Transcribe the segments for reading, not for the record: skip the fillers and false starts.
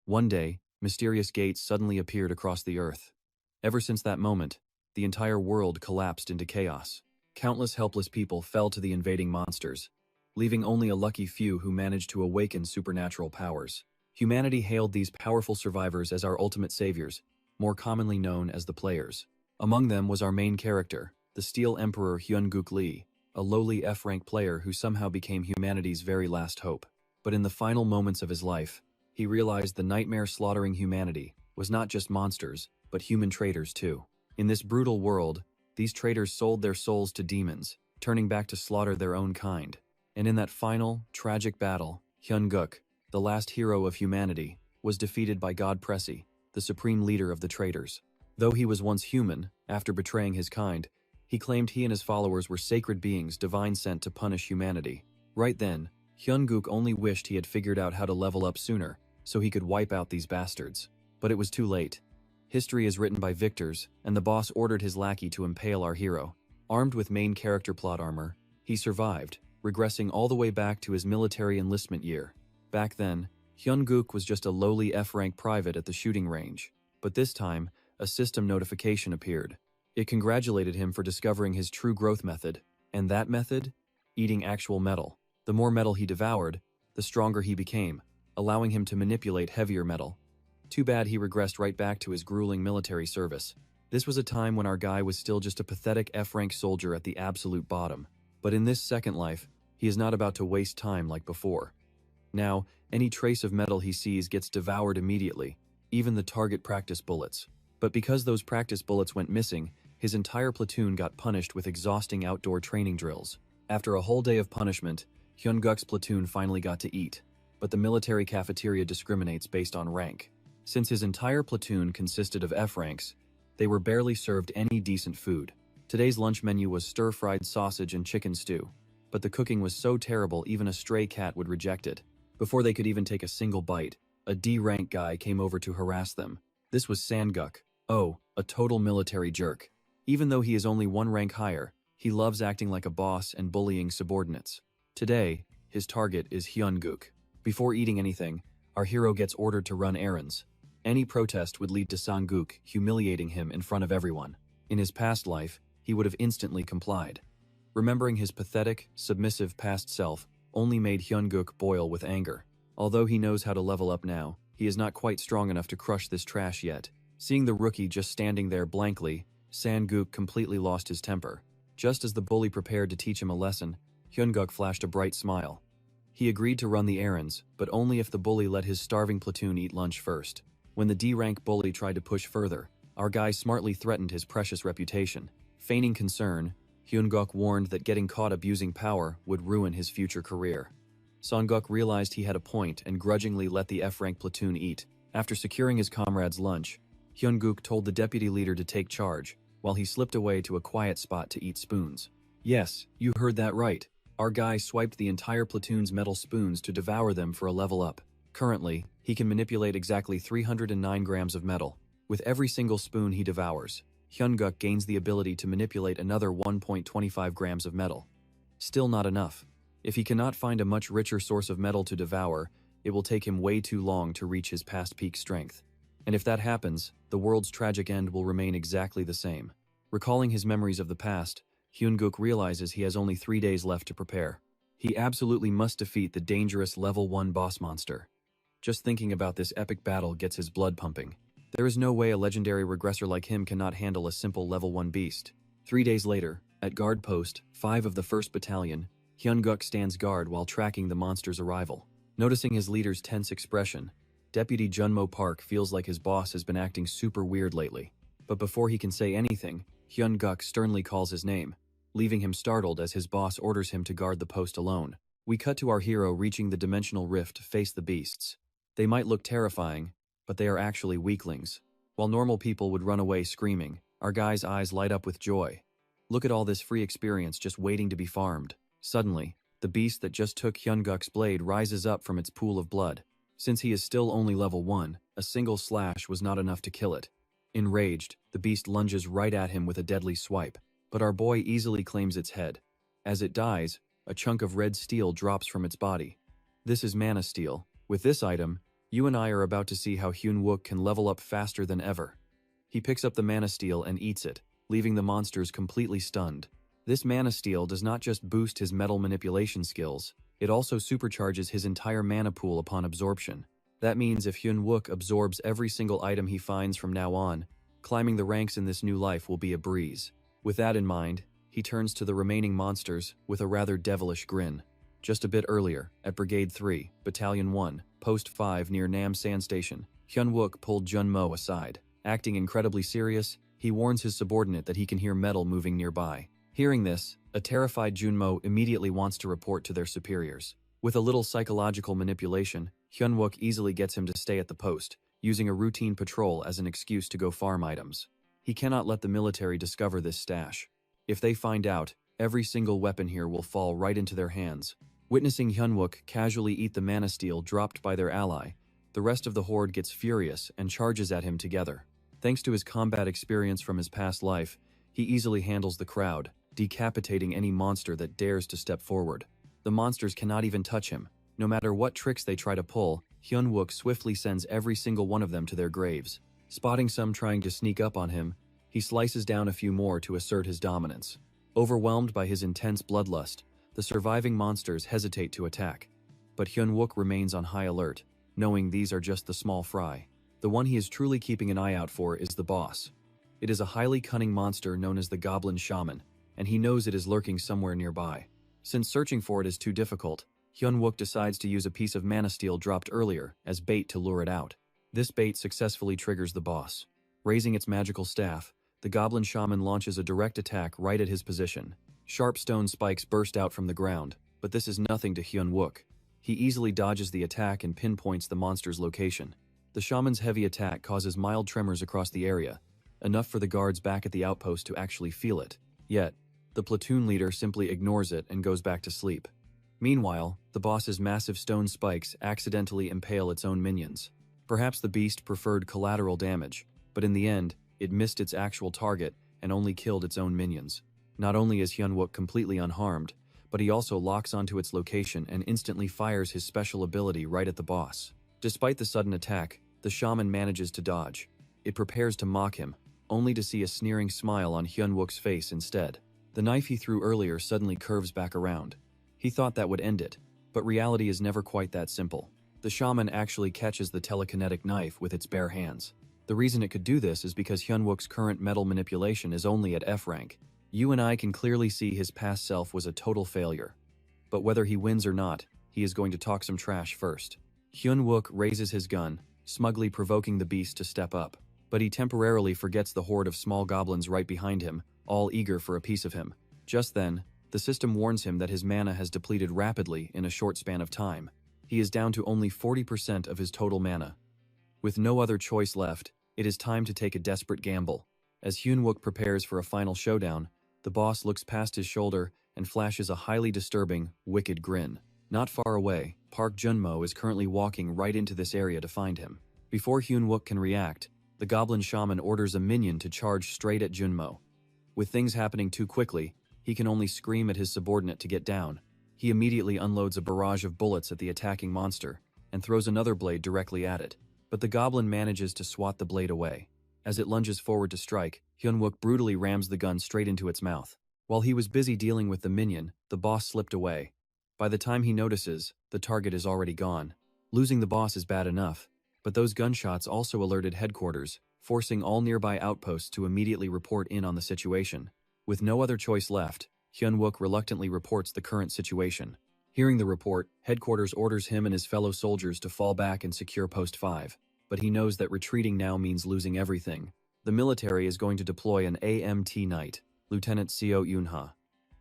One day, mysterious gates suddenly appeared across the earth. Ever since that moment, the entire world collapsed into chaos. Countless helpless people fell to the invading monsters, leaving only a lucky few who managed to awaken supernatural powers. Humanity hailed these powerful survivors as our ultimate saviors, more commonly known as the players. Among them was our main character, the Steel Emperor Hyun-guk Lee, a lowly F-rank player who somehow became humanity's very last hope. But in the final moments of his life, he realized the nightmare slaughtering humanity was not just monsters, but human traitors too. In this brutal world, these traitors sold their souls to demons, turning back to slaughter their own kind. And in that final, tragic battle, Hyun-guk, the last hero of humanity, was defeated by God Pressy, the supreme leader of the traitors. Though he was once human, after betraying his kind, he claimed he and his followers were sacred beings divine sent to punish humanity. Right then, Hyun-guk only wished he had figured out how to level up sooner, so he could wipe out these bastards. But it was too late. History is written by victors, and the boss ordered his lackey to impale our hero. Armed with main character plot armor, he survived, regressing all the way back to his military enlistment year. Back then, Hyun-guk was just a lowly F-rank private at the shooting range. But this time, a system notification appeared. It congratulated him for discovering his true growth method, and that method? Eating actual metal. The more metal he devoured, the stronger he became, allowing him to manipulate heavier metal. Too bad he regressed right back to his grueling military service. This was a time when our guy was still just a pathetic F-rank soldier at the absolute bottom. But in this second life, he is not about to waste time like before. Now, any trace of metal he sees gets devoured immediately, even the target practice bullets. But because those practice bullets went missing, his entire platoon got punished with exhausting outdoor training drills. After a whole day of punishment, Hyun-guk's platoon finally got to eat. But the military cafeteria discriminates based on rank. Since his entire platoon consisted of F ranks, they were barely served any decent food. Today's lunch menu was stir-fried sausage and chicken stew, but the cooking was so terrible even a stray cat would reject it. Before they could even take a single bite, a D-rank guy came over to harass them. This was Sang-guk. Oh, a total military jerk. Even though he is only one rank higher, he loves acting like a boss and bullying subordinates. Today, his target is Hyun-guk. Before eating anything, our hero gets ordered to run errands. Any protest would lead to Sang-guk humiliating him in front of everyone. In his past life, he would have instantly complied. Remembering his pathetic, submissive past self only made Hyun-guk boil with anger. Although he knows how to level up now, he is not quite strong enough to crush this trash yet. Seeing the rookie just standing there blankly, Sang-guk completely lost his temper. Just as the bully prepared to teach him a lesson, Hyun-guk flashed a bright smile. He agreed to run the errands, but only if the bully let his starving platoon eat lunch first. When the D-rank bully tried to push further, our guy smartly threatened his precious reputation. Feigning concern, Hyun-guk warned that getting caught abusing power would ruin his future career. Sang-guk realized he had a point and grudgingly let the F-rank platoon eat. After securing his comrade's lunch, Hyun-guk told the deputy leader to take charge, while he slipped away to a quiet spot to eat spoons. Yes, you heard that right. Our guy swiped the entire platoon's metal spoons to devour them for a level up. Currently, he can manipulate exactly 309 grams of metal. With every single spoon he devours, Hyun-guk gains the ability to manipulate another 1.25 grams of metal. Still not enough. If he cannot find a much richer source of metal to devour, it will take him way too long to reach his past peak strength. And if that happens, the world's tragic end will remain exactly the same. Recalling his memories of the past, Hyun-guk realizes he has only 3 days left to prepare. He absolutely must defeat the dangerous level 1 boss monster. Just thinking about this epic battle gets his blood pumping. There is no way a legendary regressor like him cannot handle a simple level 1 beast. 3 days later, at guard post 5 of the 1st Battalion, Hyun-guk stands guard while tracking the monster's arrival. Noticing his leader's tense expression, Deputy Junmo Park feels like his boss has been acting super weird lately. But before he can say anything, Hyun-guk sternly calls his name, leaving him startled as his boss orders him to guard the post alone. We cut to our hero reaching the dimensional rift to face the beasts. They might look terrifying, but they are actually weaklings. While normal people would run away screaming, our guy's eyes light up with joy. Look at all this free experience just waiting to be farmed. Suddenly, the beast that just took Hyun-guk's blade rises up from its pool of blood. Since he is still only level 1, a single slash was not enough to kill it. Enraged, the beast lunges right at him with a deadly swipe, but our boy easily claims its head. As it dies, a chunk of red steel drops from its body. This is mana steel. With this item, You and I are about to see how Hyun-wook can level up faster than ever. He picks up the mana steel and eats it, leaving the monsters completely stunned. This mana steel does not just boost his metal manipulation skills, it also supercharges his entire mana pool upon absorption. That means if Hyun-wook absorbs every single item he finds from now on, climbing the ranks in this new life will be a breeze. With that in mind, he turns to the remaining monsters with a rather devilish grin. Just a bit earlier, at Brigade 3, Battalion 1, Post 5 near Nam San Station, Hyun-wook pulled Jun-mo aside. Acting incredibly serious, he warns his subordinate that he can hear metal moving nearby. Hearing this, a terrified Jun-mo immediately wants to report to their superiors. With a little psychological manipulation, Hyun-wook easily gets him to stay at the post, using a routine patrol as an excuse to go farm items. He cannot let the military discover this stash. If they find out, every single weapon here will fall right into their hands. Witnessing Hyun-wook casually eat the mana steel dropped by their ally, the rest of the horde gets furious and charges at him together. Thanks to his combat experience from his past life, he easily handles the crowd, decapitating any monster that dares to step forward. The monsters cannot even touch him. No matter what tricks they try to pull, Hyun-wook swiftly sends every single one of them to their graves. Spotting some trying to sneak up on him, he slices down a few more to assert his dominance. Overwhelmed by his intense bloodlust, the surviving monsters hesitate to attack. But Hyun-wook remains on high alert, knowing these are just the small fry. The one he is truly keeping an eye out for is the boss. It is a highly cunning monster known as the Goblin Shaman, and he knows it is lurking somewhere nearby. Since searching for it is too difficult, Hyun-wook decides to use a piece of mana steel dropped earlier as bait to lure it out. This bait successfully triggers the boss. Raising its magical staff, the Goblin Shaman launches a direct attack right at his position. Sharp stone spikes burst out from the ground, but this is nothing to Hyun-wook. He easily dodges the attack and pinpoints the monster's location. The shaman's heavy attack causes mild tremors across the area, enough for the guards back at the outpost to actually feel it. Yet, the platoon leader simply ignores it and goes back to sleep. Meanwhile, the boss's massive stone spikes accidentally impale its own minions. Perhaps the beast preferred collateral damage, but in the end, it missed its actual target and only killed its own minions. Not only is Hyun-wook completely unharmed, but he also locks onto its location and instantly fires his special ability right at the boss. Despite the sudden attack, the shaman manages to dodge. It prepares to mock him, only to see a sneering smile on Hyun-wook's face instead. The knife he threw earlier suddenly curves back around. He thought that would end it, but reality is never quite that simple. The shaman actually catches the telekinetic knife with its bare hands. The reason it could do this is because Hyun-wook's current metal manipulation is only at F rank. You and I can clearly see his past self was a total failure. But whether he wins or not, he is going to talk some trash first. Hyun-wook raises his gun, smugly provoking the beast to step up. But he temporarily forgets the horde of small goblins right behind him, all eager for a piece of him. Just then, the system warns him that his mana has depleted rapidly in a short span of time. He is down to only 40% of his total mana. With no other choice left, it is time to take a desperate gamble. As Hyun-wook prepares for a final showdown, the boss looks past his shoulder and flashes a highly disturbing, wicked grin. Not far away, Park Jun-mo is currently walking right into this area to find him. Before Hyun-wook can react, the Goblin Shaman orders a minion to charge straight at Jun-mo. With things happening too quickly, he can only scream at his subordinate to get down. He immediately unloads a barrage of bullets at the attacking monster and throws another blade directly at it. But the goblin manages to swat the blade away. As it lunges forward to strike, Hyun-wook brutally rams the gun straight into its mouth. While he was busy dealing with the minion, the boss slipped away. By the time he notices, the target is already gone. Losing the boss is bad enough, but those gunshots also alerted headquarters, forcing all nearby outposts to immediately report in on the situation. With no other choice left, Hyun-wook reluctantly reports the current situation. Hearing the report, headquarters orders him and his fellow soldiers to fall back and secure Post 5, but he knows that retreating now means losing everything. The military is going to deploy an AMT Knight, Lieutenant Seo Yoon-ha.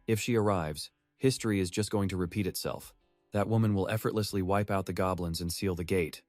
If she arrives, history is just going to repeat itself. That woman will effortlessly wipe out the goblins and seal the gate.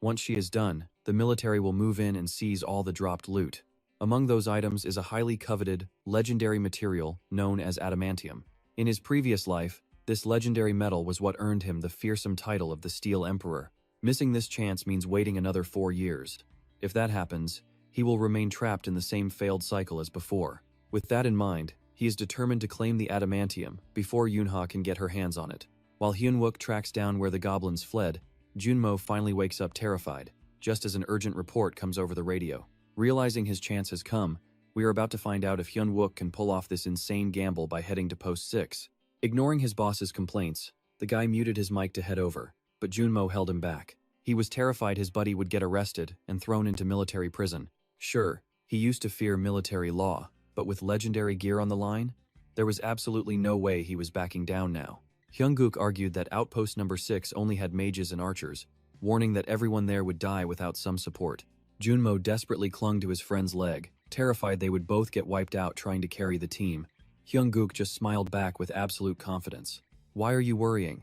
Once she is done, the military will move in and seize all the dropped loot. Among those items is a highly coveted, legendary material known as adamantium. In his previous life, this legendary metal was what earned him the fearsome title of the Steel Emperor. Missing this chance means waiting another 4 years. If that happens, he will remain trapped in the same failed cycle as before. With that in mind, he is determined to claim the adamantium before Yoon-ha can get her hands on it. While Hyun-wook tracks down where the goblins fled, Junmo finally wakes up terrified, just as an urgent report comes over the radio. Realizing his chance has come, we are about to find out if Hyun-wook can pull off this insane gamble by heading to Post 6. Ignoring his boss's complaints, the guy muted his mic to head over, but Junmo held him back. He was terrified his buddy would get arrested and thrown into military prison. Sure, he used to fear military law, but with legendary gear on the line, there was absolutely no way he was backing down now. Hyung-gook argued that Outpost Number 6 only had mages and archers, warning that everyone there would die without some support. Junmo desperately clung to his friend's leg, terrified they would both get wiped out trying to carry the team. Hyung-gook just smiled back with absolute confidence. "Why are you worrying?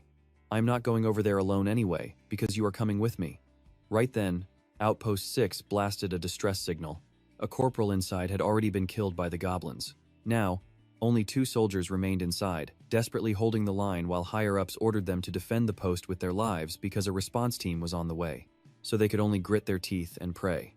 I'm not going over there alone anyway, because you are coming with me." Right then, Outpost 6 blasted a distress signal. A corporal inside had already been killed by the goblins. Now, only 2 soldiers remained inside, desperately holding the line while higher-ups ordered them to defend the post with their lives because a response team was on the way, so they could only grit their teeth and pray.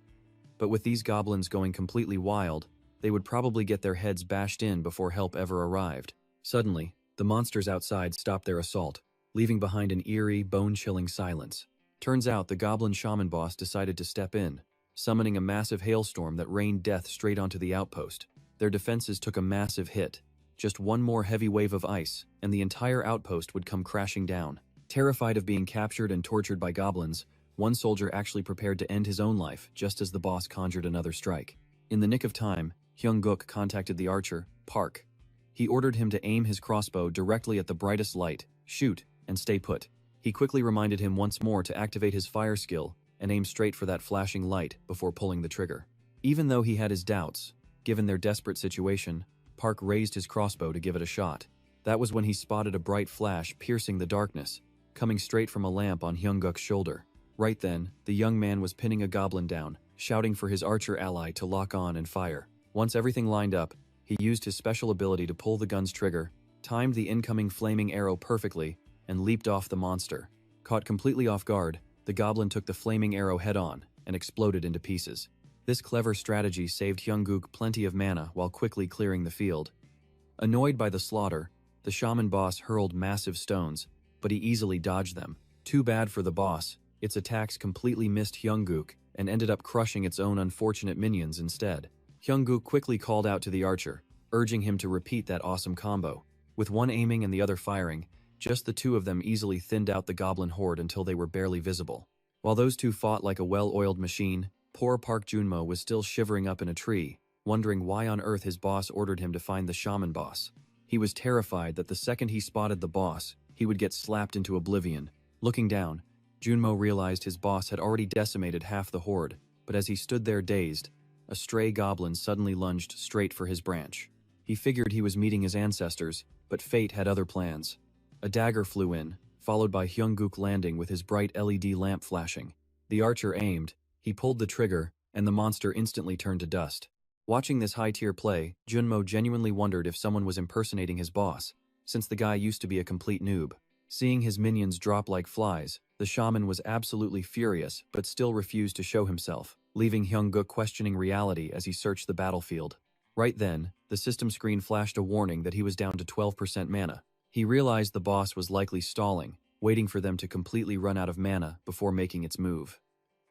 But with these goblins going completely wild, they would probably get their heads bashed in before help ever arrived. Suddenly, the monsters outside stopped their assault, leaving behind an eerie, bone-chilling silence. Turns out the goblin shaman boss decided to step in, summoning a massive hailstorm that rained death straight onto the outpost. Their defenses took a massive hit. Just one more heavy wave of ice, and the entire outpost would come crashing down. Terrified of being captured and tortured by goblins, one soldier actually prepared to end his own life just as the boss conjured another strike. In the nick of time, Hyung-gook contacted the archer, Park. He ordered him to aim his crossbow directly at the brightest light, shoot, and stay put. He quickly reminded him once more to activate his fire skill and aim straight for that flashing light before pulling the trigger. Even though he had his doubts, given their desperate situation, Park raised his crossbow to give it a shot. That was when he spotted a bright flash piercing the darkness, coming straight from a lamp on Hyung-gook's shoulder. Right then, the young man was pinning a goblin down, shouting for his archer ally to lock on and fire. Once everything lined up, he used his special ability to pull the gun's trigger, timed the incoming flaming arrow perfectly, and leaped off the monster. Caught completely off guard, the goblin took the flaming arrow head-on and exploded into pieces. This clever strategy saved Hyung-gook plenty of mana while quickly clearing the field. Annoyed by the slaughter, the shaman boss hurled massive stones, but he easily dodged them. Too bad for the boss, its attacks completely missed Hyung-gook and ended up crushing its own unfortunate minions instead. Hyung-gook quickly called out to the archer, urging him to repeat that awesome combo. With one aiming and the other firing, just the 2 of them easily thinned out the goblin horde until they were barely visible. While those 2 fought like a well-oiled machine, poor Park Junmo was still shivering up in a tree, wondering why on earth his boss ordered him to find the shaman boss. He was terrified that the second he spotted the boss, he would get slapped into oblivion. Looking down, Junmo realized his boss had already decimated half the horde, but as he stood there dazed, a stray goblin suddenly lunged straight for his branch. He figured he was meeting his ancestors, but fate had other plans. A dagger flew in, followed by Hyung-gook landing with his bright LED lamp flashing. The archer aimed, he pulled the trigger, and the monster instantly turned to dust. Watching this high-tier play, Junmo genuinely wondered if someone was impersonating his boss, since the guy used to be a complete noob. Seeing his minions drop like flies, the shaman was absolutely furious but still refused to show himself, leaving Hyung-gook questioning reality as he searched the battlefield. Right then, the system screen flashed a warning that he was down to 12% mana. He realized the boss was likely stalling, waiting for them to completely run out of mana before making its move.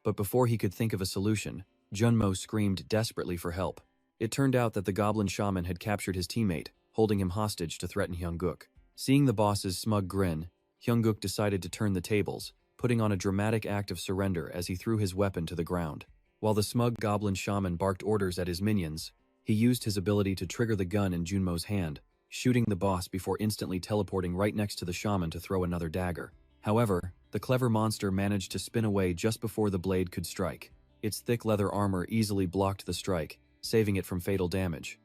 But before he could think of a solution, Junmo screamed desperately for help. It turned out that the goblin shaman had captured his teammate, holding him hostage to threaten Hyung-gook. Seeing the boss's smug grin, Hyung-gook decided to turn the tables, putting on a dramatic act of surrender as he threw his weapon to the ground. While the smug goblin shaman barked orders at his minions, he used his ability to trigger the gun in Junmo's hand, shooting the boss before instantly teleporting right next to the shaman to throw another dagger. However, the clever monster managed to spin away just before the blade could strike. Its thick leather armor easily blocked the strike, saving it from fatal damage.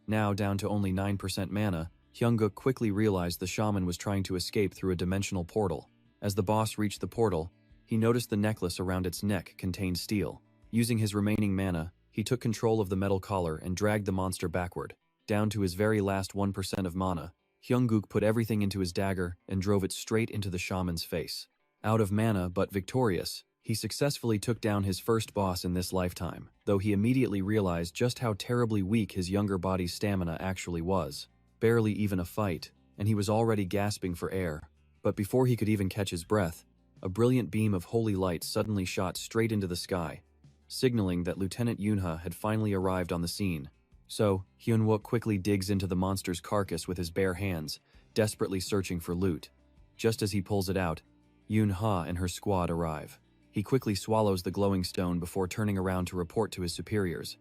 Now down to only 9% mana, Hyung-gook quickly realized the shaman was trying to escape through a dimensional portal. As the boss reached the portal, he noticed the necklace around its neck contained steel. Using his remaining mana, he took control of the metal collar and dragged the monster backward. Down to his very last 1% of mana, Hyung-gook put everything into his dagger and drove it straight into the shaman's face. Out of mana but victorious, he successfully took down his first boss in this lifetime, though he immediately realized just how terribly weak his younger body's stamina actually was. Barely even a fight, and he was already gasping for air. But before he could even catch his breath, a brilliant beam of holy light suddenly shot straight into the sky, signaling that Lieutenant Yunha had finally arrived on the scene. So, Hyun-wook quickly digs into the monster's carcass with his bare hands, desperately searching for loot. Just as he pulls it out, Yun-ha and her squad arrive. He quickly swallows the glowing stone before turning around to report to his superiors.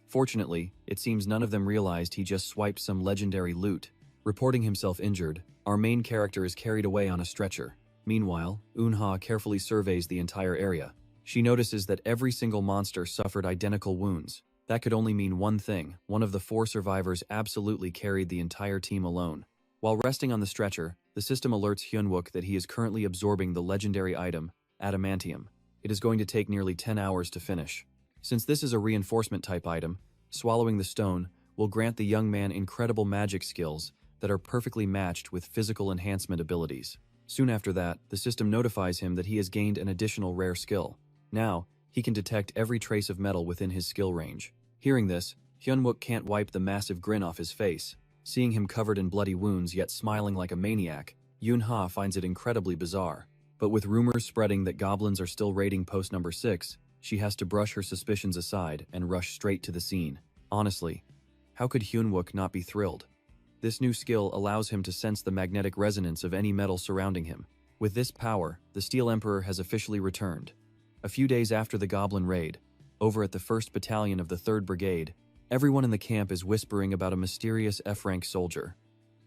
Fortunately, it seems none of them realized he just swiped some legendary loot. Reporting himself injured, our main character is carried away on a stretcher. Meanwhile, Eun-ha carefully surveys the entire area. She notices that every single monster suffered identical wounds. That could only mean one thing: one of the 4 survivors absolutely carried the entire team alone. While resting on the stretcher, the system alerts Hyun-wook that he is currently absorbing the legendary item, adamantium. It is going to take nearly 10 hours to finish. Since this is a reinforcement type item, swallowing the stone will grant the young man incredible magic skills that are perfectly matched with physical enhancement abilities. Soon after that, the system notifies him that he has gained an additional rare skill. Now, he can detect every trace of metal within his skill range. Hearing this, Hyun-wook can't wipe the massive grin off his face. Seeing him covered in bloody wounds yet smiling like a maniac, Yun-ha finds it incredibly bizarre. But with rumors spreading that goblins are still raiding post number 6, she has to brush her suspicions aside and rush straight to the scene. Honestly, how could Hyun-wook not be thrilled? This new skill allows him to sense the magnetic resonance of any metal surrounding him. With this power, the Steel Emperor has officially returned. A few days after the Goblin raid, over at the 1st Battalion of the 3rd Brigade, everyone in the camp is whispering about a mysterious F-rank soldier.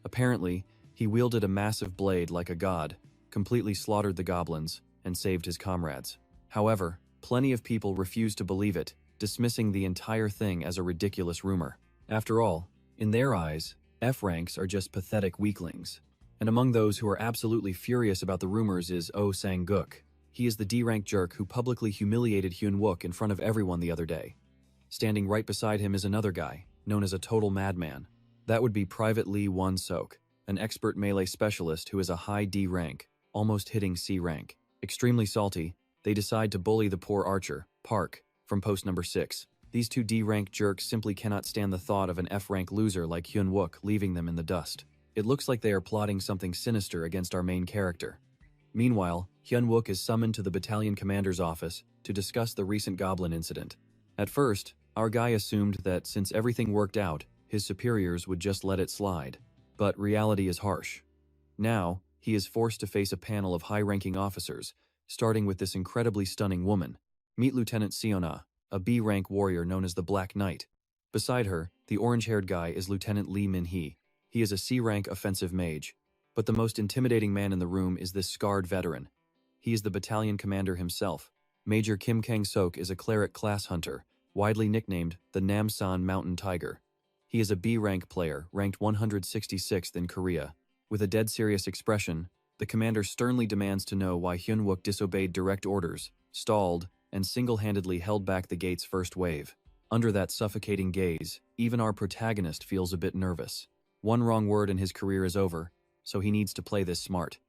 Apparently, he wielded a massive blade like a god, completely slaughtered the goblins, and saved his comrades. However, plenty of people refuse to believe it, dismissing the entire thing as a ridiculous rumor. After all, in their eyes, F-ranks are just pathetic weaklings. And among those who are absolutely furious about the rumors is Oh Sang-guk. He is the D-rank jerk who publicly humiliated Hyun-wook in front of everyone the other day. Standing right beside him is another guy, known as a total madman. That would be Private Lee Won-sok, an expert melee specialist who is a high D rank, almost hitting C rank. Extremely salty, they decide to bully the poor archer, Park, from post number 6. These 2 D-rank jerks simply cannot stand the thought of an F-rank loser like Hyun-wook leaving them in the dust. It looks like they are plotting something sinister against our main character. Meanwhile, Hyun-wook is summoned to the battalion commander's office to discuss the recent goblin incident. At first, our guy assumed that since everything worked out, his superiors would just let it slide. But reality is harsh. Now, he is forced to face a panel of high-ranking officers, starting with this incredibly stunning woman. Meet Lieutenant Seona, a B-rank warrior known as the Black Knight. Beside her, the orange-haired guy is Lieutenant Lee Min-hee. He is a C-rank offensive mage. But the most intimidating man in the room is this scarred veteran. He is the battalion commander himself. Major Kim Kang-sok is a cleric class hunter, widely nicknamed the Namsan Mountain Tiger. He is a B-rank player, ranked 166th in Korea. With a dead serious expression, the commander sternly demands to know why Hyun-wook disobeyed direct orders, stalled, and single-handedly held back the gate's first wave. Under that suffocating gaze, even our protagonist feels a bit nervous. One wrong word and his career is over, so he needs to play this smart.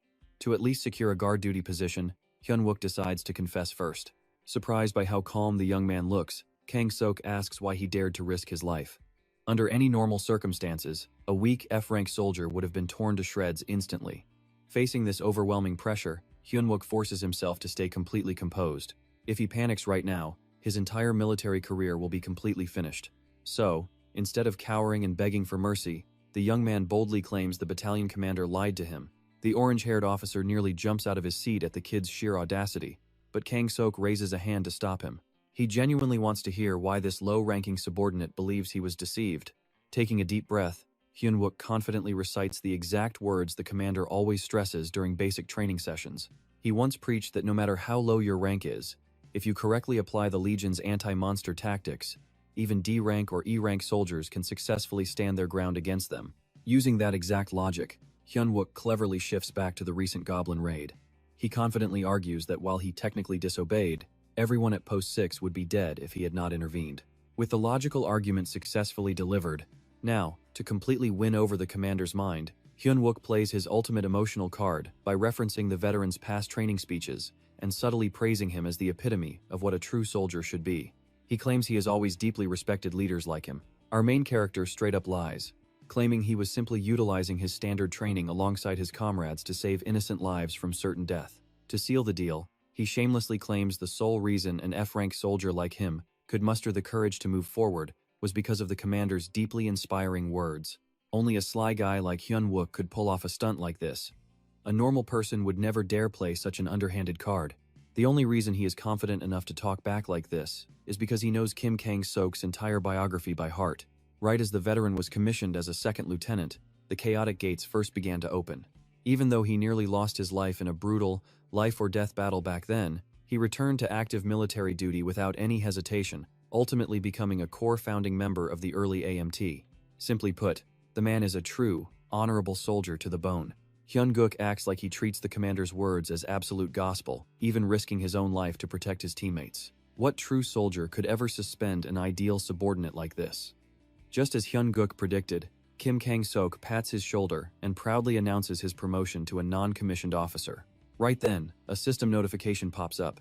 To at least secure a guard duty position, Hyun-wook decides to confess first. Surprised by how calm the young man looks, Kang-sok asks why he dared to risk his life. Under any normal circumstances, a weak F-rank soldier would have been torn to shreds instantly. Facing this overwhelming pressure, Hyun-wook forces himself to stay completely composed. If he panics right now, his entire military career will be completely finished. So, instead of cowering and begging for mercy, the young man boldly claims the battalion commander lied to him. The orange-haired officer nearly jumps out of his seat at the kid's sheer audacity, but Kang-sok raises a hand to stop him. He genuinely wants to hear why this low-ranking subordinate believes he was deceived. Taking a deep breath, Hyun-wook confidently recites the exact words the commander always stresses during basic training sessions. He once preached that no matter how low your rank is, if you correctly apply the Legion's anti-monster tactics, even D-rank or E-rank soldiers can successfully stand their ground against them. Using that exact logic, Hyun-wook cleverly shifts back to the recent goblin raid. He confidently argues that while he technically disobeyed, everyone at Post 6 would be dead if he had not intervened. With the logical argument successfully delivered, now, to completely win over the commander's mind, Hyun-wook plays his ultimate emotional card by referencing the veteran's past training speeches and subtly praising him as the epitome of what a true soldier should be. He claims he has always deeply respected leaders like him. Our main character straight up lies, claiming he was simply utilizing his standard training alongside his comrades to save innocent lives from certain death. To seal the deal, he shamelessly claims the sole reason an F-rank soldier like him could muster the courage to move forward was because of the commander's deeply inspiring words. Only a sly guy like Hyun-wook could pull off a stunt like this. A normal person would never dare play such an underhanded card. The only reason he is confident enough to talk back like this is because he knows Kim Kang-sok's entire biography by heart. Right as the veteran was commissioned as a second lieutenant, the chaotic gates first began to open. Even though he nearly lost his life in a brutal, life-or-death battle back then, he returned to active military duty without any hesitation, ultimately becoming a core founding member of the early AMT. Simply put, the man is a true, honorable soldier to the bone. Hyun-guk acts like he treats the commander's words as absolute gospel, even risking his own life to protect his teammates. What true soldier could ever suspend an ideal subordinate like this? Just as Hyun-guk predicted, Kim Kang-sok pats his shoulder and proudly announces his promotion to a non-commissioned officer. Right then, a system notification pops up.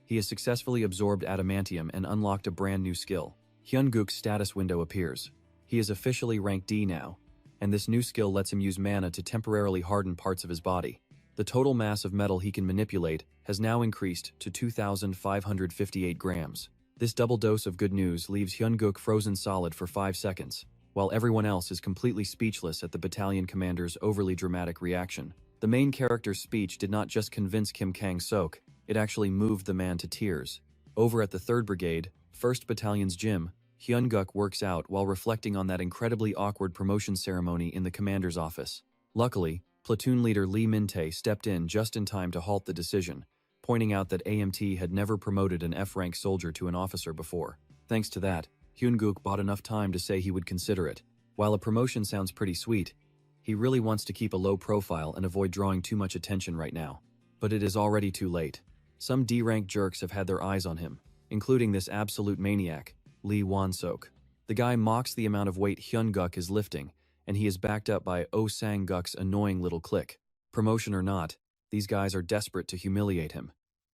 He has successfully absorbed adamantium and unlocked a brand new skill. Hyun-guk's status window appears. He is officially rank D now, and this new skill lets him use mana to temporarily harden parts of his body. The total mass of metal he can manipulate has now increased to 2,558 grams. This double dose of good news leaves Hyun-guk frozen solid for 5 seconds, while everyone else is completely speechless at the battalion commander's overly dramatic reaction. The main character's speech did not just convince Kim Kang-sok, it actually moved the man to tears. Over at the 3rd Brigade, 1st Battalion's gym, Hyun-guk works out while reflecting on that incredibly awkward promotion ceremony in the commander's office. Luckily, platoon leader Lee Min-tae stepped in just in time to halt the decision, pointing out that AMT had never promoted an F-rank soldier to an officer before. Thanks to that, Hyun-guk bought enough time to say he would consider it. While a promotion sounds pretty sweet, he really wants to keep a low profile and avoid drawing too much attention right now. But it is already too late. Some D-rank jerks have had their eyes on him, including this absolute maniac, Lee Won-sok. The guy mocks the amount of weight Hyun-guk is lifting, and he is backed up by Oh Sang-guk's annoying little clique. Promotion or not, these guys are desperate to humiliate him.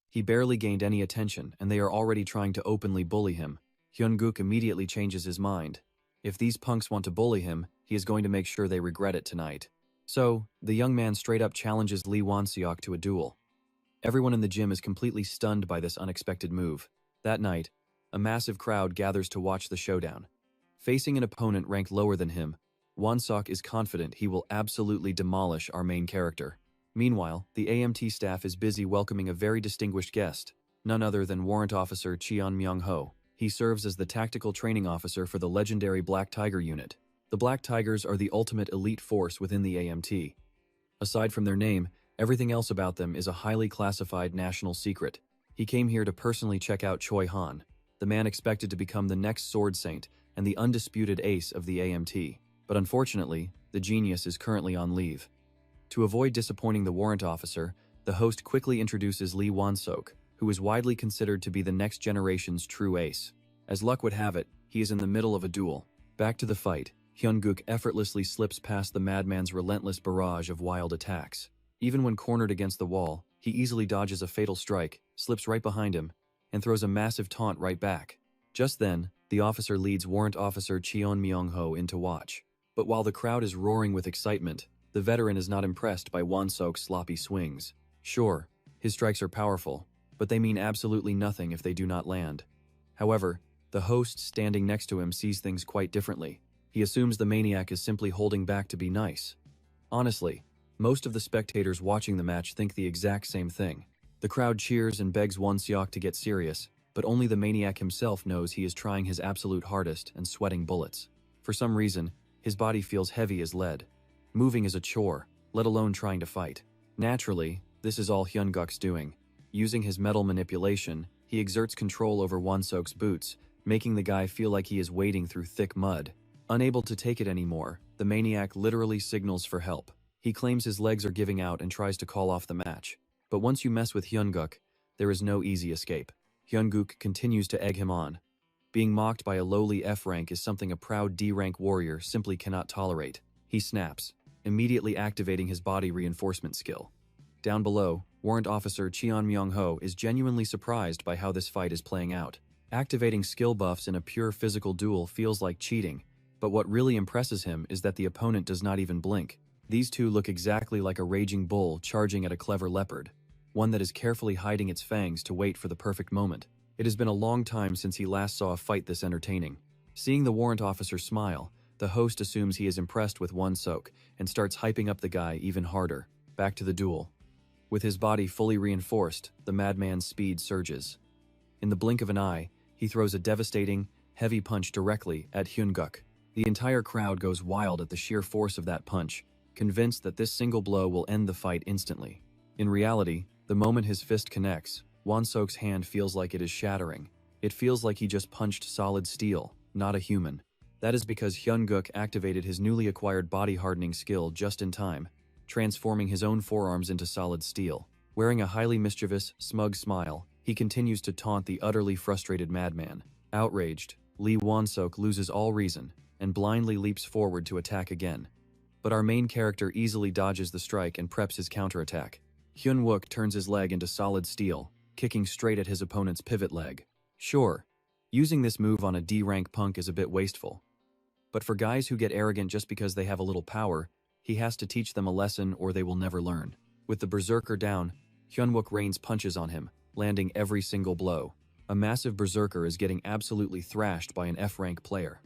He barely gained any attention, and they are already trying to openly bully him. Hyun-guk immediately changes his mind. If these punks want to bully him, he is going to make sure they regret it tonight. So, the young man straight up challenges Lee Won-seok to a duel. Everyone in the gym is completely stunned by this unexpected move. That night, a massive crowd gathers to watch the showdown. Facing an opponent ranked lower than him, Won-seok is confident he will absolutely demolish our main character. Meanwhile, the AMT staff is busy welcoming a very distinguished guest, none other than Warrant Officer Cheon Myung-ho. He serves as the tactical training officer for the legendary Black Tiger unit. The Black Tigers are the ultimate elite force within the AMT. Aside from their name, everything else about them is a highly classified national secret. He came here to personally check out Choi Han, the man expected to become the next Sword Saint and the undisputed ace of the AMT. But unfortunately, the genius is currently on leave. To avoid disappointing the warrant officer, the host quickly introduces Lee Won-seok, who is widely considered to be the next generation's true ace. As luck would have it, he is in the middle of a duel. Back to the fight, Hyun-guk effortlessly slips past the madman's relentless barrage of wild attacks. Even when cornered against the wall, he easily dodges a fatal strike, slips right behind him, and throws a massive taunt right back. Just then, the officer leads Warrant Officer Cheon Myung-ho in to watch. But while the crowd is roaring with excitement, the veteran is not impressed by Won-seok's sloppy swings. Sure, his strikes are powerful, but they mean absolutely nothing if they do not land. However, the host standing next to him sees things quite differently. He assumes the maniac is simply holding back to be nice. Honestly, most of the spectators watching the match think the exact same thing. The crowd cheers and begs Won-seok to get serious, but only the maniac himself knows he is trying his absolute hardest and sweating bullets. For some reason, his body feels heavy as lead. Moving is a chore, let alone trying to fight. Naturally, this is all Hyun-guk's doing. Using his metal manipulation, he exerts control over Won-seok's boots, making the guy feel like he is wading through thick mud. Unable to take it anymore, the maniac literally signals for help. He claims his legs are giving out and tries to call off the match. But once you mess with Hyun-guk, there is no easy escape. Hyun-guk continues to egg him on. Being mocked by a lowly F-rank is something a proud D-rank warrior simply cannot tolerate. He snaps, immediately activating his body reinforcement skill. Down below, Warrant Officer Cheon Myung-ho is genuinely surprised by how this fight is playing out. Activating skill buffs in a pure physical duel feels like cheating, but what really impresses him is that the opponent does not even blink. These two look exactly like a raging bull charging at a clever leopard. one that is carefully hiding its fangs to wait for the perfect moment. It has been a long time since he last saw a fight this entertaining. Seeing the warrant officer smile, the host assumes he is impressed with Won-sok and starts hyping up the guy even harder. Back to the duel. With his body fully reinforced, the madman's speed surges. In the blink of an eye, he throws a devastating, heavy punch directly at Hyun-guk. The entire crowd goes wild at the sheer force of that punch, convinced that this single blow will end the fight instantly. In reality, the moment his fist connects, Won-sok's hand feels like it is shattering. It feels like he just punched solid steel, not a human. That is because Hyun-guk activated his newly acquired body hardening skill just in time, transforming his own forearms into solid steel. Wearing a highly mischievous, smug smile, he continues to taunt the utterly frustrated madman. Outraged, Lee Won-sok loses all reason and blindly leaps forward to attack again. But our main character easily dodges the strike and preps his counterattack. Hyun-wook turns his leg into solid steel, kicking straight at his opponent's pivot leg. Sure, using this move on a D-rank punk is a bit wasteful. But for guys who get arrogant just because they have a little power, he has to teach them a lesson or they will never learn. With the berserker down, Hyun-wook rains punches on him, landing every single blow. A massive berserker is getting absolutely thrashed by an F-rank player.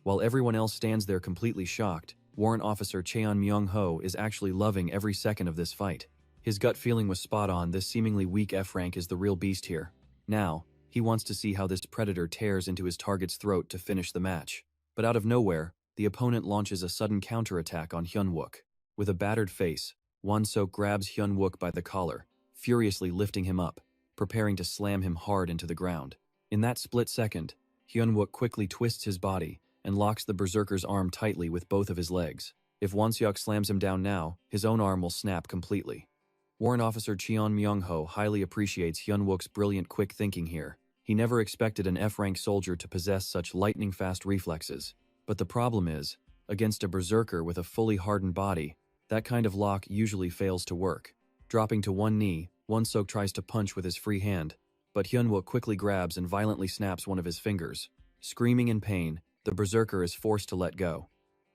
While everyone else stands there completely shocked, Warrant Officer Cheon Myung-ho is actually loving every second of this fight. His gut feeling was spot on. This seemingly weak F-rank is the real beast here. Now, he wants to see how this predator tears into his target's throat to finish the match. But out of nowhere, the opponent launches a sudden counterattack on Hyun-wook. With a battered face, Won-sok grabs Hyun-wook by the collar, furiously lifting him up, preparing to slam him hard into the ground. In that split second, Hyun-wook quickly twists his body and locks the berserker's arm tightly with both of his legs. If Won-sok slams him down now, his own arm will snap completely. Warrant Officer Cheon Myung-ho highly appreciates Hyun-wook's brilliant quick thinking here. He never expected an F-rank soldier to possess such lightning-fast reflexes. But the problem is, against a berserker with a fully hardened body, that kind of lock usually fails to work. Dropping to one knee, Won-sok tries to punch with his free hand, but Hyun-wook quickly grabs and violently snaps one of his fingers. Screaming in pain, the berserker is forced to let go.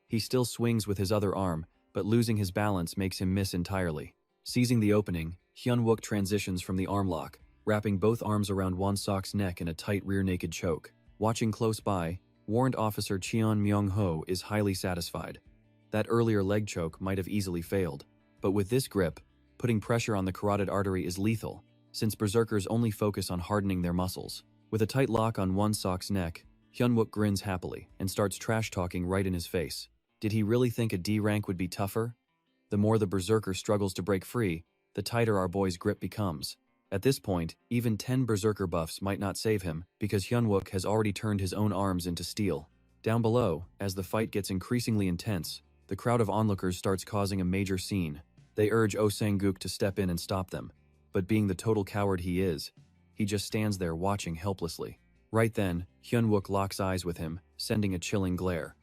He still swings with his other arm, but losing his balance makes him miss entirely. Seizing the opening, Hyun-wook transitions from the arm lock, wrapping both arms around Won-sok's neck in a tight rear naked choke. Watching close by, Warrant Officer Cheon Myung-ho is highly satisfied. That earlier leg choke might have easily failed, but with this grip, putting pressure on the carotid artery is lethal, since berserkers only focus on hardening their muscles. With a tight lock on Won-sok's neck, Hyun-wook grins happily and starts trash-talking right in his face. Did he really think a D rank would be tougher? The more the berserker struggles to break free, the tighter our boy's grip becomes. At this point, even 10 berserker buffs might not save him, because Hyun-wook has already turned his own arms into steel. Down below, as the fight gets increasingly intense, the crowd of onlookers starts causing a major scene. They urge Oh Sang-guk to step in and stop them, but being the total coward he is, he just stands there watching helplessly. Right then, Hyun-wook locks eyes with him, sending a chilling glare.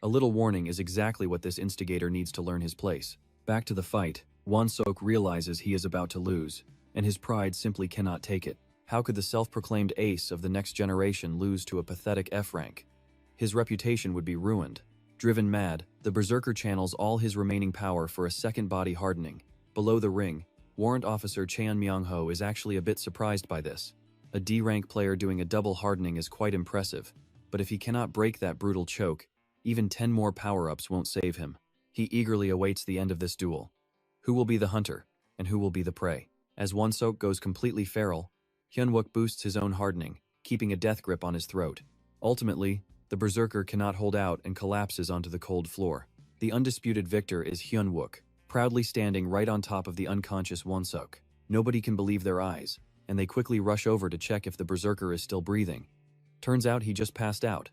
A little warning is exactly what this instigator needs to learn his place. Back to the fight, Won-sok realizes he is about to lose, and his pride simply cannot take it. How could the self-proclaimed ace of the next generation lose to a pathetic F-rank? His reputation would be ruined. Driven mad, the berserker channels all his remaining power for a second body hardening. Below the ring, Warrant Officer Cheon Myung-ho is actually a bit surprised by this. A D-rank player doing a double hardening is quite impressive, but if he cannot break that brutal choke, even 10 more power-ups won't save him. He eagerly awaits the end of this duel. Who will be the hunter, and who will be the prey? As Won-sok goes completely feral, Hyun-wook boosts his own hardening, keeping a death grip on his throat. Ultimately, the berserker cannot hold out and collapses onto the cold floor. The undisputed victor is Hyun-wook, proudly standing right on top of the unconscious Won-sok. Nobody can believe their eyes, and they quickly rush over to check if the berserker is still breathing. Turns out he just passed out.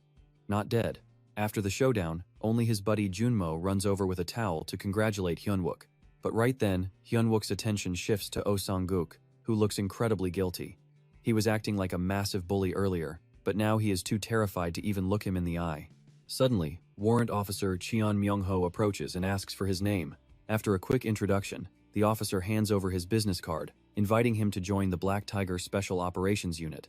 Not dead. After the showdown, only his buddy Junmo runs over with a towel to congratulate Hyun-wook. But right then, Hyun-wook's attention shifts to Oh Sang-guk, who looks incredibly guilty. He was acting like a massive bully earlier, but now he is too terrified to even look him in the eye. Suddenly, Warrant Officer Cheon Myung-ho approaches and asks for his name. After a quick introduction, the officer hands over his business card, inviting him to join the Black Tiger Special Operations Unit.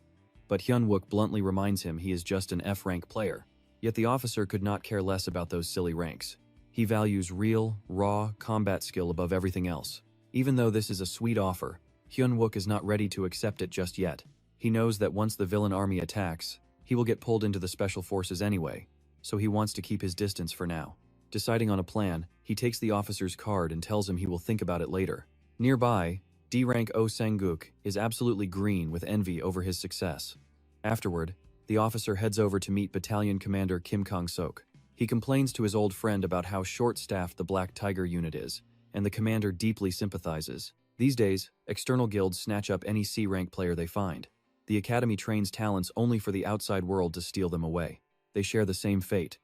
But Hyun-wook bluntly reminds him he is just an F-rank player. Yet the officer could not care less about those silly ranks. He values real, raw combat skill above everything else. Even though this is a sweet offer, Hyun-wook is not ready to accept it just yet. He knows that once the villain army attacks, he will get pulled into the special forces anyway, so he wants to keep his distance for now. Deciding on a plan, he takes the officer's card and tells him he will think about it later. Nearby, D-rank Oh Sang-guk is absolutely green with envy over his success. Afterward, the officer heads over to meet Battalion Commander Kim Kang-sok. He complains to his old friend about how short-staffed the Black Tiger unit is, and the commander deeply sympathizes. These days, external guilds snatch up any C-rank player they find. The academy trains talents only for the outside world to steal them away. They share the same fate.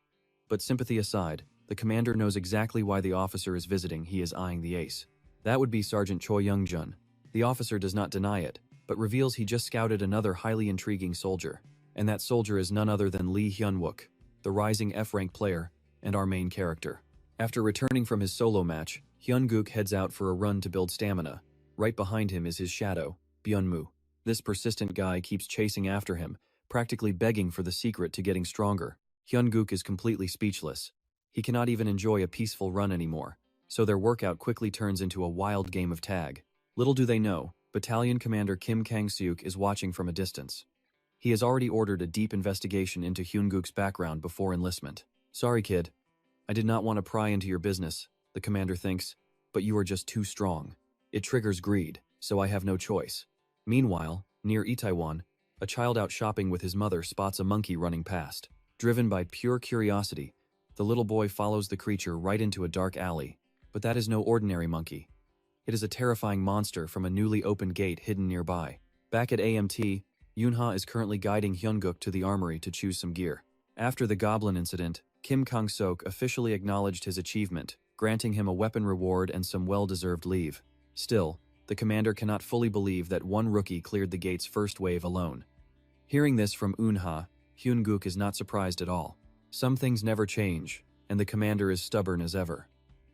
But sympathy aside, the commander knows exactly why the officer is visiting. He is eyeing the ace. That would be Sergeant Choi Young-jun. The officer does not deny it, but reveals he just scouted another highly intriguing soldier. And that soldier is none other than Lee Hyun-wook, the rising F-rank player, and our main character. After returning from his solo match, Hyun-guk heads out for a run to build stamina. Right behind him is his shadow, Byun-moo. This persistent guy keeps chasing after him, practically begging for the secret to getting stronger. Hyun-guk is completely speechless. He cannot even enjoy a peaceful run anymore, so their workout quickly turns into a wild game of tag. Little do they know, Battalion Commander Kim Kang-seuk is watching from a distance. He has already ordered a deep investigation into Hyun-guk's background before enlistment. Sorry, kid. I did not want to pry into your business, the commander thinks, but you are just too strong. It triggers greed, so I have no choice. Meanwhile, near Itaewon, a child out shopping with his mother spots a monkey running past. Driven by pure curiosity, the little boy follows the creature right into a dark alley. But that is no ordinary monkey. It is a terrifying monster from a newly opened gate hidden nearby. Back at AMT, Yoonha is currently guiding Hyun-guk to the armory to choose some gear. After the goblin incident, Kim Kang-sok officially acknowledged his achievement, granting him a weapon reward and some well-deserved leave. Still, the commander cannot fully believe that one rookie cleared the gate's first wave alone. Hearing this from Eunha, Hyun-guk is not surprised at all. Some things never change, and the commander is stubborn as ever.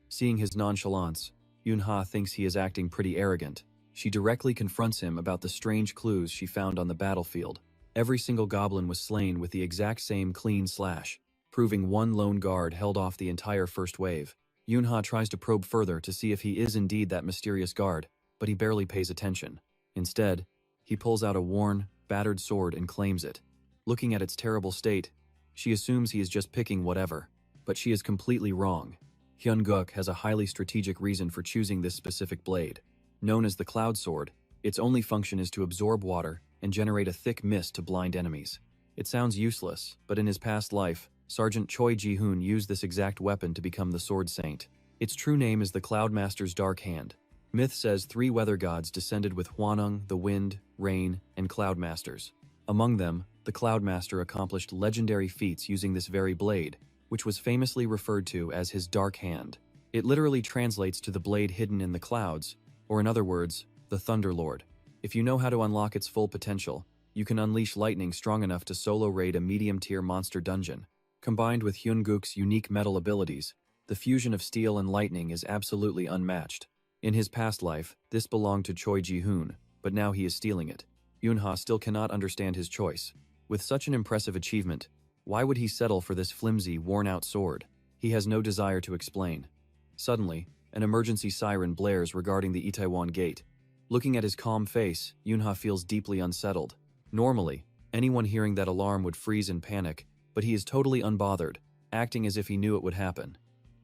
Seeing his nonchalance, Eunha thinks he is acting pretty arrogant. She directly confronts him about the strange clues she found on the battlefield. Every single goblin was slain with the exact same clean slash, proving one lone guard held off the entire first wave. Eunha tries to probe further to see if he is indeed that mysterious guard, but he barely pays attention. Instead, he pulls out a worn, battered sword and claims it. Looking at its terrible state, she assumes he is just picking whatever, but she is completely wrong. Hyun-guk has a highly strategic reason for choosing this specific blade. Known as the Cloud Sword, its only function is to absorb water and generate a thick mist to blind enemies. It sounds useless, but in his past life, Sergeant Choi Ji-hoon used this exact weapon to become the Sword Saint. Its true name is the Cloudmaster's Dark Hand. Myth says 3 weather gods descended with Hwanung, the wind, rain, and Cloudmasters. Among them, the Cloudmaster accomplished legendary feats using this very blade, which was famously referred to as his Dark Hand. It literally translates to the blade hidden in the clouds, or in other words, the Thunderlord. If you know how to unlock its full potential, you can unleash lightning strong enough to solo raid a medium-tier monster dungeon. Combined with Hyun-guk's unique metal abilities, the fusion of steel and lightning is absolutely unmatched. In his past life, this belonged to Choi Ji-hoon, but now he is stealing it. Eunha still cannot understand his choice. With such an impressive achievement, why would he settle for this flimsy, worn-out sword? He has no desire to explain. Suddenly, an emergency siren blares regarding the Itaewon gate. Looking at his calm face, Eunha feels deeply unsettled. Normally, anyone hearing that alarm would freeze in panic, but he is totally unbothered, acting as if he knew it would happen.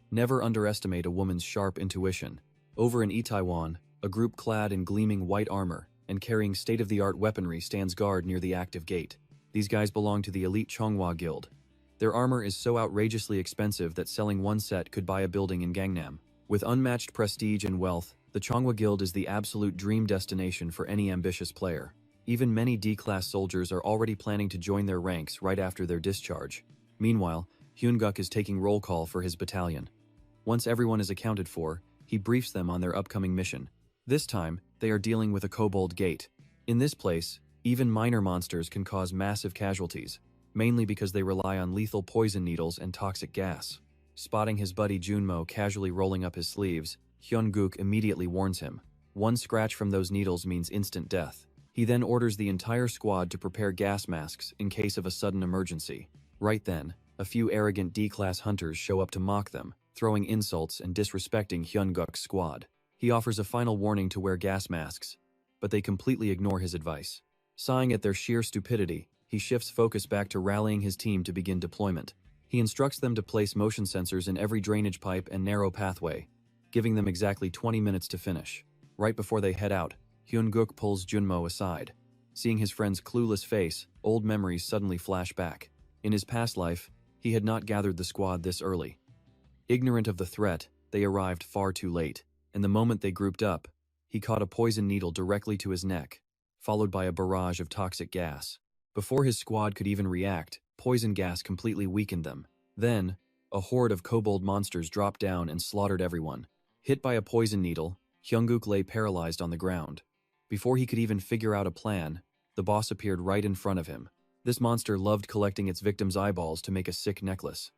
Never underestimate a woman's sharp intuition. Over in Itaewon, a group clad in gleaming white armor and carrying state-of-the-art weaponry stands guard near the active gate. These guys belong to the elite Chonghwa Guild. Their armor is so outrageously expensive that selling one set could buy a building in Gangnam. With unmatched prestige and wealth, the Chonghwa Guild is the absolute dream destination for any ambitious player. Even many D-class soldiers are already planning to join their ranks right after their discharge. Meanwhile, Hyun-guk is taking roll call for his battalion. Once everyone is accounted for, he briefs them on their upcoming mission. This time, they are dealing with a kobold gate. In this place, even minor monsters can cause massive casualties, mainly because they rely on lethal poison needles and toxic gas. Spotting his buddy Junmo casually rolling up his sleeves, Hyun-guk immediately warns him. One scratch from those needles means instant death. He then orders the entire squad to prepare gas masks in case of a sudden emergency. Right then, a few arrogant D-class hunters show up to mock them, throwing insults and disrespecting Hyun-guk's squad. He offers a final warning to wear gas masks, but they completely ignore his advice. Sighing at their sheer stupidity, he shifts focus back to rallying his team to begin deployment. He instructs them to place motion sensors in every drainage pipe and narrow pathway, giving them exactly 20 minutes to finish. Right before they head out, Hyun-guk pulls Junmo aside. Seeing his friend's clueless face, old memories suddenly flash back. In his past life, he had not gathered the squad this early. Ignorant of the threat, they arrived far too late, and the moment they grouped up, he caught a poison needle directly to his neck, followed by a barrage of toxic gas. Before his squad could even react, poison gas completely weakened them. Then, a horde of kobold monsters dropped down and slaughtered everyone. Hit by a poison needle, Hyung-guk lay paralyzed on the ground. Before he could even figure out a plan, the boss appeared right in front of him. This monster loved collecting its victims' eyeballs to make a sick necklace.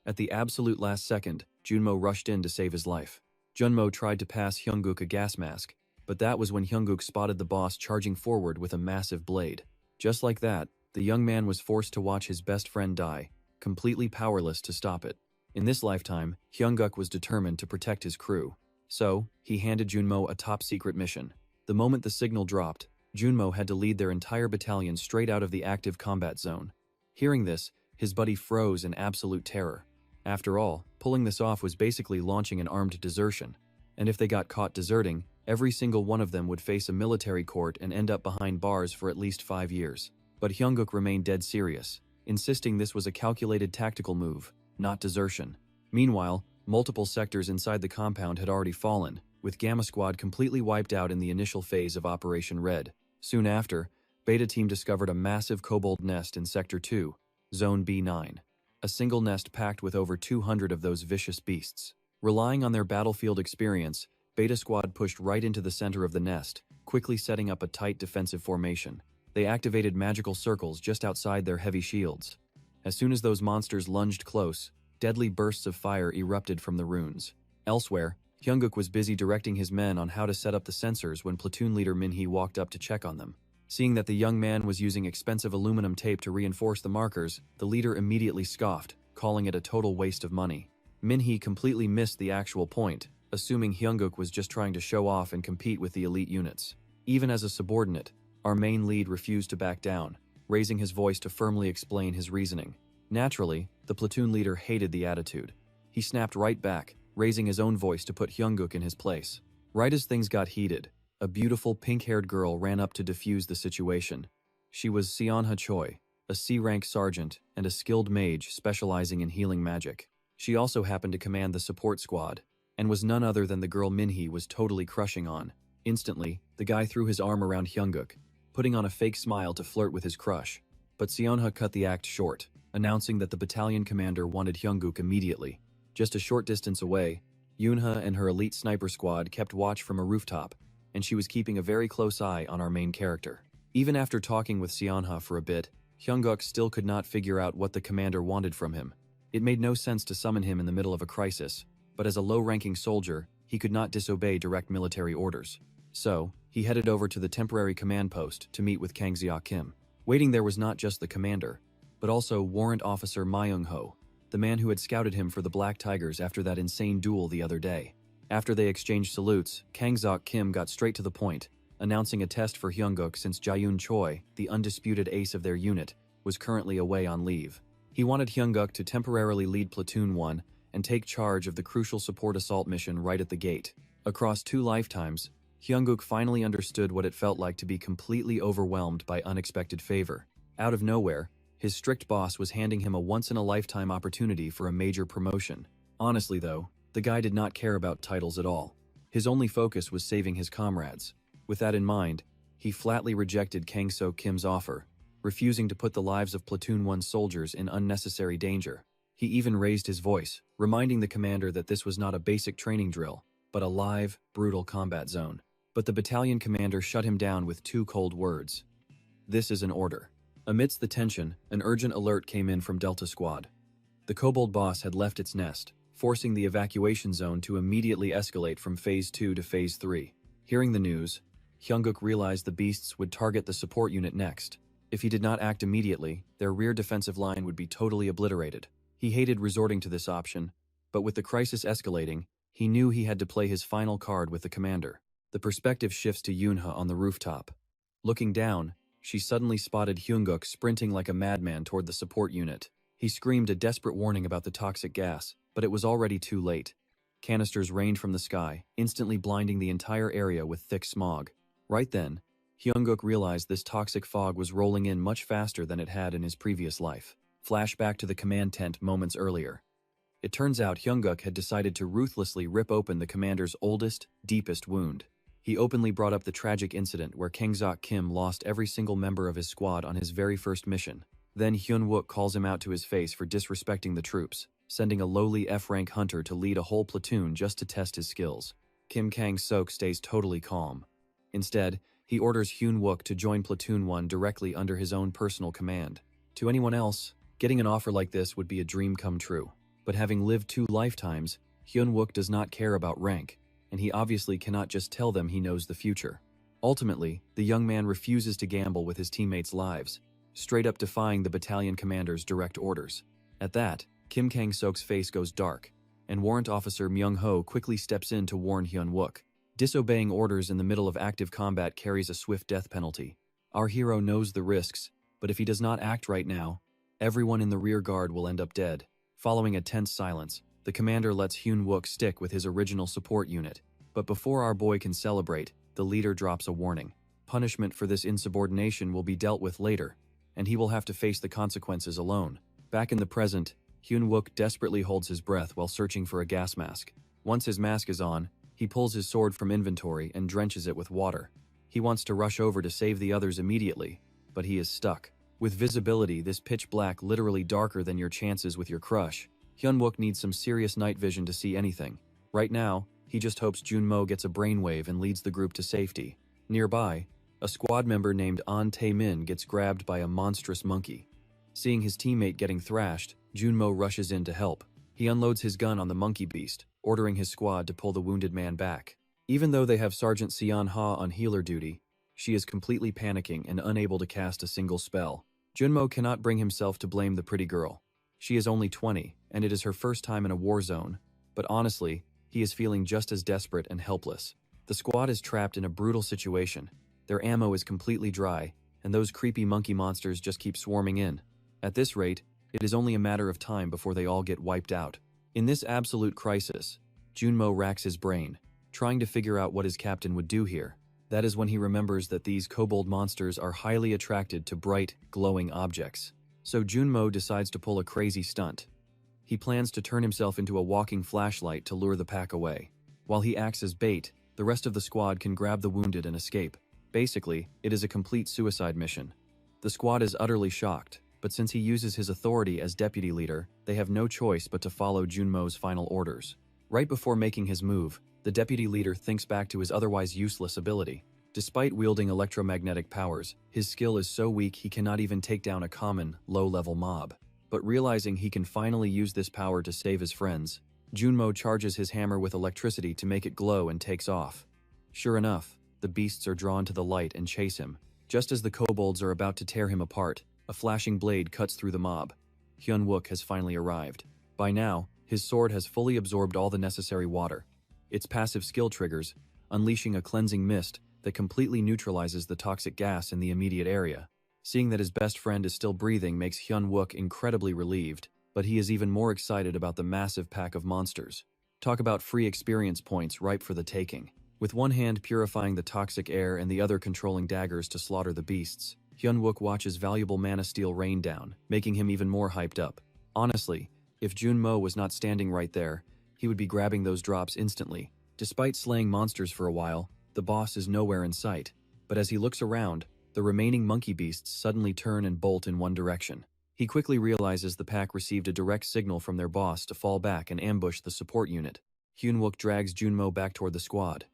At the absolute last second, Junmo rushed in to save his life. Junmo tried to pass Hyung-guk a gas mask, but that was when Hyung-guk spotted the boss charging forward with a massive blade. Just like that, the young man was forced to watch his best friend die, completely powerless to stop it. In this lifetime, Hyung-guk was determined to protect his crew. So, he handed Junmo a top-secret mission. The moment the signal dropped, Junmo had to lead their entire battalion straight out of the active combat zone. Hearing this, his buddy froze in absolute terror. After all, pulling this off was basically launching an armed desertion. And if they got caught deserting, every single one of them would face a military court and end up behind bars for at least 5 years. But Hyung-guk remained dead serious, insisting this was a calculated tactical move, not desertion. Meanwhile, multiple sectors inside the compound had already fallen, with Gamma Squad completely wiped out in the initial phase of Operation Red. Soon after, Beta Team discovered a massive kobold nest in Sector 2, Zone B9. A single nest packed with over 200 of those vicious beasts. Relying on their battlefield experience, Beta Squad pushed right into the center of the nest, quickly setting up a tight defensive formation. They activated magical circles just outside their heavy shields. As soon as those monsters lunged close, deadly bursts of fire erupted from the runes. Elsewhere, Hyung-guk was busy directing his men on how to set up the sensors when platoon leader Min-hee walked up to check on them. Seeing that the young man was using expensive aluminum tape to reinforce the markers, the leader immediately scoffed, calling it a total waste of money. Min-hee completely missed the actual point, assuming Hyung-guk was just trying to show off and compete with the elite units. Even as a subordinate, our main lead refused to back down, raising his voice to firmly explain his reasoning. Naturally, the platoon leader hated the attitude. He snapped right back, raising his own voice to put Hyung-guk in his place. Right as things got heated, a beautiful pink-haired girl ran up to defuse the situation. She was Seonha Choi, a C-rank sergeant and a skilled mage specializing in healing magic. She also happened to command the support squad, and was none other than the girl Min-hee was totally crushing on. Instantly, the guy threw his arm around Hyung-guk, putting on a fake smile to flirt with his crush. But Seonha cut the act short, announcing that the battalion commander wanted Hyung-guk immediately. Just a short distance away, Yoonha and her elite sniper squad kept watch from a rooftop, and she was keeping a very close eye on our main character. Even after talking with Seonha for a bit, Hyung-guk still could not figure out what the commander wanted from him. It made no sense to summon him in the middle of a crisis, but as a low-ranking soldier, he could not disobey direct military orders. So, he headed over to the temporary command post to meet with Kang Kim. Waiting there was not just the commander, but also Warrant Officer Ma Young-ho, the man who had scouted him for the Black Tigers after that insane duel the other day. After they exchanged salutes, Kang Kim got straight to the point, announcing a test for Hyung-guk since Jaeyoon Choi, the undisputed ace of their unit, was currently away on leave. He wanted Hyung-guk to temporarily lead Platoon 1 and take charge of the crucial support assault mission right at the gate. Across 2 lifetimes, Hyung-guk finally understood what it felt like to be completely overwhelmed by unexpected favor. Out of nowhere, his strict boss was handing him a once-in-a-lifetime opportunity for a major promotion. Honestly though, the guy did not care about titles at all. His only focus was saving his comrades. With that in mind, he flatly rejected Kang Kim's offer, refusing to put the lives of Platoon 1 soldiers in unnecessary danger. He even raised his voice, reminding the commander that this was not a basic training drill, but a live, brutal combat zone. But the battalion commander shut him down with 2 cold words. "This is an order." Amidst the tension, an urgent alert came in from Delta Squad. The kobold boss had left its nest, forcing the evacuation zone to immediately escalate from Phase 2 to Phase 3. Hearing the news, Hyung-guk realized the beasts would target the support unit next. If he did not act immediately, their rear defensive line would be totally obliterated. He hated resorting to this option, but with the crisis escalating, he knew he had to play his final card with the commander. The perspective shifts to Yoonha on the rooftop. Looking down, she suddenly spotted Hyunguk sprinting like a madman toward the support unit. He screamed a desperate warning about the toxic gas, but it was already too late. Canisters rained from the sky, instantly blinding the entire area with thick smog. Right then, Hyunguk realized this toxic fog was rolling in much faster than it had in his previous life. Flashback to the command tent moments earlier. It turns out Hyunguk had decided to ruthlessly rip open the commander's oldest, deepest wound. He openly brought up the tragic incident where Kangseok Kim lost every single member of his squad on his very first mission. Then Hyun-wook calls him out to his face for disrespecting the troops, sending a lowly F-rank hunter to lead a whole platoon just to test his skills. Kim Kang-sok stays totally calm. Instead, he orders Hyun-wook to join Platoon 1 directly under his own personal command. To anyone else, getting an offer like this would be a dream come true. But having lived 2 lifetimes, Hyun-wook does not care about rank, and he obviously cannot just tell them he knows the future. Ultimately, the young man refuses to gamble with his teammates' lives, straight up defying the battalion commander's direct orders. At that, Kim Kang-sok's face goes dark, and Warrant Officer Myung-ho quickly steps in to warn Hyun-wook. Disobeying orders in the middle of active combat carries a swift death penalty. Our hero knows the risks, but if he does not act right now, everyone in the rear guard will end up dead. Following a tense silence, the commander lets Hyun-wook stick with his original support unit. But before our boy can celebrate, the leader drops a warning. Punishment for this insubordination will be dealt with later, and he will have to face the consequences alone. Back in the present, Hyun-wook desperately holds his breath while searching for a gas mask. Once his mask is on, he pulls his sword from inventory and drenches it with water. He wants to rush over to save the others immediately, but he is stuck. With visibility this pitch black literally darker than your chances with your crush, Hyun-wook needs some serious night vision to see anything. Right now, he just hopes Junmo gets a brainwave and leads the group to safety. Nearby, a squad member named An Tae-min gets grabbed by a monstrous monkey. Seeing his teammate getting thrashed, Junmo rushes in to help. He unloads his gun on the monkey beast, ordering his squad to pull the wounded man back. Even though they have Sergeant Seon-ha on healer duty, she is completely panicking and unable to cast a single spell. Junmo cannot bring himself to blame the pretty girl. She is only 20, and it is her first time in a war zone, but honestly, he is feeling just as desperate and helpless. The squad is trapped in a brutal situation. Their ammo is completely dry, and those creepy monkey monsters just keep swarming in. At this rate, it is only a matter of time before they all get wiped out. In this absolute crisis, Junmo racks his brain, trying to figure out what his captain would do here. That is when he remembers that these kobold monsters are highly attracted to bright, glowing objects. So Junmo decides to pull a crazy stunt. He plans to turn himself into a walking flashlight to lure the pack away. While he acts as bait, the rest of the squad can grab the wounded and escape. Basically, it is a complete suicide mission. The squad is utterly shocked, but since he uses his authority as deputy leader, they have no choice but to follow Junmo's final orders. Right before making his move, the deputy leader thinks back to his otherwise useless ability. Despite wielding electromagnetic powers, his skill is so weak he cannot even take down a common, low-level mob. But realizing he can finally use this power to save his friends, Junmo charges his hammer with electricity to make it glow and takes off. Sure enough, the beasts are drawn to the light and chase him. Just as the kobolds are about to tear him apart, a flashing blade cuts through the mob. Hyun-wook has finally arrived. By now, his sword has fully absorbed all the necessary water. Its passive skill triggers, unleashing a cleansing mist that completely neutralizes the toxic gas in the immediate area. Seeing that his best friend is still breathing makes Hyun-wook incredibly relieved, but he is even more excited about the massive pack of monsters. Talk about free experience points ripe for the taking. With one hand purifying the toxic air and the other controlling daggers to slaughter the beasts, Hyun-wook watches valuable mana steel rain down, making him even more hyped up. Honestly, if Junmo was not standing right there, he would be grabbing those drops instantly. Despite slaying monsters for a while, the boss is nowhere in sight, but as he looks around, the remaining monkey beasts suddenly turn and bolt in one direction. He quickly realizes the pack received a direct signal from their boss to fall back and ambush the support unit. Hyun-wook drags Junmo back toward the squad.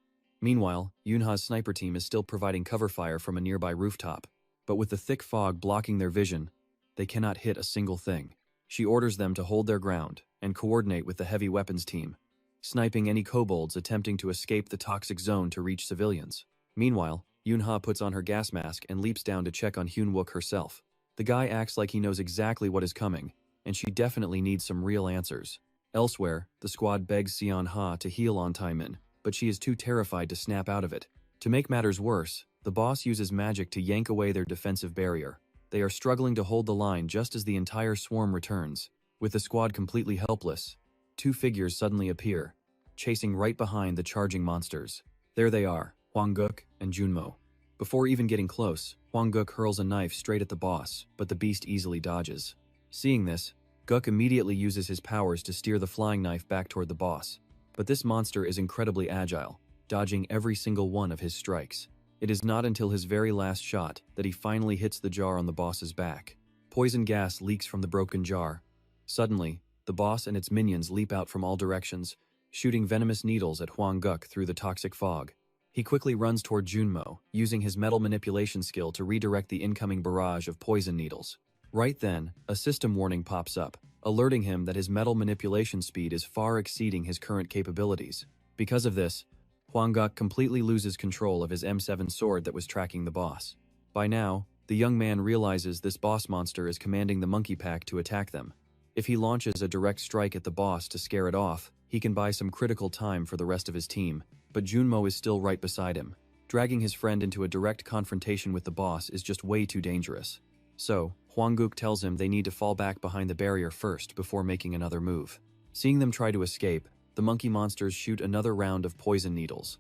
Meanwhile, Yoonha's sniper team is still providing cover fire from a nearby rooftop, but with the thick fog blocking their vision, they cannot hit a single thing. She orders them to hold their ground and coordinate with the heavy weapons team, sniping any kobolds attempting to escape the toxic zone to reach civilians. Meanwhile, Yoonha puts on her gas mask and leaps down to check on Hyun-wook herself. The guy acts like he knows exactly what is coming, and she definitely needs some real answers. Elsewhere, the squad begs Seon-ha to heal An Tae-min. but she is too terrified to snap out of it. To make matters worse, the boss uses magic to yank away their defensive barrier. They are struggling to hold the line just as the entire swarm returns. With the squad completely helpless, two figures suddenly appear, chasing right behind the charging monsters. There they are, Hwanguk and Junmo. Before even getting close, Hwanguk hurls a knife straight at the boss, but the beast easily dodges. Seeing this, Guk immediately uses his powers to steer the flying knife back toward the boss. But this monster is incredibly agile, dodging every single one of his strikes. It is not until his very last shot that he finally hits the jar on the boss's back. Poison gas leaks from the broken jar. Suddenly, the boss and its minions leap out from all directions, shooting venomous needles at Hwanguk through the toxic fog. He quickly runs toward Junmo, using his metal manipulation skill to redirect the incoming barrage of poison needles. Right then, a system warning pops up, alerting him that his metal manipulation speed is far exceeding his current capabilities. Because of this, Hwanguk completely loses control of his M7 sword that was tracking the boss. By now, the young man realizes this boss monster is commanding the monkey pack to attack them. If he launches a direct strike at the boss to scare it off, he can buy some critical time for the rest of his team, but Junmo is still right beside him. Dragging his friend into a direct confrontation with the boss is just way too dangerous. So, Hwanguk tells him they need to fall back behind the barrier first before making another move. Seeing them try to escape, the monkey monsters shoot another round of poison needles.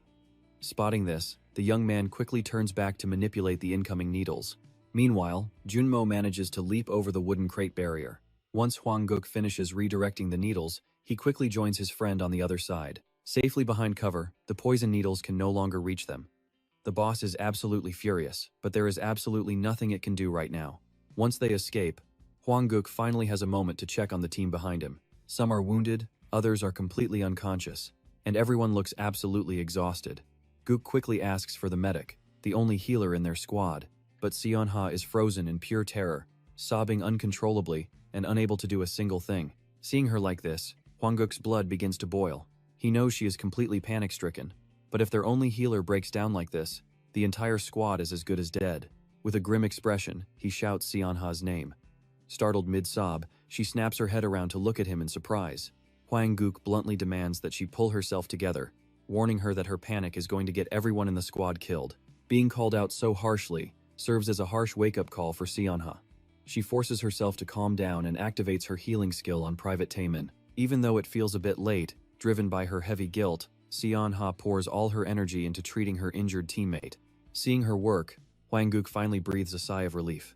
Spotting this, the young man quickly turns back to manipulate the incoming needles. Meanwhile, Junmo manages to leap over the wooden crate barrier. Once Hwanguk finishes redirecting the needles, he quickly joins his friend on the other side. Safely behind cover, the poison needles can no longer reach them. The boss is absolutely furious, but there is absolutely nothing it can do right now. Once they escape, Hwanguk finally has a moment to check on the team behind him. Some are wounded, others are completely unconscious, and everyone looks absolutely exhausted. Guk quickly asks for the medic, the only healer in their squad, but Seonha is frozen in pure terror, sobbing uncontrollably and unable to do a single thing. Seeing her like this, Hwanguk's blood begins to boil. He knows she is completely panic-stricken, but if their only healer breaks down like this, the entire squad is as good as dead. With a grim expression, he shouts Seonha's name. Startled mid-sob, she snaps her head around to look at him in surprise. Hwanguk bluntly demands that she pull herself together, warning her that her panic is going to get everyone in the squad killed. Being called out so harshly serves as a harsh wake-up call for Seonha. She forces herself to calm down and activates her healing skill on Private Taemin. Even though it feels a bit late, driven by her heavy guilt, Seonha pours all her energy into treating her injured teammate. Seeing her work, Hwanguk finally breathes a sigh of relief.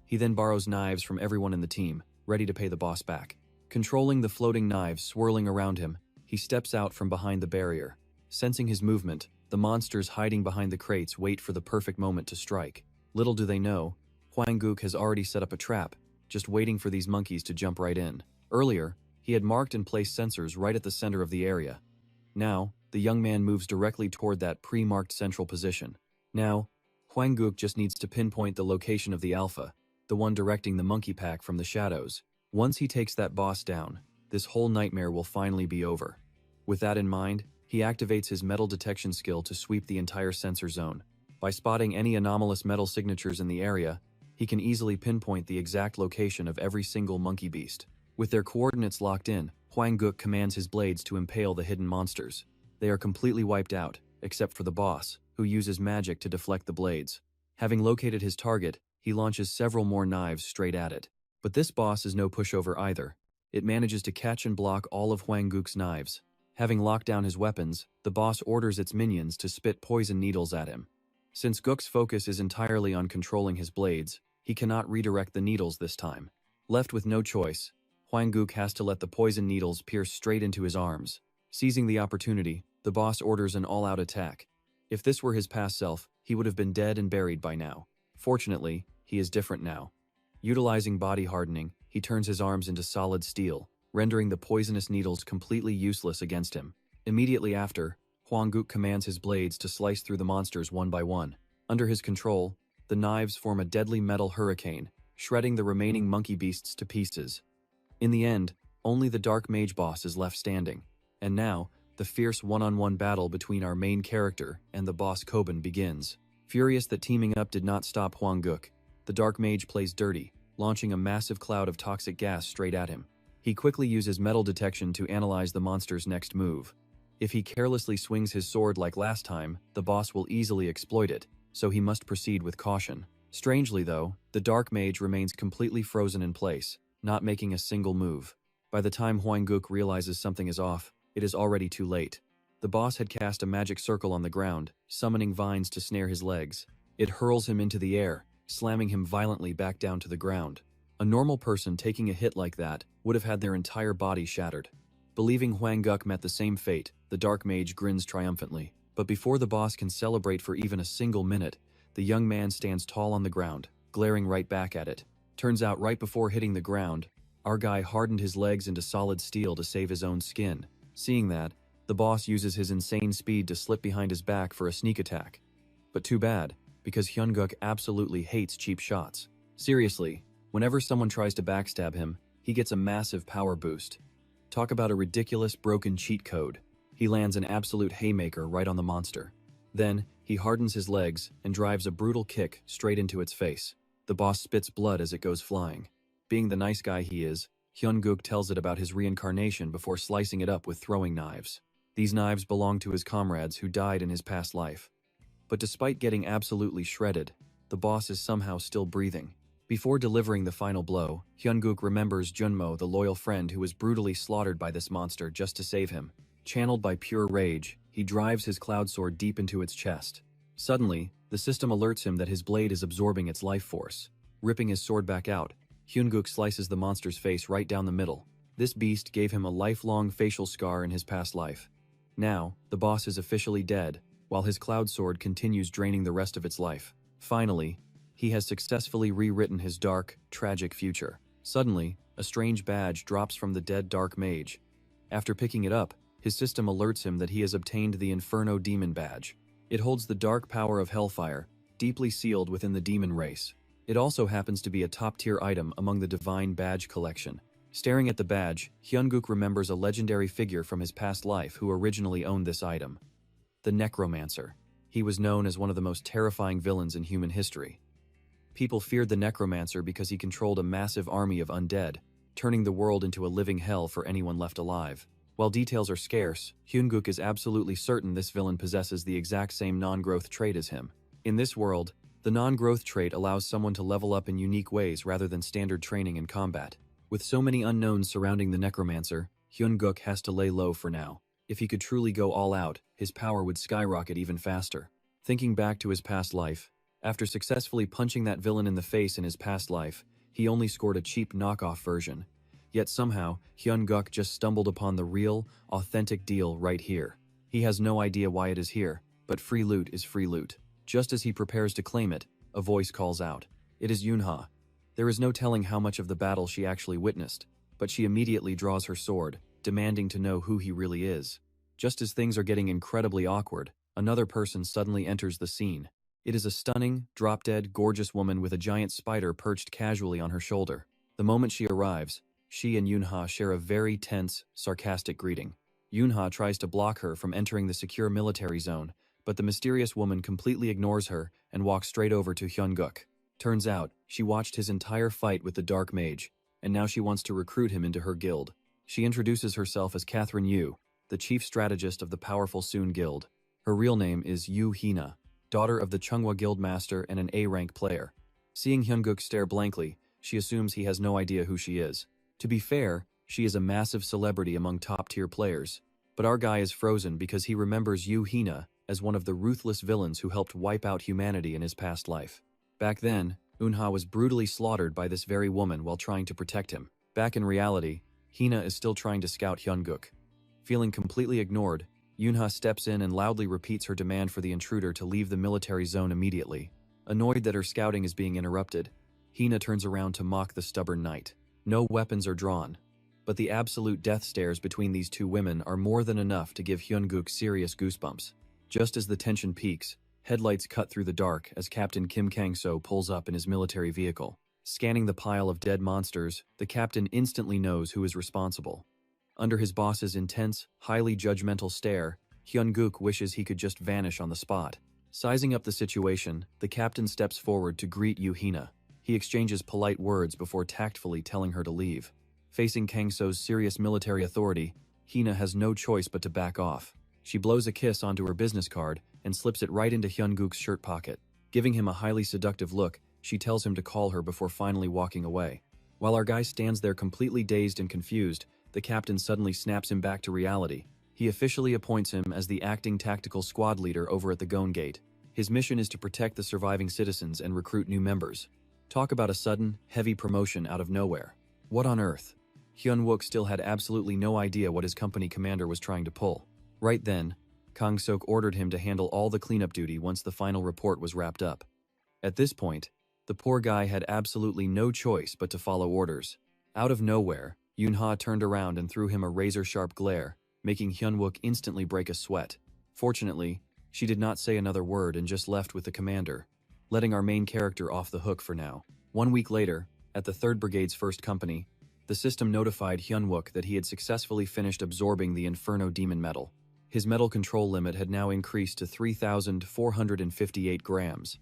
He then borrows knives from everyone in the team, ready to pay the boss back. Controlling the floating knives swirling around him, he steps out from behind the barrier. Sensing his movement, the monsters hiding behind the crates wait for the perfect moment to strike. Little do they know, Hwanguk has already set up a trap, just waiting for these monkeys to jump right in. Earlier, he had marked and placed sensors right at the center of the area. Now, the young man moves directly toward that pre-marked central position. Now, Hwanguk just needs to pinpoint the location of the alpha, the one directing the monkey pack from the shadows. Once he takes that boss down, this whole nightmare will finally be over. With that in mind, he activates his metal detection skill to sweep the entire sensor zone. By spotting any anomalous metal signatures in the area, he can easily pinpoint the exact location of every single monkey beast. With their coordinates locked in, Hwanguk commands his blades to impale the hidden monsters. They are completely wiped out, except for the boss, who uses magic to deflect the blades. Having located his target, he launches several more knives straight at it. But this boss is no pushover either. It manages to catch and block all of Hwanguk's knives. Having locked down his weapons, the boss orders its minions to spit poison needles at him. Since Guk's focus is entirely on controlling his blades, he cannot redirect the needles this time. Left with no choice, Hwanguk has to let the poison needles pierce straight into his arms. Seizing the opportunity, the boss orders an all-out attack. If this were his past self, he would have been dead and buried by now. Fortunately, he is different now. Utilizing body hardening, he turns his arms into solid steel, rendering the poisonous needles completely useless against him. Immediately after, Hwanguk commands his blades to slice through the monsters one by one. Under his control, the knives form a deadly metal hurricane, shredding the remaining monkey beasts to pieces. In the end, only the Dark Mage boss is left standing. And now, the fierce one-on-one battle between our main character and the boss Koban begins. Furious that teaming up did not stop Hwanguk, the Dark Mage plays dirty, launching a massive cloud of toxic gas straight at him. He quickly uses metal detection to analyze the monster's next move. If he carelessly swings his sword like last time, the boss will easily exploit it, so he must proceed with caution. Strangely though, the Dark Mage remains completely frozen in place, not making a single move. By the time Huanguk realizes something is off, it is already too late. The boss had cast a magic circle on the ground, summoning vines to snare his legs. It hurls him into the air, slamming him violently back down to the ground. A normal person taking a hit like that would have had their entire body shattered. Believing Huanguk met the same fate, the Dark Mage grins triumphantly. But before the boss can celebrate for even a single minute, the young man stands tall on the ground, glaring right back at it. Turns out right before hitting the ground, our guy hardened his legs into solid steel to save his own skin. Seeing that, the boss uses his insane speed to slip behind his back for a sneak attack. But too bad, because Hyunguk absolutely hates cheap shots. Seriously, whenever someone tries to backstab him, he gets a massive power boost. Talk about a ridiculous broken cheat code. He lands an absolute haymaker right on the monster. Then, he hardens his legs and drives a brutal kick straight into its face. The boss spits blood as it goes flying. Being the nice guy he is, Hyunguk tells it about his reincarnation before slicing it up with throwing knives. These knives belong to his comrades who died in his past life. But despite getting absolutely shredded, the boss is somehow still breathing. Before delivering the final blow, Hyunguk remembers Junmo, the loyal friend who was brutally slaughtered by this monster just to save him. Channeled by pure rage, he drives his cloud sword deep into its chest. Suddenly, the system alerts him that his blade is absorbing its life force. Ripping his sword back out, Hyunguk slices the monster's face right down the middle. This beast gave him a lifelong facial scar in his past life. Now, the boss is officially dead, while his cloud sword continues draining the rest of its life. Finally, he has successfully rewritten his dark, tragic future. Suddenly, a strange badge drops from the dead Dark Mage. After picking it up, his system alerts him that he has obtained the Inferno Demon Badge. It holds the dark power of Hellfire, deeply sealed within the demon race. It also happens to be a top-tier item among the Divine Badge collection. Staring at the badge, Hyunguk remembers a legendary figure from his past life who originally owned this item. The Necromancer. He was known as one of the most terrifying villains in human history. People feared the Necromancer because he controlled a massive army of undead, turning the world into a living hell for anyone left alive. While details are scarce, Hyunguk is absolutely certain this villain possesses the exact same non-growth trait as him. In this world, the non-growth trait allows someone to level up in unique ways rather than standard training in combat. With so many unknowns surrounding the Necromancer, Hyunguk has to lay low for now. If he could truly go all out, his power would skyrocket even faster. Thinking back to his past life, after successfully punching that villain in the face in his past life, he only scored a cheap knockoff version. Yet somehow, Hyunguk just stumbled upon the real, authentic deal right here. He has no idea why it is here, but free loot is free loot. Just as he prepares to claim it, a voice calls out. It is Yunha. There is no telling how much of the battle she actually witnessed, but she immediately draws her sword, demanding to know who he really is. Just as things are getting incredibly awkward, another person suddenly enters the scene. It is a stunning, drop-dead, gorgeous woman with a giant spider perched casually on her shoulder. The moment she arrives, she and Yunha share a very tense, sarcastic greeting. Yunha tries to block her from entering the secure military zone, but the mysterious woman completely ignores her and walks straight over to Hyunguk. Turns out, she watched his entire fight with the Dark Mage, and now she wants to recruit him into her guild. She introduces herself as Catherine Yu, the chief strategist of the powerful Soon Guild. Her real name is Yu Hina, daughter of the Chunghwa Guild Master and an A-rank player. Seeing Hyunguk stare blankly, she assumes he has no idea who she is. To be fair, she is a massive celebrity among top-tier players, but our guy is frozen because he remembers Yu Hina as one of the ruthless villains who helped wipe out humanity in his past life. Back then, Unha was brutally slaughtered by this very woman while trying to protect him. Back in reality, Hina is still trying to scout Hyunguk. Feeling completely ignored, Yunha steps in and loudly repeats her demand for the intruder to leave the military zone immediately. Annoyed that her scouting is being interrupted, Hina turns around to mock the stubborn knight. No weapons are drawn, but the absolute death stares between these two women are more than enough to give Hyunguk serious goosebumps. Just as the tension peaks, headlights cut through the dark as Captain Kim Kang-so pulls up in his military vehicle. Scanning the pile of dead monsters, the captain instantly knows who is responsible. Under his boss's intense, highly judgmental stare, Hyunguk wishes he could just vanish on the spot. Sizing up the situation, the captain steps forward to greet Yu Hina. He exchanges polite words before tactfully telling her to leave. Facing Kang-so's serious military authority, Hina has no choice but to back off. She blows a kiss onto her business card and slips it right into Hyunguk's shirt pocket. Giving him a highly seductive look, she tells him to call her before finally walking away. While our guy stands there completely dazed and confused, the captain suddenly snaps him back to reality. He officially appoints him as the acting tactical squad leader over at the Gone Gate. His mission is to protect the surviving citizens and recruit new members. Talk about a sudden, heavy promotion out of nowhere. What on earth? Hyun-wook still had absolutely no idea what his company commander was trying to pull. Right then, Kang-sok ordered him to handle all the cleanup duty once the final report was wrapped up. At this point, the poor guy had absolutely no choice but to follow orders. Out of nowhere, Yoon-ha turned around and threw him a razor-sharp glare, making Hyun-wook instantly break a sweat. Fortunately, she did not say another word and just left with the commander, letting our main character off the hook for now. 1 week later, at the 3rd Brigade's 1st Company, the system notified Hyun-wook that he had successfully finished absorbing the Inferno Demon Metal. His metal control limit had now increased to 3,458 grams.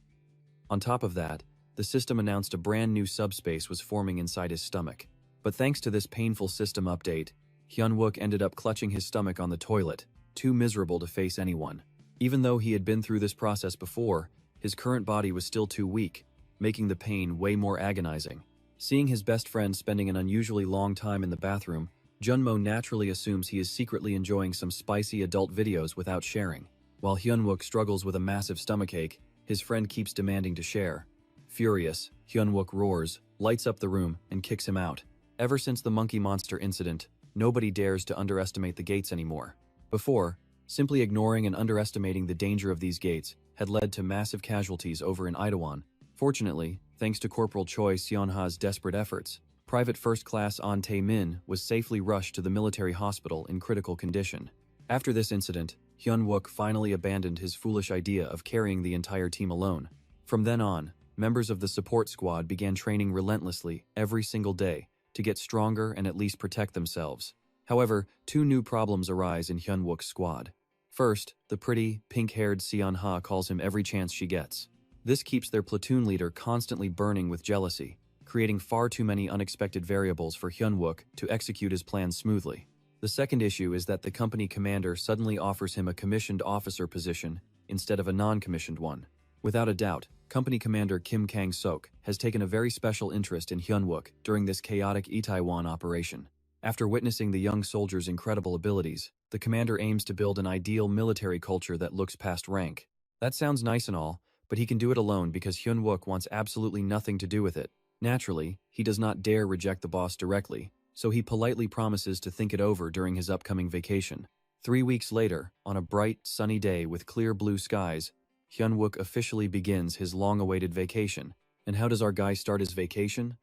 On top of that, the system announced a brand new subspace was forming inside his stomach. But thanks to this painful system update, Hyun-wook ended up clutching his stomach on the toilet, too miserable to face anyone. Even though he had been through this process before, his current body was still too weak, making the pain way more agonizing. Seeing his best friend spending an unusually long time in the bathroom, Junmo naturally assumes he is secretly enjoying some spicy adult videos without sharing. While Hyun-wook struggles with a massive stomachache, his friend keeps demanding to share. Furious, Hyun-wook roars, lights up the room, and kicks him out. Ever since the monkey monster incident, nobody dares to underestimate the gates anymore. Before, simply ignoring and underestimating the danger of these gates had led to massive casualties over in Itaewon. Fortunately, thanks to Corporal Choi Seon-ha's desperate efforts, Private First Class An Tae-min was safely rushed to the military hospital in critical condition. After this incident, Hyun-wook finally abandoned his foolish idea of carrying the entire team alone. From then on, members of the support squad began training relentlessly every single day to get stronger and at least protect themselves. However, 2 new problems arise in Hyun-wook's squad. First, the pretty, pink-haired Seon-ha calls him every chance she gets. This keeps their platoon leader constantly burning with jealousy, creating far too many unexpected variables for Hyun-wook to execute his plans smoothly. The second issue is that the company commander suddenly offers him a commissioned officer position instead of a non-commissioned one. Without a doubt, Company Commander Kim Kang-sok has taken a very special interest in Hyun-wook during this chaotic Itaewon operation. After witnessing the young soldier's incredible abilities, the commander aims to build an ideal military culture that looks past rank. That sounds nice and all, but he can do it alone because Hyun-wook wants absolutely nothing to do with it. Naturally, he does not dare reject the boss directly, so he politely promises to think it over during his upcoming vacation. 3 weeks later, on a bright, sunny day with clear blue skies, Hyun-wook officially begins his long-awaited vacation. And how does our guy start his vacation?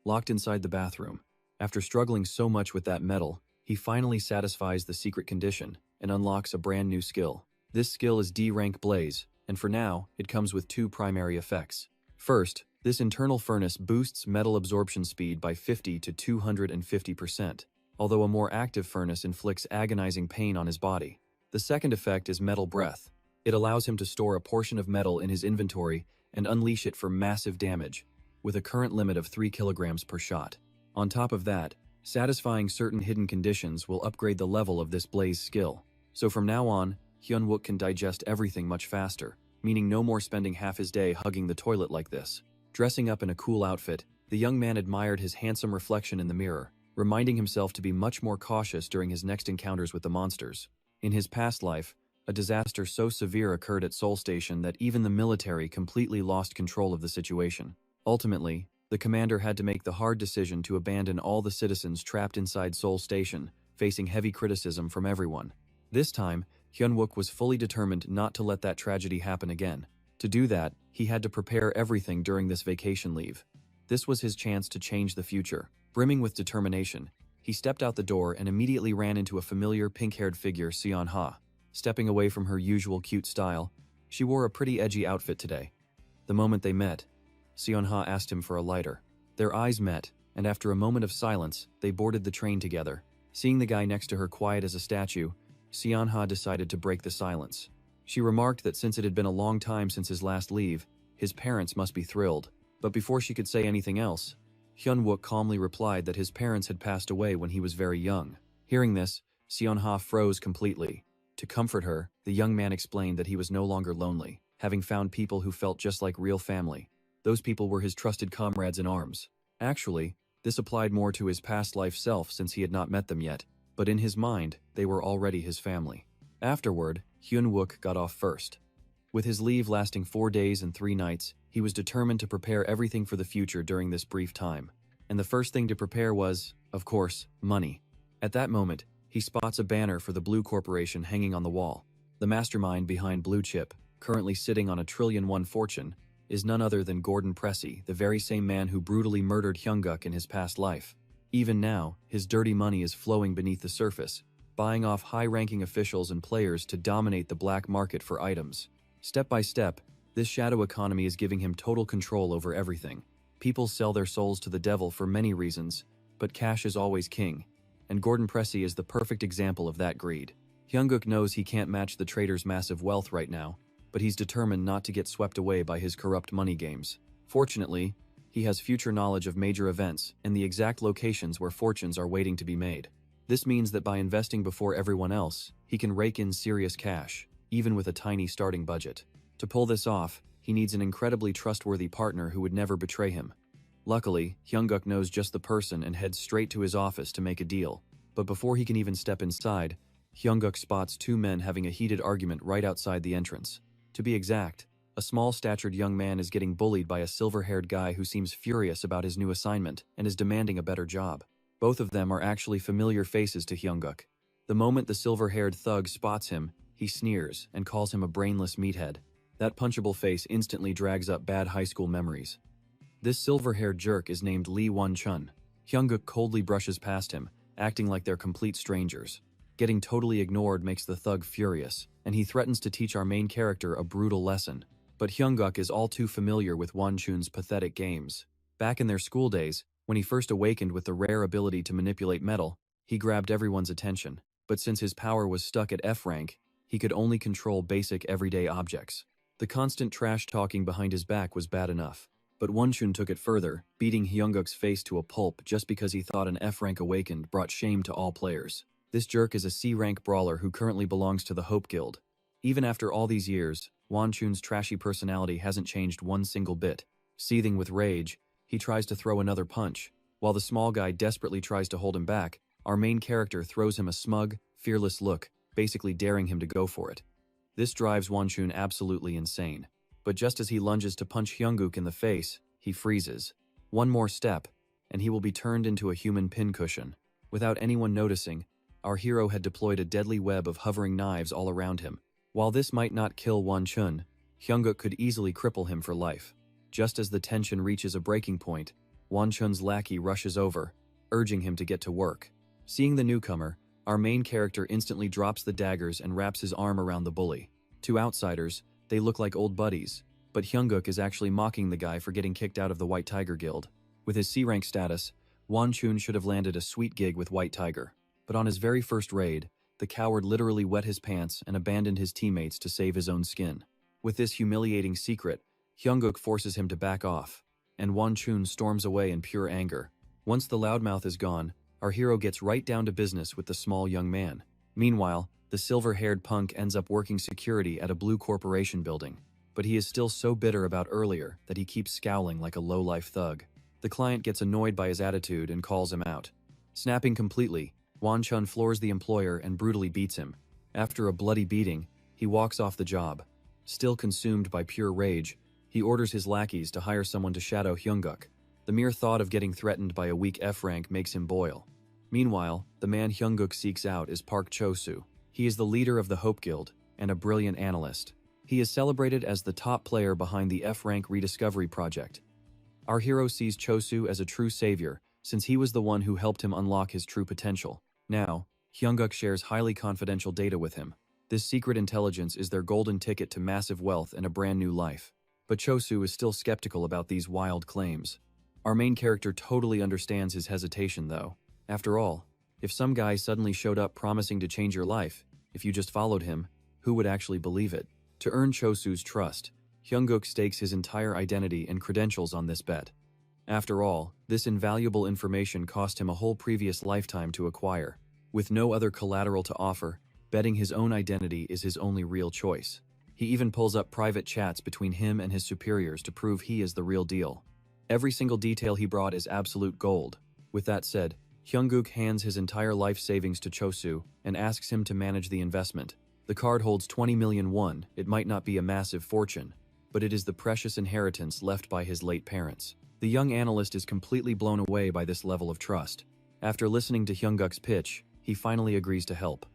Locked inside the bathroom. After struggling so much with that metal, he finally satisfies the secret condition and unlocks a brand new skill. This skill is D-rank Blaze, and for now, it comes with 2 primary effects. First, this internal furnace boosts metal absorption speed by 50 to 250%, although a more active furnace inflicts agonizing pain on his body. The second effect is Metal Breath. It allows him to store a portion of metal in his inventory and unleash it for massive damage, with a current limit of 3 kilograms per shot. On top of that, satisfying certain hidden conditions will upgrade the level of this Blaze skill. So from now on, Hyun-wook can digest everything much faster, meaning no more spending half his day hugging the toilet like this. Dressing up in a cool outfit, the young man admired his handsome reflection in the mirror, reminding himself to be much more cautious during his next encounters with the monsters. In his past life, a disaster so severe occurred at Seoul Station that even the military completely lost control of the situation. Ultimately, the commander had to make the hard decision to abandon all the citizens trapped inside Seoul Station, facing heavy criticism from everyone. This time, Hyun-wook was fully determined not to let that tragedy happen again. To do that, he had to prepare everything during this vacation leave. This was his chance to change the future. Brimming with determination, he stepped out the door and immediately ran into a familiar pink-haired figure, Seon-ha. Stepping away from her usual cute style, she wore a pretty edgy outfit today. The moment they met, Seon-ha asked him for a lighter. Their eyes met, and after a moment of silence, they boarded the train together. Seeing the guy next to her quiet as a statue, Seon-ha decided to break the silence. She remarked that since it had been a long time since his last leave, his parents must be thrilled. But before she could say anything else, Hyun-wook calmly replied that his parents had passed away when he was very young. Hearing this, Seon-ha froze completely. To comfort her, the young man explained that he was no longer lonely, having found people who felt just like real family. Those people were his trusted comrades in arms. Actually, this applied more to his past life self since he had not met them yet, but in his mind, they were already his family. Afterward, Hyun-wook got off first. With his leave lasting 4 days and 3 nights, he was determined to prepare everything for the future during this brief time. And the first thing to prepare was, of course, money. At that moment, he spots a banner for the Blue Corporation hanging on the wall. The mastermind behind Blue Chip, currently sitting on a trillion-won fortune, is none other than Gordon Pressey, the very same man who brutally murdered Hyung-guk in his past life. Even now, his dirty money is flowing beneath the surface, buying off high-ranking officials and players to dominate the black market for items. Step by step, this shadow economy is giving him total control over everything. People sell their souls to the devil for many reasons, but cash is always king. And Gordon Pressey is the perfect example of that greed. Hyung-guk knows he can't match the trader's massive wealth right now, but he's determined not to get swept away by his corrupt money games. Fortunately, he has future knowledge of major events and the exact locations where fortunes are waiting to be made. This means that by investing before everyone else, he can rake in serious cash, even with a tiny starting budget. To pull this off, he needs an incredibly trustworthy partner who would never betray him. Luckily, Hyung-guk knows just the person and heads straight to his office to make a deal. But before he can even step inside, Hyung-guk spots 2 men having a heated argument right outside the entrance. To be exact, a small-statured young man is getting bullied by a silver-haired guy who seems furious about his new assignment and is demanding a better job. Both of them are actually familiar faces to Hyung-guk. The moment the silver-haired thug spots him, he sneers and calls him a brainless meathead. That punchable face instantly drags up bad high school memories. This silver-haired jerk is named Lee Won-chun. Hyung-guk coldly brushes past him, acting like they're complete strangers. Getting totally ignored makes the thug furious, and he threatens to teach our main character a brutal lesson. But Hyung-guk is all too familiar with Won-chun's pathetic games. Back in their school days, when he first awakened with the rare ability to manipulate metal, he grabbed everyone's attention. But since his power was stuck at F rank, he could only control basic everyday objects. The constant trash-talking behind his back was bad enough. But Won-chun took it further, beating Hyung-guk's face to a pulp just because he thought an F-rank awakened brought shame to all players. This jerk is a C-rank brawler who currently belongs to the Hope Guild. Even after all these years, Won-chun's trashy personality hasn't changed one single bit. Seething with rage, he tries to throw another punch. While the small guy desperately tries to hold him back, our main character throws him a smug, fearless look, basically daring him to go for it. This drives Won-chun absolutely insane. But just as he lunges to punch Hyung-guk in the face, he freezes. One more step, and he will be turned into a human pincushion. Without anyone noticing, our hero had deployed a deadly web of hovering knives all around him. While this might not kill Won-chun, Hyung-guk could easily cripple him for life. Just as the tension reaches a breaking point, Won-chun's lackey rushes over, urging him to get to work. Seeing the newcomer, our main character instantly drops the daggers and wraps his arm around the bully. To outsiders, they look like old buddies, but Hyung-guk is actually mocking the guy for getting kicked out of the White Tiger Guild. With his C-rank status, Won-chun should have landed a sweet gig with White Tiger. But on his very first raid, the coward literally wet his pants and abandoned his teammates to save his own skin. With this humiliating secret, Hyung-guk forces him to back off, and Won-chun storms away in pure anger. Once the loudmouth is gone, our hero gets right down to business with the small young man. Meanwhile, the silver-haired punk ends up working security at a Blue Corporation building, but he is still so bitter about earlier that he keeps scowling like a low-life thug. The client gets annoyed by his attitude and calls him out. Snapping completely, Won-chun floors the employer and brutally beats him. After a bloody beating, he walks off the job. Still consumed by pure rage, he orders his lackeys to hire someone to shadow Hyung-guk. The mere thought of getting threatened by a weak F-rank makes him boil. Meanwhile, the man Hyung-guk seeks out is Park Cho-soo. He is the leader of the Hope Guild and a brilliant analyst. He is celebrated as the top player behind the F-rank rediscovery project. Our hero sees Cho-soo as a true savior, since he was the one who helped him unlock his true potential. Now, Hyung-guk shares highly confidential data with him. This secret intelligence is their golden ticket to massive wealth and a brand new life. But Cho-soo is still skeptical about these wild claims. Our main character totally understands his hesitation though. After all, if some guy suddenly showed up promising to change your life, if you just followed him, who would actually believe it? To earn Cho-soo's trust, Hyung-guk stakes his entire identity and credentials on this bet. After all, this invaluable information cost him a whole previous lifetime to acquire. With no other collateral to offer, betting his own identity is his only real choice. He even pulls up private chats between him and his superiors to prove he is the real deal. Every single detail he brought is absolute gold. With that said, Hyungkook hands his entire life savings to Chosu and asks him to manage the investment. The card holds 20 million won. It might not be a massive fortune, but it is the precious inheritance left by his late parents. The young analyst is completely blown away by this level of trust. After listening to Hyungkook's pitch, he finally agrees to help.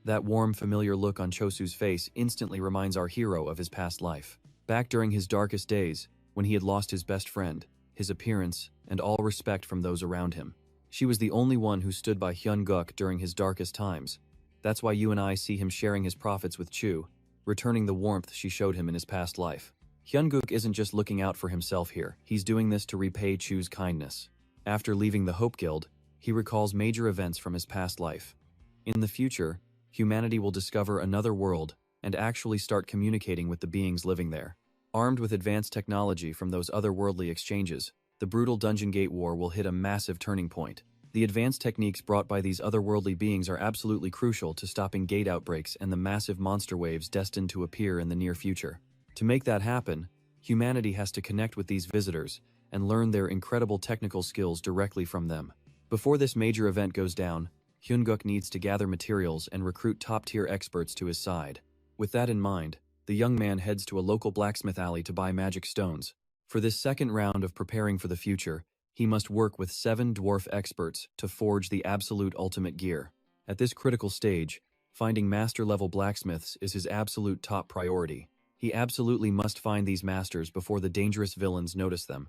That warm, familiar look on Chosu's face instantly reminds our hero of his past life. Back during his darkest days, when he had lost his best friend, his appearance, and all respect from those around him. She was the only one who stood by Hyungkook during his darkest times. That's why you and I see him sharing his profits with Chu, returning the warmth she showed him in his past life. Hyungkook isn't just looking out for himself here, he's doing this to repay Chu's kindness. After leaving the Hope Guild, he recalls major events from his past life. In the future, humanity will discover another world and actually start communicating with the beings living there. Armed with advanced technology from those otherworldly exchanges, the brutal Dungeon Gate War will hit a massive turning point. The advanced techniques brought by these otherworldly beings are absolutely crucial to stopping gate outbreaks and the massive monster waves destined to appear in the near future. To make that happen, humanity has to connect with these visitors and learn their incredible technical skills directly from them. Before this major event goes down, Hyungkook needs to gather materials and recruit top-tier experts to his side. With that in mind, the young man heads to a local blacksmith alley to buy magic stones. For this second round of preparing for the future, he must work with 7 dwarf experts to forge the absolute ultimate gear. At this critical stage, finding master-level blacksmiths is his absolute top priority. He absolutely must find these masters before the dangerous villains notice them.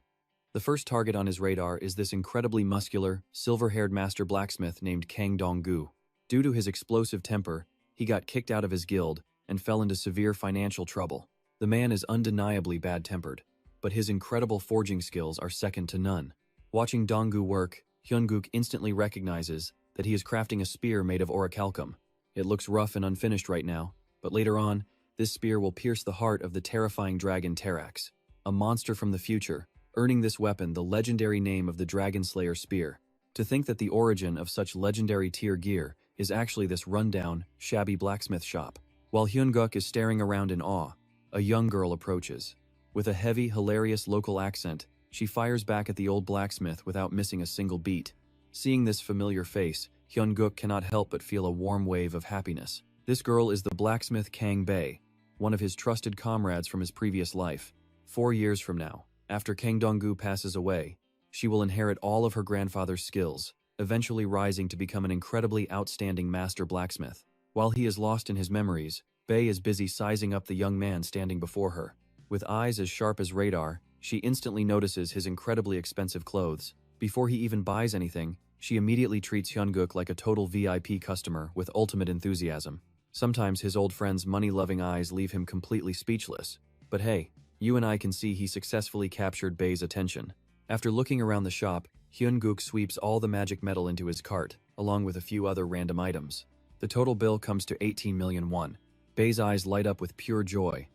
The first target on his radar is this incredibly muscular, silver-haired master blacksmith named Kang Dong-gu. Due to his explosive temper, he got kicked out of his guild and fell into severe financial trouble. The man is undeniably bad-tempered, but his incredible forging skills are second to none. Watching Dong-gu work, Hyungkook instantly recognizes that he is crafting a spear made of orichalcum. It looks rough and unfinished right now, but later on, this spear will pierce the heart of the terrifying dragon Terax, a monster from the future, earning this weapon the legendary name of the Dragon Slayer Spear. To think that the origin of such legendary tier gear is actually this rundown, shabby blacksmith shop. While Hyungkook is staring around in awe, a young girl approaches. With a heavy, hilarious local accent, she fires back at the old blacksmith without missing a single beat. Seeing this familiar face, Hyungkook cannot help but feel a warm wave of happiness. This girl is the blacksmith Kang Bae, one of his trusted comrades from his previous life. 4 years from now, after Kang Dong-gu passes away, she will inherit all of her grandfather's skills, eventually rising to become an incredibly outstanding master blacksmith. While he is lost in his memories, Bae is busy sizing up the young man standing before her. With eyes as sharp as radar, she instantly notices his incredibly expensive clothes. Before he even buys anything, she immediately treats Hyungkook like a total VIP customer with ultimate enthusiasm. Sometimes his old friend's money-loving eyes leave him completely speechless. But hey, you and I can see he successfully captured Bae's attention. After looking around the shop, Hyungkook sweeps all the magic metal into his cart, along with a few other random items. The total bill comes to 18 million won. Bae's eyes light up with pure joy.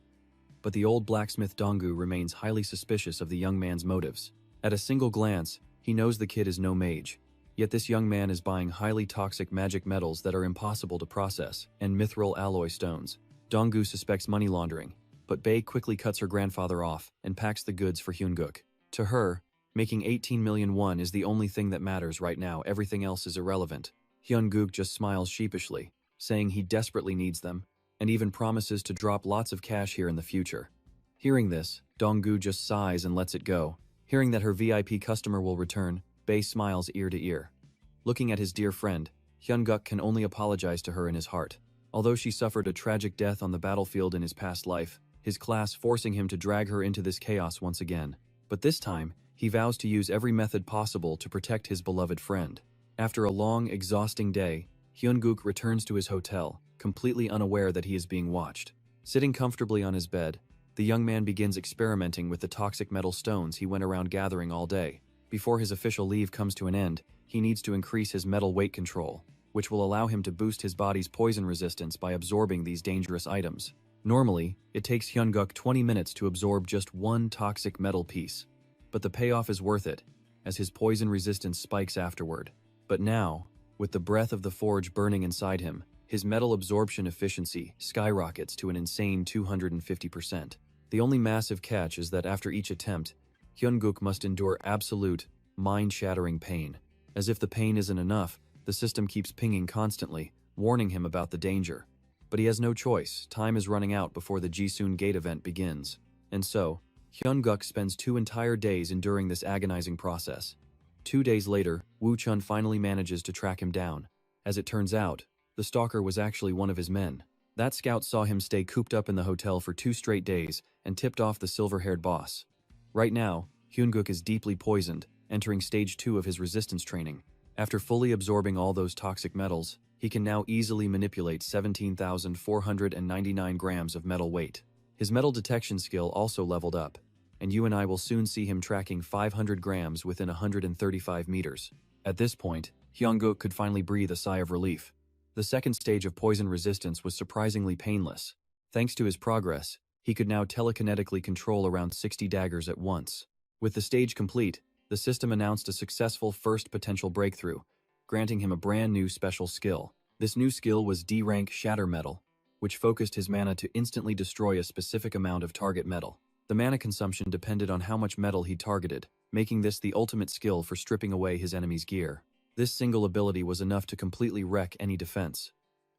But the old blacksmith Dong-gu remains highly suspicious of the young man's motives. At a single glance, he knows the kid is no mage. Yet this young man is buying highly toxic magic metals that are impossible to process, and mithril alloy stones. Dong-gu suspects money laundering, but Bae quickly cuts her grandfather off and packs the goods for Hyungkook. To her, making 18 million won is the only thing that matters right now. Everything else is irrelevant. Hyungkook just smiles sheepishly, saying he desperately needs them, and even promises to drop lots of cash here in the future. Hearing this, Dong-gu just sighs and lets it go. Hearing that her VIP customer will return, Bae smiles ear to ear. Looking at his dear friend, Hyungkook can only apologize to her in his heart. Although she suffered a tragic death on the battlefield in his past life, his class forcing him to drag her into this chaos once again. But this time, he vows to use every method possible to protect his beloved friend. After a long, exhausting day, Hyungkook returns to his hotel, completely unaware that he is being watched. Sitting comfortably on his bed, the young man begins experimenting with the toxic metal stones he went around gathering all day. Before his official leave comes to an end, he needs to increase his metal weight control, which will allow him to boost his body's poison resistance by absorbing these dangerous items. Normally, it takes Hyungkook 20 minutes to absorb just one toxic metal piece. But the payoff is worth it, as his poison resistance spikes afterward. But now, with the breath of the forge burning inside him, his metal absorption efficiency skyrockets to an insane 250%. The only massive catch is that after each attempt, Hyunguk must endure absolute, mind-shattering pain. As if the pain isn't enough, the system keeps pinging constantly, warning him about the danger. But he has no choice. Time is running out before the Jisun Gate event begins. And so, Hyunguk spends 2 entire days enduring this agonizing process. 2 days later, Woo Chun finally manages to track him down. As it turns out, the stalker was actually one of his men. That scout saw him stay cooped up in the hotel for 2 straight days and tipped off the silver-haired boss. Right now, Hyunguk is deeply poisoned, entering stage 2 of his resistance training. After fully absorbing all those toxic metals, he can now easily manipulate 17,499 grams of metal weight. His metal detection skill also leveled up, and you and I will soon see him tracking 500 grams within 135 meters. At this point, Hyunguk could finally breathe a sigh of relief. The second stage of poison resistance was surprisingly painless. Thanks to his progress, he could now telekinetically control around 60 daggers at once. With the stage complete, the system announced a successful first potential breakthrough, granting him a brand new special skill. This new skill was D-rank Shatter Metal, which focused his mana to instantly destroy a specific amount of target metal. The mana consumption depended on how much metal he targeted, making this the ultimate skill for stripping away his enemy's gear. This single ability was enough to completely wreck any defense.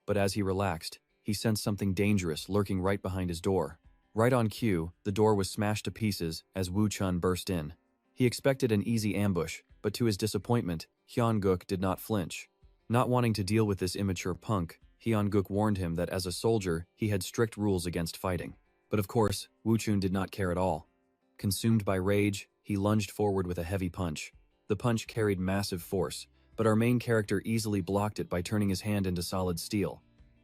But as he relaxed, he sensed something dangerous lurking right behind his door. Right on cue, the door was smashed to pieces as Woo Chun burst in. He expected an easy ambush, but to his disappointment, Hyunguk did not flinch. Not wanting to deal with this immature punk, Hyunguk warned him that as a soldier, he had strict rules against fighting. But of course, Woo Chun did not care at all. Consumed by rage, he lunged forward with a heavy punch. The punch carried massive force, but our main character easily blocked it by turning his hand into solid steel.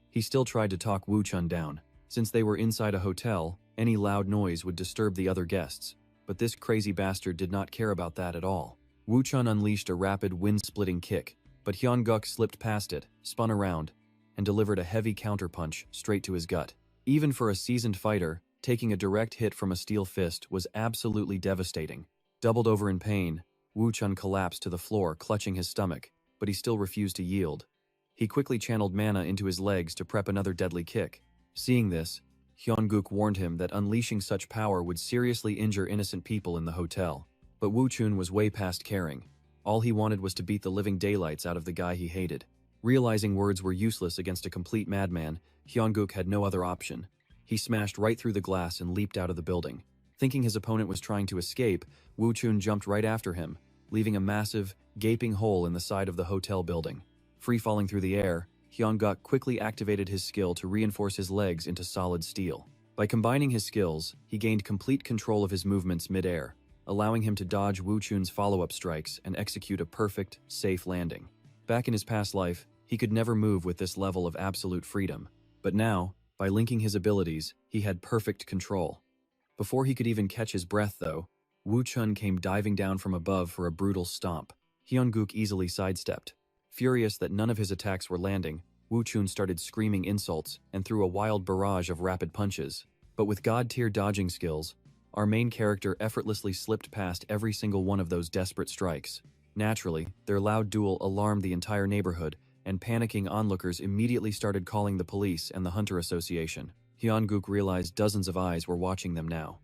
He still tried to talk Woo Chun down. Since they were inside a hotel, any loud noise would disturb the other guests. But this crazy bastard did not care about that at all. Woo Chun unleashed a rapid wind-splitting kick, but Hyunguk slipped past it, spun around, and delivered a heavy counterpunch straight to his gut. Even for a seasoned fighter, taking a direct hit from a steel fist was absolutely devastating. Doubled over in pain, Woo Chun collapsed to the floor, clutching his stomach, but he still refused to yield. He quickly channeled mana into his legs to prep another deadly kick. Seeing this, Hyunguk warned him that unleashing such power would seriously injure innocent people in the hotel. But Woo Chun was way past caring. All he wanted was to beat the living daylights out of the guy he hated. Realizing words were useless against a complete madman, Hyunguk had no other option. He smashed right through the glass and leaped out of the building. Thinking his opponent was trying to escape, Woo Chun jumped right after him, leaving a massive, gaping hole in the side of the hotel building. Free-falling through the air, Hyunguk quickly activated his skill to reinforce his legs into solid steel. By combining his skills, he gained complete control of his movements mid-air, allowing him to dodge Woo Chun's follow-up strikes and execute a perfect, safe landing. Back in his past life, he could never move with this level of absolute freedom. But now, by linking his abilities, he had perfect control. Before he could even catch his breath, though, Woo Chun came diving down from above for a brutal stomp. Hyunguk easily sidestepped. Furious that none of his attacks were landing, Woo Chun started screaming insults and threw a wild barrage of rapid punches. But with god-tier dodging skills, our main character effortlessly slipped past every single one of those desperate strikes. Naturally, their loud duel alarmed the entire neighborhood, and panicking onlookers immediately started calling the police and the Hunter Association. Hyunguk realized dozens of eyes were watching them now.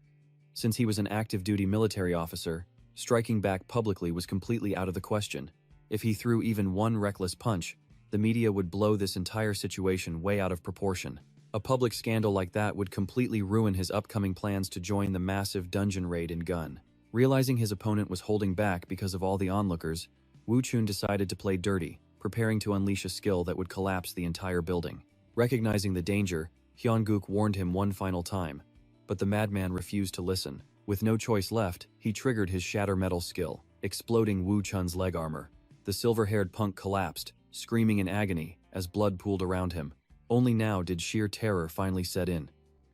Since he was an active-duty military officer, striking back publicly was completely out of the question. If he threw even one reckless punch, the media would blow this entire situation way out of proportion. A public scandal like that would completely ruin his upcoming plans to join the massive dungeon raid in Gun. Realizing his opponent was holding back because of all the onlookers, Woo Chun decided to play dirty, preparing to unleash a skill that would collapse the entire building. Recognizing the danger, Hyunguk warned him one final time, but the madman refused to listen. With no choice left, he triggered his Shatter Metal skill, exploding Woo Chun's leg armor. The silver-haired punk collapsed, screaming in agony as blood pooled around him. Only now did sheer terror finally set in.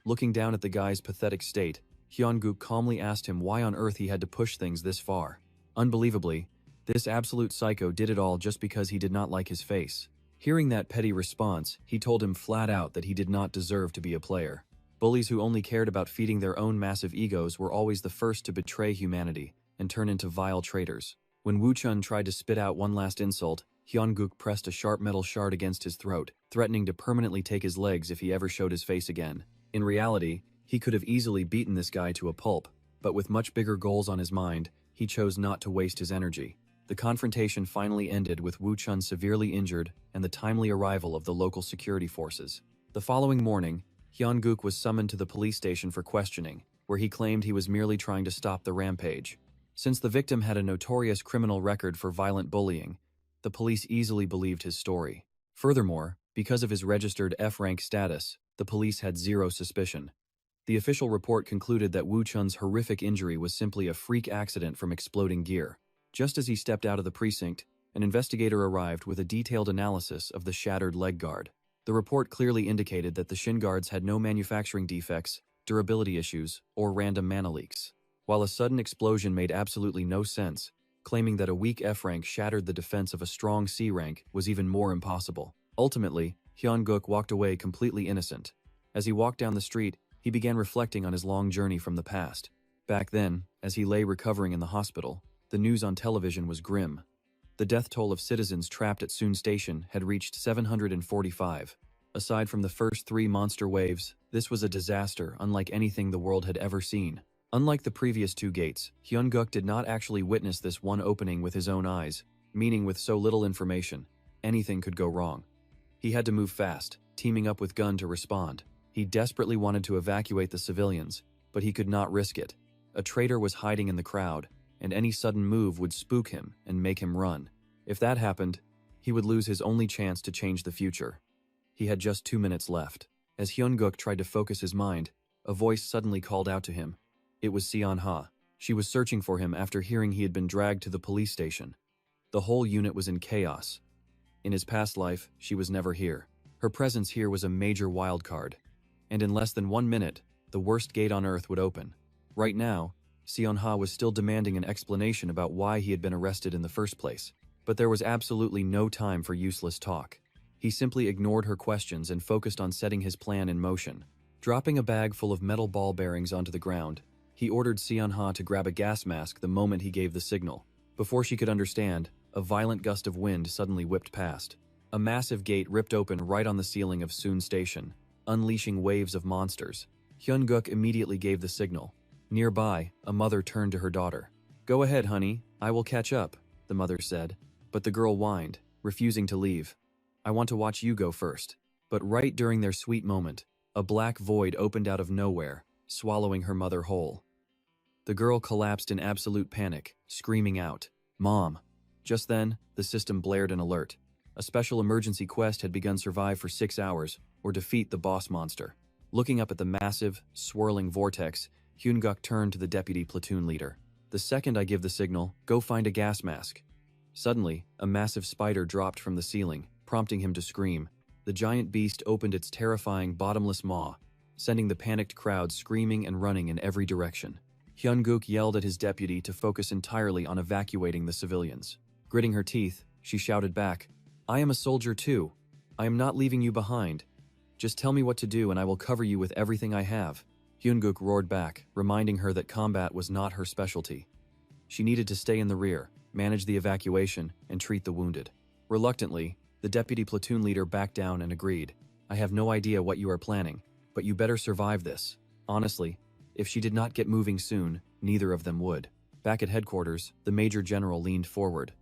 Looking down at the guy's pathetic state, Hyunguk calmly asked him why on earth he had to push things this far. Unbelievably, this absolute psycho did it all just because he did not like his face. Hearing that petty response, he told him flat out that he did not deserve to be a player. Bullies who only cared about feeding their own massive egos were always the first to betray humanity and turn into vile traitors. When Woo Chun tried to spit out one last insult, Hyun-guk pressed a sharp metal shard against his throat, threatening to permanently take his legs if he ever showed his face again. In reality, he could have easily beaten this guy to a pulp, but with much bigger goals on his mind, he chose not to waste his energy. The confrontation finally ended with Woo Chun severely injured and the timely arrival of the local security forces. The following morning, Hyun-guk was summoned to the police station for questioning, where he claimed he was merely trying to stop the rampage. Since the victim had a notorious criminal record for violent bullying, the police easily believed his story. Furthermore, because of his registered F-rank status, the police had zero suspicion. The official report concluded that Woo Chun's horrific injury was simply a freak accident from exploding gear. Just as he stepped out of the precinct, an investigator arrived with a detailed analysis of the shattered leg guard. The report clearly indicated that the shin guards had no manufacturing defects, durability issues, or random mana leaks. While a sudden explosion made absolutely no sense, claiming that a weak F rank shattered the defense of a strong C rank was even more impossible. Ultimately, Hyun-guk walked away completely innocent. As he walked down the street, he began reflecting on his long journey from the past. Back then, as he lay recovering in the hospital, the news on television was grim. The death toll of citizens trapped at Soon Station had reached 745. Aside from the first 3 monster waves, this was a disaster unlike anything the world had ever seen. Unlike the previous 2 gates, Hyun-guk did not actually witness this one opening with his own eyes, meaning with so little information, anything could go wrong. He had to move fast, teaming up with Gun to respond. He desperately wanted to evacuate the civilians, but he could not risk it. A traitor was hiding in the crowd, and any sudden move would spook him and make him run. If that happened, he would lose his only chance to change the future. He had just 2 minutes left. As Hyun-guk tried to focus his mind, a voice suddenly called out to him. It was Seon-ha. She was searching for him after hearing he had been dragged to the police station. The whole unit was in chaos. In his past life, she was never here. Her presence here was a major wildcard. And in less than 1 minute, the worst gate on Earth would open. Right now, Seon-ha was still demanding an explanation about why he had been arrested in the first place. But there was absolutely no time for useless talk. He simply ignored her questions and focused on setting his plan in motion. Dropping a bag full of metal ball bearings onto the ground, he ordered Seon-ha to grab a gas mask the moment he gave the signal. Before she could understand, a violent gust of wind suddenly whipped past. A massive gate ripped open right on the ceiling of Soon Station, unleashing waves of monsters. Hyun-guk immediately gave the signal. Nearby, a mother turned to her daughter. "Go ahead, honey, I will catch up," the mother said. But the girl whined, refusing to leave. "I want to watch you go first." But right during their sweet moment, a black void opened out of nowhere, swallowing her mother whole. The girl collapsed in absolute panic, screaming out, "Mom!" Just then, the system blared an alert. A special emergency quest had begun. Survive for 6 hours, or defeat the boss monster. Looking up at the massive, swirling vortex, Hyun-guk turned to the deputy platoon leader. "The second I give the signal, go find a gas mask." Suddenly, a massive spider dropped from the ceiling, prompting him to scream. The giant beast opened its terrifying, bottomless maw, sending the panicked crowd screaming and running in every direction. Hyun-guk yelled at his deputy to focus entirely on evacuating the civilians. Gritting her teeth, she shouted back, "I am a soldier too. I am not leaving you behind. Just tell me what to do and I will cover you with everything I have." Hyun-guk roared back, reminding her that combat was not her specialty. She needed to stay in the rear, manage the evacuation, and treat the wounded. Reluctantly, the deputy platoon leader backed down and agreed. "I have no idea what you are planning, but you better survive this." Honestly, if she did not get moving soon, neither of them would. Back at headquarters, the Major General leaned forward.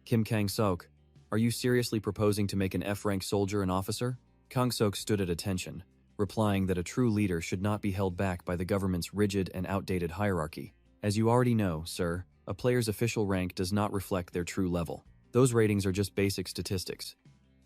"Kim Kang-sok, are you seriously proposing to make an F-rank soldier an officer?" Kang-sok stood at attention, replying that a true leader should not be held back by the government's rigid and outdated hierarchy. "As you already know, sir, a player's official rank does not reflect their true level. Those ratings are just basic statistics.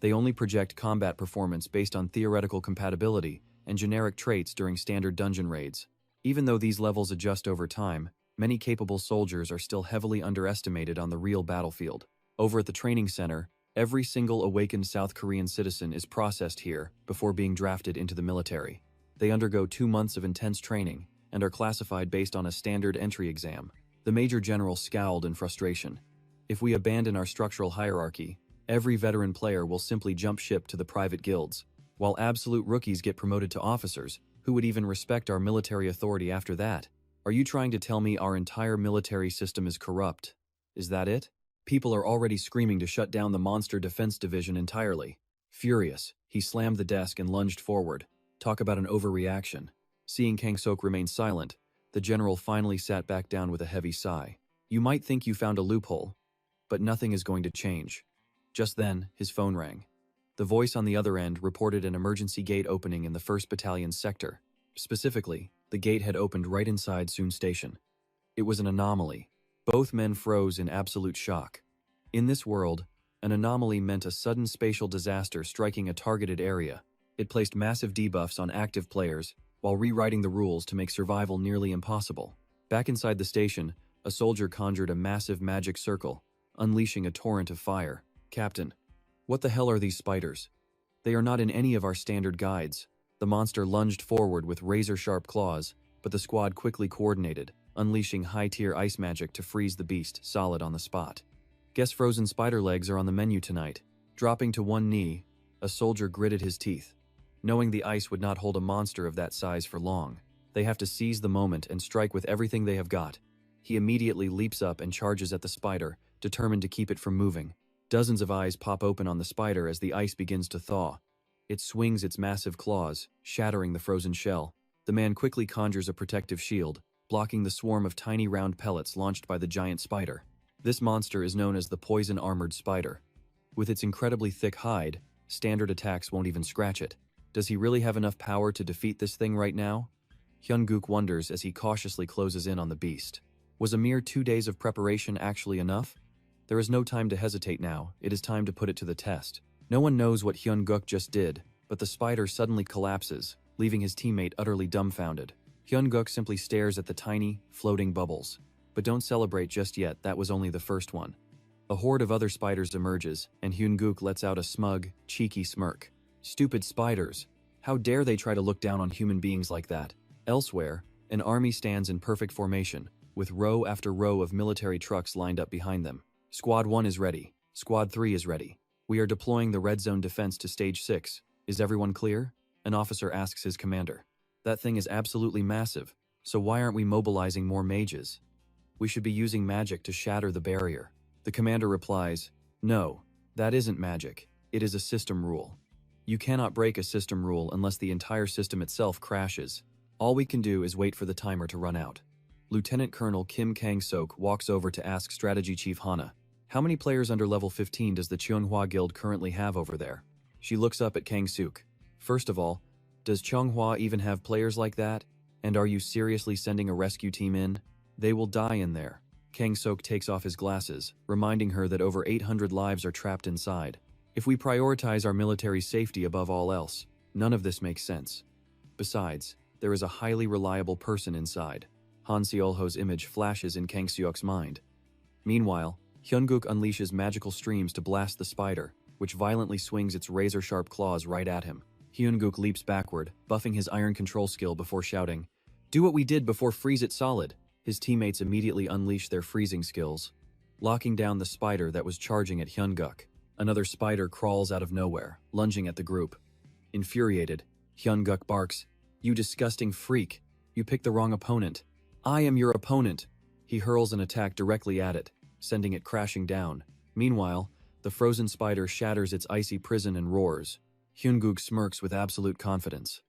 They only project combat performance based on theoretical compatibility and generic traits during standard dungeon raids. Even though these levels adjust over time, many capable soldiers are still heavily underestimated on the real battlefield. Over at the training center, every single awakened South Korean citizen is processed here before being drafted into the military. They undergo 2 months of intense training and are classified based on a standard entry exam." The Major General scowled in frustration. "If we abandon our structural hierarchy, every veteran player will simply jump ship to the private guilds, while absolute rookies get promoted to officers. Who would even respect our military authority after that? Are you trying to tell me our entire military system is corrupt? Is that it?" People are already screaming to shut down the monster defense division entirely. Furious, he slammed the desk and lunged forward. Talk about an overreaction. Seeing Kang Sok remain silent, the general finally sat back down with a heavy sigh. You might think you found a loophole, but nothing is going to change. Just then, his phone rang. The voice on the other end reported an emergency gate opening in the 1st Battalion's sector. Specifically, the gate had opened right inside Soon Station. It was an anomaly. Both men froze in absolute shock. In this world, an anomaly meant a sudden spatial disaster striking a targeted area. It placed massive debuffs on active players, while rewriting the rules to make survival nearly impossible. Back inside the station, a soldier conjured a massive magic circle, unleashing a torrent of fire. Captain, what the hell are these spiders? They are not in any of our standard guides. The monster lunged forward with razor-sharp claws, but the squad quickly coordinated, unleashing high-tier ice magic to freeze the beast solid on the spot. Guess frozen spider legs are on the menu tonight. Dropping to one knee, a soldier gritted his teeth. Knowing the ice would not hold a monster of that size for long, they have to seize the moment and strike with everything they have got. He immediately leaps up and charges at the spider, determined to keep it from moving. Dozens of eyes pop open on the spider as the ice begins to thaw. It swings its massive claws, shattering the frozen shell. The man quickly conjures a protective shield, blocking the swarm of tiny round pellets launched by the giant spider. This monster is known as the poison-armored spider. With its incredibly thick hide, standard attacks won't even scratch it. Does he really have enough power to defeat this thing right now? Hyun-guk wonders as he cautiously closes in on the beast. Was a mere 2 days of preparation actually enough? There is no time to hesitate now, it is time to put it to the test. No one knows what Hyun-guk just did, but the spider suddenly collapses, leaving his teammate utterly dumbfounded. Hyun-guk simply stares at the tiny, floating bubbles. But don't celebrate just yet, that was only the first one. A horde of other spiders emerges, and Hyun-guk lets out a smug, cheeky smirk. Stupid spiders. How dare they try to look down on human beings like that? Elsewhere, an army stands in perfect formation, with row after row of military trucks lined up behind them. Squad 1 is ready. Squad 3 is ready. We are deploying the red zone defense to stage 6. Is everyone clear? An officer asks his commander. That thing is absolutely massive, so why aren't we mobilizing more mages? We should be using magic to shatter the barrier. The commander replies, no, that isn't magic. It is a system rule. You cannot break a system rule unless the entire system itself crashes. All we can do is wait for the timer to run out. Lieutenant Colonel Kim Kang-sok walks over to ask Strategy Chief Hana, how many players under level 15 does the Cheonghua Guild currently have over there? She looks up at Kang-suk. First of all, does Cheonghua even have players like that? And are you seriously sending a rescue team in? They will die in there. Kang-sok takes off his glasses, reminding her that over 800 lives are trapped inside. If we prioritize our military safety above all else, none of this makes sense. Besides, there is a highly reliable person inside. Han Seolho's image flashes in Kang-seok's mind. Meanwhile, Hyun-guk unleashes magical streams to blast the spider, which violently swings its razor-sharp claws right at him. Hyun-guk leaps backward, buffing his iron control skill before shouting, "Do what we did before, freeze it solid!" His teammates immediately unleash their freezing skills, locking down the spider that was charging at Hyun-guk. Another spider crawls out of nowhere, lunging at the group. Infuriated, Hyun-guk barks, "You disgusting freak! You picked the wrong opponent. I am your opponent!" He hurls an attack directly at it, sending it crashing down. Meanwhile, the frozen spider shatters its icy prison and roars. Hyun-guk smirks with absolute confidence.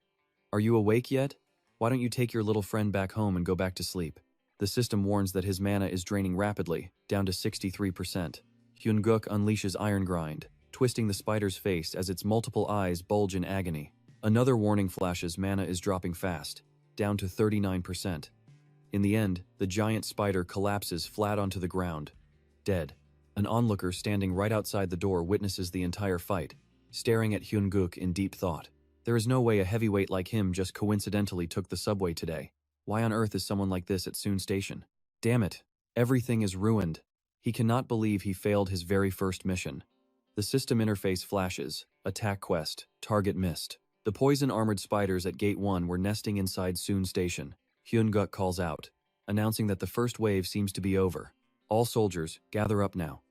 "Are you awake yet? Why don't you take your little friend back home and go back to sleep?" The system warns that his mana is draining rapidly, down to 63%. Hyun-guk unleashes Iron Grind, twisting the spider's face as its multiple eyes bulge in agony. Another warning flashes mana is dropping fast, down to 39%. In the end, the giant spider collapses flat onto the ground, dead. An onlooker standing right outside the door witnesses the entire fight, staring at Hyun-guk in deep thought. There is no way a heavyweight like him just coincidentally took the subway today. Why on earth is someone like this at Soon Station? Damn it, everything is ruined. He cannot believe he failed his very first mission. The system interface flashes, attack quest, target missed. The poison-armored spiders at Gate 1 were nesting inside Soon Station. Hyun-guk calls out, announcing that the first wave seems to be over. All soldiers, gather up now.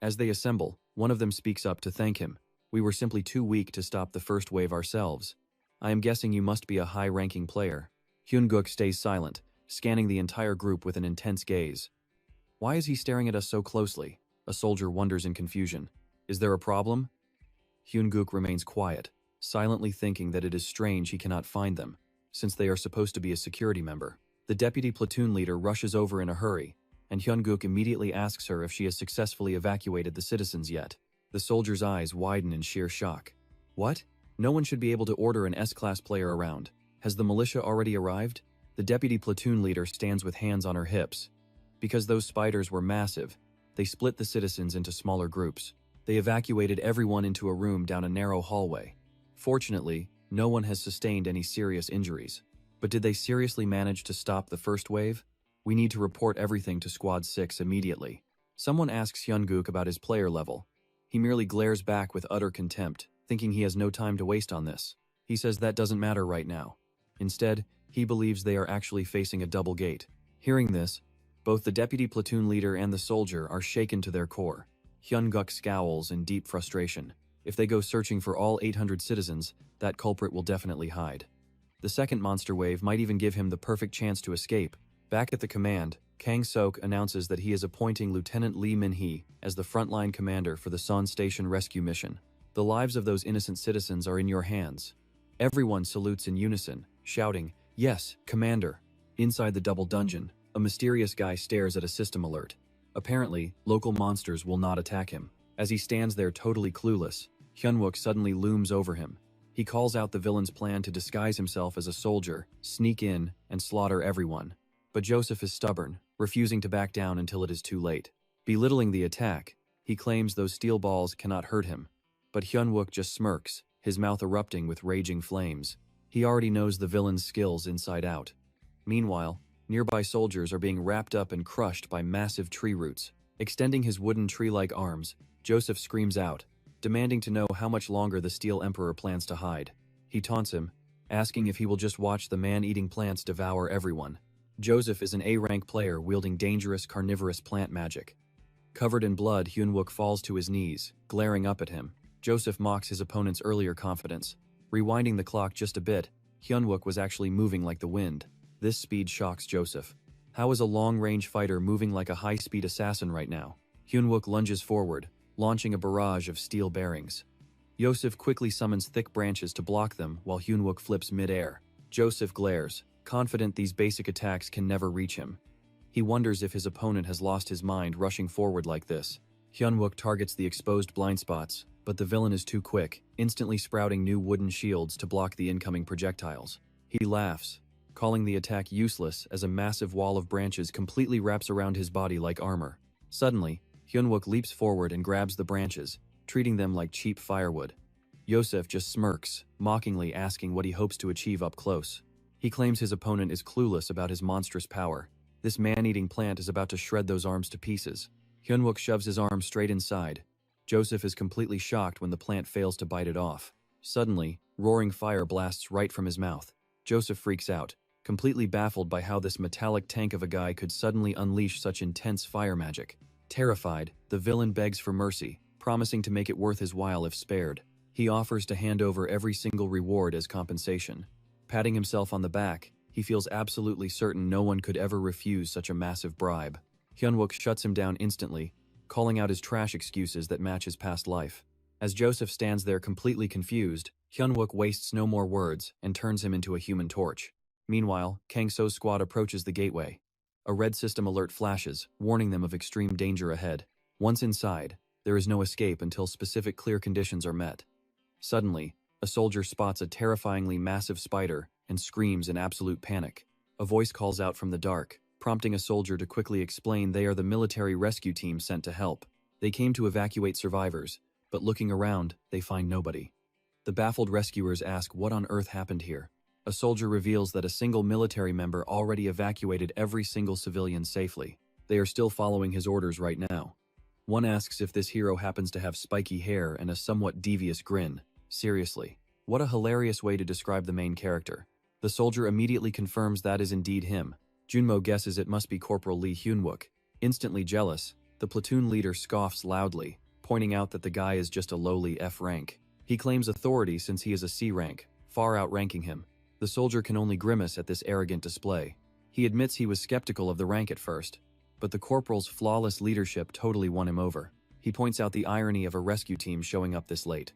As they assemble, one of them speaks up to thank him. We were simply too weak to stop the first wave ourselves. I am guessing you must be a high-ranking player. Hyun-guk stays silent, scanning the entire group with an intense gaze. Why is he staring at us so closely? A soldier wonders in confusion. Is there a problem? Hyun-guk remains quiet, silently thinking that it is strange he cannot find them, since they are supposed to be a security member. The deputy platoon leader rushes over in a hurry, and Hyun-guk immediately asks her if she has successfully evacuated the citizens yet. The soldier's eyes widen in sheer shock. What? No one should be able to order an S-class player around. Has the militia already arrived? The deputy platoon leader stands with hands on her hips. Because those spiders were massive, they split the citizens into smaller groups. They evacuated everyone into a room down a narrow hallway. Fortunately, no one has sustained any serious injuries. But did they seriously manage to stop the first wave? We need to report everything to Squad 6 immediately. Someone asks Hyun-guk about his player level. He merely glares back with utter contempt, thinking he has no time to waste on this. He says that doesn't matter right now. Instead, he believes they are actually facing a double gate. Hearing this, both the deputy platoon leader and the soldier are shaken to their core. Hyun-guk scowls in deep frustration. If they go searching for all 800 citizens, that culprit will definitely hide. The second monster wave might even give him the perfect chance to escape. Back at the command, Kang-sok announces that he is appointing Lieutenant Lee Min-hee as the frontline commander for the Son Station rescue mission. The lives of those innocent citizens are in your hands. Everyone salutes in unison, shouting, "Yes, Commander." Inside the double dungeon, a mysterious guy stares at a system alert. Apparently, local monsters will not attack him. As he stands there totally clueless, Hyun-wook suddenly looms over him. He calls out the villain's plan to disguise himself as a soldier, sneak in, and slaughter everyone. But Joseph is stubborn, refusing to back down until it is too late. Belittling the attack, he claims those steel balls cannot hurt him. But Hyun-wook just smirks, his mouth erupting with raging flames. He already knows the villain's skills inside out. Meanwhile, nearby soldiers are being wrapped up and crushed by massive tree roots. Extending his wooden tree-like arms, Joseph screams out, demanding to know how much longer the Steel Emperor plans to hide. He taunts him, asking if he will just watch the man-eating plants devour everyone. Joseph is an A-rank player wielding dangerous carnivorous plant magic. Covered in blood, Hyun-wook falls to his knees, glaring up at him. Joseph mocks his opponent's earlier confidence. Rewinding the clock just a bit, Hyun-wook was actually moving like the wind. This speed shocks Joseph. How is a long-range fighter moving like a high-speed assassin right now? Hyun-wook lunges forward, launching a barrage of steel bearings. Joseph quickly summons thick branches to block them while Hyun-wook flips mid-air. Joseph glares, confident these basic attacks can never reach him. He wonders if his opponent has lost his mind rushing forward like this. Hyun-wook targets the exposed blind spots, but the villain is too quick, instantly sprouting new wooden shields to block the incoming projectiles. He laughs, calling the attack useless as a massive wall of branches completely wraps around his body like armor. Suddenly, Hyun-wook leaps forward and grabs the branches, treating them like cheap firewood. Joseph just smirks, mockingly asking what he hopes to achieve up close. He claims his opponent is clueless about his monstrous power. This man-eating plant is about to shred those arms to pieces. Hyun-wook shoves his arm straight inside. Joseph is completely shocked when the plant fails to bite it off. Suddenly, roaring fire blasts right from his mouth. Joseph freaks out, completely baffled by how this metallic tank of a guy could suddenly unleash such intense fire magic. Terrified, the villain begs for mercy, promising to make it worth his while if spared. He offers to hand over every single reward as compensation. Patting himself on the back, he feels absolutely certain no one could ever refuse such a massive bribe. Hyun-wook shuts him down instantly, calling out his trash excuses that match his past life. As Joseph stands there completely confused, Hyun-wook wastes no more words and turns him into a human torch. Meanwhile, Kang-so's squad approaches the gateway. A red system alert flashes, warning them of extreme danger ahead. Once inside, there is no escape until specific clear conditions are met. Suddenly, a soldier spots a terrifyingly massive spider and screams in absolute panic. A voice calls out from the dark, prompting a soldier to quickly explain they are the military rescue team sent to help. They came to evacuate survivors, but looking around, they find nobody. The baffled rescuers ask what on earth happened here. A soldier reveals that a single military member already evacuated every single civilian safely. They are still following his orders right now. One asks if this hero happens to have spiky hair and a somewhat devious grin. Seriously, what a hilarious way to describe the main character. The soldier immediately confirms that is indeed him. Junmo guesses it must be Corporal Lee Hyun-wook. Instantly jealous, the platoon leader scoffs loudly, pointing out that the guy is just a lowly F rank. He claims authority since he is a C rank, far outranking him. The soldier can only grimace at this arrogant display. He admits he was skeptical of the rank at first, but the corporal's flawless leadership totally won him over. He points out the irony of a rescue team showing up this late.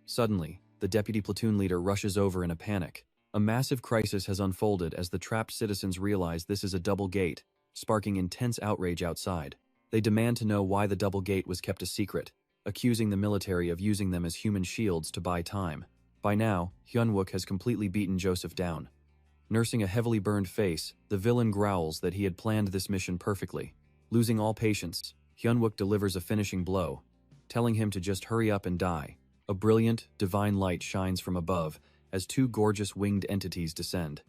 Suddenly, the deputy platoon leader rushes over in a panic. A massive crisis has unfolded as the trapped citizens realize this is a double gate, sparking intense outrage outside. They demand to know why the double gate was kept a secret, accusing the military of using them as human shields to buy time. By now, Hyunwook has completely beaten Joseph down. Nursing a heavily burned face, the villain growls that he had planned this mission perfectly. Losing all patience, Hyunwook delivers a finishing blow, telling him to just hurry up and die. A brilliant, divine light shines from above as two gorgeous winged entities descend.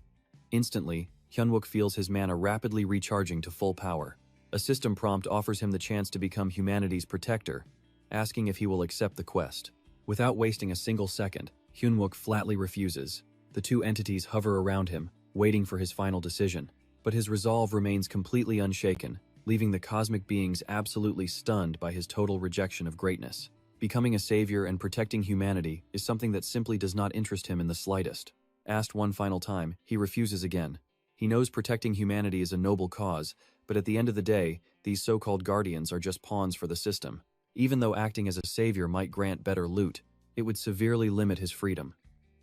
Instantly, Hyunwook feels his mana rapidly recharging to full power. A system prompt offers him the chance to become humanity's protector, asking if he will accept the quest. Without wasting a single second, Hyunwook flatly refuses. The two entities hover around him, waiting for his final decision. But his resolve remains completely unshaken, leaving the cosmic beings absolutely stunned by his total rejection of greatness. Becoming a savior and protecting humanity is something that simply does not interest him in the slightest. Asked one final time, he refuses again. He knows protecting humanity is a noble cause, but at the end of the day, these so-called guardians are just pawns for the system. Even though acting as a savior might grant better loot, it would severely limit his freedom.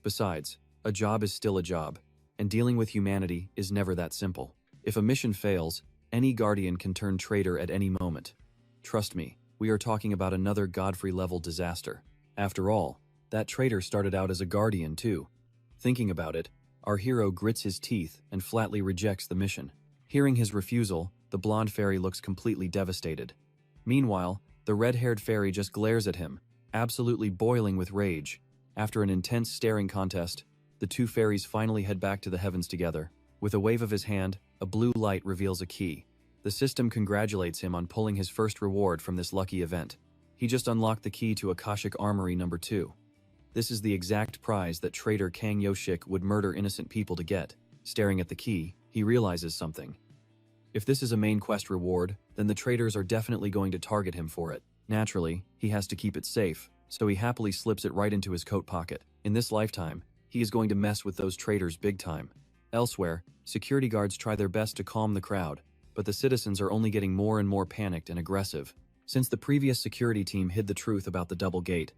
Besides, a job is still a job, and dealing with humanity is never that simple. If a mission fails, any guardian can turn traitor at any moment. Trust me, we are talking about another Godfrey-level disaster. After all, that traitor started out as a guardian too. Thinking about it, our hero grits his teeth and flatly rejects the mission. Hearing his refusal, the blonde fairy looks completely devastated. Meanwhile, the red-haired fairy just glares at him, absolutely boiling with rage. After an intense staring contest, the two fairies finally head back to the heavens together. With a wave of his hand, a blue light reveals a key. The system congratulates him on pulling his first reward from this lucky event. He just unlocked the key to Akashic Armory number 2. This is the exact prize that traitor Kang Yoshik would murder innocent people to get. Staring at the key, he realizes something. If this is a main quest reward, then the traitors are definitely going to target him for it. Naturally, he has to keep it safe, so he happily slips it right into his coat pocket. In this lifetime, he is going to mess with those traitors big time. Elsewhere, security guards try their best to calm the crowd, but the citizens are only getting more and more panicked and aggressive. Since the previous security team hid the truth about the double gate,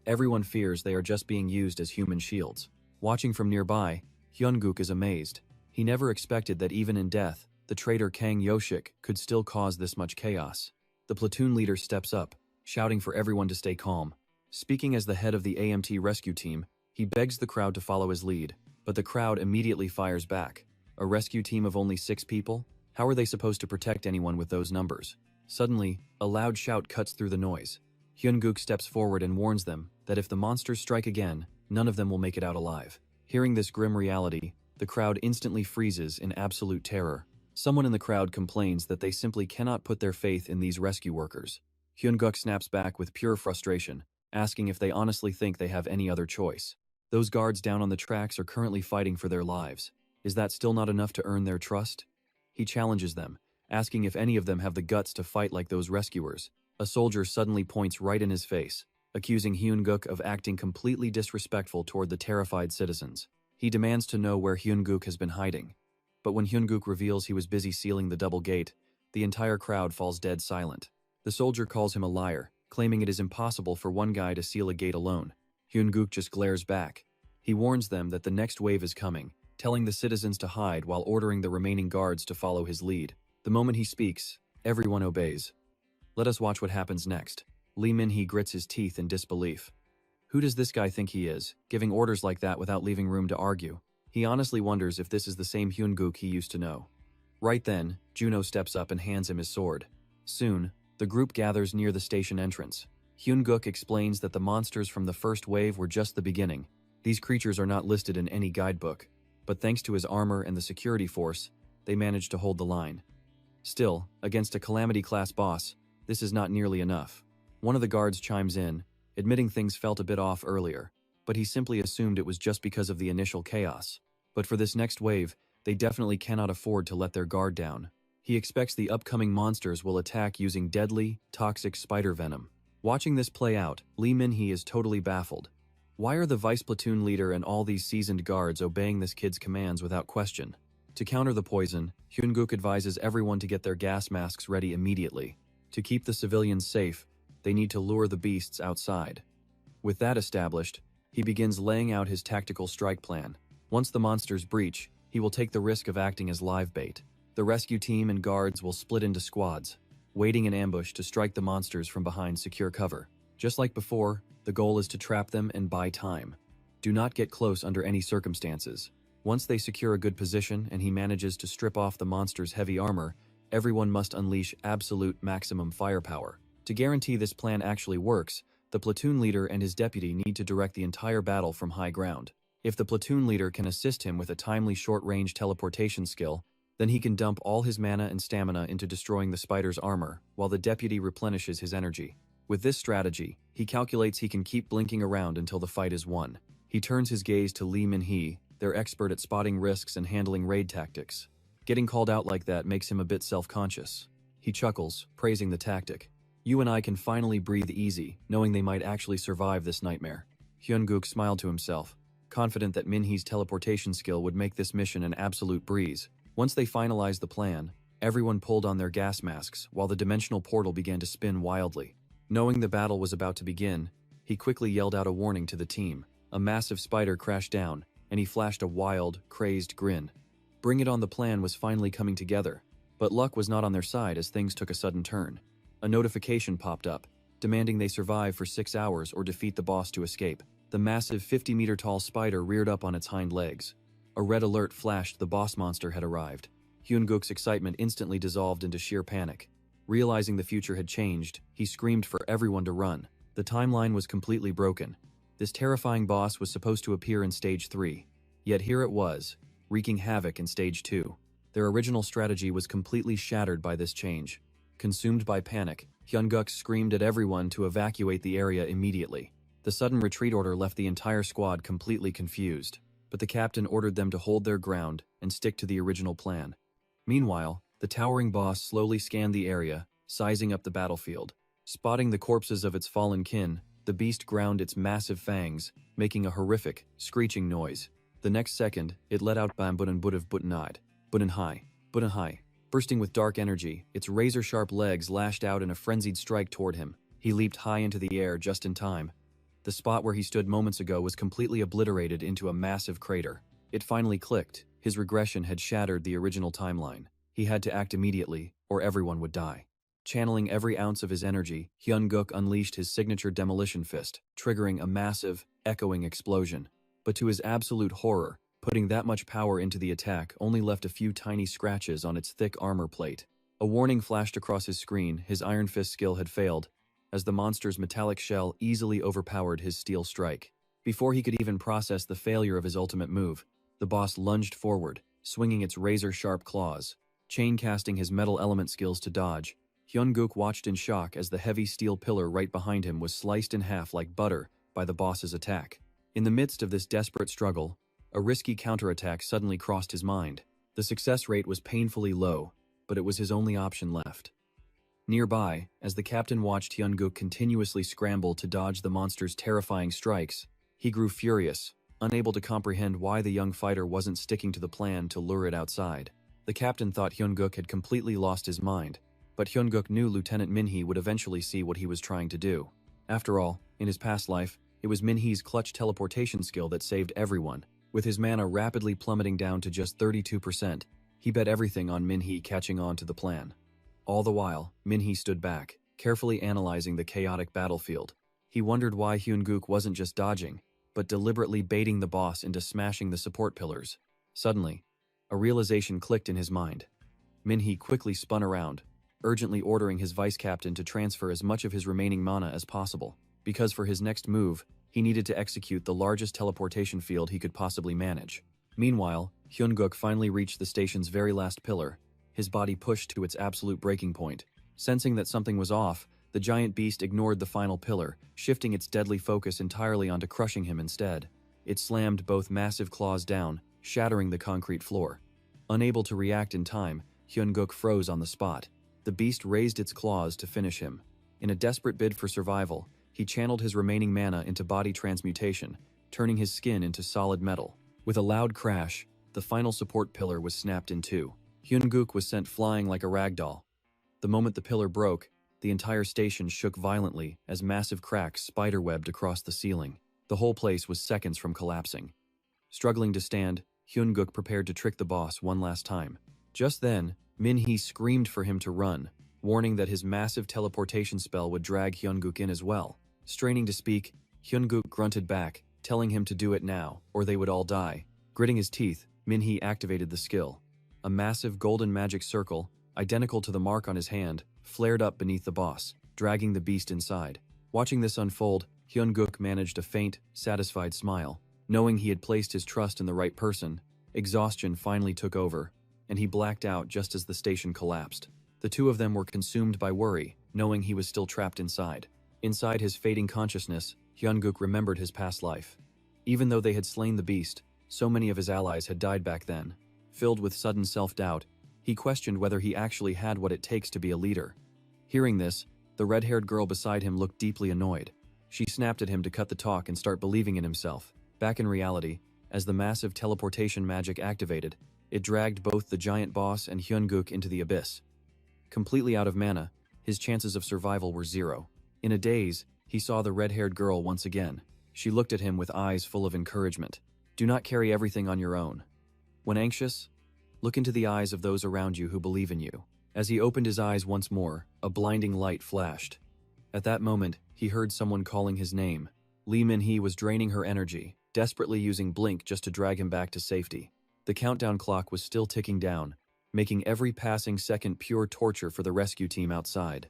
everyone fears they are just being used as human shields. Watching from nearby, Hyunguk is amazed. He never expected that even in death, the traitor Kang Yoshik could still cause this much chaos. The platoon leader steps up, shouting for everyone to stay calm. Speaking as the head of the AMT rescue team, he begs the crowd to follow his lead, but the crowd immediately fires back. A rescue team of only 6 people? How are they supposed to protect anyone with those numbers? Suddenly, a loud shout cuts through the noise. Hyunguk steps forward and warns them that if the monsters strike again, none of them will make it out alive. Hearing this grim reality, the crowd instantly freezes in absolute terror. Someone in the crowd complains that they simply cannot put their faith in these rescue workers. Hyunguk snaps back with pure frustration, asking if they honestly think they have any other choice. Those guards down on the tracks are currently fighting for their lives. Is that still not enough to earn their trust? He challenges them, asking if any of them have the guts to fight like those rescuers. A soldier suddenly points right in his face, accusing Hyunguk of acting completely disrespectful toward the terrified citizens. He demands to know where Hyunguk has been hiding. But when Hyunguk reveals he was busy sealing the double gate, the entire crowd falls dead silent. The soldier calls him a liar, claiming it is impossible for one guy to seal a gate alone. Hyunguk just glares back. He warns them that the next wave is coming, telling the citizens to hide while ordering the remaining guards to follow his lead. The moment he speaks, everyone obeys. Let us watch what happens next. Lee Min-hee grits his teeth in disbelief. Who does this guy think he is, giving orders like that without leaving room to argue? He honestly wonders if this is the same Hyunguk he used to know. Right then, Juno steps up and hands him his sword. Soon, the group gathers near the station entrance. Hyunguk explains that the monsters from the first wave were just the beginning. These creatures are not listed in any guidebook, but thanks to his armor and the security force, they managed to hold the line. Still, against a Calamity-class boss, this is not nearly enough. One of the guards chimes in, admitting things felt a bit off earlier, but he simply assumed it was just because of the initial chaos. But for this next wave, they definitely cannot afford to let their guard down. He expects the upcoming monsters will attack using deadly, toxic spider venom. Watching this play out, Lee Min-hee is totally baffled. Why are the vice platoon leader and all these seasoned guards obeying this kid's commands without question? To counter the poison, Hyunguk advises everyone to get their gas masks ready immediately. To keep the civilians safe, they need to lure the beasts outside. With that established, he begins laying out his tactical strike plan. Once the monsters breach, he will take the risk of acting as live bait. The rescue team and guards will split into squads, waiting in ambush to strike the monsters from behind secure cover. Just like before, the goal is to trap them and buy time. Do not get close under any circumstances. Once they secure a good position and he manages to strip off the monster's heavy armor, everyone must unleash absolute maximum firepower. To guarantee this plan actually works, the platoon leader and his deputy need to direct the entire battle from high ground. If the platoon leader can assist him with a timely short-range teleportation skill, then he can dump all his mana and stamina into destroying the spider's armor, while the deputy replenishes his energy. With this strategy, he calculates he can keep blinking around until the fight is won. He turns his gaze to Lee Min-hee, their expert at spotting risks and handling raid tactics. Getting called out like that makes him a bit self-conscious. He chuckles, praising the tactic. You and I can finally breathe easy, knowing they might actually survive this nightmare. Hyun-guk smiled to himself, confident that Min-hee's teleportation skill would make this mission an absolute breeze. Once they finalized the plan, everyone pulled on their gas masks while the dimensional portal began to spin wildly. Knowing the battle was about to begin, he quickly yelled out a warning to the team. A massive spider crashed down, and he flashed a wild, crazed grin. Bring It On the plan was finally coming together, but luck was not on their side as things took a sudden turn. A notification popped up, demanding they survive for 6 hours or defeat the boss to escape. The massive 50-meter-tall spider reared up on its hind legs. A red alert flashed the boss monster had arrived. Hyun-guk's excitement instantly dissolved into sheer panic. Realizing the future had changed, he screamed for everyone to run. The timeline was completely broken. This terrifying boss was supposed to appear in Stage 3. Yet here it was, wreaking havoc in Stage 2. Their original strategy was completely shattered by this change. Consumed by panic, Hyun-guk screamed at everyone to evacuate the area immediately. The sudden retreat order left the entire squad completely confused, but the captain ordered them to hold their ground and stick to the original plan. Meanwhile, the towering boss slowly scanned the area, sizing up the battlefield. Spotting the corpses of its fallen kin, the beast ground its massive fangs, making a horrific, screeching noise. The next second, it let out Bambunan Budav Butanide, Butanhai. Bursting with dark energy, its razor-sharp legs lashed out in a frenzied strike toward him. He leaped high into the air just in time. The spot where he stood moments ago was completely obliterated into a massive crater. It finally clicked. His regression had shattered the original timeline. He had to act immediately, or everyone would die. Channeling every ounce of his energy, Hyun-guk unleashed his signature demolition fist, triggering a massive, echoing explosion. But to his absolute horror, putting that much power into the attack only left a few tiny scratches on its thick armor plate. A warning flashed across his screen. His Iron Fist skill had failed, as the monster's metallic shell easily overpowered his steel strike. Before he could even process the failure of his ultimate move, the boss lunged forward, swinging its razor-sharp claws. Chain-casting his metal element skills to dodge, Hyun-guk watched in shock as the heavy steel pillar right behind him was sliced in half like butter by the boss's attack. In the midst of this desperate struggle, a risky counterattack suddenly crossed his mind. The success rate was painfully low, but it was his only option left. Nearby, as the captain watched Hyun-guk continuously scramble to dodge the monster's terrifying strikes, he grew furious, unable to comprehend why the young fighter wasn't sticking to the plan to lure it outside. The captain thought Hyun-guk had completely lost his mind, but Hyun-guk knew Lieutenant Min-hee would eventually see what he was trying to do. After all, in his past life, it was Min-hee's clutch teleportation skill that saved everyone. With his mana rapidly plummeting down to just 32%, he bet everything on Min-hee catching on to the plan. All the while, Min-hee stood back, carefully analyzing the chaotic battlefield. He wondered why Hyun-guk wasn't just dodging, but deliberately baiting the boss into smashing the support pillars. Suddenly, a realization clicked in his mind. Min-hee quickly spun around, urgently ordering his vice-captain to transfer as much of his remaining mana as possible, because for his next move, he needed to execute the largest teleportation field he could possibly manage. Meanwhile, Hyun-guk finally reached the station's very last pillar, his body pushed to its absolute breaking point. Sensing that something was off, the giant beast ignored the final pillar, shifting its deadly focus entirely onto crushing him instead. It slammed both massive claws down, shattering the concrete floor. Unable to react in time, Hyun-guk froze on the spot. The beast raised its claws to finish him. In a desperate bid for survival, he channeled his remaining mana into body transmutation, turning his skin into solid metal. With a loud crash, the final support pillar was snapped in two. Hyun-guk was sent flying like a ragdoll. The moment the pillar broke, the entire station shook violently as massive cracks spiderwebbed across the ceiling. The whole place was seconds from collapsing. Struggling to stand, Hyun-guk prepared to trick the boss one last time. Just then, Min-hee screamed for him to run, warning that his massive teleportation spell would drag Hyun-guk in as well. Straining to speak, Hyun-guk grunted back, telling him to do it now, or they would all die. Gritting his teeth, Min-hee activated the skill. A massive golden magic circle, identical to the mark on his hand, flared up beneath the boss, dragging the beast inside. Watching this unfold, Hyun-guk managed a faint, satisfied smile. Knowing he had placed his trust in the right person, exhaustion finally took over, and he blacked out just as the station collapsed. The two of them were consumed by worry, knowing he was still trapped inside. Inside his fading consciousness, Hyun-guk remembered his past life. Even though they had slain the beast, so many of his allies had died back then. Filled with sudden self-doubt, he questioned whether he actually had what it takes to be a leader. Hearing this, the red-haired girl beside him looked deeply annoyed. She snapped at him to cut the talk and start believing in himself. Back in reality, as the massive teleportation magic activated, it dragged both the giant boss and Hyun-guk into the abyss. Completely out of mana, his chances of survival were zero. In a daze, he saw the red-haired girl once again. She looked at him with eyes full of encouragement. Do not carry everything on your own. When anxious, look into the eyes of those around you who believe in you. As he opened his eyes once more, a blinding light flashed. At that moment, he heard someone calling his name. Lee Min-hee was draining her energy, desperately using Blink just to drag him back to safety. The countdown clock was still ticking down, making every passing second pure torture for the rescue team outside.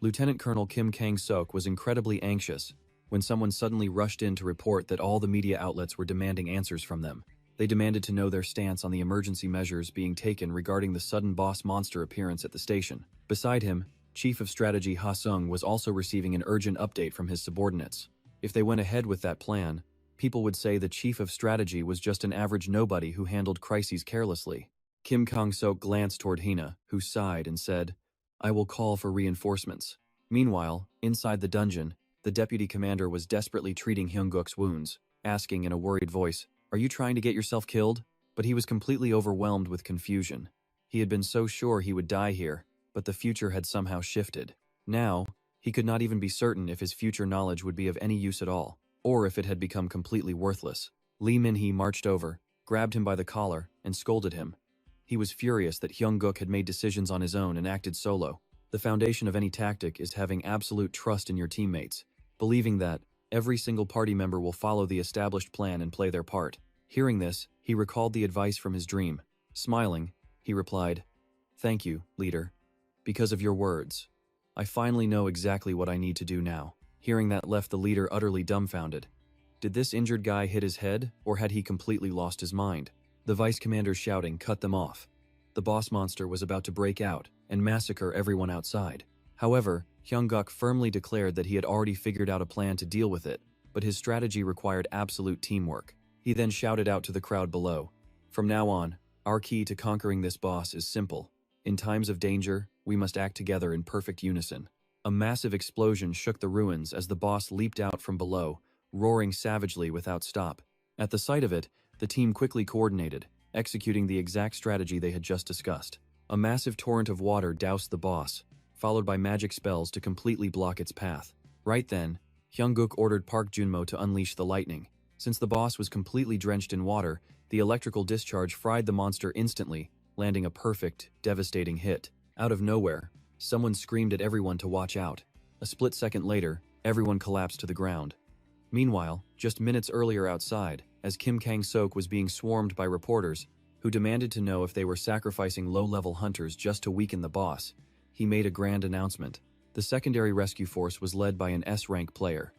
Lieutenant Colonel Kim Kang-sok was incredibly anxious when someone suddenly rushed in to report that all the media outlets were demanding answers from them. They demanded to know their stance on the emergency measures being taken regarding the sudden boss monster appearance at the station. Beside him, Chief of Strategy Ha Sung was also receiving an urgent update from his subordinates. If they went ahead with that plan, people would say the Chief of Strategy was just an average nobody who handled crises carelessly. Kim Kang-sok glanced toward Hina, who sighed and said, I will call for reinforcements. Meanwhile, inside the dungeon, the deputy commander was desperately treating Hyun-guk's wounds, asking in a worried voice, Are you trying to get yourself killed? But he was completely overwhelmed with confusion. He had been so sure he would die here, but the future had somehow shifted. Now, he could not even be certain if his future knowledge would be of any use at all, or if it had become completely worthless. Lee Min-hee marched over, grabbed him by the collar, and scolded him. He was furious that Hyun-guk had made decisions on his own and acted solo. The foundation of any tactic is having absolute trust in your teammates, believing that every single party member will follow the established plan and play their part. Hearing this, he recalled the advice from his dream. Smiling, he replied, Thank you, leader. Because of your words, I finally know exactly what I need to do now. Hearing that left the leader utterly dumbfounded. Did this injured guy hit his head, or had he completely lost his mind? The vice commander's shouting cut them off. The boss monster was about to break out and massacre everyone outside. However, Hyun-guk firmly declared that he had already figured out a plan to deal with it, but his strategy required absolute teamwork. He then shouted out to the crowd below, From now on, our key to conquering this boss is simple. In times of danger, we must act together in perfect unison. A massive explosion shook the ruins as the boss leaped out from below, roaring savagely without stop. At the sight of it, the team quickly coordinated, executing the exact strategy they had just discussed. A massive torrent of water doused the boss, followed by magic spells to completely block its path. Right then, Hyun-guk ordered Park Junmo to unleash the lightning. Since the boss was completely drenched in water, the electrical discharge fried the monster instantly, landing a perfect, devastating hit. Out of nowhere, someone screamed at everyone to watch out. A split second later, everyone collapsed to the ground. Meanwhile, just minutes earlier outside, as Kim Kang-sok was being swarmed by reporters, who demanded to know if they were sacrificing low-level hunters just to weaken the boss, he made a grand announcement. The secondary rescue force was led by an S-rank player.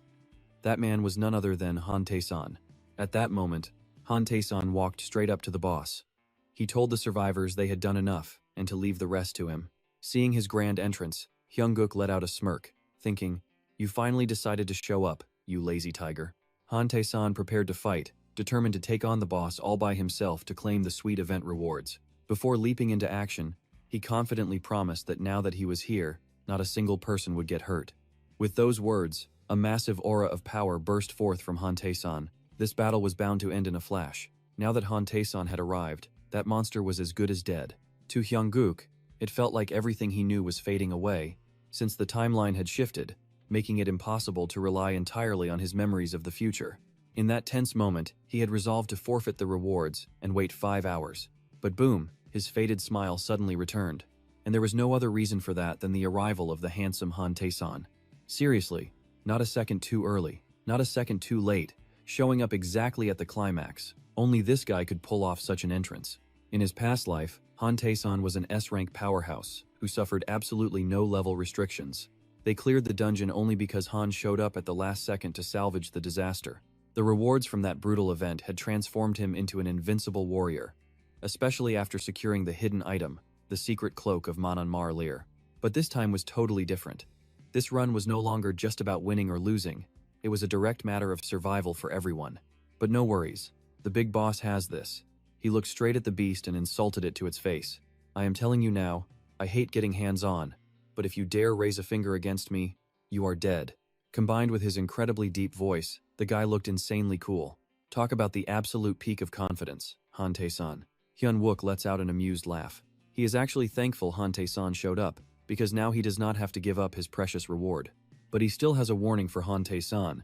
That man was none other than Han Tae-san. At that moment, Han Tae-san walked straight up to the boss. He told the survivors they had done enough, and to leave the rest to him. Seeing his grand entrance, Hyun-guk let out a smirk, thinking, You finally decided to show up, you lazy tiger. Han Tae-san prepared to fight, determined to take on the boss all by himself to claim the sweet event rewards. Before leaping into action, he confidently promised that now that he was here, not a single person would get hurt. With those words, a massive aura of power burst forth from Han Tae-san. This battle was bound to end in a flash. Now that Han Tae-san had arrived, that monster was as good as dead. To Hyun-guk, it felt like everything he knew was fading away, since the timeline had shifted, making it impossible to rely entirely on his memories of the future. In that tense moment, he had resolved to forfeit the rewards and wait 5 hours. But boom, his faded smile suddenly returned. And there was no other reason for that than the arrival of the handsome Han Tae-san. Seriously, not a second too early, not a second too late, showing up exactly at the climax. Only this guy could pull off such an entrance. In his past life, Han Tae-san was an S-rank powerhouse who suffered absolutely no level restrictions. They cleared the dungeon only because Han showed up at the last second to salvage the disaster. The rewards from that brutal event had transformed him into an invincible warrior, especially after securing the hidden item, the secret cloak of Manhwa Dealer. But this time was totally different. This run was no longer just about winning or losing, it was a direct matter of survival for everyone. But no worries, the big boss has this. He looked straight at the beast and insulted it to its face. I am telling you now, I hate getting hands-on, but if you dare raise a finger against me, you are dead. Combined with his incredibly deep voice, the guy looked insanely cool. Talk about the absolute peak of confidence, Han Tae-san. Hyun-wook lets out an amused laugh. He is actually thankful Han Tae-san showed up, because now he does not have to give up his precious reward. But he still has a warning for Han Tae-san,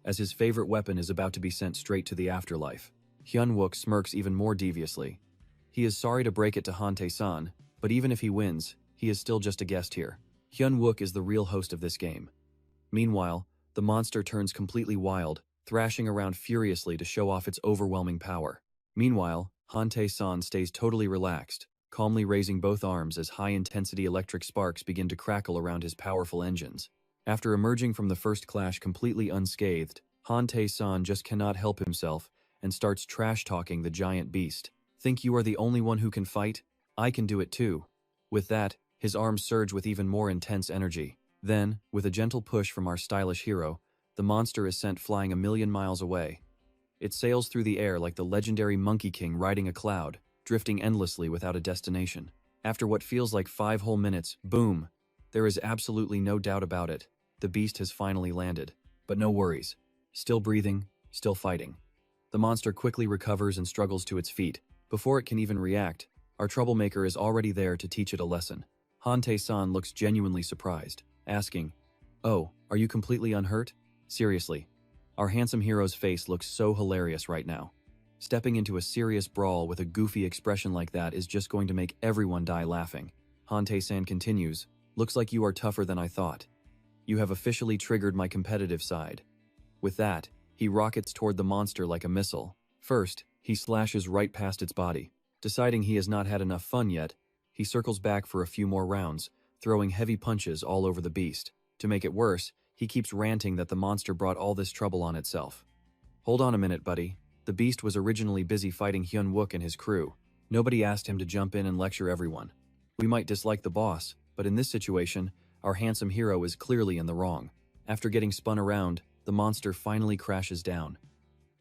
as his favorite weapon is about to be sent straight to the afterlife. Hyun-wook smirks even more deviously. He is sorry to break it to Han Tae-san, but even if he wins, he is still just a guest here. Hyun-wook is the real host of this game. Meanwhile, the monster turns completely wild, thrashing around furiously to show off its overwhelming power. Meanwhile, Han Tae-san stays totally relaxed, calmly raising both arms as high-intensity electric sparks begin to crackle around his powerful engines. After emerging from the first clash completely unscathed, Han Tae-san just cannot help himself and starts trash-talking the giant beast. Think you are the only one who can fight? I can do it too. With that, his arms surge with even more intense energy. Then, with a gentle push from our stylish hero, the monster is sent flying 1,000,000 miles away. It sails through the air like the legendary Monkey King riding a cloud, drifting endlessly without a destination. After what feels like 5 whole minutes, boom! There is absolutely no doubt about it. The beast has finally landed. But no worries. Still breathing, still fighting. The monster quickly recovers and struggles to its feet. Before it can even react, our troublemaker is already there to teach it a lesson. Han Tae-san looks genuinely surprised, asking, "Oh, are you completely unhurt?" Seriously. Our handsome hero's face looks so hilarious right now. Stepping into a serious brawl with a goofy expression like that is just going to make everyone die laughing. Han Tae-san continues, "Looks like you are tougher than I thought. You have officially triggered my competitive side." With that, he rockets toward the monster like a missile. First, he slashes right past its body. Deciding he has not had enough fun yet, he circles back for a few more rounds, throwing heavy punches all over the beast. To make it worse, he keeps ranting that the monster brought all this trouble on itself. Hold on a minute, buddy. The beast was originally busy fighting Hyun-wook and his crew. Nobody asked him to jump in and lecture everyone. We might dislike the boss, but in this situation, our handsome hero is clearly in the wrong. After getting spun around, the monster finally crashes down.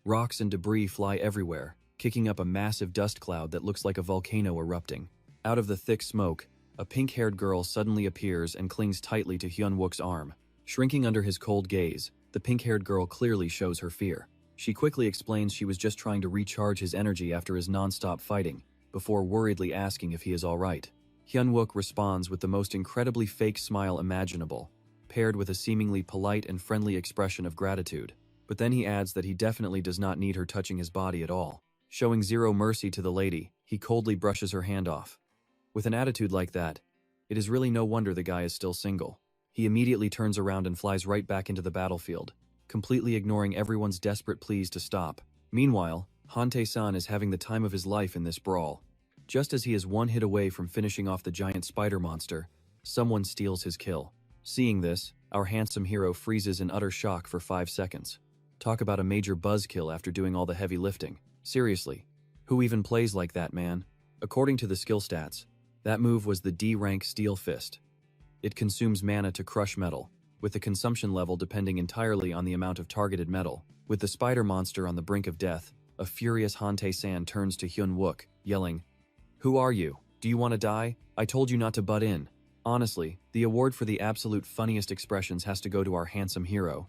Rocks and debris fly everywhere, kicking up a massive dust cloud that looks like a volcano erupting. Out of the thick smoke, a pink-haired girl suddenly appears and clings tightly to Hyun-wook's arm. Shrinking under his cold gaze, the pink-haired girl clearly shows her fear. She quickly explains she was just trying to recharge his energy after his non-stop fighting, before worriedly asking if he is alright. Hyun-wook responds with the most incredibly fake smile imaginable, paired with a seemingly polite and friendly expression of gratitude. But then he adds that he definitely does not need her touching his body at all. Showing zero mercy to the lady, he coldly brushes her hand off. With an attitude like that, it is really no wonder the guy is still single. He immediately turns around and flies right back into the battlefield, completely ignoring everyone's desperate pleas to stop. Meanwhile, Han Tae-san is having the time of his life in this brawl. Just as he is one hit away from finishing off the giant spider monster, someone steals his kill. Seeing this, our handsome hero freezes in utter shock for 5 seconds. Talk about a major buzzkill after doing all the heavy lifting. Seriously, who even plays like that, man? According to the skill stats, that move was the D-rank Steel Fist. It consumes mana to crush metal, with the consumption level depending entirely on the amount of targeted metal. With the spider monster on the brink of death, a furious Han Tae-san turns to Hyun-wook, yelling, "Who are you? Do you want to die? I told you not to butt in." Honestly, the award for the absolute funniest expressions has to go to our handsome hero.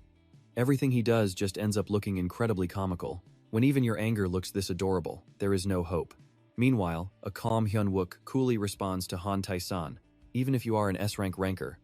Everything he does just ends up looking incredibly comical. When even your anger looks this adorable, there is no hope. Meanwhile, a calm Hyun-wook coolly responds to Han Tae-san, "Even if you are an S-rank ranker,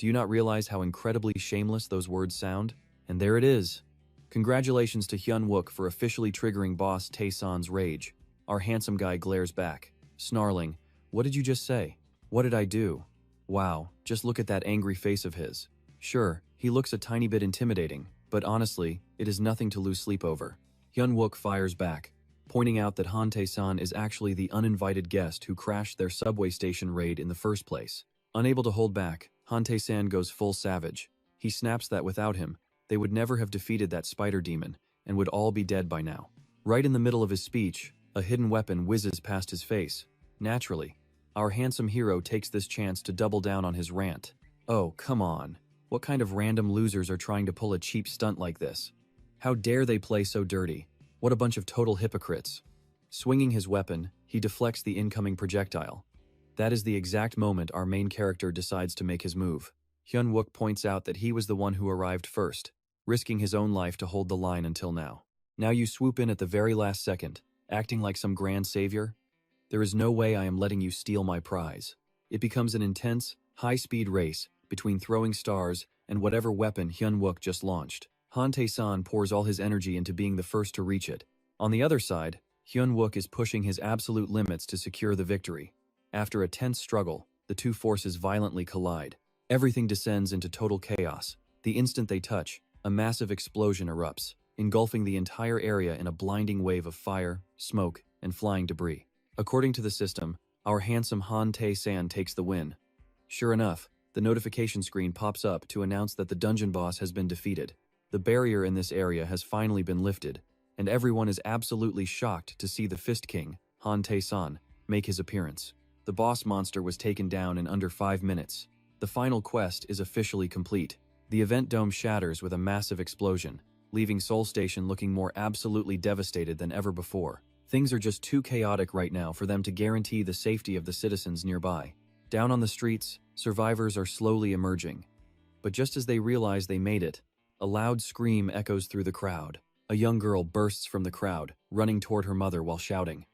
Do you not realize how incredibly shameless those words sound? And there it is. Congratulations to Hyun-wook for officially triggering boss Tae-san's rage. Our handsome guy glares back, snarling, "What did you just say? What did I do?" Wow, just look at that angry face of his. Sure, he looks a tiny bit intimidating, but honestly, it is nothing to lose sleep over. Hyun-wook fires back, pointing out that Han Tae-san is actually the uninvited guest who crashed their subway station raid in the first place. Unable to hold back, Han Tae-san goes full savage. He snaps that without him, they would never have defeated that spider demon, and would all be dead by now. Right in the middle of his speech, a hidden weapon whizzes past his face. Naturally, our handsome hero takes this chance to double down on his rant. Oh, come on. What kind of random losers are trying to pull a cheap stunt like this? How dare they play so dirty? What a bunch of total hypocrites. Swinging his weapon, he deflects the incoming projectile. That is the exact moment our main character decides to make his move. Hyun-wook points out that he was the one who arrived first, risking his own life to hold the line until now. Now you swoop in at the very last second, acting like some grand savior? There is no way I am letting you steal my prize. It becomes an intense, high-speed race between throwing stars and whatever weapon Hyun-wook just launched. Han Tae-san pours all his energy into being the first to reach it. On the other side, Hyun-wook is pushing his absolute limits to secure the victory. After a tense struggle, the two forces violently collide. Everything descends into total chaos. The instant they touch, a massive explosion erupts, engulfing the entire area in a blinding wave of fire, smoke, and flying debris. According to the system, our handsome Han Tae-san takes the win. Sure enough, the notification screen pops up to announce that the dungeon boss has been defeated. The barrier in this area has finally been lifted, and everyone is absolutely shocked to see the Fist King, Han Tae-san, make his appearance. The boss monster was taken down in under 5 minutes. The final quest is officially complete. The event dome shatters with a massive explosion, leaving Seoul Station looking more absolutely devastated than ever before. Things are just too chaotic right now for them to guarantee the safety of the citizens nearby. Down on the streets, survivors are slowly emerging. But just as they realize they made it, a loud scream echoes through the crowd. A young girl bursts from the crowd, running toward her mother while shouting.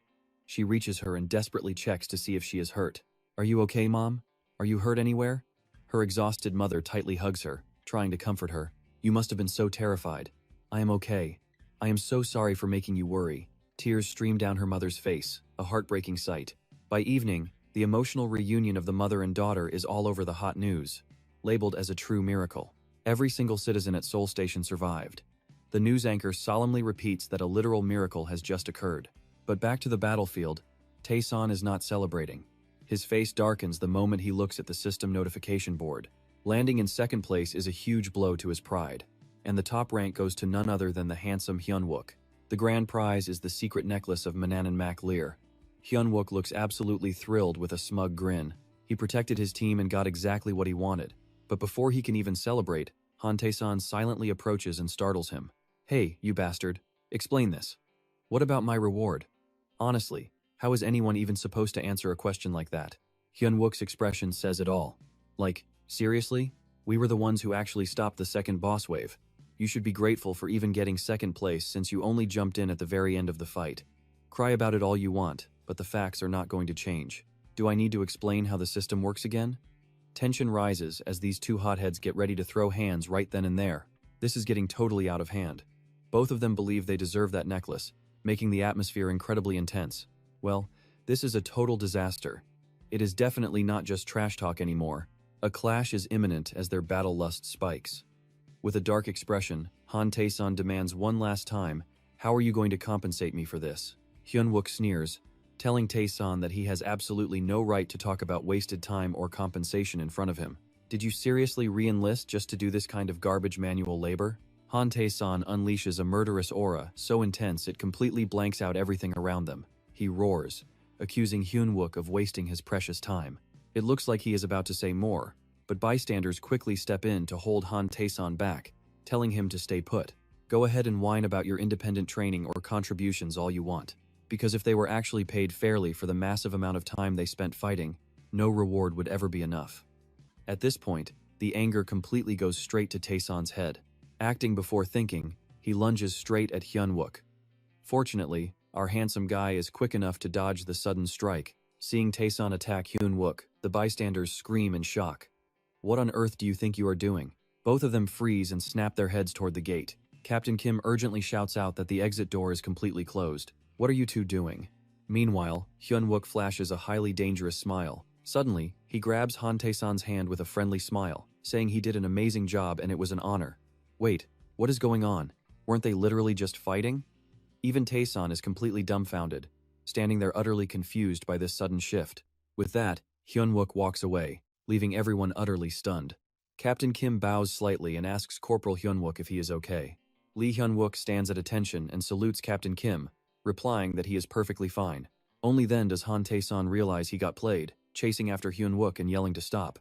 She reaches her and desperately checks to see if she is hurt. "Are you okay, Mom? Are you hurt anywhere?" Her exhausted mother tightly hugs her, trying to comfort her. "You must have been so terrified." "I am okay. I am so sorry for making you worry." Tears stream down her mother's face, a heartbreaking sight. By evening, the emotional reunion of the mother and daughter is all over the hot news, labeled as a true miracle. Every single citizen at Seoul Station survived. The news anchor solemnly repeats that a literal miracle has just occurred. But back to the battlefield, Tae-san is not celebrating. His face darkens the moment he looks at the system notification board. Landing in second place is a huge blow to his pride, and the top rank goes to none other than the handsome Hyun-wook. The grand prize is the secret necklace of Manhwa Lear. Hyun-wook looks absolutely thrilled with a smug grin. He protected his team and got exactly what he wanted. But before he can even celebrate, Han Tae-san silently approaches and startles him. "Hey, you bastard. Explain this. What about my reward?" Honestly, how is anyone even supposed to answer a question like that? Hyun-wook's expression says it all. Like, seriously? We were the ones who actually stopped the second boss wave. You should be grateful for even getting second place since you only jumped in at the very end of the fight. Cry about it all you want, but the facts are not going to change. Do I need to explain how the system works again? Tension rises as these two hotheads get ready to throw hands right then and there. This is getting totally out of hand. Both of them believe they deserve that necklace, making the atmosphere incredibly intense. Well, this is a total disaster. It is definitely not just trash talk anymore. A clash is imminent as their battle lust spikes. With a dark expression, Han Tae-san demands one last time, "How are you going to compensate me for this?" Hyun-wook sneers, telling Tae-san that he has absolutely no right to talk about wasted time or compensation in front of him. Did you seriously re-enlist just to do this kind of garbage manual labor? Han Tae-san unleashes a murderous aura so intense it completely blanks out everything around them. He roars, accusing Hyun-wook of wasting his precious time. It looks like he is about to say more, but bystanders quickly step in to hold Han Tae-san back, telling him to stay put. Go ahead and whine about your independent training or contributions all you want, because if they were actually paid fairly for the massive amount of time they spent fighting, no reward would ever be enough. At this point, the anger completely goes straight to Tae-san's head. Acting before thinking, he lunges straight at Hyun-wook. Fortunately, our handsome guy is quick enough to dodge the sudden strike. Seeing Tae-san attack Hyun-wook, the bystanders scream in shock. What on earth do you think you are doing? Both of them freeze and snap their heads toward the gate. Captain Kim urgently shouts out that the exit door is completely closed. What are you two doing? Meanwhile, Hyun-wook flashes a highly dangerous smile. Suddenly, he grabs Han Tae-san's hand with a friendly smile, saying he did an amazing job and it was an honor. Wait, what is going on? Weren't they literally just fighting? Even Tae-san is completely dumbfounded, standing there utterly confused by this sudden shift. With that, Hyun-wook walks away, leaving everyone utterly stunned. Captain Kim bows slightly and asks Corporal Hyun-wook if he is okay. Lee Hyun-wook stands at attention and salutes Captain Kim, replying that he is perfectly fine. Only then does Han Tae-san realize he got played, chasing after Hyun-wook and yelling to stop.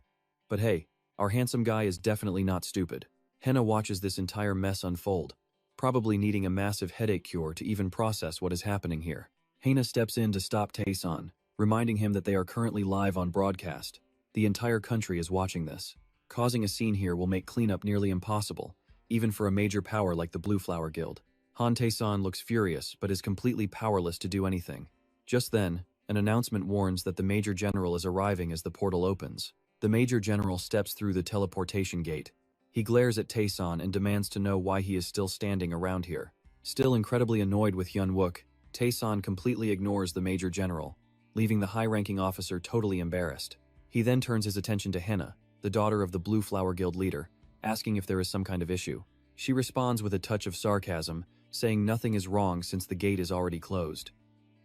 But hey, our handsome guy is definitely not stupid. Hena watches this entire mess unfold, probably needing a massive headache cure to even process what is happening here. Hena steps in to stop Tae-san, reminding him that they are currently live on broadcast. The entire country is watching this. Causing a scene here will make cleanup nearly impossible, even for a major power like the Blue Flower Guild. Han Tae-san looks furious but is completely powerless to do anything. Just then, an announcement warns that the Major General is arriving as the portal opens. The Major General steps through the teleportation gate. He glares at Tae-san and demands to know why he is still standing around here. Still incredibly annoyed with Hyun-wook, Tae-san completely ignores the Major General, leaving the high-ranking officer totally embarrassed. He then turns his attention to Hena, the daughter of the Blue Flower Guild leader, asking if there is some kind of issue. She responds with a touch of sarcasm, saying nothing is wrong since the gate is already closed.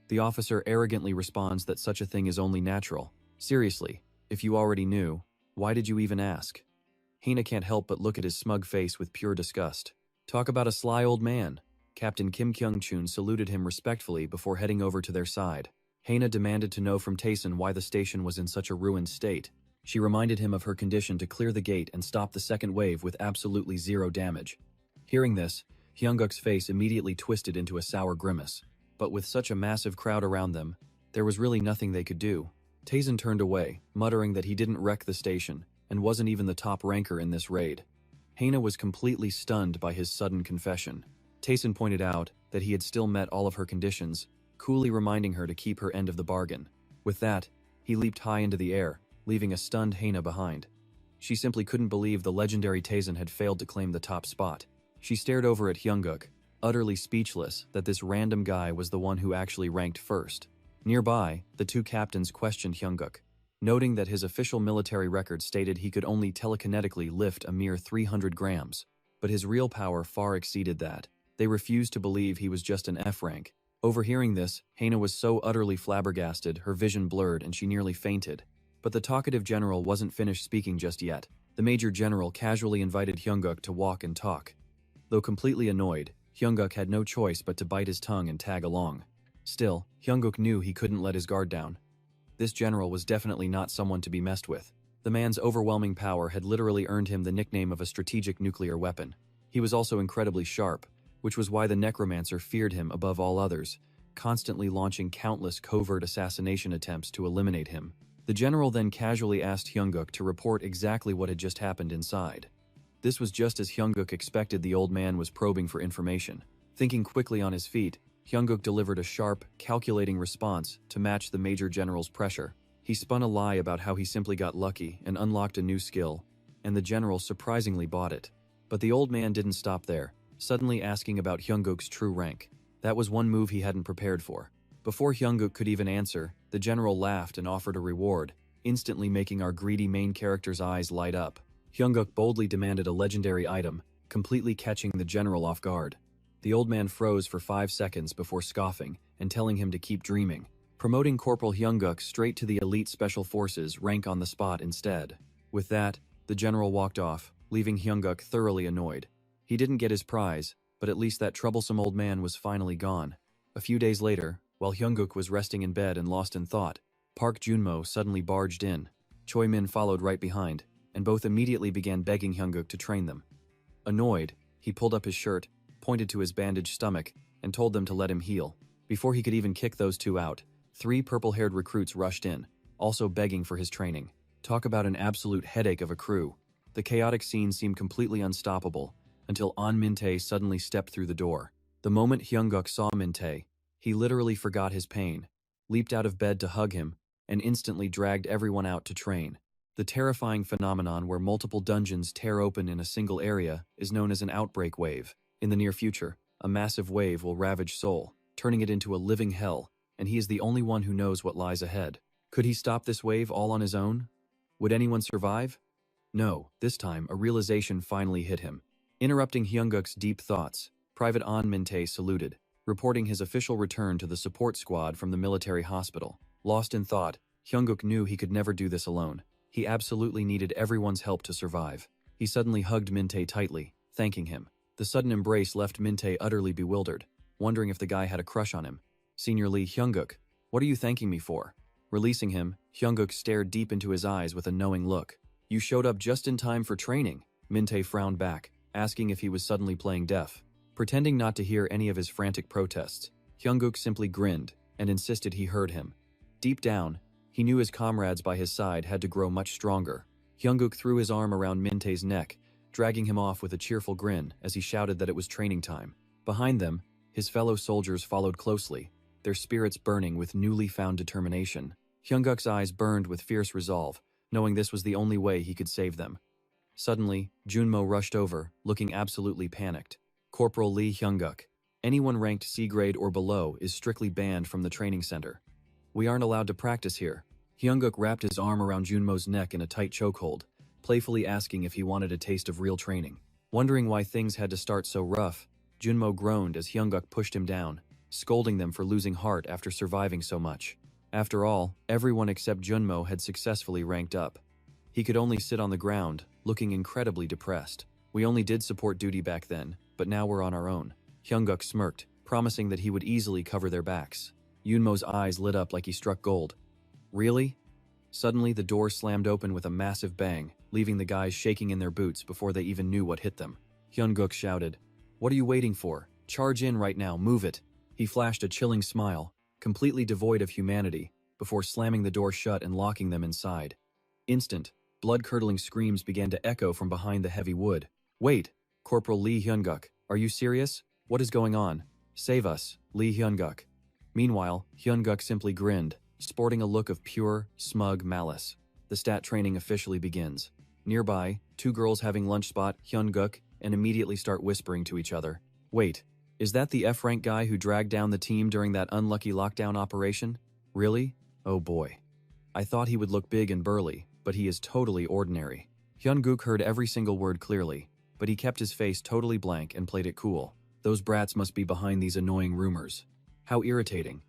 The officer arrogantly responds that such a thing is only natural. Seriously, if you already knew, why did you even ask? Hena can't help but look at his smug face with pure disgust. Talk about a sly old man. Captain Kim Kyung-chun saluted him respectfully before heading over to their side. Hena demanded to know from Tae-san why the station was in such a ruined state. She reminded him of her condition to clear the gate and stop the second wave with absolutely zero damage. Hearing this, Hyun-guk's face immediately twisted into a sour grimace. But with such a massive crowd around them, there was really nothing they could do. Tae-san turned away, muttering that he didn't wreck the station, and wasn't even the top ranker in this raid. Hena was completely stunned by his sudden confession. Tae-san pointed out that he had still met all of her conditions, coolly reminding her to keep her end of the bargain. With that, he leaped high into the air, leaving a stunned Hena behind. She simply couldn't believe the legendary Tae-san had failed to claim the top spot. She stared over at Hyun-guk, utterly speechless that this random guy was the one who actually ranked first. Nearby, the two captains questioned Hyun-guk, noting that his official military record stated he could only telekinetically lift a mere 300 grams, but his real power far exceeded that. They refused to believe he was just an F rank. Overhearing this, Hena was so utterly flabbergasted, her vision blurred and she nearly fainted. But the talkative general wasn't finished speaking just yet. The Major General casually invited Hyun-guk to walk and talk. Though completely annoyed, Hyun-guk had no choice but to bite his tongue and tag along. Still, Hyun-guk knew he couldn't let his guard down. This general was definitely not someone to be messed with. The man's overwhelming power had literally earned him the nickname of a strategic nuclear weapon. He was also incredibly sharp, which was why the necromancer feared him above all others, constantly launching countless covert assassination attempts to eliminate him. The general then casually asked Hyun-guk to report exactly what had just happened inside. This was just as Hyun-guk expected. The old man was probing for information. Thinking quickly on his feet, Hyun-guk delivered a sharp, calculating response to match the Major General's pressure. He spun a lie about how he simply got lucky and unlocked a new skill, and the general surprisingly bought it. But the old man didn't stop there, suddenly asking about Hyun-guk's true rank. That was one move he hadn't prepared for. Before Hyun-guk could even answer, the general laughed and offered a reward, instantly making our greedy main character's eyes light up. Hyun-guk boldly demanded a legendary item, completely catching the general off guard. The old man froze for 5 seconds before scoffing and telling him to keep dreaming, promoting Corporal Hyun-guk straight to the elite special forces rank on the spot instead. With that, the general walked off, leaving Hyun-guk thoroughly annoyed. He didn't get his prize, but at least that troublesome old man was finally gone. A few days later, while Hyun-guk was resting in bed and lost in thought, Park Junmo suddenly barged in. Choi Min followed right behind, and both immediately began begging Hyun-guk to train them. Annoyed, he pulled up his shirt, pointed to his bandaged stomach, and told them to let him heal. Before he could even kick those two out, 3 purple-haired recruits rushed in, also begging for his training. Talk about an absolute headache of a crew. The chaotic scene seemed completely unstoppable, until An Min-tae suddenly stepped through the door. The moment Hyun-guk saw Min-tae, he literally forgot his pain, leaped out of bed to hug him, and instantly dragged everyone out to train. The terrifying phenomenon where multiple dungeons tear open in a single area is known as an outbreak wave. In the near future, a massive wave will ravage Seoul, turning it into a living hell, and he is the only one who knows what lies ahead. Could he stop this wave all on his own? Would anyone survive? No, this time a realization finally hit him. Interrupting Hyunguk's deep thoughts, Private An Min-tae saluted, reporting his official return to the support squad from the military hospital. Lost in thought, Hyunguk knew he could never do this alone. He absolutely needed everyone's help to survive. He suddenly hugged Min-tae tightly, thanking him. The sudden embrace left Min-tae utterly bewildered, wondering if the guy had a crush on him. Senior Lee Hyunguk, what are you thanking me for? Releasing him, Hyunguk stared deep into his eyes with a knowing look. You showed up just in time for training. Min-tae frowned back, asking if he was suddenly playing deaf. Pretending not to hear any of his frantic protests, Hyunguk simply grinned and insisted he heard him. Deep down, he knew his comrades by his side had to grow much stronger. Hyunguk threw his arm around Min-tae's neck, dragging him off with a cheerful grin as he shouted that it was training time. Behind them, his fellow soldiers followed closely, their spirits burning with newly found determination. Hyunguk's eyes burned with fierce resolve, knowing this was the only way he could save them. Suddenly, Junmo rushed over, looking absolutely panicked. Corporal Lee Hyunguk. Anyone ranked C grade or below is strictly banned from the training center. We aren't allowed to practice here. Hyunguk wrapped his arm around Junmo's neck in a tight chokehold, playfully asking if he wanted a taste of real training. Wondering why things had to start so rough, Junmo groaned as Hyunguk pushed him down, scolding them for losing heart after surviving so much. After all, everyone except Junmo had successfully ranked up. He could only sit on the ground, looking incredibly depressed. We only did support duty back then, but now we're on our own. Hyunguk smirked, promising that he would easily cover their backs. Yunmo's eyes lit up like he struck gold. Really? Suddenly, the door slammed open with a massive bang, leaving the guys shaking in their boots before they even knew what hit them. Hyunguk shouted, "What are you waiting for? Charge in right now, move it." He flashed a chilling smile, completely devoid of humanity, before slamming the door shut and locking them inside. Instant, blood-curdling screams began to echo from behind the heavy wood. "Wait, Corporal Lee Hyunguk, are you serious? What is going on? Save us, Lee Hyunguk." Meanwhile, Hyunguk simply grinned, sporting a look of pure, smug malice. The stat training officially begins. Nearby, two girls having lunch spot Hyunguk and immediately start whispering to each other. Wait, is that the F-rank guy who dragged down the team during that unlucky lockdown operation? Really? Oh boy. I thought he would look big and burly, but he is totally ordinary. Hyunguk heard every single word clearly, but he kept his face totally blank and played it cool. Those brats must be behind these annoying rumors. How irritating.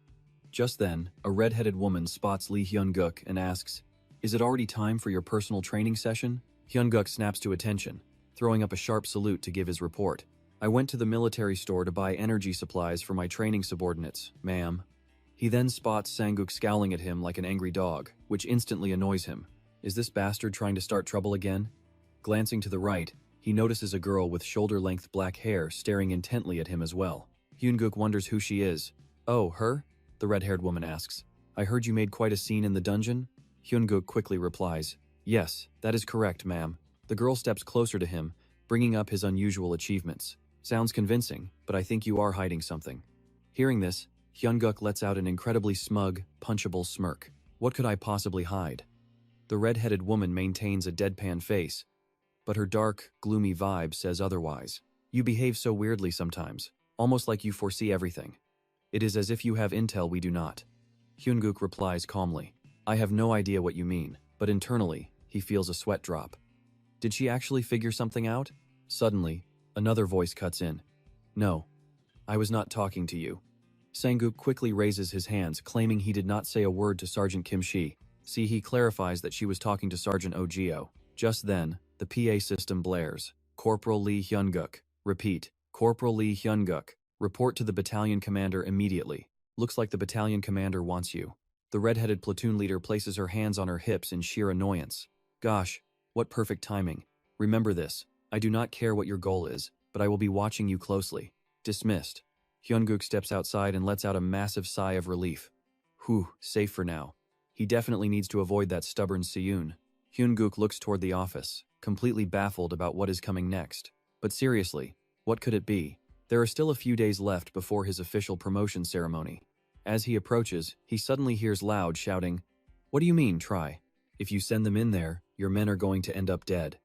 Just then, a red-headed woman spots Lee Hyunguk and asks, "Is it already time for your personal training session?" Hyunguk snaps to attention, throwing up a sharp salute to give his report. "I went to the military store to buy energy supplies for my training subordinates, ma'am." He then spots Sanguk scowling at him like an angry dog, which instantly annoys him. Is this bastard trying to start trouble again? Glancing to the right, he notices a girl with shoulder-length black hair staring intently at him as well. Hyunguk wonders who she is. "Oh, her?" the red-haired woman asks. "I heard you made quite a scene in the dungeon?" Hyunguk quickly replies, "Yes, that is correct, ma'am." The girl steps closer to him, bringing up his unusual achievements. "Sounds convincing, but I think you are hiding something." Hearing this, Hyunguk lets out an incredibly smug, punchable smirk. "What could I possibly hide?" The red-headed woman maintains a deadpan face, but her dark, gloomy vibe says otherwise. "You behave so weirdly sometimes, almost like you foresee everything. It is as if you have intel we do not." Hyunguk replies calmly, "I have no idea what you mean," but internally, he feels a sweat drop. Did she actually figure something out? Suddenly, another voice cuts in. "No, I was not talking to you." Sanguk quickly raises his hands, claiming he did not say a word to Sergeant Kim Shi. See, he clarifies that she was talking to Sergeant Ogio. Just then, the PA system blares. "Corporal Lee Hyunguk. Repeat, Corporal Lee Hyunguk. Report to the battalion commander immediately. Looks like the battalion commander wants you." The red-headed platoon leader places her hands on her hips in sheer annoyance. "Gosh, what perfect timing. Remember this, I do not care what your goal is, but I will be watching you closely." Dismissed. Hyunguk steps outside and lets out a massive sigh of relief. Whew, safe for now. He definitely needs to avoid that stubborn Seyun. Hyunguk looks toward the office, completely baffled about what is coming next. But seriously, what could it be? There are still a few days left before his official promotion ceremony. As he approaches, he suddenly hears Loud shouting, "What do you mean, try? If you send them in there, your men are going to end up dead.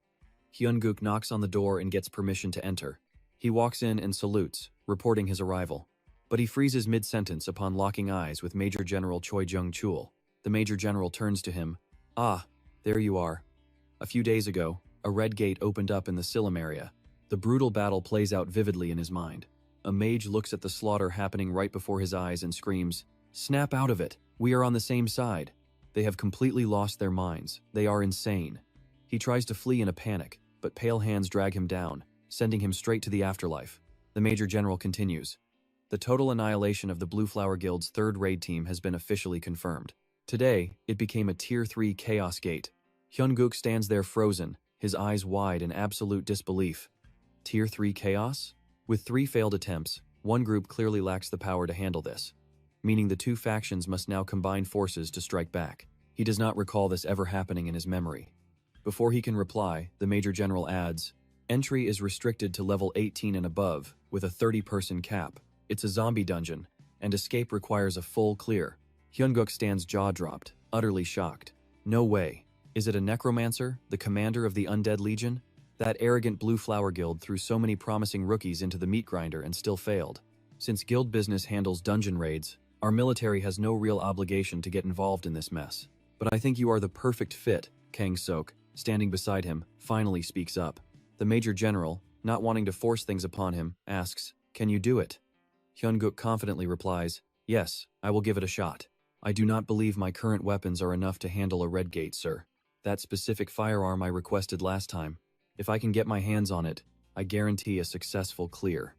Hyun-guk knocks on the door and gets permission to enter. He walks in and salutes, reporting his arrival. But he freezes mid-sentence upon locking eyes with Major General Choi Jung-chul. The Major General turns to him. Ah, there you are. A few days ago, a red gate opened up in the Silim area. The brutal battle plays out vividly in his mind. A mage looks at the slaughter happening right before his eyes and screams, "Snap out of it! We are on the same side!" They have completely lost their minds. They are insane. He tries to flee in a panic, but pale hands drag him down, sending him straight to the afterlife. The Major General continues. The total annihilation of the Blue Flower Guild's third raid team has been officially confirmed. Today, it became a Tier 3 Chaos Gate. Hyun-guk stands there frozen, his eyes wide in absolute disbelief. Tier 3 Chaos? With 3 failed attempts, one group clearly lacks the power to handle this, meaning the two factions must now combine forces to strike back. He does not recall this ever happening in his memory. Before he can reply, the Major General adds, entry is restricted to level 18 and above, with a 30-person cap. It's a zombie dungeon, and escape requires a full clear. Hyun-guk stands jaw-dropped, utterly shocked. No way. Is it a necromancer, the commander of the Undead Legion? That arrogant Blue Flower Guild threw so many promising rookies into the meat grinder and still failed. Since guild business handles dungeon raids, our military has no real obligation to get involved in this mess. But I think you are the perfect fit, Kang Sok, standing beside him, finally speaks up. The Major General, not wanting to force things upon him, asks, "Can you do it?" Hyun-guk confidently replies, "Yes, I will give it a shot. I do not believe my current weapons are enough to handle a red gate, sir. That specific firearm I requested last time. If I can get my hands on it, I guarantee a successful clear."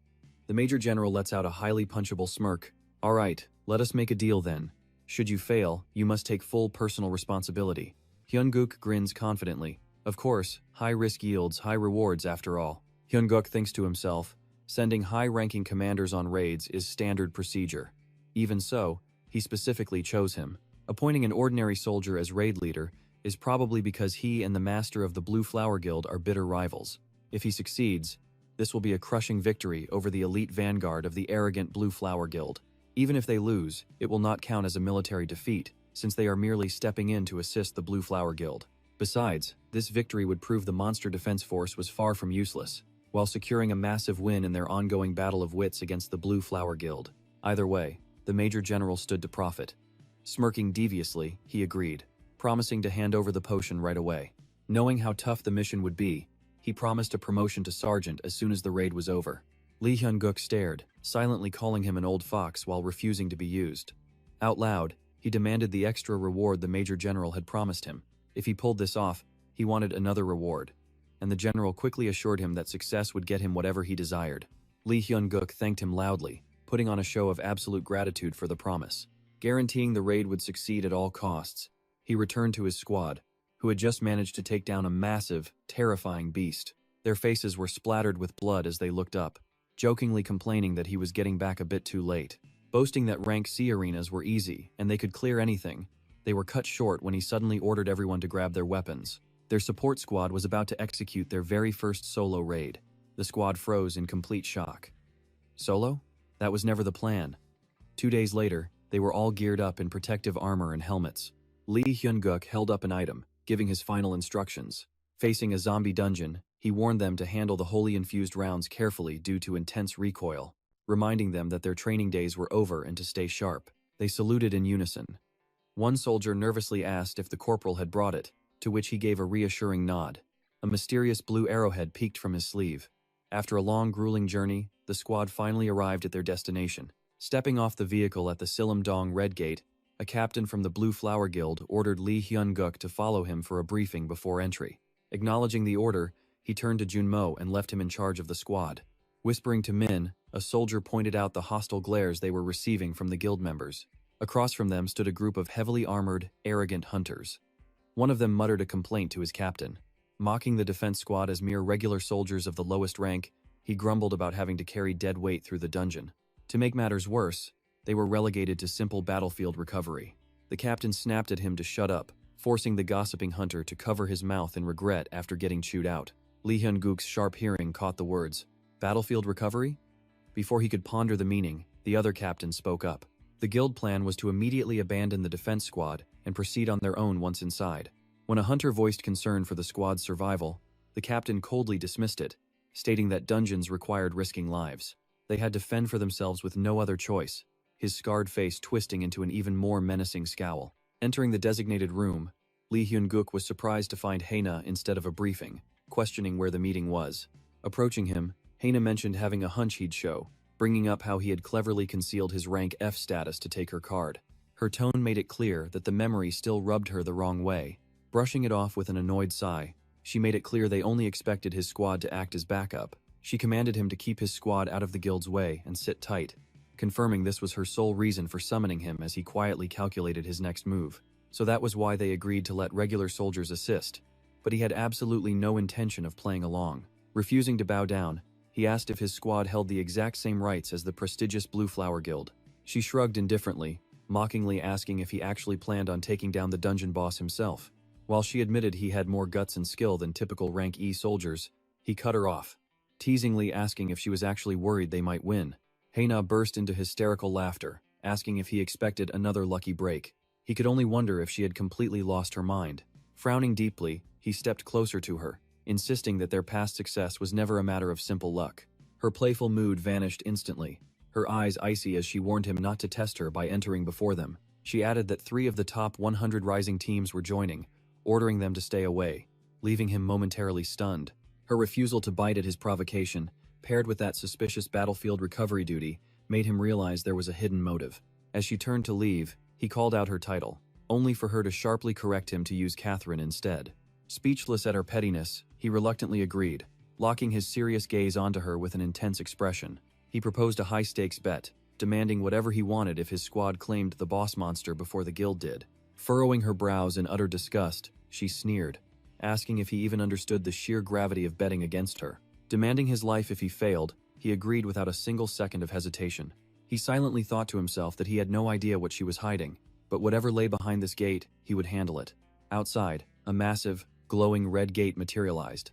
The Major General lets out a highly punchable smirk. "All right, let us make a deal then. Should you fail, you must take full personal responsibility." Hyun-guk grins confidently. Of course, high risk yields high rewards after all. Hyun-guk thinks to himself, sending high-ranking commanders on raids is standard procedure. Even so, he specifically chose him. Appointing an ordinary soldier as raid leader is probably because he and the master of the Blue Flower Guild are bitter rivals. If he succeeds, this will be a crushing victory over the elite vanguard of the arrogant Blue Flower Guild. Even if they lose, it will not count as a military defeat, since they are merely stepping in to assist the Blue Flower Guild. Besides, this victory would prove the monster defense force was far from useless, while securing a massive win in their ongoing battle of wits against the Blue Flower Guild. Either way, the Major General stood to profit. Smirking deviously, he agreed, promising to hand over the potion right away. Knowing how tough the mission would be, he promised a promotion to sergeant as soon as the raid was over. Lee Hyun-guk stared, silently calling him an old fox while refusing to be used. Out loud, he demanded the extra reward the Major General had promised him. If he pulled this off, he wanted another reward, and the general quickly assured him that success would get him whatever he desired. Lee Hyun-guk thanked him loudly, putting on a show of absolute gratitude for the promise. Guaranteeing the raid would succeed at all costs, he returned to his squad, who had just managed to take down a massive, terrifying beast. Their faces were splattered with blood as they looked up, jokingly complaining that he was getting back a bit too late. Boasting that rank C arenas were easy and they could clear anything, they were cut short when he suddenly ordered everyone to grab their weapons. Their support squad was about to execute their very first solo raid. The squad froze in complete shock. Solo? That was never the plan. 2 days later, they were all geared up in protective armor and helmets. Lee Hyun-guk held up an item, giving his final instructions. Facing a zombie dungeon, he warned them to handle the holy infused rounds carefully due to intense recoil, reminding them that their training days were over and to stay sharp. They saluted in unison. One soldier nervously asked if the corporal had brought it, to which he gave a reassuring nod. A mysterious blue arrowhead peeked from his sleeve. After a long, grueling journey, the squad finally arrived at their destination. Stepping off the vehicle at the Silim-dong Red Gate, a captain from the Blue Flower Guild ordered Lee Hyun-guk to follow him for a briefing before entry. Acknowledging the order, he turned to Junmo and left him in charge of the squad. Whispering to Min, a soldier pointed out the hostile glares they were receiving from the guild members. Across from them stood a group of heavily armored, arrogant hunters. One of them muttered a complaint to his captain. Mocking the defense squad as mere regular soldiers of the lowest rank, he grumbled about having to carry dead weight through the dungeon. To make matters worse, they were relegated to simple battlefield recovery. The captain snapped at him to shut up, forcing the gossiping hunter to cover his mouth in regret after getting chewed out. Lee Hyun-guk's sharp hearing caught the words, "Battlefield recovery?" Before he could ponder the meaning, the other captain spoke up. The guild plan was to immediately abandon the defense squad and proceed on their own once inside. When a hunter voiced concern for the squad's survival, the captain coldly dismissed it, stating that dungeons required risking lives. They had to fend for themselves with no other choice, his scarred face twisting into an even more menacing scowl. Entering the designated room, Lee Hyun-guk was surprised to find Haina instead of a briefing, questioning where the meeting was. Approaching him, Haina mentioned having a hunch he'd show, bringing up how he had cleverly concealed his rank F status to take her card. Her tone made it clear that the memory still rubbed her the wrong way. Brushing it off with an annoyed sigh, she made it clear they only expected his squad to act as backup. She commanded him to keep his squad out of the guild's way and sit tight, confirming this was her sole reason for summoning him as he quietly calculated his next move. So that was why they agreed to let regular soldiers assist, but he had absolutely no intention of playing along. Refusing to bow down, he asked if his squad held the exact same rights as the prestigious Blue Flower Guild. She shrugged indifferently, mockingly asking if he actually planned on taking down the dungeon boss himself. While she admitted he had more guts and skill than typical rank E soldiers, he cut her off, teasingly asking if she was actually worried they might win. Haina burst into hysterical laughter, asking if he expected another lucky break. He could only wonder if she had completely lost her mind. Frowning deeply, he stepped closer to her, insisting that their past success was never a matter of simple luck. Her playful mood vanished instantly, her eyes icy as she warned him not to test her by entering before them. She added that 3 of the top 100 rising teams were joining, ordering them to stay away, leaving him momentarily stunned. Her refusal to bite at his provocation, paired with that suspicious battlefield recovery duty, made him realize there was a hidden motive. As she turned to leave, he called out her title, only for her to sharply correct him to use Catherine instead. Speechless at her pettiness, he reluctantly agreed, locking his serious gaze onto her with an intense expression. He proposed a high-stakes bet, demanding whatever he wanted if his squad claimed the boss monster before the guild did. Furrowing her brows in utter disgust, she sneered, asking if he even understood the sheer gravity of betting against her. Demanding his life if he failed, he agreed without a single second of hesitation. He silently thought to himself that he had no idea what she was hiding, but whatever lay behind this gate, he would handle it. Outside, a massive, glowing red gate materialized.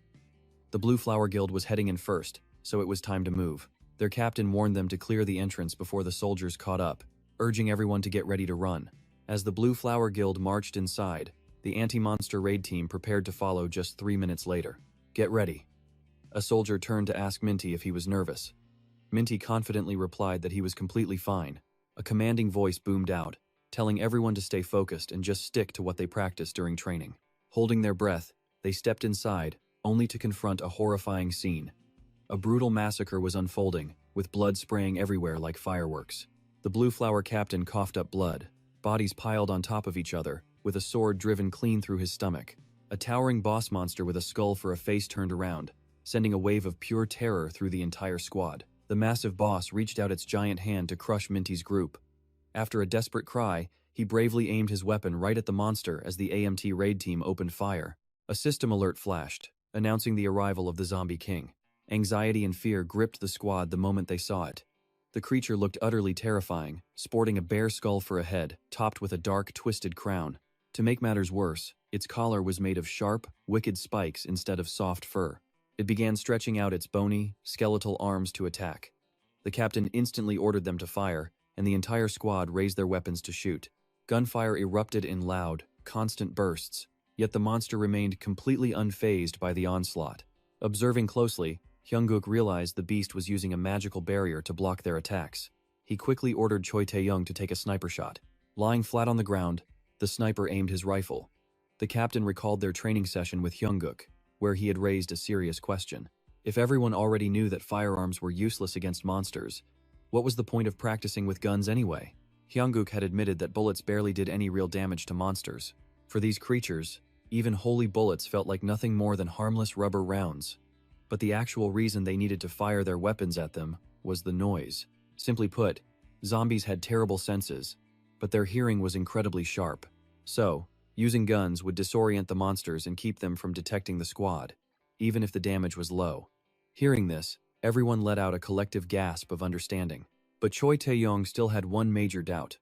The Blue Flower Guild was heading in first, so it was time to move. Their captain warned them to clear the entrance before the soldiers caught up, urging everyone to get ready to run. As the Blue Flower Guild marched inside, the anti-monster raid team prepared to follow just 3 minutes later. Get ready. A soldier turned to ask Minty if he was nervous. Minty confidently replied that he was completely fine. A commanding voice boomed out, telling everyone to stay focused and just stick to what they practiced during training. Holding their breath, they stepped inside, only to confront a horrifying scene. A brutal massacre was unfolding, with blood spraying everywhere like fireworks. The Blue Flower captain coughed up blood, bodies piled on top of each other, with a sword driven clean through his stomach. A towering boss monster with a skull for a face turned around, sending a wave of pure terror through the entire squad. The massive boss reached out its giant hand to crush Minty's group. After a desperate cry, he bravely aimed his weapon right at the monster as the AMT raid team opened fire. A system alert flashed, announcing the arrival of the Zombie King. Anxiety and fear gripped the squad the moment they saw it. The creature looked utterly terrifying, sporting a bare skull for a head, topped with a dark, twisted crown. To make matters worse, its collar was made of sharp, wicked spikes instead of soft fur. It began stretching out its bony, skeletal arms to attack. The captain instantly ordered them to fire, and the entire squad raised their weapons to shoot. Gunfire erupted in loud, constant bursts, yet the monster remained completely unfazed by the onslaught. Observing closely, Hyung-guk realized the beast was using a magical barrier to block their attacks. He quickly ordered Choi Tae-young to take a sniper shot. Lying flat on the ground, the sniper aimed his rifle. The captain recalled their training session with Hyung-guk, where he had raised a serious question. If everyone already knew that firearms were useless against monsters, what was the point of practicing with guns anyway? Hyung-guk had admitted that bullets barely did any real damage to monsters. For these creatures, even holy bullets felt like nothing more than harmless rubber rounds. But the actual reason they needed to fire their weapons at them was the noise. Simply put, zombies had terrible senses, but their hearing was incredibly sharp. So, using guns would disorient the monsters and keep them from detecting the squad, even if the damage was low. Hearing this, everyone let out a collective gasp of understanding. But Choi Tae-young still had one major doubt.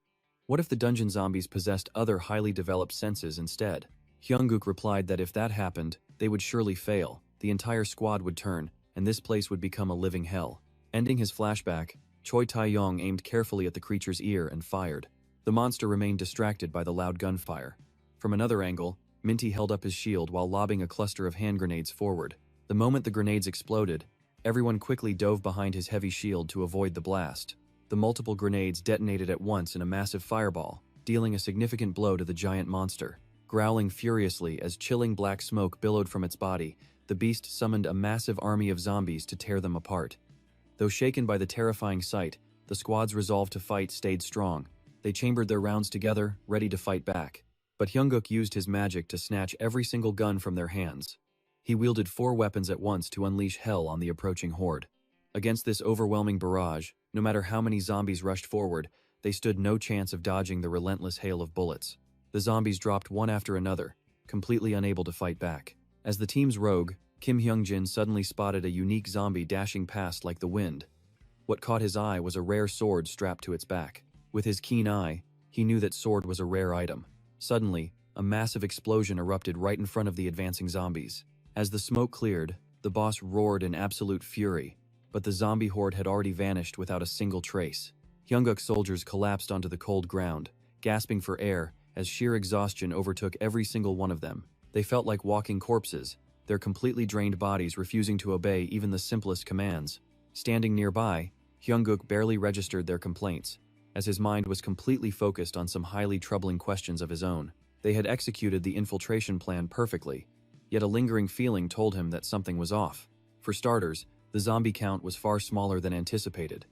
What if the dungeon zombies possessed other highly developed senses instead? Hyung-guk replied that if that happened, they would surely fail, the entire squad would turn, and this place would become a living hell. Ending his flashback, Choi Tae-young aimed carefully at the creature's ear and fired. The monster remained distracted by the loud gunfire. From another angle, Minty held up his shield while lobbing a cluster of hand grenades forward. The moment the grenades exploded, everyone quickly dove behind his heavy shield to avoid the blast. The multiple grenades detonated at once in a massive fireball, dealing a significant blow to the giant monster. Growling furiously as chilling black smoke billowed from its body, the beast summoned a massive army of zombies to tear them apart. Though shaken by the terrifying sight, the squad's resolve to fight stayed strong. They chambered their rounds together, ready to fight back. But Hyunguk used his magic to snatch every single gun from their hands. He wielded 4 weapons at once to unleash hell on the approaching horde. Against this overwhelming barrage, no matter how many zombies rushed forward, they stood no chance of dodging the relentless hail of bullets. The zombies dropped one after another, completely unable to fight back. As the team's rogue, Kim Hyungjin suddenly spotted a unique zombie dashing past like the wind. What caught his eye was a rare sword strapped to its back. With his keen eye, he knew that sword was a rare item. Suddenly, a massive explosion erupted right in front of the advancing zombies. As the smoke cleared, the boss roared in absolute fury, but the zombie horde had already vanished without a single trace. Hyunguk's soldiers collapsed onto the cold ground, gasping for air as sheer exhaustion overtook every single one of them. They felt like walking corpses, their completely drained bodies refusing to obey even the simplest commands. Standing nearby, Hyunguk barely registered their complaints, as his mind was completely focused on some highly troubling questions of his own. They had executed the infiltration plan perfectly, yet a lingering feeling told him that something was off. For starters, the zombie count was far smaller than anticipated.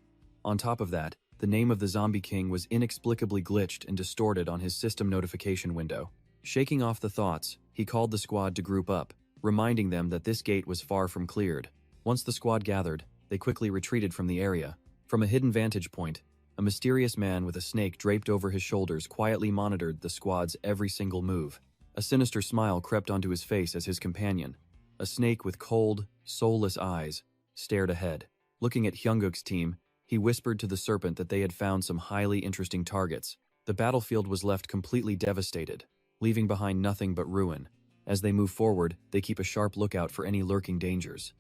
On top of that, the name of the Zombie King was inexplicably glitched and distorted on his system notification window. Shaking off the thoughts, he called the squad to group up, reminding them that this gate was far from cleared. Once the squad gathered, they quickly retreated from the area. From a hidden vantage point, a mysterious man with a snake draped over his shoulders quietly monitored the squad's every single move. A sinister smile crept onto his face as his companion, a snake with cold, soulless eyes, stared ahead. Looking at Hyunguk's team, he whispered to the serpent that they had found some highly interesting targets. The battlefield was left completely devastated, leaving behind nothing but ruin. As they move forward, they keep a sharp lookout for any lurking dangers.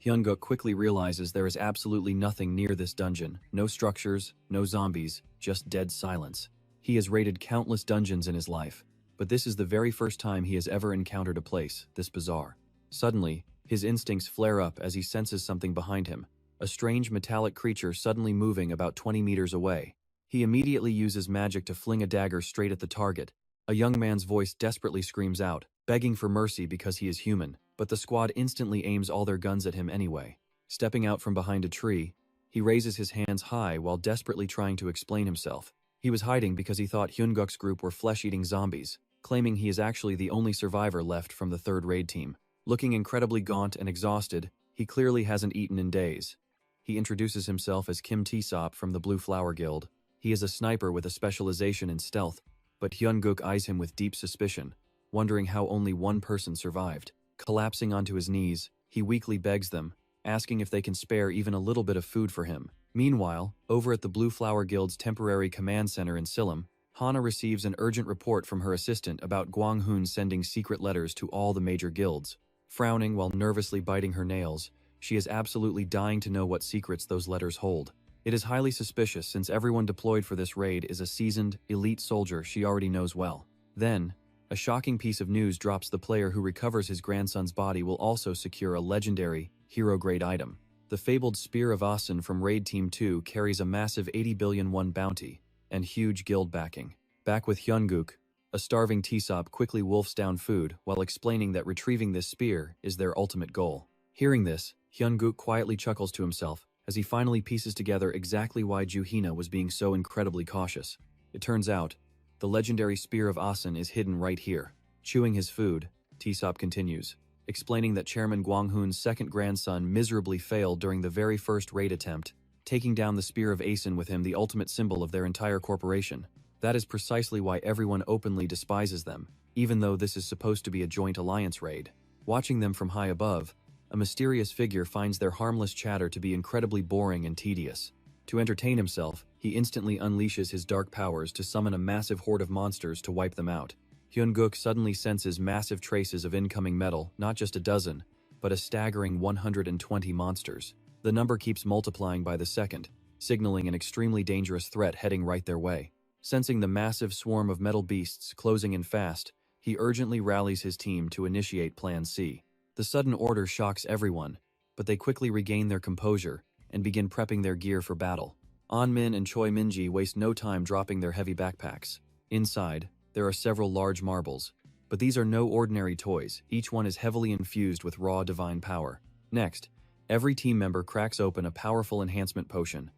Hyunguk quickly realizes there is absolutely nothing near this dungeon. No structures, no zombies, just dead silence. He has raided countless dungeons in his life, but this is the very first time he has ever encountered a place this bizarre. Suddenly, his instincts flare up as he senses something behind him, a strange metallic creature suddenly moving about 20 meters away. He immediately uses magic to fling a dagger straight at the target. A young man's voice desperately screams out, begging for mercy because he is human, but the squad instantly aims all their guns at him anyway. Stepping out from behind a tree, he raises his hands high while desperately trying to explain himself. He was hiding because he thought Hyunguk's group were flesh-eating zombies, claiming he is actually the only survivor left from the third raid team. Looking incredibly gaunt and exhausted, he clearly hasn't eaten in days. He introduces himself as Kim T-Sop from the Blue Flower Guild. He is a sniper with a specialization in stealth, but Hyunguk eyes him with deep suspicion, wondering how only one person survived. Collapsing onto his knees, he weakly begs them, asking if they can spare even a little bit of food for him. Meanwhile, over at the Blue Flower Guild's temporary command center in Silum, Hana receives an urgent report from her assistant about Guang-hun sending secret letters to all the major guilds. Frowning while nervously biting her nails, she is absolutely dying to know what secrets those letters hold. It is highly suspicious since everyone deployed for this raid is a seasoned, elite soldier she already knows well. Then, a shocking piece of news drops: the player who recovers his grandson's body will also secure a legendary, hero-grade item. The fabled Spear of Asen from Raid Team 2 carries a massive 80 billion won bounty and huge guild backing. Back with Hyunguk, a starving T-Sop quickly wolfs down food while explaining that retrieving this spear is their ultimate goal. Hearing this, Hyunguk quietly chuckles to himself as he finally pieces together exactly why Juhina was being so incredibly cautious. It turns out, the legendary Spear of Asen is hidden right here. Chewing his food, T-Sop continues, explaining that Chairman Guang-hun's second grandson miserably failed during the very first raid attempt, taking down the Spear of Asen with him, the ultimate symbol of their entire corporation. That is precisely why everyone openly despises them, even though this is supposed to be a joint alliance raid. Watching them from high above, a mysterious figure finds their harmless chatter to be incredibly boring and tedious. To entertain himself, he instantly unleashes his dark powers to summon a massive horde of monsters to wipe them out. Hyunguk suddenly senses massive traces of incoming metal, not just a dozen, but a staggering 120 monsters. The number keeps multiplying by the second, signaling an extremely dangerous threat heading right their way. Sensing the massive swarm of metal beasts closing in fast, he urgently rallies his team to initiate Plan C. The sudden order shocks everyone, but they quickly regain their composure and begin prepping their gear for battle. Min and Choi Minji waste no time dropping their heavy backpacks. Inside, there are several large marbles, but these are no ordinary toys. Each one is heavily infused with raw divine power. Next, every team member cracks open a powerful enhancement potion.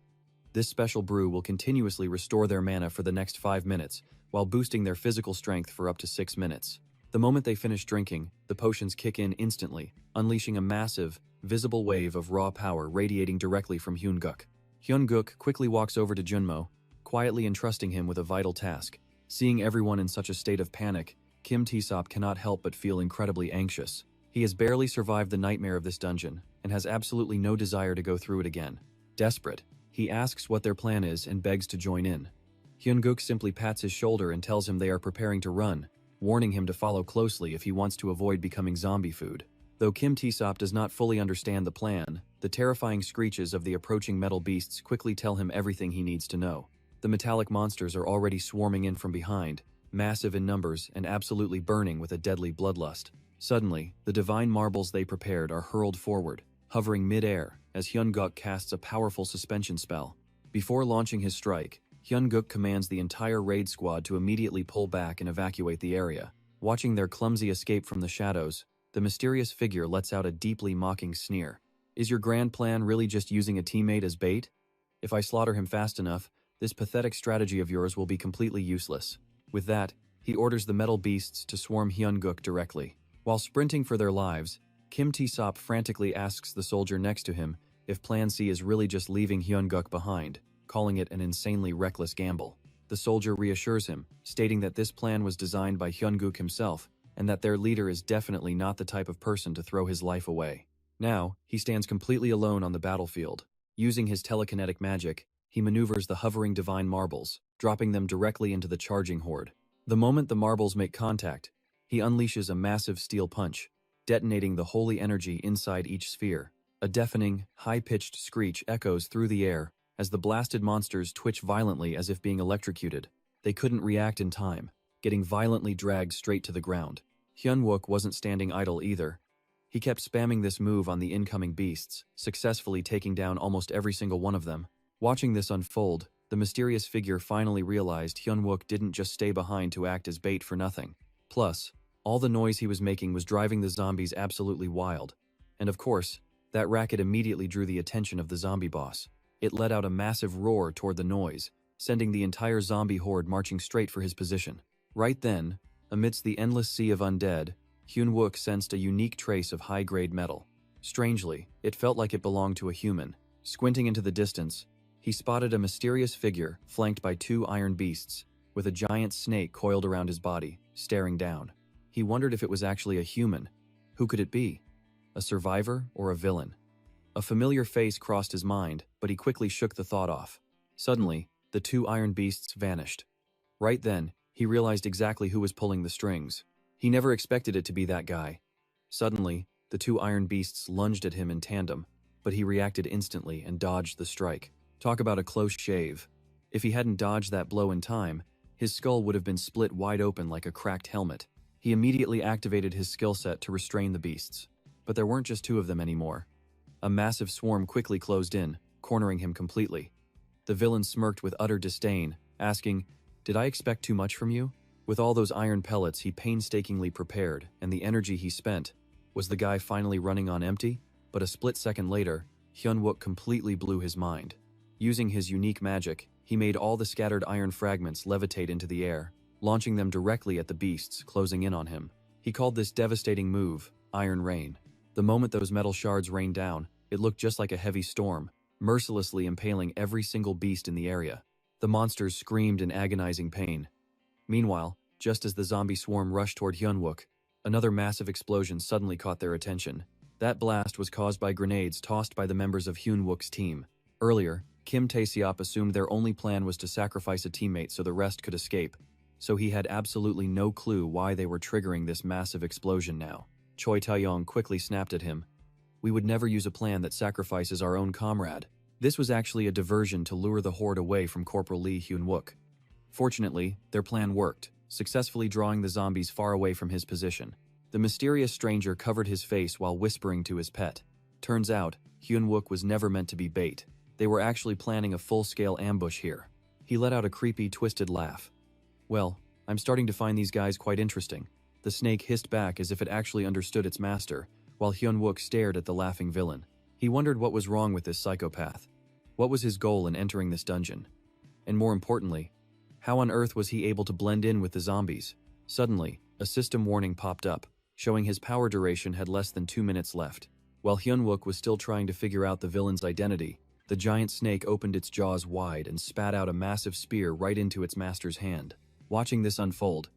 This special brew will continuously restore their mana for the next 5 minutes, while boosting their physical strength for up to 6 minutes. The moment they finish drinking, the potions kick in instantly, unleashing a massive, visible wave of raw power radiating directly from Hyun-guk. Hyun-guk quickly walks over to Junmo, quietly entrusting him with a vital task. Seeing everyone in such a state of panic, Kim Taesop cannot help but feel incredibly anxious. He has barely survived the nightmare of this dungeon, and has absolutely no desire to go through it again. Desperate, he asks what their plan is and begs to join in. Hyun-guk simply pats his shoulder and tells him they are preparing to run, warning him to follow closely if he wants to avoid becoming zombie food. Though Kim Taesop does not fully understand the plan, the terrifying screeches of the approaching metal beasts quickly tell him everything he needs to know. The metallic monsters are already swarming in from behind, massive in numbers and absolutely burning with a deadly bloodlust. Suddenly, the divine marbles they prepared are hurled forward, hovering mid-air, as Hyun-guk casts a powerful suspension spell. Before launching his strike, Hyun-guk commands the entire raid squad to immediately pull back and evacuate the area. Watching their clumsy escape from the shadows, the mysterious figure lets out a deeply mocking sneer. Is your grand plan really just using a teammate as bait? If I slaughter him fast enough, this pathetic strategy of yours will be completely useless. With that, he orders the metal beasts to swarm Hyun-guk directly. While sprinting for their lives, Kim Taesop frantically asks the soldier next to him if Plan C is really just leaving Hyun-guk behind, calling it an insanely reckless gamble. The soldier reassures him, stating that this plan was designed by Hyun-guk himself, and that their leader is definitely not the type of person to throw his life away. Now, he stands completely alone on the battlefield. Using his telekinetic magic, he maneuvers the hovering divine marbles, dropping them directly into the charging horde. The moment the marbles make contact, he unleashes a massive steel punch, detonating the holy energy inside each sphere. A deafening, high-pitched screech echoes through the air as the blasted monsters twitch violently as if being electrocuted. They couldn't react in time, getting violently dragged straight to the ground. Hyun-wook wasn't standing idle either. He kept spamming this move on the incoming beasts, successfully taking down almost every single one of them. Watching this unfold, the mysterious figure finally realized Hyun-wook didn't just stay behind to act as bait for nothing. Plus, all the noise he was making was driving the zombies absolutely wild. And of course, that racket immediately drew the attention of the zombie boss. It let out a massive roar toward the noise, sending the entire zombie horde marching straight for his position. Right then, amidst the endless sea of undead, Hyun-wook sensed a unique trace of high-grade metal. Strangely, it felt like it belonged to a human. Squinting into the distance, he spotted a mysterious figure flanked by 2 iron beasts, with a giant snake coiled around his body, staring down. He wondered if it was actually a human. Who could it be? A survivor or a villain? A familiar face crossed his mind, but he quickly shook the thought off. Suddenly, the 2 iron beasts vanished. Right then, he realized exactly who was pulling the strings. He never expected it to be that guy. Suddenly, the 2 iron beasts lunged at him in tandem, but he reacted instantly and dodged the strike. Talk about a close shave. If he hadn't dodged that blow in time, his skull would have been split wide open like a cracked helmet. He immediately activated his skill set to restrain the beasts. But there weren't just 2 of them anymore. A massive swarm quickly closed in, cornering him completely. The villain smirked with utter disdain, asking, "Did I expect too much from you?" With all those iron pellets he painstakingly prepared and the energy he spent, was the guy finally running on empty? But a split second later, Hyun-wook completely blew his mind. Using his unique magic, he made all the scattered iron fragments levitate into the air, launching them directly at the beasts closing in on him. He called this devastating move, Iron Rain. The moment those metal shards rained down, it looked just like a heavy storm, mercilessly impaling every single beast in the area. The monsters screamed in agonizing pain. Meanwhile, just as the zombie swarm rushed toward Hyun-wook, another massive explosion suddenly caught their attention. That blast was caused by grenades tossed by the members of Hyun-wook's team. Earlier, Kim Taesop assumed their only plan was to sacrifice a teammate so the rest could escape, so he had absolutely no clue why they were triggering this massive explosion now. Choi Taeyong quickly snapped at him. "We would never use a plan that sacrifices our own comrade." This was actually a diversion to lure the horde away from Corporal Lee Hyun-wook. Fortunately, their plan worked, successfully drawing the zombies far away from his position. The mysterious stranger covered his face while whispering to his pet. Turns out, Hyun-wook was never meant to be bait. They were actually planning a full-scale ambush here. He let out a creepy, twisted laugh. "Well, I'm starting to find these guys quite interesting." The snake hissed back as if it actually understood its master, while Hyun-wook stared at the laughing villain. He wondered what was wrong with this psychopath. What was his goal in entering this dungeon? And more importantly, how on earth was he able to blend in with the zombies? Suddenly, a system warning popped up, showing his power duration had less than 2 minutes left. While Hyun-wook was still trying to figure out the villain's identity, the giant snake opened its jaws wide and spat out a massive spear right into its master's hand. Watching this unfold,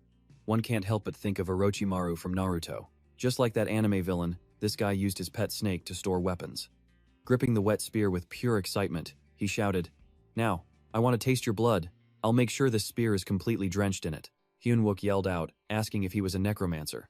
one can't help but think of Orochimaru from Naruto. Just like that anime villain, this guy used his pet snake to store weapons. Gripping the wet spear with pure excitement, he shouted, "Now, I want to taste your blood. I'll make sure this spear is completely drenched in it." Hyun-wook yelled out, asking if he was a necromancer.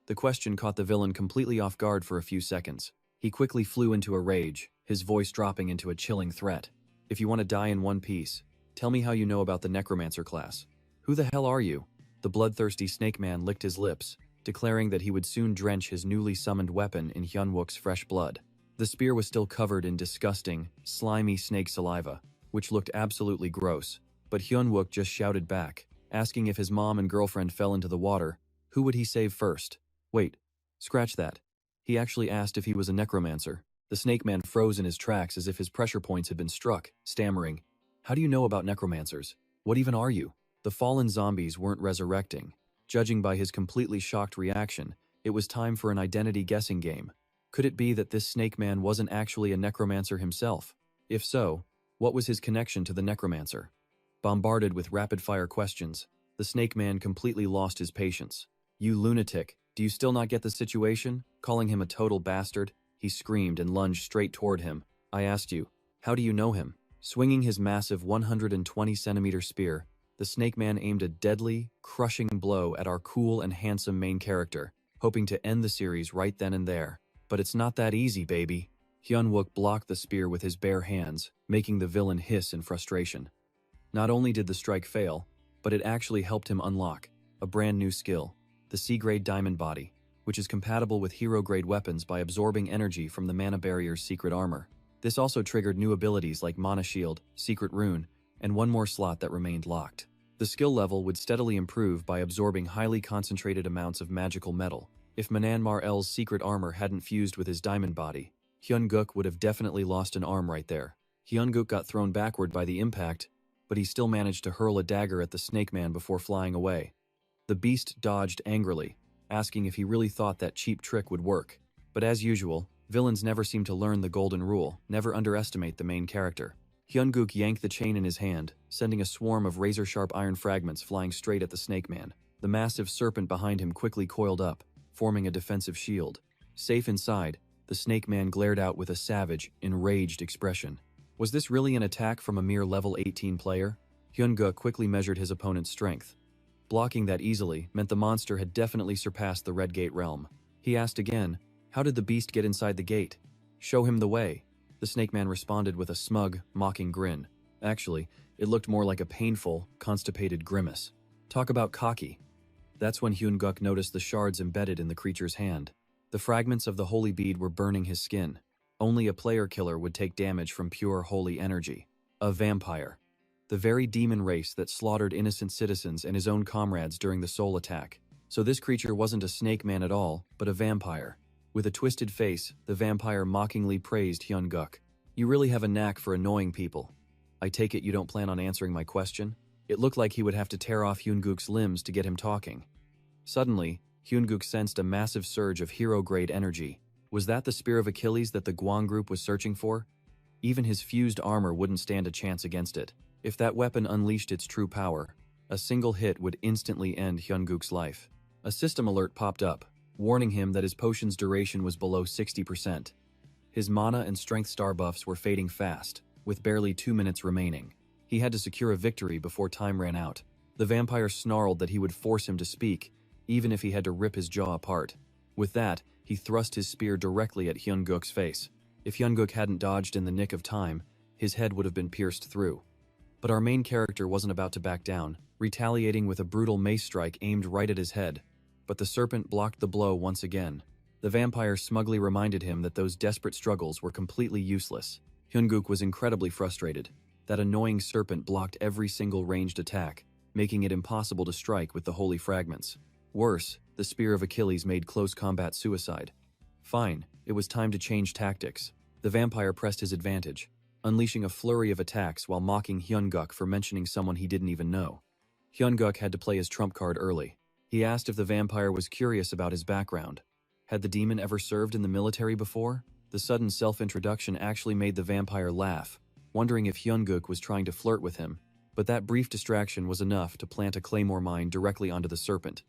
The question caught the villain completely off guard for a few seconds. He quickly flew into a rage, his voice dropping into a chilling threat. "If you want to die in one piece, tell me how you know about the necromancer class. Who the hell are you?" The bloodthirsty snake man licked his lips, declaring that he would soon drench his newly summoned weapon in Hyun-wook's fresh blood. The spear was still covered in disgusting, slimy snake saliva, which looked absolutely gross, but Hyun-wook just shouted back, asking if his mom and girlfriend fell into the water, who would he save first? Wait, scratch that. He actually asked if he was a necromancer. The snake man froze in his tracks as if his pressure points had been struck, stammering, "How do you know about necromancers? What even are you?" The fallen zombies weren't resurrecting. Judging by his completely shocked reaction, it was time for an identity guessing game. Could it be that this snake man wasn't actually a necromancer himself? If so, what was his connection to the necromancer? Bombarded with rapid-fire questions, the snake man completely lost his patience. "You lunatic, do you still not get the situation?" Calling him a total bastard, he screamed and lunged straight toward him. "I asked you, how do you know him?" Swinging his massive 120-centimeter spear, the snake man aimed a deadly, crushing blow at our cool and handsome main character, hoping to end the series right then and there. But it's not that easy, baby. Hyun-wook blocked the spear with his bare hands, making the villain hiss in frustration. Not only did the strike fail, but it actually helped him unlock a brand new skill, the C-grade diamond body, which is compatible with hero-grade weapons by absorbing energy from the mana barrier's secret armor. This also triggered new abilities like Mana Shield, Secret Rune, and one more slot that remained locked. The skill level would steadily improve by absorbing highly concentrated amounts of magical metal. If Manhwa-L's secret armor hadn't fused with his diamond body, Hyun-gook would have definitely lost an arm right there. Hyun-gook got thrown backward by the impact, but he still managed to hurl a dagger at the snake man before flying away. The beast dodged angrily, asking if he really thought that cheap trick would work. But as usual, villains never seem to learn the golden rule: never underestimate the main character. Hyun-gook yanked the chain in his hand, sending a swarm of razor-sharp iron fragments flying straight at the snake man. The massive serpent behind him quickly coiled up, forming a defensive shield. Safe inside, the snake man glared out with a savage, enraged expression. Was this really an attack from a mere level 18 player? Hyun-gook quickly measured his opponent's strength. Blocking that easily meant the monster had definitely surpassed the Red Gate realm. He asked again, "How did the beast get inside the gate?" "Show him the way." The snake man responded with a smug, mocking grin. Actually, it looked more like a painful, constipated grimace. Talk about cocky. That's when Hyun-gook noticed the shards embedded in the creature's hand. The fragments of the holy bead were burning his skin. Only a player killer would take damage from pure holy energy. A vampire. The very demon race that slaughtered innocent citizens and his own comrades during the soul attack. So this creature wasn't a snake man at all, but a vampire. With a twisted face, the vampire mockingly praised Hyun-gook. "You really have a knack for annoying people. I take it you don't plan on answering my question?" It looked like he would have to tear off Hyun-gook's limbs to get him talking. Suddenly, Hyun-gook sensed a massive surge of hero-grade energy. Was that the Spear of Achilles that the Gwang group was searching for? Even his fused armor wouldn't stand a chance against it. If that weapon unleashed its true power, a single hit would instantly end Hyun-gook's life. A system alert popped up, warning him that his potion's duration was below 60%. His mana and strength star buffs were fading fast, with barely 2 minutes remaining. He had to secure a victory before time ran out. The vampire snarled that he would force him to speak, even if he had to rip his jaw apart. With that, he thrust his spear directly at Hyun-gook's face. If Hyun-gook hadn't dodged in the nick of time, his head would have been pierced through. But our main character wasn't about to back down, retaliating with a brutal mace strike aimed right at his head. But the serpent blocked the blow once again. The vampire smugly reminded him that those desperate struggles were completely useless. Hyunguk was incredibly frustrated. That annoying serpent blocked every single ranged attack, making it impossible to strike with the holy fragments. Worse, the Spear of Achilles made close combat suicide. Fine, it was time to change tactics. The vampire pressed his advantage, unleashing a flurry of attacks while mocking Hyunguk for mentioning someone he didn't even know. Hyunguk had to play his trump card early. He asked if the vampire was curious about his background. Had the demon ever served in the military before? The sudden self-introduction actually made the vampire laugh, wondering if Hyunguk was trying to flirt with him. But that brief distraction was enough to plant a claymore mine directly onto the serpent.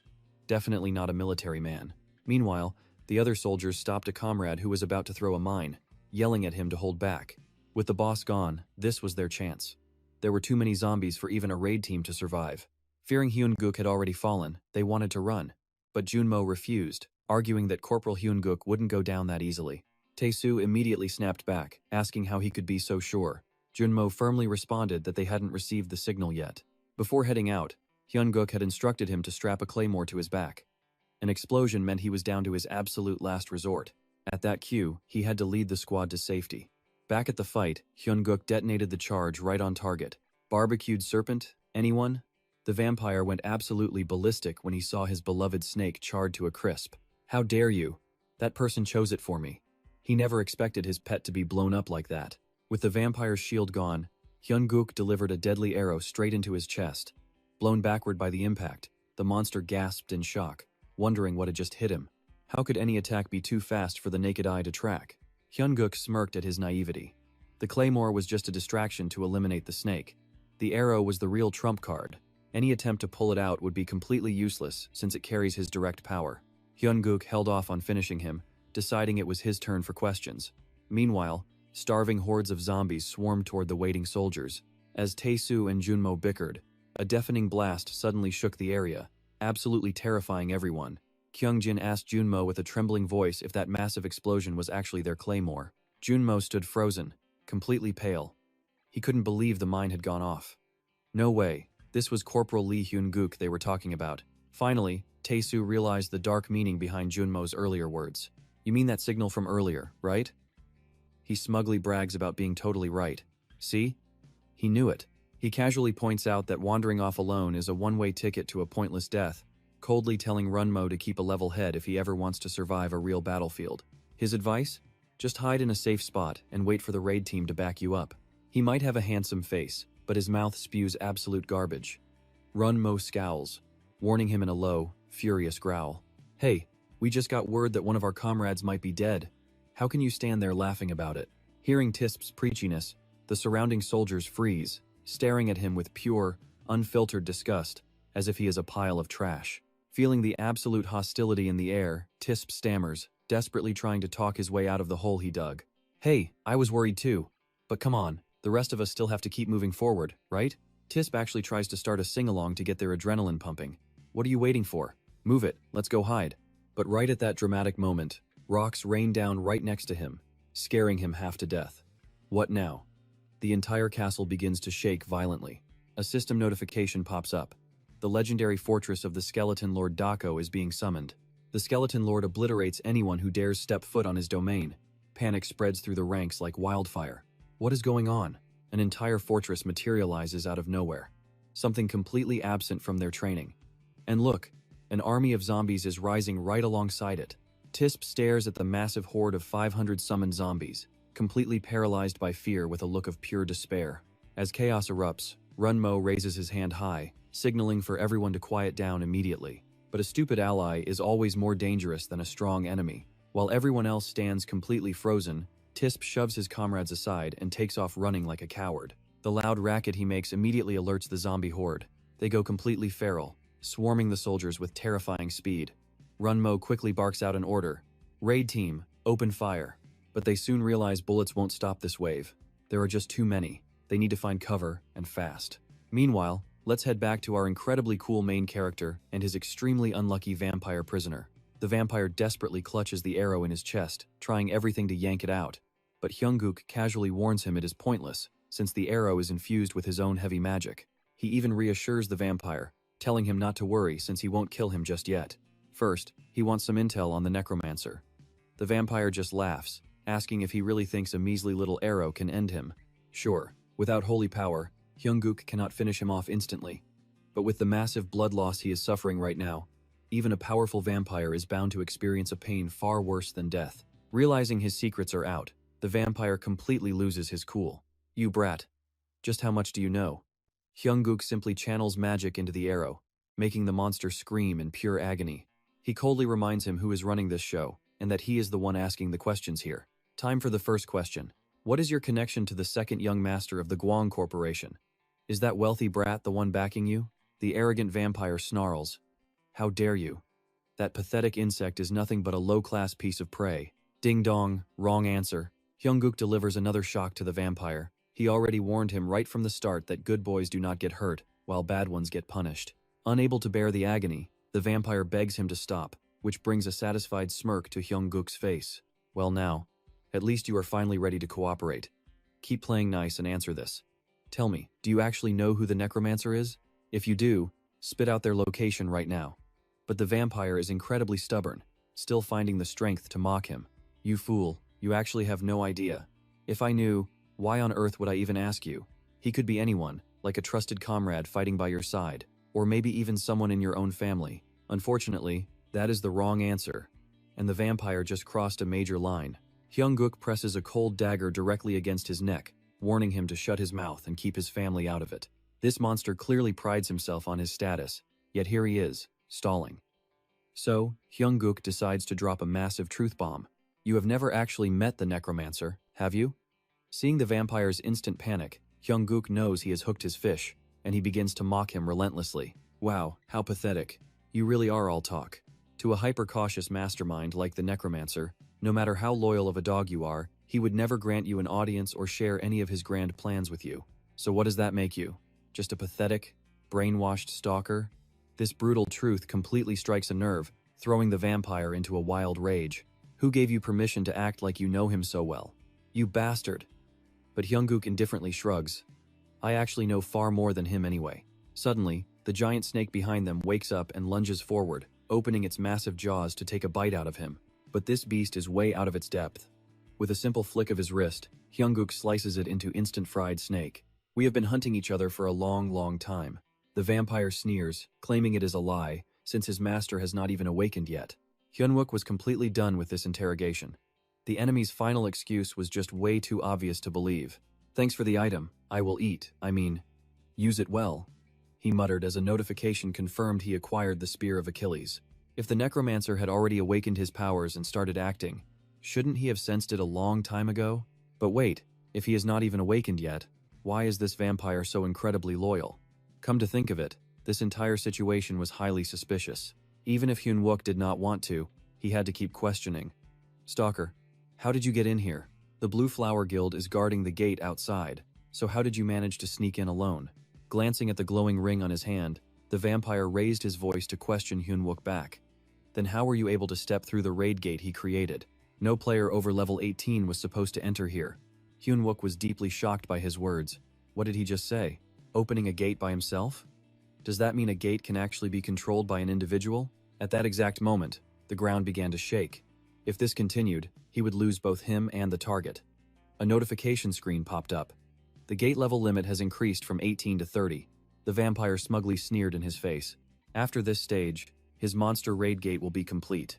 Definitely not a military man. Meanwhile, the other soldiers stopped a comrade who was about to throw a mine, yelling at him to hold back. With the boss gone, this was their chance. There were too many zombies for even a raid team to survive. Fearing Hyunguk had already fallen, they wanted to run. But Junmo refused, arguing that Corporal Hyunguk wouldn't go down that easily. Tae-soo immediately snapped back, asking how he could be so sure. Junmo firmly responded that they hadn't received the signal yet. Before heading out, Hyunguk had instructed him to strap a claymore to his back. An explosion meant he was down to his absolute last resort. At that cue, he had to lead the squad to safety. Back at the fight, Hyunguk detonated the charge right on target. Barbecued serpent? Anyone? The vampire went absolutely ballistic when he saw his beloved snake charred to a crisp. How dare you? That person chose it for me. He never expected his pet to be blown up like that. With the vampire's shield gone, Hyunguk delivered a deadly arrow straight into his chest. Blown backward by the impact, the monster gasped in shock, wondering what had just hit him. How could any attack be too fast for the naked eye to track? Hyunguk smirked at his naivety. The claymore was just a distraction to eliminate the snake. The arrow was the real trump card. Any attempt to pull it out would be completely useless since it carries his direct power. Hyunguk held off on finishing him, deciding it was his turn for questions. Meanwhile, starving hordes of zombies swarmed toward the waiting soldiers. As Tae-soo and Junmo bickered, a deafening blast suddenly shook the area, absolutely terrifying everyone. Kyungjin asked Junmo with a trembling voice if that massive explosion was actually their claymore. Junmo stood frozen, completely pale. He couldn't believe the mine had gone off. No way, this was Corporal Lee Hyunguk they were talking about. Finally, Tae-soo realized the dark meaning behind Junmo's earlier words. You mean that signal from earlier, right? He smugly brags about being totally right. See? He knew it. He casually points out that wandering off alone is a one-way ticket to a pointless death, coldly telling Runmo to keep a level head if he ever wants to survive a real battlefield. His advice? Just hide in a safe spot and wait for the raid team to back you up. He might have a handsome face, but his mouth spews absolute garbage. Runmo scowls, warning him in a low, furious growl. Hey, we just got word that one of our comrades might be dead. How can you stand there laughing about it? Hearing Tisp's preachiness, the surrounding soldiers freeze, staring at him with pure, unfiltered disgust, as if he is a pile of trash. Feeling the absolute hostility in the air, Tisp stammers, desperately trying to talk his way out of the hole he dug. Hey, I was worried too. But come on, the rest of us still have to keep moving forward, right? Tisp actually tries to start a sing-along to get their adrenaline pumping. What are you waiting for? Move it, let's go hide. But right at that dramatic moment, rocks rain down right next to him, scaring him half to death. What now? The entire castle begins to shake violently. A system notification pops up. The legendary fortress of the Skeleton Lord Dako is being summoned. The Skeleton Lord obliterates anyone who dares step foot on his domain. Panic spreads through the ranks like wildfire. What is going on? An entire fortress materializes out of nowhere. Something completely absent from their training. And look, an army of zombies is rising right alongside it. Tisp stares at the massive horde of 500 summoned zombies, completely paralyzed by fear with a look of pure despair. As chaos erupts, Runmo raises his hand high, signaling for everyone to quiet down immediately. But a stupid ally is always more dangerous than a strong enemy. While everyone else stands completely frozen, Tisp shoves his comrades aside and takes off running like a coward. The loud racket he makes immediately alerts the zombie horde. They go completely feral, swarming the soldiers with terrifying speed. Runmo quickly barks out an order. Raid team, open fire. But they soon realize bullets won't stop this wave. There are just too many. They need to find cover, and fast. Meanwhile, let's head back to our incredibly cool main character and his extremely unlucky vampire prisoner. The vampire desperately clutches the arrow in his chest, trying everything to yank it out. But Hyunguk casually warns him it is pointless. since the arrow is infused with his own heavy magic. He even reassures the vampire, telling him not to worry since he won't kill him just yet. First, he wants some intel on the necromancer. The vampire just laughs, asking if he really thinks a measly little arrow can end him. Sure, without holy power, Hyunggook cannot finish him off instantly. But with the massive blood loss he is suffering right now, even a powerful vampire is bound to experience a pain far worse than death. Realizing his secrets are out, the vampire completely loses his cool. You brat. Just how much do you know? Hyunggook simply channels magic into the arrow, making the monster scream in pure agony. He coldly reminds him who is running this show, and that he is the one asking the questions here. Time for the first question. What is your connection to the second young master of the Guang Corporation? Is that wealthy brat the one backing you? The arrogant vampire snarls. How dare you? That pathetic insect is nothing but a low-class piece of prey. Ding dong, wrong answer. Hyunggook delivers another shock to the vampire. He already warned him right from the start that good boys do not get hurt, while bad ones get punished. Unable to bear the agony, the vampire begs him to stop, which brings a satisfied smirk to Hyunggook's face. Well now, at least you are finally ready to cooperate. Keep playing nice and answer this. Tell me, do you actually know who the necromancer is? If you do, spit out their location right now. But the vampire is incredibly stubborn, still finding the strength to mock him. You fool, you actually have no idea. If I knew, why on earth would I even ask you? He could be anyone, like a trusted comrade fighting by your side, or maybe even someone in your own family. Unfortunately, that is the wrong answer. And the vampire just crossed a major line. Hyunggook presses a cold dagger directly against his neck, warning him to shut his mouth and keep his family out of it. This monster clearly prides himself on his status, yet here he is, stalling. So, Hyunggook decides to drop a massive truth bomb. You have never actually met the necromancer, have you? Seeing the vampire's instant panic, Hyunggook knows he has hooked his fish, and he begins to mock him relentlessly. Wow, how pathetic. You really are all talk. To a hyper-cautious mastermind like the necromancer, no matter how loyal of a dog you are, he would never grant you an audience or share any of his grand plans with you. So what does that make you? Just a pathetic, brainwashed stalker? This brutal truth completely strikes a nerve, throwing the vampire into a wild rage. Who gave you permission to act like you know him so well? You bastard. But Hyunggook indifferently shrugs. I actually know far more than him anyway. Suddenly, the giant snake behind them wakes up and lunges forward, opening its massive jaws to take a bite out of him. But this beast is way out of its depth. With a simple flick of his wrist, Hyunggook slices it into instant fried snake. We have been hunting each other for a long time. The vampire sneers, claiming it is a lie, since his master has not even awakened yet. Hyunwook was completely done with this interrogation. The enemy's final excuse was just way too obvious to believe. Thanks for the item, I will use it well, he muttered as a notification confirmed he acquired the Spear of Achilles. If the necromancer had already awakened his powers and started acting, shouldn't he have sensed it a long time ago? But wait, if he is not even awakened yet, why is this vampire so incredibly loyal? Come to think of it, this entire situation was highly suspicious. Even if Hyunwook did not want to, he had to keep questioning. Stalker, how did you get in here? The Blue Flower Guild is guarding the gate outside, so how did you manage to sneak in alone? Glancing at the glowing ring on his hand, the vampire raised his voice to question Hyunwook back. Then how were you able to step through the raid gate he created? No player over level 18 was supposed to enter here. Hyunwook was deeply shocked by his words. What did he just say? Opening a gate by himself? Does that mean a gate can actually be controlled by an individual? At that exact moment, the ground began to shake. If this continued, he would lose both him and the target. A notification screen popped up. The gate level limit has increased from 18 to 30. The vampire smugly sneered in his face. After this stage, his monster raid gate will be complete.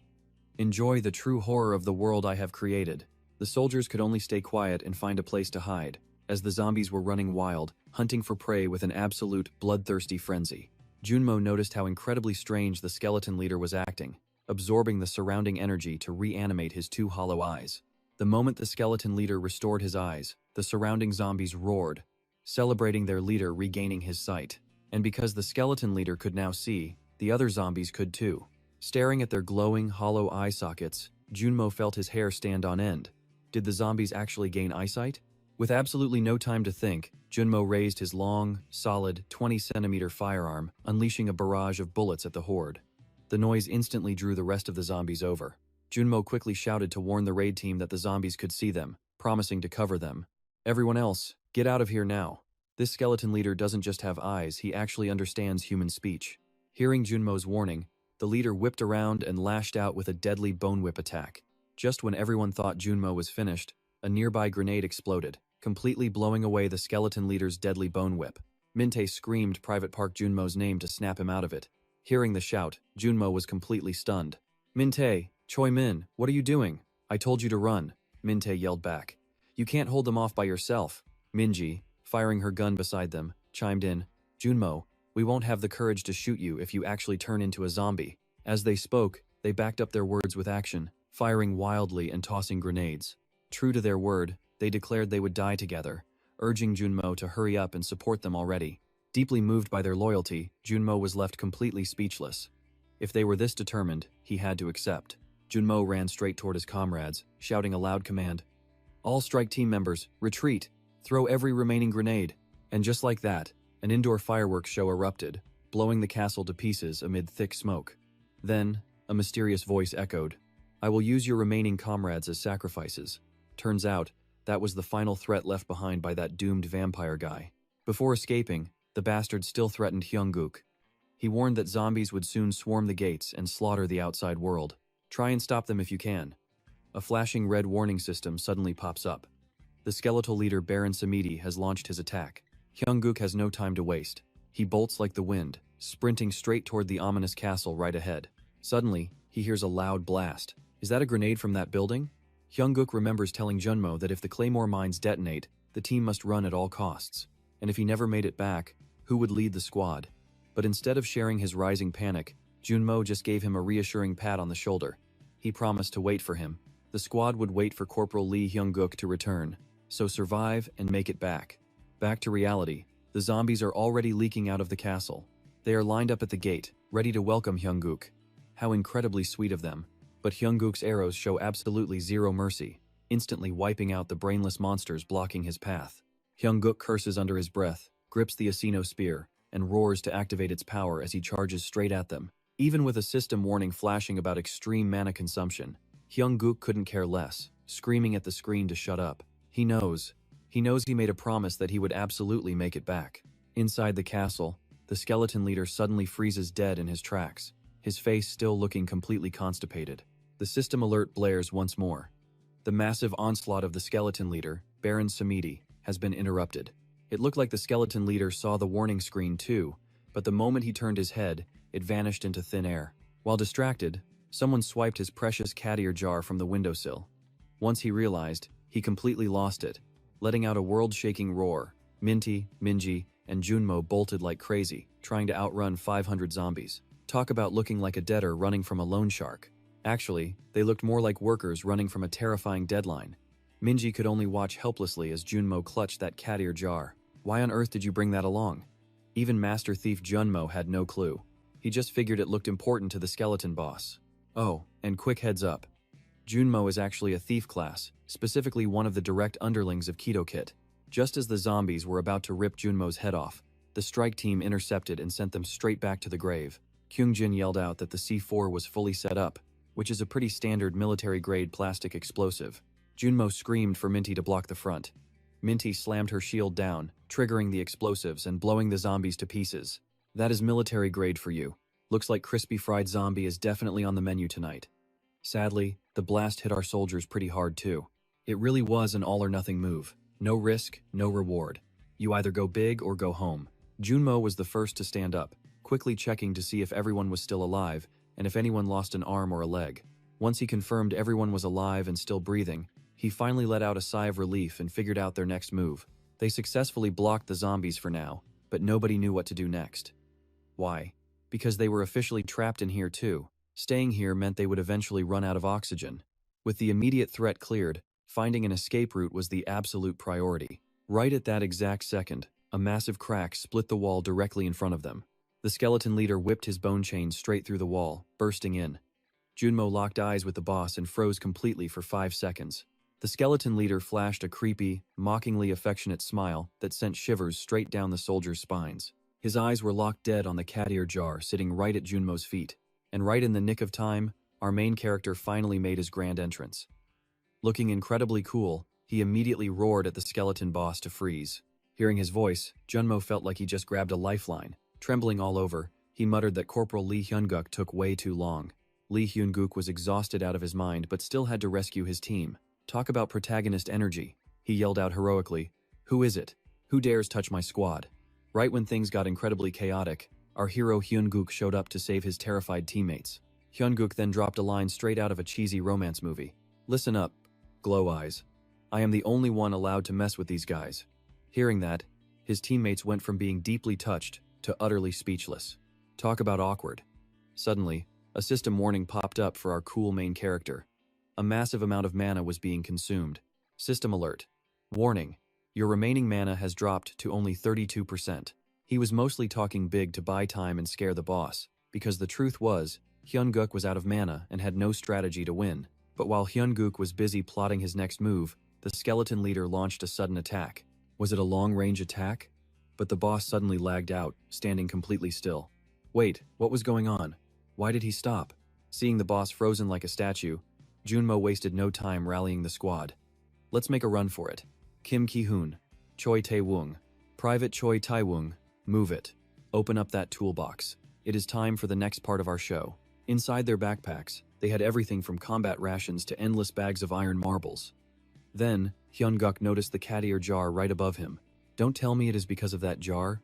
Enjoy the true horror of the world I have created. The soldiers could only stay quiet and find a place to hide, as the zombies were running wild, hunting for prey with an absolute bloodthirsty frenzy. Junmo noticed how incredibly strange the skeleton leader was acting, absorbing the surrounding energy to reanimate his two hollow eyes. The moment the skeleton leader restored his eyes, the surrounding zombies roared, celebrating their leader regaining his sight. And because the skeleton leader could now see, the other zombies could too. Staring at their glowing, hollow eye sockets, Junmo felt his hair stand on end. Did the zombies actually gain eyesight? With absolutely no time to think, Junmo raised his long, solid, 20-centimeter firearm, unleashing a barrage of bullets at the horde. The noise instantly drew the rest of the zombies over. Junmo quickly shouted to warn the raid team that the zombies could see them, promising to cover them. Everyone else, Get out of here now. This skeleton leader doesn't just have eyes, he actually understands human speech. Hearing Junmo's warning, the leader whipped around and lashed out with a deadly bone whip attack. Just when everyone thought Junmo was finished, a nearby grenade exploded, completely blowing away the skeleton leader's deadly bone whip. Minte screamed Private Park Junmo's name to snap him out of it. Hearing the shout, Junmo was completely stunned. Minte, Choi Min, what are you doing? I told you to run, Minte yelled back. You can't hold them off by yourself. Minji, firing her gun beside them, chimed in. Junmo, we won't have the courage to shoot you if you actually turn into a zombie. As they spoke, they backed up their words with action, firing wildly and tossing grenades. True to their word, they declared they would die together, urging Junmo to hurry up and support them already. Deeply moved by their loyalty, Junmo was left completely speechless. If they were this determined, he had to accept. Junmo ran straight toward his comrades, shouting a loud command. All strike team members, retreat! Throw every remaining grenade! And just like that, an indoor fireworks show erupted, blowing the castle to pieces amid thick smoke. Then, a mysterious voice echoed. I will use your remaining comrades as sacrifices. Turns out, that was the final threat left behind by that doomed vampire guy. Before escaping, the bastard still threatened Hyungguk. He warned that zombies would soon swarm the gates and slaughter the outside world. Try and stop them if you can. A flashing red warning system suddenly pops up. The skeletal leader Baron Samedi has launched his attack. Hyungguk has no time to waste. He bolts like the wind, sprinting straight toward the ominous castle right ahead. Suddenly, he hears a loud blast. Is that a grenade from that building? Hyungguk remembers telling Junmo that if the claymore mines detonate, the team must run at all costs. And if he never made it back, who would lead the squad? But instead of sharing his rising panic, Junmo just gave him a reassuring pat on the shoulder. He promised to wait for him. The squad would wait for Corporal Lee Hyungguk to return. So survive and make it back. Back to reality, the zombies are already leaking out of the castle. They are lined up at the gate, ready to welcome Hyungguk. How incredibly sweet of them. But Hyungguk's arrows show absolutely zero mercy, instantly wiping out the brainless monsters blocking his path. Hyungguk curses under his breath, grips the Asino spear, and roars to activate its power as he charges straight at them. Even with a system warning flashing about extreme mana consumption, Hyungguk couldn't care less, screaming at the screen to shut up. He knows he made a promise that he would absolutely make it back. Inside the castle, the skeleton leader suddenly freezes dead in his tracks, his face still looking completely constipated. The system alert blares once more. The massive onslaught of the skeleton leader, Baron Samedi, has been interrupted. It looked like the skeleton leader saw the warning screen too, but the moment he turned his head, it vanished into thin air. While distracted, someone swiped his precious cat ear jar from the windowsill. Once he realized, he completely lost it. Letting out a world-shaking roar, Minji, and Junmo bolted like crazy, trying to outrun 500 zombies. Talk about looking like a debtor running from a loan shark. Actually, they looked more like workers running from a terrifying deadline. Minji could only watch helplessly as Junmo clutched that cat ear jar. Why on earth did you bring that along? Even Master Thief Junmo had no clue. He just figured it looked important to the skeleton boss. Oh, and quick heads up. Junmo is actually a thief class, specifically one of the direct underlings of Keto Kit. Just as the zombies were about to rip Junmo's head off, the strike team intercepted and sent them straight back to the grave. Kyungjin yelled out that the C4 was fully set up, which is a pretty standard military-grade plastic explosive. Junmo screamed for Minty to block the front. Minty slammed her shield down, triggering the explosives and blowing the zombies to pieces. That is military grade for you. Looks like crispy fried zombie is definitely on the menu tonight. Sadly, the blast hit our soldiers pretty hard too. It really was an all-or-nothing move. No risk, no reward. You either go big or go home. Junmo was the first to stand up, quickly checking to see if everyone was still alive and if anyone lost an arm or a leg. Once he confirmed everyone was alive and still breathing, he finally let out a sigh of relief and figured out their next move. They successfully blocked the zombies for now, but nobody knew what to do next. Why? Because they were officially trapped in here too. Staying here meant they would eventually run out of oxygen. With the immediate threat cleared, finding an escape route was the absolute priority. Right at that exact second, a massive crack split the wall directly in front of them. The skeleton leader whipped his bone chain straight through the wall, bursting in. Junmo locked eyes with the boss and froze completely for 5 seconds. The skeleton leader flashed a creepy, mockingly affectionate smile that sent shivers straight down the soldiers' spines. His eyes were locked dead on the cat ear jar sitting right at Junmo's feet. And right in the nick of time, our main character finally made his grand entrance. Looking incredibly cool, He immediately roared at the skeleton boss to freeze. Hearing his voice, Junmo felt like he just grabbed a lifeline. Trembling all over, he muttered that Corporal Lee Hyun-guk took way too long. Lee Hyun-guk was exhausted out of his mind but still had to rescue his team. Talk about protagonist energy. He yelled out heroically, "Who is it? Who dares touch my squad?" Right when things got incredibly chaotic, our hero Hyun-guk showed up to save his terrified teammates. Hyun-guk then dropped a line straight out of a cheesy romance movie. "Listen up, Glow Eyes. I am the only one allowed to mess with these guys." Hearing that, his teammates went from being deeply touched to utterly speechless. Talk about awkward. Suddenly, a system warning popped up for our cool main character. A massive amount of mana was being consumed. System alert. Warning. Your remaining mana has dropped to only 32%. He was mostly talking big to buy time and scare the boss, because the truth was, Hyun-guk was out of mana and had no strategy to win. But while Hyun-guk was busy plotting his next move, the skeleton leader launched a sudden attack. Was it a long-range attack? But the boss suddenly lagged out, standing completely still. Wait, what was going on? Why did he stop? Seeing the boss frozen like a statue, Junmo wasted no time rallying the squad. Let's make a run for it. Kim Ki-hoon, Choi Tae-woong, Private Choi Tae-woong, move it. Open up that toolbox. It is time for the next part of our show. Inside their backpacks, they had everything from combat rations to endless bags of iron marbles. Then, Hyun-guk noticed the cat ear jar right above him. Don't tell me it is because of that jar?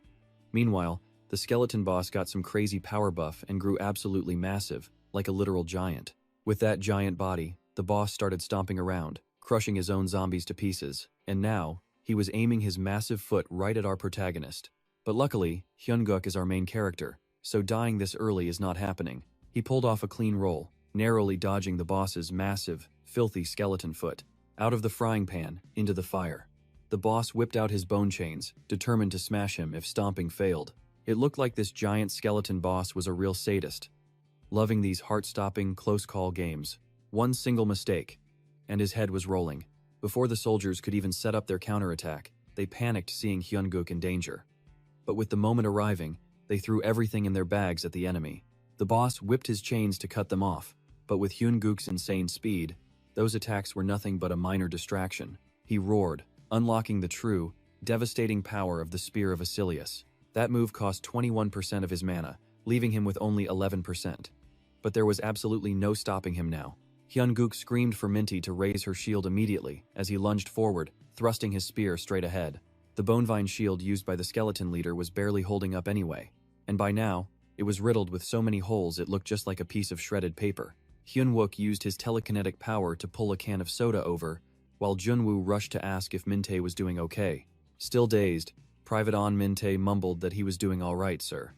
Meanwhile, the skeleton boss got some crazy power buff and grew absolutely massive, like a literal giant. With that giant body, the boss started stomping around, crushing his own zombies to pieces, and now, he was aiming his massive foot right at our protagonist. But luckily, Hyun-guk is our main character, so dying this early is not happening. He pulled off a clean roll, narrowly dodging the boss's massive, filthy skeleton foot. Out of the frying pan, into the fire. The boss whipped out his bone chains, determined to smash him if stomping failed. It looked like this giant skeleton boss was a real sadist, loving these heart-stopping, close-call games. One single mistake, and his head was rolling. Before the soldiers could even set up their counterattack, they panicked seeing Hyun-guk in danger. But with the moment arriving, they threw everything in their bags at the enemy. The boss whipped his chains to cut them off, but with Hyun-guk's insane speed, those attacks were nothing but a minor distraction. He roared, unlocking the true, devastating power of the Spear of Asilius. That move cost 21% of his mana, leaving him with only 11%. But there was absolutely no stopping him now. Hyun-guk screamed for Minty to raise her shield immediately as he lunged forward, thrusting his spear straight ahead. The bonevine shield used by the skeleton leader was barely holding up anyway, and by now, it was riddled with so many holes it looked just like a piece of shredded paper. Hyun-wook used his telekinetic power to pull a can of soda over, while Junwoo rushed to ask if Min-tae was doing okay. Still dazed, Private On Min-tae mumbled that he was doing all right, sir.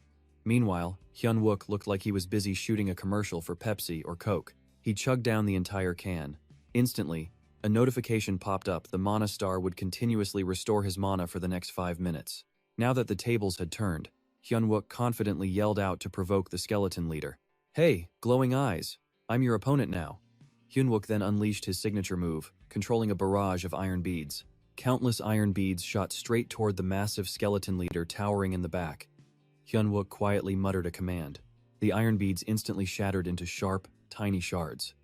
Meanwhile, Hyun-wook looked like he was busy shooting a commercial for Pepsi or Coke. He chugged down the entire can. Instantly, a notification popped up. The mana star would continuously restore his mana for the next 5 minutes. Now that the tables had turned, Hyun-wook confidently yelled out to provoke the skeleton leader. "Hey, glowing eyes! I'm your opponent now." Hyun-wook then unleashed his signature move, controlling a barrage of iron beads. Countless iron beads shot straight toward the massive skeleton leader towering in the back. Hyun-wook quietly muttered a command. The iron beads instantly shattered into sharp, tiny shards.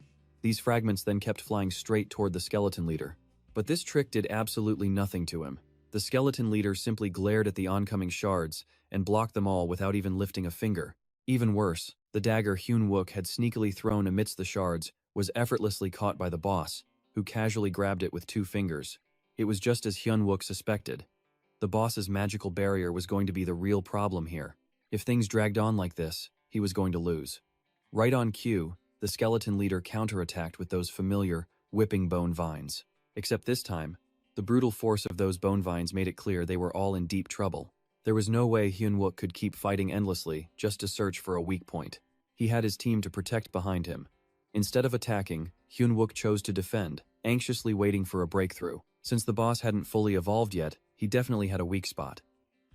These fragments then kept flying straight toward the skeleton leader. But this trick did absolutely nothing to him. The skeleton leader simply glared at the oncoming shards and blocked them all without even lifting a finger. Even worse, the dagger Hyun-wook had sneakily thrown amidst the shards was effortlessly caught by the boss, who casually grabbed it with 2 fingers. It was just as Hyun-wook suspected. The boss's magical barrier was going to be the real problem here. If things dragged on like this, he was going to lose. Right on cue, the skeleton leader counterattacked with those familiar, whipping bone vines. Except this time, the brutal force of those bone vines made it clear they were all in deep trouble. There was no way Hyun-wook could keep fighting endlessly just to search for a weak point. He had his team to protect behind him. Instead of attacking, Hyun-wook chose to defend, anxiously waiting for a breakthrough. Since the boss hadn't fully evolved yet, he definitely had a weak spot.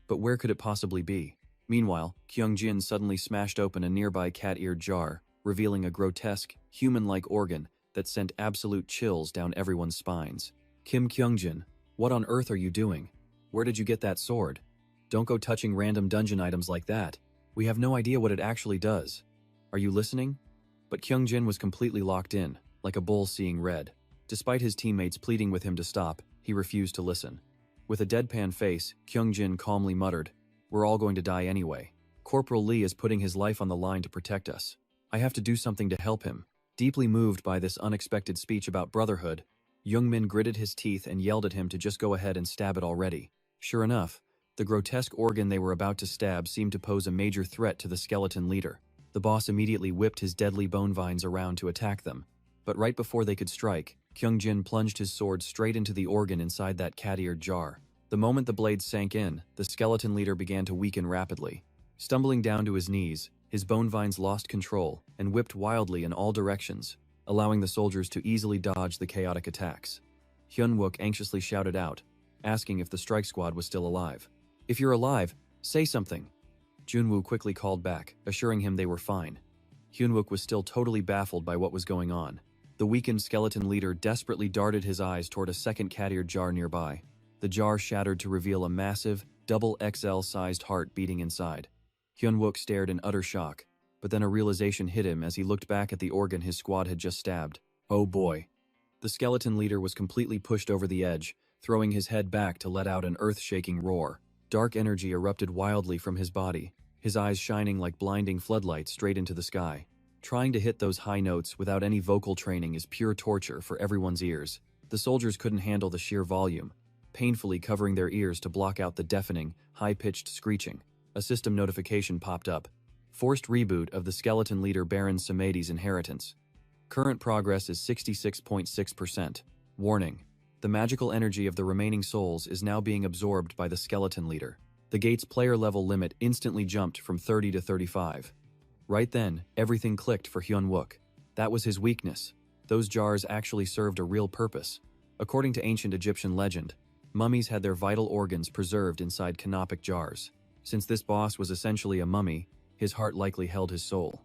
But where could it possibly be? Meanwhile, Kyung-jin suddenly smashed open a nearby cat-eared jar, revealing a grotesque, human-like organ that sent absolute chills down everyone's spines. "Kim Kyung-jin, what on earth are you doing? Where did you get that sword? Don't go touching random dungeon items like that. We have no idea what it actually does. Are you listening?" But Kyung-jin was completely locked in, like a bull seeing red. Despite his teammates pleading with him to stop, he refused to listen. With a deadpan face, Kyungjin calmly muttered, "We're all going to die anyway. Corporal Lee is putting his life on the line to protect us. I have to do something to help him." Deeply moved by this unexpected speech about brotherhood, Youngmin gritted his teeth and yelled at him to just go ahead and stab it already. Sure enough, the grotesque organ they were about to stab seemed to pose a major threat to the skeleton leader. The boss immediately whipped his deadly bone vines around to attack them. But right before they could strike, Kyungjin plunged his sword straight into the organ inside that cat-eared jar. The moment the blade sank in, the skeleton leader began to weaken rapidly. Stumbling down to his knees, his bone vines lost control and whipped wildly in all directions, allowing the soldiers to easily dodge the chaotic attacks. Hyunwook anxiously shouted out, asking if the strike squad was still alive. "If you're alive, say something." Junwoo quickly called back, assuring him they were fine. Hyunwook was still totally baffled by what was going on. The weakened skeleton leader desperately darted his eyes toward a second cat-eared jar nearby. The jar shattered to reveal a massive, double XL-sized heart beating inside. Hyunwook stared in utter shock, but then a realization hit him as he looked back at the organ his squad had just stabbed. Oh boy. The skeleton leader was completely pushed over the edge, throwing his head back to let out an earth-shaking roar. Dark energy erupted wildly from his body, his eyes shining like blinding floodlights straight into the sky. Trying to hit those high notes without any vocal training is pure torture for everyone's ears. The soldiers couldn't handle the sheer volume, painfully covering their ears to block out the deafening, high-pitched screeching. A system notification popped up. Forced reboot of the skeleton leader Baron Samedi's inheritance. Current progress is 66.6%. Warning. The magical energy of the remaining souls is now being absorbed by the skeleton leader. The gate's player level limit instantly jumped from 30 to 35. Right then, everything clicked for Hyunwook. That was his weakness. Those jars actually served a real purpose. According to ancient Egyptian legend, mummies had their vital organs preserved inside canopic jars. Since this boss was essentially a mummy, his heart likely held his soul.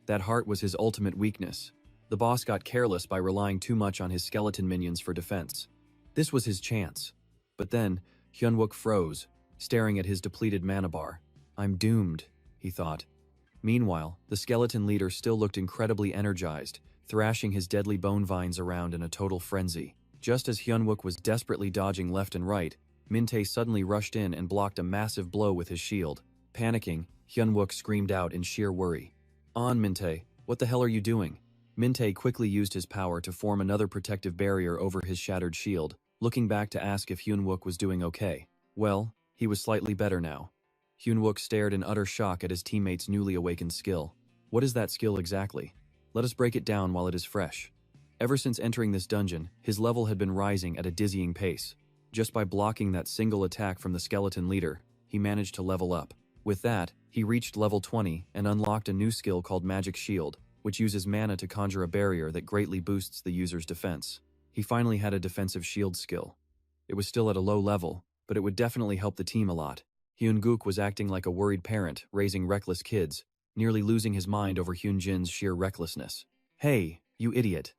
That heart was his ultimate weakness. The boss got careless by relying too much on his skeleton minions for defense. This was his chance. But then, Hyunwook froze, staring at his depleted mana bar. "I'm doomed," he thought. Meanwhile, the skeleton leader still looked incredibly energized, thrashing his deadly bone vines around in a total frenzy. Just as Hyunwook was desperately dodging left and right, Min-tae suddenly rushed in and blocked a massive blow with his shield. Panicking, Hyunwook screamed out in sheer worry. "On, Min-tae, what the hell are you doing?" Min-tae quickly used his power to form another protective barrier over his shattered shield, looking back to ask if Hyunwook was doing okay. Well, he was slightly better now. Hyunwook stared in utter shock at his teammate's newly awakened skill. What is that skill exactly? Let us break it down while it is fresh. Ever since entering this dungeon, his level had been rising at a dizzying pace. Just by blocking that single attack from the skeleton leader, he managed to level up. With that, he reached level 20 and unlocked a new skill called Magic Shield, which uses mana to conjure a barrier that greatly boosts the user's defense. He finally had a defensive shield skill. It was still at a low level, but it would definitely help the team a lot. Hyungook was acting like a worried parent raising reckless kids, nearly losing his mind over Hyunjin's sheer recklessness. "Hey, you idiot.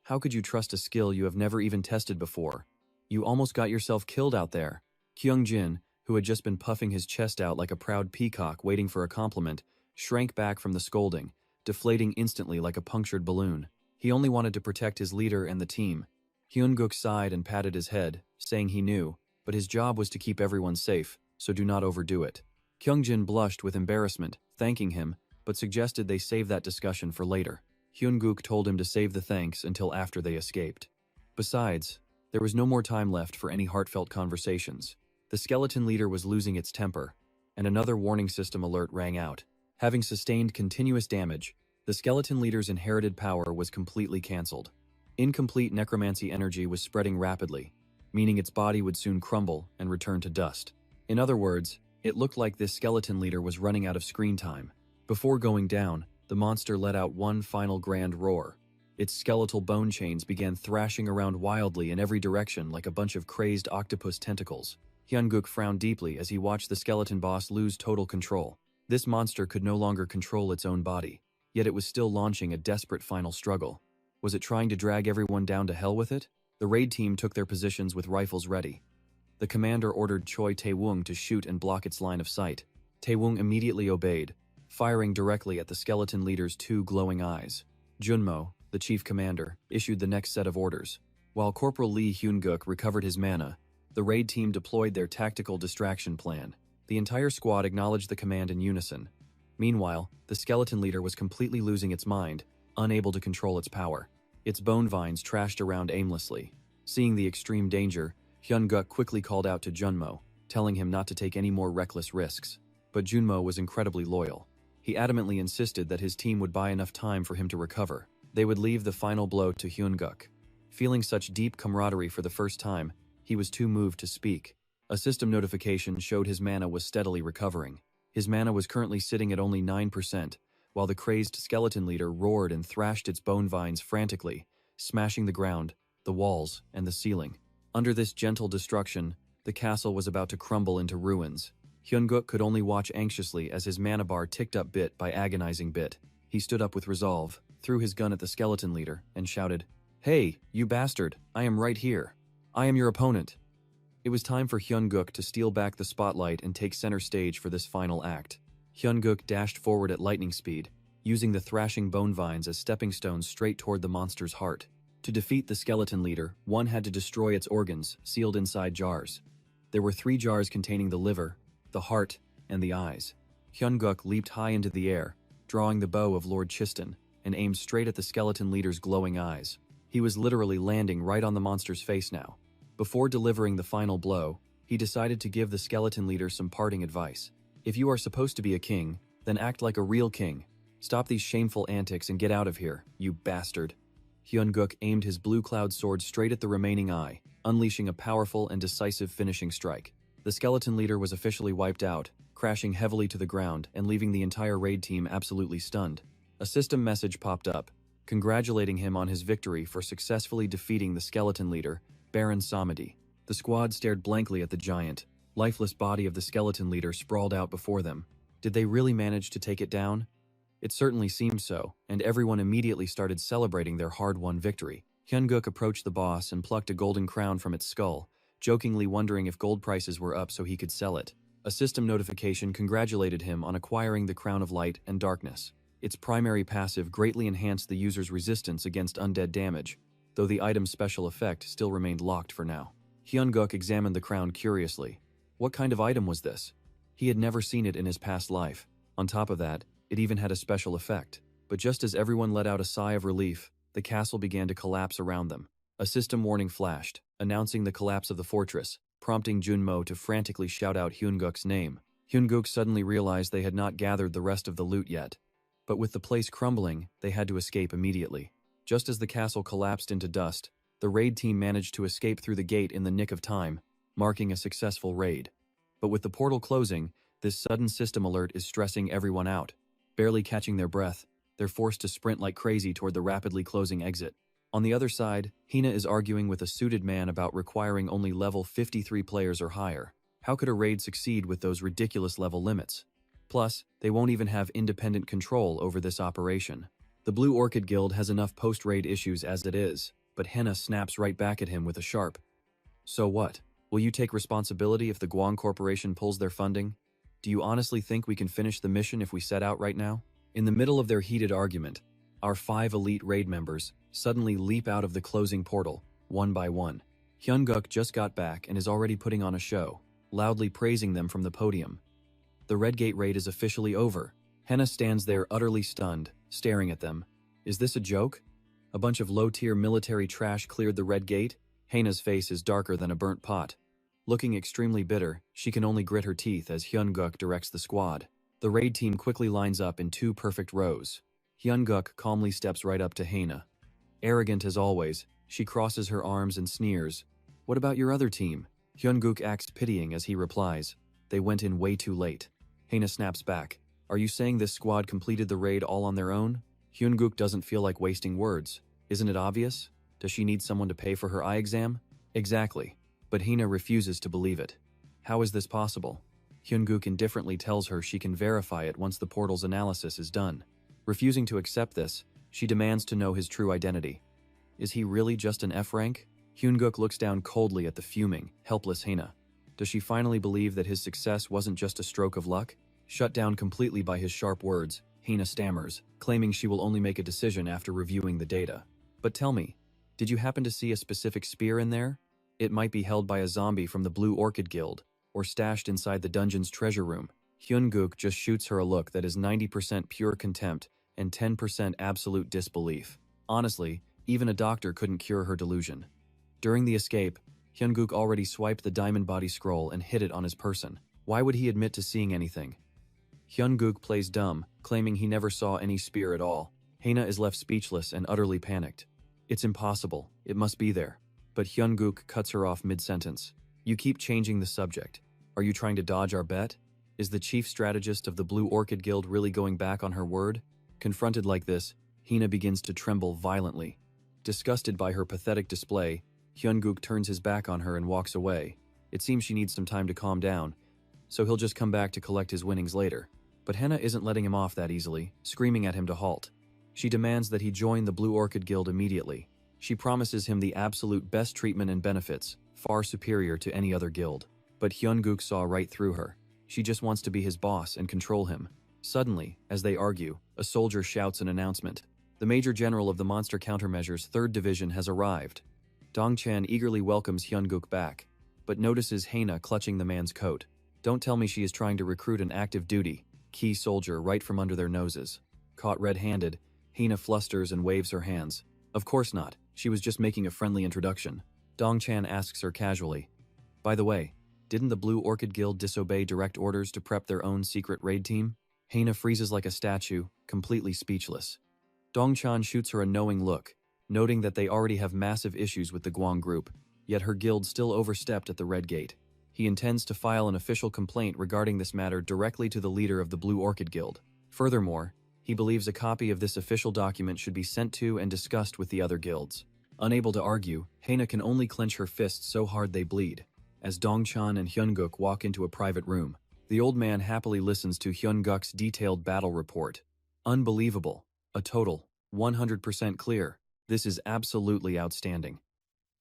How could you trust a skill you have never even tested before? You almost got yourself killed out there." Kyungjin, who had just been puffing his chest out like a proud peacock waiting for a compliment, shrank back from the scolding, deflating instantly like a punctured balloon. He only wanted to protect his leader and the team. Hyungook sighed and patted his head, saying he knew, but his job was to keep everyone safe, so do not overdo it. Kyungjin blushed with embarrassment, thanking him, but suggested they save that discussion for later. Hyungook told him to save the thanks until after they escaped. Besides, there was no more time left for any heartfelt conversations. The skeleton leader was losing its temper, and another warning system alert rang out. Having sustained continuous damage, the skeleton leader's inherited power was completely cancelled. Incomplete necromancy energy was spreading rapidly, meaning its body would soon crumble and return to dust. In other words, it looked like this skeleton leader was running out of screen time. Before going down, the monster let out one final grand roar. Its skeletal bone chains began thrashing around wildly in every direction like a bunch of crazed octopus tentacles. Hyungook frowned deeply as he watched the skeleton boss lose total control. This monster could no longer control its own body, yet it was still launching a desperate final struggle. Was it trying to drag everyone down to hell with it? The raid team took their positions with rifles ready. The commander ordered Choi Tae-woong to shoot and block its line of sight. Tae-woong immediately obeyed, firing directly at the skeleton leader's two glowing eyes. Junmo, the chief commander, issued the next set of orders. While Corporal Lee Hyun-guk recovered his mana, the raid team deployed their tactical distraction plan. The entire squad acknowledged the command in unison. Meanwhile, the skeleton leader was completely losing its mind, unable to control its power. Its bone vines trashed around aimlessly. Seeing the extreme danger, Hyun-guk quickly called out to Junmo, telling him not to take any more reckless risks. But Junmo was incredibly loyal. He adamantly insisted that his team would buy enough time for him to recover. They would leave the final blow to Hyun-guk. Feeling such deep camaraderie for the first time, he was too moved to speak. A system notification showed his mana was steadily recovering. His mana was currently sitting at only 9%, while the crazed skeleton leader roared and thrashed its bone vines frantically, smashing the ground, the walls, and the ceiling. Under this gentle destruction, the castle was about to crumble into ruins. Hyun-guk could only watch anxiously as his mana bar ticked up bit by agonizing bit. He stood up with resolve, threw his gun at the skeleton leader, and shouted, "Hey, you bastard, I am right here. I am your opponent." It was time for Hyun-guk to steal back the spotlight and take center stage for this final act. Hyun-guk dashed forward at lightning speed, using the thrashing bone vines as stepping stones straight toward the monster's heart. To defeat the skeleton leader, one had to destroy its organs, sealed inside jars. There were 3 jars containing the liver, the heart, and the eyes. Hyun-guk leaped high into the air, drawing the bow of Lord Chiston, and aimed straight at the skeleton leader's glowing eyes. He was literally landing right on the monster's face now. Before delivering the final blow, he decided to give the skeleton leader some parting advice. If you are supposed to be a king, then act like a real king. Stop these shameful antics and get out of here, you bastard. Hyun-guk aimed his blue cloud sword straight at the remaining eye, unleashing a powerful and decisive finishing strike. The skeleton leader was officially wiped out, crashing heavily to the ground and leaving the entire raid team absolutely stunned. A system message popped up, congratulating him on his victory for successfully defeating the skeleton leader, Baron Samedi. The squad stared blankly at the giant, lifeless body of the skeleton leader sprawled out before them. Did they really manage to take it down? It certainly seemed so, and everyone immediately started celebrating their hard-won victory. Hyun-guk approached the boss and plucked a golden crown from its skull, jokingly wondering if gold prices were up so he could sell it. A system notification congratulated him on acquiring the Crown of Light and Darkness. Its primary passive greatly enhanced the user's resistance against undead damage, though the item's special effect still remained locked for now. Hyun-guk examined the crown curiously. What kind of item was this? He had never seen it in his past life. On top of that, it even had a special effect. But just as everyone let out a sigh of relief, the castle began to collapse around them. A system warning flashed, announcing the collapse of the fortress, prompting Junmo to frantically shout out Hyun-guk's name. Hyun-guk suddenly realized they had not gathered the rest of the loot yet. But with the place crumbling, they had to escape immediately. Just as the castle collapsed into dust, the raid team managed to escape through the gate in the nick of time, marking a successful raid. But with the portal closing, this sudden system alert is stressing everyone out. Barely catching their breath, they're forced to sprint like crazy toward the rapidly closing exit. On the other side, Hina is arguing with a suited man about requiring only level 53 players or higher. How could a raid succeed with those ridiculous level limits? Plus, they won't even have independent control over this operation. The Blue Orchid Guild has enough post-raid issues as it is, but Hina snaps right back at him with a sharp, "So what? Will you take responsibility if the Guang Corporation pulls their funding? Do you honestly think we can finish the mission if we set out right now?" In the middle of their heated argument, our 5 elite raid members suddenly leap out of the closing portal, one by one. Hyun-guk just got back and is already putting on a show, loudly praising them from the podium. The Red Gate raid is officially over. Henna stands there utterly stunned, staring at them. Is this a joke? A bunch of low-tier military trash cleared the Red Gate? Henna's face is darker than a burnt pot. Looking extremely bitter, she can only grit her teeth as Hyun-guk directs the squad. The raid team quickly lines up in 2 perfect rows. Hyun-guk calmly steps right up to Hina. Arrogant as always, she crosses her arms and sneers. "What about your other team?" Hyun-guk acts pitying as he replies, "They went in way too late." Hina snaps back. "Are you saying this squad completed the raid all on their own?" Hyun-guk doesn't feel like wasting words. Isn't it obvious? Does she need someone to pay for her eye exam? Exactly. But Hina refuses to believe it. How is this possible? Hyun-guk indifferently tells her she can verify it once the portal's analysis is done. Refusing to accept this, she demands to know his true identity. Is he really just an F rank? Hyun-guk looks down coldly at the fuming, helpless Hina. Does she finally believe that his success wasn't just a stroke of luck? Shut down completely by his sharp words, Hina stammers, claiming she will only make a decision after reviewing the data. But tell me, Did you happen to see a specific spear in there? It might be held by a zombie from the Blue Orchid Guild, or stashed inside the dungeon's treasure room. Hyun-guk just shoots her a look that is 90% pure contempt and 10% absolute disbelief. Honestly, even a doctor couldn't cure her delusion. During the escape, Hyun-guk already swiped the diamond body scroll and hid it on his person. Why would he admit to seeing anything? Hyun-guk plays dumb, claiming he never saw any spear at all. Haena is left speechless and utterly panicked. It's impossible, it must be there. But Hyun-guk cuts her off mid-sentence. You keep changing the subject. Are you trying to dodge our bet? Is the chief strategist of the Blue Orchid Guild really going back on her word? Confronted like this, Haena begins to tremble violently. Disgusted by her pathetic display, Hyun-guk turns his back on her and walks away. It seems she needs some time to calm down, so he'll just come back to collect his winnings later. But Haena isn't letting him off that easily, screaming at him to halt. She demands that he join the Blue Orchid Guild immediately. She promises him the absolute best treatment and benefits, far superior to any other guild. But Hyun-guk saw right through her. She just wants to be his boss and control him. Suddenly, as they argue, a soldier shouts an announcement. The Major General of the Monster Countermeasures 3rd Division has arrived. Dong-chan eagerly welcomes Hyun-guk back, but notices Haena clutching the man's coat. Don't tell me she is trying to recruit an active duty key soldier right from under their noses. Caught red-handed, Haena flusters and waves her hands. Of course not, she was just making a friendly introduction. Dong-chan asks her casually, by the way, didn't the Blue Orchid Guild disobey direct orders to prep their own secret raid team? Haena freezes like a statue, completely speechless. Dong-chan shoots her a knowing look, noting that they already have massive issues with the Guang group, yet her guild still overstepped at the Red Gate. He intends to file an official complaint regarding this matter directly to the leader of the Blue Orchid Guild. Furthermore, he believes a copy of this official document should be sent to and discussed with the other guilds. Unable to argue, Haena can only clench her fists so hard they bleed. As Dong-chan and Hyun-guk walk into a private room, the old man happily listens to Hyun-guk's detailed battle report. Unbelievable. A total. 100% clear. This is absolutely outstanding.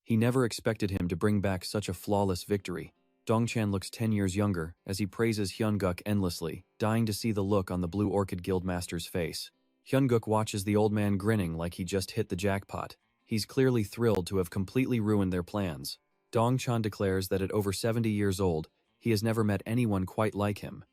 He never expected him to bring back such a flawless victory. Dong-chan looks 10 years younger as he praises Hyun-guk endlessly, dying to see the look on the Blue Orchid Guildmaster's face. Hyun-guk watches the old man grinning like he just hit the jackpot. He's clearly thrilled to have completely ruined their plans. Dong-chan declares that at over 70 years old, he has never met anyone quite like him.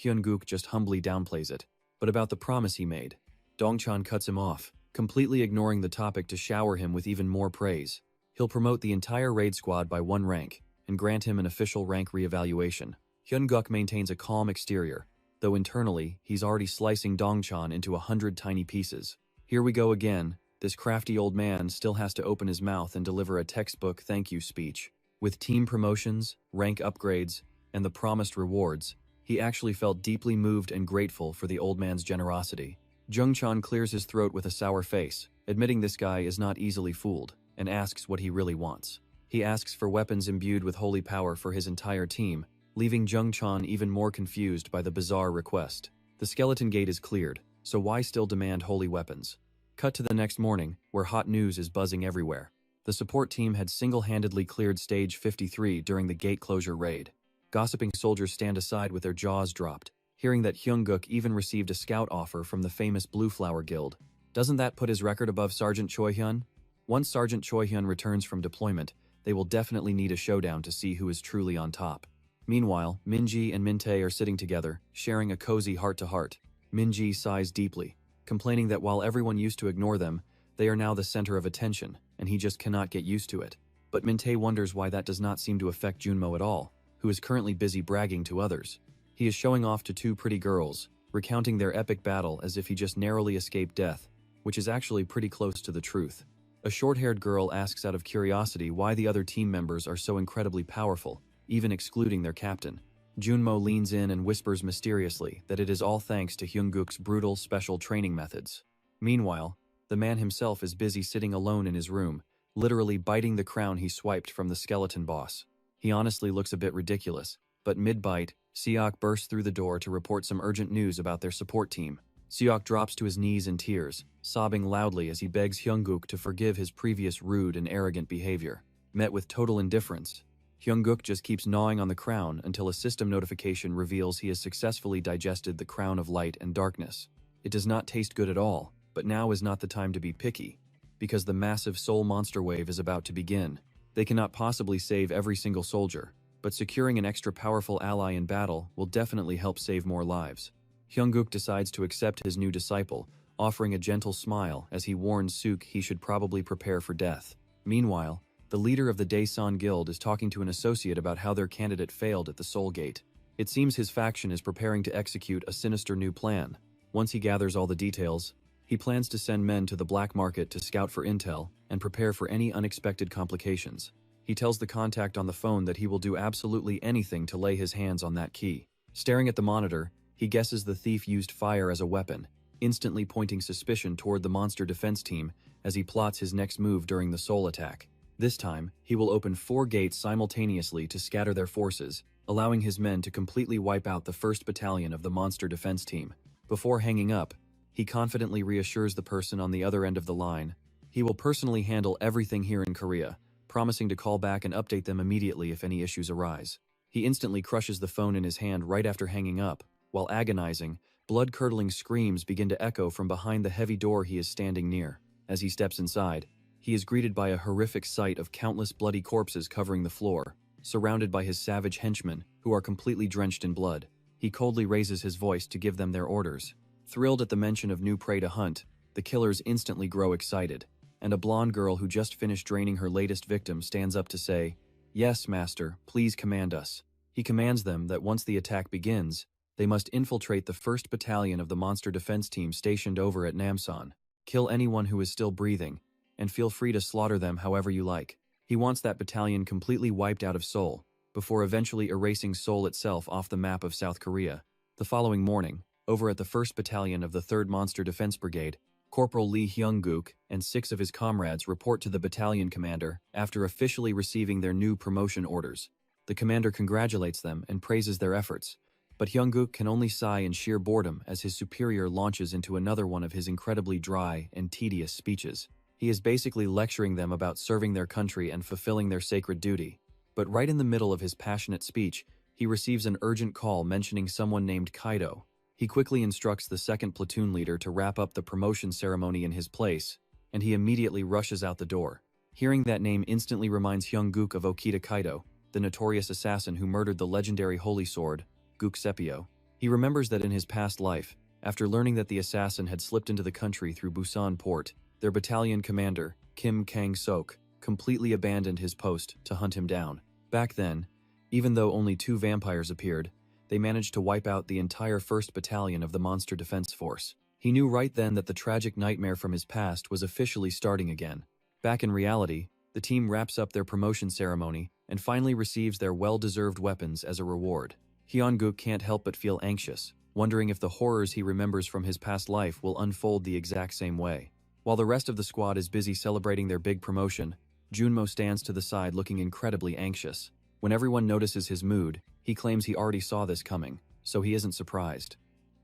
Hyun-guk just humbly downplays it. But about the promise he made, Dong-chan cuts him off, completely ignoring the topic to shower him with even more praise. He'll promote the entire raid squad by 1 rank, and grant him an official rank re-evaluation. Hyun-guk maintains a calm exterior, though internally, he's already slicing Dong-chan into 100 tiny pieces. Here we go again, this crafty old man still has to open his mouth and deliver a textbook thank you speech. With team promotions, rank upgrades, and the promised rewards, he actually felt deeply moved and grateful for the old man's generosity. Jung-chan clears his throat with a sour face, admitting this guy is not easily fooled, and asks what he really wants. He asks for weapons imbued with holy power for his entire team, leaving Jung-chan even more confused by the bizarre request. The skeleton gate is cleared, so why still demand holy weapons? Cut to the next morning, where hot news is buzzing everywhere. The support team had single-handedly cleared Stage 53 during the gate closure raid. Gossiping soldiers stand aside with their jaws dropped, hearing that Hyun-guk even received a scout offer from the famous Blue Flower Guild. Doesn't that put his record above Sergeant Choi-hyun? Once Sergeant Choi-hyun returns from deployment, they will definitely need a showdown to see who is truly on top. Meanwhile, Minji and Min-tae are sitting together, sharing a cozy heart-to-heart. Minji sighs deeply, complaining that while everyone used to ignore them, they are now the center of attention, and he just cannot get used to it. But Min-tae wonders why that does not seem to affect Junmo at all, who is currently busy bragging to others. He is showing off to 2 pretty girls, recounting their epic battle as if he just narrowly escaped death, which is actually pretty close to the truth. A short-haired girl asks out of curiosity why the other team members are so incredibly powerful, even excluding their captain. Junmo leans in and whispers mysteriously that it is all thanks to Hyun-guk's brutal special training methods. Meanwhile, the man himself is busy sitting alone in his room, literally biting the crown he swiped from the skeleton boss. He honestly looks a bit ridiculous, but mid-bite, Seok bursts through the door to report some urgent news about their support team. Seok drops to his knees in tears, sobbing loudly as he begs Hyun-guk to forgive his previous rude and arrogant behavior. Met with total indifference, Hyun-guk just keeps gnawing on the crown until a system notification reveals he has successfully digested the crown of light and darkness. It does not taste good at all, but now is not the time to be picky. because the massive soul monster wave is about to begin. They cannot possibly save every single soldier, but securing an extra powerful ally in battle will definitely help save more lives. Hyungkook decides to accept his new disciple, offering a gentle smile as he warns Suk he should probably prepare for death. Meanwhile, the leader of the Daesan Guild is talking to an associate about how their candidate failed at the Soul Gate. It seems his faction is preparing to execute a sinister new plan. Once he gathers all the details, he plans to send men to the black market to scout for intel and prepare for any unexpected complications. He tells the contact on the phone that he will do absolutely anything to lay his hands on that key. Staring at the monitor, he guesses the thief used fire as a weapon, instantly pointing suspicion toward the monster defense team as he plots his next move during the soul attack. This time, he will open 4 gates simultaneously to scatter their forces, allowing his men to completely wipe out the 1st Battalion of the monster defense team. Before hanging up, he confidently reassures the person on the other end of the line. He will personally handle everything here in Korea, promising to call back and update them immediately if any issues arise. He instantly crushes the phone in his hand right after hanging up. While agonizing, blood-curdling screams begin to echo from behind the heavy door he is standing near. As he steps inside, he is greeted by a horrific sight of countless bloody corpses covering the floor, surrounded by his savage henchmen, who are completely drenched in blood. He coldly raises his voice to give them their orders. Thrilled at the mention of new prey to hunt, the killers instantly grow excited, and a blonde girl who just finished draining her latest victim stands up to say, "Yes, master, please command us." He commands them that once the attack begins, they must infiltrate the 1st Battalion of the monster defense team stationed over at Namsan. Kill anyone who is still breathing, and feel free to slaughter them however you like. He wants that battalion completely wiped out of Seoul, before eventually erasing Seoul itself off the map of South Korea. The following morning, over at the 1st Battalion of the 3rd Monster Defense Brigade, Corporal Lee Hyung-gook and 6 of his comrades report to the battalion commander after officially receiving their new promotion orders. The commander congratulates them and praises their efforts, but Hyung-gook can only sigh in sheer boredom as his superior launches into another one of his incredibly dry and tedious speeches. He is basically lecturing them about serving their country and fulfilling their sacred duty. But right in the middle of his passionate speech, he receives an urgent call mentioning someone named Kaido. He quickly instructs the 2nd platoon leader to wrap up the promotion ceremony in his place, and he immediately rushes out the door. Hearing that name instantly reminds Hyung-gook of Okita Kaido, the notorious assassin who murdered the legendary holy sword, Gook Sepio. He remembers that in his past life, after learning that the assassin had slipped into the country through Busan port, their battalion commander, Kim Kang-sok, completely abandoned his post to hunt him down. Back then, even though only 2 vampires appeared, they managed to wipe out the entire 1st Battalion of the Monster Defense Force. He knew right then that the tragic nightmare from his past was officially starting again. Back in reality, the team wraps up their promotion ceremony and finally receives their well-deserved weapons as a reward. Hyun-gook can't help but feel anxious, wondering if the horrors he remembers from his past life will unfold the exact same way. While the rest of the squad is busy celebrating their big promotion, Junmo stands to the side looking incredibly anxious. When everyone notices his mood, he claims he already saw this coming, so he isn't surprised.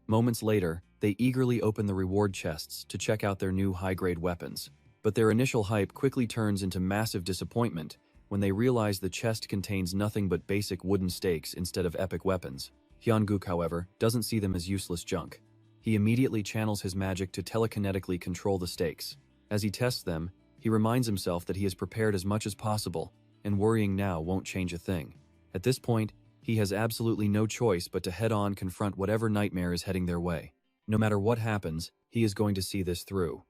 Moments later, they eagerly open the reward chests to check out their new high-grade weapons. But their initial hype quickly turns into massive disappointment when they realize the chest contains nothing but basic wooden stakes instead of epic weapons. Hyun-gook, however, doesn't see them as useless junk. He immediately channels his magic to telekinetically control the stakes. As he tests them, he reminds himself that he has prepared as much as possible, and worrying now won't change a thing. At this point, he has absolutely no choice but to head-on confront whatever nightmare is heading their way. No matter what happens, he is going to see this through.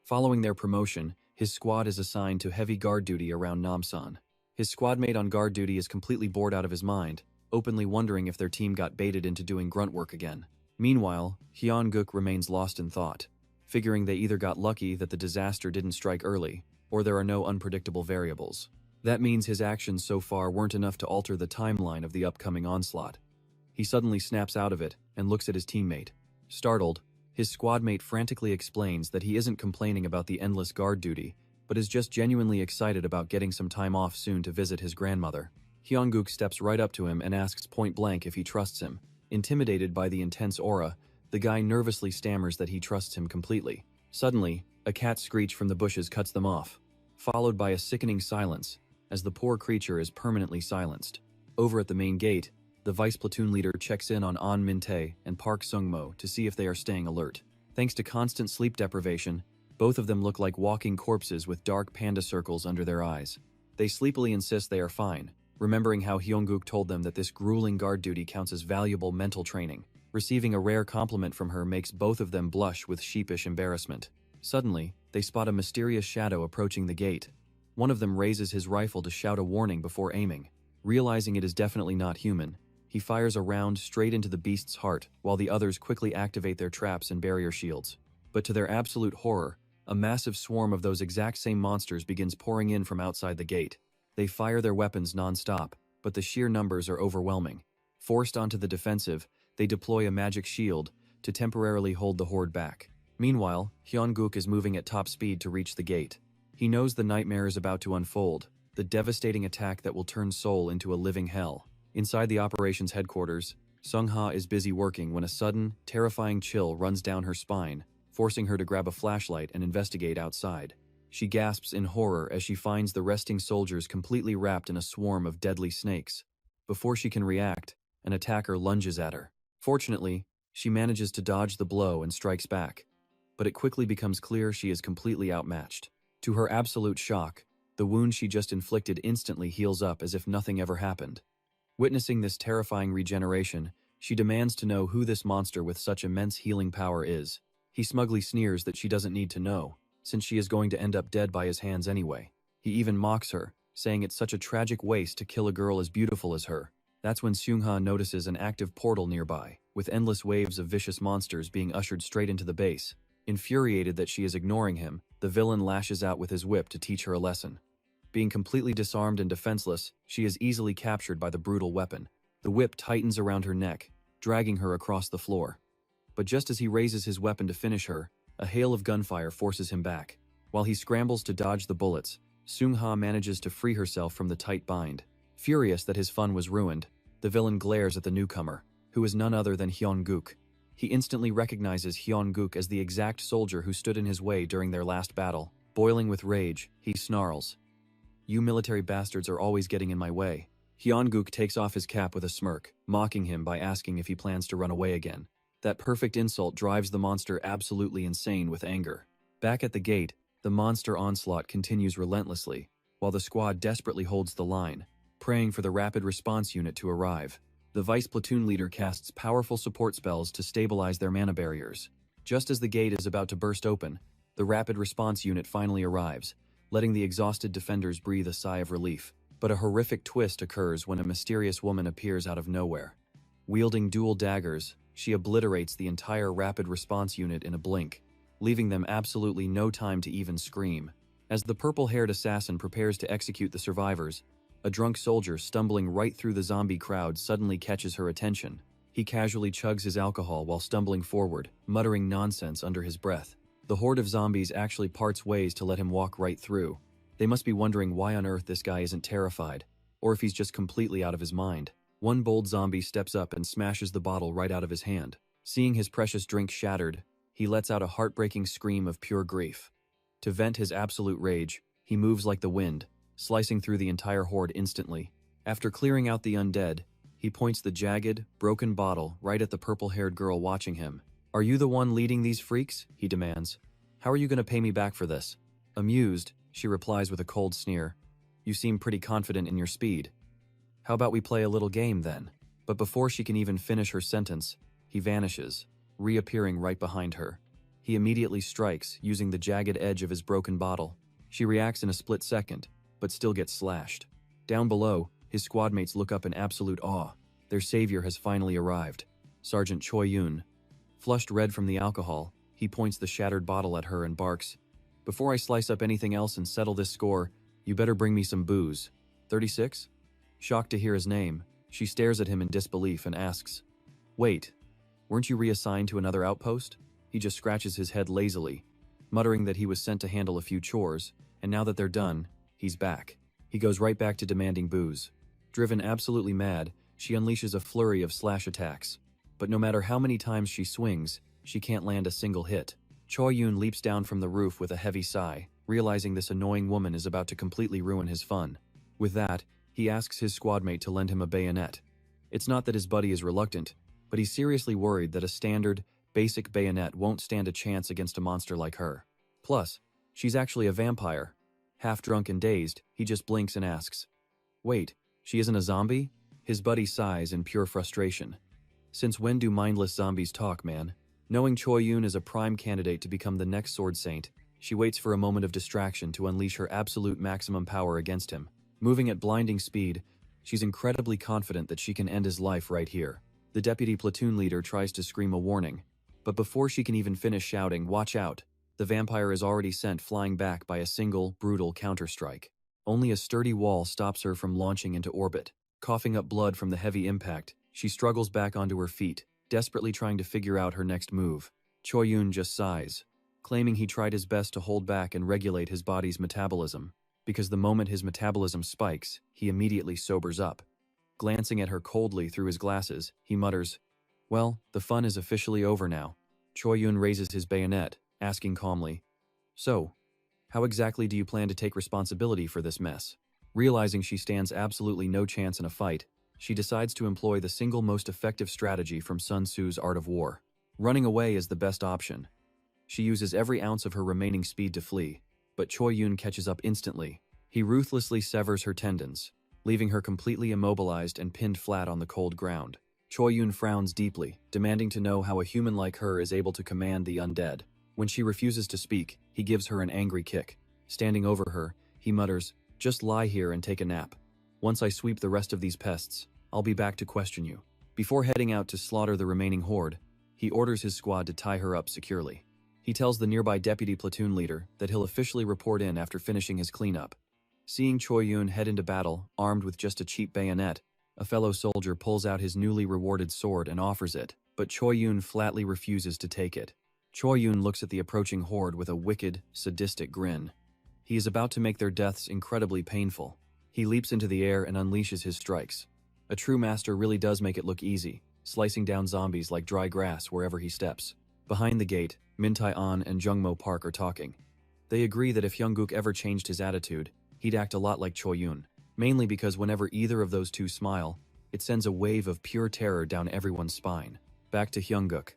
Following their promotion, his squad is assigned to heavy guard duty around Namsan. His squadmate on guard duty is completely bored out of his mind, openly wondering if their team got baited into doing grunt work again. Meanwhile, Hyun-gook remains lost in thought, figuring they either got lucky that the disaster didn't strike early, or there are no unpredictable variables. That means his actions so far weren't enough to alter the timeline of the upcoming onslaught. He suddenly snaps out of it and looks at his teammate. Startled, his squadmate frantically explains that he isn't complaining about the endless guard duty, but is just genuinely excited about getting some time off soon to visit his grandmother. Hyun-gook steps right up to him and asks point-blank if he trusts him. Intimidated by the intense aura, the guy nervously stammers that he trusts him completely. Suddenly, a cat screech from the bushes cuts them off, followed by a sickening silence, as the poor creature is permanently silenced. Over at the main gate, the vice platoon leader checks in on An Min-tae and Park Sung-mo to see if they are staying alert. Thanks to constant sleep deprivation, Both of them look like walking corpses with dark panda circles under their eyes. They sleepily insist they are fine, remembering how Hyungkook told them that this grueling guard duty counts as valuable mental training. Receiving a rare compliment from her makes both of them blush with sheepish embarrassment. Suddenly, they spot a mysterious shadow approaching the gate. One of them raises his rifle to shout a warning before aiming. Realizing it is definitely not human, he fires a round straight into the beast's heart, while the others quickly activate their traps and barrier shields. But to their absolute horror, a massive swarm of those exact same monsters begins pouring in from outside the gate. They fire their weapons non-stop, but the sheer numbers are overwhelming. Forced onto the defensive, they deploy a magic shield to temporarily hold the horde back. Meanwhile, Hyungkook is moving at top speed to reach the gate. He knows the nightmare is about to unfold, the devastating attack that will turn Seoul into a living hell. Inside the operations headquarters, Sung-ha is busy working when a sudden, terrifying chill runs down her spine, forcing her to grab a flashlight and investigate outside. She gasps in horror as she finds the resting soldiers completely wrapped in a swarm of deadly snakes. Before she can react, an attacker lunges at her. Fortunately, she manages to dodge the blow and strikes back. But it quickly becomes clear she is completely outmatched. To her absolute shock, the wound she just inflicted instantly heals up as if nothing ever happened. Witnessing this terrifying regeneration, she demands to know who this monster with such immense healing power is. He smugly sneers that she doesn't need to know, since she is going to end up dead by his hands anyway. He even mocks her, saying it's such a tragic waste to kill a girl as beautiful as her. That's when Seung-ha notices an active portal nearby, with endless waves of vicious monsters being ushered straight into the base. Infuriated that she is ignoring him, the villain lashes out with his whip to teach her a lesson. Being completely disarmed and defenseless, she is easily captured by the brutal weapon. The whip tightens around her neck, dragging her across the floor. But just as he raises his weapon to finish her, a hail of gunfire forces him back. While he scrambles to dodge the bullets, Seung-ha manages to free herself from the tight bind. Furious that his fun was ruined, the villain glares at the newcomer, who is none other than Hyungkook. He instantly recognizes Hyungkook as the exact soldier who stood in his way during their last battle. Boiling with rage, he snarls, "You military bastards are always getting in my way." Hyungkook takes off his cap with a smirk, mocking him by asking if he plans to run away again. That perfect insult drives the monster absolutely insane with anger. Back at the gate, the monster onslaught continues relentlessly, while the squad desperately holds the line, praying for the rapid response unit to arrive. The vice platoon leader casts powerful support spells to stabilize their mana barriers. Just as the gate is about to burst open, the rapid response unit finally arrives, letting the exhausted defenders breathe a sigh of relief. But a horrific twist occurs when a mysterious woman appears out of nowhere. Wielding dual daggers, she obliterates the entire rapid response unit in a blink, leaving them absolutely no time to even scream. As the purple-haired assassin prepares to execute the survivors, a drunk soldier stumbling right through the zombie crowd suddenly catches her attention. He casually chugs his alcohol while stumbling forward, muttering nonsense under his breath. The horde of zombies actually parts ways to let him walk right through. They must be wondering why on earth this guy isn't terrified, or if he's just completely out of his mind. One bold zombie steps up and smashes the bottle right out of his hand. Seeing his precious drink shattered, he lets out a heartbreaking scream of pure grief. To vent his absolute rage, he moves like the wind, slicing through the entire horde instantly. After clearing out the undead, he points the jagged, broken bottle right at the purple-haired girl watching him. "Are you the one leading these freaks?" he demands. "How are you going to pay me back for this?" Amused, she replies with a cold sneer, "You seem pretty confident in your speed. How about we play a little game then?" But before she can even finish her sentence, he vanishes, reappearing right behind her. He immediately strikes, using the jagged edge of his broken bottle. She reacts in a split second, but still gets slashed. Down below, his squadmates look up in absolute awe. Their savior has finally arrived, Sergeant Choi Yoon. Flushed red from the alcohol, he points the shattered bottle at her and barks, "Before I slice up anything else and settle this score, you better bring me some booze." 36? Shocked to hear his name, she stares at him in disbelief and asks, "Wait, weren't you reassigned to another outpost?" He just scratches his head lazily, muttering that he was sent to handle a few chores, and now that they're done, he's back. He goes right back to demanding booze. Driven absolutely mad, she unleashes a flurry of slash attacks. But no matter how many times she swings, she can't land a single hit. Choi Yoon leaps down from the roof with a heavy sigh, realizing this annoying woman is about to completely ruin his fun. With that, he asks his squadmate to lend him a bayonet. It's not that his buddy is reluctant, but he's seriously worried that a standard, basic bayonet won't stand a chance against a monster like her. Plus, she's actually a vampire. Half drunk and dazed, he just blinks and asks, "Wait, she isn't a zombie?" His buddy sighs in pure frustration. Since when do mindless zombies talk, man? Knowing Choi Yoon is a prime candidate to become the next Sword Saint, she waits for a moment of distraction to unleash her absolute maximum power against him. Moving at blinding speed, she's incredibly confident that she can end his life right here. The deputy platoon leader tries to scream a warning, but before she can even finish shouting, "Watch out!" the vampire is already sent flying back by a single, brutal counterstrike. Only a sturdy wall stops her from launching into orbit. Coughing up blood from the heavy impact, she struggles back onto her feet, desperately trying to figure out her next move. Choi Yoon just sighs, claiming he tried his best to hold back and regulate his body's metabolism, because the moment his metabolism spikes, he immediately sobers up. Glancing at her coldly through his glasses, he mutters, "Well, the fun is officially over now." Choi Yoon raises his bayonet, asking calmly, "So, how exactly do you plan to take responsibility for this mess?" Realizing she stands absolutely no chance in a fight, she decides to employ the single most effective strategy from Sun Tzu's Art of War. Running away is the best option. She uses every ounce of her remaining speed to flee, but Choi Yoon catches up instantly. He ruthlessly severs her tendons, leaving her completely immobilized and pinned flat on the cold ground. Choi Yoon frowns deeply, demanding to know how a human like her is able to command the undead. When she refuses to speak, he gives her an angry kick. Standing over her, he mutters, "Just lie here and take a nap. Once I sweep the rest of these pests, I'll be back to question you." Before heading out to slaughter the remaining horde, he orders his squad to tie her up securely. He tells the nearby deputy platoon leader that he'll officially report in after finishing his cleanup. Seeing Choi Yoon head into battle, armed with just a cheap bayonet, a fellow soldier pulls out his newly rewarded sword and offers it, but Choi Yoon flatly refuses to take it. Choi Yoon looks at the approaching horde with a wicked, sadistic grin. He is about to make their deaths incredibly painful. He leaps into the air and unleashes his strikes. A true master really does make it look easy, slicing down zombies like dry grass wherever he steps. Behind the gate, Min Tai-an and Jungmo Park are talking. They agree that if Hyungkook ever changed his attitude, he'd act a lot like Choi Yoon, mainly because whenever either of those two smile, it sends a wave of pure terror down everyone's spine. Back to Hyungkook.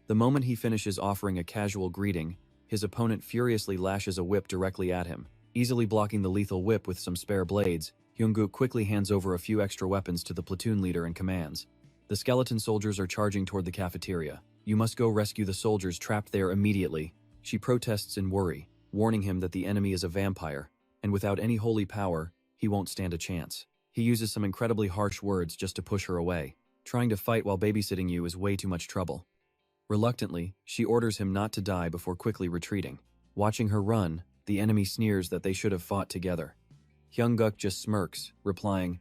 The moment he finishes offering a casual greeting, his opponent furiously lashes a whip directly at him. Easily blocking the lethal whip with some spare blades, Hyungkook quickly hands over a few extra weapons to the platoon leader and commands. The skeleton soldiers are charging toward the cafeteria. "You must go rescue the soldiers trapped there immediately." She protests in worry, warning him that the enemy is a vampire, and without any holy power, he won't stand a chance. He uses some incredibly harsh words just to push her away. Trying to fight while babysitting you is way too much trouble. Reluctantly, she orders him not to die before quickly retreating. Watching her run, the enemy sneers that they should have fought together. Hyungkook just smirks, replying,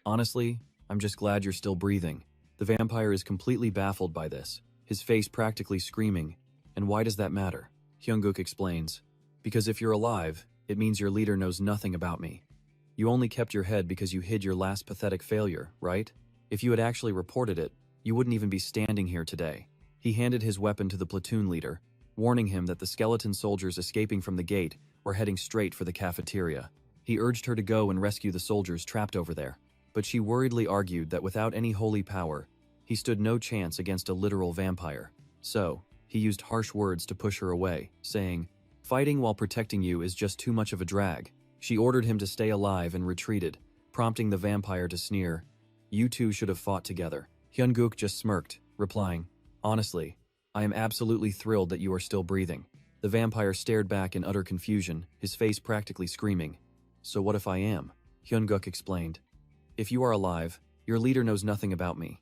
"Honestly, I'm just glad you're still breathing." The vampire is completely baffled by this, his face practically screaming. "And why does that matter?" Hyungkook explains, "Because if you're alive, it means your leader knows nothing about me. You only kept your head because you hid your last pathetic failure, right? If you had actually reported it, you wouldn't even be standing here today." He handed his weapon to the platoon leader, warning him that the skeleton soldiers escaping from the gate were heading straight for the cafeteria. He urged her to go and rescue the soldiers trapped over there, but she worriedly argued that without any holy power, he stood no chance against a literal vampire. So, he used harsh words to push her away, saying, "Fighting while protecting you is just too much of a drag." She ordered him to stay alive and retreated, prompting the vampire to sneer, "You two should have fought together." Hyungkook just smirked, replying, "Honestly, I am absolutely thrilled that you are still breathing." The vampire stared back in utter confusion, his face practically screaming. "So what if I am?" Hyungkook explained. "If you are alive, your leader knows nothing about me.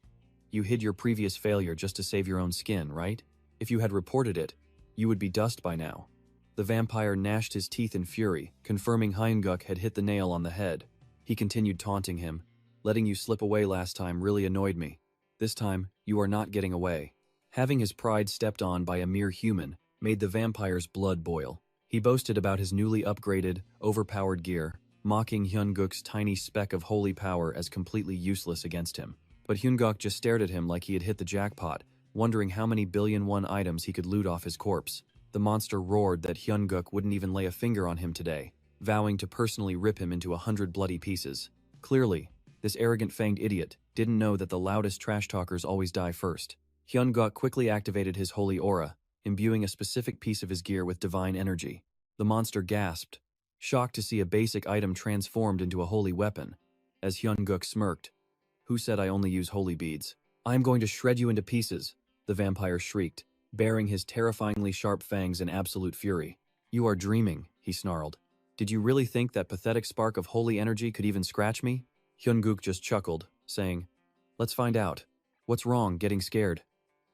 You hid your previous failure just to save your own skin, right? If you had reported it, you would be dust by now." The vampire gnashed his teeth in fury, confirming Hyungkook had hit the nail on the head. He continued taunting him, "Letting you slip away last time really annoyed me. This time, you are not getting away." Having his pride stepped on by a mere human made the vampire's blood boil. He boasted about his newly upgraded, overpowered gear, mocking Hyungkook's tiny speck of holy power as completely useless against him. But Hyungkook just stared at him like he had hit the jackpot, wondering how many billion-1 items he could loot off his corpse. The monster roared that Hyungkook wouldn't even lay a finger on him today, vowing to personally rip him into 100 bloody pieces. Clearly, this arrogant fanged idiot didn't know that the loudest trash talkers always die first. Hyungkook quickly activated his holy aura, imbuing a specific piece of his gear with divine energy. The monster gasped, shocked to see a basic item transformed into a holy weapon. As Hyun-guk smirked, "Who said I only use holy beads? I am going to shred you into pieces," the vampire shrieked, baring his terrifyingly sharp fangs in absolute fury. "You are dreaming," he snarled. "Did you really think that pathetic spark of holy energy could even scratch me?" Hyun-guk just chuckled, saying, "Let's find out. What's wrong, getting scared?"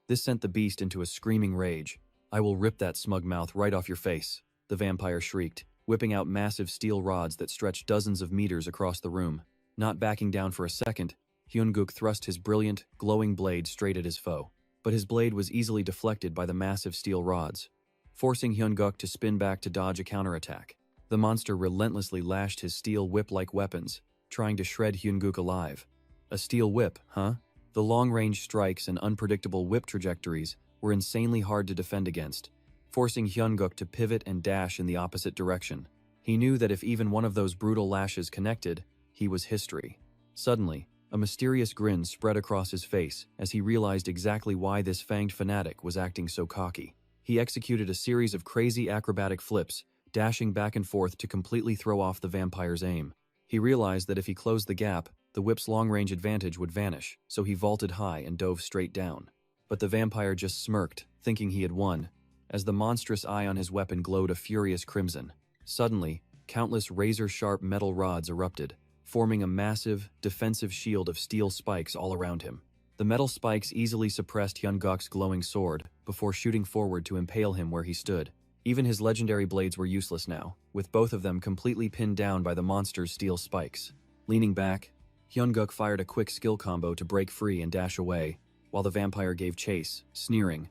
This sent the beast into a screaming rage. "I will rip that smug mouth right off your face," the vampire shrieked, whipping out massive steel rods that stretched dozens of meters across the room. Not backing down for a second, Hyun-guk thrust his brilliant, glowing blade straight at his foe. But his blade was easily deflected by the massive steel rods, forcing Hyun-guk to spin back to dodge a counterattack. The monster relentlessly lashed his steel whip-like weapons, trying to shred Hyun-guk alive. A steel whip, huh? The long-range strikes and unpredictable whip trajectories were insanely hard to defend against, forcing Hyun-guk to pivot and dash in the opposite direction. He knew that if even one of those brutal lashes connected, he was history. Suddenly, a mysterious grin spread across his face as he realized exactly why this fanged fanatic was acting so cocky. He executed a series of crazy acrobatic flips, dashing back and forth to completely throw off the vampire's aim. He realized that if he closed the gap, the whip's long-range advantage would vanish, so he vaulted high and dove straight down. But the vampire just smirked, thinking he had won, as the monstrous eye on his weapon glowed a furious crimson. Suddenly, countless razor-sharp metal rods erupted, forming a massive, defensive shield of steel spikes all around him. The metal spikes easily suppressed Hyun-guk's glowing sword before shooting forward to impale him where he stood. Even his legendary blades were useless now, with both of them completely pinned down by the monster's steel spikes. Leaning back, Hyun-guk fired a quick skill combo to break free and dash away, while the vampire gave chase, sneering.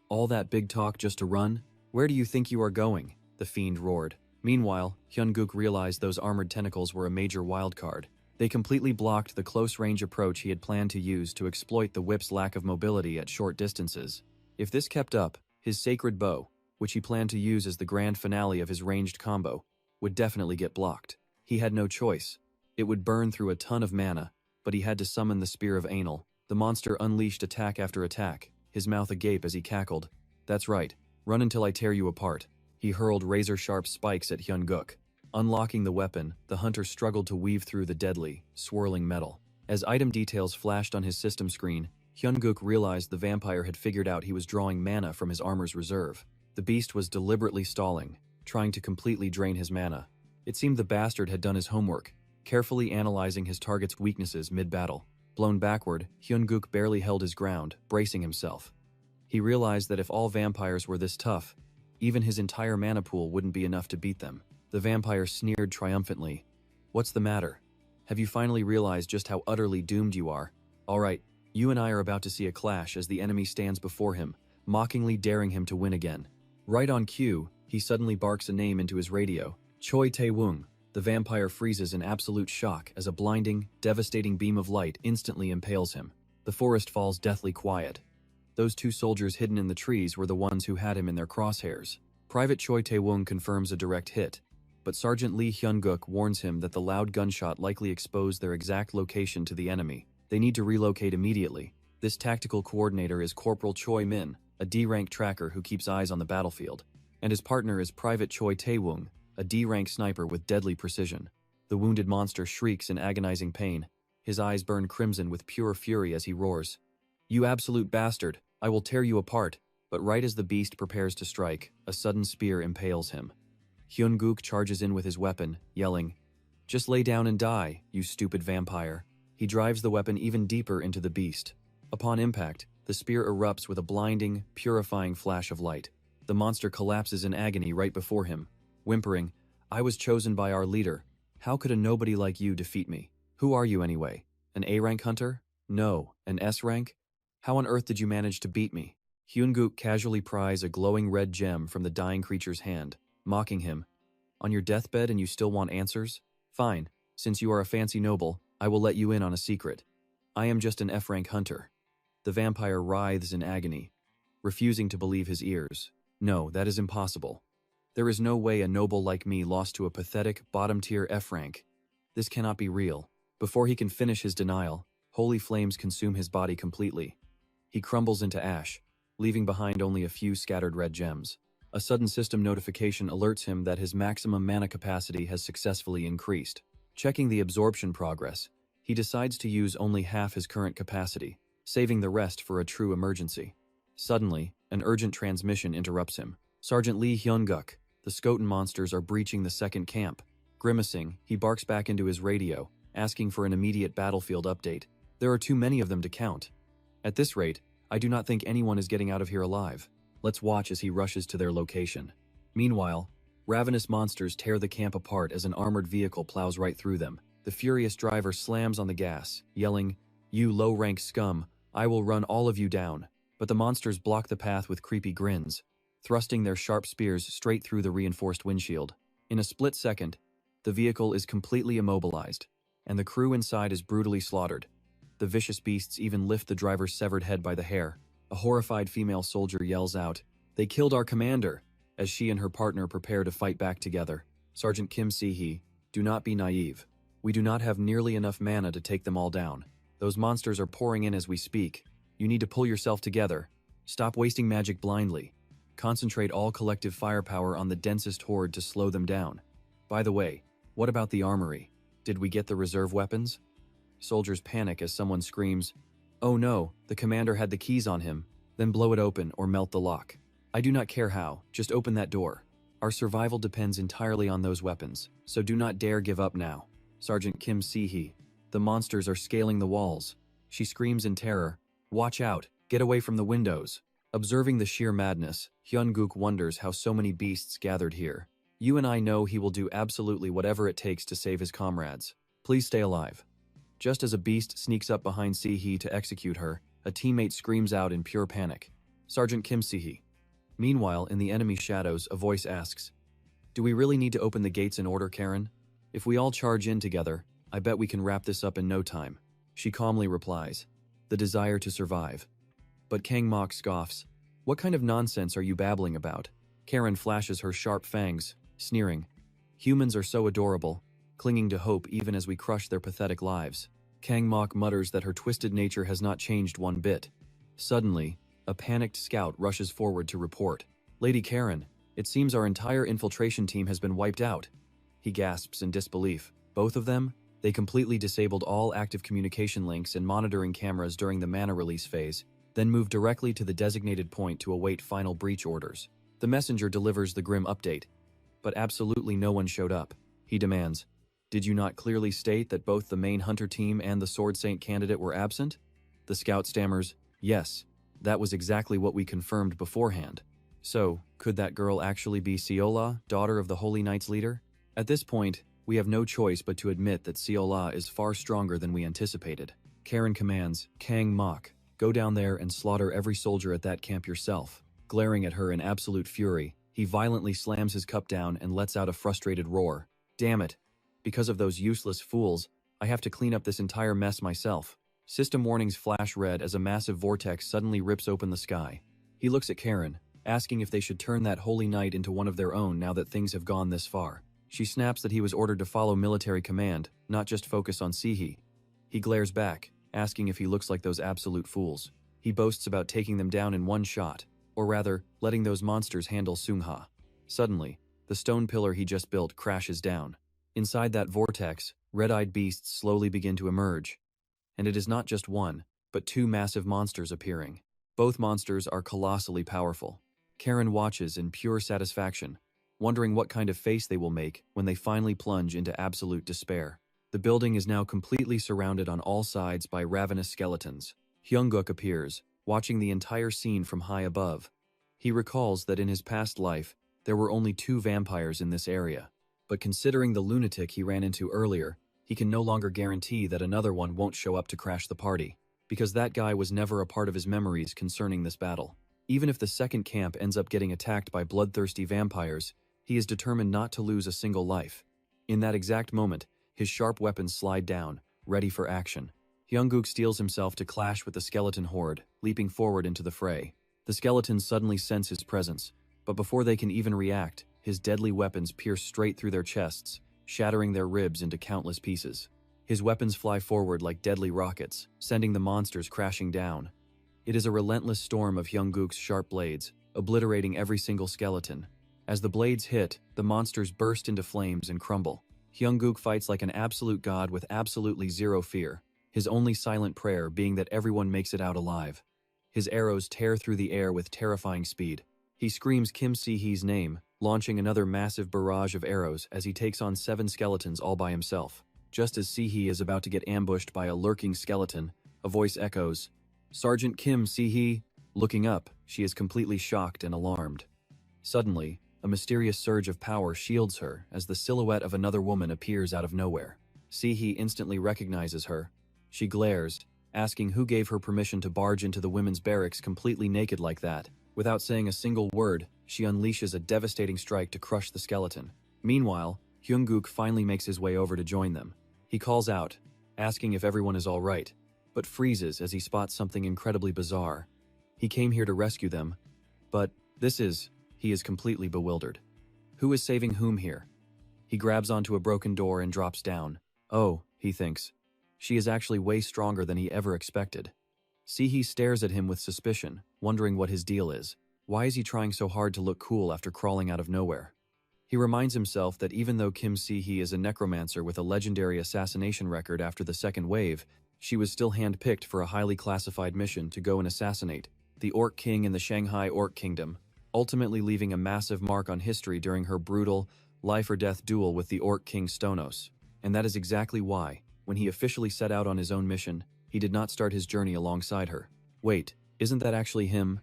"All that big talk just to run? Where do you think you are going?" the fiend roared. Meanwhile, Hyun-guk realized those armored tentacles were a major wildcard. They completely blocked the close-range approach he had planned to use to exploit the whip's lack of mobility at short distances. If this kept up, his sacred bow, which he planned to use as the grand finale of his ranged combo, would definitely get blocked. He had no choice. It would burn through a ton of mana, but he had to summon the Spear of Anal. The monster unleashed attack after attack, his mouth agape as he cackled. "That's right, run until I tear you apart." He hurled razor-sharp spikes at Hyun-guk. Unlocking the weapon, the hunter struggled to weave through the deadly, swirling metal. As item details flashed on his system screen, Hyun-guk realized the vampire had figured out he was drawing mana from his armor's reserve. The beast was deliberately stalling, trying to completely drain his mana. It seemed the bastard had done his homework, carefully analyzing his target's weaknesses mid-battle. Blown backward, Hyun-guk barely held his ground, bracing himself. He realized that if all vampires were this tough, even his entire mana pool wouldn't be enough to beat them. The vampire sneered triumphantly. "What's the matter? Have you finally realized just how utterly doomed you are? All right, you and I are about to see a clash as the enemy stands before him, mockingly daring him to win again." Right on cue, he suddenly barks a name into his radio. "Choi Tae-woong." The vampire freezes in absolute shock as a blinding, devastating beam of light instantly impales him. The forest falls deathly quiet. Those two soldiers hidden in the trees were the ones who had him in their crosshairs. Private Choi Tae-woong confirms a direct hit, but Sergeant Lee Hyun-guk warns him that the loud gunshot likely exposed their exact location to the enemy. They need to relocate immediately. This tactical coordinator is Corporal Choi Min, a D-rank tracker who keeps eyes on the battlefield, and his partner is Private Choi Tae-woong, a D-rank sniper with deadly precision. The wounded monster shrieks in agonizing pain. His eyes burn crimson with pure fury as he roars. "You absolute bastard! I will tear you apart!" But right as the beast prepares to strike, a sudden spear impales him. Hyun-guk charges in with his weapon, yelling, "Just lay down and die, you stupid vampire." He drives the weapon even deeper into the beast. Upon impact, the spear erupts with a blinding, purifying flash of light. The monster collapses in agony right before him, whimpering, "I was chosen by our leader. How could a nobody like you defeat me? Who are you anyway? An A-rank hunter? No, an S-rank? How on earth did you manage to beat me?" Hyun-guk casually pries a glowing red gem from the dying creature's hand, mocking him. "On your deathbed and you still want answers? Fine, since you are a fancy noble, I will let you in on a secret. I am just an F-rank hunter." The vampire writhes in agony, refusing to believe his ears. "No, that is impossible. There is no way a noble like me lost to a pathetic, bottom-tier F-rank. This cannot be real." Before he can finish his denial, holy flames consume his body completely. He crumbles into ash, leaving behind only a few scattered red gems. A sudden system notification alerts him that his maximum mana capacity has successfully increased. Checking the absorption progress, he decides to use only half his current capacity, saving the rest for a true emergency. Suddenly, an urgent transmission interrupts him. Sergeant Lee Hyun-guk, the Skotan monsters are breaching the second camp. Grimacing, he barks back into his radio, asking for an immediate battlefield update. There are too many of them to count. At this rate, I do not think anyone is getting out of here alive. Let's watch as he rushes to their location. Meanwhile, ravenous monsters tear the camp apart as an armored vehicle plows right through them. The furious driver slams on the gas, yelling, "You low-rank scum, I will run all of you down." But the monsters block the path with creepy grins, thrusting their sharp spears straight through the reinforced windshield. In a split second, the vehicle is completely immobilized, and the crew inside is brutally slaughtered. The vicious beasts even lift the driver's severed head by the hair. A horrified female soldier yells out, "They killed our commander," as she and her partner prepare to fight back together. Sergeant Kim Si-hee, do not be naive. We do not have nearly enough mana to take them all down. Those monsters are pouring in as we speak. You need to pull yourself together. Stop wasting magic blindly. Concentrate all collective firepower on the densest horde to slow them down. By the way, what about the armory? Did we get the reserve weapons? Soldiers panic as someone screams, "Oh no, the commander had the keys on him," then blow it open or melt the lock. I do not care how, just open that door. Our survival depends entirely on those weapons, so do not dare give up now. Sergeant Kim Si-hee, the monsters are scaling the walls. She screams in terror, "Watch out, get away from the windows." Observing the sheer madness, Hyun-guk wonders how so many beasts gathered here. You and I know he will do absolutely whatever it takes to save his comrades. Please stay alive. Just as a beast sneaks up behind Si-hee to execute her, a teammate screams out in pure panic. Sergeant Kim Si-hee. Meanwhile, in the enemy shadows, a voice asks, "Do we really need to open the gates in order, Karen? If we all charge in together, I bet we can wrap this up in no time." She calmly replies, "The desire to survive." But Kang Mok scoffs, "What kind of nonsense are you babbling about?" Karen flashes her sharp fangs, sneering, "Humans are so adorable, clinging to hope even as we crush their pathetic lives." Kang Mok mutters that her twisted nature has not changed one bit. Suddenly, a panicked scout rushes forward to report, "Lady Karen, it seems our entire infiltration team has been wiped out." He gasps in disbelief. Both of them? They completely disabled all active communication links and monitoring cameras during the mana release phase, then moved directly to the designated point to await final breach orders. The messenger delivers the grim update, but absolutely no one showed up. He demands, "Did you not clearly state that both the main hunter team and the Sword Saint candidate were absent?" The scout stammers, "Yes, that was exactly what we confirmed beforehand." So, could that girl actually be Seola, daughter of the Holy Knights leader? At this point, we have no choice but to admit that Seola is far stronger than we anticipated. Karen commands, "Kang Mok, go down there and slaughter every soldier at that camp yourself." Glaring at her in absolute fury, he violently slams his cup down and lets out a frustrated roar. "Damn it. Because of those useless fools, I have to clean up this entire mess myself." System warnings flash red as a massive vortex suddenly rips open the sky. He looks at Karen, asking if they should turn that holy knight into one of their own now that things have gone this far. She snaps that he was ordered to follow military command, not just focus on Si-hee. He glares back, asking if he looks like those absolute fools. He boasts about taking them down in one shot, or rather, letting those monsters handle Sungha. Suddenly, the stone pillar he just built crashes down. Inside that vortex, red-eyed beasts slowly begin to emerge. And it is not just one, but two massive monsters appearing. Both monsters are colossally powerful. Karen watches in pure satisfaction, wondering what kind of face they will make when they finally plunge into absolute despair. The building is now completely surrounded on all sides by ravenous skeletons. Hyun-guk appears, watching the entire scene from high above. He recalls that in his past life, there were only 2 vampires in this area. But considering the lunatic he ran into earlier, he can no longer guarantee that another one won't show up to crash the party, because that guy was never a part of his memories concerning this battle. Even if the second camp ends up getting attacked by bloodthirsty vampires, he is determined not to lose a single life. In that exact moment, his sharp weapons slide down, ready for action. Hyun-guk steels himself to clash with the skeleton horde, leaping forward into the fray. The skeletons suddenly sense his presence, but before they can even react, his deadly weapons pierce straight through their chests, shattering their ribs into countless pieces. His weapons fly forward like deadly rockets, sending the monsters crashing down. It is a relentless storm of Hyunggook's sharp blades, obliterating every single skeleton. As the blades hit, the monsters burst into flames and crumble. Hyunggook fights like an absolute god with absolutely zero fear, his only silent prayer being that everyone makes it out alive. His arrows tear through the air with terrifying speed. He screams Kim Si-hee's name, launching another massive barrage of arrows as he takes on 7 skeletons all by himself. Just as Si-hee is about to get ambushed by a lurking skeleton, a voice echoes, "Sergeant Kim Si-hee." Looking up, she is completely shocked and alarmed. Suddenly, a mysterious surge of power shields her as the silhouette of another woman appears out of nowhere. Si-hee instantly recognizes her. She glares, asking who gave her permission to barge into the women's barracks completely naked like that. Without saying a single word, she unleashes a devastating strike to crush the skeleton. Meanwhile, Hyunggook finally makes his way over to join them. He calls out, asking if everyone is all right, but freezes as he spots something incredibly bizarre. He came here to rescue them, but he is completely bewildered. Who is saving whom here? He grabs onto a broken door and drops down. Oh, he thinks. She is actually way stronger than he ever expected. Si-hee stares at him with suspicion, wondering what his deal is. Why is he trying so hard to look cool after crawling out of nowhere? He reminds himself that even though Kim Si-hee is a necromancer with a legendary assassination record after the second wave, she was still handpicked for a highly classified mission to go and assassinate the Orc King in the Shanghai Orc Kingdom, ultimately leaving a massive mark on history during her brutal, life-or-death duel with the Orc King Stonos. And that is exactly why, when he officially set out on his own mission, he did not start his journey alongside her. Wait, isn't that actually him?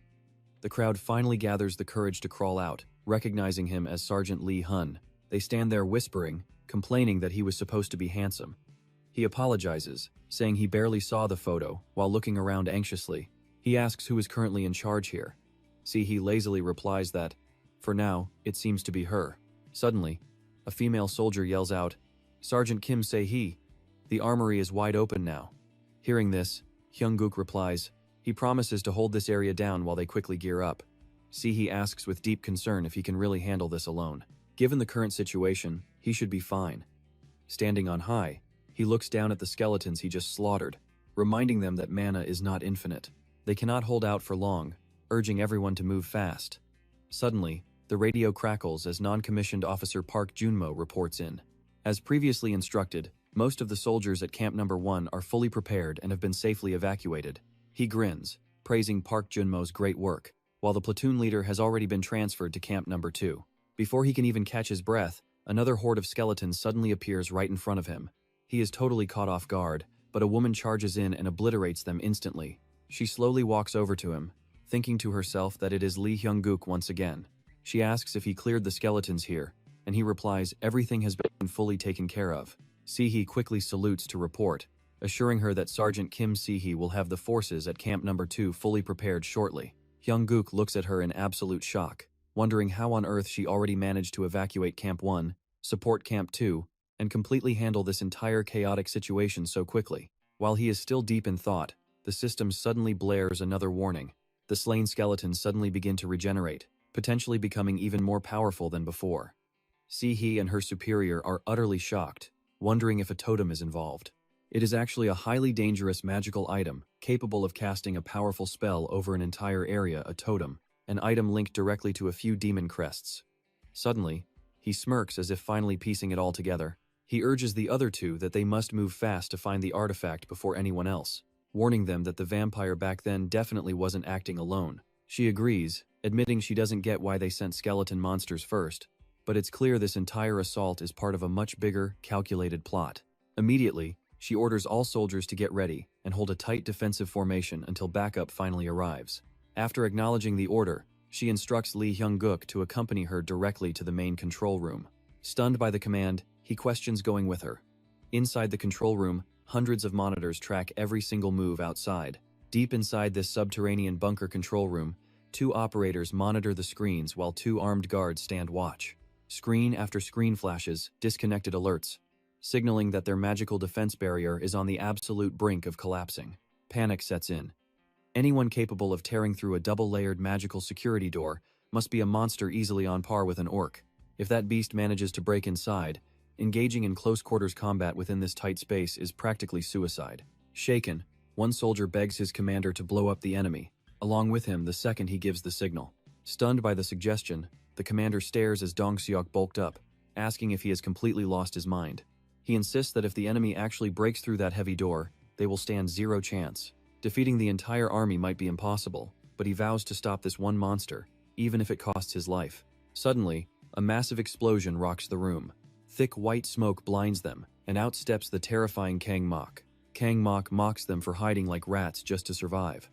The crowd finally gathers the courage to crawl out, recognizing him as Sergeant Lee Hun. They stand there whispering, complaining that he was supposed to be handsome. He apologizes, saying he barely saw the photo, while looking around anxiously. He asks who is currently in charge here. Si-hee lazily replies that, for now, it seems to be her. Suddenly, a female soldier yells out, "Sergeant Kim Se-hee, the armory is wide open now." Hearing this, Hyunggook replies, he promises to hold this area down while they quickly gear up. Si-hee asks with deep concern if he can really handle this alone. Given the current situation, he should be fine. Standing on high, he looks down at the skeletons he just slaughtered, reminding them that mana is not infinite. They cannot hold out for long, urging everyone to move fast. Suddenly, the radio crackles as non-commissioned officer Park Junmo reports in. As previously instructed, most of the soldiers at Camp Number 1 are fully prepared and have been safely evacuated. He grins, praising Park Junmo's great work, while the platoon leader has already been transferred to Camp Number 2. Before he can even catch his breath, another horde of skeletons suddenly appears right in front of him. He is totally caught off guard, but a woman charges in and obliterates them instantly. She slowly walks over to him, thinking to herself that it is Lee Hyunggook once again. She asks if he cleared the skeletons here, and he replies everything has been fully taken care of. Si-hee quickly salutes to report, assuring her that Sergeant Kim Si-hee will have the forces at Camp Number 2 fully prepared shortly. Hyunggook looks at her in absolute shock, wondering how on earth she already managed to evacuate Camp 1, support Camp 2, and completely handle this entire chaotic situation so quickly. While he is still deep in thought, the system suddenly blares another warning. The slain skeletons suddenly begin to regenerate, potentially becoming even more powerful than before. Si-hee and her superior are utterly shocked, wondering if a totem is involved. It is actually a highly dangerous magical item, capable of casting a powerful spell over an entire area, a totem, an item linked directly to a few demon crests. Suddenly, he smirks as if finally piecing it all together. He urges the other two that they must move fast to find the artifact before anyone else, warning them that the vampire back then definitely wasn't acting alone. She agrees, admitting she doesn't get why they sent skeleton monsters first, but it's clear this entire assault is part of a much bigger, calculated plot. Immediately, she orders all soldiers to get ready and hold a tight defensive formation until backup finally arrives. After acknowledging the order, she instructs Lee Hyunggook to accompany her directly to the main control room. Stunned by the command, he questions going with her. Inside the control room, hundreds of monitors track every single move outside. Deep inside this subterranean bunker control room, 2 operators monitor the screens while 2 armed guards stand watch. Screen after screen flashes, disconnected alerts, signaling that their magical defense barrier is on the absolute brink of collapsing. Panic sets in. Anyone capable of tearing through a double-layered magical security door must be a monster easily on par with an orc. If that beast manages to break inside, engaging in close-quarters combat within this tight space is practically suicide. Shaken, One soldier begs his commander to blow up the enemy, along with him the second he gives the signal. Stunned by the suggestion, the commander stares as Dong Seok bulked up, asking if he has completely lost his mind. He insists that if the enemy actually breaks through that heavy door, they will stand zero chance. Defeating the entire army might be impossible, but he vows to stop this one monster, even if it costs his life. Suddenly, a massive explosion rocks the room. Thick white smoke blinds them, and out steps the terrifying Kang Mok. Kang Mok mocks them for hiding like rats just to survive.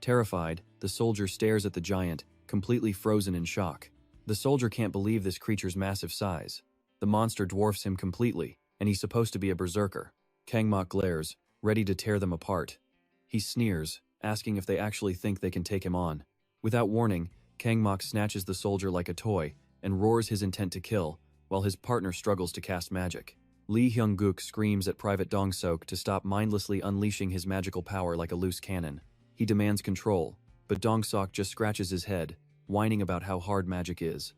Terrified, the soldier stares at the giant, completely frozen in shock. The soldier can't believe this creature's massive size. The monster dwarfs him completely, and he's supposed to be a berserker. Kang Mok glares, ready to tear them apart. He sneers, asking if they actually think they can take him on. Without warning, Kang Mok snatches the soldier like a toy and roars his intent to kill, while his partner struggles to cast magic. Lee Hyung-guk screams at Private Dong Seok to stop mindlessly unleashing his magical power like a loose cannon. He demands control, but Dong Seok just scratches his head, whining about how hard magic is.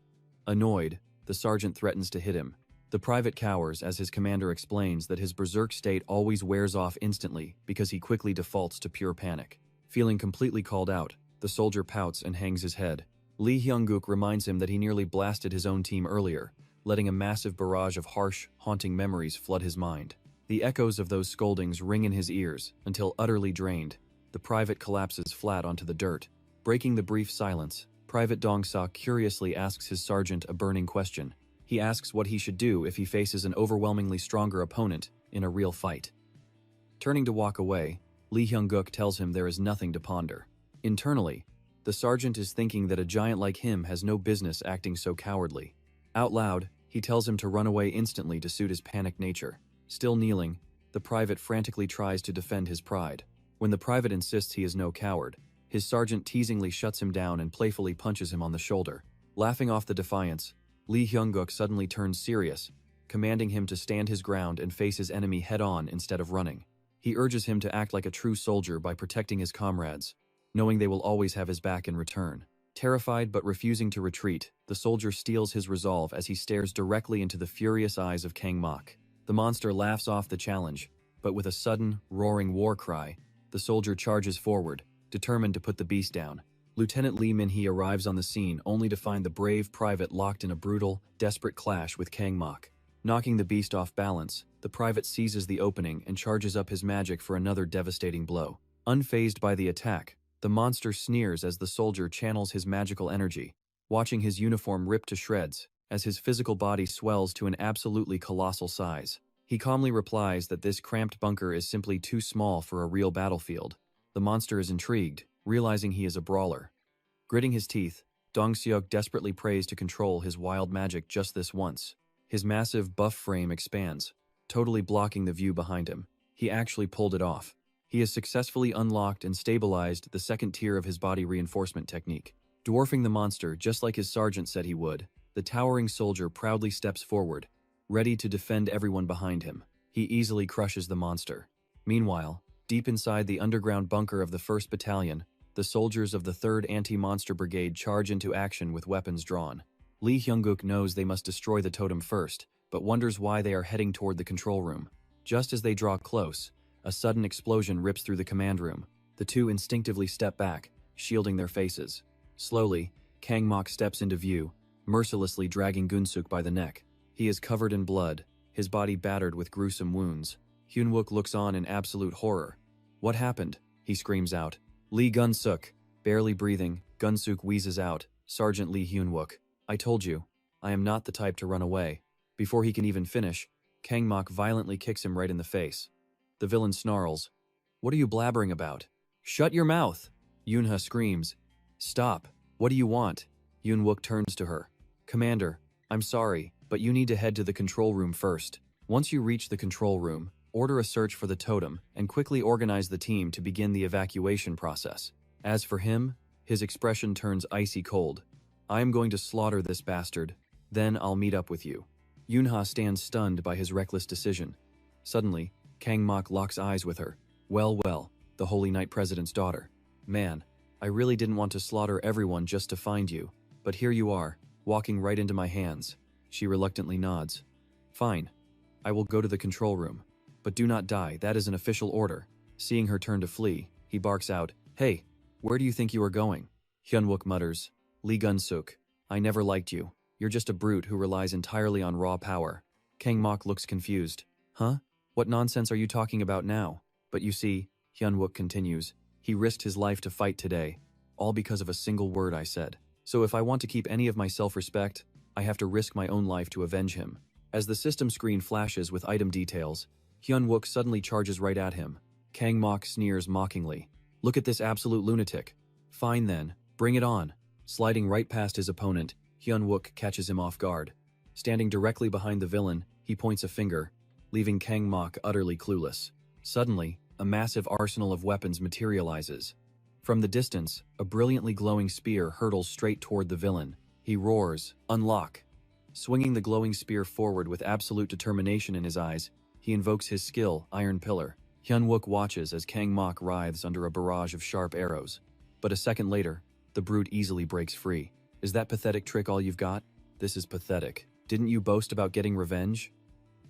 Annoyed, the sergeant threatens to hit him. The private cowers as his commander explains that his berserk state always wears off instantly because he quickly defaults to pure panic. Feeling completely called out, the soldier pouts and hangs his head. Lee Hyung-guk reminds him that he nearly blasted his own team earlier, letting a massive barrage of harsh, haunting memories flood his mind. The echoes of those scoldings ring in his ears until utterly drained. The private collapses flat onto the dirt. Breaking the brief silence, Private Dong Seok curiously asks his sergeant a burning question. He asks what he should do if he faces an overwhelmingly stronger opponent in a real fight. Turning to walk away, Lee Hyung-guk tells him there is nothing to ponder. Internally, the sergeant is thinking that a giant like him has no business acting so cowardly. Out loud, he tells him to run away instantly to suit his panicked nature. Still kneeling, the private frantically tries to defend his pride. When the private insists he is no coward, his sergeant teasingly shuts him down and playfully punches him on the shoulder. Laughing off the defiance, Lee Hyung-guk suddenly turns serious, commanding him to stand his ground and face his enemy head-on instead of running. He urges him to act like a true soldier by protecting his comrades, knowing they will always have his back in return. Terrified but refusing to retreat, the soldier steels his resolve as he stares directly into the furious eyes of Kang Mok. The monster laughs off the challenge, but with a sudden, roaring war cry, the soldier charges forward, determined to put the beast down. Lieutenant Lee Min-hee arrives on the scene only to find the brave private locked in a brutal, desperate clash with Kang Mok. Knocking the beast off balance, the private seizes the opening and charges up his magic for another devastating blow. Unfazed by the attack, the monster sneers as the soldier channels his magical energy, watching his uniform rip to shreds as his physical body swells to an absolutely colossal size. He calmly replies that this cramped bunker is simply too small for a real battlefield. The monster is intrigued, realizing he is a brawler. Gritting his teeth, Dong Seok desperately prays to control his wild magic just this once. His massive buff frame expands, totally blocking the view behind him. He actually pulled it off. He has successfully unlocked and stabilized the second tier of his body reinforcement technique. Dwarfing the monster just like his sergeant said he would, the towering soldier proudly steps forward, ready to defend everyone behind him. He easily crushes the monster. Meanwhile, deep inside the underground bunker of the 1st Battalion, the soldiers of the 3rd Anti-Monster Brigade charge into action with weapons drawn. Lee Hyung-guk knows they must destroy the totem first, but wonders why they are heading toward the control room. Just as they draw close, a sudden explosion rips through the command room. The two instinctively step back, shielding their faces. Slowly, Kang Mok steps into view, mercilessly dragging Gunsuk by the neck. He is covered in blood, his body battered with gruesome wounds. Hyun-wook looks on in absolute horror. "What happened?" he screams out. "Lee Gunsuk." Barely breathing, Gunsuk wheezes out, "Sergeant Lee Hyun-wook, I told you, I am not the type to run away." Before he can even finish, Kang Mok violently kicks him right in the face. The villain snarls, "What are you blabbering about?" "Shut your mouth!" Yoonha screams. "Stop. What do you want?" Hyun-wook turns to her. "Commander, I'm sorry, but you need to head to the control room first. Once you reach the control room, order a search for the totem and quickly organize the team to begin the evacuation process." As for him, his expression turns icy cold. "I am going to slaughter this bastard, then I'll meet up with you." Yoonha stands stunned by his reckless decision. Suddenly, Kang Mok locks eyes with her. Well, the Holy Knight President's daughter. "Man, I really didn't want to slaughter everyone just to find you, but here you are, walking right into my hands." She reluctantly nods. "Fine. I will go to the control room. But do not die, that is an official order." Seeing her turn to flee, he barks out, "Hey, where do you think you are going?" Hyunwook mutters, "Lee Gun-suk, I never liked you. You're just a brute who relies entirely on raw power." Kang Mok looks confused. "Huh? What nonsense are you talking about now?" "But you see," Hyunwook continues, "he risked his life to fight today, all because of a single word I said. So if I want to keep any of my self-respect, I have to risk my own life to avenge him." As the system screen flashes with item details, Hyunwook suddenly charges right at him. Kang Mok sneers mockingly. "Look at this absolute lunatic. Fine then, bring it on." Sliding right past his opponent, Hyunwook catches him off guard. Standing directly behind the villain, he points a finger, leaving Kang Mok utterly clueless. Suddenly, a massive arsenal of weapons materializes. From the distance, a brilliantly glowing spear hurtles straight toward the villain. He roars, "Unlock!" Swinging the glowing spear forward with absolute determination in his eyes, he invokes his skill, Iron Pillar. Hyunwook watches as Kang Mok writhes under a barrage of sharp arrows. But a second later, the brute easily breaks free. "Is that pathetic trick all you've got? This is pathetic. Didn't you boast about getting revenge?"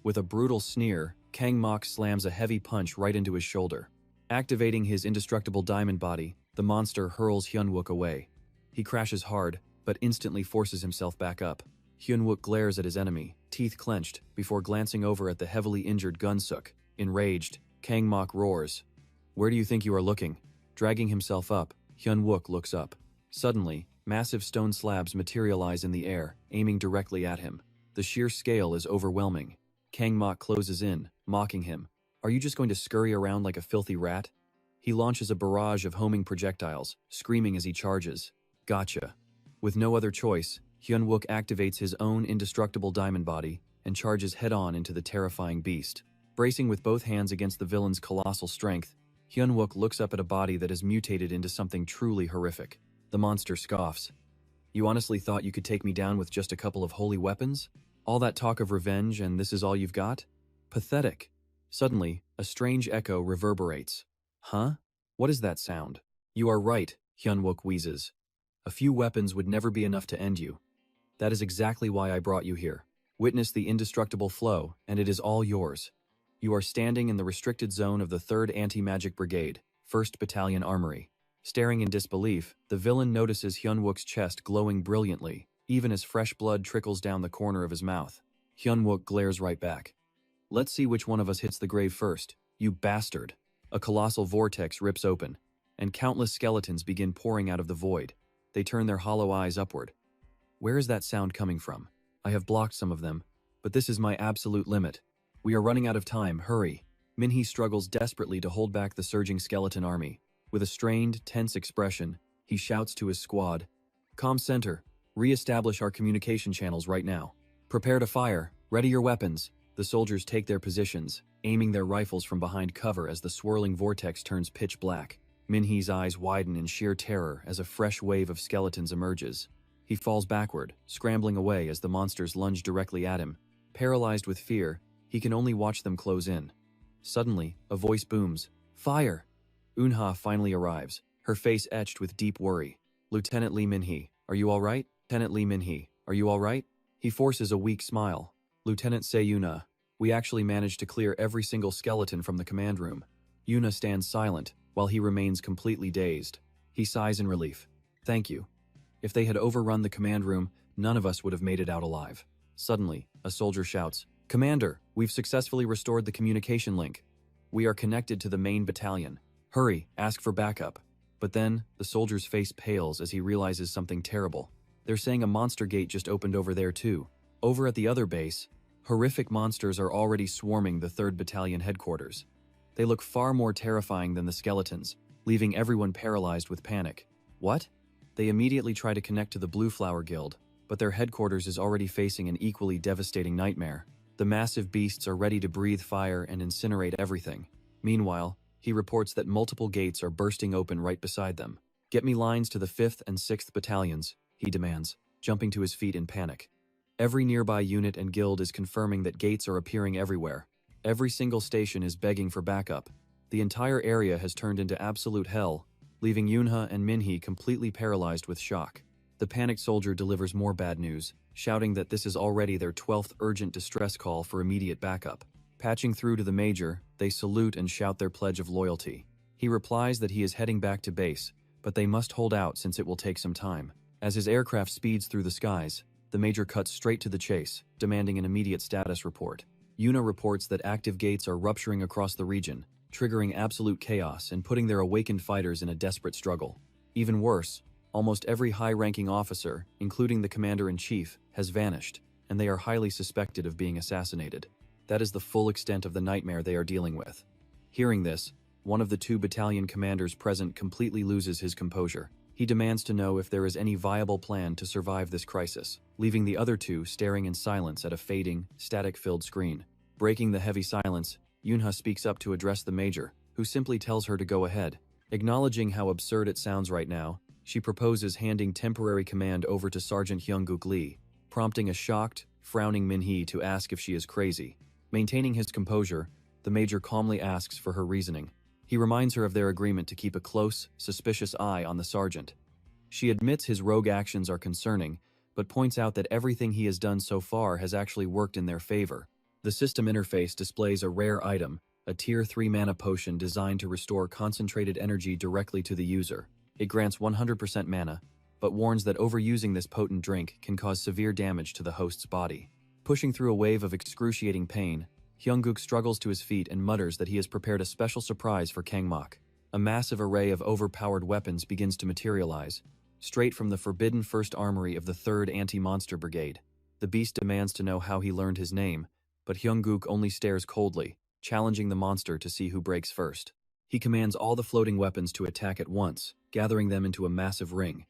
With a brutal sneer, Kang Mok slams a heavy punch right into his shoulder. Activating his indestructible diamond body, the monster hurls Hyunwook away. He crashes hard, but instantly forces himself back up. Hyunwook glares at his enemy, teeth clenched, before glancing over at the heavily injured Gun-suk. Enraged, Kang Mok roars, "Where do you think you are looking?" Dragging himself up, Hyunwook looks up. Suddenly, massive stone slabs materialize in the air, aiming directly at him. The sheer scale is overwhelming. Kang Mok closes in, mocking him. "Are you just going to scurry around like a filthy rat?" He launches a barrage of homing projectiles, screaming as he charges. "Gotcha." With no other choice, Hyunwook activates his own indestructible diamond body and charges head-on into the terrifying beast. Bracing with both hands against the villain's colossal strength, Hyunwook looks up at a body that has mutated into something truly horrific. The monster scoffs. "You honestly thought you could take me down with just a couple of holy weapons? All that talk of revenge and this is all you've got? Pathetic." Suddenly, a strange echo reverberates. "Huh? What is that sound?" "You are right," Hyunwook wheezes. "A few weapons would never be enough to end you. That is exactly why I brought you here. Witness the indestructible flow, and it is all yours." You are standing in the restricted zone of the 3rd Anti-Magic Brigade, 1st Battalion Armory. Staring in disbelief, the villain notices Hyunwook's chest glowing brilliantly, even as fresh blood trickles down the corner of his mouth. Hyunwook glares right back. "Let's see which one of us hits the grave first, you bastard." A colossal vortex rips open, and countless skeletons begin pouring out of the void. They turn their hollow eyes upward. Where is that sound coming from? I have blocked some of them, but this is my absolute limit. We are running out of time, hurry. Minhee struggles desperately to hold back the surging skeleton army. With a strained, tense expression, he shouts to his squad, "Comm Center, re-establish our communication channels right now. Prepare to fire, ready your weapons." The soldiers take their positions, aiming their rifles from behind cover as the swirling vortex turns pitch black. Minhee's eyes widen in sheer terror as a fresh wave of skeletons emerges. He falls backward, scrambling away as the monsters lunge directly at him. Paralyzed with fear, he can only watch them close in. Suddenly, a voice booms, "Fire!" Eunha finally arrives, her face etched with deep worry. "Lieutenant Lee Minhee, are you all right? Lieutenant Lee Minhee, are you all right?" He forces a weak smile. "Lieutenant Seiyuna, we actually managed to clear every single skeleton from the command room." Yuna stands silent, while he remains completely dazed. He sighs in relief. "Thank you. If they had overrun the command room, none of us would have made it out alive." Suddenly, a soldier shouts, "Commander, we've successfully restored the communication link. We are connected to the main battalion. Hurry, ask for backup." But then, the soldier's face pales as he realizes something terrible. They're saying a monster gate just opened over there too. Over at the other base, horrific monsters are already swarming the 3rd Battalion headquarters. They look far more terrifying than the skeletons, leaving everyone paralyzed with panic. What? They immediately try to connect to the Blue Flower Guild, but their headquarters is already facing an equally devastating nightmare. The massive beasts are ready to breathe fire and incinerate everything. Meanwhile, he reports that multiple gates are bursting open right beside them. "Get me lines to the 5th and 6th battalions," he demands, jumping to his feet in panic. Every nearby unit and guild is confirming that gates are appearing everywhere. Every single station is begging for backup. The entire area has turned into absolute hell, leaving Yunha and Minhee completely paralyzed with shock. The panicked soldier delivers more bad news, shouting that this is already their 12th urgent distress call for immediate backup. Patching through to the major, they salute and shout their pledge of loyalty. He replies that he is heading back to base, but they must hold out since it will take some time. As his aircraft speeds through the skies, the major cuts straight to the chase, demanding an immediate status report. Yuna reports that active gates are rupturing across the region, triggering absolute chaos and putting their awakened fighters in a desperate struggle. Even worse, almost every high-ranking officer, including the commander-in-chief, has vanished, and they are highly suspected of being assassinated. That is the full extent of the nightmare they are dealing with. Hearing this, one of the 2 battalion commanders present completely loses his composure. He demands to know if there is any viable plan to survive this crisis, leaving the other 2 staring in silence at a fading, static-filled screen. Breaking the heavy silence, Yunha speaks up to address the major, who simply tells her to go ahead. Acknowledging how absurd it sounds right now, she proposes handing temporary command over to Sergeant Hyungkook Lee, prompting a shocked, frowning Min-hee to ask if she is crazy. Maintaining his composure, the major calmly asks for her reasoning. He reminds her of their agreement to keep a close, suspicious eye on the sergeant. She admits his rogue actions are concerning, but points out that everything he has done so far has actually worked in their favor. The system interface displays a rare item, a Tier 3 mana potion designed to restore concentrated energy directly to the user. It grants 100% mana, but warns that overusing this potent drink can cause severe damage to the host's body. Pushing through a wave of excruciating pain, Hyungkook struggles to his feet and mutters that he has prepared a special surprise for Kangmok. A massive array of overpowered weapons begins to materialize, straight from the forbidden first armory of the 3rd Anti-Monster Brigade. The beast demands to know how he learned his name, but Hyungkook only stares coldly, challenging the monster to see who breaks first. He commands all the floating weapons to attack at once, gathering them into a massive ring.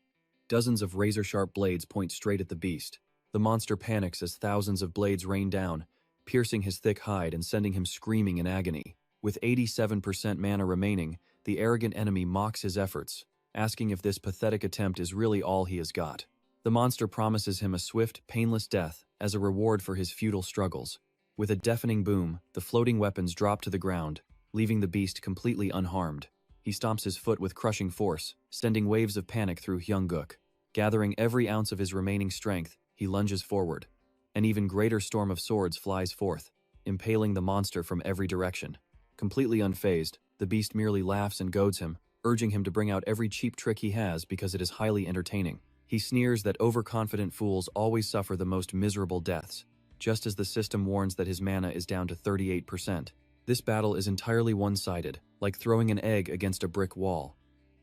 Dozens of razor-sharp blades point straight at the beast. The monster panics as thousands of blades rain down, piercing his thick hide and sending him screaming in agony. With 87% mana remaining, the arrogant enemy mocks his efforts, asking if this pathetic attempt is really all he has got. The monster promises him a swift, painless death as a reward for his futile struggles. With a deafening boom, the floating weapons drop to the ground, leaving the beast completely unharmed. He stomps his foot with crushing force, sending waves of panic through Hyungkook. Gathering every ounce of his remaining strength, he lunges forward. An even greater storm of swords flies forth, impaling the monster from every direction. Completely unfazed, the beast merely laughs and goads him, urging him to bring out every cheap trick he has because it is highly entertaining. He sneers that overconfident fools always suffer the most miserable deaths, just as the system warns that his mana is down to 38%. This battle is entirely one-sided, like throwing an egg against a brick wall.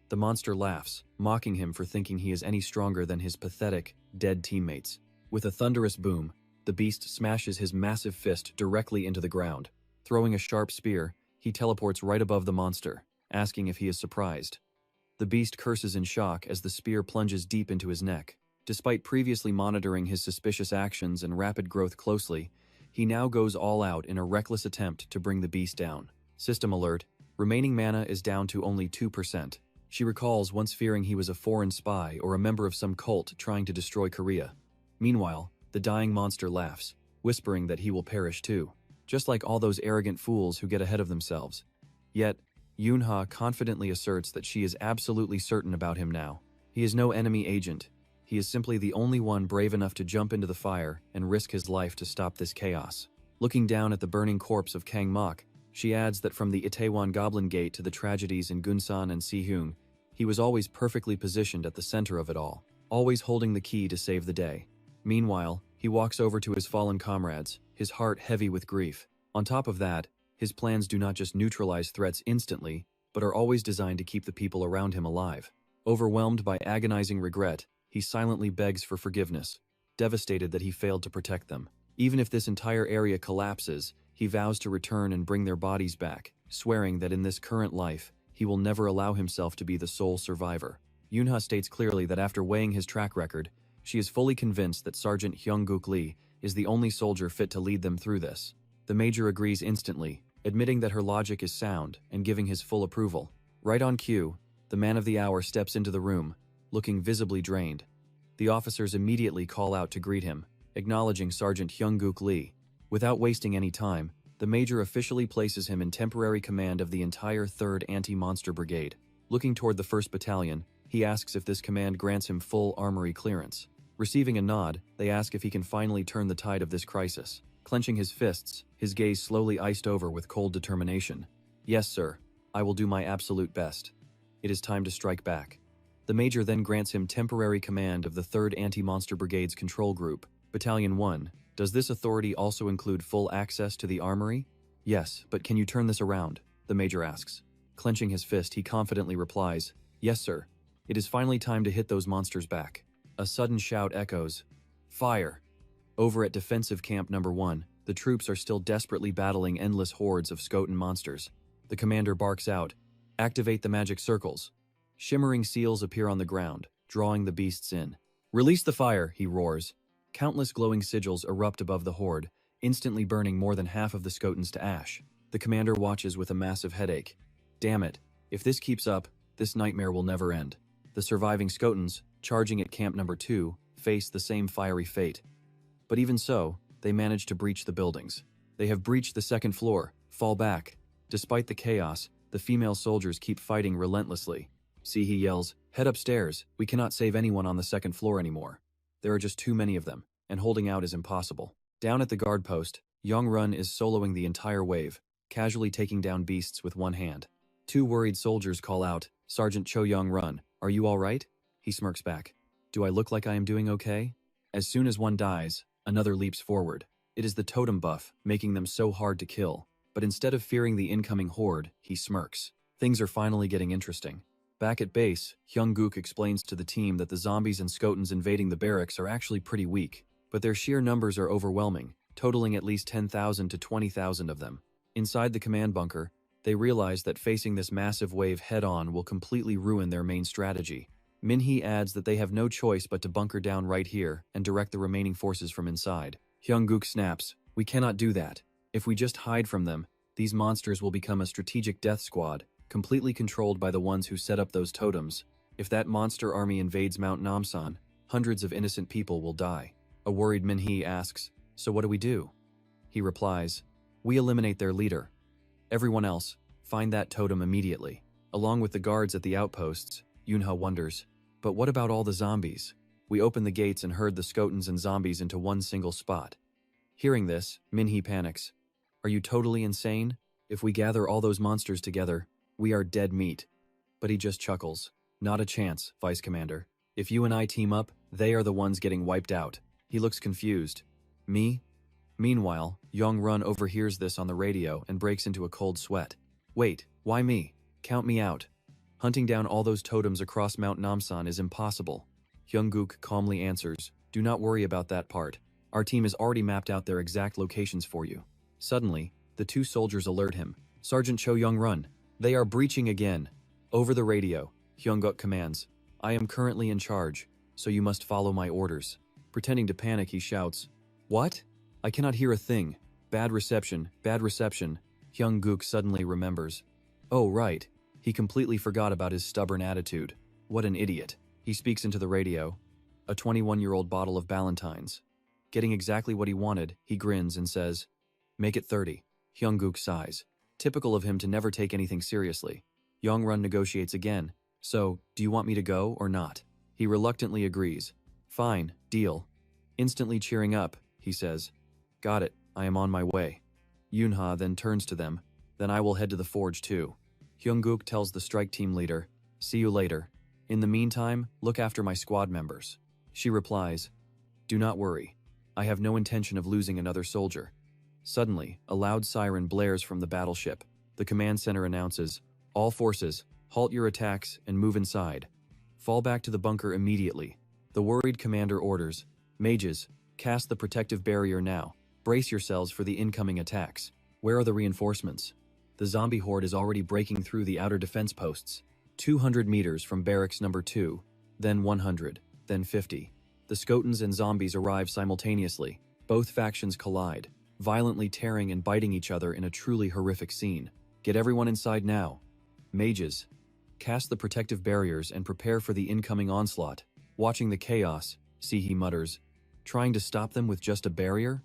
The monster laughs, mocking him for thinking he is any stronger than his pathetic, dead teammates. With a thunderous boom, the beast smashes his massive fist directly into the ground. Throwing a sharp spear, he teleports right above the monster, asking if he is surprised. The beast curses in shock as the spear plunges deep into his neck. Despite previously monitoring his suspicious actions and rapid growth closely, he now goes all out in a reckless attempt to bring the beast down. System alert: remaining mana is down to only 2%. She recalls once fearing he was a foreign spy or a member of some cult trying to destroy Korea. Meanwhile, the dying monster laughs, whispering that he will perish too, just like all those arrogant fools who get ahead of themselves. Yet, Yunha confidently asserts that she is absolutely certain about him now. He is no enemy agent. He is simply the only one brave enough to jump into the fire and risk his life to stop this chaos. Looking down at the burning corpse of Kangmok, she adds that from the Itaewon Goblin Gate to the tragedies in Gunsan and Siheung, he was always perfectly positioned at the center of it all, always holding the key to save the day. Meanwhile, he walks over to his fallen comrades, his heart heavy with grief. On top of that, his plans do not just neutralize threats instantly, but are always designed to keep the people around him alive. Overwhelmed by agonizing regret, he silently begs for forgiveness, devastated that he failed to protect them. Even if this entire area collapses, he vows to return and bring their bodies back, swearing that in this current life, he will never allow himself to be the sole survivor. Yunha states clearly that after weighing his track record, she is fully convinced that Sergeant Hyungkook Lee is the only soldier fit to lead them through this. The major agrees instantly, admitting that her logic is sound and giving his full approval. Right on cue, the man of the hour steps into the room, looking visibly drained. The officers immediately call out to greet him, acknowledging Sergeant Hyungkook Lee. Without wasting any time, the major officially places him in temporary command of the entire 3rd Anti-Monster Brigade. Looking toward the 1st Battalion, he asks if this command grants him full armory clearance. Receiving a nod, they ask if he can finally turn the tide of this crisis. Clenching his fists, his gaze slowly iced over with cold determination. Yes, sir. I will do my absolute best. It is time to strike back. The Major then grants him temporary command of the 3rd Anti-Monster Brigade's control group, Battalion 1. Does this authority also include full access to the armory? Yes, but can you turn this around? The Major asks. Clenching his fist, he confidently replies, Yes, sir. It is finally time to hit those monsters back. A sudden shout echoes. Fire! Over at Defensive Camp Number 1, the troops are still desperately battling endless hordes of Skotan monsters. The commander barks out, Activate the magic circles. Shimmering seals appear on the ground, drawing the beasts in. Release the fire, he roars. Countless glowing sigils erupt above the horde, instantly burning more than half of the Skotans to ash. The commander watches with a massive headache. Damn it, if this keeps up, this nightmare will never end. The surviving Skotans, charging at Camp Number 2, face the same fiery fate. But even so, they manage to breach the buildings. They have breached the 2nd floor. Fall back. Despite the chaos, the female soldiers keep fighting relentlessly. He yells, Head upstairs. We cannot save anyone on the 2nd floor anymore. There are just too many of them, and holding out is impossible. Down at the guard post, Young-run is soloing the entire wave, casually taking down beasts with one hand. 2 worried soldiers call out, Sergeant Cho Young-run, are you all right? He smirks back. Do I look like I am doing okay? As soon as one dies, another leaps forward. It is the totem buff, making them so hard to kill. But instead of fearing the incoming horde, he smirks. Things are finally getting interesting. Back at base, Hyung-gook explains to the team that the zombies and Skotans invading the barracks are actually pretty weak, but their sheer numbers are overwhelming, totaling at least 10,000 to 20,000 of them. Inside the command bunker, they realize that facing this massive wave head-on will completely ruin their main strategy. Min-hee adds that they have no choice but to bunker down right here and direct the remaining forces from inside. Hyung-gook snaps, We cannot do that. If we just hide from them, these monsters will become a strategic death squad, completely controlled by the ones who set up those totems. If that monster army invades Mount Namsan, hundreds of innocent people will die. A worried Min-hee asks, So what do we do? He replies, We eliminate their leader. Everyone else, find that totem immediately. Along with the guards at the outposts, Yunha wonders, But what about all the zombies? We opened the gates and herd the Skotans and zombies into one single spot. Hearing this, Min-hee panics. Are you totally insane? If we gather all those monsters together, we are dead meat. But he just chuckles. Not a chance, Vice Commander. If you and I team up, they are the ones getting wiped out. He looks confused. Me? Meanwhile, Young-run overhears this on the radio and breaks into a cold sweat. Wait, why me? Count me out. Hunting down all those totems across Mount Namsan is impossible. Hyung-gook calmly answers, Do not worry about that part. Our team has already mapped out their exact locations for you. Suddenly, the 2 soldiers alert him. Sergeant Cho Young-run, they are breaching again. Over the radio, Hyung-gook commands, I am currently in charge, so you must follow my orders. Pretending to panic, he shouts, What? I cannot hear a thing. Bad reception, bad reception. Hyung-gook suddenly remembers. Oh, right. He completely forgot about his stubborn attitude. What an idiot. He speaks into the radio. A 21-year-old bottle of Ballantines. Getting exactly what he wanted, he grins and says, Make it 30. Hyung-gook sighs. Typical of him to never take anything seriously. Young-run negotiates again. So, do you want me to go or not? He reluctantly agrees. Fine, deal. Instantly cheering up, he says, Got it, I am on my way. Yunha then turns to them. Then I will head to the forge too. Hyung-gook tells the strike team leader, See you later. In the meantime, look after my squad members. She replies, Do not worry. I have no intention of losing another soldier. Suddenly, a loud siren blares from the battleship. The command center announces, All forces, halt your attacks and move inside. Fall back to the bunker immediately. The worried commander orders, Mages, cast the protective barrier now. Brace yourselves for the incoming attacks. Where are the reinforcements? The zombie horde is already breaking through the outer defense posts. 200 meters from barracks number 2, then 100, then 50. The Skotans and zombies arrive simultaneously. Both factions collide, violently tearing and biting each other in a truly horrific scene. Get everyone inside now. Mages, cast the protective barriers and prepare for the incoming onslaught. Watching the chaos, he mutters, Trying to stop them with just a barrier?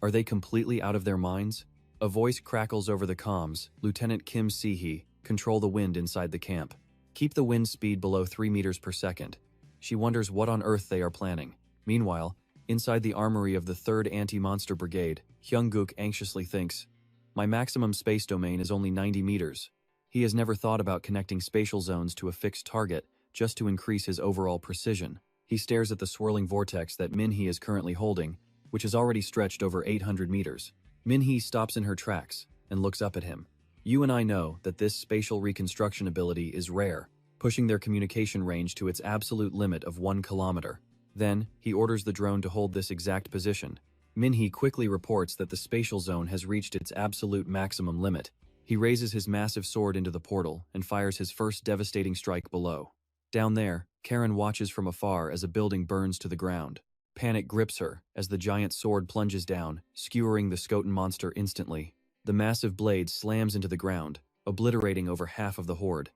Are they completely out of their minds? A voice crackles over the comms, Lieutenant Kim Si-hee, control the wind inside the camp. Keep the wind speed below 3 meters per second. She wonders what on earth they are planning. Meanwhile, inside the armory of the 3rd Anti-Monster Brigade, Hyunggook anxiously thinks, "My maximum space domain is only 90 meters." He has never thought about connecting spatial zones to a fixed target just to increase his overall precision. He stares at the swirling vortex that Minhee is currently holding, which has already stretched over 800 meters. Minhee stops in her tracks and looks up at him. "You and I know that this spatial reconstruction ability is rare," pushing their communication range to its absolute limit of 1 kilometer. Then, he orders the drone to hold this exact position. Minhee quickly reports that the spatial zone has reached its absolute maximum limit. He raises his massive sword into the portal and fires his first devastating strike below. Down there, Karen watches from afar as a building burns to the ground. Panic grips her as the giant sword plunges down, skewering the Skotan monster instantly. The massive blade slams into the ground, obliterating over half of the horde.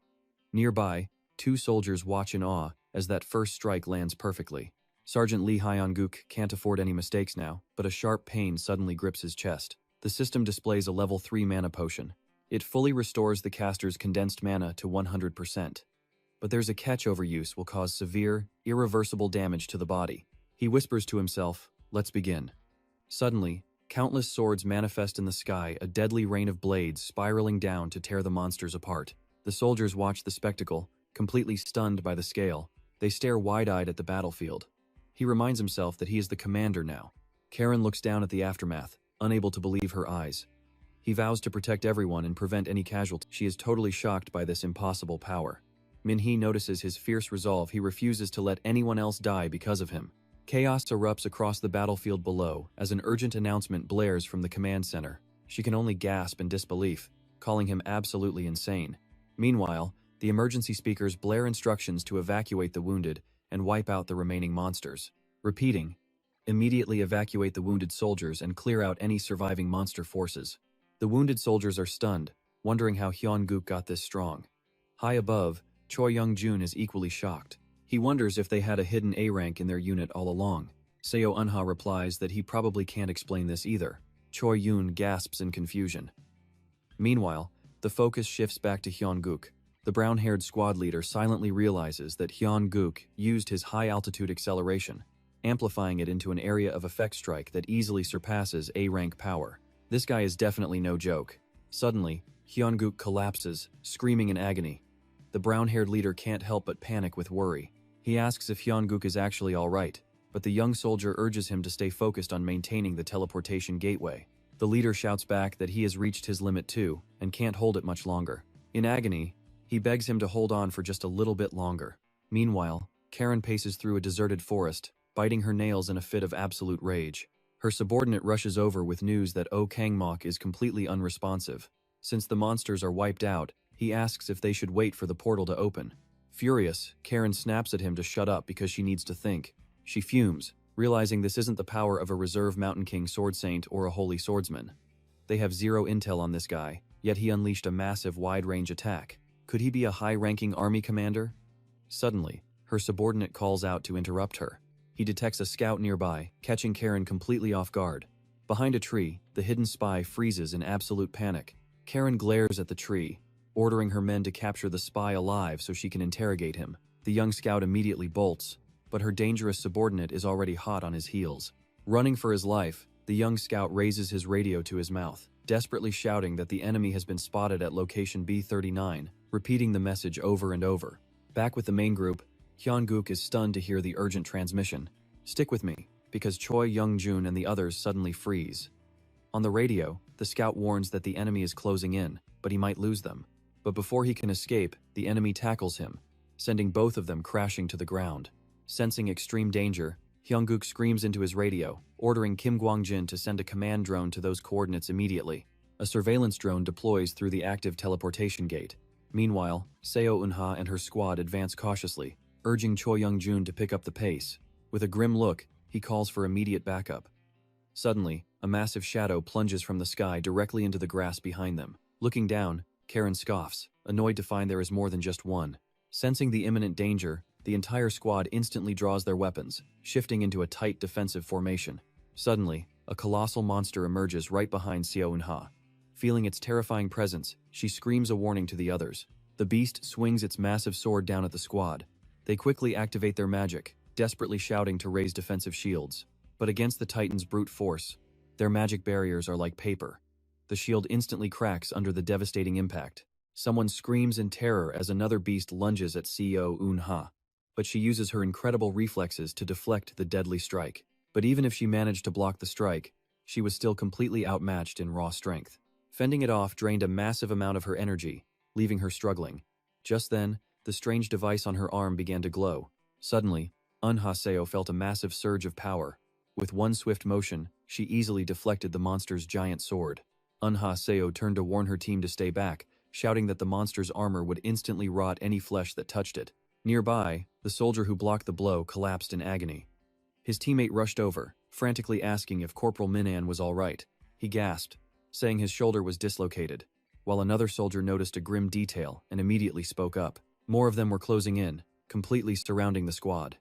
Nearby, 2 soldiers watch in awe as that first strike lands perfectly. Sergeant Lee Hyun-gook can't afford any mistakes now, but a sharp pain suddenly grips his chest. The system displays a level 3 mana potion. It fully restores the caster's condensed mana to 100%. But there's a catch: overuse will cause severe, irreversible damage to the body. He whispers to himself, "Let's begin." Suddenly, countless swords manifest in the sky, a deadly rain of blades spiraling down to tear the monsters apart. The soldiers watch the spectacle, completely stunned by the scale. They stare wide-eyed at the battlefield. He reminds himself that he is the commander now. Karen looks down at the aftermath, unable to believe her eyes. He vows to protect everyone and prevent any casualties. She is totally shocked by this impossible power. Minhee notices his fierce resolve. He refuses to let anyone else die because of him. Chaos erupts across the battlefield below as an urgent announcement blares from the command center. She can only gasp in disbelief, calling him absolutely insane. Meanwhile, the emergency speakers blare instructions to evacuate the wounded and wipe out the remaining monsters. Repeating, "Immediately evacuate the wounded soldiers and clear out any surviving monster forces." The wounded soldiers are stunned, wondering how Hyun-gook got this strong. High above, Choi Young-jun is equally shocked. He wonders if they had a hidden A rank in their unit all along. Seo Eunha replies that he probably can't explain this either. Choi Yoon gasps in confusion. Meanwhile, the focus shifts back to Hyun-gook. The brown-haired squad leader silently realizes that Hyun-gook used his high-altitude acceleration, amplifying it into an area of effect strike that easily surpasses A-rank power. This guy is definitely no joke. Suddenly, Hyun-gook collapses, screaming in agony. The brown-haired leader can't help but panic with worry. He asks if Hyun-gook is actually alright, but the young soldier urges him to stay focused on maintaining the teleportation gateway. The leader shouts back that he has reached his limit too, and can't hold it much longer. In agony, he begs him to hold on for just a little bit longer. Meanwhile, Karen paces through a deserted forest, biting her nails in a fit of absolute rage. Her subordinate rushes over with news that Oh Kangmok is completely unresponsive. Since the monsters are wiped out, he asks if they should wait for the portal to open. Furious, Karen snaps at him to shut up because she needs to think. She fumes, realizing this isn't the power of a reserve Mountain King sword saint or a holy swordsman. They have zero intel on this guy, yet he unleashed a massive wide-range attack. Could he be a high-ranking army commander? Suddenly, her subordinate calls out to interrupt her. He detects a scout nearby, catching Karen completely off guard. Behind a tree, the hidden spy freezes in absolute panic. Karen glares at the tree, ordering her men to capture the spy alive so she can interrogate him. The young scout immediately bolts, but her dangerous subordinate is already hot on his heels. Running for his life, the young scout raises his radio to his mouth, desperately shouting that the enemy has been spotted at location B39, repeating the message over and over. Back with the main group, Hyun-gook is stunned to hear the urgent transmission. "Stick with me," because Choi Young-jun and the others suddenly freeze. On the radio, the scout warns that the enemy is closing in, but he might lose them. But before he can escape, the enemy tackles him, sending both of them crashing to the ground. Sensing extreme danger, Hyun-gook screams into his radio, ordering Kim Kwang-jin to send a command drone to those coordinates immediately. A surveillance drone deploys through the active teleportation gate. Meanwhile, Seo Eunha and her squad advance cautiously, urging Choi Young-jun to pick up the pace. With a grim look, he calls for immediate backup. Suddenly, a massive shadow plunges from the sky directly into the grass behind them. Looking down, Karen scoffs, annoyed to find there is more than just one. Sensing the imminent danger, the entire squad instantly draws their weapons, shifting into a tight defensive formation. Suddenly, a colossal monster emerges right behind Seo Eunha. Feeling its terrifying presence, she screams a warning to the others. The beast swings its massive sword down at the squad. They quickly activate their magic, desperately shouting to raise defensive shields. But against the Titan's brute force, Their magic barriers are like paper. The shield instantly cracks under the devastating impact. Someone screams in terror as another beast lunges at CEO Unha, but she uses her incredible reflexes to deflect the deadly strike. But even if she managed to block the strike, she was still completely outmatched in raw strength. Fending it off drained a massive amount of her energy, leaving her struggling. Just then, the strange device on her arm began to glow. Suddenly, Unha felt a massive surge of power. With one swift motion, she easily deflected the monster's giant sword. Unha turned to warn her team to stay back, shouting that the monster's armor would instantly rot any flesh that touched it. Nearby, the soldier who blocked the blow collapsed in agony. His teammate rushed over, frantically asking if Corporal Minan was all right. He gasped, saying his shoulder was dislocated, while another soldier noticed a grim detail and immediately spoke up. More of them were closing in, completely surrounding the squad.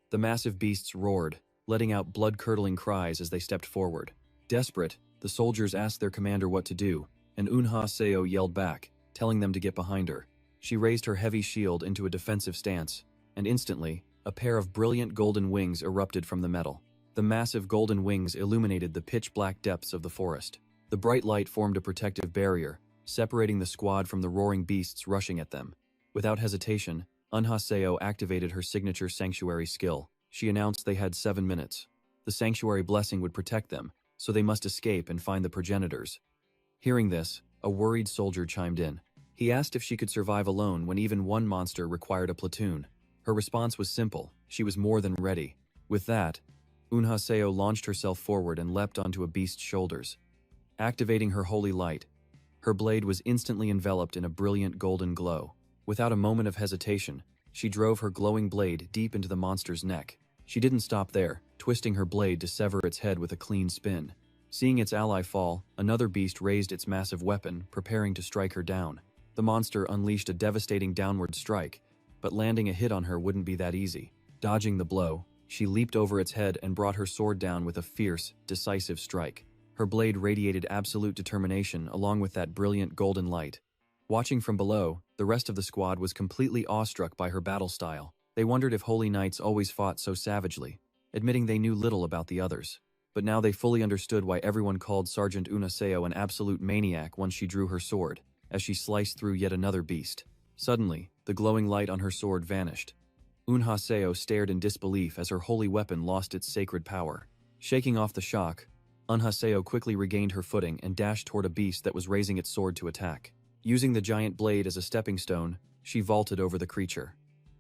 The massive beasts roared, letting out blood-curdling cries as they stepped forward. Desperate, the soldiers asked their commander what to do, and Unha yelled back, telling them to get behind her. She raised her heavy shield into a defensive stance, and instantly, a pair of brilliant golden wings erupted from the metal. The massive golden wings illuminated the pitch-black depths of the forest. The bright light formed a protective barrier, separating the squad from the roaring beasts rushing at them. Without hesitation, Unha activated her signature sanctuary skill. She announced they had 7 minutes. The sanctuary blessing would protect them, so they must escape and find the progenitors. Hearing this, a worried soldier chimed in. He asked if she could survive alone when even one monster required a platoon. Her response was simple: she was more than ready. With that, Unha launched herself forward and leapt onto a beast's shoulders. Activating her holy light, her blade was instantly enveloped in a brilliant golden glow. Without a moment of hesitation, she drove her glowing blade deep into the monster's neck. She didn't stop there, twisting her blade to sever its head with a clean spin. Seeing its ally fall, another beast raised its massive weapon, preparing to strike her down. The monster unleashed a devastating downward strike, but landing a hit on her wouldn't be that easy. Dodging the blow, she leaped over its head and brought her sword down with a fierce, decisive strike. Her blade radiated absolute determination along with that brilliant golden light. Watching from below, the rest of the squad was completely awestruck by her battle style. They wondered if holy knights always fought so savagely, admitting they knew little about the others. But now they fully understood why everyone called Sergeant Unha an absolute maniac once she drew her sword, as she sliced through yet another beast. Suddenly, the glowing light on her sword vanished. Unha stared in disbelief as her holy weapon lost its sacred power. Shaking off the shock, Unha quickly regained her footing and dashed toward a beast that was raising its sword to attack. Using the giant blade as a stepping stone, she vaulted over the creature.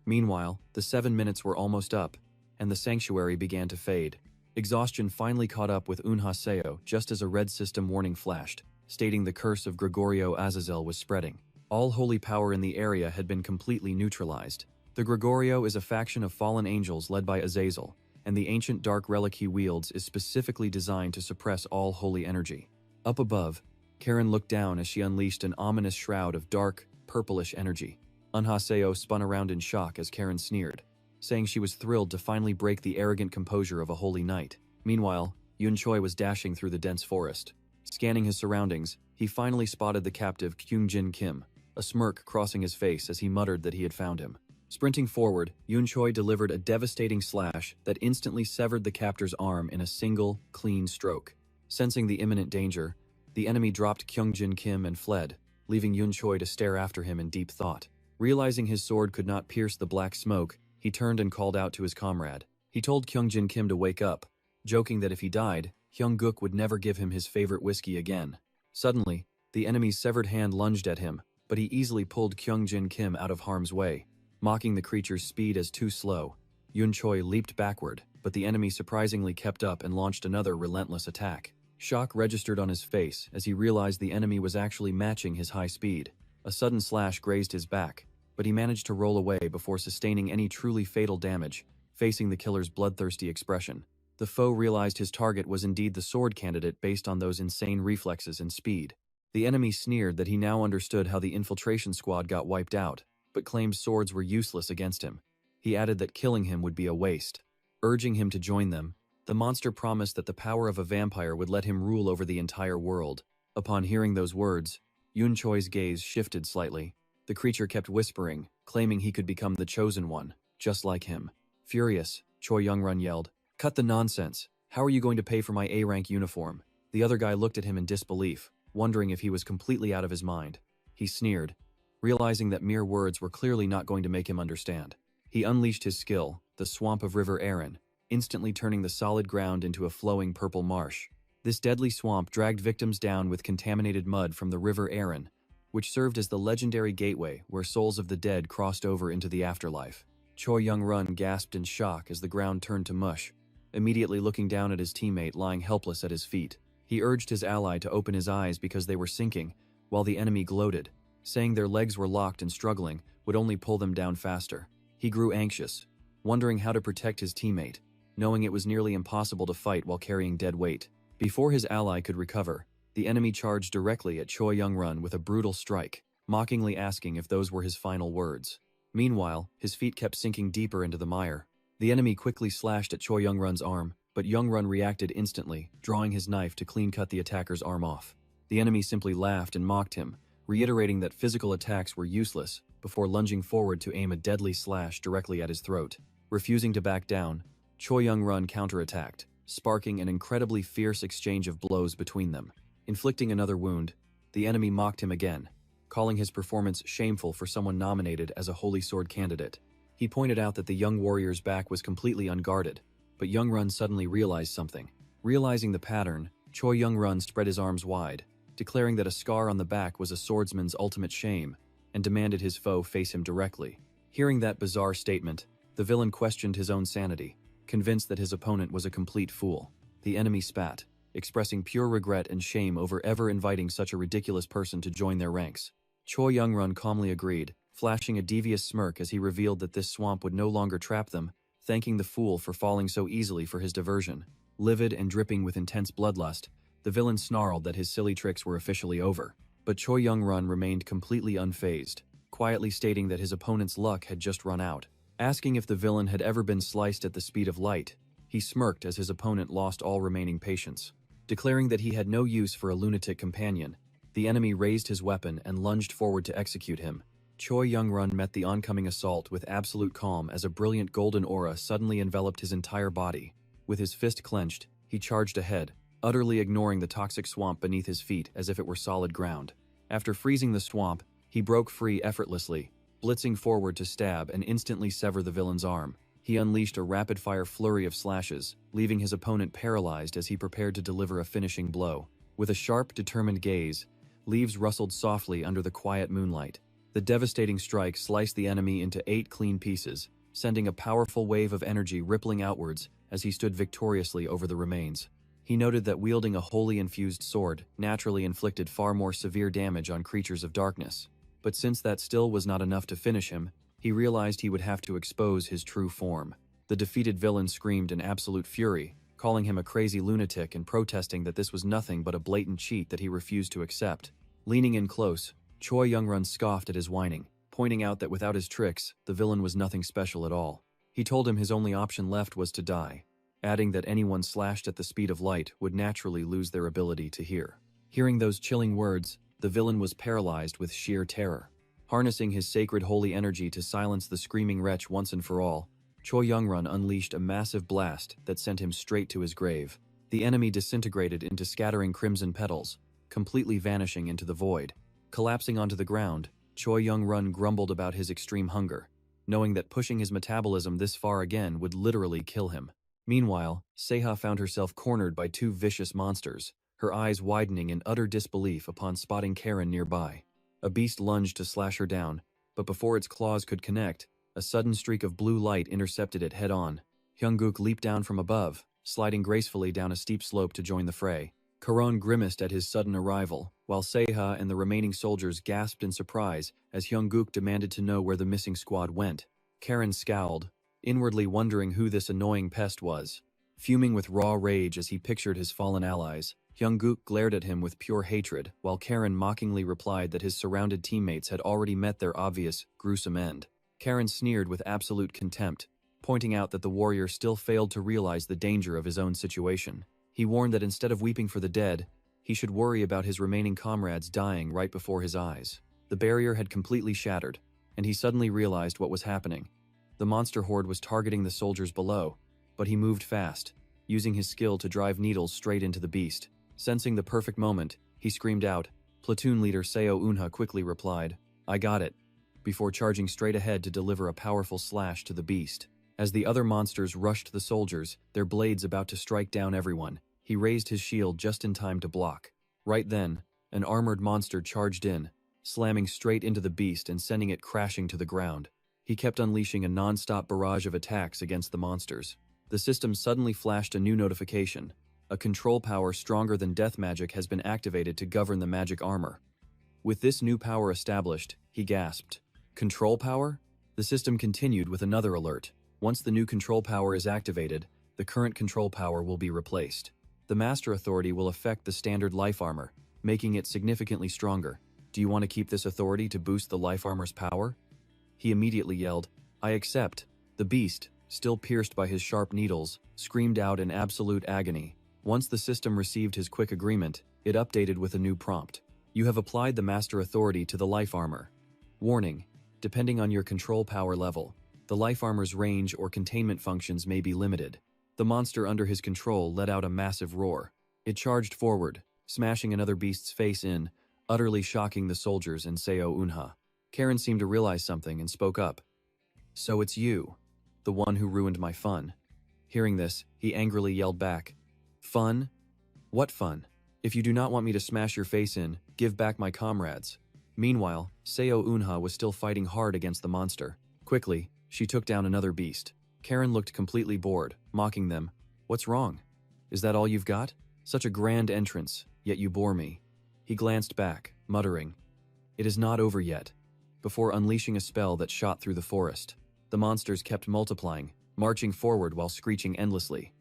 Meanwhile, the 7 minutes were almost up, and the sanctuary began to fade. Exhaustion finally caught up with Unha just as a red system warning flashed, stating the curse of Gregorio Azazel was spreading. All holy power in the area had been completely neutralized. The Gregorio is a faction of fallen angels led by Azazel, and the ancient dark relic he wields is specifically designed to suppress all holy energy. Up above, Karen looked down as she unleashed an ominous shroud of dark, purplish energy. Unha spun around in shock as Karen sneered, saying she was thrilled to finally break the arrogant composure of a holy knight. Meanwhile, Yunchoi was dashing through the dense forest. Scanning his surroundings, he finally spotted the captive Kyungjin Kim, a smirk crossing his face as he muttered that he had found him. Sprinting forward, Yunchoi delivered a devastating slash that instantly severed the captor's arm in a single, clean stroke. Sensing the imminent danger, the enemy dropped Kyungjin Kim and fled, leaving Yunchoi to stare after him in deep thought. Realizing his sword could not pierce the black smoke, he turned and called out to his comrade. He told Kyungjin Kim to wake up, joking that if he died, Hyung-guk would never give him his favorite whiskey again. Suddenly, the enemy's severed hand lunged at him, but he easily pulled Kyungjin Kim out of harm's way. Mocking the creature's speed as too slow, Yunchoi leaped backward, but the enemy surprisingly kept up and launched another relentless attack. Shock registered on his face as he realized the enemy was actually matching his high speed. A sudden slash grazed his back, but he managed to roll away before sustaining any truly fatal damage, facing the killer's bloodthirsty expression. The foe realized his target was indeed the sword candidate based on those insane reflexes and speed. The enemy sneered that he now understood how the infiltration squad got wiped out, but claimed swords were useless against him. He added that killing him would be a waste. Urging him to join them, the monster promised that the power of a vampire would let him rule over the entire world. Upon hearing those words, Yunchoi's gaze shifted slightly. The creature kept whispering, claiming he could become the chosen one, just like him. Furious, Choi Youngrun yelled, "Cut the nonsense! How are you going to pay for my A-rank uniform? The other guy looked at him in disbelief, wondering if he was completely out of his mind. He sneered, realizing that mere words were clearly not going to make him understand. He unleashed his skill, the swamp of River Aran, instantly turning the solid ground into a flowing purple marsh. This deadly swamp dragged victims down with contaminated mud from the River Aran, which served as the legendary gateway where souls of the dead crossed over into the afterlife. Choi Young-run gasped in shock as the ground turned to mush, immediately looking down at his teammate lying helpless at his feet. He urged his ally to open his eyes because they were sinking, while the enemy gloated, saying their legs were locked and struggling would only pull them down faster. He grew anxious, wondering how to protect his teammate, knowing it was nearly impossible to fight while carrying dead weight. Before his ally could recover, the enemy charged directly at Choi Young-run with a brutal strike, mockingly asking if those were his final words. Meanwhile, his feet kept sinking deeper into the mire. The enemy quickly slashed at Choi Young-run's arm, but Young-run reacted instantly, drawing his knife to clean-cut the attacker's arm off. The enemy simply laughed and mocked him, reiterating that physical attacks were useless, before lunging forward to aim a deadly slash directly at his throat. Refusing to back down, Choi Young-run counterattacked, sparking an incredibly fierce exchange of blows between them. Inflicting another wound, the enemy mocked him again, calling his performance shameful for someone nominated as a Holy Sword candidate. He pointed out that the young warrior's back was completely unguarded, but Young-run suddenly realized something. Realizing the pattern, Choi Young-run spread his arms wide, declaring that a scar on the back was a swordsman's ultimate shame, and demanded his foe face him directly. Hearing that bizarre statement, the villain questioned his own sanity, convinced that his opponent was a complete fool. The enemy spat, expressing pure regret and shame over ever inviting such a ridiculous person to join their ranks. Choi Young-run calmly agreed, flashing a devious smirk as he revealed that this swamp would no longer trap them, thanking the fool for falling so easily for his diversion. Livid and dripping with intense bloodlust, the villain snarled that his silly tricks were officially over. But Choi Young-run remained completely unfazed, quietly stating that his opponent's luck had just run out. Asking if the villain had ever been sliced at the speed of light, he smirked as his opponent lost all remaining patience. Declaring that he had no use for a lunatic companion, the enemy raised his weapon and lunged forward to execute him. Choi Young-run met the oncoming assault with absolute calm as a brilliant golden aura suddenly enveloped his entire body. With his fist clenched, he charged ahead, utterly ignoring the toxic swamp beneath his feet as if it were solid ground. After freezing the swamp, he broke free effortlessly, blitzing forward to stab and instantly sever the villain's arm. He unleashed a rapid-fire flurry of slashes, leaving his opponent paralyzed as he prepared to deliver a finishing blow. With a sharp, determined gaze, leaves rustled softly under the quiet moonlight. The devastating strike sliced the enemy into 8 clean pieces, sending a powerful wave of energy rippling outwards as he stood victoriously over the remains. He noted that wielding a wholly infused sword naturally inflicted far more severe damage on creatures of darkness. But since that still was not enough to finish him, he realized he would have to expose his true form. The defeated villain screamed in absolute fury, calling him a crazy lunatic and protesting that this was nothing but a blatant cheat that he refused to accept. Leaning in close, Choi Young-run scoffed at his whining, pointing out that without his tricks, the villain was nothing special at all. He told him his only option left was to die, adding that anyone slashed at the speed of light would naturally lose their ability to hear. Hearing those chilling words, the villain was paralyzed with sheer terror. Harnessing his sacred holy energy to silence the screaming wretch once and for all, Choi Young-run unleashed a massive blast that sent him straight to his grave. The enemy disintegrated into scattering crimson petals, completely vanishing into the void. Collapsing onto the ground, Choi Young-run grumbled about his extreme hunger, knowing that pushing his metabolism this far again would literally kill him. Meanwhile, Seiha found herself cornered by 2 vicious monsters, her eyes widening in utter disbelief upon spotting Karen nearby. A beast lunged to slash her down, but before its claws could connect, a sudden streak of blue light intercepted it head-on. Hyungkook leaped down from above, sliding gracefully down a steep slope to join the fray. Karan grimaced at his sudden arrival, while Seiha and the remaining soldiers gasped in surprise as Hyungkook demanded to know where the missing squad went. Karen scowled, inwardly wondering who this annoying pest was. Fuming with raw rage as he pictured his fallen allies, Hyungkook glared at him with pure hatred, while Karen mockingly replied that his surrounded teammates had already met their obvious, gruesome end. Karen sneered with absolute contempt, pointing out that the warrior still failed to realize the danger of his own situation. He warned that instead of weeping for the dead, he should worry about his remaining comrades dying right before his eyes. The barrier had completely shattered, and he suddenly realized what was happening. The monster horde was targeting the soldiers below, but he moved fast, using his skill to drive needles straight into the beast. Sensing the perfect moment, he screamed out. Platoon leader Seo Unha quickly replied, "I got it," before charging straight ahead to deliver a powerful slash to the beast. As the other monsters rushed the soldiers, their blades about to strike down everyone, he raised his shield just in time to block. Right then, an armored monster charged in, slamming straight into the beast and sending it crashing to the ground. He kept unleashing a non-stop barrage of attacks against the monsters. The system suddenly flashed a new notification. A control power stronger than death magic has been activated to govern the magic armor. With this new power established, he gasped. Control power? The system continued with another alert. Once the new control power is activated, the current control power will be replaced. The Master Authority will affect the standard life armor, making it significantly stronger. Do you want to keep this authority to boost the life armor's power? He immediately yelled, "I accept." The beast, still pierced by his sharp needles, screamed out in absolute agony. Once the system received his quick agreement, it updated with a new prompt. You have applied the Master Authority to the life armor. Warning: depending on your control power level, the life armor's range or containment functions may be limited. The monster under his control let out a massive roar. It charged forward, smashing another beast's face in, utterly shocking the soldiers and Seo Unha. Karen seemed to realize something and spoke up. "So it's you, the one who ruined my fun." Hearing this, he angrily yelled back, "Fun? What fun? If you do not want me to smash your face in, give back my comrades." Meanwhile, Seo Unha was still fighting hard against the monster. Quickly, she took down another beast. Karen looked completely bored, mocking them. "What's wrong? Is that all you've got? Such a grand entrance, yet you bore me." He glanced back, muttering, "It is not over yet," before unleashing a spell that shot through the forest. The monsters kept multiplying, marching forward while screeching endlessly.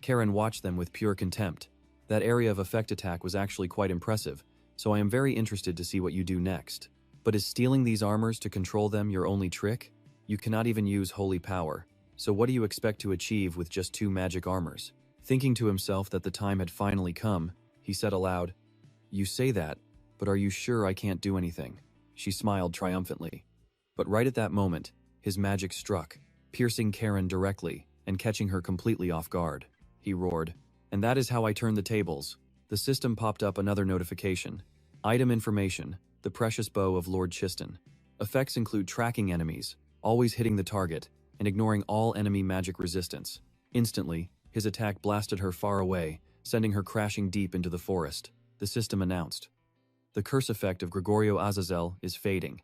Karen watched them with pure contempt. That area of effect attack was actually quite impressive, so I am very interested to see what you do next. But is stealing these armors to control them your only trick? You cannot even use holy power, so what do you expect to achieve with just 2 magic armors? Thinking to himself that the time had finally come, he said aloud, "You say that, but are you sure I can't do anything?" She smiled triumphantly. But right at that moment, his magic struck, piercing Karen directly and catching her completely off guard. He roared, "And that is how I turn the tables." The system popped up another notification. Item information: the precious bow of Lord Chiston. Effects include tracking enemies, always hitting the target, and ignoring all enemy magic resistance. Instantly, his attack blasted her far away, sending her crashing deep into the forest. The system announced, "The curse effect of Gregorio Azazel is fading.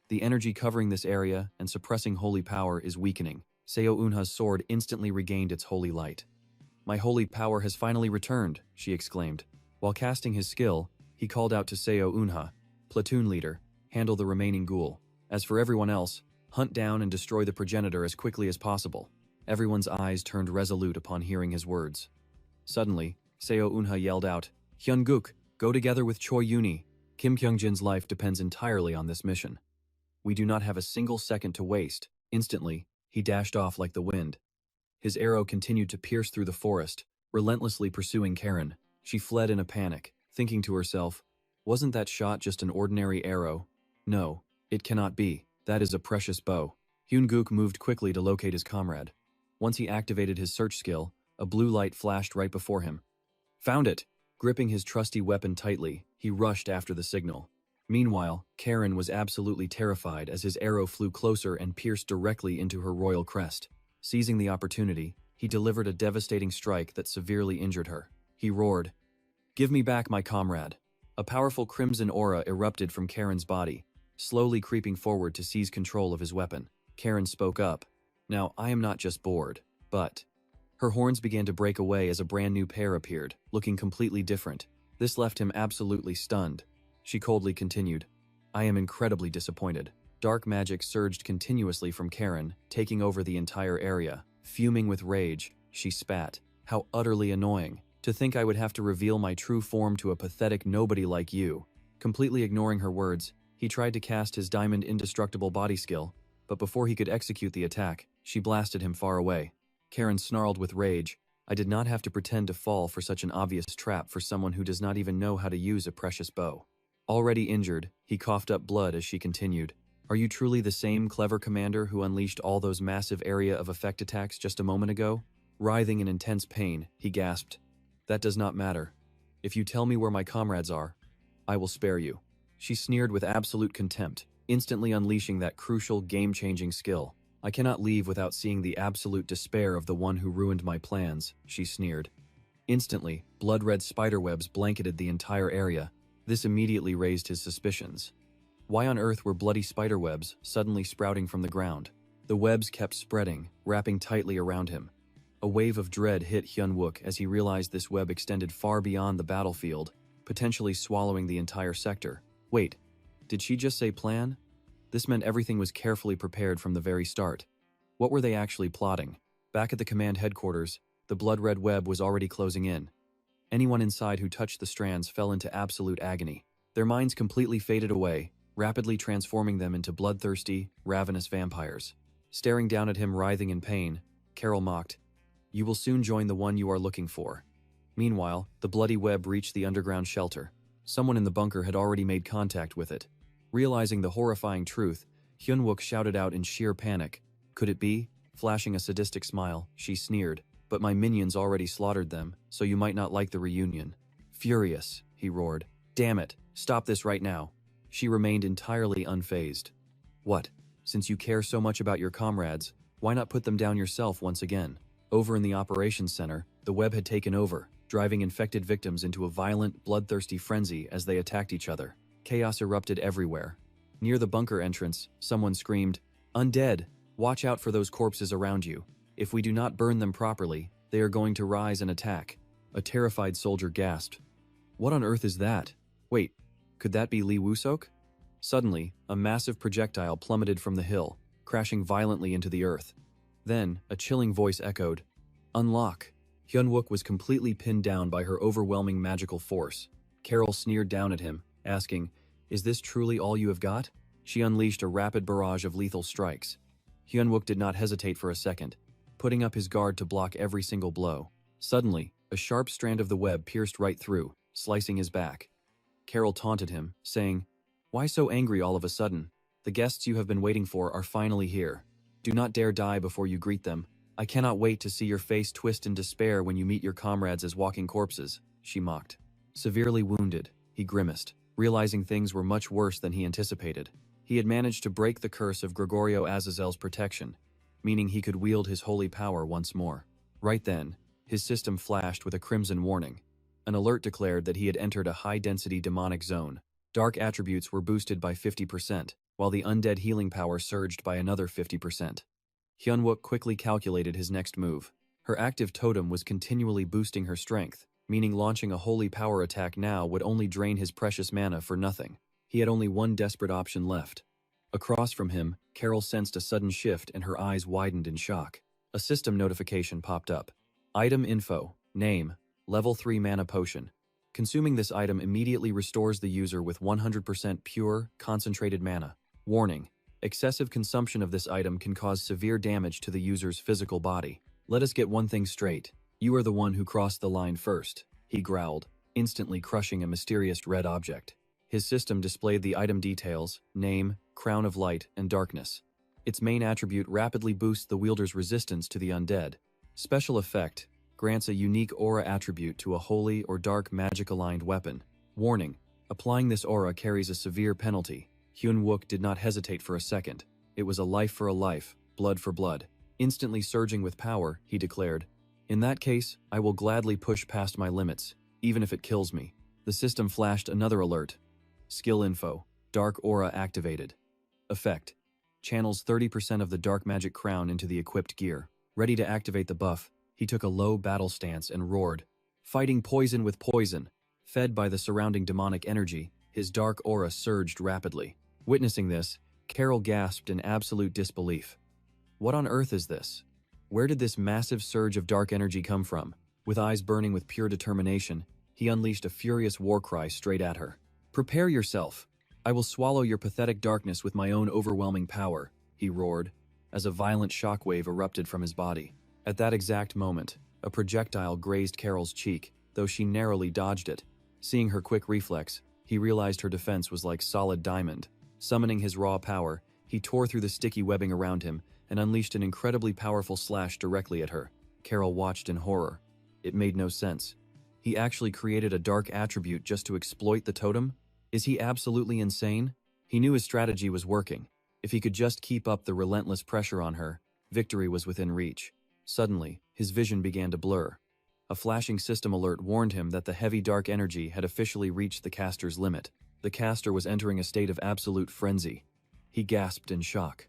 The energy covering this area and suppressing holy power is weakening." Seo Unha's sword instantly regained its holy light. "My holy power has finally returned," she exclaimed. While casting his skill, he called out to Seo Unha, "Platoon leader, handle the remaining ghoul. As for everyone else, hunt down and destroy the progenitor as quickly as possible." Everyone's eyes turned resolute upon hearing his words. Suddenly, Seo Unha yelled out, "Hyunguk, go together with Choi Uni. Kim Kyungjin's life depends entirely on this mission. We do not have a single second to waste." Instantly, he dashed off like the wind. His arrow continued to pierce through the forest, relentlessly pursuing Karen. She fled in a panic, thinking to herself, "Wasn't that shot just an ordinary arrow? No, it cannot be. That is a precious bow." Hyunguk moved quickly to locate his comrade. Once he activated his search skill, a blue light flashed right before him. "Found it!" Gripping his trusty weapon tightly, he rushed after the signal. Meanwhile, Karen was absolutely terrified as his arrow flew closer and pierced directly into her royal crest. Seizing the opportunity, he delivered a devastating strike that severely injured her. He roared, "Give me back my comrade." A powerful crimson aura erupted from Karen's body, slowly creeping forward to seize control of his weapon. Karen spoke up, "Now, I am not just bored, but..." Her horns began to break away as a brand new pair appeared, looking completely different. This left him absolutely stunned. She coldly continued, "I am incredibly disappointed." Dark magic surged continuously from Karen, taking over the entire area. Fuming with rage, she spat. "How utterly annoying. To think I would have to reveal my true form to a pathetic nobody like you." Completely ignoring her words, he tried to cast his diamond indestructible body skill, but before he could execute the attack, she blasted him far away. Karen snarled with rage. "I did not have to pretend to fall for such an obvious trap for someone who does not even know how to use a precious bow." Already injured, he coughed up blood as she continued, "Are you truly the same clever commander who unleashed all those massive area of effect attacks just a moment ago?" Writhing in intense pain, he gasped, "That does not matter. If you tell me where my comrades are, I will spare you." She sneered with absolute contempt, instantly unleashing that crucial, game-changing skill. "I cannot leave without seeing the absolute despair of the one who ruined my plans," she sneered. Instantly, blood-red spiderwebs blanketed the entire area. This immediately raised his suspicions. Why on earth were bloody spiderwebs suddenly sprouting from the ground? The webs kept spreading, wrapping tightly around him. A wave of dread hit Hyun-wook as he realized this web extended far beyond the battlefield, potentially swallowing the entire sector. Wait, did she just say plan? This meant everything was carefully prepared from the very start. What were they actually plotting? Back at the command headquarters, the blood-red web was already closing in. Anyone inside who touched the strands fell into absolute agony. Their minds completely faded away, rapidly transforming them into bloodthirsty, ravenous vampires. Staring down at him writhing in pain, Carol mocked, "You will soon join the one you are looking for." Meanwhile, the bloody web reached the underground shelter. Someone in the bunker had already made contact with it. Realizing the horrifying truth, Hyun-wook shouted out in sheer panic. "Could it be?" Flashing a sadistic smile, she sneered, "But my minions already slaughtered them, so you might not like the reunion." Furious, he roared, "Damn it, stop this right now." She remained entirely unfazed. "What? Since you care so much about your comrades, why not put them down yourself once again?" Over in the operations center, the web had taken over, driving infected victims into a violent, bloodthirsty frenzy as they attacked each other. Chaos erupted everywhere. Near the bunker entrance, someone screamed, "Undead! Watch out for those corpses around you. If we do not burn them properly, they are going to rise and attack." A terrified soldier gasped. "What on earth is that? Wait, could that be Lee Woo-sok?" Suddenly, a massive projectile plummeted from the hill, crashing violently into the earth. Then, a chilling voice echoed, "Unlock." Hyun-wook was completely pinned down by her overwhelming magical force. Carol sneered down at him, asking, "Is this truly all you have got?" She unleashed a rapid barrage of lethal strikes. Hyun-wook did not hesitate for a second, putting up his guard to block every single blow. Suddenly, a sharp strand of the web pierced right through, slicing his back. Carol taunted him, saying, "Why so angry all of a sudden? The guests you have been waiting for are finally here. Do not dare die before you greet them. I cannot wait to see your face twist in despair when you meet your comrades as walking corpses," she mocked. Severely wounded, he grimaced, realizing things were much worse than he anticipated. He had managed to break the curse of Gregorio Azazel's protection, meaning he could wield his holy power once more. Right then, his system flashed with a crimson warning. An alert declared that he had entered a high-density demonic zone. Dark attributes were boosted by 50%, while the undead healing power surged by another 50%. Hyun-wook quickly calculated his next move. Her active totem was continually boosting her strength, meaning launching a holy power attack now would only drain his precious mana for nothing. He had only one desperate option left. Across from him, Carol sensed a sudden shift and her eyes widened in shock. A system notification popped up. Item info, name, level 3 mana potion. Consuming this item immediately restores the user with 100% pure, concentrated mana. Warning: excessive consumption of this item can cause severe damage to the user's physical body. Let us get one thing straight. You are the one who crossed the line first, he growled, instantly crushing a mysterious red object. His system displayed the item details, name, crown of light, and darkness. Its main attribute rapidly boosts the wielder's resistance to the undead. Special effect: grants a unique aura attribute to a holy or dark magic-aligned weapon. Warning: applying this aura carries a severe penalty. Hyun-wook did not hesitate for a second. It was a life for a life, blood for blood. Instantly surging with power, he declared, "In that case, I will gladly push past my limits, even if it kills me." The system flashed another alert. Skill info: Dark Aura activated. Effect: channels 30% of the dark magic crown into the equipped gear. Ready to activate the buff, he took a low battle stance and roared, "Fighting poison with poison." Fed by the surrounding demonic energy, his dark aura surged rapidly. Witnessing this, Carol gasped in absolute disbelief. What on earth is this? Where did this massive surge of dark energy come from? With eyes burning with pure determination, he unleashed a furious war cry straight at her. "Prepare yourself. I will swallow your pathetic darkness with my own overwhelming power," he roared, as a violent shockwave erupted from his body. At that exact moment, a projectile grazed Carol's cheek, though she narrowly dodged it. Seeing her quick reflex, he realized her defense was like solid diamond. Summoning his raw power, he tore through the sticky webbing around him and unleashed an incredibly powerful slash directly at her. Carol watched in horror. It made no sense. He actually created a dark attribute just to exploit the totem? Is he absolutely insane? He knew his strategy was working. If he could just keep up the relentless pressure on her, victory was within reach. Suddenly, his vision began to blur. A flashing system alert warned him that the heavy dark energy had officially reached the caster's limit. The caster was entering a state of absolute frenzy. He gasped in shock.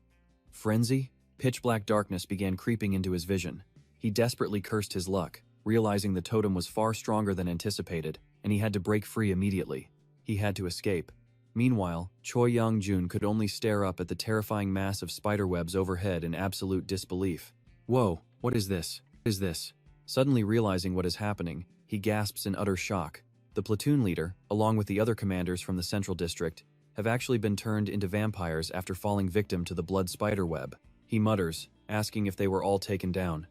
Frenzy? Pitch-black darkness began creeping into his vision. He desperately cursed his luck, realizing the totem was far stronger than anticipated, and he had to break free immediately. He had to escape. Meanwhile, Choi Young-jun could only stare up at the terrifying mass of spiderwebs overhead in absolute disbelief. Whoa, what is this? What is this? Suddenly realizing what is happening, he gasps in utter shock. The platoon leader, along with the other commanders from the Central District, have actually been turned into vampires after falling victim to the blood spiderweb. He mutters, asking if they were all taken down.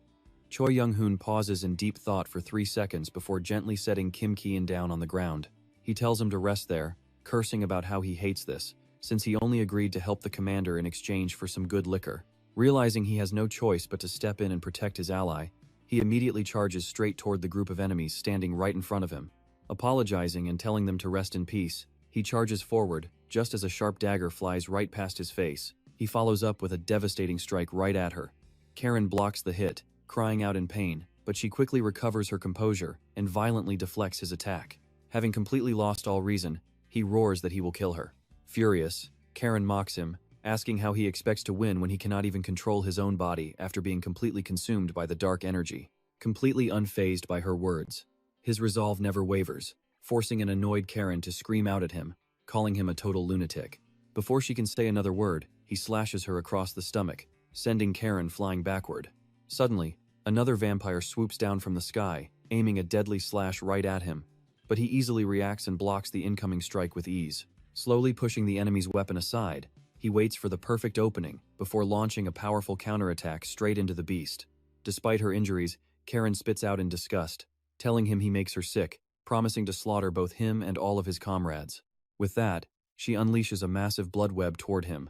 Choi Young-hoon pauses in deep thought for 3 seconds before gently setting Kim Ki-in down on the ground. He tells him to rest there, cursing about how he hates this, since he only agreed to help the commander in exchange for some good liquor. Realizing he has no choice but to step in and protect his ally, he immediately charges straight toward the group of enemies standing right in front of him. Apologizing and telling them to rest in peace, he charges forward, just as a sharp dagger flies right past his face. He follows up with a devastating strike right at her. Karen blocks the hit, crying out in pain, but she quickly recovers her composure and violently deflects his attack. Having completely lost all reason, he roars that he will kill her. Furious, Karen mocks him, asking how he expects to win when he cannot even control his own body after being completely consumed by the dark energy. Completely unfazed by her words, his resolve never wavers, forcing an annoyed Karen to scream out at him, calling him a total lunatic. Before she can say another word, he slashes her across the stomach, sending Karen flying backward. Suddenly, another vampire swoops down from the sky, aiming a deadly slash right at him, but he easily reacts and blocks the incoming strike with ease. Slowly pushing the enemy's weapon aside, he waits for the perfect opening before launching a powerful counterattack straight into the beast. Despite her injuries, Karen spits out in disgust, telling him he makes her sick, promising to slaughter both him and all of his comrades. With that, she unleashes a massive blood web toward him,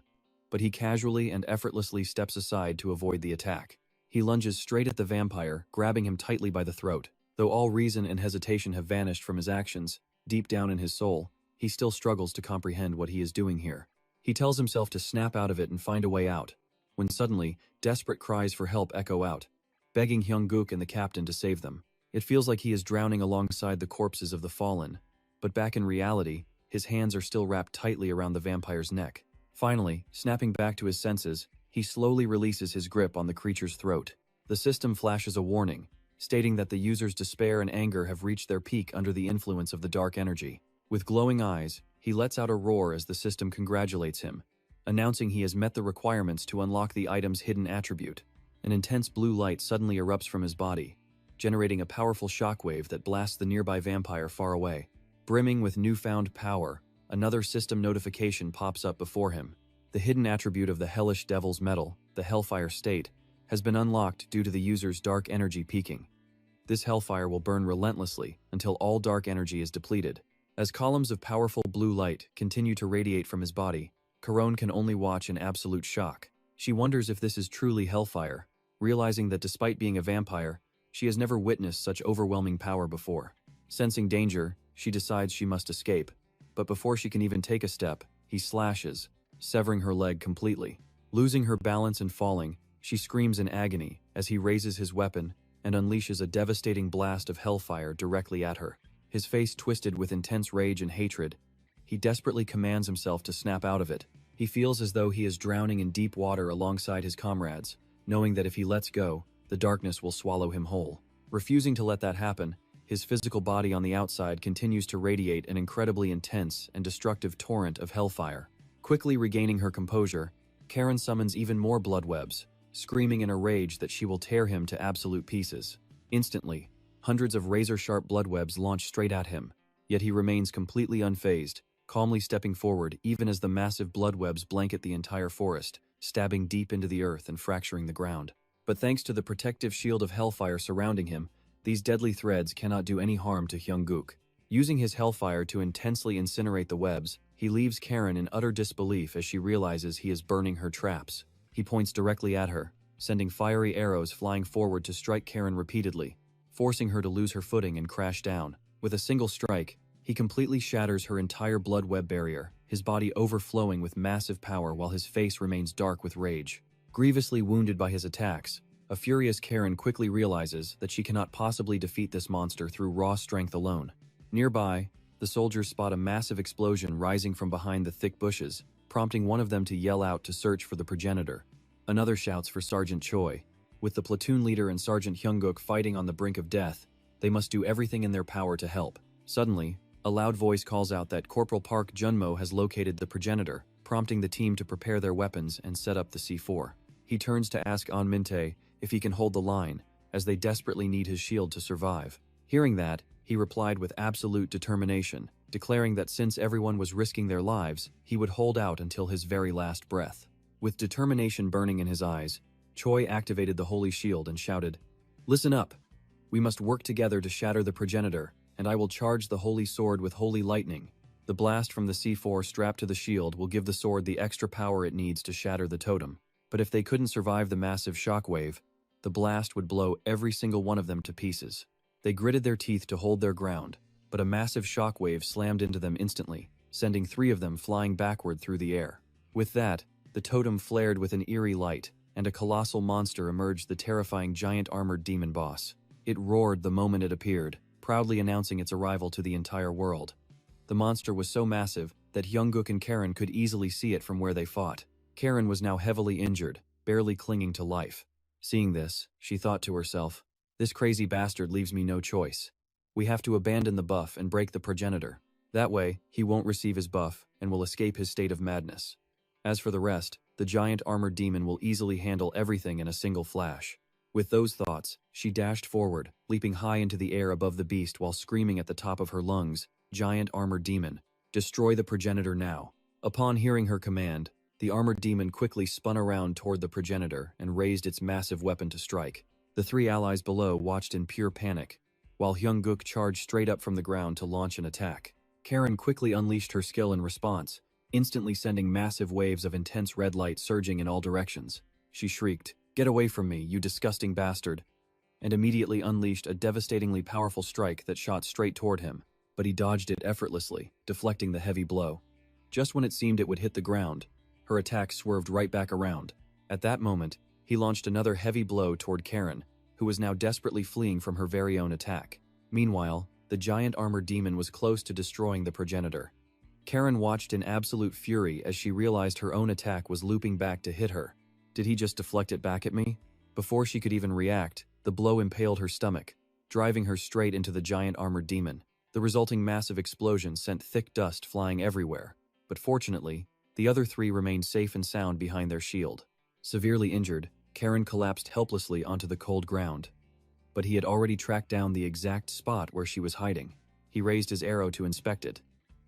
but he casually and effortlessly steps aside to avoid the attack. He lunges straight at the vampire, grabbing him tightly by the throat. Though all reason and hesitation have vanished from his actions, deep down in his soul, he still struggles to comprehend what he is doing here. He tells himself to snap out of it and find a way out, when suddenly, desperate cries for help echo out, begging Hyung-guk and the captain to save them. It feels like he is drowning alongside the corpses of the fallen, but back in reality, his hands are still wrapped tightly around the vampire's neck. Finally, snapping back to his senses, he slowly releases his grip on the creature's throat. The system flashes a warning, stating that the user's despair and anger have reached their peak under the influence of the dark energy. With glowing eyes, he lets out a roar as the system congratulates him, announcing he has met the requirements to unlock the item's hidden attribute. An intense blue light suddenly erupts from his body, generating a powerful shockwave that blasts the nearby vampire far away. Brimming with newfound power, another system notification pops up before him. The hidden attribute of the hellish devil's metal, the Hellfire state, has been unlocked due to the user's dark energy peaking. This hellfire will burn relentlessly until all dark energy is depleted. As columns of powerful blue light continue to radiate from his body, Corone can only watch in absolute shock. She wonders if this is truly hellfire, realizing that despite being a vampire, she has never witnessed such overwhelming power before. Sensing danger, she decides she must escape, but before she can even take a step, he slashes, severing her leg completely. Losing her balance and falling, she screams in agony as he raises his weapon and unleashes a devastating blast of hellfire directly at her. His face twisted with intense rage and hatred, he desperately commands himself to snap out of it. He feels as though he is drowning in deep water alongside his comrades, knowing that if he lets go, the darkness will swallow him whole. Refusing to let that happen, his physical body on the outside continues to radiate an incredibly intense and destructive torrent of hellfire. Quickly regaining her composure, Karen summons even more blood webs, screaming in a rage that she will tear him to absolute pieces. Instantly, hundreds of razor-sharp blood webs launch straight at him, yet he remains completely unfazed, calmly stepping forward even as the massive blood webs blanket the entire forest, stabbing deep into the earth and fracturing the ground. But thanks to the protective shield of hellfire surrounding him, these deadly threads cannot do any harm to Hyung-guk. Using his hellfire to intensely incinerate the webs, he leaves Karen in utter disbelief as she realizes he is burning her traps. He points directly at her, sending fiery arrows flying forward to strike Karen repeatedly, forcing her to lose her footing and crash down. With a single strike, he completely shatters her entire blood web barrier, his body overflowing with massive power while his face remains dark with rage. Grievously wounded by his attacks, a furious Karen quickly realizes that she cannot possibly defeat this monster through raw strength alone. Nearby, the soldiers spot a massive explosion rising from behind the thick bushes, prompting one of them to yell out to search for the progenitor. Another shouts for Sergeant Choi. With the platoon leader and Sergeant Hyunguk fighting on the brink of death, they must do everything in their power to help. Suddenly, a loud voice calls out that Corporal Park Junmo has located the progenitor, prompting the team to prepare their weapons and set up the C4. He turns to ask An Min-tae if he can hold the line, as they desperately need his shield to survive. Hearing that, he replied with absolute determination, declaring that since everyone was risking their lives, he would hold out until his very last breath. With determination burning in his eyes, Choi activated the holy shield and shouted, "Listen up! We must work together to shatter the progenitor, and I will charge the holy sword with holy lightning. The blast from the C4 strapped to the shield will give the sword the extra power it needs to shatter the totem. But if they couldn't survive the massive shockwave, the blast would blow every single one of them to pieces." They gritted their teeth to hold their ground, but a massive shockwave slammed into them instantly, sending 3 of them flying backward through the air. With that, the totem flared with an eerie light, and a colossal monster emerged, the terrifying giant armored demon boss. It roared the moment it appeared, proudly announcing its arrival to the entire world. The monster was so massive that Hyunguk and Karen could easily see it from where they fought. Karen was now heavily injured, barely clinging to life. Seeing this, she thought to herself, "This crazy bastard leaves me no choice. We have to abandon the buff and break the progenitor. That way, he won't receive his buff and will escape his state of madness. As for the rest, the giant armored demon will easily handle everything in a single flash." With those thoughts, she dashed forward, leaping high into the air above the beast while screaming at the top of her lungs, "Giant armored demon, destroy the progenitor now." Upon hearing her command, the armored demon quickly spun around toward the progenitor and raised its massive weapon to strike. The 3 allies below watched in pure panic, while Hyunguk charged straight up from the ground to launch an attack. Karen quickly unleashed her skill in response, instantly sending massive waves of intense red light surging in all directions. She shrieked, "Get away from me, you disgusting bastard," and immediately unleashed a devastatingly powerful strike that shot straight toward him, but he dodged it effortlessly, deflecting the heavy blow. Just when it seemed it would hit the ground, her attack swerved right back around. At that moment, he launched another heavy blow toward Karen, who was now desperately fleeing from her very own attack. Meanwhile, the giant armored demon was close to destroying the progenitor. Karen watched in absolute fury as she realized her own attack was looping back to hit her. Did he just deflect it back at me? Before she could even react, the blow impaled her stomach, driving her straight into the giant armored demon. The resulting massive explosion sent thick dust flying everywhere, but fortunately, the other 3 remained safe and sound behind their shield. Severely injured, Karen collapsed helplessly onto the cold ground. But he had already tracked down the exact spot where she was hiding. He raised his arrow to inspect it.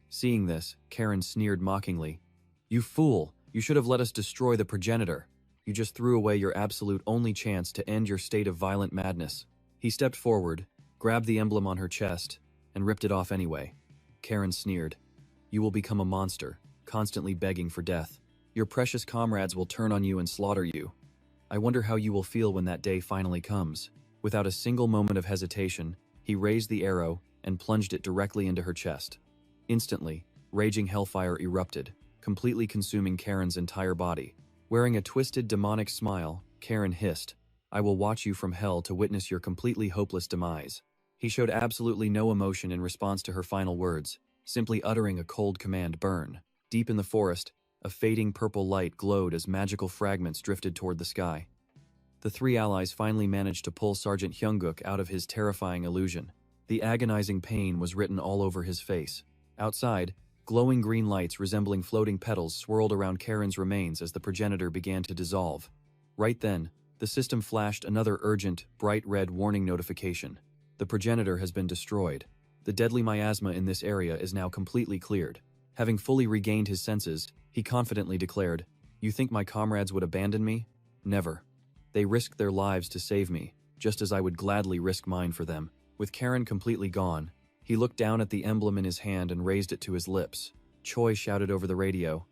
Seeing this, Karen sneered mockingly, "You fool! You should have let us destroy the progenitor. You just threw away your absolute only chance to end your state of violent madness." He stepped forward, grabbed the emblem on her chest, and ripped it off anyway. Karen sneered, "You will become a monster, constantly begging for death. Your precious comrades will turn on you and slaughter you. I wonder how you will feel when that day finally comes." Without a single moment of hesitation, he raised the arrow and plunged it directly into her chest. Instantly, raging hellfire erupted, completely consuming Karen's entire body. Wearing a twisted demonic smile, Karen hissed, "I will watch you from hell to witness your completely hopeless demise." He showed absolutely no emotion in response to her final words, simply uttering a cold command, "Burn." Deep in the forest, a fading purple light glowed as magical fragments drifted toward the sky. The 3 allies finally managed to pull Sergeant Hyunguk out of his terrifying illusion. The agonizing pain was written all over his face. Outside, glowing green lights resembling floating petals swirled around Karen's remains as the progenitor began to dissolve. Right then, the system flashed another urgent, bright red warning notification. The progenitor has been destroyed. The deadly miasma in this area is now completely cleared. Having fully regained his senses, he confidently declared, "You think my comrades would abandon me? Never. They risked their lives to save me, just as I would gladly risk mine for them." With Karen completely gone, he looked down at the emblem in his hand and raised it to his lips. Choi shouted over the radio,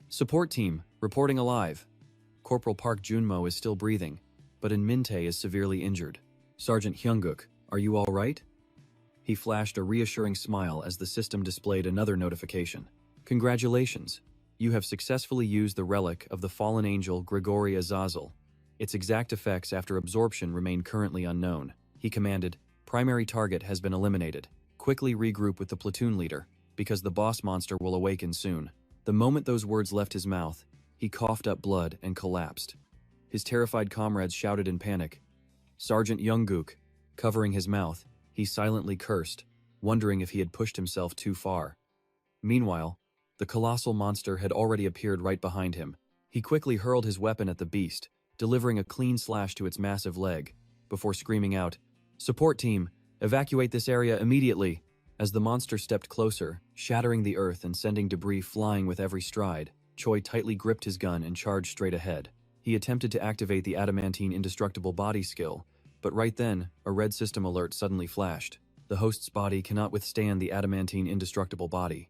"Support team, reporting alive. Corporal Park Junmo is still breathing, but Min-tae is severely injured. Sergeant Hyunguk, Are you all right? He flashed a reassuring smile as the system displayed another notification. Congratulations! You have successfully used the relic of the fallen angel Grigori Azazel. Its exact effects after absorption remain currently unknown. He commanded, primary target has been eliminated. Quickly regroup with the platoon leader, because the boss monster will awaken soon. The moment those words left his mouth, he coughed up blood and collapsed. His terrified comrades shouted in panic. Sergeant Younggook, covering his mouth, he silently cursed, wondering if he had pushed himself too far. Meanwhile, the colossal monster had already appeared right behind him. He quickly hurled his weapon at the beast, delivering a clean slash to its massive leg, before screaming out, "Support team, evacuate this area immediately!" As the monster stepped closer, shattering the earth and sending debris flying with every stride, Choi tightly gripped his gun and charged straight ahead. He attempted to activate the adamantine indestructible body skill, but right then, a red system alert suddenly flashed. The host's body cannot withstand the adamantine indestructible body.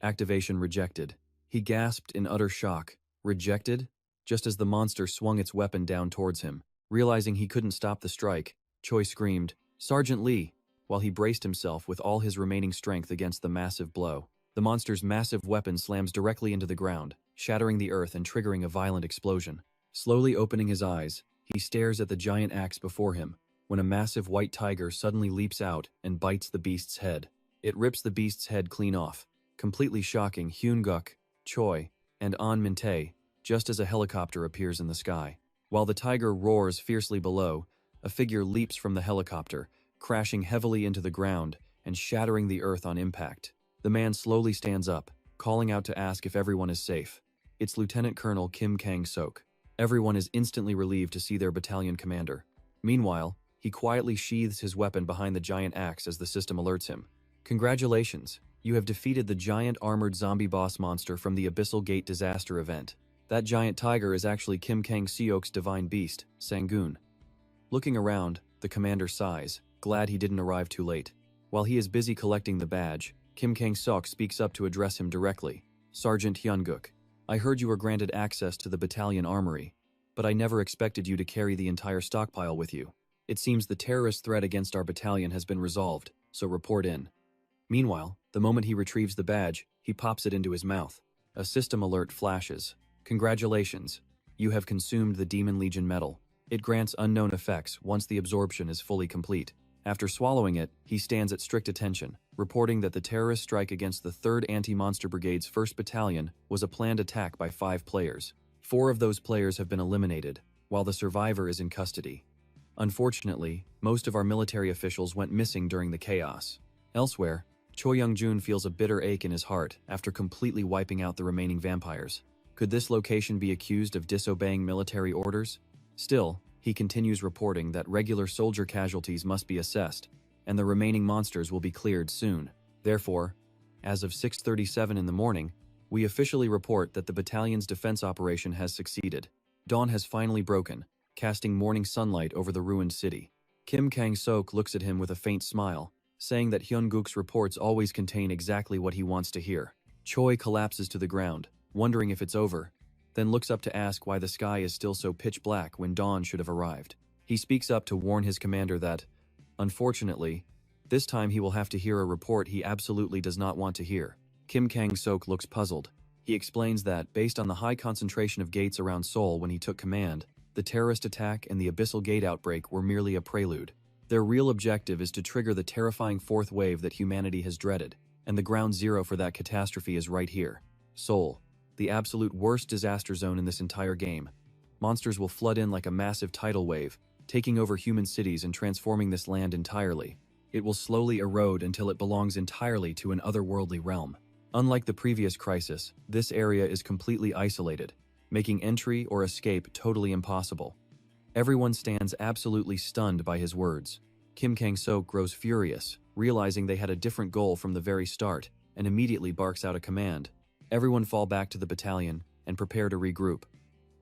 Activation rejected. He gasped in utter shock. Rejected? Just as the monster swung its weapon down towards him. Realizing he couldn't stop the strike, Choi screamed, "Sergeant Lee!" while he braced himself with all his remaining strength against the massive blow. The monster's massive weapon slams directly into the ground, shattering the earth and triggering a violent explosion. Slowly opening his eyes, he stares at the giant axe before him, when a massive white tiger suddenly leaps out and bites the beast's head. It rips the beast's head clean off, completely shocking Hyun-guk, Choi, and An Min-tae, just as a helicopter appears in the sky. While the tiger roars fiercely below, a figure leaps from the helicopter, crashing heavily into the ground and shattering the earth on impact. The man slowly stands up, calling out to ask if everyone is safe. It's Lieutenant Colonel Kim Kang-sok. Everyone is instantly relieved to see their battalion commander. Meanwhile, he quietly sheathes his weapon behind the giant axe as the system alerts him. Congratulations, you have defeated the giant armored zombie boss monster from the Abyssal Gate disaster event. That giant tiger is actually Kim Kang-seok's divine beast, Sangoon. Looking around, the commander sighs, glad he didn't arrive too late. While he is busy collecting the badge, Kim Kang-sok speaks up to address him directly. Sergeant Hyun-guk, I heard you were granted access to the battalion armory, but I never expected you to carry the entire stockpile with you. It seems the terrorist threat against our battalion has been resolved, so report in. Meanwhile, the moment he retrieves the badge, he pops it into his mouth. A system alert flashes. Congratulations, you have consumed the Demon Legion medal. It grants unknown effects once the absorption is fully complete. After swallowing it, he stands at strict attention, reporting that the terrorist strike against the 3rd Anti-Monster Brigade's 1st Battalion was a planned attack by 5 players. 4 of those players have been eliminated, while the survivor is in custody. Unfortunately, most of our military officials went missing during the chaos. Elsewhere, Choi Young-jun feels a bitter ache in his heart after completely wiping out the remaining vampires. Could this location be accused of disobeying military orders? Still, he continues reporting that regular soldier casualties must be assessed, and the remaining monsters will be cleared soon. Therefore, as of 6:37 in the morning, we officially report that the battalion's defense operation has succeeded. Dawn has finally broken, casting morning sunlight over the ruined city. Kim Kang-sok looks at him with a faint smile, saying that Hyun-guk's reports always contain exactly what he wants to hear. Choi collapses to the ground, wondering if it's over, then looks up to ask why the sky is still so pitch black when dawn should have arrived. He speaks up to warn his commander that, unfortunately, this time he will have to hear a report he absolutely does not want to hear. Kim Kang-sok looks puzzled. He explains that, based on the high concentration of gates around Seoul when he took command, the terrorist attack and the Abyssal Gate outbreak were merely a prelude. Their real objective is to trigger the terrifying 4th wave that humanity has dreaded, and the ground zero for that catastrophe is right here. Seoul, the absolute worst disaster zone in this entire game. Monsters will flood in like a massive tidal wave, taking over human cities and transforming this land entirely. It will slowly erode until it belongs entirely to an otherworldly realm. Unlike the previous crisis, this area is completely isolated, making entry or escape totally impossible. Everyone stands absolutely stunned by his words. Kim Kang-sok grows furious, realizing they had a different goal from the very start, and immediately barks out a command. Everyone fall back to the battalion and prepare to regroup.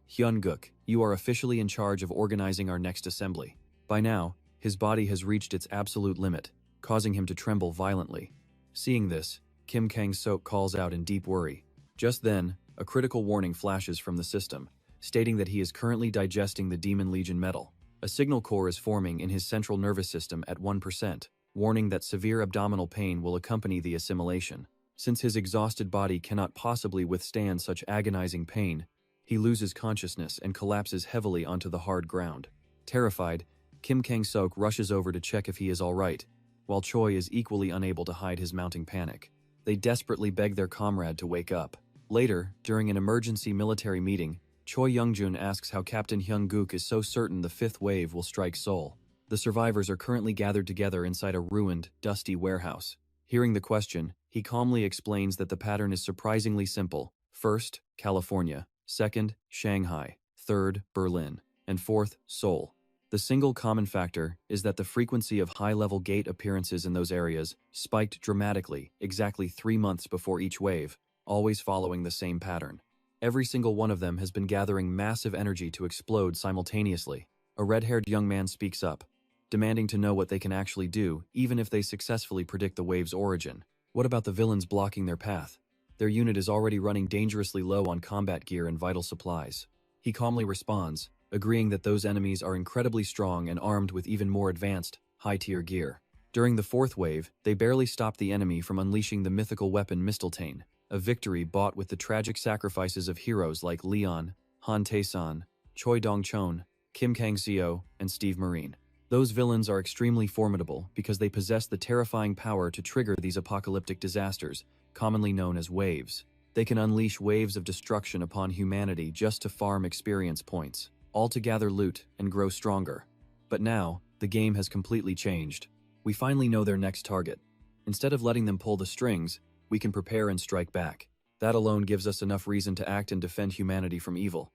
Hyun-guk, you are officially in charge of organizing our next assembly. By now, his body has reached its absolute limit, causing him to tremble violently. Seeing this, Kim Kang-sok calls out in deep worry. Just then, a critical warning flashes from the system, stating that he is currently digesting the Demon Legion medal. A signal core is forming in his central nervous system at 1%, warning that severe abdominal pain will accompany the assimilation. Since his exhausted body cannot possibly withstand such agonizing pain, he loses consciousness and collapses heavily onto the hard ground. Terrified, Kim Kang-sok rushes over to check if he is all right, while Choi is equally unable to hide his mounting panic. They desperately beg their comrade to wake up. Later, during an emergency military meeting, Choi Youngjun asks how Captain Hyung-guk is so certain the fifth wave will strike Seoul. The survivors are currently gathered together inside a ruined, dusty warehouse. Hearing the question, he calmly explains that the pattern is surprisingly simple. First, California. Second, Shanghai. Third, Berlin. And fourth, Seoul. The single common factor is that the frequency of high-level gate appearances in those areas spiked dramatically exactly 3 months before each wave, always following the same pattern. Every single one of them has been gathering massive energy to explode simultaneously. A red-haired young man speaks up, demanding to know what they can actually do, even if they successfully predict the wave's origin. What about the villains blocking their path? Their unit is already running dangerously low on combat gear and vital supplies. He calmly responds, agreeing that those enemies are incredibly strong and armed with even more advanced, high-tier gear. During the fourth wave, they barely stopped the enemy from unleashing the mythical weapon Mistletoe, a victory bought with the tragic sacrifices of heroes like Leon, Han Tae-san, Choi Dong-chon, Kim Kang-seo, and Steve Marine. Those villains are extremely formidable because they possess the terrifying power to trigger these apocalyptic disasters, commonly known as waves. They can unleash waves of destruction upon humanity just to farm experience points, all to gather loot and grow stronger. But now, the game has completely changed. We finally know their next target. Instead of letting them pull the strings, we can prepare and strike back. That alone gives us enough reason to act and defend humanity from evil.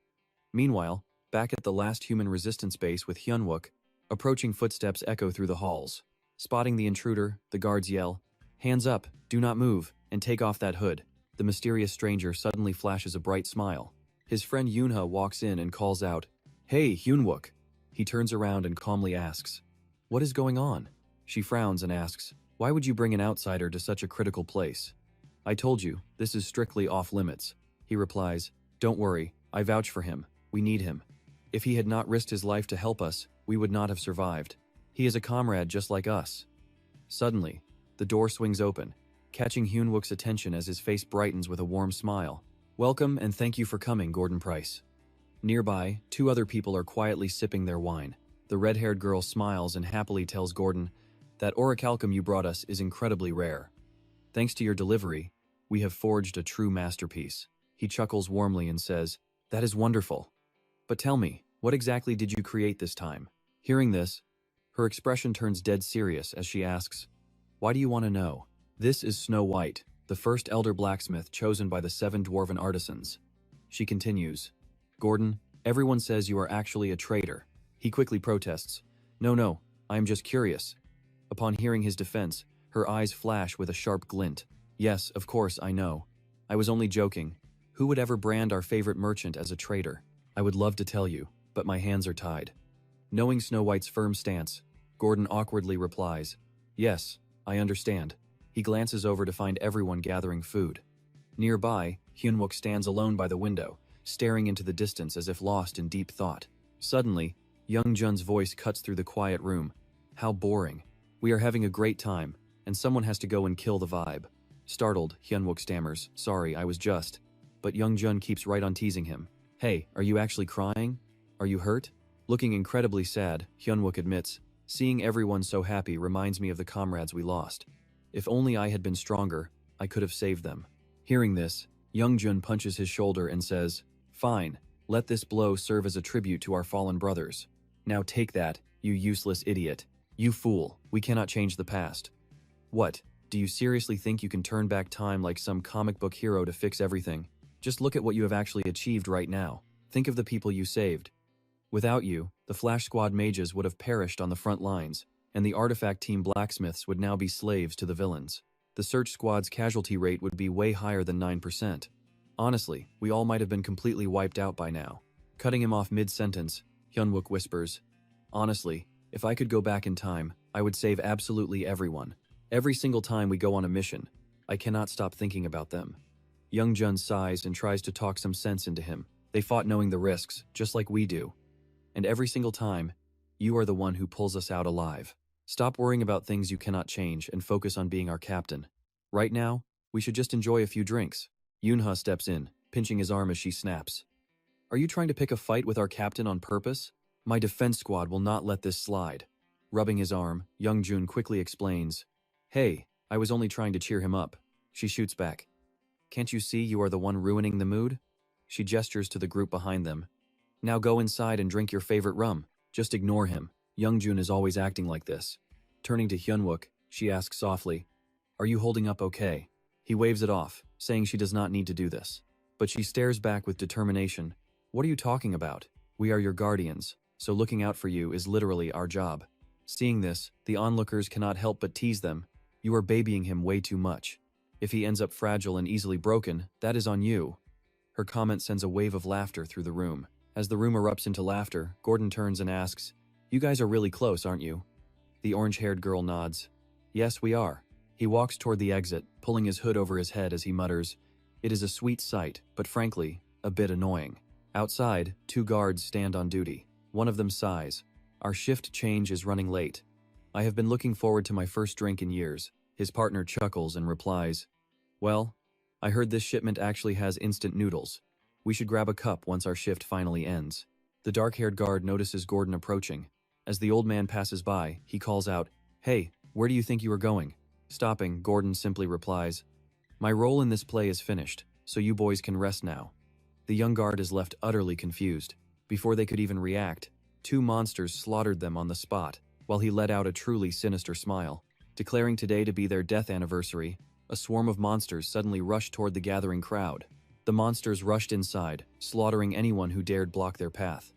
Meanwhile, back at the last human resistance base with Hyunwook, approaching footsteps echo through the halls. Spotting the intruder, the guards yell, "Hands up, do not move, and take off that hood." The mysterious stranger suddenly flashes a bright smile. His friend Yoonha walks in and calls out, "Hey, Hyunwook." He turns around and calmly asks, "What is going on?" She frowns and asks, "Why would you bring an outsider to such a critical place?" "I told you, this is strictly off limits." He replies, "Don't worry, I vouch for him. We need him. If he had not risked his life to help us, we would not have survived. He is a comrade just like us." Suddenly, the door swings open, catching Hyunwook's attention as his face brightens with a warm smile. "Welcome and thank you for coming, Gordon Price." Nearby, 2 other people are quietly sipping their wine. The red-haired girl smiles and happily tells Gordon, "That orichalcum you brought us is incredibly rare. Thanks to your delivery, we have forged a true masterpiece." He chuckles warmly and says, "That is wonderful. But tell me, what exactly did you create this time?" Hearing this, her expression turns dead serious as she asks, "Why do you want to know?" "This is Snow White, the first elder blacksmith chosen by the 7 dwarven artisans." She continues, "Gordon, everyone says you are actually a traitor." He quickly protests, No, I am just curious." Upon hearing his defense, her eyes flash with a sharp glint. "Yes, of course, I know. I was only joking. Who would ever brand our favorite merchant as a traitor? I would love to tell you, but my hands are tied." Knowing Snow White's firm stance, Gordon awkwardly replies, "Yes, I understand." He glances over to find everyone gathering food. Nearby, Hyunwook stands alone by the window, staring into the distance as if lost in deep thought. Suddenly, Young Jun's voice cuts through the quiet room. "How boring. We are having a great time, and someone has to go and kill the vibe." Startled, Hyunwook stammers, "Sorry, I was just..." But Young Jun keeps right on teasing him. "Hey, are you actually crying? Are you hurt?" Looking incredibly sad, Hyunwook admits, "Seeing everyone so happy reminds me of the comrades we lost. If only I had been stronger, I could have saved them." Hearing this, Young Jun punches his shoulder and says, "Fine, let this blow serve as a tribute to our fallen brothers. Now take that, you useless idiot. You fool, we cannot change the past." "What, do you seriously think you can turn back time like some comic book hero to fix everything? Just look at what you have actually achieved right now. Think of the people you saved. Without you, the Flash Squad mages would have perished on the front lines, and the Artifact Team blacksmiths would now be slaves to the villains. The Search Squad's casualty rate would be way higher than 9%. Honestly, we all might have been completely wiped out by now." Cutting him off mid-sentence, Hyunwook whispers, "Honestly, if I could go back in time, I would save absolutely everyone. Every single time we go on a mission, I cannot stop thinking about them." Young Jun sighs and tries to talk some sense into him. They fought knowing the risks, just like we do. And every single time, You are the one who pulls us out alive. Stop worrying about things you cannot change and focus on being our captain. Right now, we should just enjoy a few drinks. Yoonha steps in, pinching his arm as she snaps. Are you trying to pick a fight with our captain on purpose? My defense squad will not let this slide. Rubbing his arm, Youngjun quickly explains. Hey, I was only trying to cheer him up. She shoots back. Can't you see you are the one ruining the mood? She gestures to the group behind them. Now go inside and drink your favorite rum. Just ignore him. Youngjun is always acting like this. Turning to Hyunwook, she asks softly, Are you holding up okay? He waves it off, saying she does not need to do this. But she stares back with determination. What are you talking about? We are your guardians, so looking out for you is literally our job. Seeing this, the onlookers cannot help but tease them. You are babying him way too much. If he ends up fragile and easily broken, that is on you. Her comment sends a wave of laughter through the room. As the room erupts into laughter, Gordon turns and asks, You guys are really close, aren't you? The orange-haired girl nods. Yes, we are. He walks toward the exit, pulling his hood over his head as he mutters, It is a sweet sight, but frankly, a bit annoying. Outside, 2 guards stand on duty. One of them sighs. Our shift change is running late. I have been looking forward to my first drink in years. His partner chuckles and replies, Well, I heard this shipment actually has instant noodles. We should grab a cup once our shift finally ends. The dark-haired guard notices Gordon approaching. As the old man passes by, he calls out, Hey, where do you think you are going? Stopping, Gordon simply replies, My role in this play is finished, so you boys can rest now. The young guard is left utterly confused. Before they could even react, 2 monsters slaughtered them on the spot, while he let out a truly sinister smile. Declaring today to be their death anniversary, a swarm of monsters suddenly rushed toward the gathering crowd. The monsters rushed inside, slaughtering anyone who dared block their path.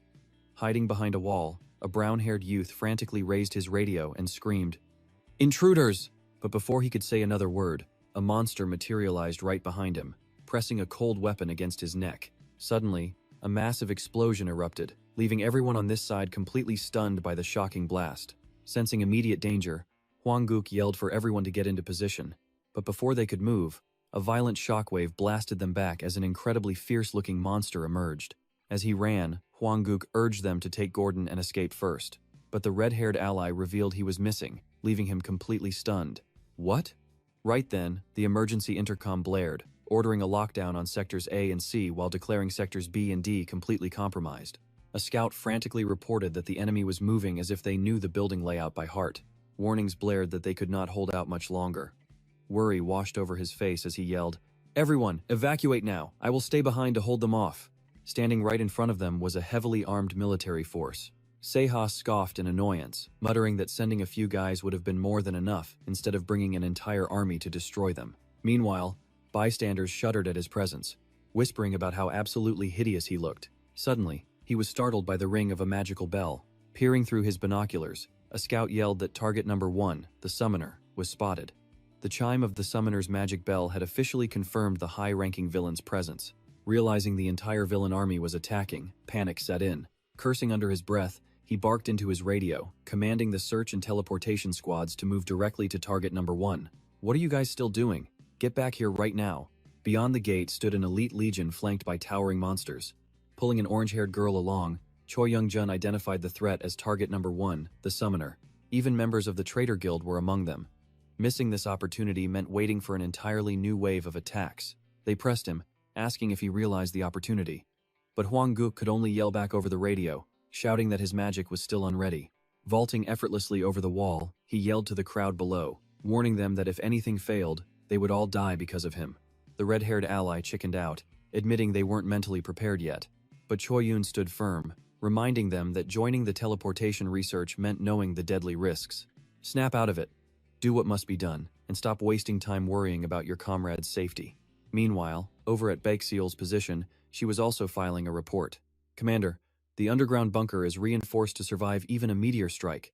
Hiding behind a wall, a brown-haired youth frantically raised his radio and screamed, Intruders! But before he could say another word, a monster materialized right behind him, pressing a cold weapon against his neck. Suddenly, a massive explosion erupted, leaving everyone on this side completely stunned by the shocking blast. Sensing immediate danger, Hwanguk yelled for everyone to get into position. But before they could move, a violent shockwave blasted them back as an incredibly fierce-looking monster emerged. As he ran, Hwanguk urged them to take Gordon and escape first. But the red-haired ally revealed he was missing, leaving him completely stunned. What? Right then, the emergency intercom blared, ordering a lockdown on sectors A and C while declaring sectors B and D completely compromised. A scout frantically reported that the enemy was moving as if they knew the building layout by heart. Warnings blared that they could not hold out much longer. Worry washed over his face as he yelled, Everyone, evacuate now! I will stay behind to hold them off. Standing right in front of them was a heavily armed military force. Seha scoffed in annoyance, muttering that sending a few guys would have been more than enough instead of bringing an entire army to destroy them. Meanwhile, bystanders shuddered at his presence, whispering about how absolutely hideous he looked. Suddenly, he was startled by the ring of a magical bell. Peering through his binoculars, a scout yelled that target number 1, the summoner, was spotted. The chime of the summoner's magic bell had officially confirmed the high-ranking villain's presence. Realizing the entire villain army was attacking, panic set in. Cursing under his breath, he barked into his radio, commanding the search and teleportation squads to move directly to target number 1. What are you guys still doing? Get back here right now. Beyond the gate stood an elite legion flanked by towering monsters. Pulling an orange-haired girl along, Choi Young-jun identified the threat as target number 1, the summoner. Even members of the Traitor Guild were among them. Missing this opportunity meant waiting for an entirely new wave of attacks. They pressed him, asking if he realized the opportunity. But Hwanguk could only yell back over the radio, shouting that his magic was still unready. Vaulting effortlessly over the wall, he yelled to the crowd below, warning them that if anything failed, they would all die because of him. The red-haired ally chickened out, admitting they weren't mentally prepared yet. But Choi Yoon stood firm, reminding them that joining the teleportation research meant knowing the deadly risks. Snap out of it. Do what must be done, and stop wasting time worrying about your comrades' safety. Meanwhile, over at Baekseol's position, she was also filing a report. Commander, the underground bunker is reinforced to survive even a meteor strike.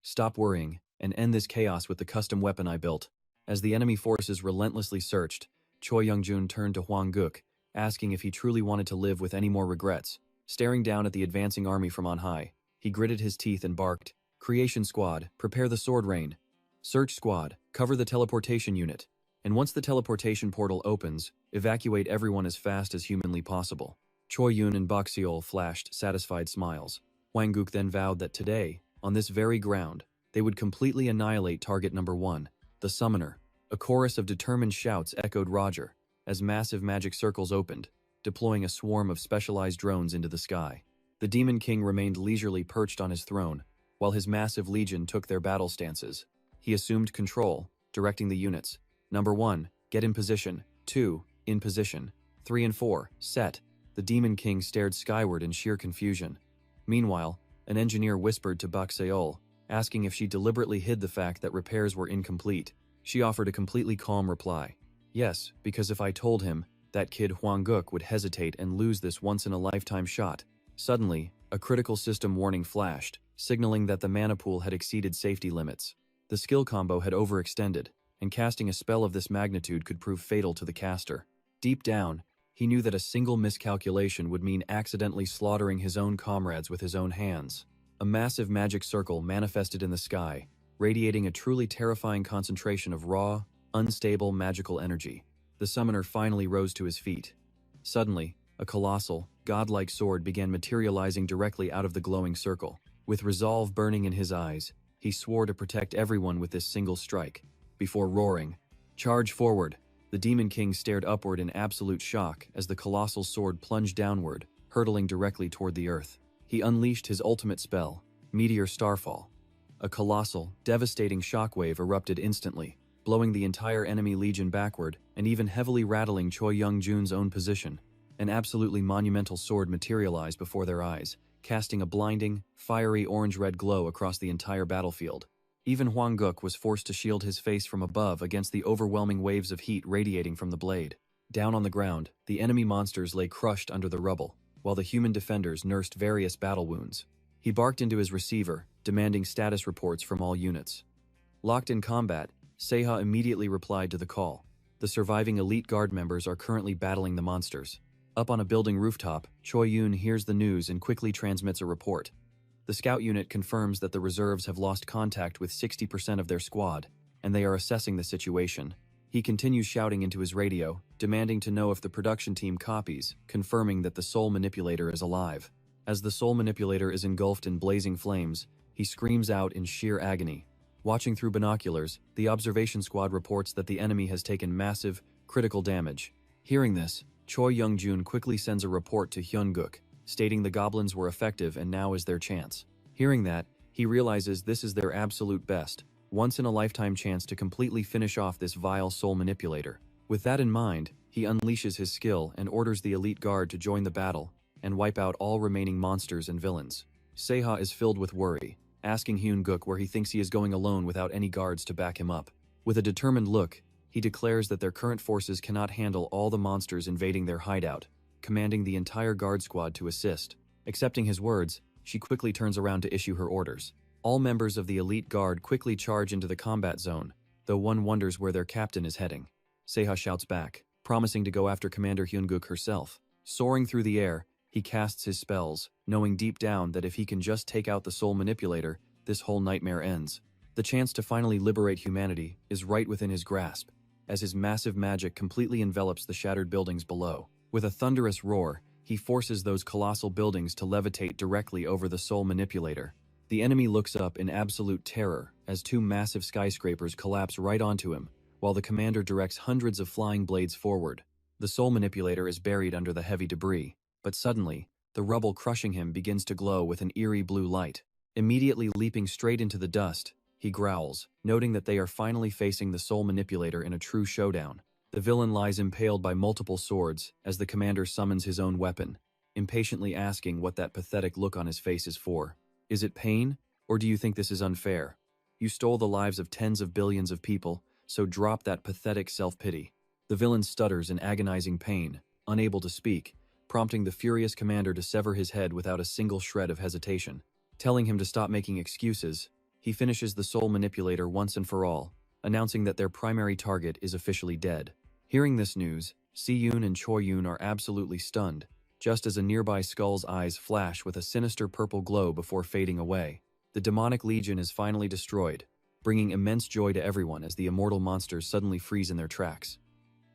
Stop worrying, and end this chaos with the custom weapon I built. As the enemy forces relentlessly searched, Choi Young-jun turned to Hwanguk, asking if he truly wanted to live with any more regrets. Staring down at the advancing army from on high, he gritted his teeth and barked, Creation Squad, prepare the sword rain. Search Squad, cover the teleportation unit. And once the teleportation portal opens, evacuate everyone as fast as humanly possible. Choi Yoon and Baekseol flashed satisfied smiles. Hwanguk then vowed that today, On this very ground, they would completely annihilate target number 1, the summoner. A chorus of determined shouts echoed Roger, as massive magic circles opened, deploying a swarm of specialized drones into the sky. The Demon King remained leisurely perched on his throne, while his massive legion took their battle stances. He assumed control, directing the units. Number 1, get in position. 2, in position. 3 and 4, set. The Demon King stared skyward in sheer confusion. Meanwhile, an engineer whispered to Bakseol, asking if she deliberately hid the fact that repairs were incomplete. She offered a completely calm reply. Yes, because if I told him, that kid Huangguk would hesitate and lose this once-in-a-lifetime shot. Suddenly, a critical system warning flashed, signaling that the mana pool had exceeded safety limits. The skill combo had overextended, and casting a spell of this magnitude could prove fatal to the caster. Deep down, he knew that a single miscalculation would mean accidentally slaughtering his own comrades with his own hands. A massive magic circle manifested in the sky, radiating a truly terrifying concentration of raw, unstable magical energy. The summoner finally rose to his feet. Suddenly, a colossal, godlike sword began materializing directly out of the glowing circle. With resolve burning in his eyes, he swore to protect everyone with this single strike. Before roaring, "Charge forward!" The Demon King stared upward in absolute shock as the colossal sword plunged downward, hurtling directly toward the earth. He unleashed his ultimate spell, Meteor Starfall. A colossal, devastating shockwave erupted instantly, blowing the entire enemy legion backward and even heavily rattling Choi Young-jun's own position. An absolutely monumental sword materialized before their eyes, casting a blinding, fiery orange-red glow across the entire battlefield. Even Huangguk was forced to shield his face from above against the overwhelming waves of heat radiating from the blade. Down on the ground, the enemy monsters lay crushed under the rubble, while the human defenders nursed various battle wounds. He barked into his receiver, demanding status reports from all units. Locked in combat, Seha immediately replied to the call. The surviving elite guard members are currently battling the monsters. Up on a building rooftop, Choi Yoon hears the news and quickly transmits a report. The scout unit confirms that the reserves have lost contact with 60% of their squad, and they are assessing the situation. He continues shouting into his radio, demanding to know if the production team copies, confirming that the Soul Manipulator is alive. As the Soul Manipulator is engulfed in blazing flames, he screams out in sheer agony. Watching through binoculars, the observation squad reports that the enemy has taken massive, critical damage. Hearing this, Choi Young-jun quickly sends a report to Hyun-guk, stating the goblins were effective and now is their chance. Hearing that, he realizes this is their absolute best, once-in-a-lifetime chance to completely finish off this vile soul manipulator. With that in mind, he unleashes his skill and orders the elite guard to join the battle and wipe out all remaining monsters and villains. Seha is filled with worry, asking Hyun-guk where he thinks he is going alone without any guards to back him up. With a determined look, he declares that their current forces cannot handle all the monsters invading their hideout, commanding the entire guard squad to assist. Accepting his words, she quickly turns around to issue her orders. All members of the elite guard quickly charge into the combat zone, though one wonders where their captain is heading. Seha shouts back, promising to go after Commander Hyun-guk herself. Soaring through the air, he casts his spells, knowing deep down that if he can just take out the soul manipulator, this whole nightmare ends. The chance to finally liberate humanity is right within his grasp, as his massive magic completely envelops the shattered buildings below. With a thunderous roar, he forces those colossal buildings to levitate directly over the soul manipulator. The enemy looks up in absolute terror as two massive skyscrapers collapse right onto him, while the commander directs hundreds of flying blades forward. The soul manipulator is buried under the heavy debris, but suddenly, the rubble crushing him begins to glow with an eerie blue light. Immediately leaping straight into the dust, he growls, noting that they are finally facing the soul manipulator in a true showdown. The villain lies impaled by multiple swords as the commander summons his own weapon, impatiently asking what that pathetic look on his face is for. Is it pain, or do you think this is unfair? You stole the lives of tens of billions of people, so drop that pathetic self-pity. The villain stutters in agonizing pain, unable to speak, prompting the furious commander to sever his head without a single shred of hesitation. Telling him to stop making excuses, he finishes the soul manipulator once and for all, announcing that their primary target is officially dead. Hearing this news, Si-yoon and Choi-yoon are absolutely stunned, just as a nearby skull's eyes flash with a sinister purple glow before fading away. The demonic legion is finally destroyed, bringing immense joy to everyone as the immortal monsters suddenly freeze in their tracks.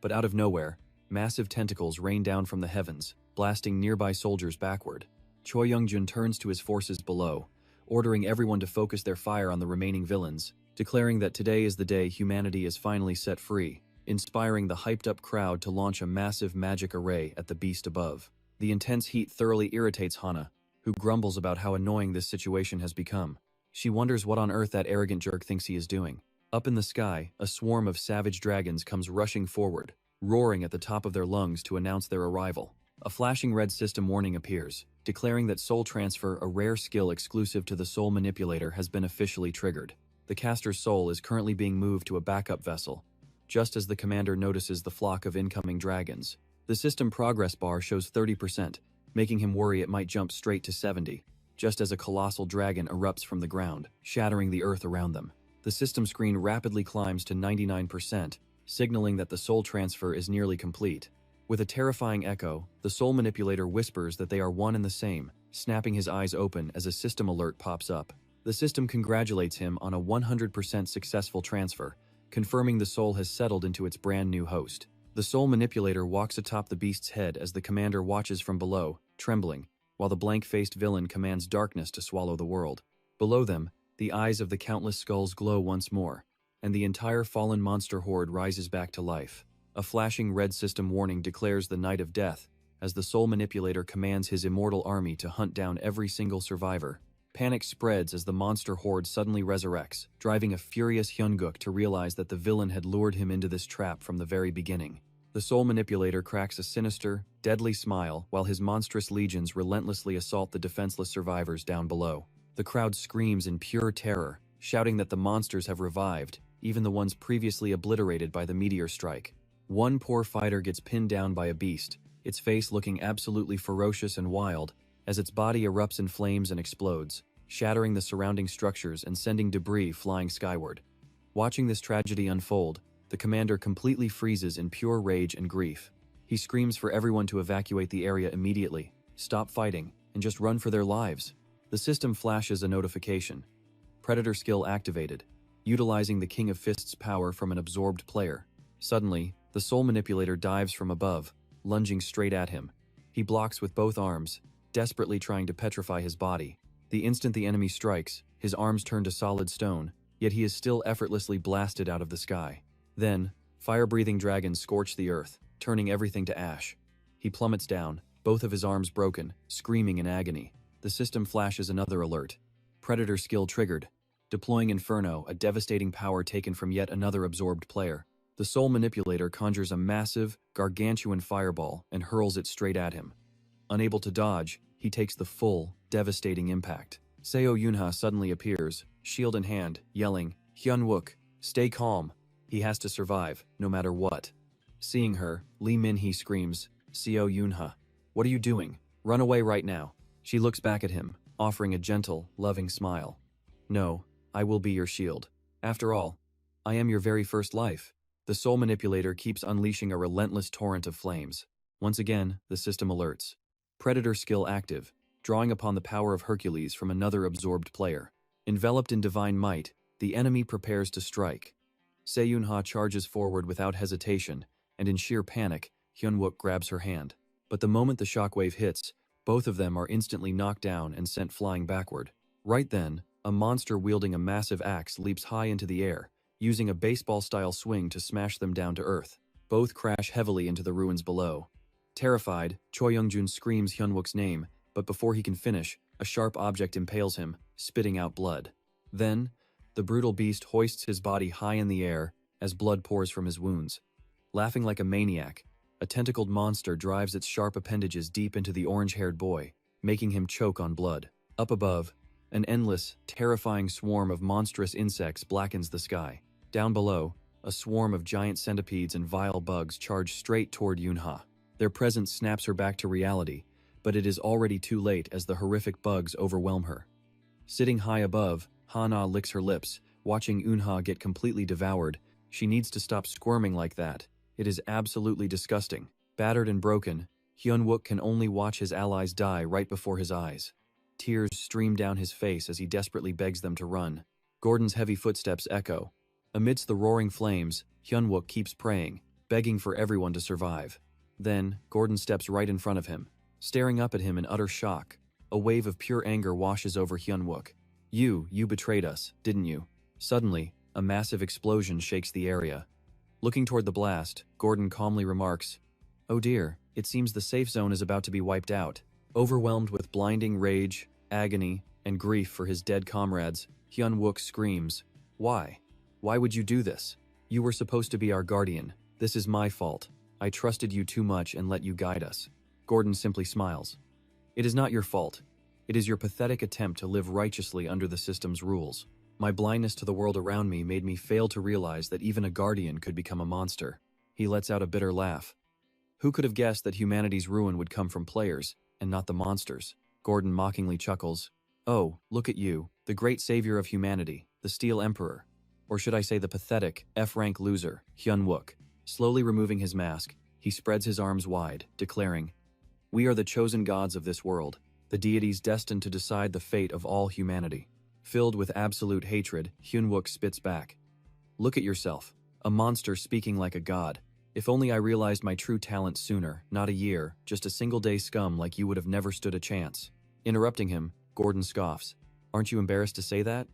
But out of nowhere, massive tentacles rain down from the heavens, blasting nearby soldiers backward. Choi Young-jun turns to his forces below, ordering everyone to focus their fire on the remaining villains, declaring that today is the day humanity is finally set free, inspiring the hyped-up crowd to launch a massive magic array at the beast above. The intense heat thoroughly irritates Hana, who grumbles about how annoying this situation has become. She wonders what on earth that arrogant jerk thinks he is doing. Up in the sky, a swarm of savage dragons comes rushing forward, roaring at the top of their lungs to announce their arrival. A flashing red system warning appears, declaring that soul transfer, a rare skill exclusive to the soul manipulator, has been officially triggered. The caster's soul is currently being moved to a backup vessel, just as the commander notices the flock of incoming dragons. The system progress bar shows 30%, making him worry it might jump straight to 70, just as a colossal dragon erupts from the ground, shattering the earth around them. The system screen rapidly climbs to 99%, signaling that the soul transfer is nearly complete. With a terrifying echo, the soul manipulator whispers that they are one and the same, snapping his eyes open as a system alert pops up. The system congratulates him on a 100% successful transfer, confirming the soul has settled into its brand new host. The soul manipulator walks atop the beast's head as the commander watches from below, trembling, while the blank-faced villain commands darkness to swallow the world. Below them, the eyes of the countless skulls glow once more, and the entire fallen monster horde rises back to life. A flashing red system warning declares the night of death, as the soul manipulator commands his immortal army to hunt down every single survivor. Panic spreads as the monster horde suddenly resurrects, driving a furious Hyunguk to realize that the villain had lured him into this trap from the very beginning. The soul manipulator cracks a sinister, deadly smile while his monstrous legions relentlessly assault the defenseless survivors down below. The crowd screams in pure terror, shouting that the monsters have revived, even the ones previously obliterated by the meteor strike. One poor fighter gets pinned down by a beast, its face looking absolutely ferocious and wild, as its body erupts in flames and explodes, shattering the surrounding structures and sending debris flying skyward. Watching this tragedy unfold, the commander completely freezes in pure rage and grief. He screams for everyone to evacuate the area immediately, stop fighting, and just run for their lives. The system flashes a notification. Predator skill activated, utilizing the King of Fists power from an absorbed player. Suddenly, the soul manipulator dives from above, lunging straight at him. He blocks with both arms, desperately trying to petrify his body. The instant the enemy strikes, his arms turn to solid stone, yet he is still effortlessly blasted out of the sky. Then, fire-breathing dragons scorch the earth, turning everything to ash. He plummets down, both of his arms broken, screaming in agony. The system flashes another alert. Predator skill triggered, deploying Inferno, a devastating power taken from yet another absorbed player. The soul manipulator conjures a massive, gargantuan fireball and hurls it straight at him. Unable to dodge, he takes the full, devastating impact. Seo Yunha suddenly appears, shield in hand, yelling, "Hyun-wook, stay calm. He has to survive, no matter what." Seeing her, Lee Min-hee screams, "Seo Yunha, what are you doing? Run away right now." She looks back at him, offering a gentle, loving smile. "No, I will be your shield. After all, I am your very first life." The soul manipulator keeps unleashing a relentless torrent of flames. Once again, the system alerts. Predator skill active, drawing upon the power of Hercules from another absorbed player. Enveloped in divine might, the enemy prepares to strike. Seyunha charges forward without hesitation, and in sheer panic, Hyunwook grabs her hand. But the moment the shockwave hits, both of them are instantly knocked down and sent flying backward. Right then, a monster wielding a massive axe leaps high into the air, using a baseball-style swing to smash them down to earth. Both crash heavily into the ruins below. Terrified, Choi Youngjun screams Hyunwook's name, but before he can finish, a sharp object impales him, spitting out blood. Then, the brutal beast hoists his body high in the air as blood pours from his wounds. Laughing like a maniac, a tentacled monster drives its sharp appendages deep into the orange-haired boy, making him choke on blood. Up above, an endless, terrifying swarm of monstrous insects blackens the sky. Down below, a swarm of giant centipedes and vile bugs charge straight toward Yunha. Their presence snaps her back to reality, but it is already too late as the horrific bugs overwhelm her. Sitting high above, Hana licks her lips, watching Yunha get completely devoured. She needs to stop squirming like that. It is absolutely disgusting. Battered and broken, Hyunwook can only watch his allies die right before his eyes. Tears stream down his face as he desperately begs them to run. Gordon's heavy footsteps echo. Amidst the roaring flames, Hyunwook keeps praying, begging for everyone to survive. Then, Gordon steps right in front of him. Staring up at him in utter shock, a wave of pure anger washes over Hyunwook. You betrayed us, didn't you? Suddenly, a massive explosion shakes the area. Looking toward the blast, Gordon calmly remarks, "Oh dear, it seems the safe zone is about to be wiped out." Overwhelmed with blinding rage, agony, and grief for his dead comrades, Hyun-wook screams, "Why? Why would you do this? You were supposed to be our guardian. This is my fault. I trusted you too much and let you guide us." Gordon simply smiles. "It is not your fault. It is your pathetic attempt to live righteously under the system's rules. My blindness to the world around me made me fail to realize that even a guardian could become a monster." He lets out a bitter laugh. Who could have guessed that humanity's ruin would come from players, and not the monsters? Gordon mockingly chuckles. "Oh, look at you, the great savior of humanity, the Steel Emperor. Or should I say the pathetic, F-rank loser, Hyun-wook." Slowly removing his mask, he spreads his arms wide, declaring, "We are the chosen gods of this world, the deities destined to decide the fate of all humanity." Filled with absolute hatred, Hyun-wook spits back. "Look at yourself, a monster speaking like a god. If only I realized my true talent sooner, not a year, just a single day scum like you would have never stood a chance." Interrupting him, Gordon scoffs. "Aren't you embarrassed to say that?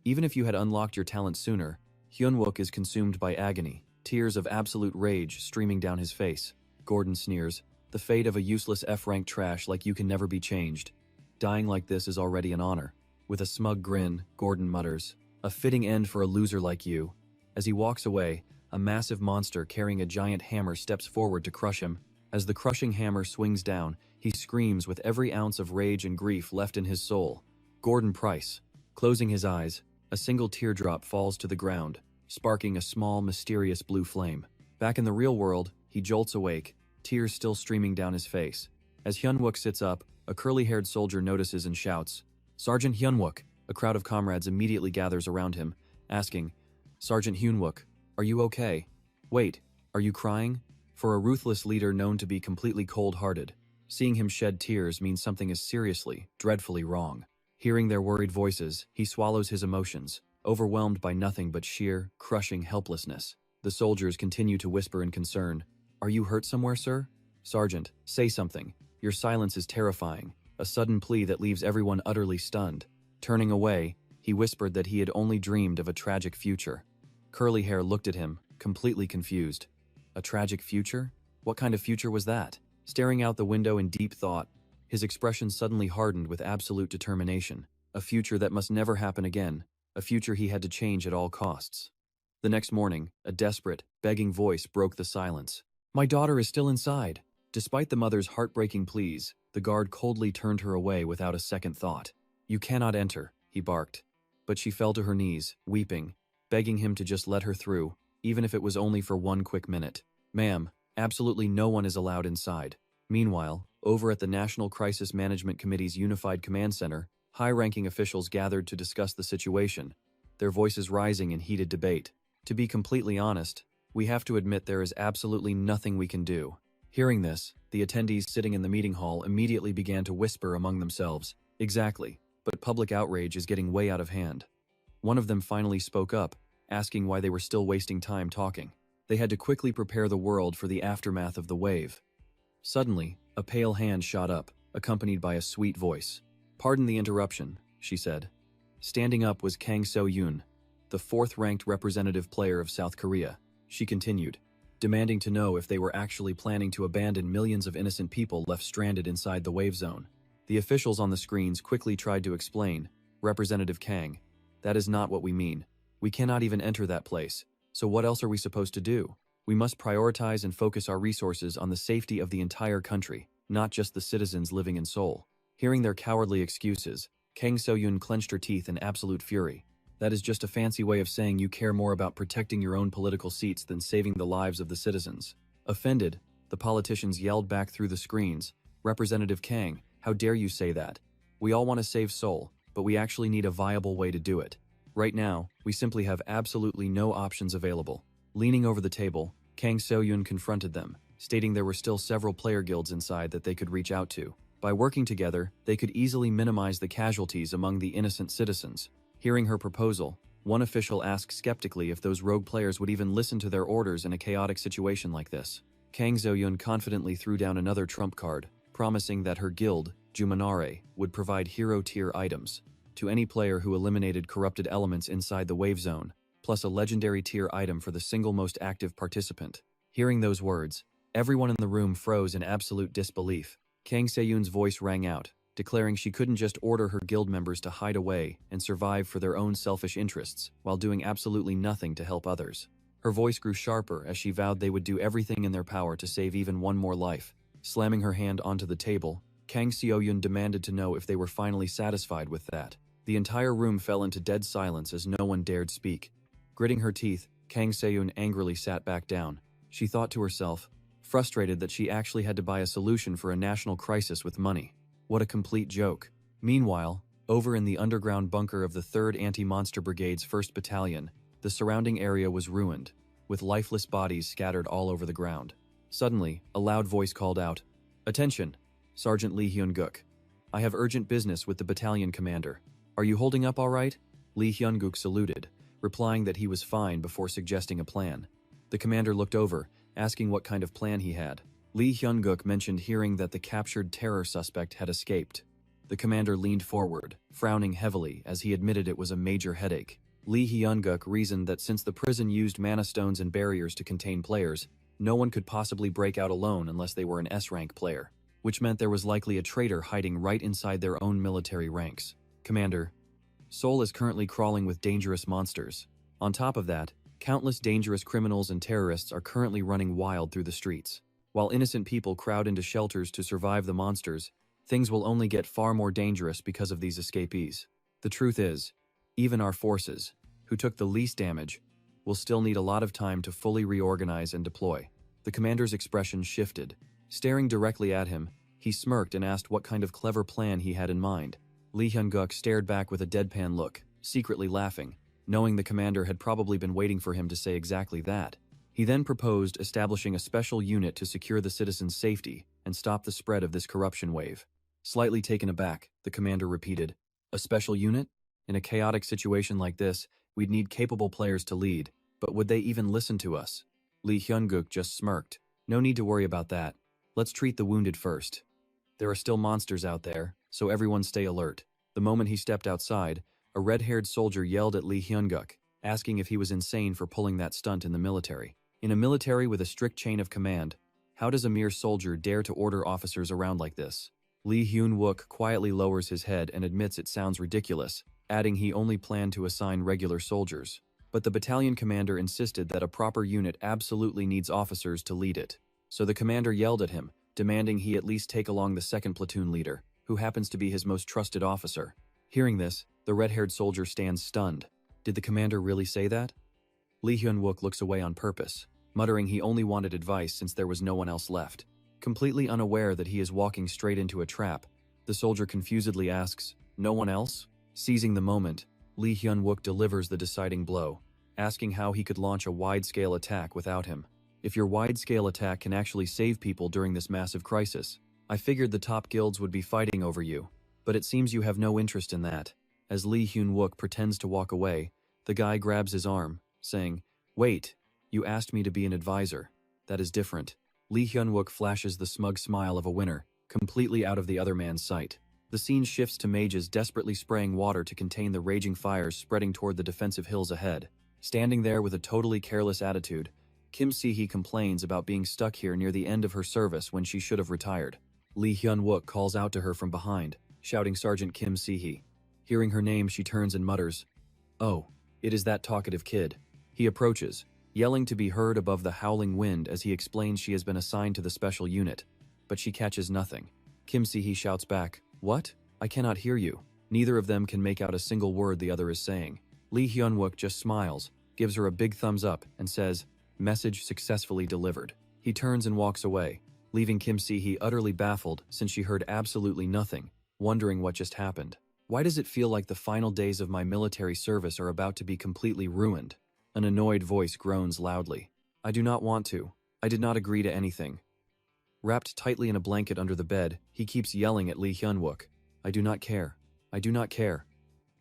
Even if you had unlocked your talent sooner." Hyun-wook is consumed by agony, tears of absolute rage streaming down his face. Gordon sneers, "The fate of a useless F-rank trash like you can never be changed. Dying like this is already an honor." With a smug grin, Gordon mutters, "A fitting end for a loser like you." As he walks away, a massive monster carrying a giant hammer steps forward to crush him. As the crushing hammer swings down, he screams with every ounce of rage and grief left in his soul. Gordon Price. Closing his eyes, a single teardrop falls to the ground, sparking a small, mysterious blue flame. Back in the real world, he jolts awake, tears still streaming down his face. As Hyun-wook sits up, a curly-haired soldier notices and shouts, "Sergeant Hyun-wook!" A crowd of comrades immediately gathers around him, asking, "Sergeant Hyun-wook, are you okay? Wait, are you crying?" For a ruthless leader known to be completely cold-hearted, seeing him shed tears means something is seriously, dreadfully wrong. Hearing their worried voices, he swallows his emotions, overwhelmed by nothing but sheer, crushing helplessness. The soldiers continue to whisper in concern, "Are you hurt somewhere, sir? Sergeant, say something. Your silence is terrifying." A sudden plea that leaves everyone utterly stunned. Turning away, he whispered that he had only dreamed of a tragic future. Curly Hair looked at him, completely confused. A tragic future? What kind of future was that? Staring out the window in deep thought, his expression suddenly hardened with absolute determination. A future that must never happen again, a future he had to change at all costs. The next morning, a desperate, begging voice broke the silence. "My daughter is still inside." Despite the mother's heartbreaking pleas, the guard coldly turned her away without a second thought. "You cannot enter," he barked. But she fell to her knees, weeping, begging him to just let her through, even if it was only for one quick minute. "Ma'am, absolutely no one is allowed inside." Meanwhile, over at the National Crisis Management Committee's Unified Command Center, high-ranking officials gathered to discuss the situation, their voices rising in heated debate. To be completely honest, we have to admit there is absolutely nothing we can do. Hearing this, the attendees sitting in the meeting hall immediately began to whisper among themselves, "Exactly, but public outrage is getting way out of hand." One of them finally spoke up, asking why they were still wasting time talking. They had to quickly prepare the world for the aftermath of the wave. Suddenly, a pale hand shot up, accompanied by a sweet voice. "Pardon the interruption," she said. Standing up was Kang So-yoon, the fourth-ranked representative player of South Korea. She continued, demanding to know if they were actually planning to abandon millions of innocent people left stranded inside the wave zone. The officials on the screens quickly tried to explain, "Representative Kang, that is not what we mean. We cannot even enter that place, so what else are we supposed to do? We must prioritize and focus our resources on the safety of the entire country, not just the citizens living in Seoul." Hearing their cowardly excuses, Kang So-yoon clenched her teeth in absolute fury. That is just a fancy way of saying you care more about protecting your own political seats than saving the lives of the citizens. Offended, the politicians yelled back through the screens, "Representative Kang, how dare you say that? We all want to save Seoul, but we actually need a viable way to do it. Right now, we simply have absolutely no options available." Leaning over the table, Kang So-yoon confronted them, stating there were still several player guilds inside that they could reach out to. By working together, they could easily minimize the casualties among the innocent citizens. Hearing her proposal, one official asked skeptically if those rogue players would even listen to their orders in a chaotic situation like this. Kang So-yoon confidently threw down another trump card, promising that her guild, Jumanare, would provide hero-tier items. to any player who eliminated corrupted elements inside the wave zone, plus a legendary tier item for the single most active participant. Hearing those words, everyone in the room froze in absolute disbelief. Kang Se-yoon's voice rang out, declaring she couldn't just order her guild members to hide away and survive for their own selfish interests while doing absolutely nothing to help others. Her voice grew sharper as she vowed they would do everything in their power to save even one more life. Slamming her hand onto the table, Kang Se-yoon demanded to know if they were finally satisfied with that. The entire room fell into dead silence as no one dared speak. Gritting her teeth, Kang Se-yoon angrily sat back down. She thought to herself, frustrated that she actually had to buy a solution for a national crisis with money. What a complete joke. Meanwhile, over in the underground bunker of the 3rd Anti-Monster Brigade's 1st Battalion, the surrounding area was ruined, with lifeless bodies scattered all over the ground. Suddenly, a loud voice called out, "Attention, Sergeant Lee Hyun-guk. I have urgent business with the battalion commander. Are you holding up all right?" Lee Hyun-guk saluted, replying that he was fine before suggesting a plan. The commander looked over, asking what kind of plan he had. Lee Hyun-guk mentioned hearing that the captured terror suspect had escaped. The commander leaned forward, frowning heavily as he admitted it was a major headache. Lee Hyun-guk reasoned that since the prison used mana stones and barriers to contain players, no one could possibly break out alone unless they were an S-rank player, which meant there was likely a traitor hiding right inside their own military ranks. "Commander, Seoul is currently crawling with dangerous monsters. On top of that, countless dangerous criminals and terrorists are currently running wild through the streets. While innocent people crowd into shelters to survive the monsters, things will only get far more dangerous because of these escapees. The truth is, even our forces, who took the least damage, will still need a lot of time to fully reorganize and deploy." The commander's expression shifted. Staring directly at him, he smirked and asked what kind of clever plan he had in mind. Lee Hyun-guk stared back with a deadpan look, secretly laughing, knowing the commander had probably been waiting for him to say exactly that. He then proposed establishing a special unit to secure the citizens' safety and stop the spread of this corruption wave. Slightly taken aback, the commander repeated, "A special unit? In a chaotic situation like this, we'd need capable players to lead, but would they even listen to us?" Lee Hyun-guk just smirked. "No need to worry about that. Let's treat the wounded first. There are still monsters out there, so everyone stay alert." The moment he stepped outside, a red-haired soldier yelled at Lee Hyun-guk, asking if he was insane for pulling that stunt in the military. In a military with a strict chain of command, how does a mere soldier dare to order officers around like this? Lee Hyun-wook quietly lowers his head and admits it sounds ridiculous, adding he only planned to assign regular soldiers. But the battalion commander insisted that a proper unit absolutely needs officers to lead it. So the commander yelled at him, demanding he at least take along the 2nd platoon leader, who happens to be his most trusted officer. Hearing this, the red-haired soldier stands stunned. Did the commander really say that? Lee Hyun-wook looks away on purpose, muttering he only wanted advice since there was no one else left. Completely unaware that he is walking straight into a trap, the soldier confusedly asks, "No one else?" Seizing the moment, Lee Hyun-wook delivers the deciding blow, asking how he could launch a wide-scale attack without him. "If your wide-scale attack can actually save people during this massive crisis, I figured the top guilds would be fighting over you, but it seems you have no interest in that." As Lee Hyun-wook pretends to walk away, the guy grabs his arm, saying, "Wait, you asked me to be an advisor. That is different." Lee Hyun-wook flashes the smug smile of a winner, completely out of the other man's sight. The scene shifts to mages desperately spraying water to contain the raging fires spreading toward the defensive hills ahead. Standing there with a totally careless attitude, Kim Se-hee complains about being stuck here near the end of her service when she should have retired. Lee Hyun-wook calls out to her from behind, shouting Sergeant Kim Se-hee. Hearing her name, she turns and mutters, "Oh, it is that talkative kid." He approaches, yelling to be heard above the howling wind as he explains she has been assigned to the special unit, but she catches nothing. Kim Se-hee shouts back, "What? I cannot hear you." Neither of them can make out a single word the other is saying. Lee Hyun-wook just smiles, gives her a big thumbs up, and says, "Message successfully delivered." He turns and walks away, leaving Kim Se-hee utterly baffled since she heard absolutely nothing, wondering what just happened. Why does it feel like the final days of my military service are about to be completely ruined? An annoyed voice groans loudly. "I do not want to. I did not agree to anything." Wrapped tightly in a blanket under the bed, he keeps yelling at Lee Hyun-wook, "I do not care. I do not care.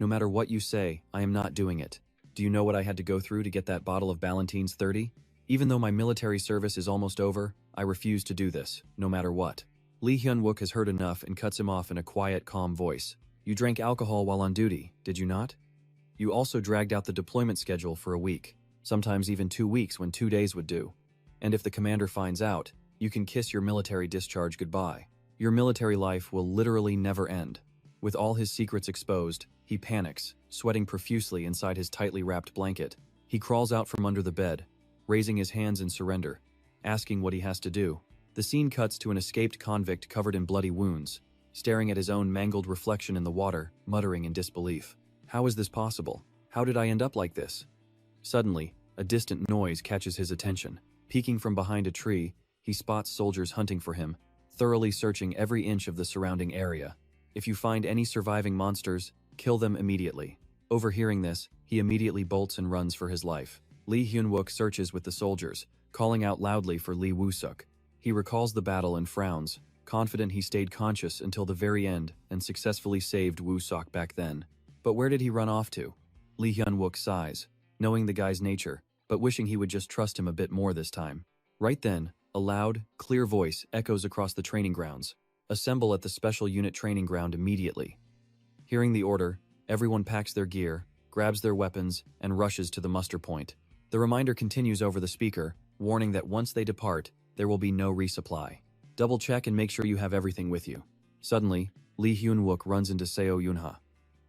No matter what you say, I am not doing it. Do you know what I had to go through to get that bottle of Ballantine's 30? Even though my military service is almost over, I refuse to do this, no matter what." Lee Hyun-wook has heard enough and cuts him off in a quiet, calm voice. You drank alcohol while on duty, did you not? You also dragged out the deployment schedule for a week, sometimes even 2 weeks when 2 days would do. And if the commander finds out, you can kiss your military discharge goodbye. Your military life will literally never end. With all his secrets exposed, he panics, sweating profusely inside his tightly wrapped blanket. He crawls out from under the bed, raising his hands in surrender, asking what he has to do. The scene cuts to an escaped convict covered in bloody wounds, staring at his own mangled reflection in the water, muttering in disbelief. How is this possible? How did I end up like this? Suddenly, a distant noise catches his attention. Peeking from behind a tree, he spots soldiers hunting for him, thoroughly searching every inch of the surrounding area. If you find any surviving monsters, kill them immediately. Overhearing this, he immediately bolts and runs for his life. Lee Hyun-wook searches with the soldiers, calling out loudly for Lee Woo-suk. He recalls the battle and frowns, confident he stayed conscious until the very end and successfully saved Woo-suk back then. But where did he run off to? Lee Hyun-wook sighs, knowing the guy's nature, but wishing he would just trust him a bit more this time. Right then, a loud, clear voice echoes across the training grounds. Assemble at the special unit training ground immediately. Hearing the order, everyone packs their gear, grabs their weapons, and rushes to the muster point. The reminder continues over the speaker, warning that once they depart, there will be no resupply. Double check and make sure you have everything with you. Suddenly, Lee Hyun-wook runs into Seo Yunha.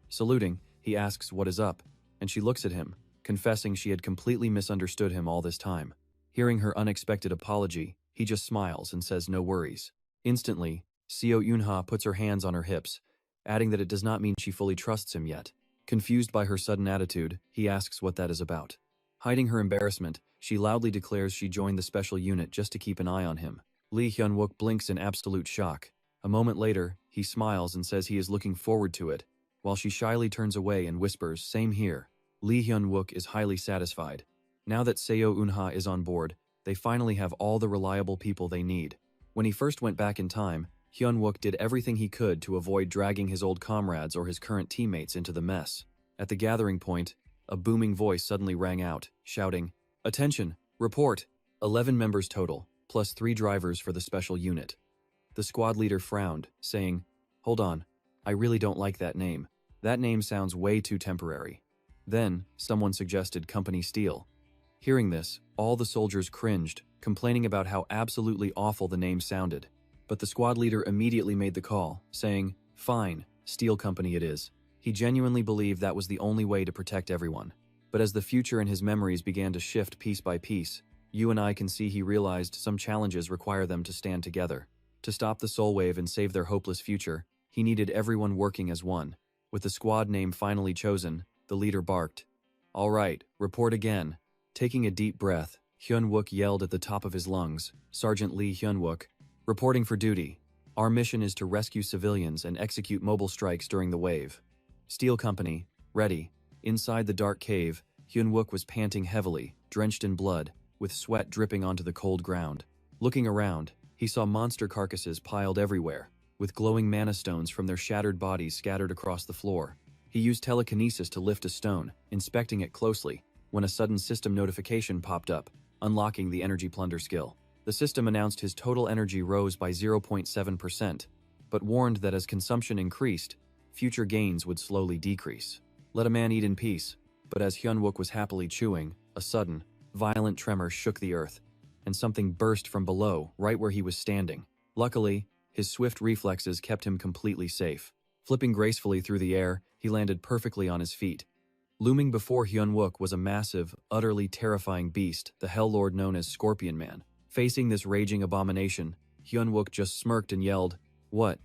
Saluting, he asks what is up, and she looks at him, confessing she had completely misunderstood him all this time. Hearing her unexpected apology, he just smiles and says no worries. Instantly, Seo Yunha puts her hands on her hips, adding that it does not mean she fully trusts him yet. Confused by her sudden attitude, he asks what that is about. Hiding her embarrassment, she loudly declares she joined the special unit just to keep an eye on him. Lee Hyun-wook blinks in absolute shock. A moment later, he smiles and says he is looking forward to it, while she shyly turns away and whispers, "Same here." Lee Hyun-wook is highly satisfied. Now that Seo Eunha is on board, they finally have all the reliable people they need. When he first went back in time, Hyun-wook did everything he could to avoid dragging his old comrades or his current teammates into the mess. At the gathering point, a booming voice suddenly rang out, shouting, "Attention! Report! 11 members total, plus 3 drivers for the special unit." The squad leader frowned, saying, "Hold on, I really don't like that name. That name sounds way too temporary." Then, someone suggested Company Steel. Hearing this, all the soldiers cringed, complaining about how absolutely awful the name sounded. But the squad leader immediately made the call, saying, "Fine, Steel Company it is." He genuinely believed that was the only way to protect everyone. But as the future in his memories began to shift piece by piece, you and I can see he realized some challenges require them to stand together. To stop the Soul Wave and save their hopeless future, he needed everyone working as one. With the squad name finally chosen, the leader barked, "All right, report again." Taking a deep breath, Hyun-wook yelled at the top of his lungs, "Sergeant Lee Hyun-wook, reporting for duty. Our mission is to rescue civilians and execute mobile strikes during the wave. Steel Company, ready." Inside the dark cave, Hyun-wook was panting heavily, drenched in blood, with sweat dripping onto the cold ground. Looking around, he saw monster carcasses piled everywhere, with glowing mana stones from their shattered bodies scattered across the floor. He used telekinesis to lift a stone, inspecting it closely, when a sudden system notification popped up, unlocking the energy plunder skill. The system announced his total energy rose by 0.7%, but warned that as consumption increased, future gains would slowly decrease. Let a man eat in peace, but as Hyun-wook was happily chewing, a sudden, violent tremor shook the earth, and something burst from below, right where he was standing. Luckily, his swift reflexes kept him completely safe. Flipping gracefully through the air, he landed perfectly on his feet. Looming before Hyun-wook was a massive, utterly terrifying beast, the Hell Lord known as Scorpion Man. Facing this raging abomination, Hyun-wook just smirked and yelled, "What?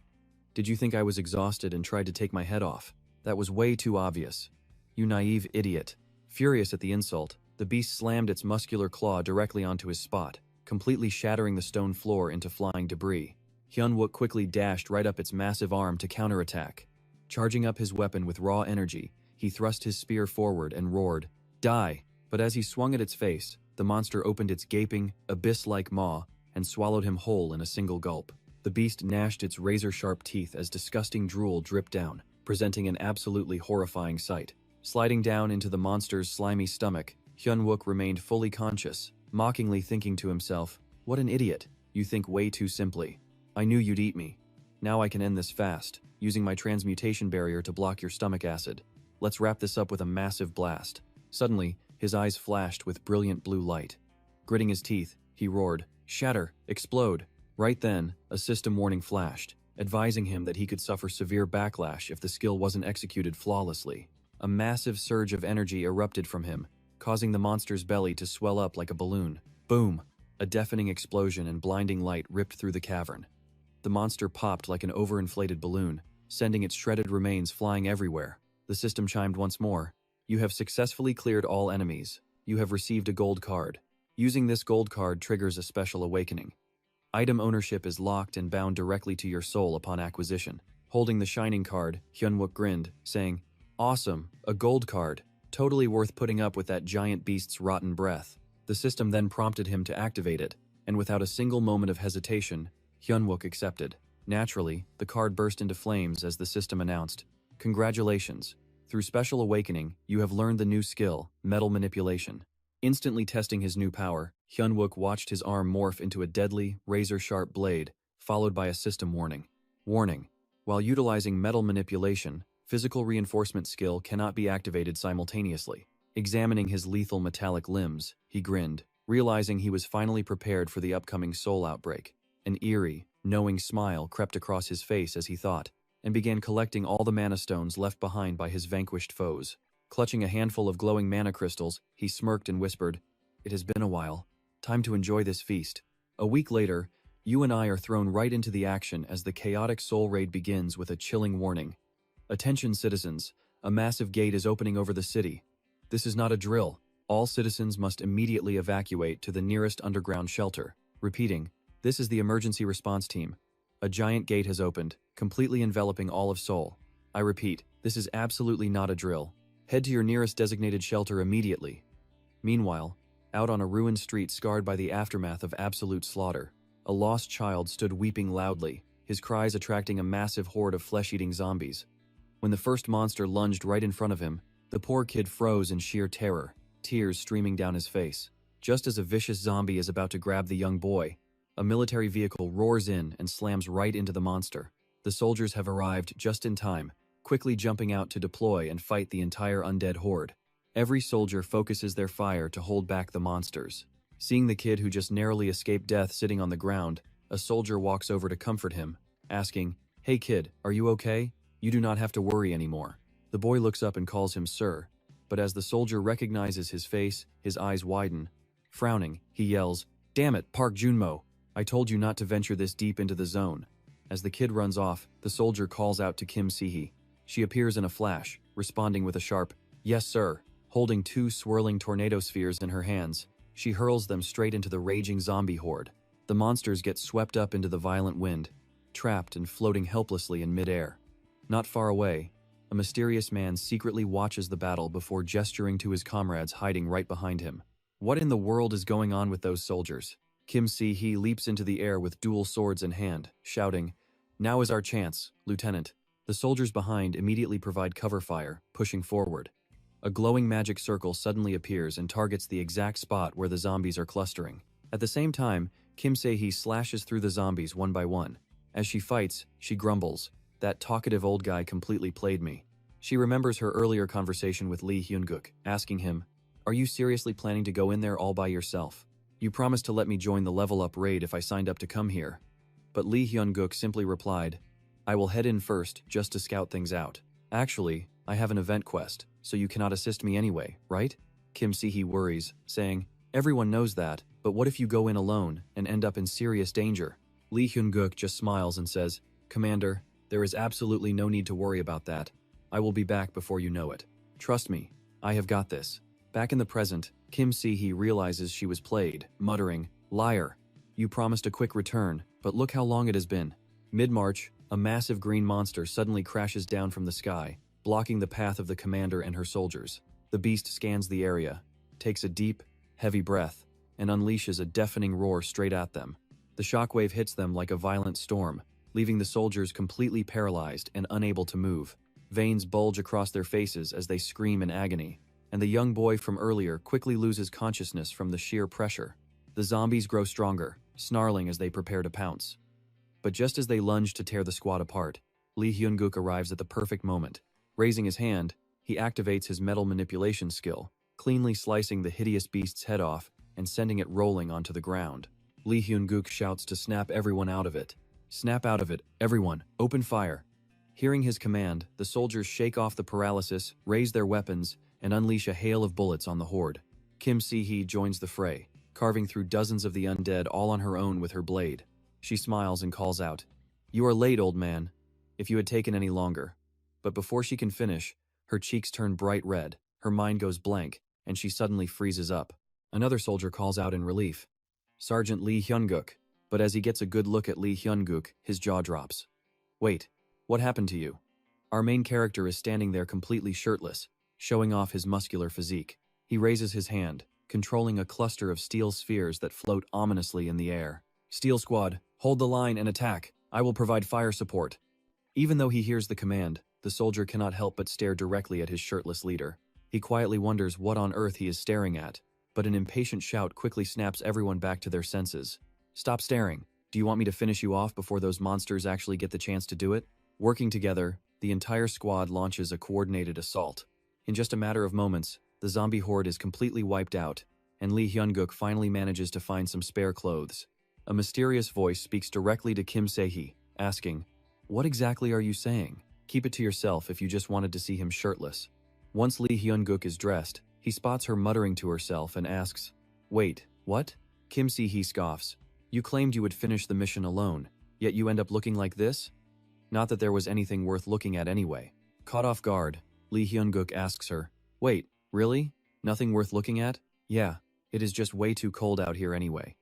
Did you think I was exhausted and tried to take my head off? That was way too obvious. You naive idiot." Furious at the insult, the beast slammed its muscular claw directly onto his spot, completely shattering the stone floor into flying debris. Hyun-wook quickly dashed right up its massive arm to counterattack. Charging up his weapon with raw energy, he thrust his spear forward and roared, "Die!" But as he swung at its face, the monster opened its gaping, abyss-like maw and swallowed him whole in a single gulp. The beast gnashed its razor-sharp teeth as disgusting drool dripped down, presenting an absolutely horrifying sight. Sliding down into the monster's slimy stomach, Hyun-wook remained fully conscious, mockingly thinking to himself, "What an idiot. You think way too simply. I knew you'd eat me." Now I can end this fast, using my transmutation barrier to block your stomach acid. Let's wrap this up with a massive blast. Suddenly, his eyes flashed with brilliant blue light. Gritting his teeth, he roared, "Shatter! Explode!" Right then, a system warning flashed, advising him that he could suffer severe backlash if the skill wasn't executed flawlessly. A massive surge of energy erupted from him, causing the monster's belly to swell up like a balloon. Boom! A deafening explosion and blinding light ripped through the cavern. The monster popped like an overinflated balloon, sending its shredded remains flying everywhere. The system chimed once more. "You have successfully cleared all enemies. You have received a gold card. Using this gold card triggers a special awakening. Item ownership is locked and bound directly to your soul upon acquisition." Holding the shining card, Hyunwook grinned, saying, "Awesome, a gold card. Totally worth putting up with that giant beast's rotten breath." The system then prompted him to activate it, and without a single moment of hesitation, Hyunwook accepted. Naturally, the card burst into flames as the system announced, "Congratulations. Through special awakening, you have learned the new skill, metal manipulation." Instantly testing his new power, Hyunwook watched his arm morph into a deadly, razor-sharp blade, followed by a system warning. Warning: while utilizing metal manipulation, physical reinforcement skill cannot be activated simultaneously. Examining his lethal metallic limbs, he grinned, realizing he was finally prepared for the upcoming soul outbreak. An eerie, knowing smile crept across his face as he thought, and began collecting all the mana stones left behind by his vanquished foes. Clutching a handful of glowing mana crystals, he smirked and whispered, "It has been a while. Time to enjoy this feast." A week later, you and I are thrown right into the action as the chaotic soul raid begins with a chilling warning. "Attention citizens, a massive gate is opening over the city. This is not a drill. All citizens must immediately evacuate to the nearest underground shelter." Repeating, "This is the emergency response team. A giant gate has opened, completely enveloping all of Seoul. I repeat, this is absolutely not a drill. Head to your nearest designated shelter immediately." Meanwhile, out on a ruined street scarred by the aftermath of absolute slaughter, a lost child stood weeping loudly, his cries attracting a massive horde of flesh-eating zombies. When the first monster lunged right in front of him, the poor kid froze in sheer terror, tears streaming down his face. Just as a vicious zombie is about to grab the young boy, a military vehicle roars in and slams right into the monster. The soldiers have arrived just in time, quickly jumping out to deploy and fight the entire undead horde. Every soldier focuses their fire to hold back the monsters. Seeing the kid who just narrowly escaped death sitting on the ground, a soldier walks over to comfort him, asking, "Hey kid, are you okay? You do not have to worry anymore." The boy looks up and calls him sir, but as the soldier recognizes his face, his eyes widen. Frowning, he yells, "Damn it, Park Junmo! I told you not to venture this deep into the zone." As the kid runs off, the soldier calls out to Kim Si-hee. She appears in a flash, responding with a sharp, "Yes sir." Holding two swirling tornado spheres in her hands, she hurls them straight into the raging zombie horde. The monsters get swept up into the violent wind, trapped and floating helplessly in midair. Not far away, a mysterious man secretly watches the battle before gesturing to his comrades hiding right behind him. What in the world is going on with those soldiers? Kim Si-hee leaps into the air with dual swords in hand, shouting, "Now is our chance, Lieutenant." The soldiers behind immediately provide cover fire, pushing forward. A glowing magic circle suddenly appears and targets the exact spot where the zombies are clustering. At the same time, Kim Si-hee slashes through the zombies one by one. As she fights, she grumbles, "That talkative old guy completely played me." She remembers her earlier conversation with Lee Hyun-guk, asking him, "Are you seriously planning to go in there all by yourself? You promised to let me join the level up raid if I signed up to come here." But Lee Hyun-guk simply replied, "I will head in first just to scout things out. Actually, I have an event quest, so you cannot assist me anyway, right?" Kim Si-hee worries, saying, "Everyone knows that, but what if you go in alone and end up in serious danger?" Lee Hyun-guk just smiles and says, "Commander, there is absolutely no need to worry about that. I will be back before you know it. Trust me, I have got this." Back in the present, Kim Si-hee realizes she was played, muttering, "Liar. You promised a quick return, but look how long it has been." Mid-March, a massive green monster suddenly crashes down from the sky, blocking the path of the commander and her soldiers. The beast scans the area, takes a deep, heavy breath, and unleashes a deafening roar straight at them. The shockwave hits them like a violent storm, leaving the soldiers completely paralyzed and unable to move. Veins bulge across their faces as they scream in agony, and the young boy from earlier quickly loses consciousness from the sheer pressure. The zombies grow stronger, snarling as they prepare to pounce. But just as they lunge to tear the squad apart, Lee Hyun-guk arrives at the perfect moment. Raising his hand, he activates his metal manipulation skill, cleanly slicing the hideous beast's head off and sending it rolling onto the ground. Lee Hyun-guk shouts to snap everyone out of it. Snap out of it, everyone, open fire. Hearing his command, the soldiers shake off the paralysis, raise their weapons, and unleash a hail of bullets on the horde. Kim Si-hee joins the fray, carving through dozens of the undead all on her own with her blade. She smiles and calls out, "You are late, old man. If you had taken any longer." But before she can finish, her cheeks turn bright red, her mind goes blank, and she suddenly freezes up. Another soldier calls out in relief, "Sergeant Lee Hyun-guk." But as he gets a good look at Lee Hyun-guk, his jaw drops. "Wait, what happened to you?" Our main character is standing there completely shirtless, showing off his muscular physique. He raises his hand, controlling a cluster of steel spheres that float ominously in the air. "Steel Squad, hold the line and attack. I will provide fire support." Even though he hears the command, the soldier cannot help but stare directly at his shirtless leader. He quietly wonders what on earth he is staring at, but an impatient shout quickly snaps everyone back to their senses. "Stop staring. Do you want me to finish you off before those monsters actually get the chance to do it?" Working together, the entire squad launches a coordinated assault. In just a matter of moments, the zombie horde is completely wiped out, and Lee Hyun-guk finally manages to find some spare clothes. A mysterious voice speaks directly to Kim Se-hee, asking, "What exactly are you saying? Keep it to yourself if you just wanted to see him shirtless." Once Lee Hyun-guk is dressed, he spots her muttering to herself and asks, "Wait, what?" Kim Se-hee scoffs, "You claimed you would finish the mission alone, yet you end up looking like this?" Not that there was anything worth looking at anyway. Caught off guard, Lee Hyun-guk asks her, "Wait, really? Nothing worth looking at?" "Yeah, it is just way too cold out here anyway."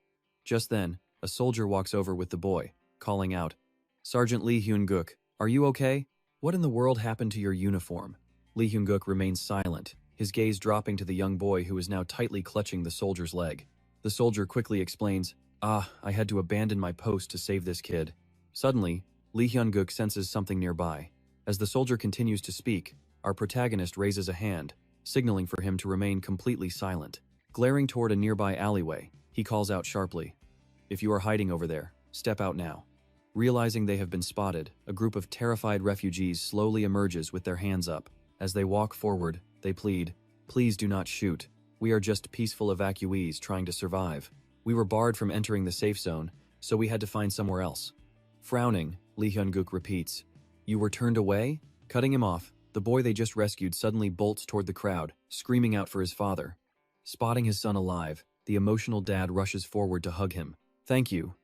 Just then, a soldier walks over with the boy, calling out, "Sergeant Lee Hyun-guk, are you okay? What in the world happened to your uniform?" Lee Hyun-guk remains silent, his gaze dropping to the young boy who is now tightly clutching the soldier's leg. The soldier quickly explains, I had to abandon my post to save this kid." Suddenly, Lee Hyun-guk senses something nearby. As the soldier continues to speak, our protagonist raises a hand, signaling for him to remain completely silent. Glaring toward a nearby alleyway, he calls out sharply, "If you are hiding over there, step out now." Realizing they have been spotted, a group of terrified refugees slowly emerges with their hands up. As they walk forward, they plead, "Please do not shoot. We are just peaceful evacuees trying to survive. We were barred from entering the safe zone, so we had to find somewhere else." Frowning, Lee Hyun-guk repeats, "You were turned away?" Cutting him off, the boy they just rescued suddenly bolts toward the crowd, screaming out for his father. Spotting his son alive, the emotional dad rushes forward to hug him. "Thank you.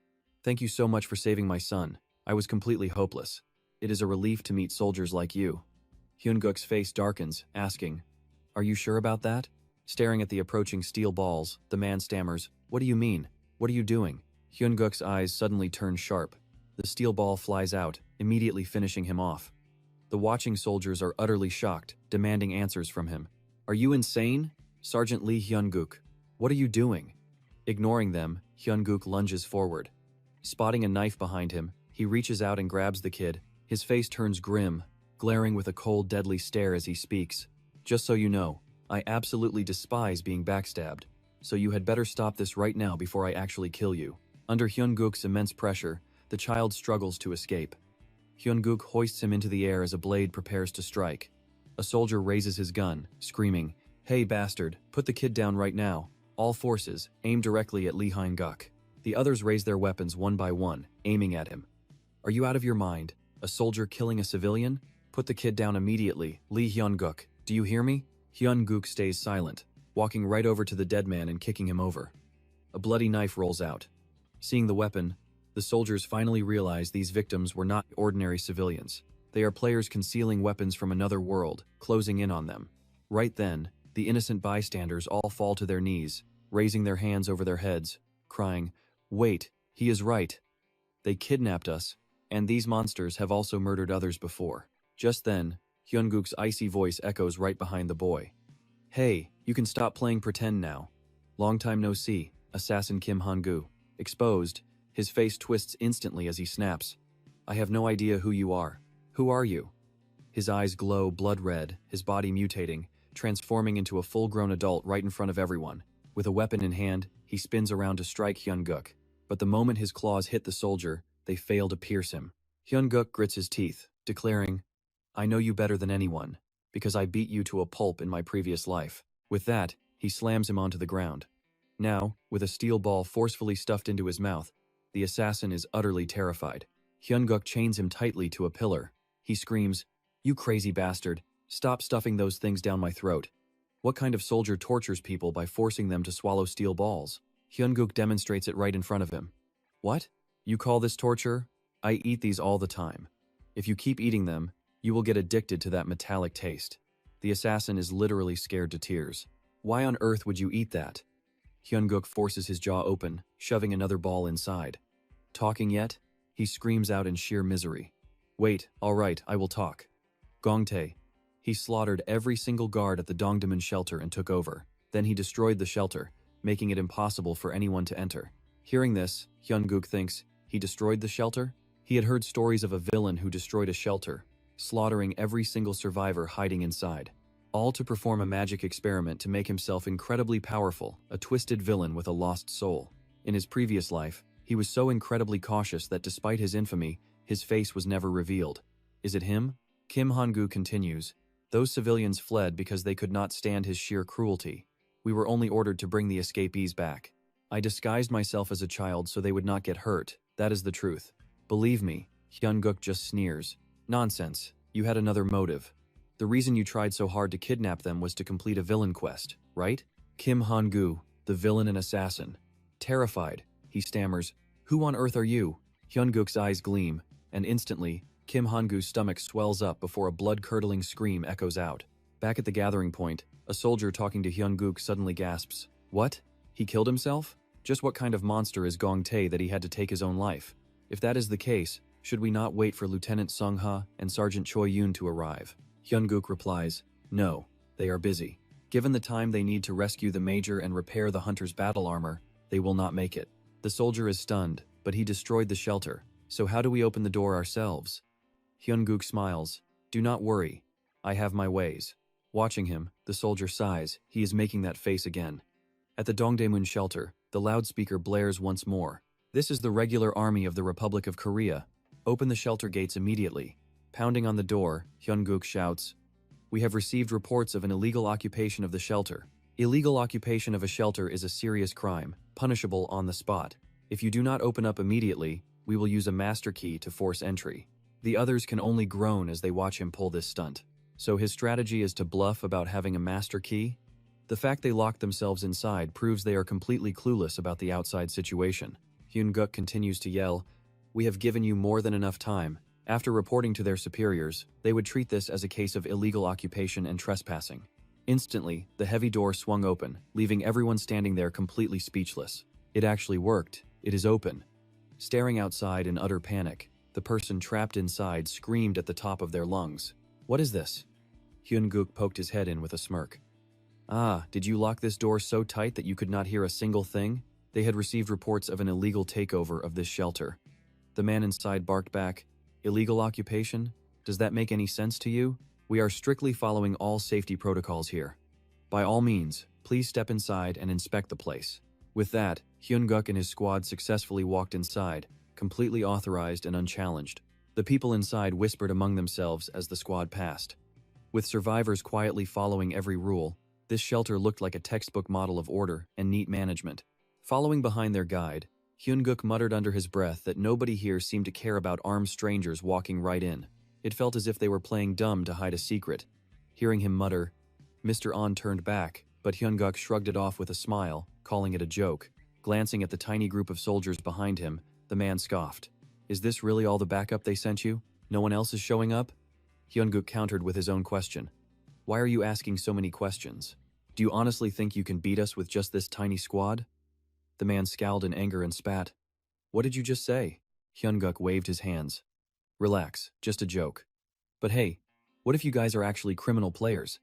Thank you so much for saving my son. I was completely hopeless. It is a relief to meet soldiers like you." Hyun-guk's face darkens, asking, "Are you sure about that?" Staring at the approaching steel balls, the man stammers, "What do you mean? What are you doing?" Hyun-guk's eyes suddenly turn sharp. The steel ball flies out, immediately finishing him off. The watching soldiers are utterly shocked, demanding answers from him. "Are you insane? Sergeant Lee Hyun-guk, what are you doing?" Ignoring them, Hyun-guk lunges forward. Spotting a knife behind him, he reaches out and grabs the kid. His face turns grim, glaring with a cold, deadly stare as he speaks. "Just so you know, I absolutely despise being backstabbed, so you had better stop this right now before I actually kill you." Under Hyun-guk's immense pressure, the child struggles to escape. Hyun-guk hoists him into the air as a blade prepares to strike. A soldier raises his gun, screaming, "Hey bastard, put the kid down right now." All forces aim directly at Lee Hyun-guk. The others raise their weapons one by one, aiming at him. "Are you out of your mind? A soldier killing a civilian? Put the kid down immediately, Lee Hyun-guk. Do you hear me?" Hyun-guk stays silent, walking right over to the dead man and kicking him over. A bloody knife rolls out. Seeing the weapon, the soldiers finally realize these victims were not ordinary civilians. They are players concealing weapons from another world, closing in on them. Right then, the innocent bystanders all fall to their knees, raising their hands over their heads, crying, "Wait, he is right. They kidnapped us, and these monsters have also murdered others before." Just then, Hyun-guk's icy voice echoes right behind the boy. "Hey, you can stop playing pretend now. Long time no see, assassin Kim Han-gu." Exposed, his face twists instantly as he snaps, "I have no idea who you are. Who are you?" His eyes glow blood red, his body mutating, transforming into a full-grown adult right in front of everyone. With a weapon in hand, he spins around to strike Hyun-guk. But the moment his claws hit the soldier, they fail to pierce him. Hyun-guk grits his teeth, declaring, "I know you better than anyone, because I beat you to a pulp in my previous life." With that, he slams him onto the ground. Now, with a steel ball forcefully stuffed into his mouth, the assassin is utterly terrified. Hyun-guk chains him tightly to a pillar. He screams, "You crazy bastard, stop stuffing those things down my throat." What kind of soldier tortures people by forcing them to swallow steel balls? Hyun-guk demonstrates it right in front of him. "What? You call this torture? I eat these all the time. If you keep eating them, you will get addicted to that metallic taste." The assassin is literally scared to tears. "Why on earth would you eat that?" Hyun-guk forces his jaw open, shoving another ball inside. "Talking yet?" He screams out in sheer misery. "Wait, all right, I will talk." Gongtae. He slaughtered every single guard at the Dongdaemun shelter and took over. Then he destroyed the shelter, making it impossible for anyone to enter. Hearing this, Hyun-guk thinks, he destroyed the shelter? He had heard stories of a villain who destroyed a shelter, slaughtering every single survivor hiding inside, all to perform a magic experiment to make himself incredibly powerful, a twisted villain with a lost soul. In his previous life, he was so incredibly cautious that despite his infamy, his face was never revealed. Is it him? Kim Han-gu continues. Those civilians fled because they could not stand his sheer cruelty. We were only ordered to bring the escapees back. I disguised myself as a child so they would not get hurt. That is the truth. Believe me, Hyun-guk just sneers. Nonsense. You had another motive. The reason you tried so hard to kidnap them was to complete a villain quest, right? Kim Han-gu, the villain and assassin. Terrified, he stammers, "Who on earth are you?" Hyun-guk's eyes gleam, and instantly, Kim Han-gu's stomach swells up before a blood-curdling scream echoes out. Back at the gathering point, a soldier talking to Hyun-guk suddenly gasps. What? He killed himself? Just what kind of monster is Gong-tae that he had to take his own life? If that is the case, should we not wait for Lieutenant Sung-ha and Sergeant Choi-yoon to arrive? Hyun-guk replies, "No, they are busy. Given the time they need to rescue the Major and repair the Hunter's battle armor, they will not make it." The soldier is stunned, but he destroyed the shelter. So how do we open the door ourselves? Hyun-guk smiles. "Do not worry. I have my ways." Watching him, the soldier sighs. He is making that face again. At the Dongdaemun shelter, the loudspeaker blares once more. "This is the regular army of the Republic of Korea. Open the shelter gates immediately." Pounding on the door, Hyun-guk shouts, "We have received reports of an illegal occupation of the shelter. Illegal occupation of a shelter is a serious crime, punishable on the spot. If you do not open up immediately, we will use a master key to force entry." The others can only groan as they watch him pull this stunt. So his strategy is to bluff about having a master key? The fact they locked themselves inside proves they are completely clueless about the outside situation. Hyun-guk continues to yell, "We have given you more than enough time." After reporting to their superiors, they would treat this as a case of illegal occupation and trespassing. Instantly, the heavy door swung open, leaving everyone standing there completely speechless. It actually worked. It is open. Staring outside in utter panic, the person trapped inside screamed at the top of their lungs. "What is this?" Hyun-guk poked his head in with a smirk. "Ah, did you lock this door so tight that you could not hear a single thing?" They had received reports of an illegal takeover of this shelter. The man inside barked back, "Illegal occupation? Does that make any sense to you? We are strictly following all safety protocols here. By all means, please step inside and inspect the place." With that, Hyun-guk and his squad successfully walked inside, completely authorized and unchallenged. The people inside whispered among themselves as the squad passed. With survivors quietly following every rule, this shelter looked like a textbook model of order and neat management. Following behind their guide, Hyun-guk muttered under his breath that nobody here seemed to care about armed strangers walking right in. It felt as if they were playing dumb to hide a secret. Hearing him mutter, Mr. An turned back, but Hyun-guk shrugged it off with a smile, calling it a joke. Glancing at the tiny group of soldiers behind him, the man scoffed. "Is this really all the backup they sent you? No one else is showing up?" Hyun-guk countered with his own question. "Why are you asking so many questions? Do you honestly think you can beat us with just this tiny squad?" The man scowled in anger and spat. "What did you just say?" Hyun-guk waved his hands. "Relax, just a joke. But hey, what if you guys are actually criminal players?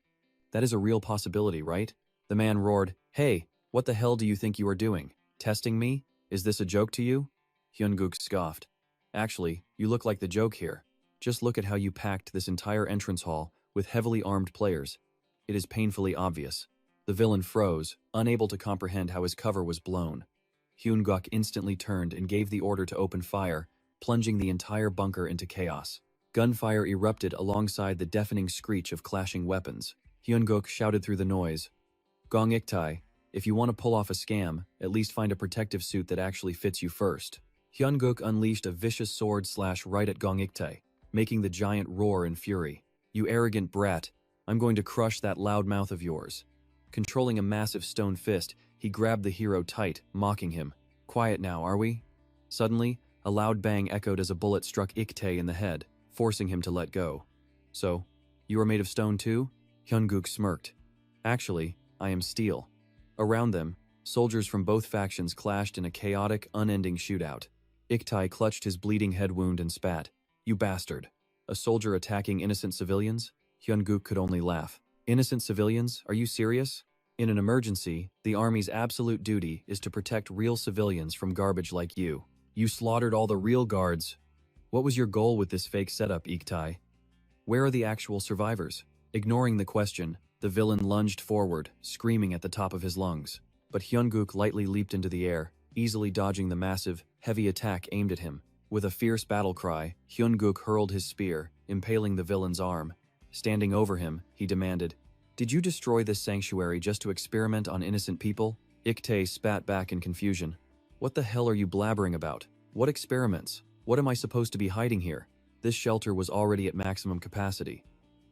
That is a real possibility, right?" The man roared, "Hey, what the hell do you think you are doing? Testing me? Is this a joke to you?" Hyun-guk scoffed. "Actually, you look like the joke here. Just look at how you packed this entire entrance hall with heavily armed players. It is painfully obvious." The villain froze, unable to comprehend how his cover was blown. Hyun-guk instantly turned and gave the order to open fire, plunging the entire bunker into chaos. Gunfire erupted alongside the deafening screech of clashing weapons. Hyunguk shouted through the noise, "Gong Iktai, if you want to pull off a scam, at least find a protective suit that actually fits you first." Hyunguk unleashed a vicious sword slash right at Gong Iktai, making the giant roar in fury. "You arrogant brat, I'm going to crush that loud mouth of yours." Controlling a massive stone fist, he grabbed the hero tight, mocking him. "Quiet now, are we?" Suddenly, a loud bang echoed as a bullet struck Iktai in the head, forcing him to let go. "So, you are made of stone too?" Hyunguk smirked. "Actually, I am steel." Around them, soldiers from both factions clashed in a chaotic, unending shootout. Iktai clutched his bleeding head wound and spat. "You bastard. A soldier attacking innocent civilians?" Hyunguk could only laugh. "Innocent civilians? Are you serious? In an emergency, the army's absolute duty is to protect real civilians from garbage like you. You slaughtered all the real guards. What was your goal with this fake setup, Iktai? Where are the actual survivors?" Ignoring the question, the villain lunged forward, screaming at the top of his lungs. But Hyunguk lightly leaped into the air, easily dodging the massive, heavy attack aimed at him. With a fierce battle cry, Hyunguk hurled his spear, impaling the villain's arm. Standing over him, he demanded, "Did you destroy this sanctuary just to experiment on innocent people?" Iktai spat back in confusion. "What the hell are you blabbering about? What experiments? What am I supposed to be hiding here?" This shelter was already at maximum capacity,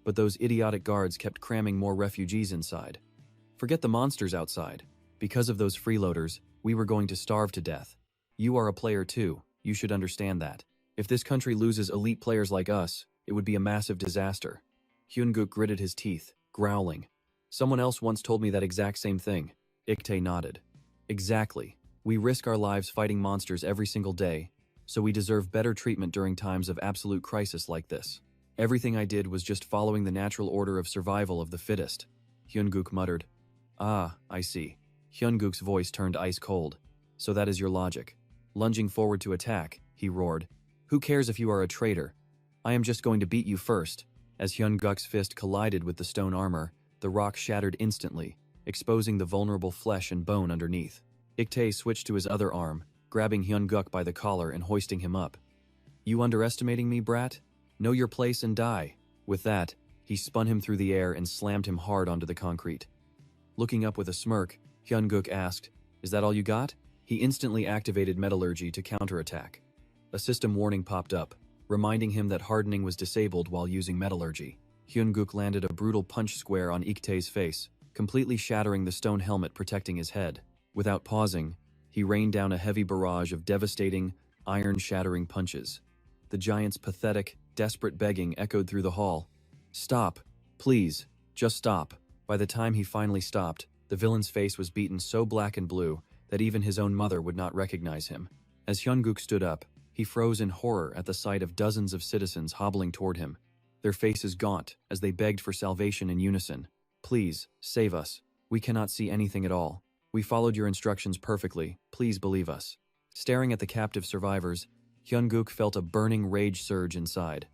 but those idiotic guards kept cramming more refugees inside. Forget the monsters outside. Because of those freeloaders, we were going to starve to death. You are a player too, you should understand that. If this country loses elite players like us, it would be a massive disaster. Hyunguk gritted his teeth, growling. "Someone else once told me that exact same thing." Iktai nodded. "Exactly. We risk our lives fighting monsters every single day, so we deserve better treatment during times of absolute crisis like this. Everything I did was just following the natural order of survival of the fittest." Hyunguk muttered. "Ah, I see." Hyunguk's voice turned ice cold. "So that is your logic." Lunging forward to attack, he roared, "Who cares if you are a traitor? I am just going to beat you first." As Hyunguk's fist collided with the stone armor, the rock shattered instantly, exposing the vulnerable flesh and bone underneath. Iktai switched to his other arm, grabbing Hyunguk by the collar and hoisting him up. "You underestimating me, brat? Know your place and die." With that, he spun him through the air and slammed him hard onto the concrete. Looking up with a smirk, Hyunguk asked, "Is that all you got?" He instantly activated metallurgy to counterattack. A system warning popped up, reminding him that hardening was disabled while using metallurgy. Hyunguk landed a brutal punch square on Iktai's face, completely shattering the stone helmet protecting his head. Without pausing, he rained down a heavy barrage of devastating, iron-shattering punches. The giant's pathetic, desperate begging echoed through the hall. "Stop. Please. Just stop." By the time he finally stopped, the villain's face was beaten so black and blue that even his own mother would not recognize him. As Hyunguk stood up, he froze in horror at the sight of dozens of citizens hobbling toward him, their faces gaunt as they begged for salvation in unison. "Please, save us. We cannot see anything at all. We followed your instructions perfectly. Please believe us." Staring at the captive survivors, Hyunguk felt a burning rage surge inside.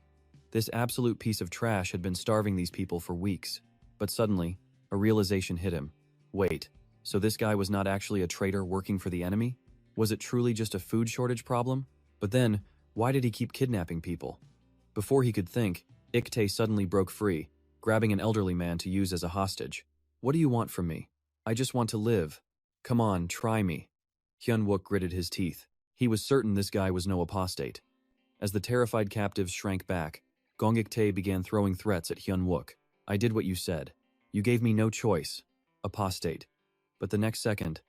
This absolute piece of trash had been starving these people for weeks. But suddenly, a realization hit him. Wait, so this guy was not actually a traitor working for the enemy? Was it truly just a food shortage problem? But then, why did he keep kidnapping people? Before he could think, Iktai suddenly broke free, grabbing an elderly man to use as a hostage. "What do you want from me? I just want to live. Come on, try me." Hyunwook gritted his teeth. He was certain this guy was no apostate. As the terrified captives shrank back, Gong Iktai began throwing threats at Hyunwook. "I did what you said. You gave me no choice. Apostate." But the next second,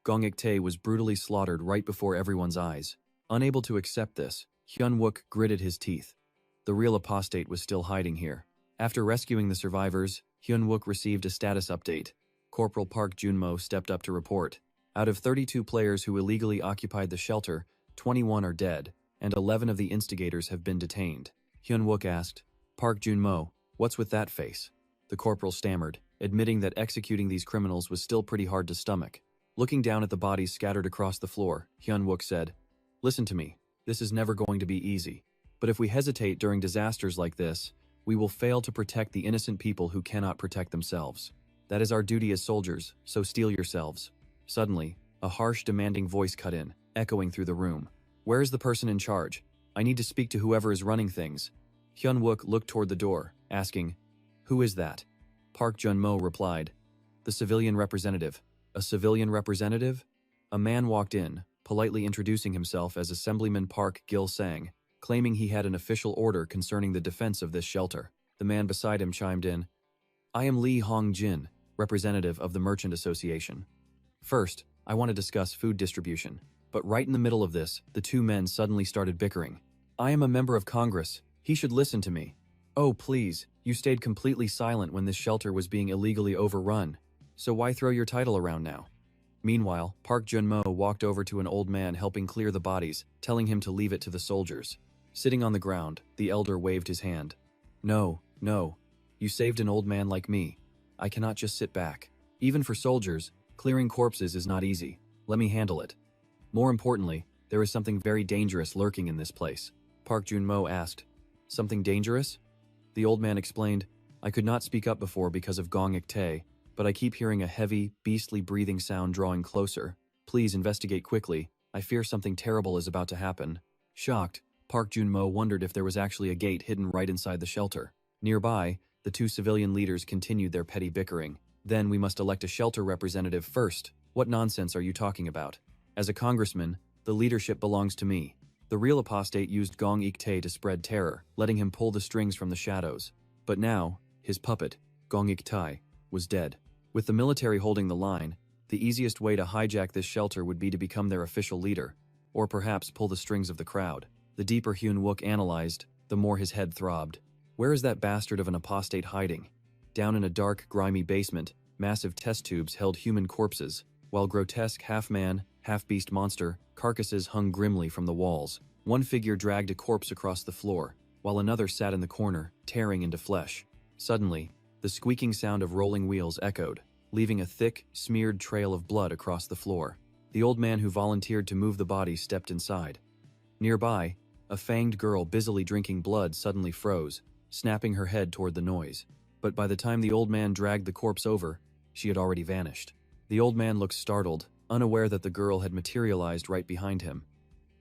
Gong Iktai was brutally slaughtered right before everyone's eyes. Unable to accept this, Hyunwook gritted his teeth. The real apostate was still hiding here. After rescuing the survivors, Hyunwook received a status update. Corporal Park Junmo stepped up to report. Out of 32 players who illegally occupied the shelter, 21 are dead, and 11 of the instigators have been detained. Hyunwook asked, "Park Junmo, what's with that face?" The corporal stammered, admitting that executing these criminals was still pretty hard to stomach. Looking down at the bodies scattered across the floor, Hyunwook said, "Listen to me, this is never going to be easy. But if we hesitate during disasters like this, we will fail to protect the innocent people who cannot protect themselves. That is our duty as soldiers, so steel yourselves." Suddenly, a harsh, demanding voice cut in, echoing through the room. "Where is the person in charge? I need to speak to whoever is running things. Hyun-wook looked toward the door, asking, "Who is that?" Park Jun-mo replied, "The civilian representative." "A civilian representative?" A man walked in, politely introducing himself as Assemblyman Park Gil-sang, claiming he had an official order concerning the defense of this shelter. The man beside him chimed in, "I am Lee Hong-jin, representative of the Merchant Association. First, I want to discuss food distribution." But right in the middle of this, the two men suddenly started bickering. "I am a member of Congress. He should listen to me." "Oh, please, you stayed completely silent when this shelter was being illegally overrun. So why throw your title around now?" Meanwhile, Park Jun-mo walked over to an old man helping clear the bodies, telling him to leave it to the soldiers. Sitting on the ground, the elder waved his hand. No. You saved an old man like me. I cannot just sit back. Even for soldiers, clearing corpses is not easy. Let me handle it. More importantly, there is something very dangerous lurking in this place." Park Jun-mo asked, "Something dangerous?" The old man explained, "I could not speak up before because of Gong Ik-tae, but I keep hearing a heavy, beastly breathing sound drawing closer. Please investigate quickly. I fear something terrible is about to happen." Shocked, Park Jun-mo wondered if there was actually a gate hidden right inside the shelter. Nearby, the two civilian leaders continued their petty bickering. "Then we must elect a shelter representative first. What nonsense are you talking about? As a congressman, the leadership belongs to me." The real apostate used Gong Ik-tae to spread terror, letting him pull the strings from the shadows. But now, his puppet, Gong Ik-tae, was dead. With the military holding the line, the easiest way to hijack this shelter would be to become their official leader, or perhaps pull the strings of the crowd. The deeper Hyun-wook analyzed, the more his head throbbed. Where is that bastard of an apostate hiding? Down in a dark, grimy basement, massive test tubes held human corpses, while grotesque half-man, half-beast monster carcasses hung grimly from the walls. One figure dragged a corpse across the floor, while another sat in the corner, tearing into flesh. Suddenly, the squeaking sound of rolling wheels echoed, leaving a thick, smeared trail of blood across the floor. The old man who volunteered to move the body stepped inside. Nearby, a fanged girl busily drinking blood suddenly froze, snapping her head toward the noise. But by the time the old man dragged the corpse over, she had already vanished. The old man looked startled, unaware that the girl had materialized right behind him.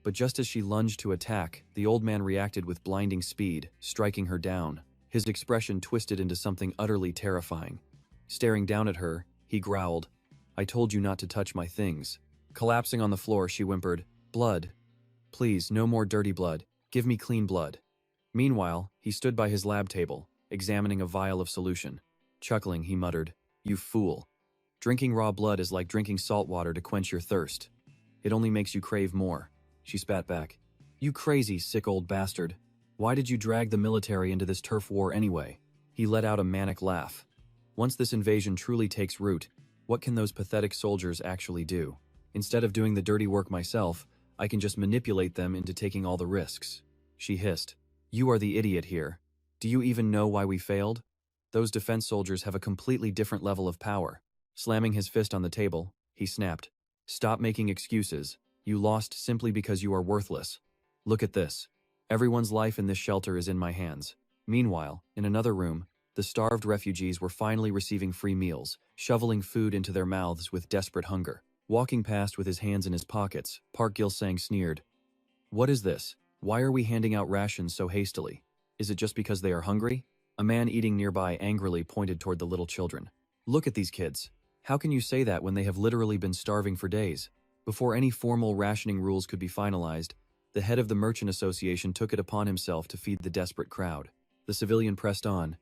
But just as she lunged to attack, the old man reacted with blinding speed, striking her down. His expression twisted into something utterly terrifying. Staring down at her, he growled, "I told you not to touch my things." Collapsing on the floor, she whimpered, "Blood. Please, no more dirty blood. Give me clean blood." Meanwhile, he stood by his lab table, examining a vial of solution. Chuckling, he muttered, "You fool. Drinking raw blood is like drinking salt water to quench your thirst. It only makes you crave more." She spat back, "You crazy, sick old bastard. Why did you drag the military into this turf war anyway?" He let out a manic laugh. "Once this invasion truly takes root, what can those pathetic soldiers actually do? Instead of doing the dirty work myself, I can just manipulate them into taking all the risks." She hissed, "You are the idiot here. Do you even know why we failed? Those defense soldiers have a completely different level of power." Slamming his fist on the table, he snapped, "Stop making excuses. You lost simply because you are worthless. Look at this. Everyone's life in this shelter is in my hands." Meanwhile, in another room, the starved refugees were finally receiving free meals, shoveling food into their mouths with desperate hunger. Walking past with his hands in his pockets, Park Gil-sang sneered, "What is this? Why are we handing out rations so hastily? Is it just because they are hungry?" A man eating nearby angrily pointed toward the little children. "Look at these kids. How can you say that when they have literally been starving for days?" Before any formal rationing rules could be finalized, the head of the Merchant Association took it upon himself to feed the desperate crowd. The civilian pressed on,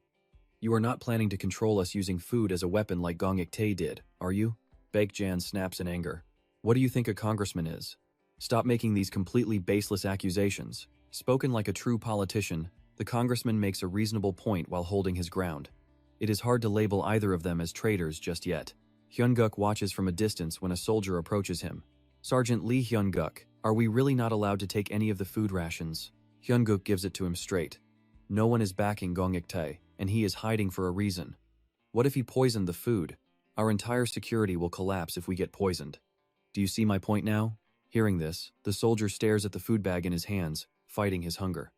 "You are not planning to control us using food as a weapon like Gong Ik-tae did, are you?" Baek-jan snaps in anger. "What do you think a congressman is? Stop making these completely baseless accusations." Spoken like a true politician, the congressman makes a reasonable point while holding his ground. It is hard to label either of them as traitors just yet. Hyun-guk watches from a distance when a soldier approaches him. "Sergeant Lee Hyun-guk, are we really not allowed to take any of the food rations?" Hyun-guk gives it to him straight. No one is backing Gong Ik-tae, and he is hiding for a reason. What if he poisoned the food? Our entire security will collapse if we get poisoned. Do you see my point now? Hearing this, the soldier stares at the food bag in his hands, fighting his hunger.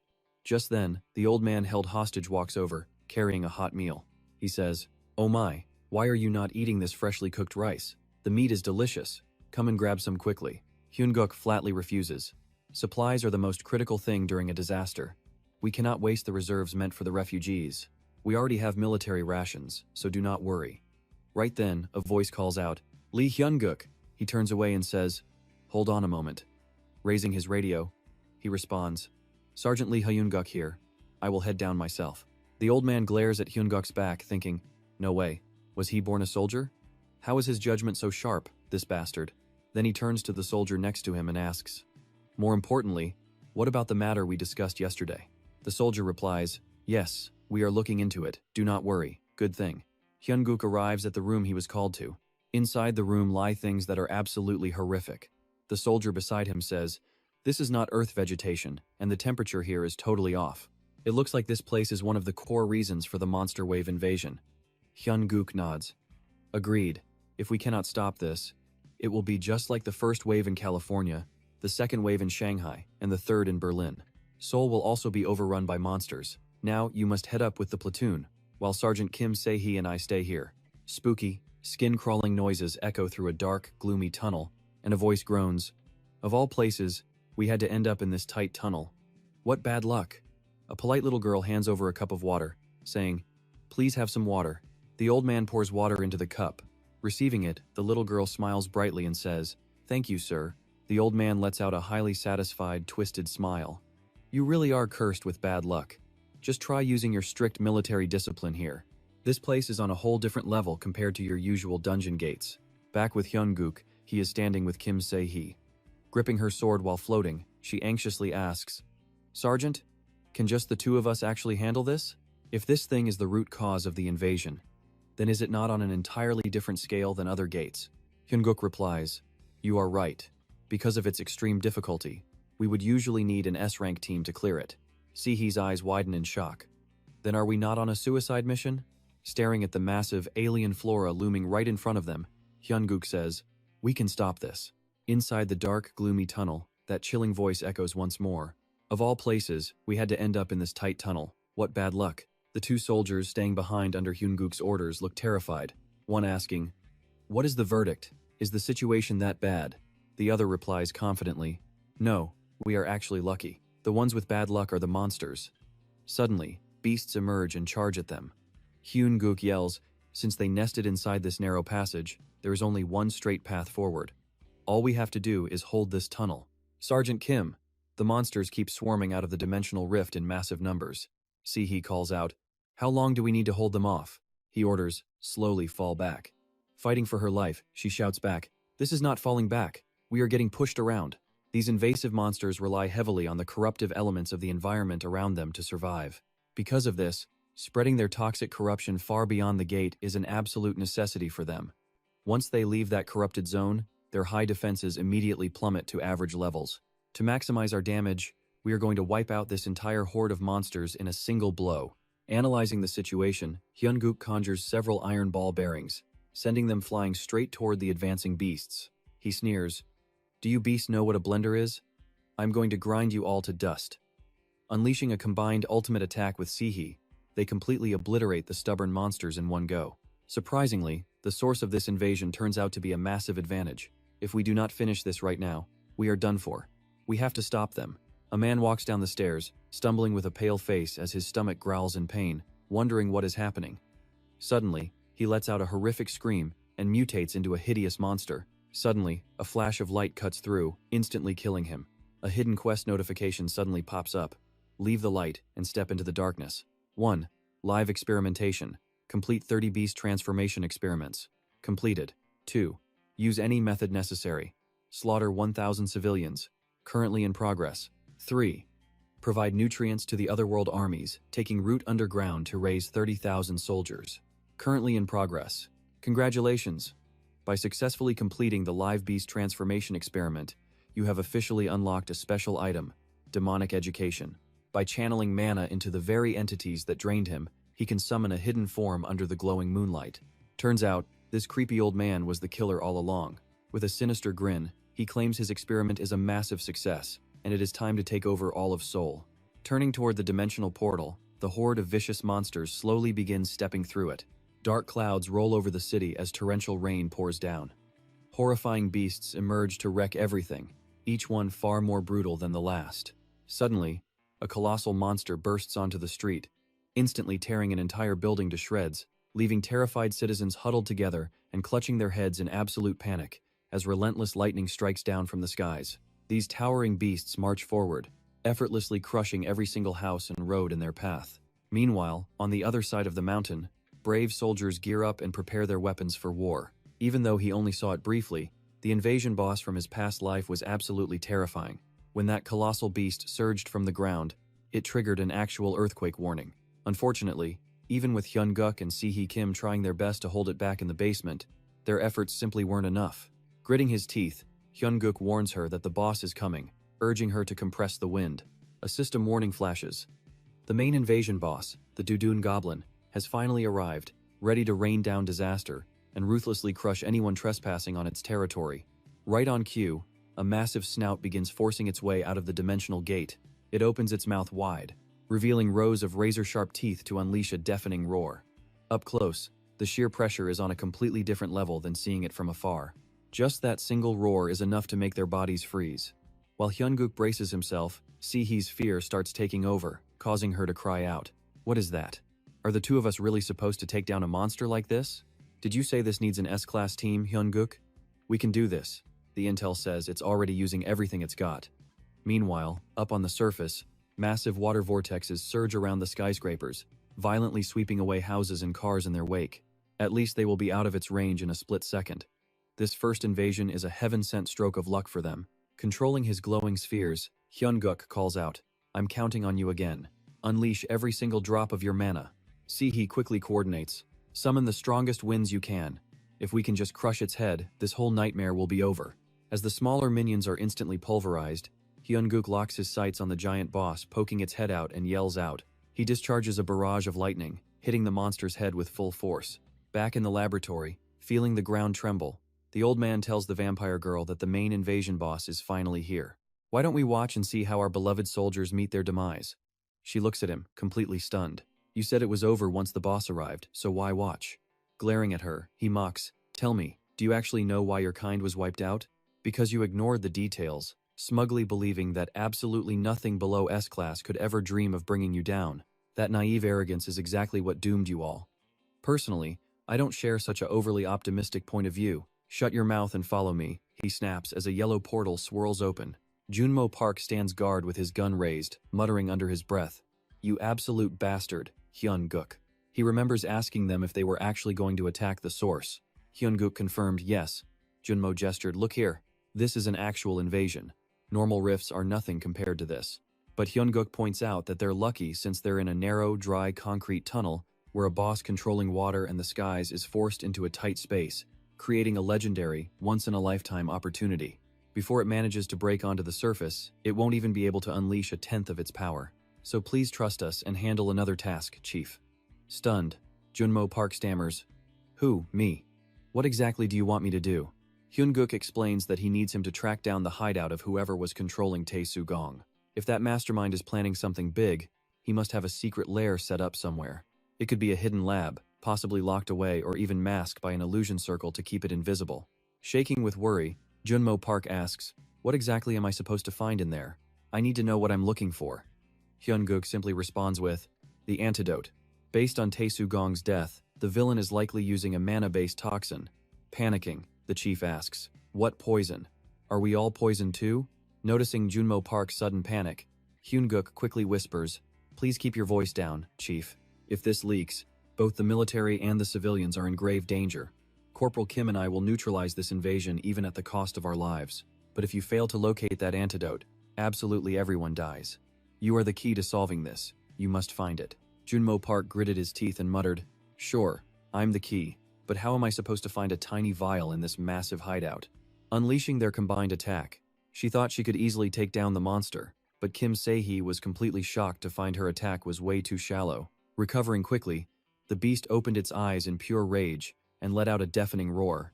Just then, the old man held hostage walks over, carrying a hot meal. He says, "Oh my, why are you not eating this freshly cooked rice? The meat is delicious. Come and grab some quickly." Hyun-guk flatly refuses. Supplies are the most critical thing during a disaster. We cannot waste the reserves meant for the refugees. We already have military rations, so do not worry. Right then, a voice calls out, Lee Hyun-guk. He turns away and says, hold on a moment. Raising his radio, he responds, Sergeant Lee Hyun-guk here. I will head down myself. The old man glares at Hyun-guk's back, thinking, no way. Was he born a soldier? How is his judgment so sharp, this bastard? Then he turns to the soldier next to him and asks, more importantly, what about the matter we discussed yesterday? The soldier replies, yes, we are looking into it. Do not worry. Good thing. Hyun-guk arrives at the room he was called to. Inside the room lie things that are absolutely horrific. The soldier beside him says, this is not Earth vegetation, and the temperature here is totally off. It looks like this place is one of the core reasons for the monster wave invasion. Hyun-guk nods. Agreed. If we cannot stop this, it will be just like the first wave in California, the second wave in Shanghai, and the third in Berlin. Seoul will also be overrun by monsters. Now, you must head up with the platoon, while Sergeant Kim Se-hee and I stay here. Spooky, skin-crawling noises echo through a dark, gloomy tunnel, and a voice groans. Of all places, we had to end up in this tight tunnel. What bad luck. A polite little girl hands over a cup of water, saying, please have some water. The old man pours water into the cup. Receiving it, the little girl smiles brightly and says, thank you, sir. The old man lets out a highly satisfied, twisted smile. You really are cursed with bad luck. Just try using your strict military discipline here. This place is on a whole different level compared to your usual dungeon gates. Back with Hyun-guk, he is standing with Kim Se-hee. Gripping her sword while floating, she anxiously asks, Sergeant, can just the two of us actually handle this? If this thing is the root cause of the invasion, then is it not on an entirely different scale than other gates? Hyun-guk replies, you are right. Because of its extreme difficulty, we would usually need an S-rank team to clear it. Se-hee's eyes widen in shock. Then are we not on a suicide mission? Staring at the massive alien flora looming right in front of them, Hyun-guk says, we can stop this. Inside the dark, gloomy tunnel, that chilling voice echoes once more. Of all places, we had to end up in this tight tunnel. What bad luck. The two soldiers staying behind under Hyun-guk's orders look terrified, one asking, what is the verdict? Is the situation that bad? The other replies confidently, no, we are actually lucky. The ones with bad luck are the monsters. Suddenly, beasts emerge and charge at them. Hyun-guk yells, since they nested inside this narrow passage, there is only one straight path forward. All we have to do is hold this tunnel. Sergeant Kim, the monsters keep swarming out of the dimensional rift in massive numbers. Se-hee calls out, how long do we need to hold them off? He orders, slowly fall back. Fighting for her life, she shouts back, this is not falling back. We are getting pushed around. These invasive monsters rely heavily on the corruptive elements of the environment around them to survive. Because of this, spreading their toxic corruption far beyond the gate is an absolute necessity for them. Once they leave that corrupted zone, their high defenses immediately plummet to average levels. To maximize our damage, we are going to wipe out this entire horde of monsters in a single blow. Analyzing the situation, Hyun-guk conjures several iron ball bearings, sending them flying straight toward the advancing beasts. He sneers, do you beasts know what a blender is? I'm going to grind you all to dust. Unleashing a combined ultimate attack with Se-hee, they completely obliterate the stubborn monsters in one go. Surprisingly, the source of this invasion turns out to be a massive advantage. If we do not finish this right now, we are done for. We have to stop them. A man walks down the stairs, stumbling with a pale face as his stomach growls in pain, wondering what is happening. Suddenly, he lets out a horrific scream and mutates into a hideous monster. Suddenly, a flash of light cuts through, instantly killing him. A hidden quest notification suddenly pops up. Leave the light and step into the darkness. 1. Live experimentation. Complete 30 beast transformation experiments. Completed. 2. Use any method necessary. Slaughter 1,000 civilians. Currently in progress. 3. Provide nutrients to the otherworld armies, taking root underground to raise 30,000 soldiers. Currently in progress. Congratulations! By successfully completing the live beast transformation experiment, you have officially unlocked a special item, demonic education. By channeling mana into the very entities that drained him, he can summon a hidden form under the glowing moonlight. Turns out, this creepy old man was the killer all along. With a sinister grin, he claims his experiment is a massive success, and it is time to take over all of Seoul. Turning toward the dimensional portal, the horde of vicious monsters slowly begins stepping through it. Dark clouds roll over the city as torrential rain pours down. Horrifying beasts emerge to wreck everything. each one far more brutal than the last. Suddenly, a colossal monster bursts onto the street, instantly tearing an entire building to shreds, leaving terrified citizens huddled together and clutching their heads in absolute panic as relentless lightning strikes down from the skies. These towering beasts march forward, effortlessly crushing every single house and road in their path. Meanwhile, on the other side of the mountain, brave soldiers gear up and prepare their weapons for war. Even though he only saw it briefly, the invasion boss from his past life was absolutely terrifying. When that colossal beast surged from the ground, it triggered an actual earthquake warning. Unfortunately, even with Hyun-guk and Si-hee Kim trying their best to hold it back in the basement, their efforts simply weren't enough. Gritting his teeth, Hyun-guk warns her that the boss is coming, urging her to compress the wind. A system warning flashes. The main invasion boss, the Dudun Goblin, has finally arrived, ready to rain down disaster and ruthlessly crush anyone trespassing on its territory. Right on cue, a massive snout begins forcing its way out of the dimensional gate. It opens its mouth wide, revealing rows of razor-sharp teeth to unleash a deafening roar. Up close, the sheer pressure is on a completely different level than seeing it from afar. Just that single roar is enough to make their bodies freeze. While Hyun-guk braces himself, Si-hee's fear starts taking over, causing her to cry out. What is that? Are the two of us really supposed to take down a monster like this? Did you say this needs an S-class team, Hyun-guk? We can do this. The intel says it's already using everything it's got. Meanwhile, up on the surface, massive water vortexes surge around the skyscrapers, violently sweeping away houses and cars in their wake. At least they will be out of its range in a split second. This first invasion is a heaven-sent stroke of luck for them. Controlling his glowing spheres, Hyun-guk calls out, I'm counting on you again. Unleash every single drop of your mana. Si-hee quickly coordinates. Summon the strongest winds you can. If we can just crush its head, this whole nightmare will be over. As the smaller minions are instantly pulverized, Hyun-guk locks his sights on the giant boss, poking its head out and yells out. He discharges a barrage of lightning, hitting the monster's head with full force. Back in the laboratory, feeling the ground tremble, the old man tells the vampire girl that the main invasion boss is finally here. Why don't we watch and see how our beloved soldiers meet their demise? She looks at him, completely stunned. You said it was over once the boss arrived, so why watch? Glaring at her, he mocks, tell me, do you actually know why your kind was wiped out? Because you ignored the details, smugly believing that absolutely nothing below S-class could ever dream of bringing you down. That naive arrogance is exactly what doomed you all. Personally, I don't share such a overly optimistic point of view. Shut your mouth and follow me, he snaps as a yellow portal swirls open. Junmo Park stands guard with his gun raised, muttering under his breath. You absolute bastard, Hyun-guk. He remembers asking them if they were actually going to attack the source. Hyun-guk confirmed yes. Junmo gestured, look here. This is an actual invasion. Normal rifts are nothing compared to this. But Hyun-guk points out that they're lucky since they're in a narrow, dry concrete tunnel where a boss controlling water and the skies is forced into a tight space, creating a legendary, once-in-a-lifetime opportunity. Before it manages to break onto the surface, it won't even be able to unleash a tenth of its power. So please trust us and handle another task, Chief. Stunned, Junmo Park stammers, Who, me? What exactly do you want me to do? Hyun-guk explains that he needs him to track down the hideout of whoever was controlling Tae-Soo-gong. If that mastermind is planning something big, he must have a secret lair set up somewhere. It could be a hidden lab, possibly locked away or even masked by an illusion circle to keep it invisible. Shaking with worry, Junmo Park asks, what exactly am I supposed to find in there? I need to know what I'm looking for. Hyun-guk simply responds with, the antidote. Based on Tae-Soo-gong's death, the villain is likely using a mana-based toxin. Panicking, the chief asks, what poison? Are we all poisoned too? Noticing Junmo Park's sudden panic, Hyun-guk quickly whispers, please keep your voice down, Chief. If this leaks, both the military and the civilians are in grave danger. Corporal Kim and I will neutralize this invasion even at the cost of our lives. But if you fail to locate that antidote, absolutely everyone dies. You are the key to solving this. You must find it. Junmo Park gritted his teeth and muttered, sure, I'm the key, but how am I supposed to find a tiny vial in this massive hideout? Unleashing their combined attack, she thought she could easily take down the monster, but Kim Se-hee was completely shocked to find her attack was way too shallow. Recovering quickly, the beast opened its eyes in pure rage and let out a deafening roar.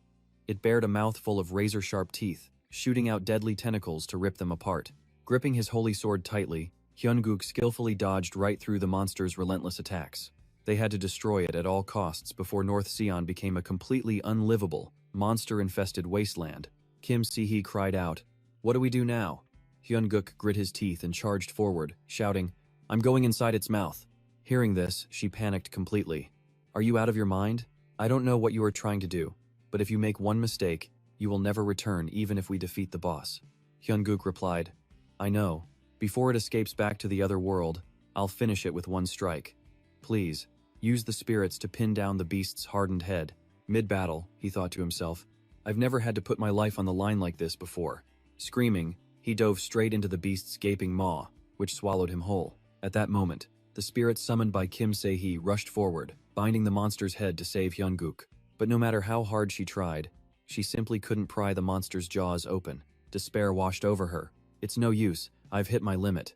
It bared a mouthful of razor-sharp teeth, shooting out deadly tentacles to rip them apart. Gripping his holy sword tightly, Hyun-guk skillfully dodged right through the monster's relentless attacks. They had to destroy it at all costs before North Sion became a completely unlivable, monster-infested wasteland. Kim Se-hee cried out, What do we do now? Hyun-guk grit his teeth and charged forward, shouting, I'm going inside its mouth. Hearing this, she panicked completely. Are you out of your mind? I don't know what you are trying to do, but if you make one mistake, you will never return even if we defeat the boss. Hyun-guk replied, I know. Before it escapes back to the other world, I'll finish it with one strike. Please, use the spirits to pin down the beast's hardened head. Mid-battle, he thought to himself, I've never had to put my life on the line like this before. Screaming, he dove straight into the beast's gaping maw, which swallowed him whole. At that moment, the spirits summoned by Kim Se-hee rushed forward, binding the monster's head to save Hyun-guk. But no matter how hard she tried, she simply couldn't pry the monster's jaws open. Despair washed over her. It's no use, I've hit my limit.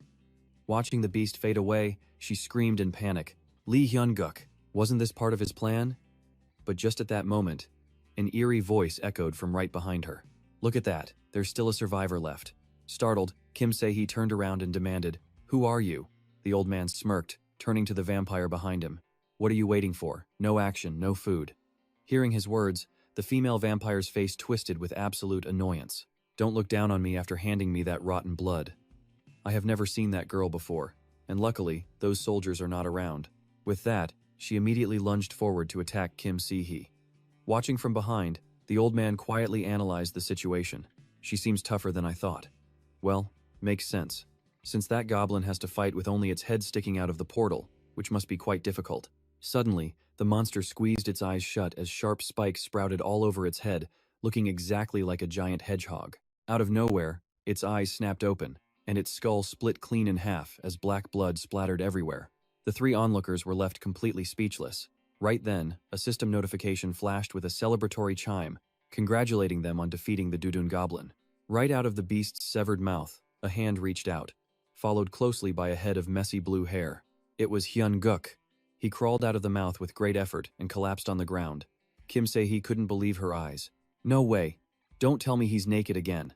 Watching the beast fade away, she screamed in panic. Lee Hyun-guk, wasn't this part of his plan? But just at that moment, an eerie voice echoed from right behind her. Look at that, there's still a survivor left. Startled, Kim Se-hee turned around and demanded, Who are you? The old man smirked, turning to the vampire behind him. What are you waiting for? No action, no food. Hearing his words, the female vampire's face twisted with absolute annoyance. Don't look down on me after handing me that rotten blood. I have never seen that girl before, and luckily, those soldiers are not around. With that, she immediately lunged forward to attack Kim Se-hee. Watching from behind, the old man quietly analyzed the situation. She seems tougher than I thought. Well, makes sense, since that goblin has to fight with only its head sticking out of the portal, which must be quite difficult. Suddenly, the monster squeezed its eyes shut as sharp spikes sprouted all over its head, looking exactly like a giant hedgehog. Out of nowhere, its eyes snapped open, and its skull split clean in half as black blood splattered everywhere. The three onlookers were left completely speechless. Right then, a system notification flashed with a celebratory chime, congratulating them on defeating the Dudun Goblin. Right out of the beast's severed mouth, a hand reached out, followed closely by a head of messy blue hair. It was Hyun-guk. He crawled out of the mouth with great effort and collapsed on the ground. Kim Se-hee couldn't believe her eyes. No way. Don't tell me he's naked again.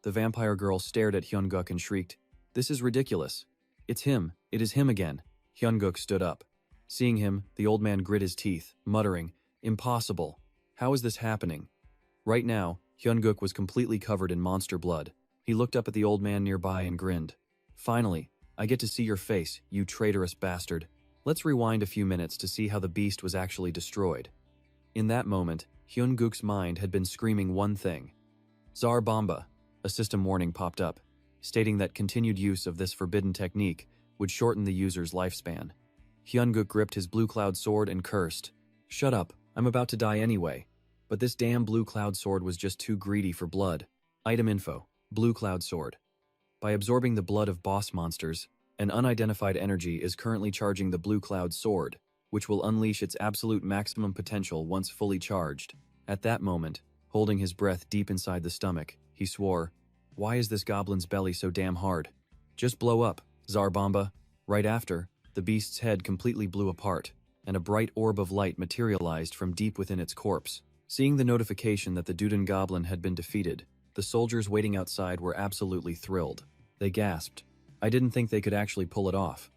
The vampire girl stared at Hyun-guk and shrieked, This is ridiculous. It's him. It is him again. Hyun-guk stood up. Seeing him, the old man grit his teeth, muttering, Impossible. How is this happening? Right now, Hyun-guk was completely covered in monster blood. He looked up at the old man nearby and grinned. Finally, I get to see your face, you traitorous bastard. Let's rewind a few minutes to see how the beast was actually destroyed. In that moment, Hyun-guk's mind had been screaming one thing. Tsar Bomba. A system warning popped up, stating that continued use of this forbidden technique would shorten the user's lifespan. Hyun-guk gripped his blue cloud sword and cursed. Shut up, I'm about to die anyway. But this damn blue cloud sword was just too greedy for blood. Item info, blue cloud sword. By absorbing the blood of boss monsters, an unidentified energy is currently charging the blue cloud sword, which will unleash its absolute maximum potential once fully charged. At that moment, holding his breath deep inside the stomach, he swore, Why is this goblin's belly so damn hard? Just blow up, Tsar Bomba. Right after, the beast's head completely blew apart, and a bright orb of light materialized from deep within its corpse. Seeing the notification that the Dudun Goblin had been defeated, the soldiers waiting outside were absolutely thrilled. They gasped. I didn't think they could actually pull it off.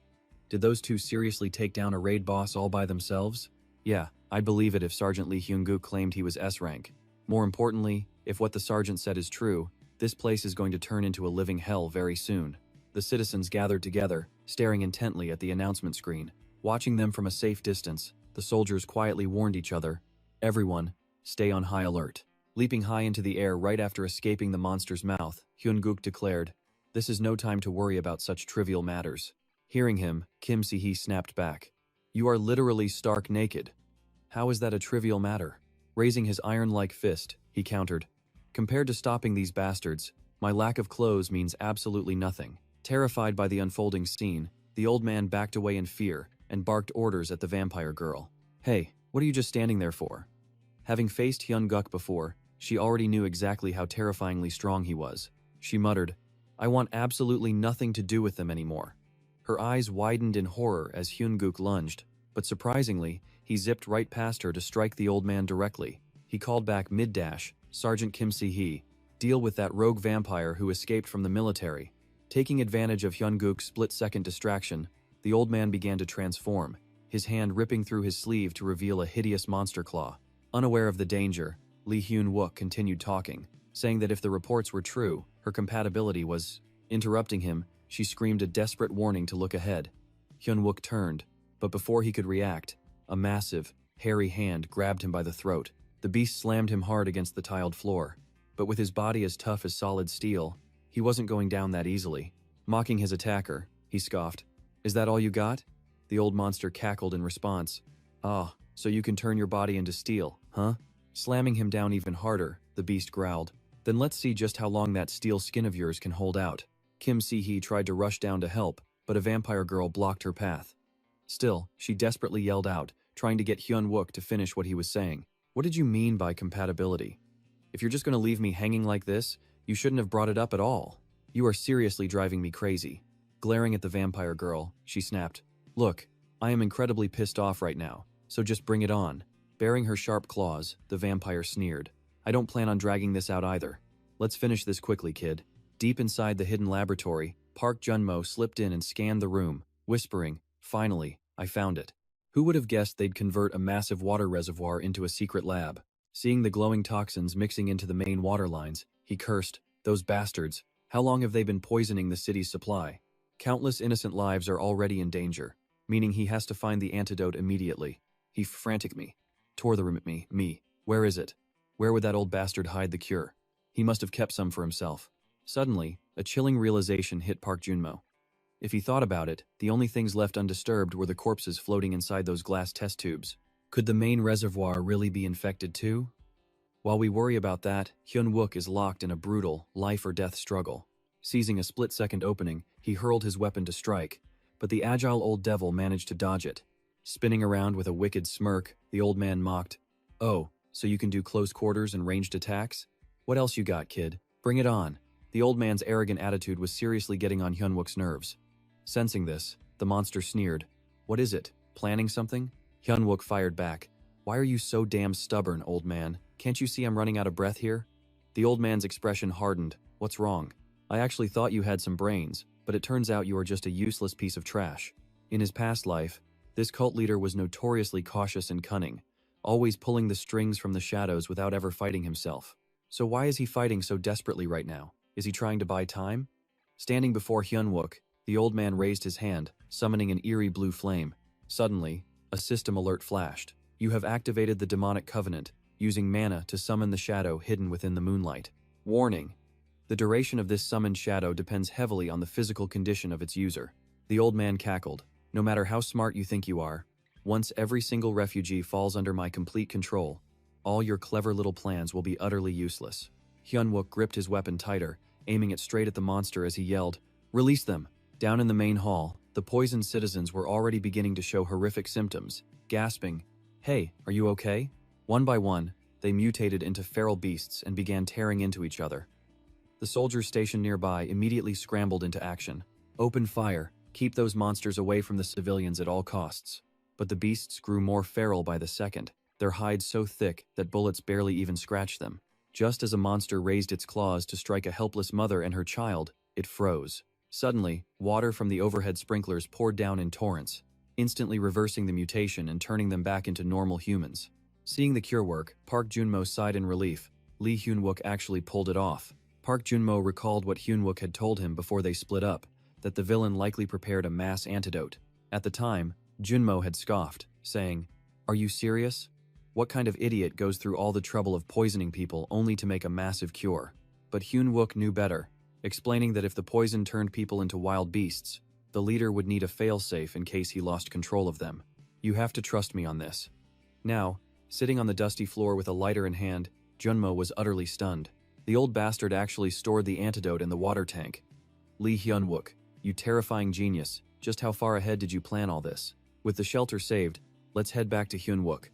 Did those two seriously take down a raid boss all by themselves? Yeah, I'd believe it if Sergeant Lee Hyun-guk claimed he was S rank. More importantly, if what the sergeant said is true, this place is going to turn into a living hell very soon. The citizens gathered together, staring intently at the announcement screen. Watching them from a safe distance, the soldiers quietly warned each other, Everyone, stay on high alert. Leaping high into the air right after escaping the monster's mouth, Hyun-guk declared, This is no time to worry about such trivial matters. Hearing him, Kim Se-hee snapped back. You are literally stark naked. How is that a trivial matter? Raising his iron-like fist, he countered. Compared to stopping these bastards, my lack of clothes means absolutely nothing. Terrified by the unfolding scene, the old man backed away in fear and barked orders at the vampire girl. Hey, what are you just standing there for? Having faced Hyun-guk before, she already knew exactly how terrifyingly strong he was. She muttered, I want absolutely nothing to do with them anymore. Her eyes widened in horror as Hyun-guk lunged, but surprisingly, he zipped right past her to strike the old man directly. He called back mid-dash, Sergeant Kim Se-hee, deal with that rogue vampire who escaped from the military. Taking advantage of Hyun-guk's split-second distraction, the old man began to transform, his hand ripping through his sleeve to reveal a hideous monster claw. Unaware of the danger, Lee Hyun-wook continued talking, saying that if the reports were true, Her compatibility was interrupting him. She screamed a desperate warning to look ahead. Hyun-wook turned, but before he could react, a massive, hairy hand grabbed him by the throat. The beast slammed him hard against the tiled floor, but with his body as tough as solid steel, he wasn't going down that easily. Mocking his attacker, he scoffed. "Is that all you got?" The old monster cackled in response. "Ah, so you can turn your body into steel, huh?" Slamming him down even harder, the beast growled. "Then let's see just how long that steel skin of yours can hold out." Kim Si-hee tried to rush down to help, but a vampire girl blocked her path. Still, she desperately yelled out, trying to get Hyun-wook to finish what he was saying. "What did you mean by compatibility? If you're just going to leave me hanging like this, you shouldn't have brought it up at all. You are seriously driving me crazy." Glaring at the vampire girl, she snapped, "Look, I am incredibly pissed off right now, so just bring it on." Baring her sharp claws, the vampire sneered. "I don't plan on dragging this out either. Let's finish this quickly, kid." Deep inside the hidden laboratory, Park Jun-mo slipped in and scanned the room, whispering, "Finally, I found it." Who would have guessed they'd convert a massive water reservoir into a secret lab? Seeing the glowing toxins mixing into the main water lines, he cursed, "Those bastards, how long have they been poisoning the city's supply?" Countless innocent lives are already in danger, meaning he has to find the antidote immediately. He frantically tore the room at me. Where is it? Where would that old bastard hide the cure? He must have kept some for himself. Suddenly, a chilling realization hit Park Jun-mo. If he thought about it, the only things left undisturbed were the corpses floating inside those glass test tubes. Could the main reservoir really be infected too? While we worry about that, Hyun-wook is locked in a brutal, life-or-death struggle. Seizing a split-second opening, he hurled his weapon to strike, but the agile old devil managed to dodge it. Spinning around with a wicked smirk, the old man mocked, "Oh, so you can do close quarters and ranged attacks? What else you got, kid? Bring it on." The old man's arrogant attitude was seriously getting on Hyun-wook's nerves. Sensing this, the monster sneered. "What is it? Planning something?" Hyun-wook fired back. "Why are you so damn stubborn, old man? Can't you see I'm running out of breath here?" The old man's expression hardened. "What's wrong? I actually thought you had some brains, but it turns out you are just a useless piece of trash." In his past life, this cult leader was notoriously cautious and cunning, always pulling the strings from the shadows without ever fighting himself. So why is he fighting so desperately right now? Is he trying to buy time? Standing before Hyun-wook, the old man raised his hand, summoning an eerie blue flame. Suddenly, a system alert flashed. "You have activated the demonic covenant, using mana to summon the shadow hidden within the moonlight. Warning: the duration of this summoned shadow depends heavily on the physical condition of its user." The old man cackled. "No matter how smart you think you are, once every single refugee falls under my complete control, all your clever little plans will be utterly useless." Hyun-wook gripped his weapon tighter, aiming it straight at the monster as he yelled, "Release them!" Down in the main hall, the poisoned citizens were already beginning to show horrific symptoms, gasping, "Hey, are you okay?" One by one, they mutated into feral beasts and began tearing into each other. The soldiers stationed nearby immediately scrambled into action. "Open fire, keep those monsters away from the civilians at all costs." But the beasts grew more feral by the second, their hides so thick that bullets barely even scratched them. Just as a monster raised its claws to strike a helpless mother and her child, it froze. Suddenly, water from the overhead sprinklers poured down in torrents, instantly reversing the mutation and turning them back into normal humans. Seeing the cure work, Park Jun-mo sighed in relief. Lee Hyun-wook actually pulled it off. Park Jun-mo recalled what Hyun-wook had told him before they split up, that the villain likely prepared a mass antidote. At the time, Jun-mo had scoffed, saying, "Are you serious? What kind of idiot goes through all the trouble of poisoning people only to make a massive cure?" But Hyun-wook knew better, explaining that if the poison turned people into wild beasts, the leader would need a failsafe in case he lost control of them. "You have to trust me on this." Now, sitting on the dusty floor with a lighter in hand, Jun-mo was utterly stunned. The old bastard actually stored the antidote in the water tank. "Lee Hyun-wook, you terrifying genius, just how far ahead did you plan all this? With the shelter saved, let's head back to Hyun-wook."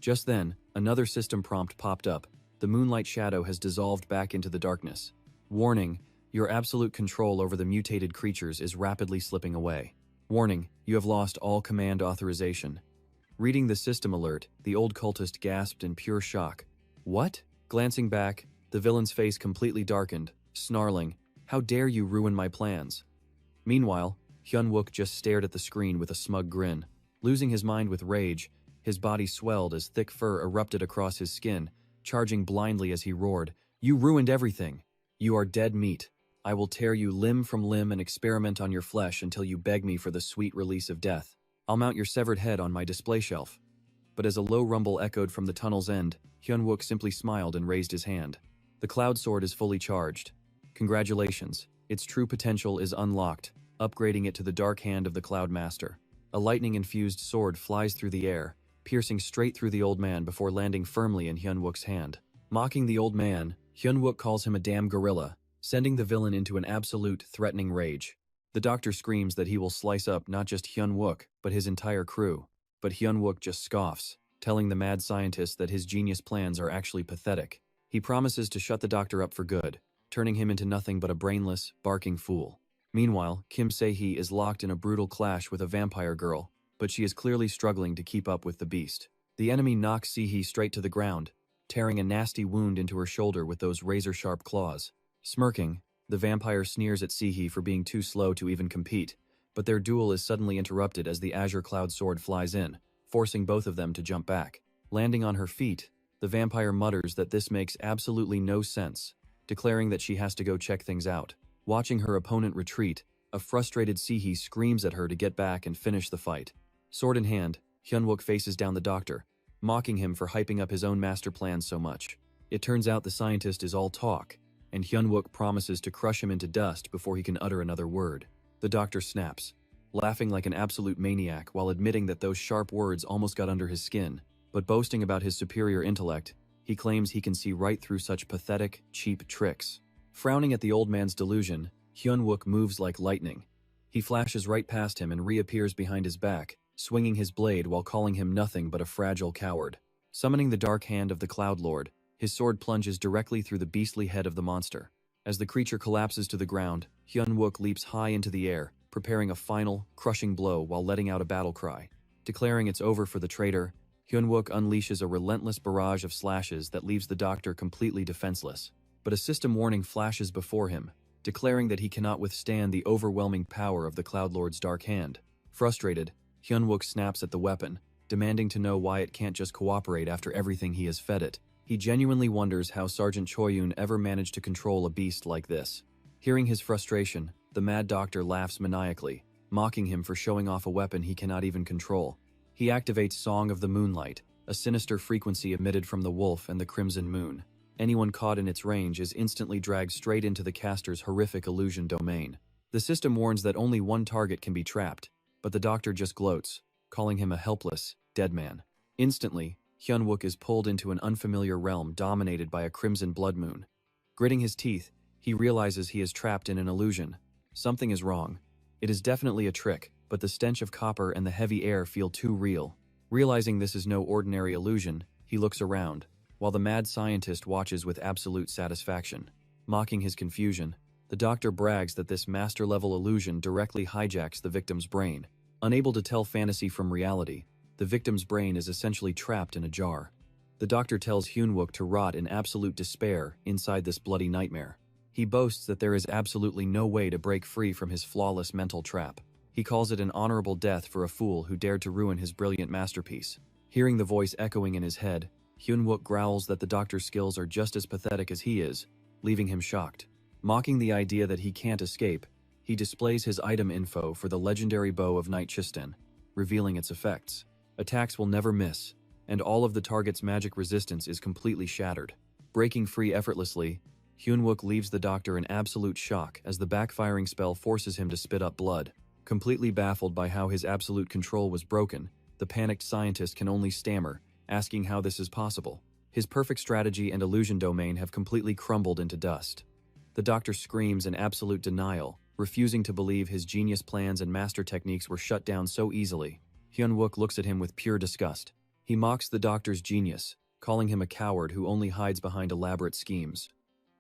Just then, another system prompt popped up. "The moonlight shadow has dissolved back into the darkness. Warning: your absolute control over the mutated creatures is rapidly slipping away. Warning: you have lost all command authorization." Reading the system alert, the old cultist gasped in pure shock. "What?" Glancing back, the villain's face completely darkened, snarling, "How dare you ruin my plans?" Meanwhile, Hyun-wook just stared at the screen with a smug grin. Losing his mind with rage, his body swelled as thick fur erupted across his skin, charging blindly as he roared, "You ruined everything! You are dead meat!" I will tear you limb from limb and experiment on your flesh until you beg me for the sweet release of death. I'll mount your severed head on my display shelf." But as a low rumble echoed from the tunnel's end, Hyun-wook simply smiled and raised his hand. "The Cloud Sword is fully charged. Congratulations. Its true potential is unlocked, upgrading it to the dark hand of the Cloud Master." A lightning-infused sword flies through the air, piercing straight through the old man before landing firmly in Hyun-wook's hand. Mocking the old man, Hyun-wook calls him a damn gorilla, sending the villain into an absolute, threatening rage. The doctor screams that he will slice up not just Hyun-wook, but his entire crew. But Hyun-wook just scoffs, telling the mad scientist that his genius plans are actually pathetic. He promises to shut the doctor up for good, turning him into nothing but a brainless, barking fool. Meanwhile, Kim Se-hee is locked in a brutal clash with a vampire girl, but she is clearly struggling to keep up with the beast. The enemy knocks Se-hee straight to the ground, tearing a nasty wound into her shoulder with those razor-sharp claws. Smirking, the vampire sneers at Se-hee for being too slow to even compete, but their duel is suddenly interrupted as the Azure Cloud Sword flies in, forcing both of them to jump back. Landing on her feet, the vampire mutters that this makes absolutely no sense, declaring that she has to go check things out. Watching her opponent retreat, a frustrated Se-hee screams at her to get back and finish the fight. Sword in hand, Hyun-wook faces down the doctor, mocking him for hyping up his own master plans so much. It turns out the scientist is all talk, and Hyun-wook promises to crush him into dust before he can utter another word. The doctor snaps, laughing like an absolute maniac while admitting that those sharp words almost got under his skin, but boasting about his superior intellect, he claims he can see right through such pathetic, cheap tricks. Frowning at the old man's delusion, Hyun-wook moves like lightning. He flashes right past him and reappears behind his back, swinging his blade while calling him nothing but a fragile coward. Summoning the dark hand of the Cloud Lord, his sword plunges directly through the beastly head of the monster. As the creature collapses to the ground, Hyun-wook leaps high into the air, preparing a final, crushing blow while letting out a battle cry. Declaring it's over for the traitor, Hyun-wook unleashes a relentless barrage of slashes that leaves the doctor completely defenseless. But a system warning flashes before him, declaring that he cannot withstand the overwhelming power of the Cloud Lord's dark hand. Frustrated, Hyun-wook snaps at the weapon, demanding to know why it can't just cooperate after everything he has fed it. He genuinely wonders how Sergeant Choyun ever managed to control a beast like this. Hearing his frustration, the mad doctor laughs maniacally, mocking him for showing off a weapon he cannot even control. He activates Song of the Moonlight, a sinister frequency emitted from the wolf and the crimson moon. Anyone caught in its range is instantly dragged straight into the caster's horrific illusion domain. The system warns that only one target can be trapped, but the doctor just gloats, calling him a helpless, dead man. Instantly, Hyun-wook is pulled into an unfamiliar realm dominated by a crimson blood moon. Gritting his teeth, he realizes he is trapped in an illusion. Something is wrong. It is definitely a trick, but the stench of copper and the heavy air feel too real. Realizing this is no ordinary illusion, he looks around, while the mad scientist watches with absolute satisfaction. Mocking his confusion, the doctor brags that this master-level illusion directly hijacks the victim's brain. Unable to tell fantasy from reality, the victim's brain is essentially trapped in a jar. The doctor tells Hyun-wook to rot in absolute despair inside this bloody nightmare. He boasts that there is absolutely no way to break free from his flawless mental trap. He calls it an honorable death for a fool who dared to ruin his brilliant masterpiece. Hearing the voice echoing in his head, Hyun-wook growls that the doctor's skills are just as pathetic as he is, leaving him shocked. Mocking the idea that he can't escape, he displays his item info for the legendary bow of Night Chisten, revealing its effects. Attacks will never miss, and all of the target's magic resistance is completely shattered. Breaking free effortlessly, Hyun-wook leaves the doctor in absolute shock as the backfiring spell forces him to spit up blood. Completely baffled by how his absolute control was broken, the panicked scientist can only stammer, asking how this is possible. His perfect strategy and illusion domain have completely crumbled into dust. The doctor screams in absolute denial, refusing to believe his genius plans and master techniques were shut down so easily. Hyun-wook looks at him with pure disgust. He mocks the doctor's genius, calling him a coward who only hides behind elaborate schemes.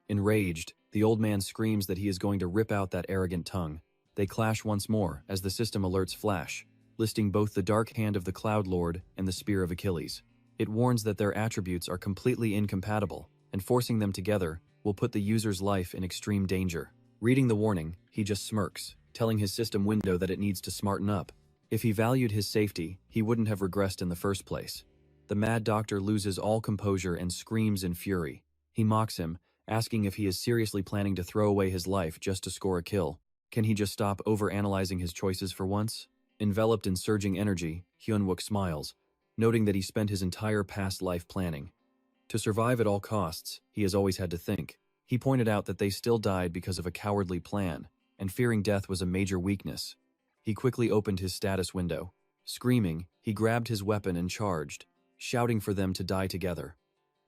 Enraged, the old man screams that he is going to rip out that arrogant tongue. They clash once more as the system alerts flash, listing both the dark hand of the Cloud Lord and the spear of Achilles. It warns that their attributes are completely incompatible, and forcing them together will put the user's life in extreme danger. Reading the warning, he just smirks, telling his system window that it needs to smarten up. If he valued his safety, he wouldn't have regressed in the first place. The mad doctor loses all composure and screams in fury. He mocks him, asking if he is seriously planning to throw away his life just to score a kill. Can he just stop over-analyzing his choices for once? Enveloped in surging energy, Hyun-wook smiles, noting that he spent his entire past life planning. To survive at all costs, he has always had to think. He pointed out that they still died because of a cowardly plan, and fearing death was a major weakness. He quickly opened his status window. Screaming, he grabbed his weapon and charged, shouting for them to die together.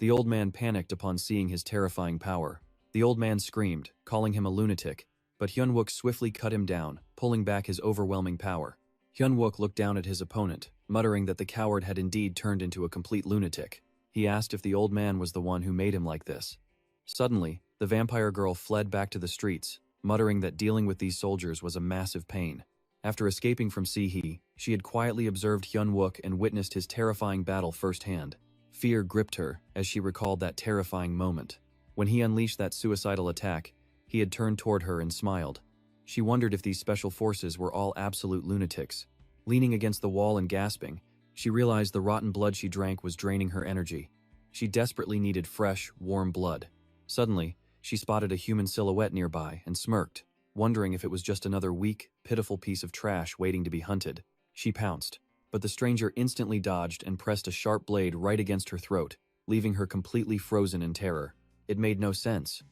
The old man panicked upon seeing his terrifying power. The old man screamed, calling him a lunatic, but Hyun-wook swiftly cut him down, pulling back his overwhelming power. Hyun-wook looked down at his opponent, muttering that the coward had indeed turned into a complete lunatic. He asked if the old man was the one who made him like this. Suddenly, the vampire girl fled back to the streets, muttering that dealing with these soldiers was a massive pain. After escaping from Si-hee, she had quietly observed Hyun-wook and witnessed his terrifying battle firsthand. Fear gripped her as she recalled that terrifying moment. When he unleashed that suicidal attack, he had turned toward her and smiled. She wondered if these special forces were all absolute lunatics. Leaning against the wall and gasping, she realized the rotten blood she drank was draining her energy. She desperately needed fresh, warm blood. Suddenly, she spotted a human silhouette nearby and smirked, wondering if it was just another weak, pitiful piece of trash waiting to be hunted. She pounced, but the stranger instantly dodged and pressed a sharp blade right against her throat, leaving her completely frozen in terror. It made no sense.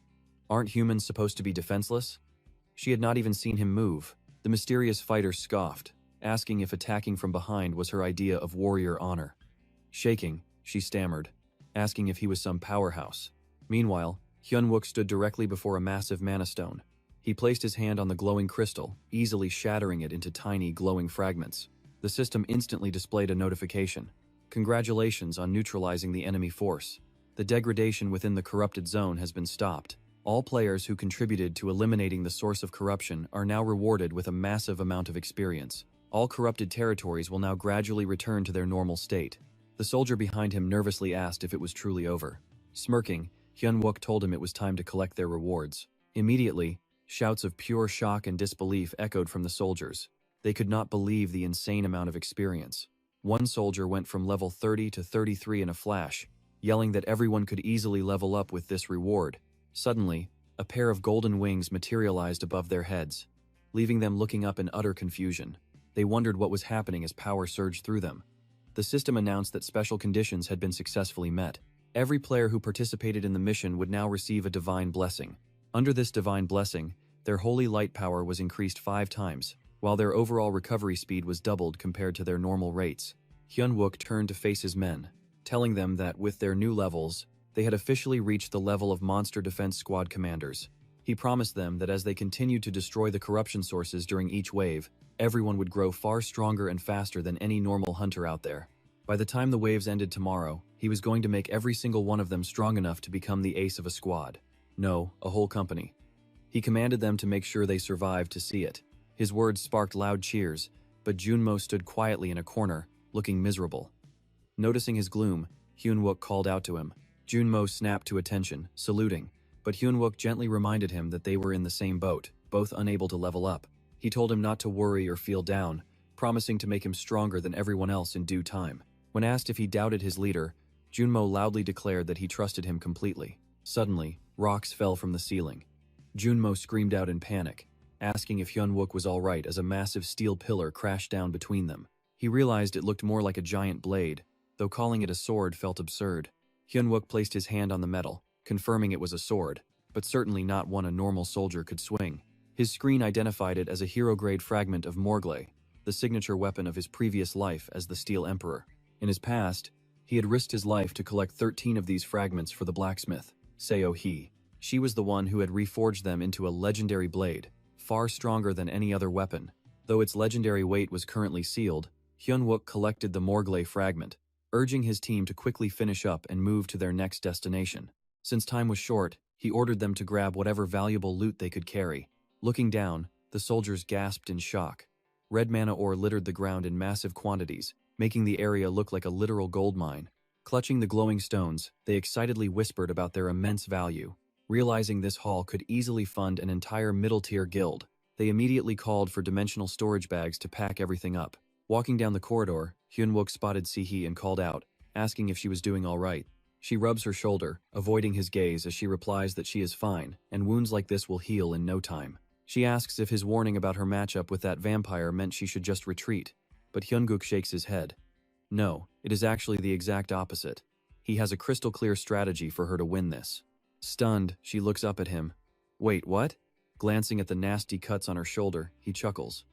Aren't humans supposed to be defenseless? She had not even seen him move. The mysterious fighter scoffed, asking if attacking from behind was her idea of warrior honor. Shaking, she stammered, asking if he was some powerhouse. Meanwhile, Hyun-wook stood directly before a massive mana stone. He placed his hand on the glowing crystal, easily shattering it into tiny, glowing fragments. The system instantly displayed a notification. Congratulations on neutralizing the enemy force. The degradation within the corrupted zone has been stopped. All players who contributed to eliminating the source of corruption are now rewarded with a massive amount of experience. All corrupted territories will now gradually return to their normal state. The soldier behind him nervously asked if it was truly over. Smirking, Hyun-wook told him it was time to collect their rewards. Immediately, shouts of pure shock and disbelief echoed from the soldiers. They could not believe the insane amount of experience. One soldier went from level 30 to 33 in a flash, yelling that everyone could easily level up with this reward. Suddenly, a pair of golden wings materialized above their heads, leaving them looking up in utter confusion. They wondered what was happening as power surged through them. The system announced that special conditions had been successfully met. Every player who participated in the mission would now receive a divine blessing. Under this divine blessing, their holy light power was increased 5 times, while their overall recovery speed was doubled compared to their normal rates. Hyun-wook turned to face his men, telling them that with their new levels, they had officially reached the level of Monster Defense Squad commanders. He promised them that as they continued to destroy the corruption sources during each wave, everyone would grow far stronger and faster than any normal hunter out there. By the time the waves ended tomorrow, he was going to make every single one of them strong enough to become the ace of a squad. No, a whole company. He commanded them to make sure they survived to see it. His words sparked loud cheers, but Junmo stood quietly in a corner, looking miserable. Noticing his gloom, Hyun-wook called out to him. Junmo snapped to attention, saluting, but Hyun-wook gently reminded him that they were in the same boat, both unable to level up. He told him not to worry or feel down, promising to make him stronger than everyone else in due time. When asked if he doubted his leader, Junmo loudly declared that he trusted him completely. Suddenly, rocks fell from the ceiling. Junmo screamed out in panic, asking if Hyun-wook was alright as a massive steel pillar crashed down between them. He realized it looked more like a giant blade, though calling it a sword felt absurd. Hyun-wook placed his hand on the metal, confirming it was a sword, but certainly not one a normal soldier could swing. His screen identified it as a hero-grade fragment of Morglay, the signature weapon of his previous life as the Steel Emperor. In his past, he had risked his life to collect 13 of these fragments for the blacksmith, Seo-hee. She was the one who had reforged them into a legendary blade, far stronger than any other weapon. Though its legendary weight was currently sealed, Hyun-wook collected the Morglay fragment, urging his team to quickly finish up and move to their next destination. Since time was short, he ordered them to grab whatever valuable loot they could carry. Looking down, the soldiers gasped in shock. Red mana ore littered the ground in massive quantities, making the area look like a literal gold mine. Clutching the glowing stones, they excitedly whispered about their immense value. Realizing this haul could easily fund an entire middle-tier guild, they immediately called for dimensional storage bags to pack everything up. Walking down the corridor, Hyun-wook spotted Si-hee and called out, asking if she was doing all right. She rubs her shoulder, avoiding his gaze as she replies that she is fine, and wounds like this will heal in no time. She asks if his warning about her matchup with that vampire meant she should just retreat, but Hyunguk shakes his head. No, it is actually the exact opposite. He has a crystal clear strategy for her to win this. Stunned, she looks up at him. Wait, what? Glancing at the nasty cuts on her shoulder, he chuckles.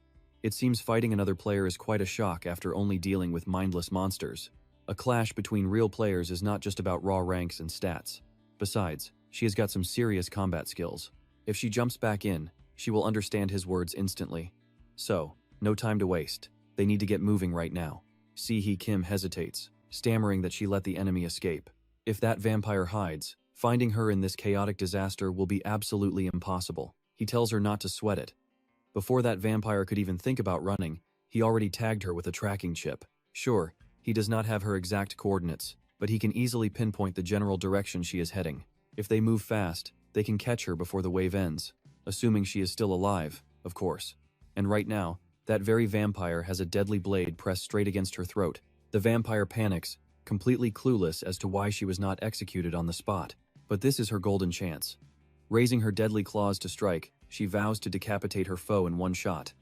It seems fighting another player is quite a shock after only dealing with mindless monsters. A clash between real players is not just about raw ranks and stats. Besides, she has got some serious combat skills. If she jumps back in, she will understand his words instantly. So, no time to waste. They need to get moving right now. Si-hee Kim hesitates, stammering that she let the enemy escape. If that vampire hides, finding her in this chaotic disaster will be absolutely impossible. He tells her not to sweat it. Before that vampire could even think about running, he already tagged her with a tracking chip. Sure, he does not have her exact coordinates, but he can easily pinpoint the general direction she is heading. If they move fast, they can catch her before the wave ends, assuming she is still alive, of course. And right now, that very vampire has a deadly blade pressed straight against her throat. The vampire panics, completely clueless as to why she was not executed on the spot. But this is her golden chance. Raising her deadly claws to strike, she vows to decapitate her foe in one shot.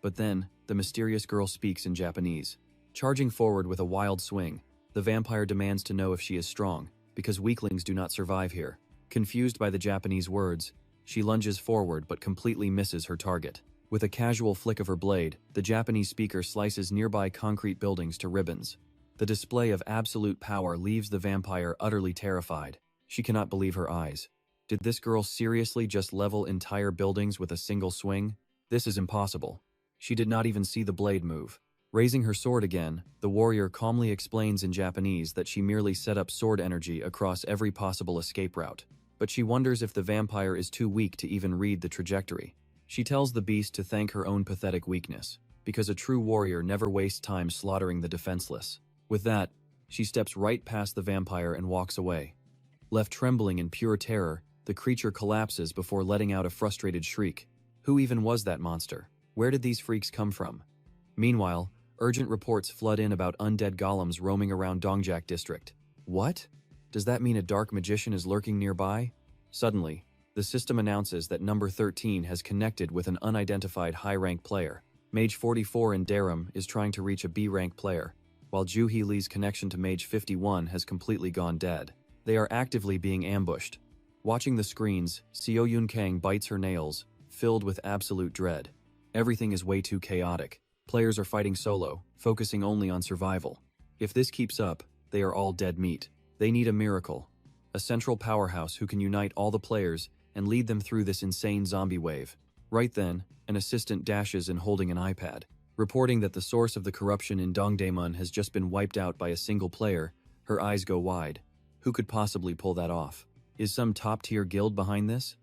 But then, the mysterious girl speaks in Japanese. Charging forward with a wild swing, the vampire demands to know if she is strong, because weaklings do not survive here. Confused by the Japanese words, she lunges forward but completely misses her target. With a casual flick of her blade, the Japanese speaker slices nearby concrete buildings to ribbons. The display of absolute power leaves the vampire utterly terrified. She cannot believe her eyes. Did this girl seriously just level entire buildings with a single swing? This is impossible. She did not even see the blade move. Raising her sword again, the warrior calmly explains in Japanese that she merely set up sword energy across every possible escape route. But she wonders if the vampire is too weak to even read the trajectory. She tells the beast to thank her own pathetic weakness, because a true warrior never wastes time slaughtering the defenseless. With that, she steps right past the vampire and walks away. Left trembling in pure terror, the creature collapses before letting out a frustrated shriek. Who even was that monster? Where did these freaks come from? Meanwhile, urgent reports flood in about undead golems roaming around Dongjak district. What? Does that mean a dark magician is lurking nearby? Suddenly, the system announces that number 13 has connected with an unidentified high-rank player. Mage 44 in Darum is trying to reach a B-rank player, while Juhee Lee's connection to Mage 51 has completely gone dead. They are actively being ambushed. Watching the screens, Seo Yun Kang bites her nails, filled with absolute dread. Everything is way too chaotic. Players are fighting solo, focusing only on survival. If this keeps up, they are all dead meat. They need a miracle. A central powerhouse who can unite all the players and lead them through this insane zombie wave. Right then, an assistant dashes in holding an iPad, reporting that the source of the corruption in Dongdaemun has just been wiped out by a single player. Her eyes go wide. Who could possibly pull that off? Is some top-tier guild behind this?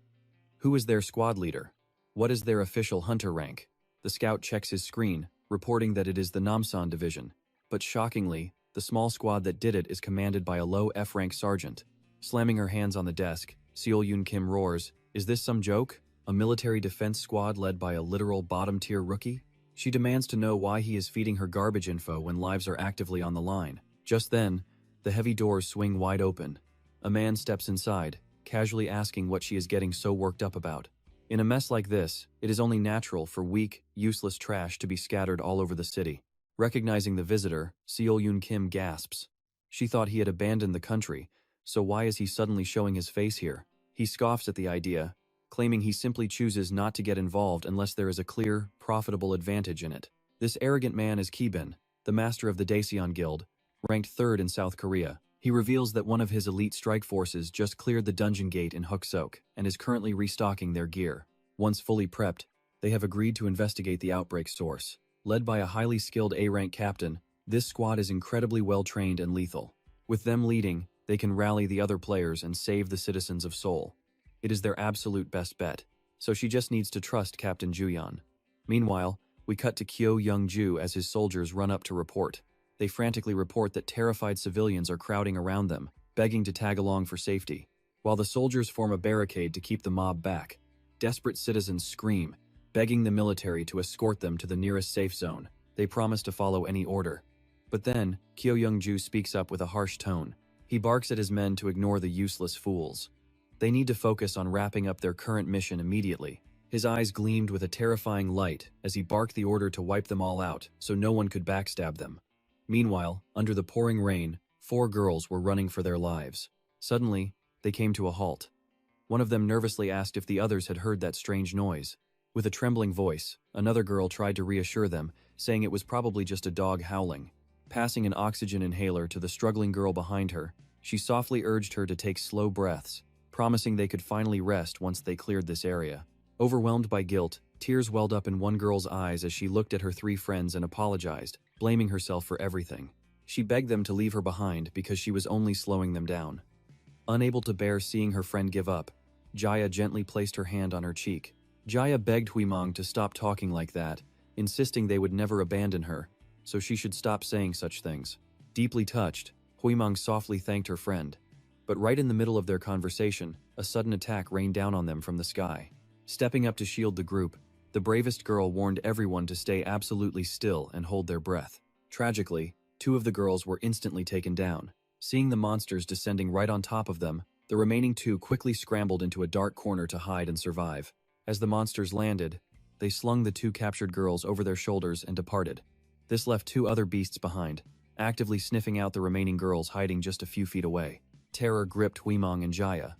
Who is their squad leader? What is their official hunter rank? The scout checks his screen, reporting that it is the Namsan division. But shockingly, the small squad that did it is commanded by a low F-rank sergeant. Slamming her hands on the desk, Seo Yun Kim roars, "Is this some joke? A military defense squad led by a literal bottom-tier rookie?" She demands to know why he is feeding her garbage info when lives are actively on the line. Just then, the heavy doors swing wide open. A man steps inside, casually asking what she is getting so worked up about. In a mess like this, it is only natural for weak, useless trash to be scattered all over the city. Recognizing the visitor, Seo Yun Kim gasps. She thought he had abandoned the country, so why is he suddenly showing his face here? He scoffs at the idea, claiming he simply chooses not to get involved unless there is a clear, profitable advantage in it. This arrogant man is Kibin, the master of the Daeseon Guild, ranked 3rd in South Korea. He reveals that one of his elite strike forces just cleared the dungeon gate in Huksok and is currently restocking their gear. Once fully prepped, they have agreed to investigate the outbreak source. Led by a highly skilled A-rank captain, this squad is incredibly well-trained and lethal. With them leading, they can rally the other players and save the citizens of Seoul. It is their absolute best bet, so she just needs to trust Captain Juyeon. Meanwhile, we cut to Kyo Young-ju as his soldiers run up to report. They frantically report that terrified civilians are crowding around them, begging to tag along for safety. While the soldiers form a barricade to keep the mob back, desperate citizens scream, begging the military to escort them to the nearest safe zone. They promise to follow any order. But then, Kyo Young-ju speaks up with a harsh tone. He barks at his men to ignore the useless fools. They need to focus on wrapping up their current mission immediately. His eyes gleamed with a terrifying light as he barked the order to wipe them all out so no one could backstab them. Meanwhile, under the pouring rain, 4 girls were running for their lives. Suddenly, they came to a halt. One of them nervously asked if the others had heard that strange noise. With a trembling voice, another girl tried to reassure them, saying it was probably just a dog howling. Passing an oxygen inhaler to the struggling girl behind her, she softly urged her to take slow breaths, promising they could finally rest once they cleared this area. Overwhelmed by guilt, tears welled up in one girl's eyes as she looked at her 3 friends and apologized, blaming herself for everything. She begged them to leave her behind because she was only slowing them down. Unable to bear seeing her friend give up, Jaya gently placed her hand on her cheek. Jaya begged Huimang to stop talking like that, insisting they would never abandon her, so she should stop saying such things. Deeply touched, Huimang softly thanked her friend. But right in the middle of their conversation, a sudden attack rained down on them from the sky. Stepping up to shield the group, the bravest girl warned everyone to stay absolutely still and hold their breath. Tragically, 2 of the girls were instantly taken down. Seeing the monsters descending right on top of them, the remaining 2 quickly scrambled into a dark corner to hide and survive. As the monsters landed, they slung the 2 captured girls over their shoulders and departed. This left 2 other beasts behind, actively sniffing out the remaining girls hiding just a few feet away. Terror gripped Huimang and Jaya.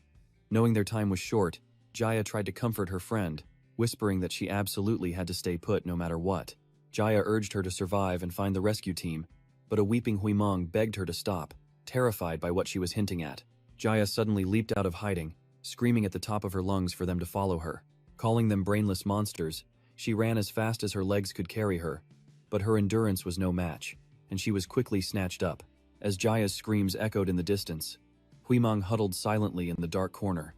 Knowing their time was short, Jaya tried to comfort her friend, whispering that she absolutely had to stay put no matter what. Jaya urged her to survive and find the rescue team, but a weeping Huimang begged her to stop, terrified by what she was hinting at. Jaya suddenly leaped out of hiding, screaming at the top of her lungs for them to follow her. Calling them brainless monsters, she ran as fast as her legs could carry her, but her endurance was no match, and she was quickly snatched up. As Jaya's screams echoed in the distance, Huimang huddled silently in the dark corner,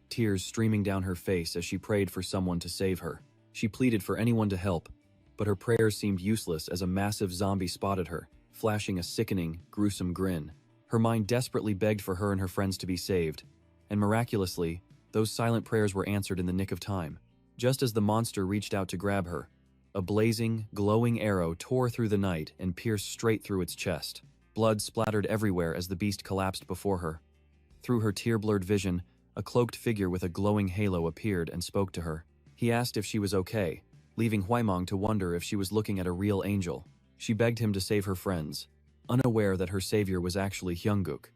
tears streaming down her face as she prayed for someone to save her. She pleaded for anyone to help, but her prayers seemed useless as a massive zombie spotted her, flashing a sickening, gruesome grin. Her mind desperately begged for her and her friends to be saved, and miraculously, those silent prayers were answered in the nick of time. Just as the monster reached out to grab her, a blazing, glowing arrow tore through the night and pierced straight through its chest. Blood splattered everywhere as the beast collapsed before her. Through her tear-blurred vision, a cloaked figure with a glowing halo appeared and spoke to her. He asked if she was okay, leaving Huimang to wonder if she was looking at a real angel. She begged him to save her friends, unaware that her savior was actually Hyunguk.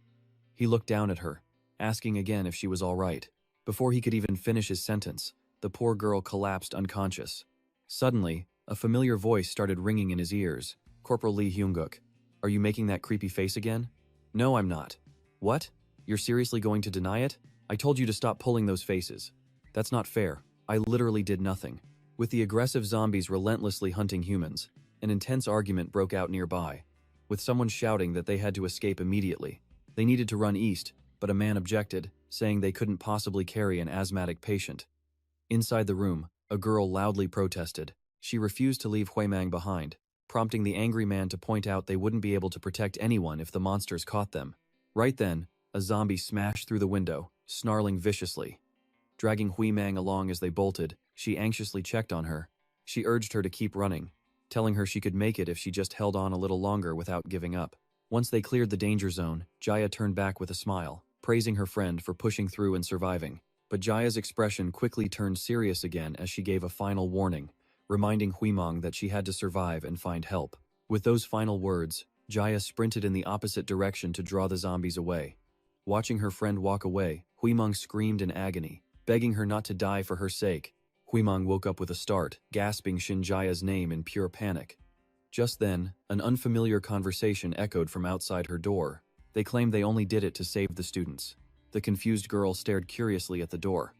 He looked down at her, asking again if she was all right. Before he could even finish his sentence, the poor girl collapsed unconscious. Suddenly, a familiar voice started ringing in his ears. "Corporal Lee Hyunguk, are you making that creepy face again?" "No, I'm not." "What? You're seriously going to deny it? I told you to stop pulling those faces." "That's not fair. I literally did nothing." With the aggressive zombies relentlessly hunting humans, an intense argument broke out nearby, with someone shouting that they had to escape immediately. They needed to run east, but a man objected, saying they couldn't possibly carry an asthmatic patient. Inside the room, a girl loudly protested. She refused to leave Huimang behind, prompting the angry man to point out they wouldn't be able to protect anyone if the monsters caught them. Right then, a zombie smashed through the window, snarling viciously. Dragging Huimang along as they bolted, she anxiously checked on her. She urged her to keep running, telling her she could make it if she just held on a little longer without giving up. Once they cleared the danger zone, Jaya turned back with a smile, praising her friend for pushing through and surviving. But Jaya's expression quickly turned serious again as she gave a final warning, reminding Huimang that she had to survive and find help. With those final words, Jaya sprinted in the opposite direction to draw the zombies away. Watching her friend walk away, Huimang screamed in agony, begging her not to die for her sake. Huimang woke up with a start, gasping Shinjaya's name in pure panic. Just then, an unfamiliar conversation echoed from outside her door. They claimed they only did it to save the students. The confused girl stared curiously at the door.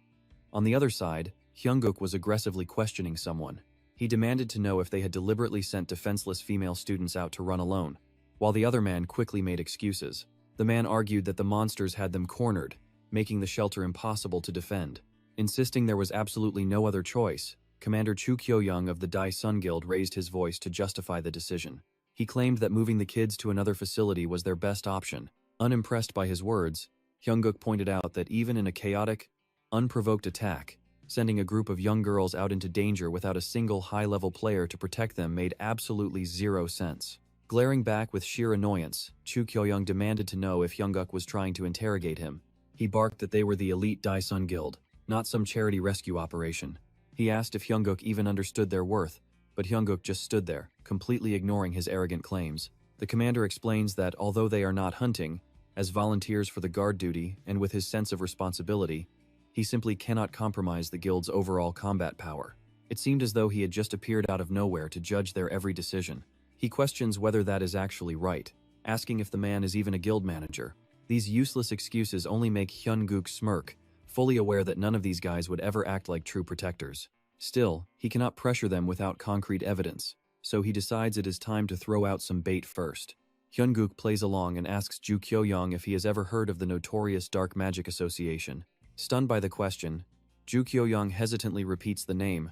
On the other side, Hyunguk was aggressively questioning someone. He demanded to know if they had deliberately sent defenseless female students out to run alone, while the other man quickly made excuses. The man argued that the monsters had them cornered, making the shelter impossible to defend. Insisting there was absolutely no other choice, Commander Chu Kyo-young of the Dai Sun Guild raised his voice to justify the decision. He claimed that moving the kids to another facility was their best option. Unimpressed by his words, Hyunguk pointed out that even in a chaotic, unprovoked attack, sending a group of young girls out into danger without a single high-level player to protect them made absolutely zero sense. Glaring back with sheer annoyance, Chu Kyoyoung demanded to know if Hyunguk was trying to interrogate him. He barked that they were the elite Daesun Guild, not some charity rescue operation. He asked if Hyunguk even understood their worth, but Hyunguk just stood there, completely ignoring his arrogant claims. The commander explains that although they are not hunting, as volunteers for the guard duty and with his sense of responsibility, he simply cannot compromise the guild's overall combat power. It seemed as though he had just appeared out of nowhere to judge their every decision. He questions whether that is actually right, asking if the man is even a guild manager. These useless excuses only make Hyunguk smirk, fully aware that none of these guys would ever act like true protectors. Still, he cannot pressure them without concrete evidence, so he decides it is time to throw out some bait first. Hyunguk plays along and asks Ju Kyoyoung if he has ever heard of the notorious Dark Magic Association. Stunned by the question, Ju Kyoyoung hesitantly repeats the name,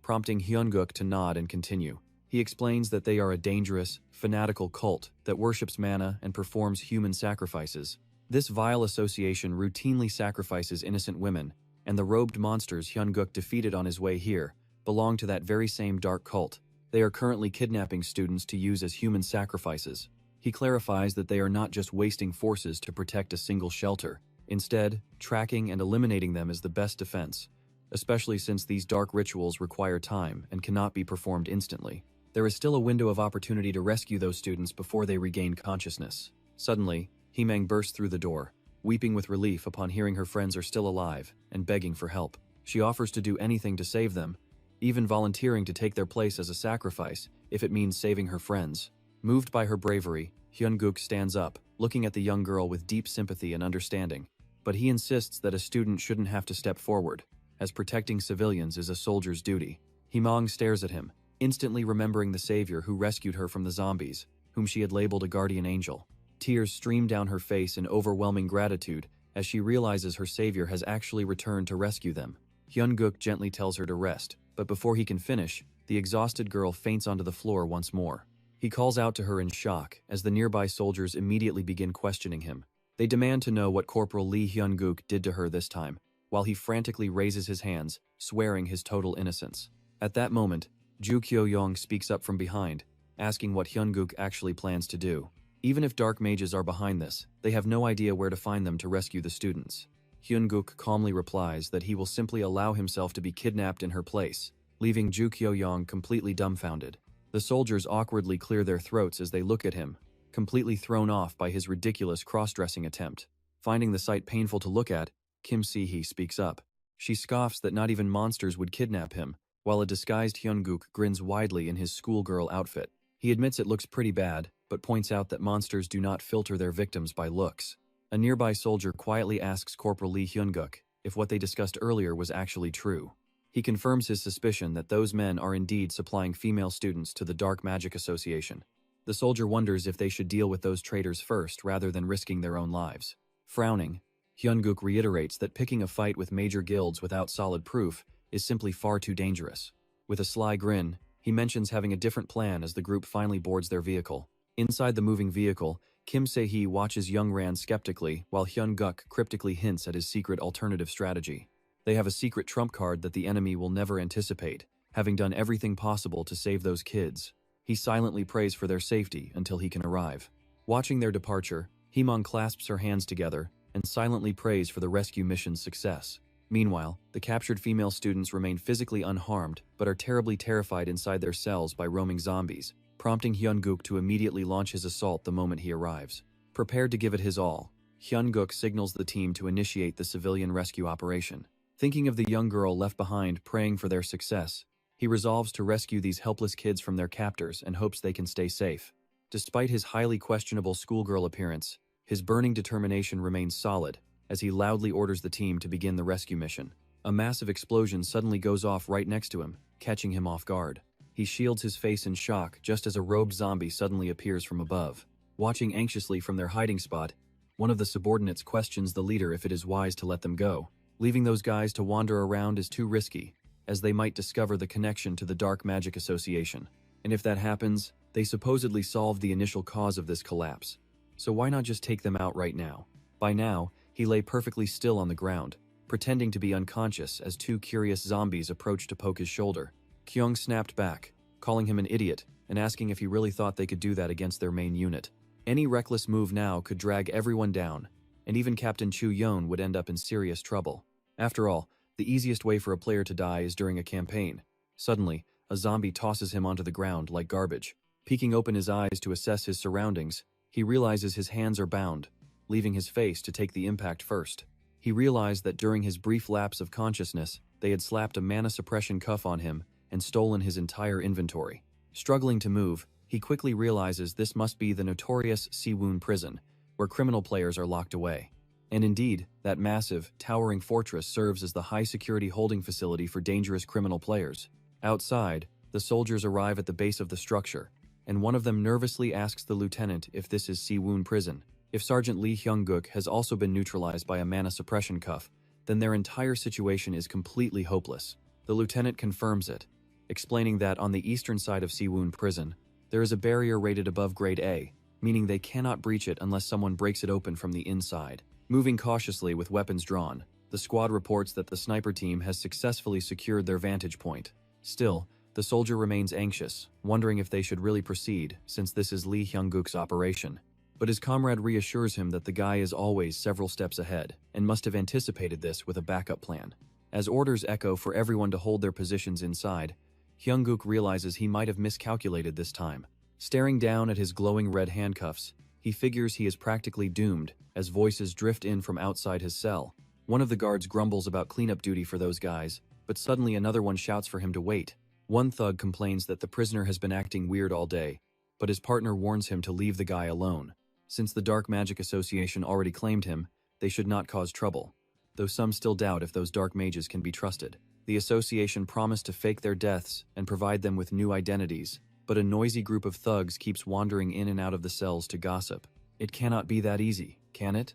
prompting Hyunguk to nod and continue. He explains that they are a dangerous, fanatical cult that worships mana and performs human sacrifices. This vile association routinely sacrifices innocent women, and the robed monsters Hyunguk defeated on his way here belong to that very same dark cult. They are currently kidnapping students to use as human sacrifices. He clarifies that they are not just wasting forces to protect a single shelter. Instead, tracking and eliminating them is the best defense, especially since these dark rituals require time and cannot be performed instantly. There is still a window of opportunity to rescue those students before they regain consciousness. Suddenly, Himang bursts through the door, weeping with relief upon hearing her friends are still alive and begging for help. She offers to do anything to save them, even volunteering to take their place as a sacrifice if it means saving her friends. Moved by her bravery, Hyunguk stands up, looking at the young girl with deep sympathy and understanding. But he insists that a student shouldn't have to step forward, as protecting civilians is a soldier's duty. Himang stares at him, instantly remembering the savior who rescued her from the zombies, whom she had labeled a guardian angel. Tears stream down her face in overwhelming gratitude as she realizes her savior has actually returned to rescue them. Hyunguk gently tells her to rest, but before he can finish, the exhausted girl faints onto the floor once more. He calls out to her in shock as the nearby soldiers immediately begin questioning him. They demand to know what Corporal Lee Hyunguk did to her this time, while he frantically raises his hands, swearing his total innocence. At that moment, Ju Kyoyoung speaks up from behind, asking what Hyunguk actually plans to do. Even if dark mages are behind this, they have no idea where to find them to rescue the students. Hyunguk calmly replies that he will simply allow himself to be kidnapped in her place, leaving Ju Kyoyoung completely dumbfounded. The soldiers awkwardly clear their throats as they look at him, completely thrown off by his ridiculous cross-dressing attempt. Finding the sight painful to look at, Kim Si-hee speaks up. She scoffs that not even monsters would kidnap him, while a disguised Hyunguk grins widely in his schoolgirl outfit. He admits it looks pretty bad, but points out that monsters do not filter their victims by looks. A nearby soldier quietly asks Corporal Lee Hyunguk if what they discussed earlier was actually true. He confirms his suspicion that those men are indeed supplying female students to the Dark Magic Association. The soldier wonders if they should deal with those traitors first rather than risking their own lives. Frowning, Hyunguk reiterates that picking a fight with major guilds without solid proof is simply far too dangerous. With a sly grin, he mentions having a different plan as the group finally boards their vehicle. Inside the moving vehicle, Kim Se-hee watches Young Ran skeptically while Hyunguk cryptically hints at his secret alternative strategy. They have a secret trump card that the enemy will never anticipate, having done everything possible to save those kids. He silently prays for their safety until he can arrive. Watching their departure, Himang clasps her hands together and silently prays for the rescue mission's success. Meanwhile, the captured female students remain physically unharmed but are terribly terrified inside their cells by roaming zombies, prompting Hyunguk to immediately launch his assault the moment he arrives. Prepared to give it his all, Hyunguk signals the team to initiate the civilian rescue operation. Thinking of the young girl left behind praying for their success, he resolves to rescue these helpless kids from their captors and hopes they can stay safe. Despite his highly questionable schoolgirl appearance, his burning determination remains solid as he loudly orders the team to begin the rescue mission. A massive explosion suddenly goes off right next to him, catching him off guard. He shields his face in shock just as a robed zombie suddenly appears from above. Watching anxiously from their hiding spot, one of the subordinates questions the leader if it is wise to let them go. Leaving those guys to wander around is too risky, as they might discover the connection to the Dark Magic Association. And if that happens, they supposedly solved the initial cause of this collapse. So why not just take them out right now? By now, he lay perfectly still on the ground, pretending to be unconscious as two curious zombies approached to poke his shoulder. Kyung snapped back, calling him an idiot, and asking if he really thought they could do that against their main unit. Any reckless move now could drag everyone down, and even Captain Chu Yon would end up in serious trouble. After all, the easiest way for a player to die is during a campaign. Suddenly, a zombie tosses him onto the ground like garbage. Peeking open his eyes to assess his surroundings, he realizes his hands are bound, leaving his face to take the impact first. He realized that during his brief lapse of consciousness, they had slapped a mana suppression cuff on him and stolen his entire inventory. Struggling to move, he quickly realizes this must be the notorious Siwoon prison, where criminal players are locked away. And indeed, that massive, towering fortress serves as the high-security holding facility for dangerous criminal players. Outside, the soldiers arrive at the base of the structure, and one of them nervously asks the lieutenant if this is Siwoon prison. If Sergeant Lee Hyung-guk has also been neutralized by a mana suppression cuff, then their entire situation is completely hopeless. The lieutenant confirms it, explaining that on the eastern side of Siwoon prison, there is a barrier rated above grade A, meaning they cannot breach it unless someone breaks it open from the inside. Moving cautiously with weapons drawn, the squad reports that the sniper team has successfully secured their vantage point. Still, the soldier remains anxious, wondering if they should really proceed, since this is Lee Hyung-guk's operation. But his comrade reassures him that the guy is always several steps ahead, and must have anticipated this with a backup plan. As orders echo for everyone to hold their positions inside, Hyung-guk realizes he might have miscalculated this time. Staring down at his glowing red handcuffs, he figures he is practically doomed as voices drift in from outside his cell. One of the guards grumbles about cleanup duty for those guys, but suddenly another one shouts for him to wait. One thug complains that the prisoner has been acting weird all day, but his partner warns him to leave the guy alone. Since the Dark Magic Association already claimed him, they should not cause trouble, though some still doubt if those dark mages can be trusted. The association promised to fake their deaths and provide them with new identities, but a noisy group of thugs keeps wandering in and out of the cells to gossip. It cannot be that easy, can it?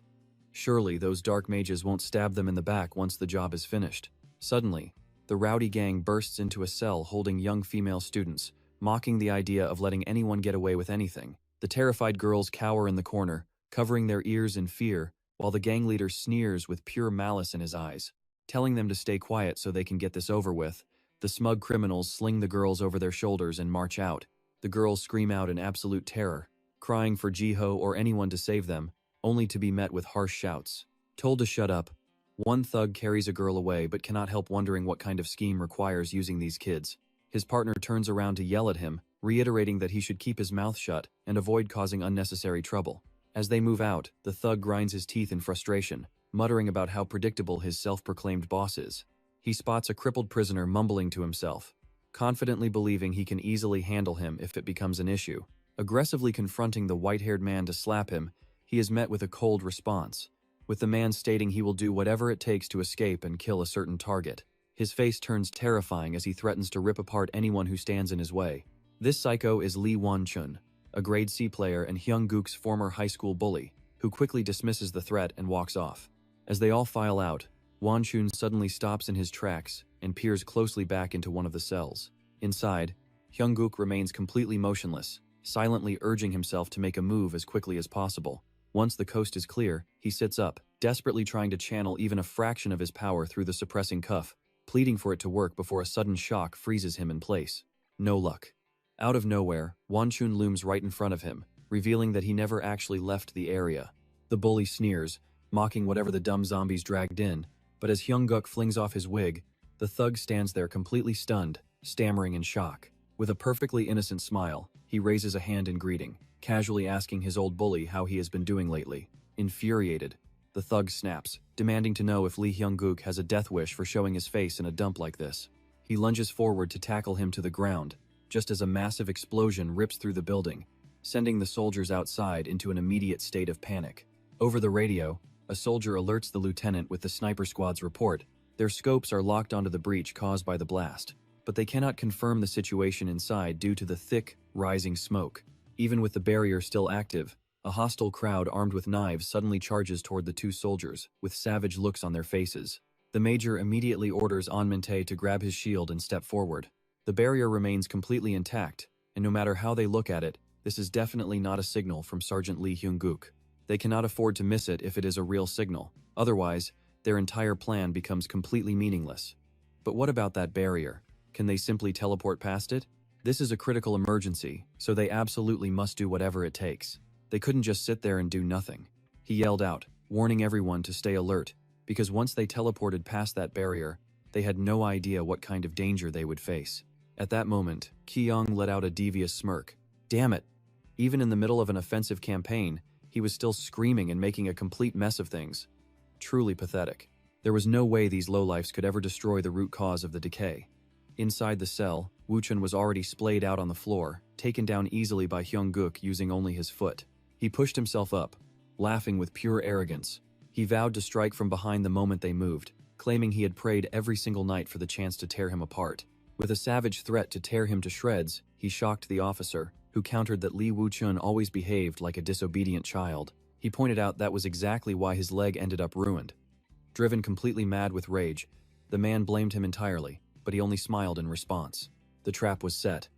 Surely those dark mages won't stab them in the back once the job is finished. Suddenly, the rowdy gang bursts into a cell holding young female students, mocking the idea of letting anyone get away with anything. The terrified girls cower in the corner, covering their ears in fear, while the gang leader sneers with pure malice in his eyes. Telling them to stay quiet so they can get this over with, the smug criminals sling the girls over their shoulders and march out. The girls scream out in absolute terror, crying for Jiho or anyone to save them, only to be met with harsh shouts. Told to shut up, one thug carries a girl away but cannot help wondering what kind of scheme requires using these kids. His partner turns around to yell at him, reiterating that he should keep his mouth shut and avoid causing unnecessary trouble. As they move out, the thug grinds his teeth in frustration, muttering about how predictable his self-proclaimed boss is. He spots a crippled prisoner mumbling to himself, confidently believing he can easily handle him if it becomes an issue. Aggressively confronting the white-haired man to slap him, he is met with a cold response, with the man stating he will do whatever it takes to escape and kill a certain target. His face turns terrifying as he threatens to rip apart anyone who stands in his way. This psycho is Lee Won-chun, a grade C player and Hyung-guk's former high school bully, who quickly dismisses the threat and walks off. As they all file out, Won-chun suddenly stops in his tracks and peers closely back into one of the cells. Inside, Hyung-guk remains completely motionless, silently urging himself to make a move as quickly as possible. Once the coast is clear, he sits up, desperately trying to channel even a fraction of his power through the suppressing cuff, pleading for it to work before a sudden shock freezes him in place. No luck. Out of nowhere, Won-chun looms right in front of him, revealing that he never actually left the area. The bully sneers, mocking whatever the dumb zombies dragged in, but as Hyung-guk flings off his wig, the thug stands there completely stunned, stammering in shock. With a perfectly innocent smile, he raises a hand in greeting, casually asking his old bully how he has been doing lately. Infuriated, the thug snaps, demanding to know if Lee Hyung-guk has a death wish for showing his face in a dump like this. He lunges forward to tackle him to the ground, just as a massive explosion rips through the building, sending the soldiers outside into an immediate state of panic. Over the radio, a soldier alerts the lieutenant with the sniper squad's report. Their scopes are locked onto the breach caused by the blast, but they cannot confirm the situation inside due to the thick, rising smoke. Even with the barrier still active, a hostile crowd armed with knives suddenly charges toward the two soldiers, with savage looks on their faces. The major immediately orders An-min-tae to grab his shield and step forward. The barrier remains completely intact, and no matter how they look at it, this is definitely not a signal from Sergeant Lee Hyung-guk. They cannot afford to miss it if it is a real signal, otherwise, their entire plan becomes completely meaningless. But what about that barrier? Can they simply teleport past it? This is a critical emergency, so they absolutely must do whatever it takes. They couldn't just sit there and do nothing. He yelled out, warning everyone to stay alert, because once they teleported past that barrier, they had no idea what kind of danger they would face. At that moment, Ki-young let out a devious smirk. Damn it! Even in the middle of an offensive campaign, he was still screaming and making a complete mess of things. Truly pathetic. There was no way these lowlifes could ever destroy the root cause of the decay. Inside the cell, Woo-chun was already splayed out on the floor, taken down easily by Hyung-guk using only his foot. He pushed himself up, laughing with pure arrogance. He vowed to strike from behind the moment they moved, claiming he had prayed every single night for the chance to tear him apart. With a savage threat to tear him to shreds, he shocked the officer, who countered that Lee Woo-chun always behaved like a disobedient child. He pointed out that was exactly why his leg ended up ruined. Driven completely mad with rage, the man blamed him entirely, but he only smiled in response. The trap was set.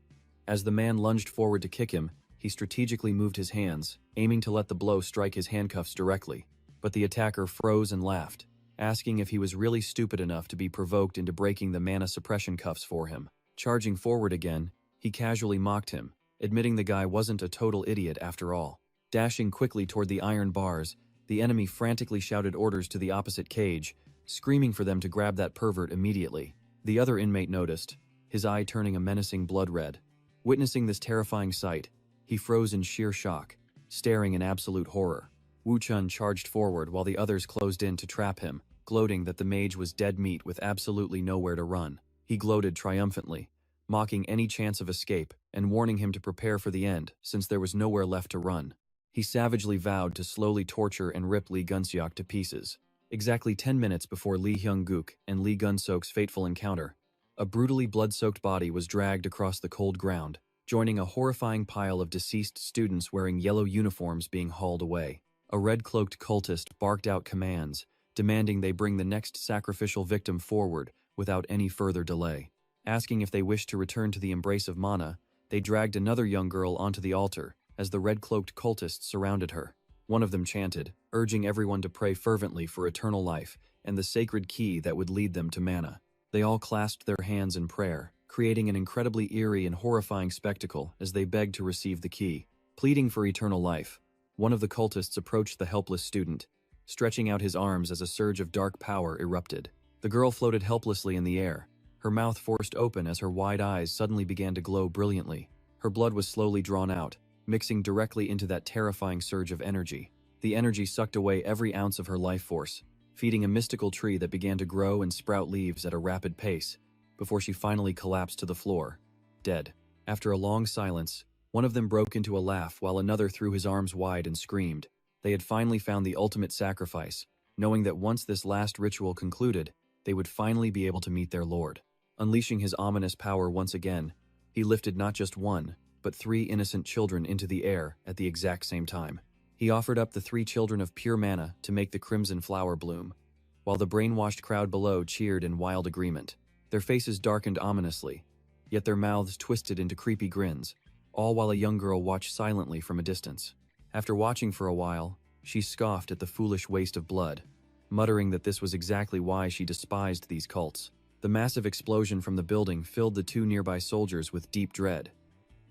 As the man lunged forward to kick him, he strategically moved his hands, aiming to let the blow strike his handcuffs directly. But the attacker froze and laughed, asking if he was really stupid enough to be provoked into breaking the mana suppression cuffs for him. Charging forward again, he casually mocked him, admitting the guy wasn't a total idiot after all. Dashing quickly toward the iron bars, the enemy frantically shouted orders to the opposite cage, screaming for them to grab that pervert immediately. The other inmate noticed, his eye turning a menacing blood red. Witnessing this terrifying sight, he froze in sheer shock, staring in absolute horror. Woo-chun charged forward while the others closed in to trap him, gloating that the mage was dead meat with absolutely nowhere to run. He gloated triumphantly, mocking any chance of escape and warning him to prepare for the end since there was nowhere left to run. He savagely vowed to slowly torture and rip Lee Gun-seok to pieces. Exactly 10 minutes before Lee Hyung-guk and Lee Gun-seok's fateful encounter, a brutally blood-soaked body was dragged across the cold ground, joining a horrifying pile of deceased students wearing yellow uniforms being hauled away. A red-cloaked cultist barked out commands, demanding they bring the next sacrificial victim forward without any further delay. Asking if they wished to return to the embrace of Mana, they dragged another young girl onto the altar as the red-cloaked cultists surrounded her. One of them chanted, urging everyone to pray fervently for eternal life and the sacred key that would lead them to Mana. They all clasped their hands in prayer, creating an incredibly eerie and horrifying spectacle as they begged to receive the key. Pleading for eternal life, one of the cultists approached the helpless student, stretching out his arms as a surge of dark power erupted. The girl floated helplessly in the air, her mouth forced open as her wide eyes suddenly began to glow brilliantly. Her blood was slowly drawn out, mixing directly into that terrifying surge of energy. The energy sucked away every ounce of her life force, feeding a mystical tree that began to grow and sprout leaves at a rapid pace, before she finally collapsed to the floor, dead. After a long silence, one of them broke into a laugh while another threw his arms wide and screamed. They had finally found the ultimate sacrifice, knowing that once this last ritual concluded, they would finally be able to meet their lord. Unleashing his ominous power once again, he lifted not just one, but 3 innocent children into the air at the exact same time. He offered up the 3 children of pure mana to make the crimson flower bloom, while the brainwashed crowd below cheered in wild agreement. Their faces darkened ominously, yet their mouths twisted into creepy grins, all while a young girl watched silently from a distance. After watching for a while, she scoffed at the foolish waste of blood, muttering that this was exactly why she despised these cults. The massive explosion from the building filled the 2 nearby soldiers with deep dread,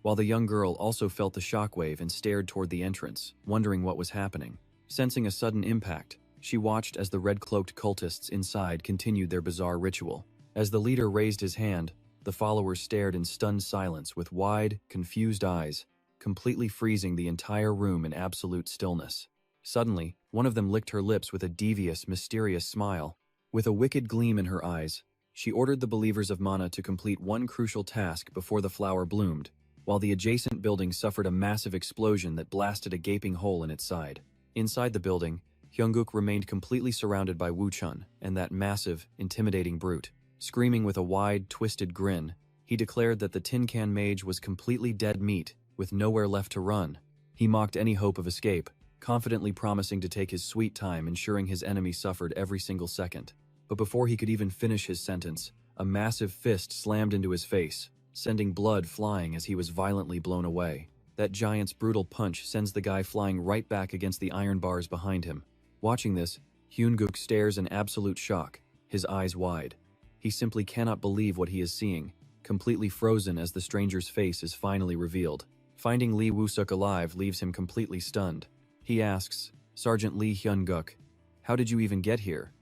while the young girl also felt the shockwave and stared toward the entrance, wondering what was happening. Sensing a sudden impact, she watched as the red-cloaked cultists inside continued their bizarre ritual. As the leader raised his hand, the followers stared in stunned silence with wide, confused eyes, completely freezing the entire room in absolute stillness. Suddenly, one of them licked her lips with a devious, mysterious smile. With a wicked gleam in her eyes, she ordered the believers of Mana to complete one crucial task before the flower bloomed, while the adjacent building suffered a massive explosion that blasted a gaping hole in its side. Inside the building, Hyung-guk remained completely surrounded by Woo-chun and that massive, intimidating brute. Screaming with a wide, twisted grin, he declared that the tin can mage was completely dead meat, with nowhere left to run. He mocked any hope of escape, confidently promising to take his sweet time ensuring his enemy suffered every single second. But before he could even finish his sentence, a massive fist slammed into his face, sending blood flying as he was violently blown away. That giant's brutal punch sends the guy flying right back against the iron bars behind him. Watching this, Hyun-guk stares in absolute shock, his eyes wide. He simply cannot believe what he is seeing, completely frozen as the stranger's face is finally revealed. Finding Lee Woo-suk alive leaves him completely stunned. He asks, "Sergeant Lee Hyun-guk, how did you even get here?"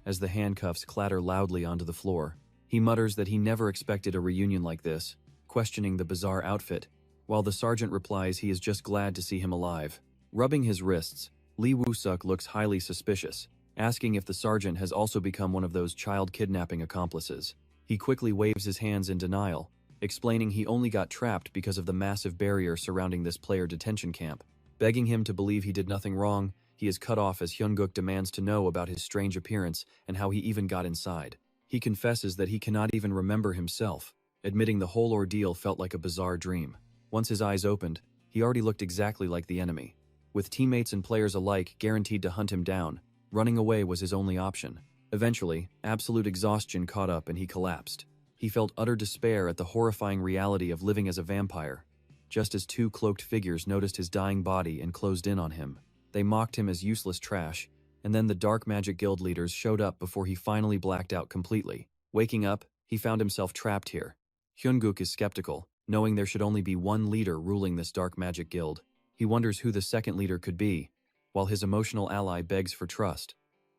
As the handcuffs clatter loudly onto the floor, he mutters that he never expected a reunion like this, questioning the bizarre outfit, while the sergeant replies he is just glad to see him alive. Rubbing his wrists, Lee Woo-suk looks highly suspicious, asking if the sergeant has also become one of those child kidnapping accomplices. He quickly waves his hands in denial, explaining he only got trapped because of the massive barrier surrounding this player detention camp. Begging him to believe he did nothing wrong, he is cut off as Hyun-guk demands to know about his strange appearance and how he even got inside. He confesses that he cannot even remember himself, admitting the whole ordeal felt like a bizarre dream. Once his eyes opened, he already looked exactly like the enemy. With teammates and players alike guaranteed to hunt him down, running away was his only option. Eventually, absolute exhaustion caught up and he collapsed. He felt utter despair at the horrifying reality of living as a vampire. Just as two cloaked figures noticed his dying body and closed in on him. They mocked him as useless trash, and then the Dark Magic Guild leaders showed up before he finally blacked out completely. Waking up, he found himself trapped here. Hyun-guk is skeptical, knowing there should only be one leader ruling this Dark Magic Guild. He wonders who the second leader could be, while his emotional ally begs for trust,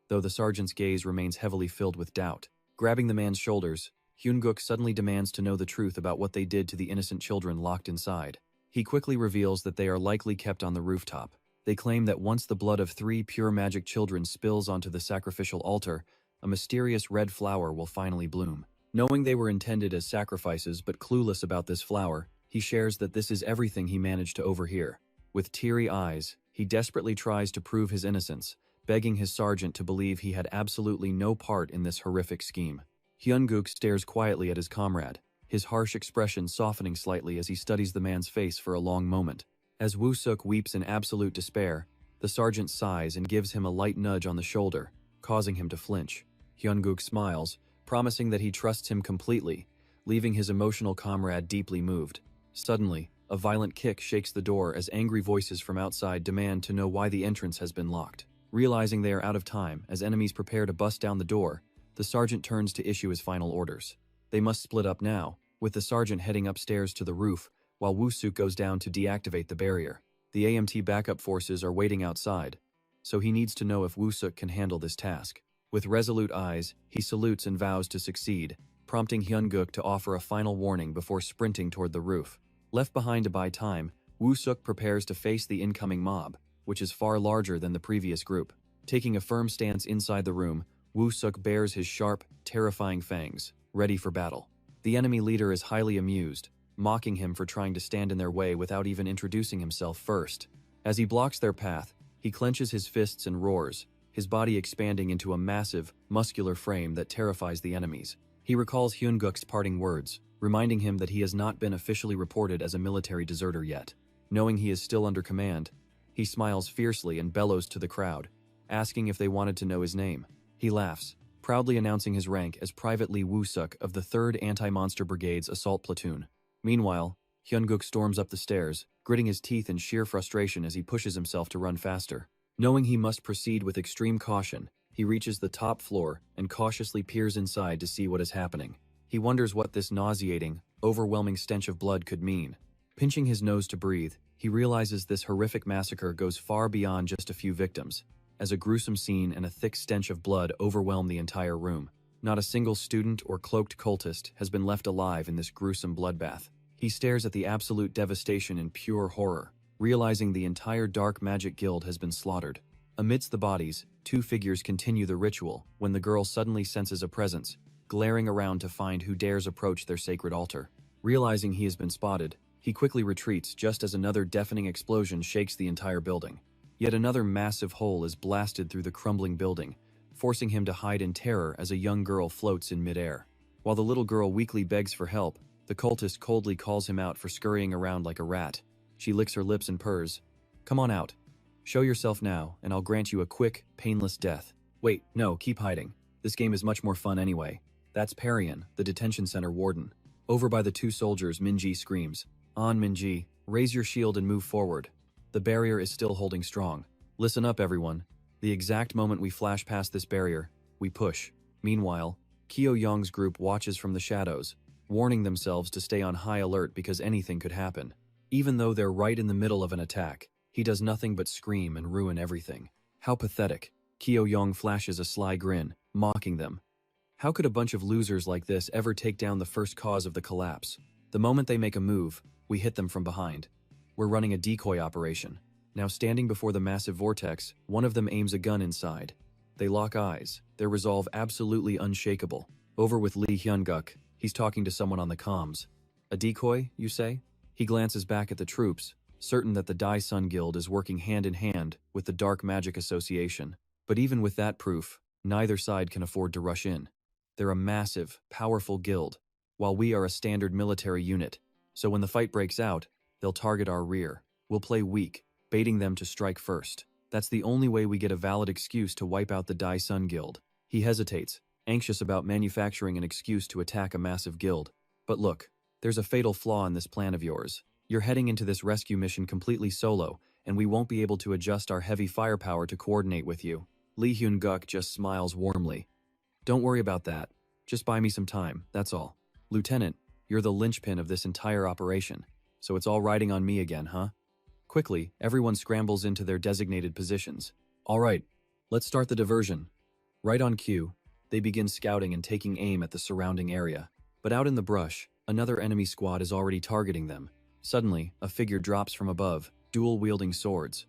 though the sergeant's gaze remains heavily filled with doubt. Grabbing the man's shoulders, Hyun-guk suddenly demands to know the truth about what they did to the innocent children locked inside. He quickly reveals that they are likely kept on the rooftop. They claim that once the blood of 3 pure magic children spills onto the sacrificial altar, a mysterious red flower will finally bloom. Knowing they were intended as sacrifices but clueless about this flower, he shares that this is everything he managed to overhear. With teary eyes, he desperately tries to prove his innocence, begging his sergeant to believe he had absolutely no part in this horrific scheme. Hyun-guk stares quietly at his comrade, his harsh expression softening slightly as he studies the man's face for a long moment. As Woo-suk weeps in absolute despair, the sergeant sighs and gives him a light nudge on the shoulder, causing him to flinch. Hyun-guk smiles, promising that he trusts him completely, leaving his emotional comrade deeply moved. Suddenly, a violent kick shakes the door as angry voices from outside demand to know why the entrance has been locked. Realizing they are out of time as enemies prepare to bust down the door, the sergeant turns to issue his final orders. They must split up now, with the sergeant heading upstairs to the roof, while Woo-suk goes down to deactivate the barrier. The AMT backup forces are waiting outside, so he needs to know if Woo-suk can handle this task. With resolute eyes, he salutes and vows to succeed, prompting Hyun-guk to offer a final warning before sprinting toward the roof. Left behind to buy time, Woo-suk prepares to face the incoming mob, which is far larger than the previous group. Taking a firm stance inside the room, Woo-suk bares his sharp, terrifying fangs, ready for battle. The enemy leader is highly amused, mocking him for trying to stand in their way without even introducing himself first. As he blocks their path, he clenches his fists and roars, his body expanding into a massive, muscular frame that terrifies the enemies. He recalls Hyun-guk's parting words, reminding him that he has not been officially reported as a military deserter yet. Knowing he is still under command, he smiles fiercely and bellows to the crowd, asking if they wanted to know his name. He laughs, proudly announcing his rank as Private Lee Woo-suk of the 3rd Anti-Monster Brigade's Assault Platoon. Meanwhile, Hyun-guk storms up the stairs, gritting his teeth in sheer frustration as he pushes himself to run faster. Knowing he must proceed with extreme caution, he reaches the top floor and cautiously peers inside to see what is happening. He wonders what this nauseating, overwhelming stench of blood could mean. Pinching his nose to breathe, he realizes this horrific massacre goes far beyond just a few victims, as a gruesome scene and a thick stench of blood overwhelm the entire room. Not a single student or cloaked cultist has been left alive in this gruesome bloodbath. He stares at the absolute devastation in pure horror, realizing the entire Dark Magic Guild has been slaughtered. Amidst the bodies, 2 figures continue the ritual when the girl suddenly senses a presence, glaring around to find who dares approach their sacred altar. Realizing he has been spotted, he quickly retreats just as another deafening explosion shakes the entire building. Yet another massive hole is blasted through the crumbling building, forcing him to hide in terror as a young girl floats in midair. While the little girl weakly begs for help, the cultist coldly calls him out for scurrying around like a rat. She licks her lips and purrs. "Come on out. Show yourself now, and I'll grant you a quick, painless death." Wait, no, keep hiding. This game is much more fun anyway. That's Parian, the detention center warden. Over by the 2 soldiers, Minji screams. "On, Minji, raise your shield and move forward. The barrier is still holding strong. Listen up, everyone. The exact moment we flash past this barrier, we push." Meanwhile, Kyo Young's group watches from the shadows, warning themselves to stay on high alert because anything could happen. Even though they're right in the middle of an attack, he does nothing but scream and ruin everything. How pathetic. Kyo-young flashes a sly grin, mocking them. How could a bunch of losers like this ever take down the first cause of the collapse? The moment they make a move, we hit them from behind. We're running a decoy operation. Now standing before the massive vortex, one of them aims a gun inside. They lock eyes, their resolve absolutely unshakable. Over with Lee Hyun-guk, he's talking to someone on the comms. A decoy, you say? He glances back at the troops, certain that the Dai Sun Guild is working hand in hand with the Dark Magic Association. But even with that proof, neither side can afford to rush in. They're a massive, powerful guild, while we are a standard military unit. So when the fight breaks out, they'll target our rear. We'll play weak, baiting them to strike first. That's the only way we get a valid excuse to wipe out the Dai Sun Guild. He hesitates, anxious about manufacturing an excuse to attack a massive guild. But look, there's a fatal flaw in this plan of yours. You're heading into this rescue mission completely solo, and we won't be able to adjust our heavy firepower to coordinate with you. Lee Hyun-guk just smiles warmly. Don't worry about that. Just buy me some time, that's all. Lieutenant, you're the linchpin of this entire operation, so it's all riding on me again, huh? Quickly, everyone scrambles into their designated positions. All right, let's start the diversion. Right on cue, they begin scouting and taking aim at the surrounding area. But out in the brush, another enemy squad is already targeting them. Suddenly, a figure drops from above, dual-wielding swords.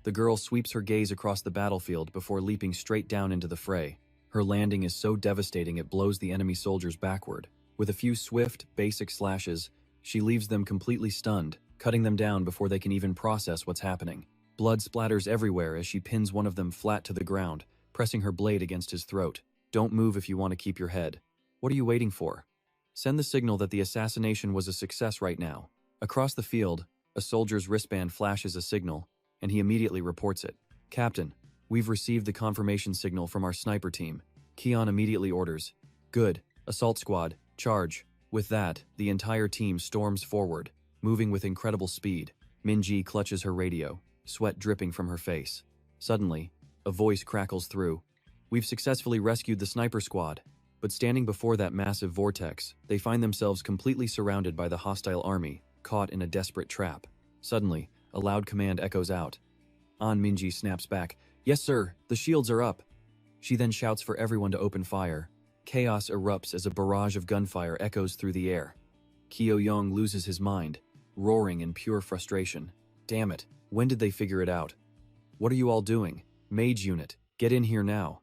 The girl sweeps her gaze across the battlefield before leaping straight down into the fray. Her landing is so devastating it blows the enemy soldiers backward. With a few swift, basic slashes, she leaves them completely stunned, cutting them down before they can even process what's happening. Blood splatters everywhere as she pins one of them flat to the ground, pressing her blade against his throat. Don't move if you want to keep your head. What are you waiting for? Send the signal that the assassination was a success right now. Across the field, a soldier's wristband flashes a signal, and he immediately reports it. Captain, we've received the confirmation signal from our sniper team. Keon immediately orders. Good. Assault squad, charge. With that, the entire team storms forward, moving with incredible speed. Minji clutches her radio, sweat dripping from her face. Suddenly, a voice crackles through. We've successfully rescued the sniper squad. But standing before that massive vortex, they find themselves completely surrounded by the hostile army, caught in a desperate trap. Suddenly, a loud command echoes out. Minji snaps back. Yes, sir, the shields are up. She then shouts for everyone to open fire. Chaos erupts as a barrage of gunfire echoes through the air. Kyo-young loses his mind, roaring in pure frustration. Damn it, when did they figure it out? What are you all doing? Mage unit, get in here now.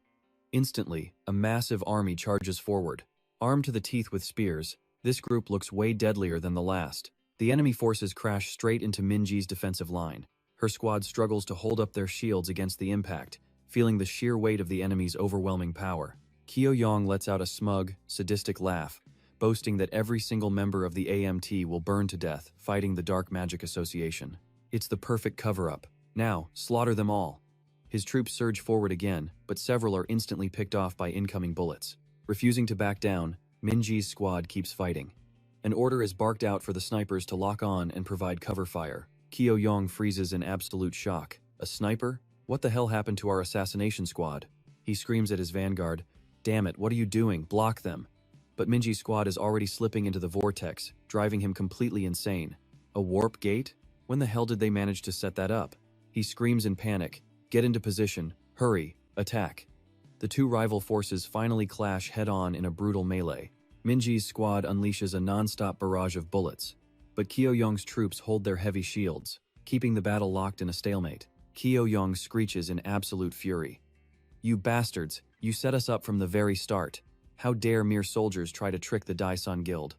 Instantly, a massive army charges forward. Armed to the teeth with spears, this group looks way deadlier than the last. The enemy forces crash straight into Minji's defensive line. Her squad struggles to hold up their shields against the impact, feeling the sheer weight of the enemy's overwhelming power. Kyo-young lets out a smug, sadistic laugh, boasting that every single member of the AMT will burn to death fighting the Dark Magic Association. It's the perfect cover-up. Now, slaughter them all. His troops surge forward again, but several are instantly picked off by incoming bullets. Refusing to back down, Minji's squad keeps fighting. An order is barked out for the snipers to lock on and provide cover fire. Kyo-young freezes in absolute shock. A sniper? What the hell happened to our assassination squad? He screams at his vanguard. Damn it, what are you doing? Block them. But Minji's squad is already slipping into the vortex, driving him completely insane. A warp gate? When the hell did they manage to set that up? He screams in panic. Get into position. Hurry. Attack. The two rival forces finally clash head-on in a brutal melee. Minji's squad unleashes a non-stop barrage of bullets, but Kyo-young's troops hold their heavy shields, keeping the battle locked in a stalemate. Kyo-young screeches in absolute fury. You bastards, you set us up from the very start. How dare mere soldiers try to trick the Dai Sun Guild?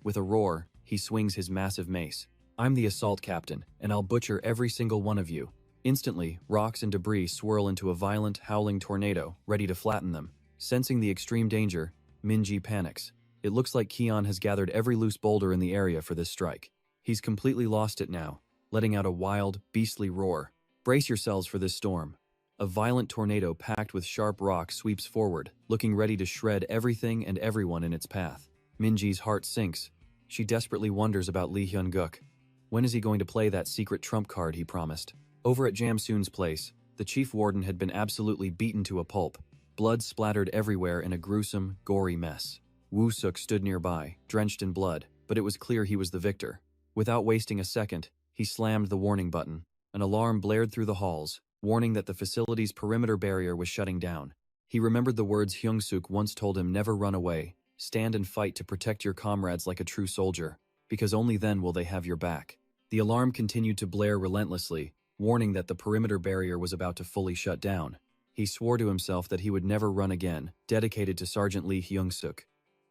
With a roar, he swings his massive mace. I'm the assault captain, and I'll butcher every single one of you. Instantly, rocks and debris swirl into a violent, howling tornado, ready to flatten them. Sensing the extreme danger, Minji panics. It looks like Keon has gathered every loose boulder in the area for this strike. He's completely lost it now, letting out a wild, beastly roar. Brace yourselves for this storm. A violent tornado packed with sharp rock sweeps forward, looking ready to shred everything and everyone in its path. Minji's heart sinks. She desperately wonders about Lee Hyun-guk. When is he going to play that secret trump card he promised? Over at Jamsoon's place, the chief warden had been absolutely beaten to a pulp. Blood splattered everywhere in a gruesome, gory mess. Woo-suk stood nearby, drenched in blood, but it was clear he was the victor. Without wasting a second, he slammed the warning button. An alarm blared through the halls, warning that the facility's perimeter barrier was shutting down. He remembered the words Hyung-suk once told him: never run away, stand and fight to protect your comrades like a true soldier, because only then will they have your back. The alarm continued to blare relentlessly, warning that the perimeter barrier was about to fully shut down. He swore to himself that he would never run again, dedicated to Sergeant Lee Hyung-suk.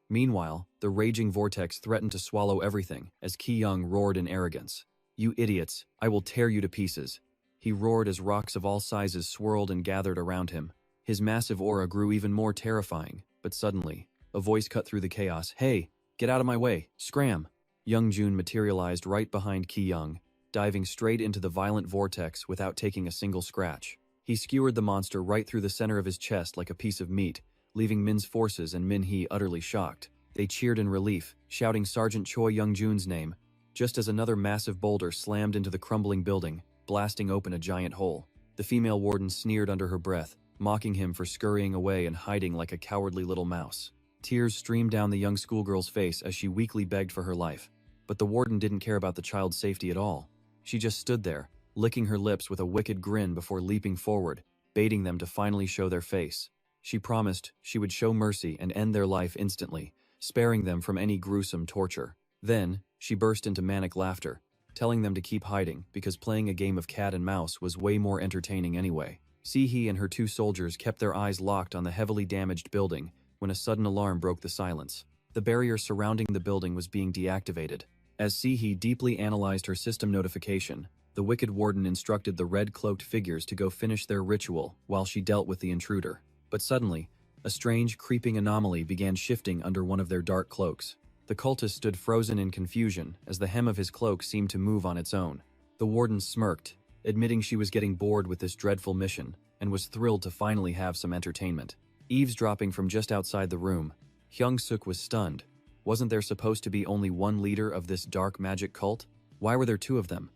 Meanwhile, the raging vortex threatened to swallow everything as Ki-young roared in arrogance. "You idiots, I will tear you to pieces." He roared as rocks of all sizes swirled and gathered around him. His massive aura grew even more terrifying, but suddenly, a voice cut through the chaos. "Hey, get out of my way, scram!" Young-jun materialized right behind Ki-young, diving straight into the violent vortex without taking a single scratch. He skewered the monster right through the center of his chest like a piece of meat, leaving Min's forces and Min-hee utterly shocked. They cheered in relief, shouting Sergeant Choi Young-jun's name, just as another massive boulder slammed into the crumbling building, blasting open a giant hole. The female warden sneered under her breath, mocking him for scurrying away and hiding like a cowardly little mouse. Tears streamed down the young schoolgirl's face as she weakly begged for her life. But the warden didn't care about the child's safety at all. She just stood there, licking her lips with a wicked grin before leaping forward, baiting them to finally show their face. She promised she would show mercy and end their life instantly, sparing them from any gruesome torture. Then, she burst into manic laughter, telling them to keep hiding because playing a game of cat and mouse was way more entertaining anyway. Si-hee and her two soldiers kept their eyes locked on the heavily damaged building when a sudden alarm broke the silence. The barrier surrounding the building was being deactivated. As Si-hee deeply analyzed her system notification, the wicked warden instructed the red-cloaked figures to go finish their ritual while she dealt with the intruder. But suddenly, a strange, creeping anomaly began shifting under one of their dark cloaks. The cultist stood frozen in confusion as the hem of his cloak seemed to move on its own. The warden smirked, admitting she was getting bored with this dreadful mission and was thrilled to finally have some entertainment. Eavesdropping from just outside the room, Hyung-suk was stunned. Wasn't there supposed to be only one leader of this dark magic cult? Why were there two of them?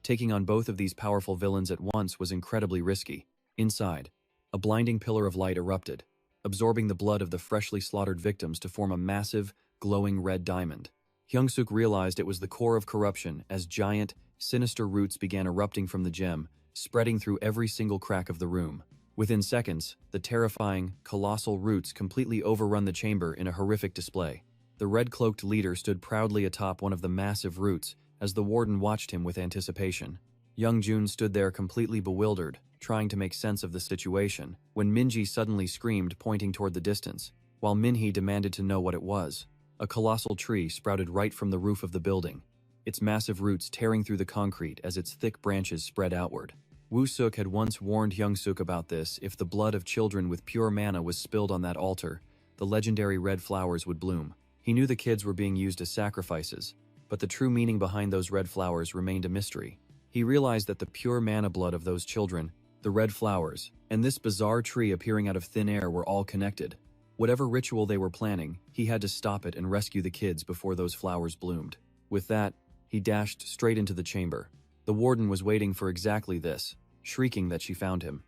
Taking on both of these powerful villains at once was incredibly risky. Inside, a blinding pillar of light erupted, absorbing the blood of the freshly slaughtered victims to form a massive, glowing red diamond. Hyung-suk realized it was the core of corruption as giant, sinister roots began erupting from the gem, spreading through every single crack of the room. Within seconds, the terrifying, colossal roots completely overrun the chamber in a horrific display. The red-cloaked leader stood proudly atop one of the massive roots as the warden watched him with anticipation. Young-jun stood there completely bewildered, trying to make sense of the situation, when Min-ji suddenly screamed, pointing toward the distance, while Min-hee demanded to know what it was. A colossal tree sprouted right from the roof of the building, its massive roots tearing through the concrete as its thick branches spread outward. Woo-suk had once warned Hyung-suk about this. If the blood of children with pure mana was spilled on that altar, the legendary red flowers would bloom. He knew the kids were being used as sacrifices, but the true meaning behind those red flowers remained a mystery. He realized that the pure mana blood of those children, the red flowers, and this bizarre tree appearing out of thin air were all connected. Whatever ritual they were planning, he had to stop it and rescue the kids before those flowers bloomed. With that, he dashed straight into the chamber. The warden was waiting for exactly this, shrieking that she found him.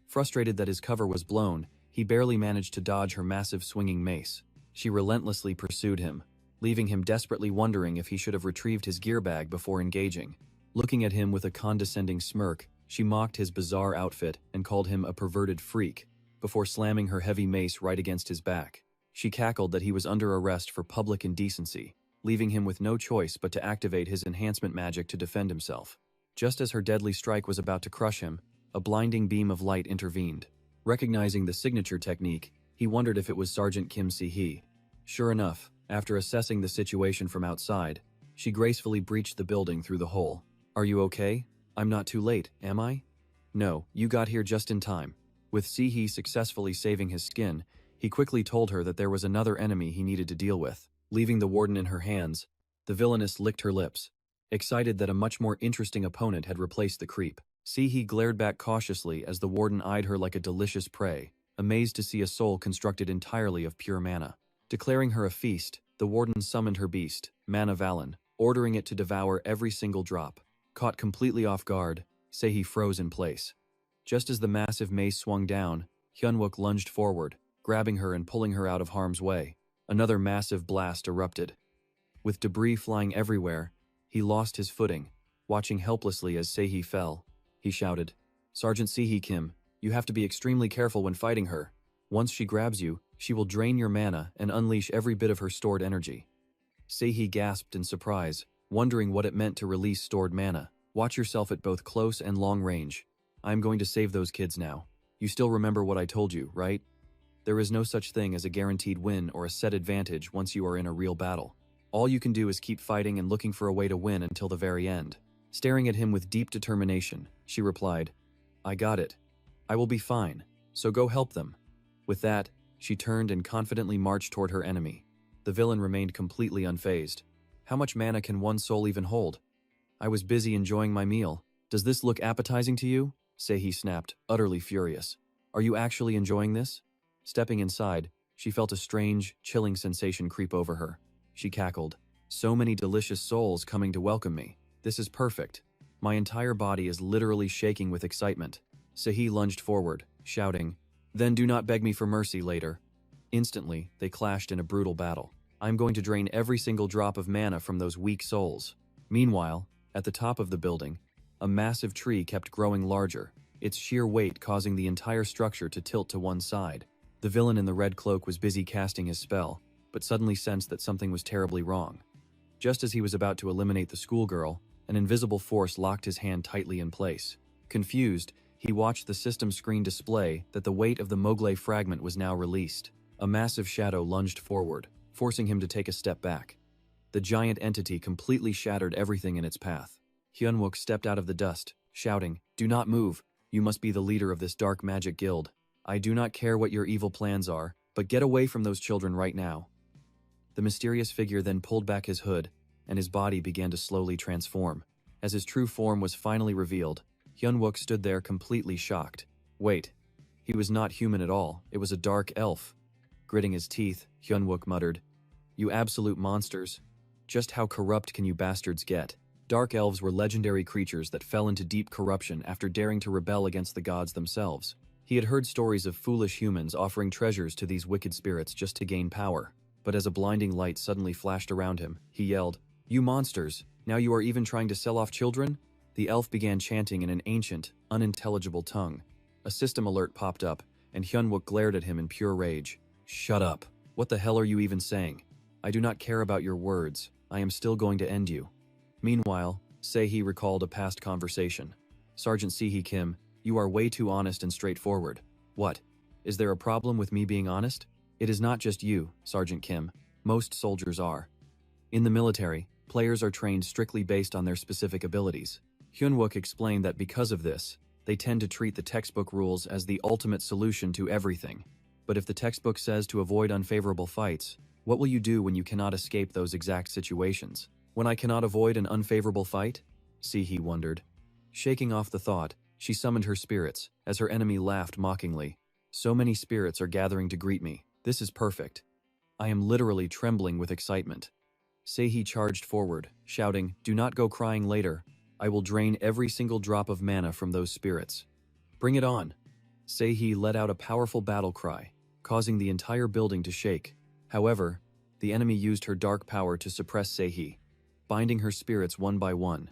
Frustrated that his cover was blown, he barely managed to dodge her massive swinging mace. She relentlessly pursued him, leaving him desperately wondering if he should have retrieved his gear bag before engaging. Looking at him with a condescending smirk, she mocked his bizarre outfit and called him a perverted freak, before slamming her heavy mace right against his back. She cackled that he was under arrest for public indecency, leaving him with no choice but to activate his enhancement magic to defend himself. Just as her deadly strike was about to crush him, a blinding beam of light intervened. Recognizing the signature technique, he wondered if it was Sergeant Kim Si-hee. Sure enough, after assessing the situation from outside, she gracefully breached the building through the hole. "Are you okay? I'm not too late, am I?" "No, you got here just in time." With Si-hee successfully saving his skin, he quickly told her that there was another enemy he needed to deal with. Leaving the warden in her hands, the villainess licked her lips, excited that a much more interesting opponent had replaced the creep. Si-hee glared back cautiously as the warden eyed her like a delicious prey, amazed to see a soul constructed entirely of pure mana. Declaring her a feast, the warden summoned her beast, Mana Valen, ordering it to devour every single drop. Caught completely off guard, Se-hee froze in place. Just as the massive mace swung down, Hyun-wook lunged forward, grabbing her and pulling her out of harm's way. Another massive blast erupted. With debris flying everywhere, he lost his footing. Watching helplessly as Seihi fell, he shouted, "Sergeant Seihi Kim, you have to be extremely careful when fighting her. Once she grabs you, she will drain your mana and unleash every bit of her stored energy." Seihi gasped in surprise, wondering what it meant to release stored mana. "Watch yourself at both close and long range. I'm going to save those kids now. You still remember what I told you, right? There is no such thing as a guaranteed win or a set advantage once you are in a real battle. All you can do is keep fighting and looking for a way to win until the very end." Staring at him with deep determination, she replied, "I got it. I will be fine, so go help them." With that, she turned and confidently marched toward her enemy. The villain remained completely unfazed. "How much mana can one soul even hold? I was busy enjoying my meal. Does this look appetizing to you?" Seihi snapped, utterly furious. "Are you actually enjoying this?" Stepping inside, she felt a strange, chilling sensation creep over her. She cackled, "So many delicious souls coming to welcome me. This is perfect. My entire body is literally shaking with excitement." Seihi lunged forward, shouting, "Then do not beg me for mercy later." Instantly, they clashed in a brutal battle. "I'm going to drain every single drop of mana from those weak souls." Meanwhile, at the top of the building, a massive tree kept growing larger, its sheer weight causing the entire structure to tilt to one side. The villain in the red cloak was busy casting his spell, but suddenly sensed that something was terribly wrong. Just as he was about to eliminate the schoolgirl, an invisible force locked his hand tightly in place. Confused, he watched the system screen display that the weight of the Mogley fragment was now released. A massive shadow lunged forward, forcing him to take a step back. The giant entity completely shattered everything in its path. Hyunwook stepped out of the dust, shouting, "Do not move. You must be the leader of this dark magic guild. I do not care what your evil plans are, but get away from those children right now." The mysterious figure then pulled back his hood, and his body began to slowly transform. As his true form was finally revealed, Hyunwook stood there completely shocked. Wait, he was not human at all, it was a dark elf. Gritting his teeth, Hyunwook muttered, "You absolute monsters. Just how corrupt can you bastards get?" Dark elves were legendary creatures that fell into deep corruption after daring to rebel against the gods themselves. He had heard stories of foolish humans offering treasures to these wicked spirits just to gain power. But as a blinding light suddenly flashed around him, he yelled, "You monsters! Now you are even trying to sell off children?" The elf began chanting in an ancient, unintelligible tongue. A system alert popped up, and Hyunwook glared at him in pure rage. "Shut up! What the hell are you even saying? I do not care about your words. I am still going to end you." Meanwhile, Seihi recalled a past conversation. "Sergeant Seihi Kim, you are way too honest and straightforward. What? Is there a problem with me being honest? It is not just you, Sergeant Kim. Most soldiers are. In the military, players are trained strictly based on their specific abilities." Hyunwook explained that because of this, they tend to treat the textbook rules as the ultimate solution to everything. But if the textbook says to avoid unfavorable fights, what will you do when you cannot escape those exact situations? "When I cannot avoid an unfavorable fight?" Seihi wondered. Shaking off the thought, she summoned her spirits, as her enemy laughed mockingly. "So many spirits are gathering to greet me. This is perfect. I am literally trembling with excitement." Seihi charged forward, shouting, "Do not go crying later. I will drain every single drop of mana from those spirits. Bring it on." Seihi let out a powerful battle cry, causing the entire building to shake. However, the enemy used her dark power to suppress Seihi, binding her spirits one by one.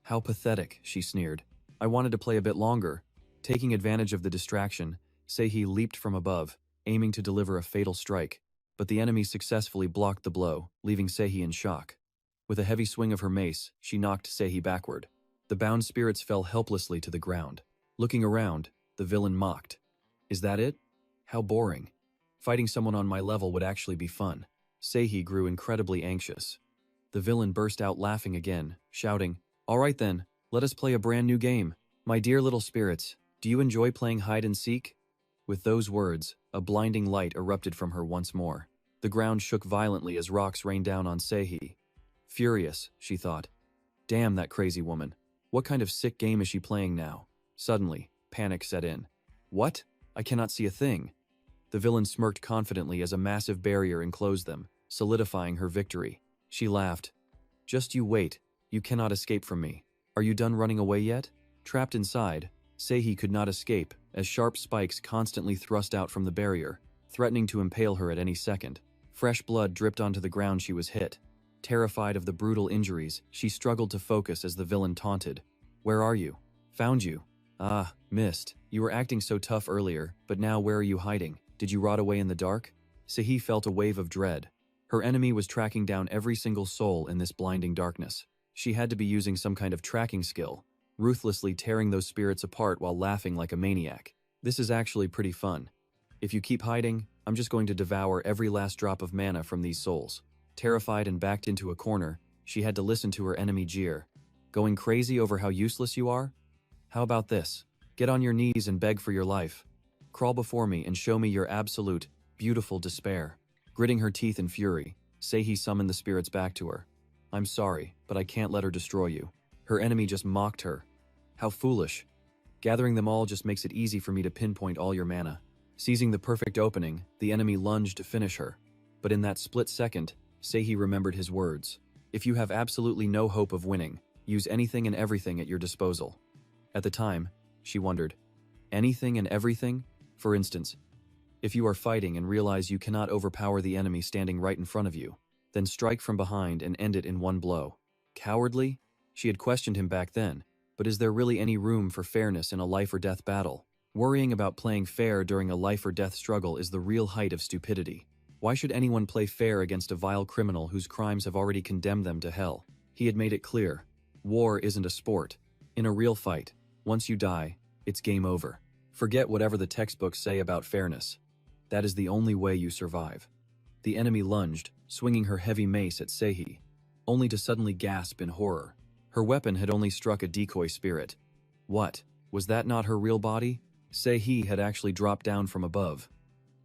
"How pathetic," she sneered. "I wanted to play a bit longer." Taking advantage of the distraction, Seihi leaped from above, aiming to deliver a fatal strike, but the enemy successfully blocked the blow, leaving Seihi in shock. With a heavy swing of her mace, she knocked Seihi backward. The bound spirits fell helplessly to the ground. Looking around, the villain mocked. "Is that it? How boring. Fighting someone on my level would actually be fun." Seihi grew incredibly anxious. The villain burst out laughing again, shouting, "All right then, let us play a brand new game. My dear little spirits, do you enjoy playing hide and seek?" With those words, a blinding light erupted from her once more. The ground shook violently as rocks rained down on Seihi. Furious, she thought. Damn that crazy woman. What kind of sick game is she playing now? Suddenly, panic set in. What? I cannot see a thing. The villain smirked confidently as a massive barrier enclosed them, solidifying her victory. She laughed. Just you wait. You cannot escape from me. Are you done running away yet? Trapped inside, Seihi could not escape, as sharp spikes constantly thrust out from the barrier, threatening to impale her at any second. Fresh blood dripped onto the ground she was hit. Terrified of the brutal injuries, she struggled to focus as the villain taunted. "Where are you?" "Found you." "Ah, missed. You were acting so tough earlier, but now where are you hiding? Did you rot away in the dark?" Sehi felt a wave of dread. Her enemy was tracking down every single soul in this blinding darkness. She had to be using some kind of tracking skill, ruthlessly tearing those spirits apart while laughing like a maniac. This is actually pretty fun. If you keep hiding, I'm just going to devour every last drop of mana from these souls. Terrified and backed into a corner, she had to listen to her enemy jeer. "Going crazy over how useless you are? How about this? Get on your knees and beg for your life. Crawl before me and show me your absolute, beautiful despair." Gritting her teeth in fury, Sehi summoned the spirits back to her. "I'm sorry, but I can't let her destroy you." Her enemy just mocked her. "How foolish. Gathering them all just makes it easy for me to pinpoint all your mana." Seizing the perfect opening, the enemy lunged to finish her. But in that split second, Sehi remembered his words. "If you have absolutely no hope of winning, use anything and everything at your disposal." At the time, she wondered, anything and everything? For instance, if you are fighting and realize you cannot overpower the enemy standing right in front of you, then strike from behind and end it in one blow. Cowardly? She had questioned him back then, but is there really any room for fairness in a life-or-death battle? Worrying about playing fair during a life-or-death struggle is the real height of stupidity. Why should anyone play fair against a vile criminal whose crimes have already condemned them to hell? He had made it clear. War isn't a sport. In a real fight, once you die, it's game over. Forget whatever the textbooks say about fairness. That is the only way you survive. The enemy lunged, swinging her heavy mace at Sehi, only to suddenly gasp in horror. Her weapon had only struck a decoy spirit. What? Was that not her real body? Sehi had actually dropped down from above.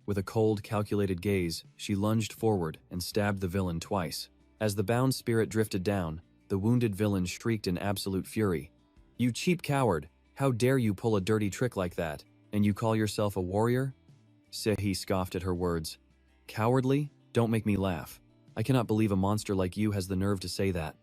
With a cold, calculated gaze, she lunged forward and stabbed the villain twice. As the bound spirit drifted down, the wounded villain shrieked in absolute fury. "You cheap coward! How dare you pull a dirty trick like that? And you call yourself a warrior?" Sehi scoffed at her words. "Cowardly? Don't make me laugh. I cannot believe a monster like you has the nerve to say that.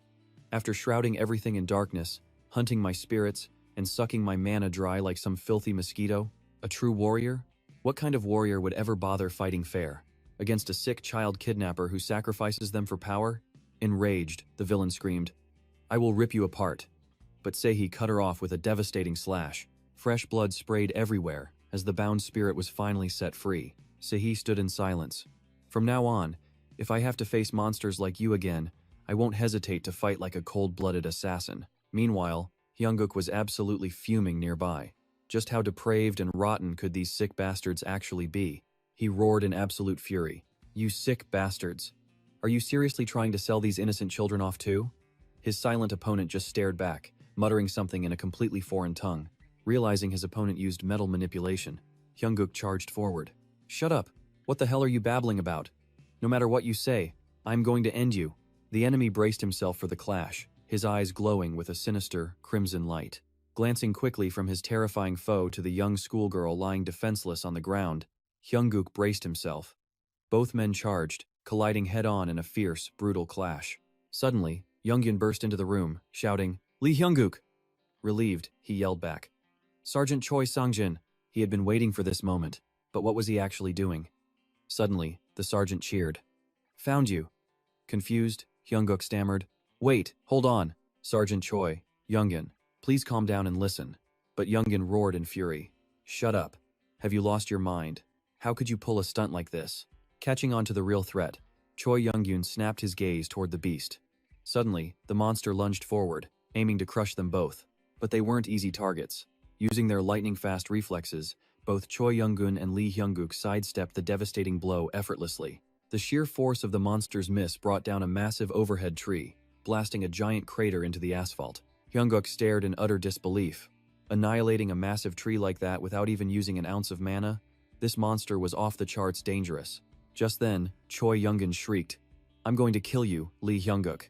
After shrouding everything in darkness, hunting my spirits, and sucking my mana dry like some filthy mosquito, a true warrior? What kind of warrior would ever bother fighting fair? Against a sick child kidnapper who sacrifices them for power?" Enraged, the villain screamed, "I will rip you apart." But Sehi cut her off with a devastating slash. Fresh blood sprayed everywhere as the bound spirit was finally set free. Sehi stood in silence. "From now on, if I have to face monsters like you again, I won't hesitate to fight like a cold-blooded assassin." Meanwhile, Hyunguk was absolutely fuming nearby. Just how depraved and rotten could these sick bastards actually be? He roared in absolute fury. "You sick bastards! Are you seriously trying to sell these innocent children off too?" His silent opponent just stared back, muttering something in a completely foreign tongue. Realizing his opponent used mental manipulation, Hyunguk charged forward. "Shut up! What the hell are you babbling about? No matter what you say, I'm going to end you." The enemy braced himself for the clash, his eyes glowing with a sinister, crimson light. Glancing quickly from his terrifying foe to the young schoolgirl lying defenseless on the ground, Hyunguk braced himself. Both men charged, colliding head-on in a fierce, brutal clash. Suddenly, Youngyun burst into the room, shouting, "Lee Hyunguk!" Relieved, he yelled back, "Sergeant Choi Sangjin!" He had been waiting for this moment, but what was he actually doing? Suddenly, the sergeant cheered. "Found you." Confused, Hyunguk stammered, "Wait, hold on, Sergeant Choi, Youngyun. Please calm down and listen." But Youngyun roared in fury. "Shut up. Have you lost your mind? How could you pull a stunt like this?" Catching on to the real threat, Choi Youngyun snapped his gaze toward the beast. Suddenly, the monster lunged forward, aiming to crush them both. But they weren't easy targets. Using their lightning-fast reflexes, both Choi Youngun and Lee Hyunguk sidestepped the devastating blow effortlessly. The sheer force of the monster's miss brought down a massive overhead tree, blasting a giant crater into the asphalt. Hyunguk stared in utter disbelief. Annihilating a massive tree like that without even using an ounce of mana? This monster was off the charts dangerous. Just then, Choi Youngun shrieked, "I'm going to kill you, Lee Hyunguk."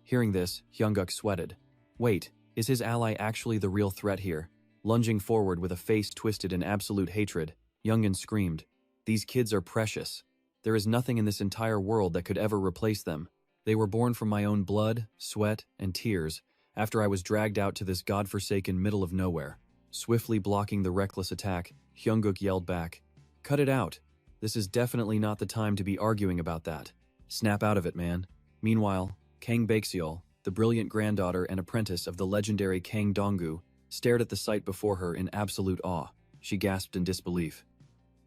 Hearing this, Hyunguk sweated. Wait, is his ally actually the real threat here? Lunging forward with a face twisted in absolute hatred, Youngun screamed, "These kids are precious. There is nothing in this entire world that could ever replace them. They were born from my own blood, sweat, and tears, after I was dragged out to this godforsaken middle of nowhere." Swiftly blocking the reckless attack, Hyunguk yelled back, "Cut it out. This is definitely not the time to be arguing about that. Snap out of it, man. Meanwhile, Kang Baekseol, the brilliant granddaughter and apprentice of the legendary Kang Donggu, stared at the sight before her in absolute awe. She gasped in disbelief.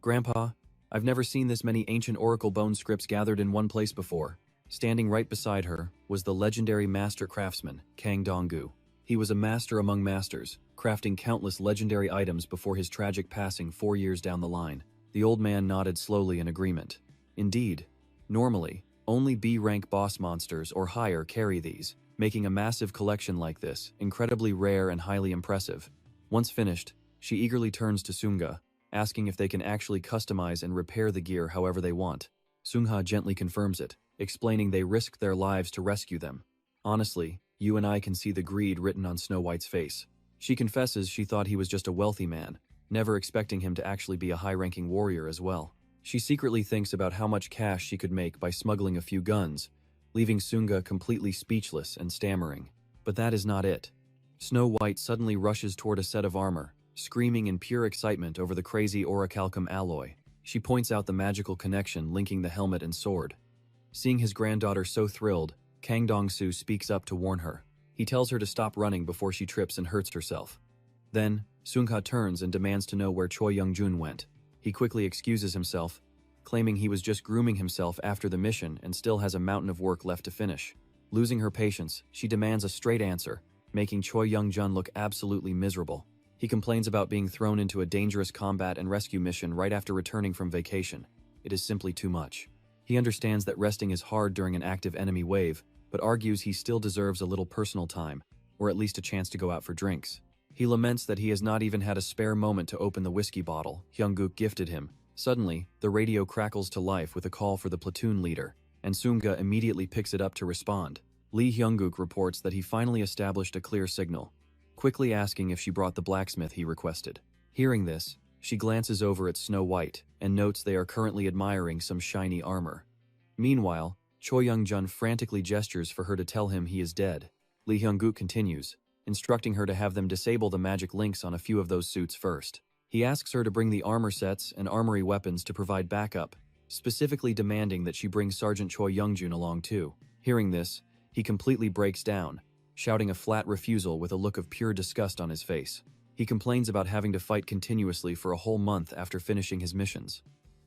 Grandpa, I've never seen this many ancient oracle bone scripts gathered in one place before. Standing right beside her was the legendary master craftsman, Kang Donggu. He was a master among masters, crafting countless legendary items before his tragic passing 4 years down the line. The old man nodded slowly in agreement. Indeed, normally, only B-rank boss monsters or higher carry these, making a massive collection like this incredibly rare and highly impressive. Once finished, she eagerly turns to Sunga, asking if they can actually customize and repair the gear however they want. Sungha gently confirms it, explaining they risked their lives to rescue them. Honestly, you and I can see the greed written on Snow White's face. She confesses she thought he was just a wealthy man, never expecting him to actually be a high-ranking warrior as well. She secretly thinks about how much cash she could make by smuggling a few guns, leaving Sunga completely speechless and stammering. But that is not it. Snow White suddenly rushes toward a set of armor, screaming in pure excitement over the crazy orichalcum alloy. She points out the magical connection linking the helmet and sword. Seeing his granddaughter so thrilled, Kang Dong-soo speaks up to warn her. He tells her to stop running before she trips and hurts herself. Then, Sungha turns and demands to know where Choi Young-jun went. He quickly excuses himself, claiming he was just grooming himself after the mission and still has a mountain of work left to finish. Losing her patience, she demands a straight answer, making Choi Young-jun look absolutely miserable. He complains about being thrown into a dangerous combat and rescue mission right after returning from vacation. It is simply too much. He understands that resting is hard during an active enemy wave, but argues he still deserves a little personal time, or at least a chance to go out for drinks. He laments that he has not even had a spare moment to open the whiskey bottle Hyunggook gifted him. Suddenly, the radio crackles to life with a call for the platoon leader, and Sunga immediately picks it up to respond. Lee Hyunggook reports that he finally established a clear signal, quickly asking if she brought the blacksmith he requested. Hearing this, she glances over at Snow White and notes they are currently admiring some shiny armor. Meanwhile, Choi Young-jun frantically gestures for her to tell him he is dead. Lee Hyung-gook continues, instructing her to have them disable the magic links on a few of those suits first. He asks her to bring the armor sets and armory weapons to provide backup, specifically demanding that she bring Sergeant Choi Young-jun along too. Hearing this, he completely breaks down, shouting a flat refusal with a look of pure disgust on his face. He complains about having to fight continuously for a whole month after finishing his missions.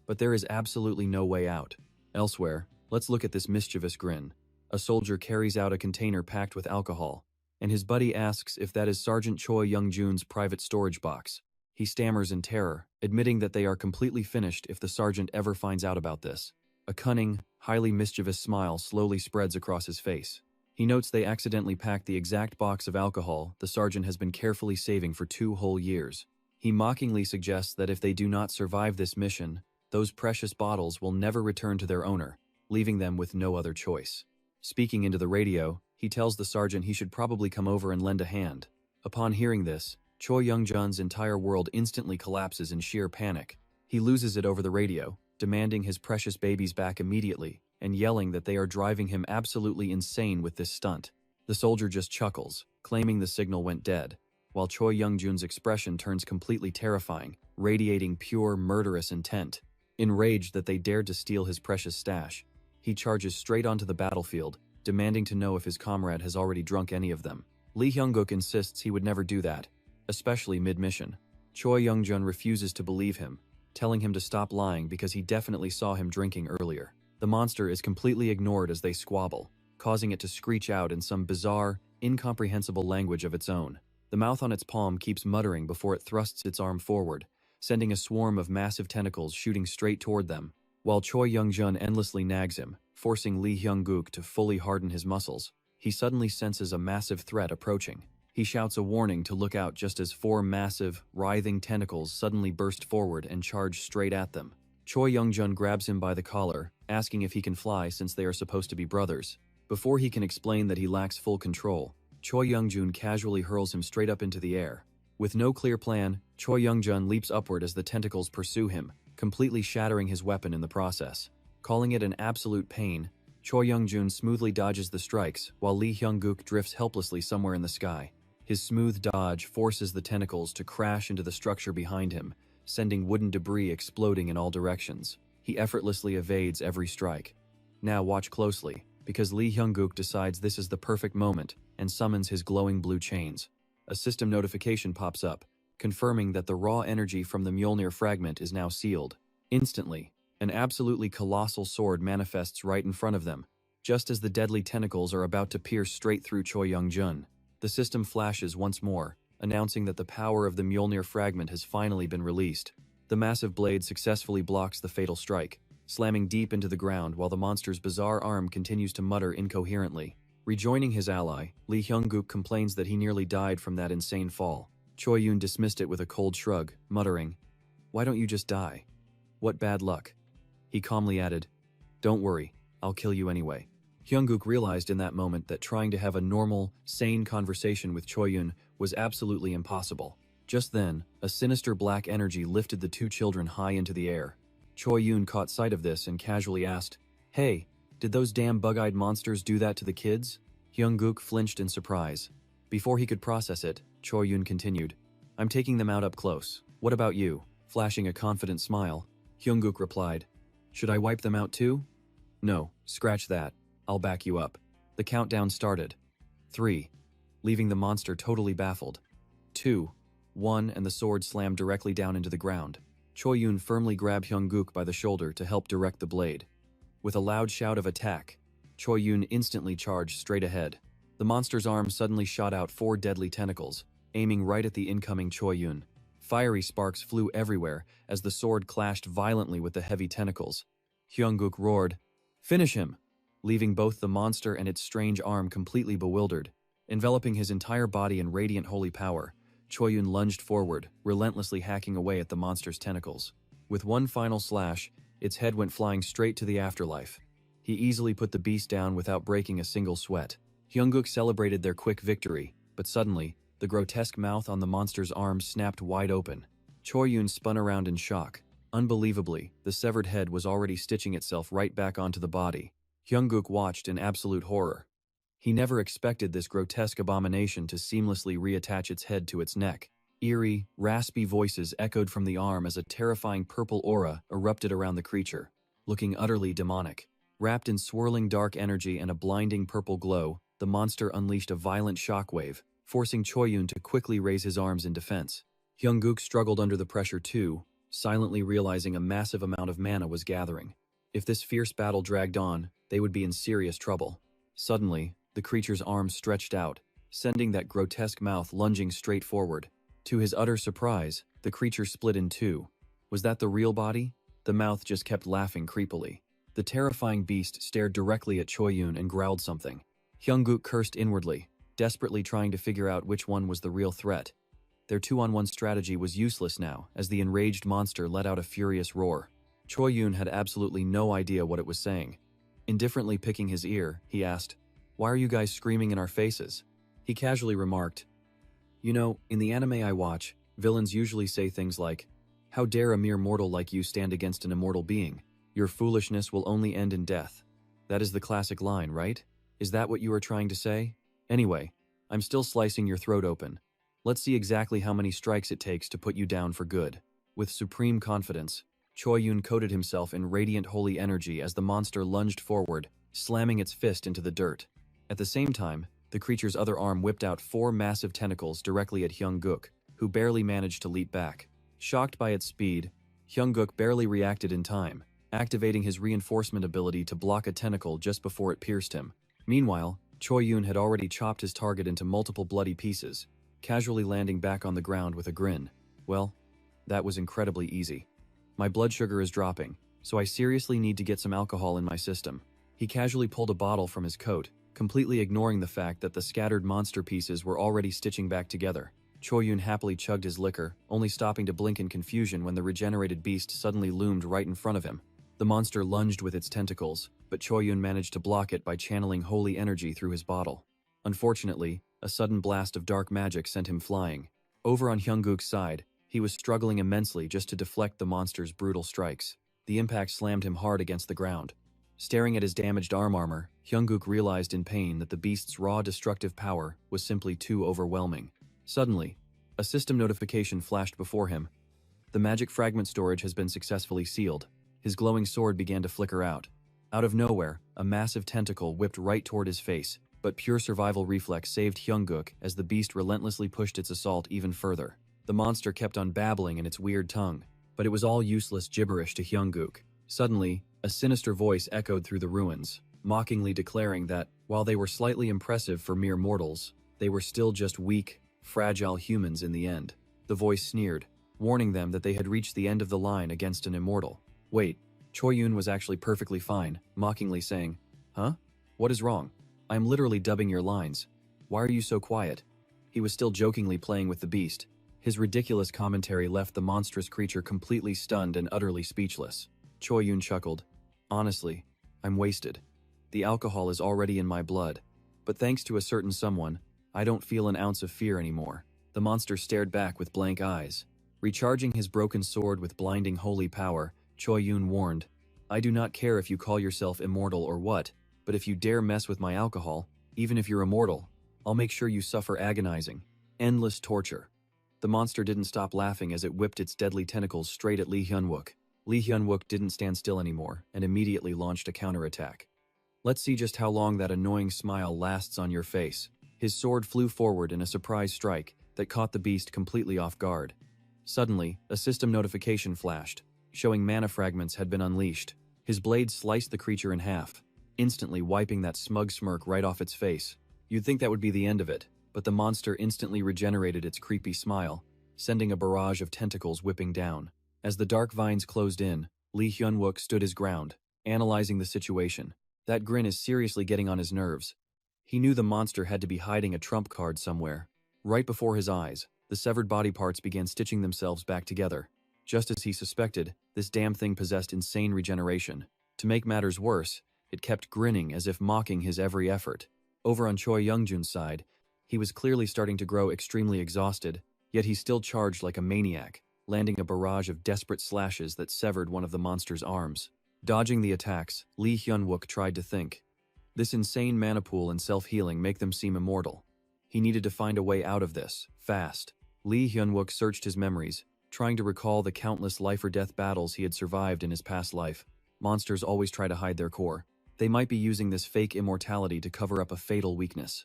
But there is absolutely no way out. Elsewhere, let's look at this mischievous grin. A soldier carries out a container packed with alcohol, and his buddy asks if that is Sergeant Choi Young-jun's private storage box. He stammers in terror, admitting that they are completely finished if the sergeant ever finds out about this. A cunning, highly mischievous smile slowly spreads across his face. He notes they accidentally packed the exact box of alcohol the sergeant has been carefully saving for 2 whole years. He mockingly suggests that if they do not survive this mission, those precious bottles will never return to their owner, leaving them with no other choice. Speaking into the radio, he tells the sergeant he should probably come over and lend a hand. Upon hearing this, Choi Young-jun's entire world instantly collapses in sheer panic. He loses it over the radio, demanding his precious babies back immediately, and yelling that they are driving him absolutely insane with this stunt. The soldier just chuckles, claiming the signal went dead, while Choi Young-jun's expression turns completely terrifying, radiating pure murderous intent. Enraged that they dared to steal his precious stash, he charges straight onto the battlefield, demanding to know if his comrade has already drunk any of them. Lee Hyung-gook insists he would never do that, especially mid-mission. Choi Young-jun refuses to believe him, telling him to stop lying because he definitely saw him drinking earlier. The monster is completely ignored as they squabble, causing it to screech out in some bizarre, incomprehensible language of its own. The mouth on its palm keeps muttering before it thrusts its arm forward, sending a swarm of massive tentacles shooting straight toward them, while Choi Young-jun endlessly nags him, forcing Lee Hyung-gook to fully harden his muscles. He suddenly senses a massive threat approaching. He shouts a warning to look out just as 4 massive, writhing tentacles suddenly burst forward and charge straight at them. Choi Young-jun grabs him by the collar, asking if he can fly since they are supposed to be brothers. Before he can explain that he lacks full control, Choi Young-jun casually hurls him straight up into the air. With no clear plan, Choi Young-jun leaps upward as the tentacles pursue him, completely shattering his weapon in the process. Calling it an absolute pain, Choi Young-jun smoothly dodges the strikes while Lee Hyung-gook drifts helplessly somewhere in the sky. His smooth dodge forces the tentacles to crash into the structure behind him, sending wooden debris exploding in all directions. He effortlessly evades every strike. Now watch closely, because Lee Hyung-guk decides this is the perfect moment and summons his glowing blue chains. A system notification pops up, confirming that the raw energy from the Mjolnir fragment is now sealed. Instantly, an absolutely colossal sword manifests right in front of them, just as the deadly tentacles are about to pierce straight through Choi Young-jun. The system flashes once more, announcing that the power of the Mjolnir fragment has finally been released. The massive blade successfully blocks the fatal strike, slamming deep into the ground while the monster's bizarre arm continues to mutter incoherently. Rejoining his ally, Lee Hyung-guk complains that he nearly died from that insane fall. Choi Yoon dismissed it with a cold shrug, muttering, "Why don't you just die? What bad luck." He calmly added, "Don't worry, I'll kill you anyway." Hyung-guk realized in that moment that trying to have a normal, sane conversation with Choi Yoon was absolutely impossible. Just then, a sinister black energy lifted the two children high into the air. Choi Yoon caught sight of this and casually asked, "Hey, did those damn bug-eyed monsters do that to the kids?" Hyung-guk flinched in surprise. Before he could process it, Choi Yoon continued, "I'm taking them out up close. What about you?" Flashing a confident smile, Hyung-guk replied, "Should I wipe them out too?" "No, scratch that. I'll back you up." The countdown started. 3, leaving the monster totally baffled. 2, 1, and the sword slammed directly down into the ground. Choi Yoon firmly grabbed Hyung-guk by the shoulder to help direct the blade. With a loud shout of attack, Choi Yoon instantly charged straight ahead. The monster's arm suddenly shot out 4 deadly tentacles, aiming right at the incoming Choi Yoon. Fiery sparks flew everywhere as the sword clashed violently with the heavy tentacles. Hyung-guk roared, "Finish him!" leaving both the monster and its strange arm completely bewildered. Enveloping his entire body in radiant holy power, Choi Yoon lunged forward, relentlessly hacking away at the monster's tentacles. With one final slash, its head went flying straight to the afterlife. He easily put the beast down without breaking a single sweat. Hyung-guk celebrated their quick victory, but suddenly, the grotesque mouth on the monster's arm snapped wide open. Choi Yoon spun around in shock. Unbelievably, the severed head was already stitching itself right back onto the body. Hyung-guk watched in absolute horror. He never expected this grotesque abomination to seamlessly reattach its head to its neck. Eerie, raspy voices echoed from the arm as a terrifying purple aura erupted around the creature, looking utterly demonic. Wrapped in swirling dark energy and a blinding purple glow, the monster unleashed a violent shockwave, forcing Choi Yoon to quickly raise his arms in defense. Hyung-guk struggled under the pressure too, silently realizing a massive amount of mana was gathering. If this fierce battle dragged on, they would be in serious trouble. Suddenly, the creature's arms stretched out, sending that grotesque mouth lunging straight forward. To his utter surprise, the creature split in two. Was that the real body? The mouth just kept laughing creepily. The terrifying beast stared directly at Choi Yoon and growled something. Hyung-guk cursed inwardly, desperately trying to figure out which one was the real threat. Their 2-on-1 strategy was useless now, as the enraged monster let out a furious roar. Choi Yoon had absolutely no idea what it was saying. Indifferently picking his ear, he asked, "Why are you guys screaming in our faces?" He casually remarked, "You know, in the anime I watch, villains usually say things like, 'How dare a mere mortal like you stand against an immortal being? Your foolishness will only end in death.' That is the classic line, right? Is that what you are trying to say? Anyway, I'm still slicing your throat open. Let's see exactly how many strikes it takes to put you down for good." With supreme confidence, Choi Yoon coated himself in radiant holy energy as the monster lunged forward, slamming its fist into the dirt. At the same time, the creature's other arm whipped out 4 massive tentacles directly at Hyung-guk, who barely managed to leap back. Shocked by its speed, Hyung-guk barely reacted in time, activating his reinforcement ability to block a tentacle just before it pierced him. Meanwhile, Choi Yoon had already chopped his target into multiple bloody pieces, casually landing back on the ground with a grin. "Well, that was incredibly easy. My blood sugar is dropping, so I seriously need to get some alcohol in my system." He casually pulled a bottle from his coat, completely ignoring the fact that the scattered monster pieces were already stitching back together. Choi Yoon happily chugged his liquor, only stopping to blink in confusion when the regenerated beast suddenly loomed right in front of him. The monster lunged with its tentacles, but Choi Yoon managed to block it by channeling holy energy through his bottle. Unfortunately, a sudden blast of dark magic sent him flying. Over on Hyung-guk's side, he was struggling immensely just to deflect the monster's brutal strikes. The impact slammed him hard against the ground. Staring at his damaged armor, Hyung-guk realized in pain that the beast's raw destructive power was simply too overwhelming. Suddenly, a system notification flashed before him. "The magic fragment storage has been successfully sealed. his glowing sword began to flicker out. Out of nowhere, a massive tentacle whipped right toward his face, but pure survival reflex saved Hyunggook as the beast relentlessly pushed its assault even further. The monster kept on babbling in its weird tongue, but it was all useless gibberish to Hyunggook. Suddenly, a sinister voice echoed through the ruins, mockingly declaring that, while they were slightly impressive for mere mortals, they were still just weak, fragile humans in the end. The voice sneered, warning them that they had reached the end of the line against an immortal. Wait, Choi-Yun was actually perfectly fine, mockingly saying, "Huh? What is wrong? I am literally dubbing your lines. Why are you so quiet?" He was still jokingly playing with the beast. His ridiculous commentary left the monstrous creature completely stunned and utterly speechless. Choi-Yun chuckled. "Honestly, I'm wasted. The alcohol is already in my blood. But thanks to a certain someone, I don't feel an ounce of fear anymore." The monster stared back with blank eyes. Recharging his broken sword with blinding holy power, Choi-Yun warned, "I do not care if you call yourself immortal or what, but if you dare mess with my alcohol, even if you're immortal, I'll make sure you suffer agonizing, endless torture." The monster didn't stop laughing as it whipped its deadly tentacles straight at Lee Hyun-wook. Lee Hyun-wook didn't stand still anymore and immediately launched a counterattack. "Let's see just how long that annoying smile lasts on your face." His sword flew forward in a surprise strike that caught the beast completely off guard. Suddenly, a system notification flashed, showing mana fragments had been unleashed. His blade sliced the creature in half, instantly wiping that smug smirk right off its face. You'd think that would be the end of it, but the monster instantly regenerated its creepy smile, sending a barrage of tentacles whipping down. As the dark vines closed in, Lee Hyun-wook stood his ground, analyzing the situation. That grin is seriously getting on his nerves. He knew the monster had to be hiding a trump card somewhere. Right before his eyes, the severed body parts began stitching themselves back together. Just as he suspected, this damn thing possessed insane regeneration. To make matters worse, it kept grinning as if mocking his every effort. Over on Choi Youngjun's side, he was clearly starting to grow extremely exhausted, yet he still charged like a maniac, landing a barrage of desperate slashes that severed one of the monster's arms. Dodging the attacks, Lee Hyun-wook tried to think. This insane mana pool and self-healing make them seem immortal. He needed to find a way out of this, fast. Lee Hyun-wook searched his memories, trying to recall the countless life-or-death battles he had survived in his past life. Monsters always try to hide their core. They might be using this fake immortality to cover up a fatal weakness.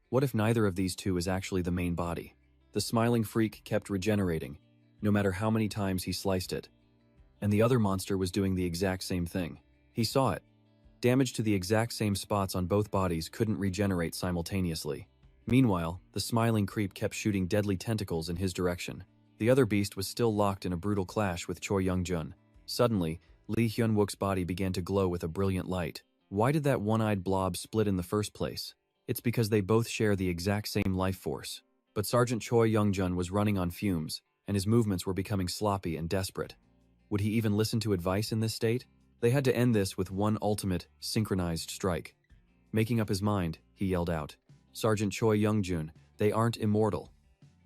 What if neither of these two is actually the main body? The smiling freak kept regenerating, no matter how many times he sliced it. And the other monster was doing the exact same thing. He saw it. Damage to the exact same spots on both bodies couldn't regenerate simultaneously. Meanwhile, the smiling creep kept shooting deadly tentacles in his direction. The other beast was still locked in a brutal clash with Choi Youngjun. Suddenly, Lee Hyun-wook's body began to glow with a brilliant light. Why did that one-eyed blob split in the first place? It's because they both share the exact same life force. But Sergeant Choi Youngjun was running on fumes, and his movements were becoming sloppy and desperate. Would he even listen to advice in this state? They had to end this with one ultimate, synchronized strike. Making up his mind, he yelled out, "Sergeant Choi Youngjun, they aren't immortal.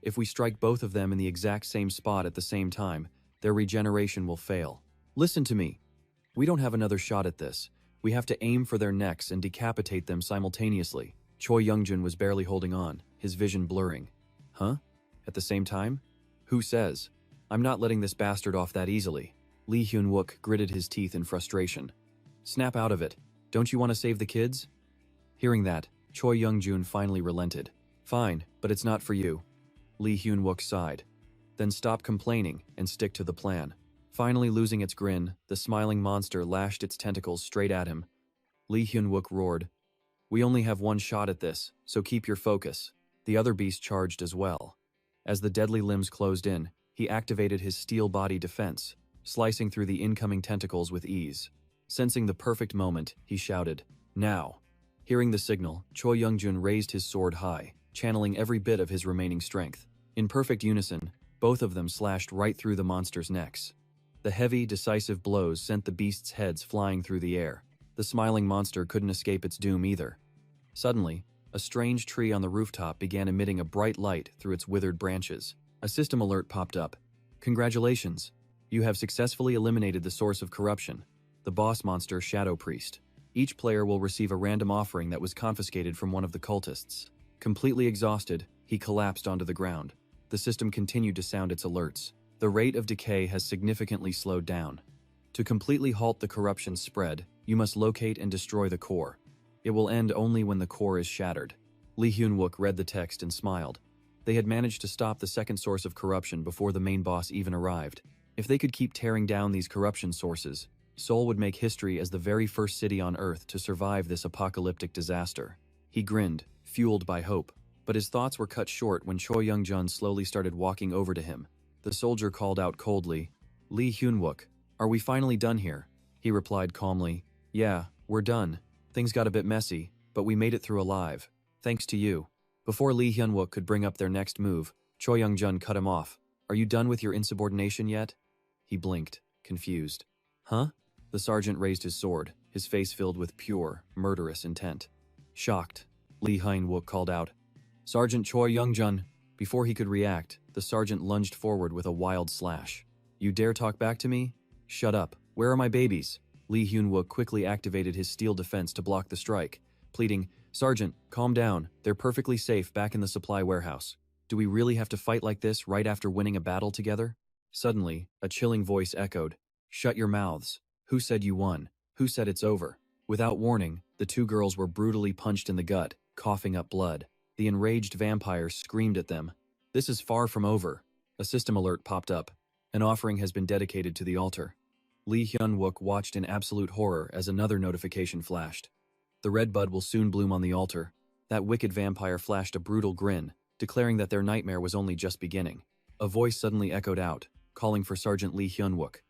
If we strike both of them in the exact same spot at the same time, their regeneration will fail. Listen to me. We don't have another shot at this. We have to aim for their necks and decapitate them simultaneously." Choi Youngjun was barely holding on, his vision blurring. Huh? At the same time? Who says? I'm not letting this bastard off that easily. Lee Hyun-wook gritted his teeth in frustration. Snap out of it. Don't you want to save the kids? Hearing that, Choi Youngjun finally relented. Fine, but it's not for you. Lee Hyun-wook sighed. Then stop complaining and stick to the plan. Finally losing its grin, the smiling monster lashed its tentacles straight at him. Lee Hyun-wook roared, "We only have one shot at this, so keep your focus." The other beast charged as well. As the deadly limbs closed in, he activated his steel body defense, slicing through the incoming tentacles with ease. Sensing the perfect moment, he shouted, "Now!" Hearing the signal, Choi Youngjun raised his sword high, channeling every bit of his remaining strength. In perfect unison, both of them slashed right through the monster's necks. The heavy, decisive blows sent the beasts' heads flying through the air. The smiling monster couldn't escape its doom either. Suddenly, a strange tree on the rooftop began emitting a bright light through its withered branches. A system alert popped up. Congratulations! You have successfully eliminated the source of corruption, the boss monster Shadow Priest. Each player will receive a random offering that was confiscated from one of the cultists. Completely exhausted, he collapsed onto the ground. The system continued to sound its alerts. The rate of decay has significantly slowed down. To completely halt the corruption's spread, you must locate and destroy the core. It will end only when the core is shattered. Lee Hyun-wook read the text and smiled. They had managed to stop the second source of corruption before the main boss even arrived. If they could keep tearing down these corruption sources, Seoul would make history as the very first city on Earth to survive this apocalyptic disaster. He grinned, fueled by hope. But his thoughts were cut short when Choi Young-jun slowly started walking over to him. The soldier called out coldly, "Lee Hyun-wook, are we finally done here?" He replied calmly, "Yeah, we're done. Things got a bit messy, but we made it through alive. Thanks to you." Before Lee Hyun-wook could bring up their next move, Choi Young-jun cut him off. "Are you done with your insubordination yet?" He blinked, confused. "Huh?" The sergeant raised his sword, his face filled with pure, murderous intent. Shocked, Lee Hyun-wook called out, "Sergeant Choi Young-jun!" Before he could react, the sergeant lunged forward with a wild slash. "You dare talk back to me? Shut up. Where are my babies?" Lee Hyun-wook quickly activated his steel defense to block the strike, pleading, "Sergeant, calm down. They're perfectly safe back in the supply warehouse. Do we really have to fight like this right after winning a battle together?" Suddenly, a chilling voice echoed, "Shut your mouths. Who said you won? Who said it's over?" Without warning, the two girls were brutally punched in the gut, coughing up blood. The enraged vampires screamed at them. "This is far from over." A system alert popped up. "An offering has been dedicated to the altar." Lee Hyun-wook watched in absolute horror as another notification flashed. "The red bud will soon bloom on the altar." That wicked vampire flashed a brutal grin, declaring that their nightmare was only just beginning. A voice suddenly echoed out, calling for Sergeant Lee Hyun-wook.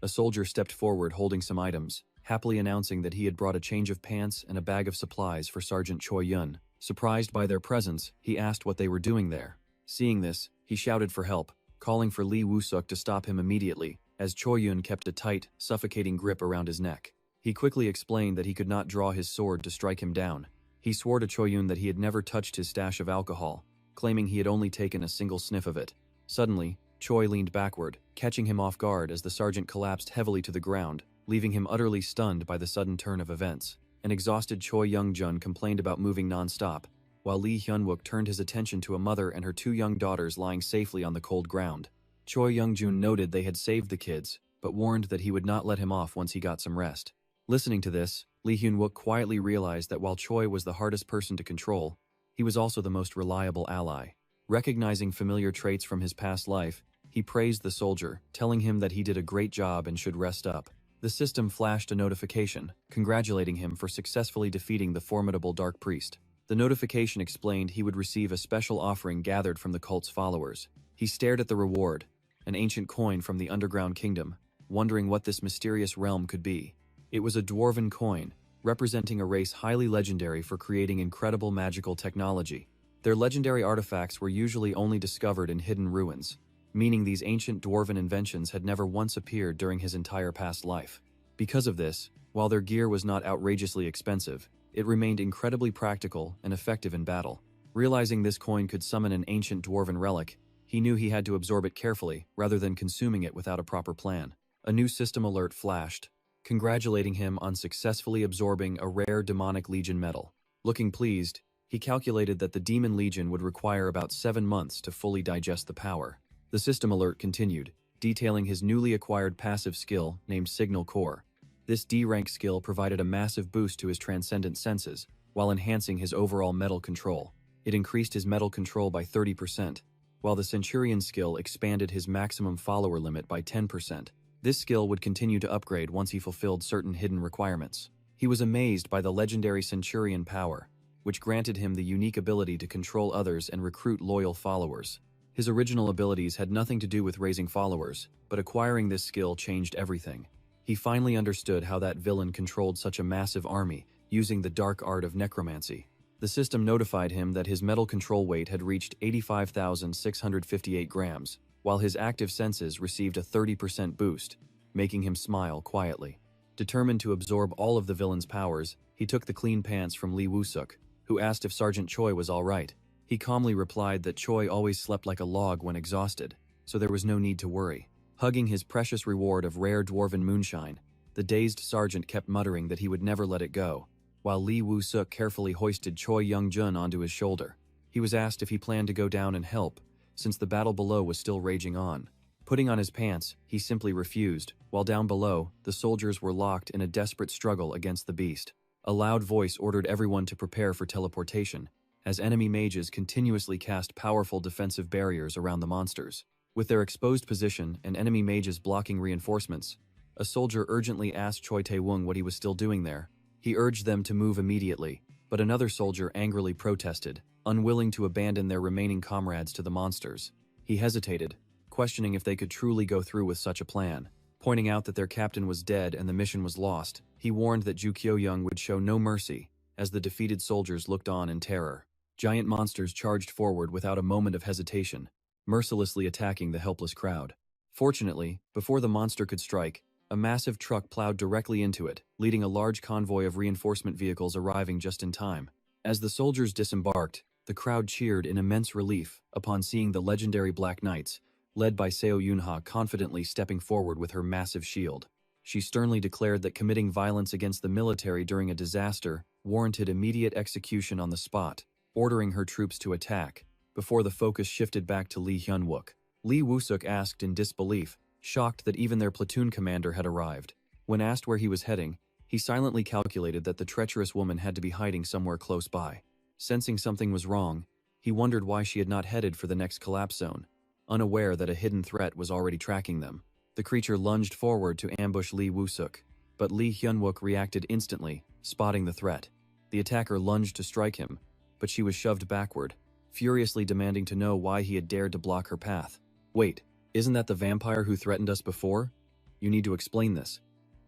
A soldier stepped forward holding some items, happily announcing that he had brought a change of pants and a bag of supplies for Sergeant Choi Yun. Surprised by their presence, he asked what they were doing there. Seeing this, he shouted for help, calling for Lee Woo-suk to stop him immediately, as Choi Yun kept a tight, suffocating grip around his neck. He quickly explained that he could not draw his sword to strike him down. He swore to Choi Yun that he had never touched his stash of alcohol, claiming he had only taken a single sniff of it. Suddenly, Choi leaned backward, catching him off guard as the sergeant collapsed heavily to the ground, leaving him utterly stunned by the sudden turn of events. An exhausted Choi Young-jun complained about moving non-stop, while Lee Hyun-wook turned his attention to a mother and her two young daughters lying safely on the cold ground. Choi Young-jun noted they had saved the kids, but warned that he would not let him off once he got some rest. Listening to this, Lee Hyun-wook quietly realized that while Choi was the hardest person to control, he was also the most reliable ally. Recognizing familiar traits from his past life, he praised the soldier, telling him that he did a great job and should rest up. The system flashed a notification, congratulating him for successfully defeating the formidable Dark Priest. The notification explained he would receive a special offering gathered from the cult's followers. He stared at the reward, an ancient coin from the underground kingdom, wondering what this mysterious realm could be. It was a dwarven coin, representing a race highly legendary for creating incredible magical technology. Their legendary artifacts were usually only discovered in hidden ruins, meaning these ancient dwarven inventions had never once appeared during his entire past life. Because of this, while their gear was not outrageously expensive, it remained incredibly practical and effective in battle. Realizing this coin could summon an ancient dwarven relic, he knew he had to absorb it carefully rather than consuming it without a proper plan. A new system alert flashed, congratulating him on successfully absorbing a rare demonic legion metal. Looking pleased, he calculated that the demon legion would require about 7 months to fully digest the power. The system alert continued, detailing his newly acquired passive skill named Signal Core. This D-rank skill provided a massive boost to his transcendent senses, while enhancing his overall metal control. It increased his metal control by 30%, while the Centurion skill expanded his maximum follower limit by 10%. This skill would continue to upgrade once he fulfilled certain hidden requirements. He was amazed by the legendary Centurion power, which granted him the unique ability to control others and recruit loyal followers. His original abilities had nothing to do with raising followers, but acquiring this skill changed everything. He finally understood how that villain controlled such a massive army using the dark art of necromancy. The system notified him that his metal control weight had reached 85,658 grams, while his active senses received a 30% boost, making him smile quietly. Determined to absorb all of the villain's powers, he took the clean pants from Lee Woo-suk, who asked if Sergeant Choi was all right. He calmly replied that Choi always slept like a log when exhausted, so there was no need to worry. Hugging his precious reward of rare dwarven moonshine, the dazed sergeant kept muttering that he would never let it go, while Lee Woo-suk carefully hoisted Choi Young-jun onto his shoulder. He was asked if he planned to go down and help, since the battle below was still raging on. Putting on his pants, he simply refused, while down below, the soldiers were locked in a desperate struggle against the beast. A loud voice ordered everyone to prepare for teleportation, as enemy mages continuously cast powerful defensive barriers around the monsters. With their exposed position and enemy mages blocking reinforcements, a soldier urgently asked Choi Tae-woong what he was still doing there. He urged them to move immediately, but another soldier angrily protested, unwilling to abandon their remaining comrades to the monsters. He hesitated, questioning if they could truly go through with such a plan. Pointing out that their captain was dead and the mission was lost, he warned that Ju Kyo-young would show no mercy, as the defeated soldiers looked on in terror. Giant monsters charged forward without a moment of hesitation, mercilessly attacking the helpless crowd. Fortunately, before the monster could strike, a massive truck plowed directly into it, leading a large convoy of reinforcement vehicles arriving just in time. As the soldiers disembarked, the crowd cheered in immense relief upon seeing the legendary Black Knights, led by Seo Yunha, confidently stepping forward with her massive shield. She sternly declared that committing violence against the military during a disaster warranted immediate execution on the spot, ordering her troops to attack, before the focus shifted back to Lee Hyun-wook. Lee Woo-suk asked in disbelief, shocked that even their platoon commander had arrived. When asked where he was heading, he silently calculated that the treacherous woman had to be hiding somewhere close by. Sensing something was wrong, he wondered why she had not headed for the next collapse zone, unaware that a hidden threat was already tracking them. The creature lunged forward to ambush Lee Woo-suk, but Lee Hyun-wook reacted instantly, spotting the threat. The attacker lunged to strike him, but she was shoved backward, furiously demanding to know why he had dared to block her path. "Wait, isn't that the vampire who threatened us before? You need to explain this."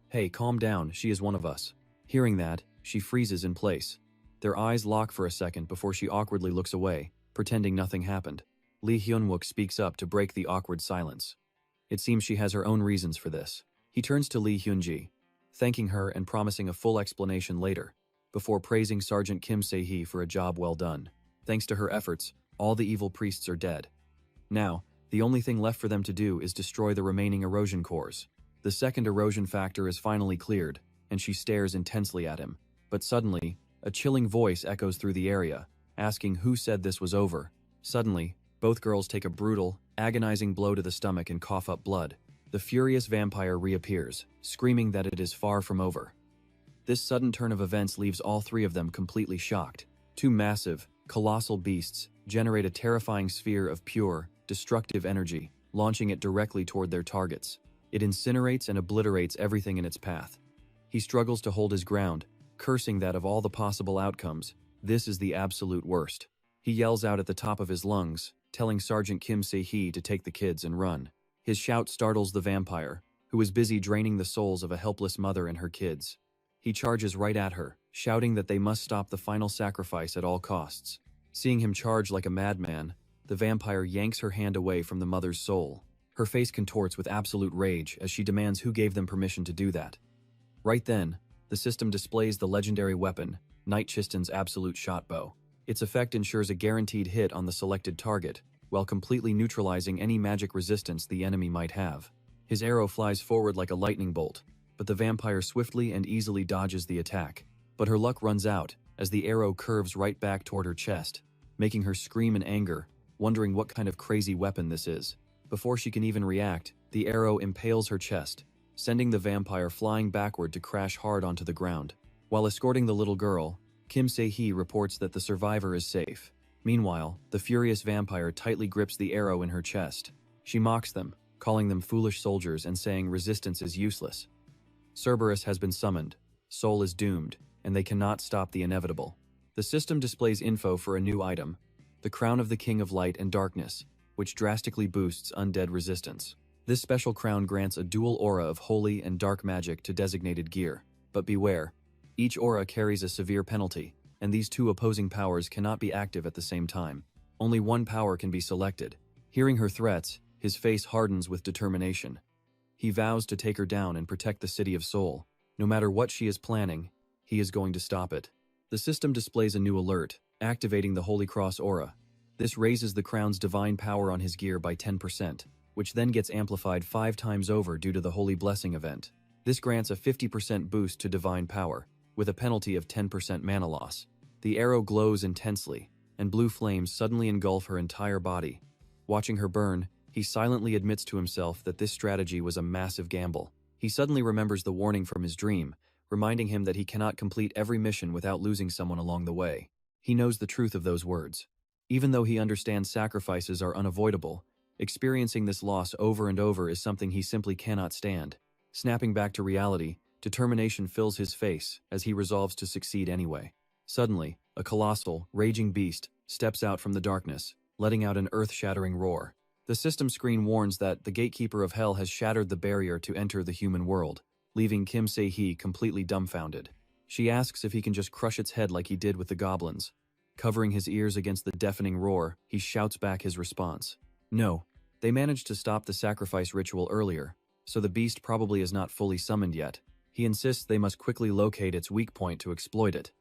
"Hey, calm down, she is one of us." Hearing that, she freezes in place. Their eyes lock for a second before she awkwardly looks away, pretending nothing happened. Lee Hyun-wook speaks up to break the awkward silence. It seems she has her own reasons for this. He turns to Lee Hyun-ji, thanking her and promising a full explanation later, before praising Sergeant Kim Se-hee for a job well done. Thanks to her efforts, all the evil priests are dead. Now, the only thing left for them to do is destroy the remaining erosion cores. The second erosion factor is finally cleared, and she stares intensely at him. But suddenly, a chilling voice echoes through the area, asking who said this was over. Suddenly, both girls take a brutal, agonizing blow to the stomach and cough up blood. The furious vampire reappears, screaming that it is far from over. This sudden turn of events leaves all three of them completely shocked. Two massive, colossal beasts generate a terrifying sphere of pure, destructive energy, launching it directly toward their targets. It incinerates and obliterates everything in its path. He struggles to hold his ground, cursing that of all the possible outcomes, this is the absolute worst. He yells out at the top of his lungs, telling Sergeant Kim Se-hee to take the kids and run. His shout startles the vampire, who is busy draining the souls of a helpless mother and her kids. He charges right at her, shouting that they must stop the final sacrifice at all costs. Seeing him charge like a madman, the vampire yanks her hand away from the mother's soul. Her face contorts with absolute rage as she demands who gave them permission to do that. Right then, the system displays the legendary weapon, Knight Chisten's absolute shot bow. Its effect ensures a guaranteed hit on the selected target, while completely neutralizing any magic resistance the enemy might have. His arrow flies forward like a lightning bolt, but the vampire swiftly and easily dodges the attack. But her luck runs out, as the arrow curves right back toward her chest, making her scream in anger, wondering what kind of crazy weapon this is. Before she can even react, the arrow impales her chest, sending the vampire flying backward to crash hard onto the ground. While escorting the little girl, Kim Se-hee reports that the survivor is safe. Meanwhile, the furious vampire tightly grips the arrow in her chest. She mocks them, calling them foolish soldiers and saying resistance is useless. Cerberus has been summoned, Soul is doomed, and they cannot stop the inevitable. The system displays info for a new item, the Crown of the King of Light and Darkness, which drastically boosts undead resistance. This special crown grants a dual aura of holy and dark magic to designated gear. But beware, each aura carries a severe penalty, and these two opposing powers cannot be active at the same time. Only one power can be selected. Hearing her threats, his face hardens with determination. He vows to take her down and protect the City of Seoul. No matter what she is planning, he is going to stop it. The system displays a new alert, activating the Holy Cross aura. This raises the crown's divine power on his gear by 10%, which then gets amplified 5 times over due to the Holy Blessing event. This grants a 50% boost to divine power, with a penalty of 10% mana loss. The arrow glows intensely, and blue flames suddenly engulf her entire body. Watching her burn, He silently admits to himself that this strategy was a massive gamble. He suddenly remembers the warning from his dream, reminding him that he cannot complete every mission without losing someone along the way. He knows the truth of those words. Even though he understands sacrifices are unavoidable, experiencing this loss over and over is something he simply cannot stand. Snapping back to reality, determination fills his face as he resolves to succeed anyway. Suddenly, a colossal, raging beast steps out from the darkness, letting out an earth-shattering roar. The system screen warns that the gatekeeper of hell has shattered the barrier to enter the human world, leaving Kim Se-hee completely dumbfounded. She asks if he can just crush its head like he did with the goblins. Covering his ears against the deafening roar, he shouts back his response. No, they managed to stop the sacrifice ritual earlier, so the beast probably is not fully summoned yet. He insists they must quickly locate its weak point to exploit it.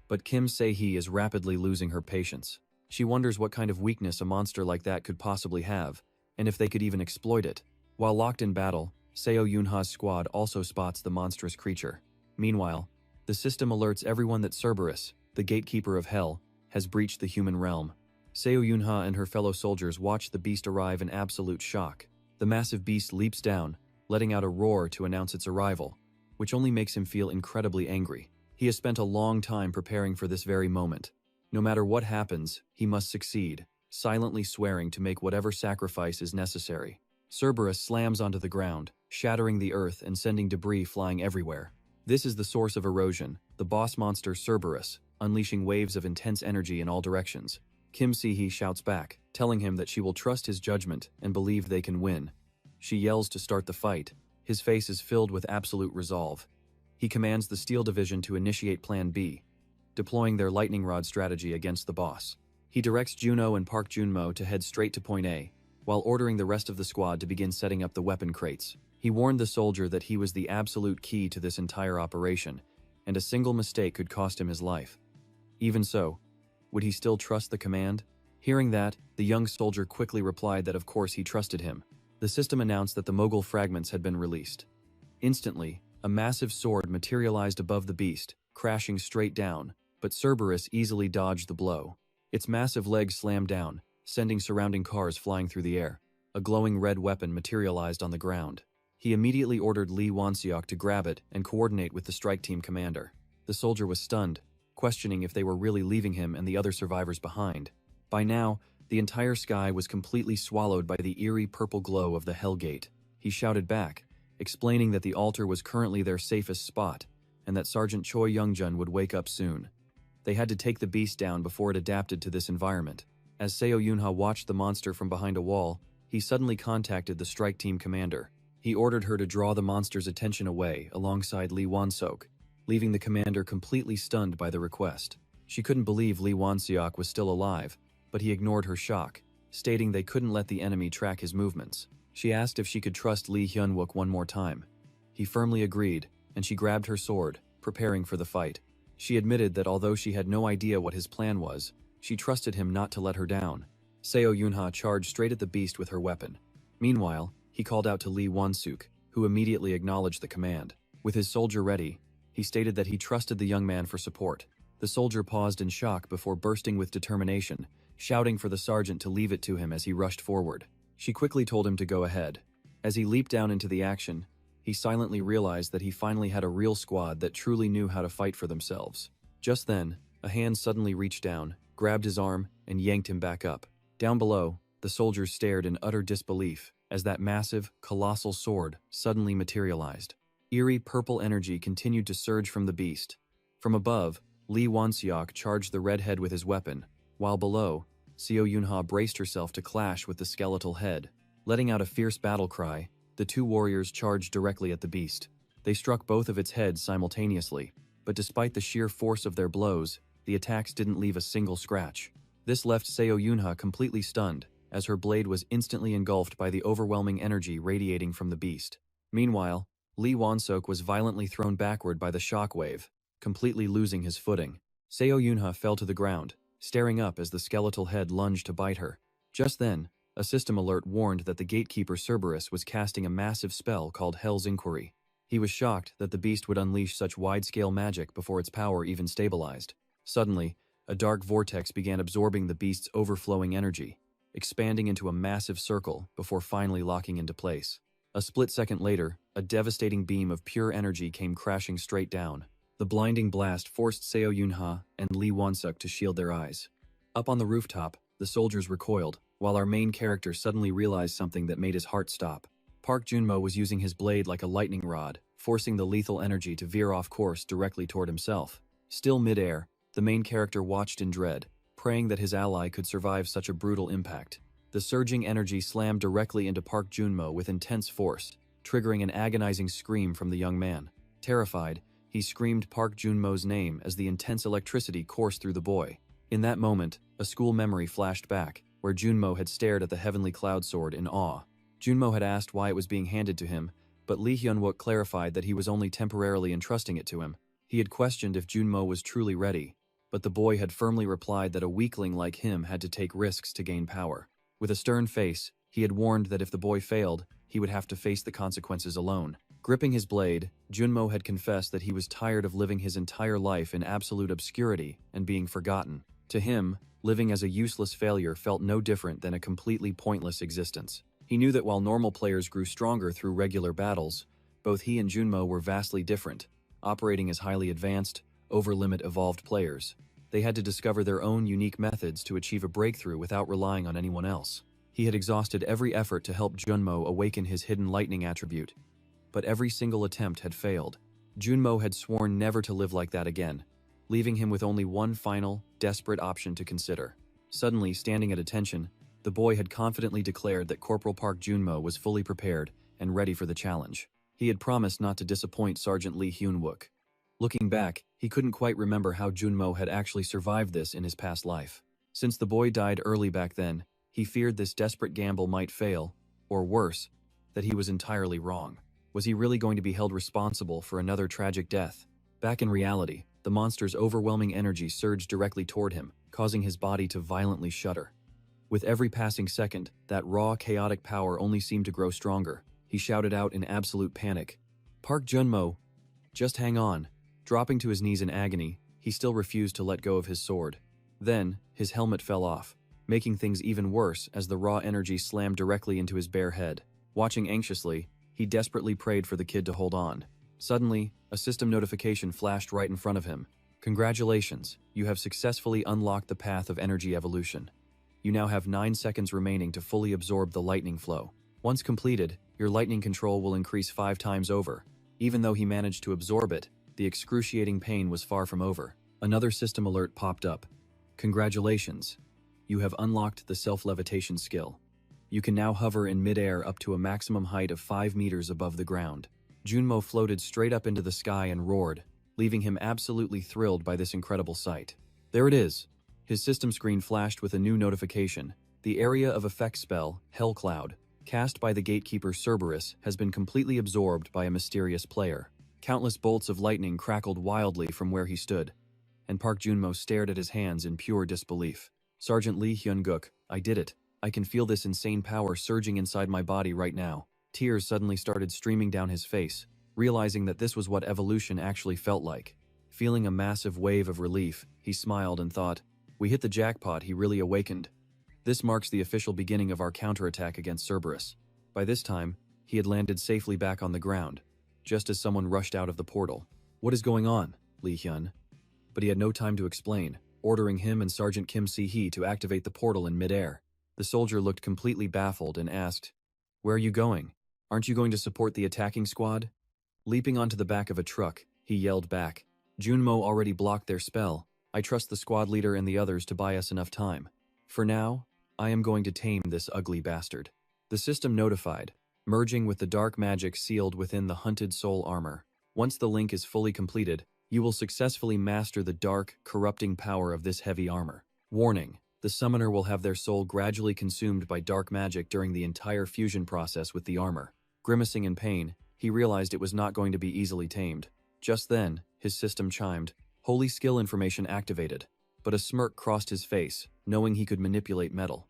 But Kim Se-hee is rapidly losing her patience. She wonders what kind of weakness a monster like that could possibly have, and if they could even exploit it. While locked in battle, Seo Yunha's squad also spots the monstrous creature. Meanwhile, the system alerts everyone that Cerberus, the gatekeeper of hell, has breached the human realm. Seo Yunha and her fellow soldiers watch the beast arrive in absolute shock. The massive beast leaps down, letting out a roar to announce its arrival, which only makes him feel incredibly angry. He has spent a long time preparing for this very moment. No matter what happens, he must succeed, silently swearing to make whatever sacrifice is necessary. Cerberus slams onto the ground, shattering the earth and sending debris flying everywhere. This is the source of erosion, the boss monster Cerberus, unleashing waves of intense energy in all directions. Kim Se-hee shouts back, telling him that she will trust his judgment and believe they can win. She yells to start the fight. His face is filled with absolute resolve. He commands the Steel Division to initiate Plan B, deploying their lightning rod strategy against the boss. He directs Juno and Park Junmo to head straight to Point A, while ordering the rest of the squad to begin setting up the weapon crates. He warned the soldier that he was the absolute key to this entire operation, and a single mistake could cost him his life. Even so, would he still trust the command? Hearing that, the young soldier quickly replied that of course he trusted him. The system announced that the Mogul fragments had been released. Instantly, a massive sword materialized above the beast, crashing straight down, but Cerberus easily dodged the blow. Its massive legs slammed down, sending surrounding cars flying through the air. A glowing red weapon materialized on the ground. He immediately ordered Lee Won-seok to grab it and coordinate with the strike team commander. The soldier was stunned, questioning if they were really leaving him and the other survivors behind. By now, the entire sky was completely swallowed by the eerie purple glow of the Hellgate. He shouted back, explaining that the altar was currently their safest spot, and that Sergeant Choi Youngjun would wake up soon. They had to take the beast down before it adapted to this environment. As Seo Yunha watched the monster from behind a wall, he suddenly contacted the strike team commander. He ordered her to draw the monster's attention away alongside Lee Won-seok, leaving the commander completely stunned by the request. She couldn't believe Lee Won-seok was still alive, but he ignored her shock, stating they couldn't let the enemy track his movements. She asked if she could trust Lee Hyun-wook one more time. He firmly agreed, and she grabbed her sword, preparing for the fight. She admitted that although she had no idea what his plan was, she trusted him not to let her down. Seo Yunha charged straight at the beast with her weapon. Meanwhile, he called out to Lee Won-seok, who immediately acknowledged the command. With his soldier ready, he stated that he trusted the young man for support. The soldier paused in shock before bursting with determination, shouting for the sergeant to leave it to him as he rushed forward. She quickly told him to go ahead. As he leaped down into the action, he silently realized that he finally had a real squad that truly knew how to fight for themselves. Just then, a hand suddenly reached down, grabbed his arm, and yanked him back up. Down below, the soldiers stared in utter disbelief as that massive, colossal sword suddenly materialized. Eerie purple energy continued to surge from the beast. From above, Lee Won-seok charged the redhead with his weapon, while below, Seo Yunha braced herself to clash with the skeletal head. Letting out a fierce battle cry, the two warriors charged directly at the beast. They struck both of its heads simultaneously, but despite the sheer force of their blows, the attacks didn't leave a single scratch. This left Seo Yunha completely stunned, as her blade was instantly engulfed by the overwhelming energy radiating from the beast. Meanwhile, Lee Won-seok was violently thrown backward by the shockwave, completely losing his footing. Seo Yunha fell to the ground, staring up as the skeletal head lunged to bite her. Just then, a system alert warned that the gatekeeper Cerberus was casting a massive spell called Hell's Inquiry. He was shocked that the beast would unleash such wide-scale magic before its power even stabilized. Suddenly, a dark vortex began absorbing the beast's overflowing energy. expanding into a massive circle before finally locking into place. A split second later, a devastating beam of pure energy came crashing straight down. The blinding blast forced Seo Yunha and Lee Won-suk to shield their eyes. Up on the rooftop, the soldiers recoiled, while our main character suddenly realized something that made his heart stop. Park Junmo was using his blade like a lightning rod, forcing the lethal energy to veer off course directly toward himself. Still mid-air, the main character watched in dread, praying that his ally could survive such a brutal impact. The surging energy slammed directly into Park Junmo with intense force, triggering an agonizing scream from the young man. Terrified, he screamed Park Junmo's name as the intense electricity coursed through the boy. In that moment, a school memory flashed back, where Junmo had stared at the heavenly cloud sword in awe. Junmo had asked why it was being handed to him, but Lee Hyun-wook clarified that he was only temporarily entrusting it to him. He had questioned if Junmo was truly ready, but the boy had firmly replied that a weakling like him had to take risks to gain power. With a stern face, he had warned that if the boy failed, he would have to face the consequences alone. Gripping his blade, Junmo had confessed that he was tired of living his entire life in absolute obscurity and being forgotten. To him, living as a useless failure felt no different than a completely pointless existence. He knew that while normal players grew stronger through regular battles, both he and Junmo were vastly different, operating as highly advanced, over-limit evolved players. They had to discover their own unique methods to achieve a breakthrough without relying on anyone else. He had exhausted every effort to help Junmo awaken his hidden lightning attribute, but every single attempt had failed. Junmo had sworn never to live like that again, leaving him with only one final, desperate option to consider. Suddenly, standing at attention, the boy had confidently declared that Corporal Park Junmo was fully prepared and ready for the challenge. He had promised not to disappoint Sergeant Lee Hyun-wook. Looking back, he couldn't quite remember how Junmo had actually survived this in his past life. Since the boy died early back then, he feared this desperate gamble might fail, or worse, that he was entirely wrong. Was he really going to be held responsible for another tragic death? Back in reality, the monster's overwhelming energy surged directly toward him, causing his body to violently shudder. With every passing second, that raw, chaotic power only seemed to grow stronger. He shouted out in absolute panic, "Park Junmo, just hang on." Dropping to his knees in agony, he still refused to let go of his sword. Then, his helmet fell off, making things even worse as the raw energy slammed directly into his bare head. Watching anxiously, he desperately prayed for the kid to hold on. Suddenly, a system notification flashed right in front of him. "Congratulations, you have successfully unlocked the path of energy evolution. You now have 9 seconds remaining to fully absorb the lightning flow. Once completed, your lightning control will increase 5 times over." Even though he managed to absorb it, the excruciating pain was far from over. Another system alert popped up. "Congratulations, you have unlocked the self-levitation skill. You can now hover in mid-air up to a maximum height of 5 meters above the ground." Junmo floated straight up into the sky and roared, leaving him absolutely thrilled by this incredible sight. There it is. His system screen flashed with a new notification. The area of effect spell, Hell Cloud, cast by the gatekeeper Cerberus, has been completely absorbed by a mysterious player. Countless bolts of lightning crackled wildly from where he stood, and Park Junmo stared at his hands in pure disbelief. "Sergeant Lee Hyun-gook, I did it. I can feel this insane power surging inside my body right now." Tears suddenly started streaming down his face, realizing that this was what evolution actually felt like. Feeling a massive wave of relief, he smiled and thought, "We hit the jackpot, he really awakened. This marks the official beginning of our counterattack against Cerberus." By this time, he had landed safely back on the ground, just as someone rushed out of the portal. "What is going on, Lee Hyun?" But he had no time to explain, ordering him and Sergeant Kim Si-hee to activate the portal in mid-air. The soldier looked completely baffled and asked, "Where are you going? Aren't you going to support the attacking squad?" Leaping onto the back of a truck, he yelled back, "Junmo already blocked their spell. I trust the squad leader and the others to buy us enough time. For now, I am going to tame this ugly bastard." The system notified, merging with the dark magic sealed within the hunted soul armor. Once the link is fully completed, you will successfully master the dark, corrupting power of this heavy armor. Warning: the summoner will have their soul gradually consumed by dark magic during the entire fusion process with the armor. Grimacing in pain, he realized it was not going to be easily tamed. Just then, his system chimed, "Holy skill information activated." But a smirk crossed his face, knowing he could manipulate metal.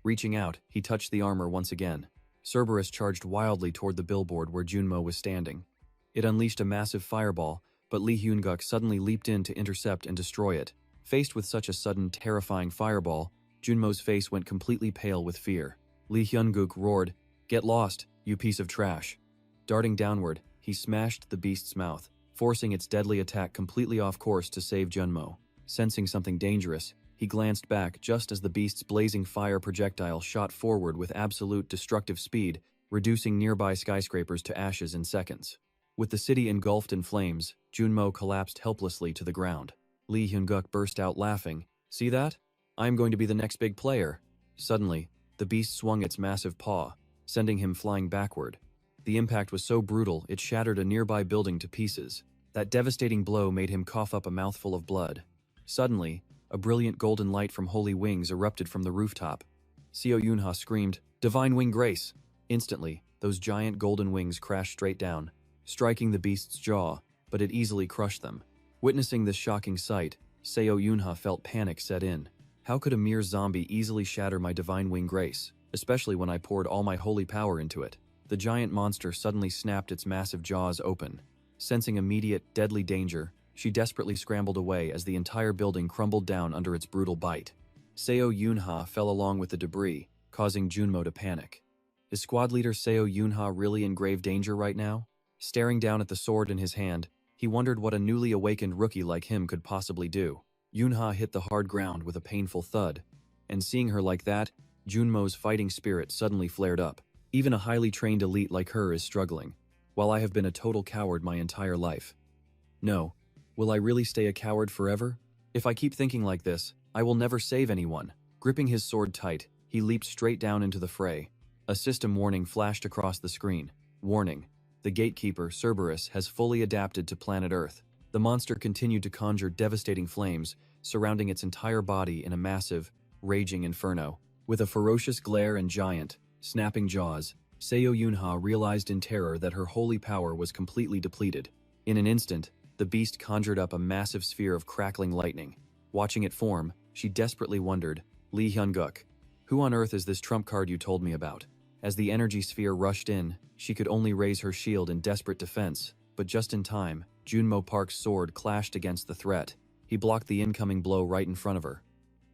Reaching out, he touched the armor once again. Cerberus charged wildly toward the billboard where Junmo was standing. It unleashed a massive fireball, but Lee Hyun-gook suddenly leaped in to intercept and destroy it. Faced with such a sudden, terrifying fireball, Junmo's face went completely pale with fear. Lee Hyun-guk roared, "Get lost, you piece of trash." Darting downward, he smashed the beast's mouth, forcing its deadly attack completely off course to save Junmo. Sensing something dangerous, he glanced back just as the beast's blazing fire projectile shot forward with absolute destructive speed, reducing nearby skyscrapers to ashes in seconds. With the city engulfed in flames, Junmo collapsed helplessly to the ground. Lee Hyun-guk burst out laughing. "See that? I'm going to be the next big player." Suddenly, the beast swung its massive paw, sending him flying backward. The impact was so brutal it shattered a nearby building to pieces. That devastating blow made him cough up a mouthful of blood. Suddenly, a brilliant golden light from holy wings erupted from the rooftop. Seo Yunha screamed, "Divine Wing Grace!" Instantly, those giant golden wings crashed straight down, striking the beast's jaw, but it easily crushed them. Witnessing this shocking sight, Seo Yunha felt panic set in. How could a mere zombie easily shatter my Divine Wing Grace, especially when I poured all my holy power into it? The giant monster suddenly snapped its massive jaws open. Sensing immediate, deadly danger, she desperately scrambled away as the entire building crumbled down under its brutal bite. Seo Yunha fell along with the debris, causing Junmo to panic. Is squad leader Seo Yunha really in grave danger right now? Staring down at the sword in his hand, he wondered what a newly awakened rookie like him could possibly do. Yunha hit the hard ground with a painful thud, and seeing her like that, Junmo's fighting spirit suddenly flared up. Even a highly trained elite like her is struggling, while I have been a total coward my entire life. No. Will I really stay a coward forever? If I keep thinking like this, I will never save anyone. Gripping his sword tight, he leaped straight down into the fray. A system warning flashed across the screen. Warning. The gatekeeper, Cerberus, has fully adapted to planet Earth. The monster continued to conjure devastating flames, surrounding its entire body in a massive, raging inferno. With a ferocious glare and giant, snapping jaws, Seo Yunha realized in terror that her holy power was completely depleted. In an instant, the beast conjured up a massive sphere of crackling lightning. Watching it form, she desperately wondered, "Lee Hyun-guk, who on earth is this trump card you told me about?" As the energy sphere rushed in, she could only raise her shield in desperate defense, but just in time, Junmo Park's sword clashed against the threat. He blocked the incoming blow right in front of her.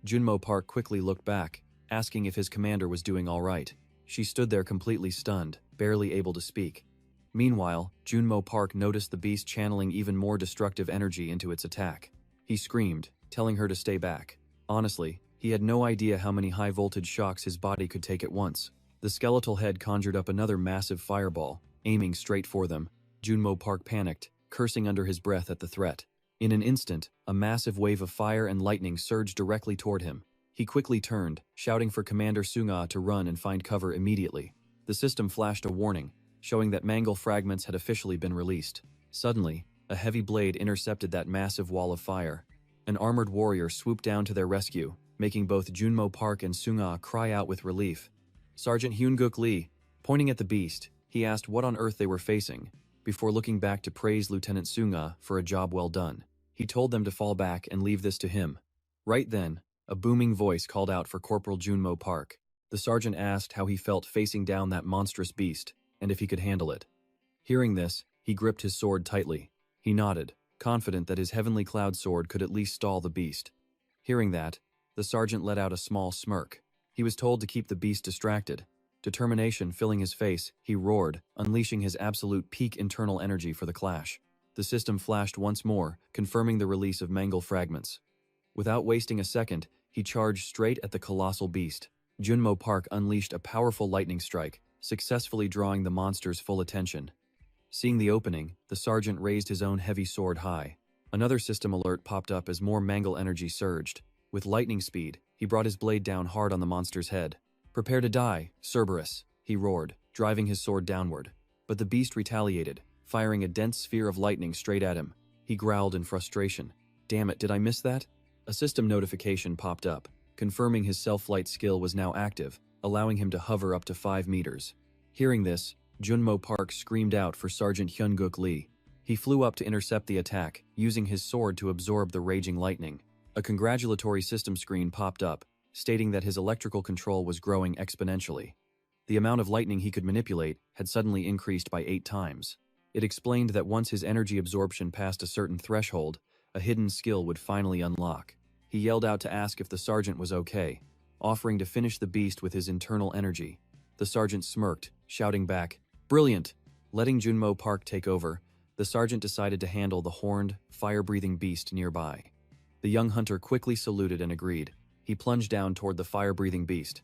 Junmo Park quickly looked back, asking if his commander was doing all right. She stood there completely stunned, barely able to speak. Meanwhile, Junmo Park noticed the beast channeling even more destructive energy into its attack. He screamed, telling her to stay back. Honestly, he had no idea how many high-voltage shocks his body could take at once. The skeletal head conjured up another massive fireball, aiming straight for them. Junmo Park panicked, cursing under his breath at the threat. In an instant, a massive wave of fire and lightning surged directly toward him. He quickly turned, shouting for Commander Sunga to run and find cover immediately. The system flashed a warning, showing that Mangal fragments had officially been released. Suddenly, a heavy blade intercepted that massive wall of fire. An armored warrior swooped down to their rescue, making both Junmo Park and Sunga cry out with relief. Sergeant Hyun-guk Lee, pointing at the beast, he asked what on earth they were facing, before looking back to praise Lieutenant Sunga for a job well done. He told them to fall back and leave this to him. Right then, a booming voice called out for Corporal Junmo Park. The sergeant asked how he felt facing down that monstrous beast, and if he could handle it. Hearing this, he gripped his sword tightly. He nodded, confident that his heavenly cloud sword could at least stall the beast. Hearing that, the sergeant let out a small smirk. He was told to keep the beast distracted. Determination filling his face, he roared, unleashing his absolute peak internal energy for the clash. The system flashed once more, confirming the release of Mangal fragments. Without wasting a second, he charged straight at the colossal beast. Junmo Park unleashed a powerful lightning strike, successfully drawing the monster's full attention. Seeing the opening, the sergeant raised his own heavy sword high. Another system alert popped up as more Mangal energy surged. With lightning speed, he brought his blade down hard on the monster's head. "Prepare to die, Cerberus," he roared, driving his sword downward. But the beast retaliated, firing a dense sphere of lightning straight at him. He growled in frustration. "Damn it, did I miss that?" A system notification popped up, confirming his self-flight skill was now active, allowing him to hover up to 5 meters. Hearing this, Junmo Park screamed out for Sergeant Hyun-guk Lee. He flew up to intercept the attack, using his sword to absorb the raging lightning. A congratulatory system screen popped up, stating that his electrical control was growing exponentially. The amount of lightning he could manipulate had suddenly increased by 8 times. It explained that once his energy absorption passed a certain threshold, a hidden skill would finally unlock. He yelled out to ask if the sergeant was okay. offering to finish the beast with his internal energy. The sergeant smirked, shouting back, "Brilliant!" Letting Junmo Park take over, the sergeant decided to handle the horned, fire-breathing beast nearby. The young hunter quickly saluted and agreed. He plunged down toward the fire-breathing beast.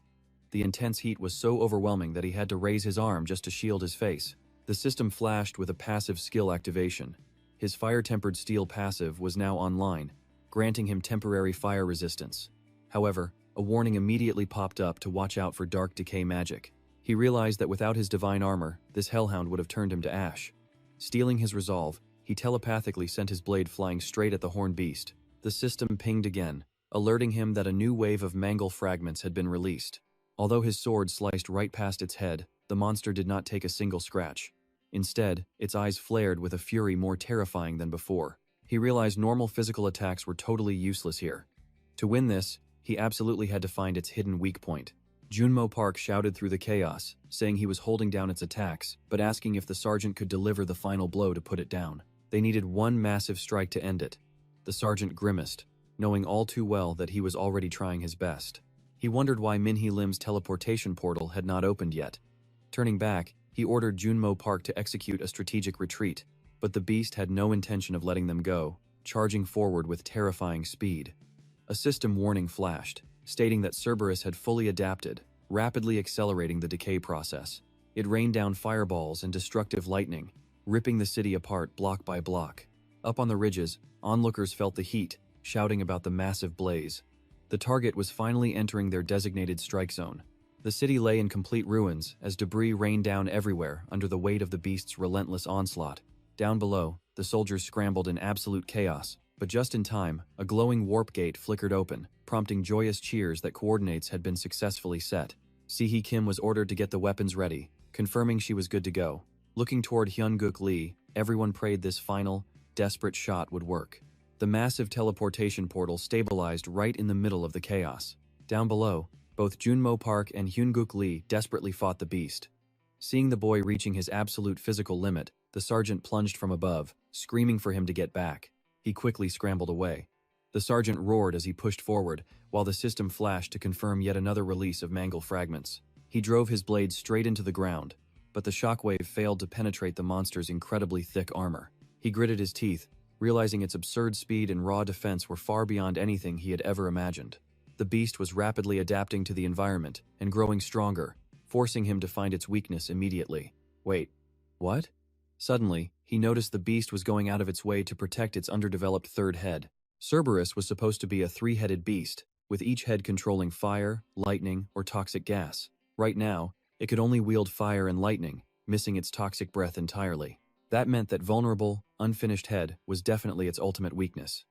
The intense heat was so overwhelming that he had to raise his arm just to shield his face. The system flashed with a passive skill activation. His fire-tempered steel passive was now online, granting him temporary fire resistance. However, a warning immediately popped up to watch out for dark decay magic. He realized that without his divine armor, this hellhound would have turned him to ash. Stealing his resolve, he telepathically sent his blade flying straight at the horned beast. The system pinged again, alerting him that a new wave of mangle fragments had been released. Although his sword sliced right past its head, the monster did not take a single scratch. Instead, its eyes flared with a fury more terrifying than before. He realized normal physical attacks were totally useless here. To win this, he absolutely had to find its hidden weak point. Junmo Park shouted through the chaos, saying he was holding down its attacks, but asking if the sergeant could deliver the final blow to put it down. They needed one massive strike to end it. The sergeant grimaced, knowing all too well that he was already trying his best. He wondered why Minhee Lim's teleportation portal had not opened yet. Turning back, he ordered Junmo Park to execute a strategic retreat, but the beast had no intention of letting them go, charging forward with terrifying speed. A system warning flashed, stating that Cerberus had fully adapted, rapidly accelerating the decay process. It rained down fireballs and destructive lightning, ripping the city apart block by block. Up on the ridges, onlookers felt the heat, shouting about the massive blaze. The target was finally entering their designated strike zone. The city lay in complete ruins as debris rained down everywhere under the weight of the beast's relentless onslaught. Down below, the soldiers scrambled in absolute chaos, but just in time, a glowing warp gate flickered open, prompting joyous cheers that coordinates had been successfully set. Si-hee Kim was ordered to get the weapons ready, confirming she was good to go. Looking toward Hyun-guk Lee, everyone prayed this final, desperate shot would work. The massive teleportation portal stabilized right in the middle of the chaos. Down below, both Junmo Park and Hyun-guk Lee desperately fought the beast. Seeing the boy reaching his absolute physical limit, the sergeant plunged from above, screaming for him to get back. He quickly scrambled away. The sergeant roared as he pushed forward, while the system flashed to confirm yet another release of mangle fragments. He drove his blade straight into the ground, but the shockwave failed to penetrate the monster's incredibly thick armor. He gritted his teeth, realizing its absurd speed and raw defense were far beyond anything he had ever imagined. The beast was rapidly adapting to the environment and growing stronger, forcing him to find its weakness immediately. Wait, what? Suddenly, he noticed the beast was going out of its way to protect its underdeveloped third head. Cerberus was supposed to be a three-headed beast, with each head controlling fire, lightning, or toxic gas. Right now, it could only wield fire and lightning, missing its toxic breath entirely. That meant that vulnerable, unfinished head was definitely its ultimate weakness.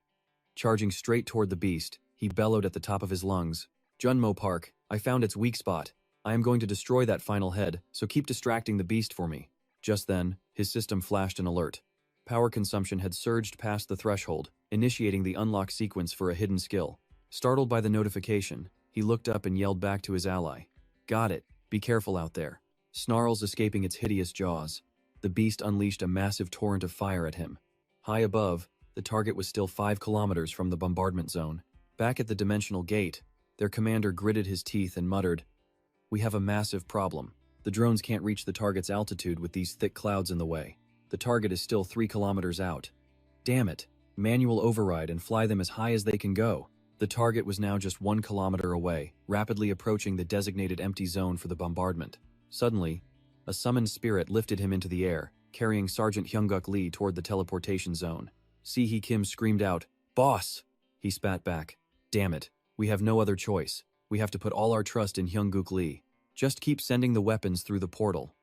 Charging straight toward the beast, he bellowed at the top of his lungs, "Junmo Park, I found its weak spot. I am going to destroy that final head, so keep distracting the beast for me." Just then, his system flashed an alert. Power consumption had surged past the threshold, initiating the unlock sequence for a hidden skill. Startled by the notification, he looked up and yelled back to his ally, "Got it, be careful out there." Snarls escaping its hideous jaws, the beast unleashed a massive torrent of fire at him. High above, the target was still 5 kilometers from the bombardment zone. Back at the dimensional gate, their commander gritted his teeth and muttered, "We have a massive problem. The drones can't reach the target's altitude with these thick clouds in the way. The target is still 3 kilometers out. Damn it, manual override and fly them as high as they can go." The target was now just 1 kilometer away, rapidly approaching the designated empty zone for the bombardment. Suddenly, a summoned spirit lifted him into the air, carrying Sergeant Hyun-guk Lee toward the teleportation zone. Si-hee Kim screamed out, "Boss!" He spat back, "Damn it, we have no other choice. We have to put all our trust in Hyun-guk Lee. Just keep sending the weapons through the portal."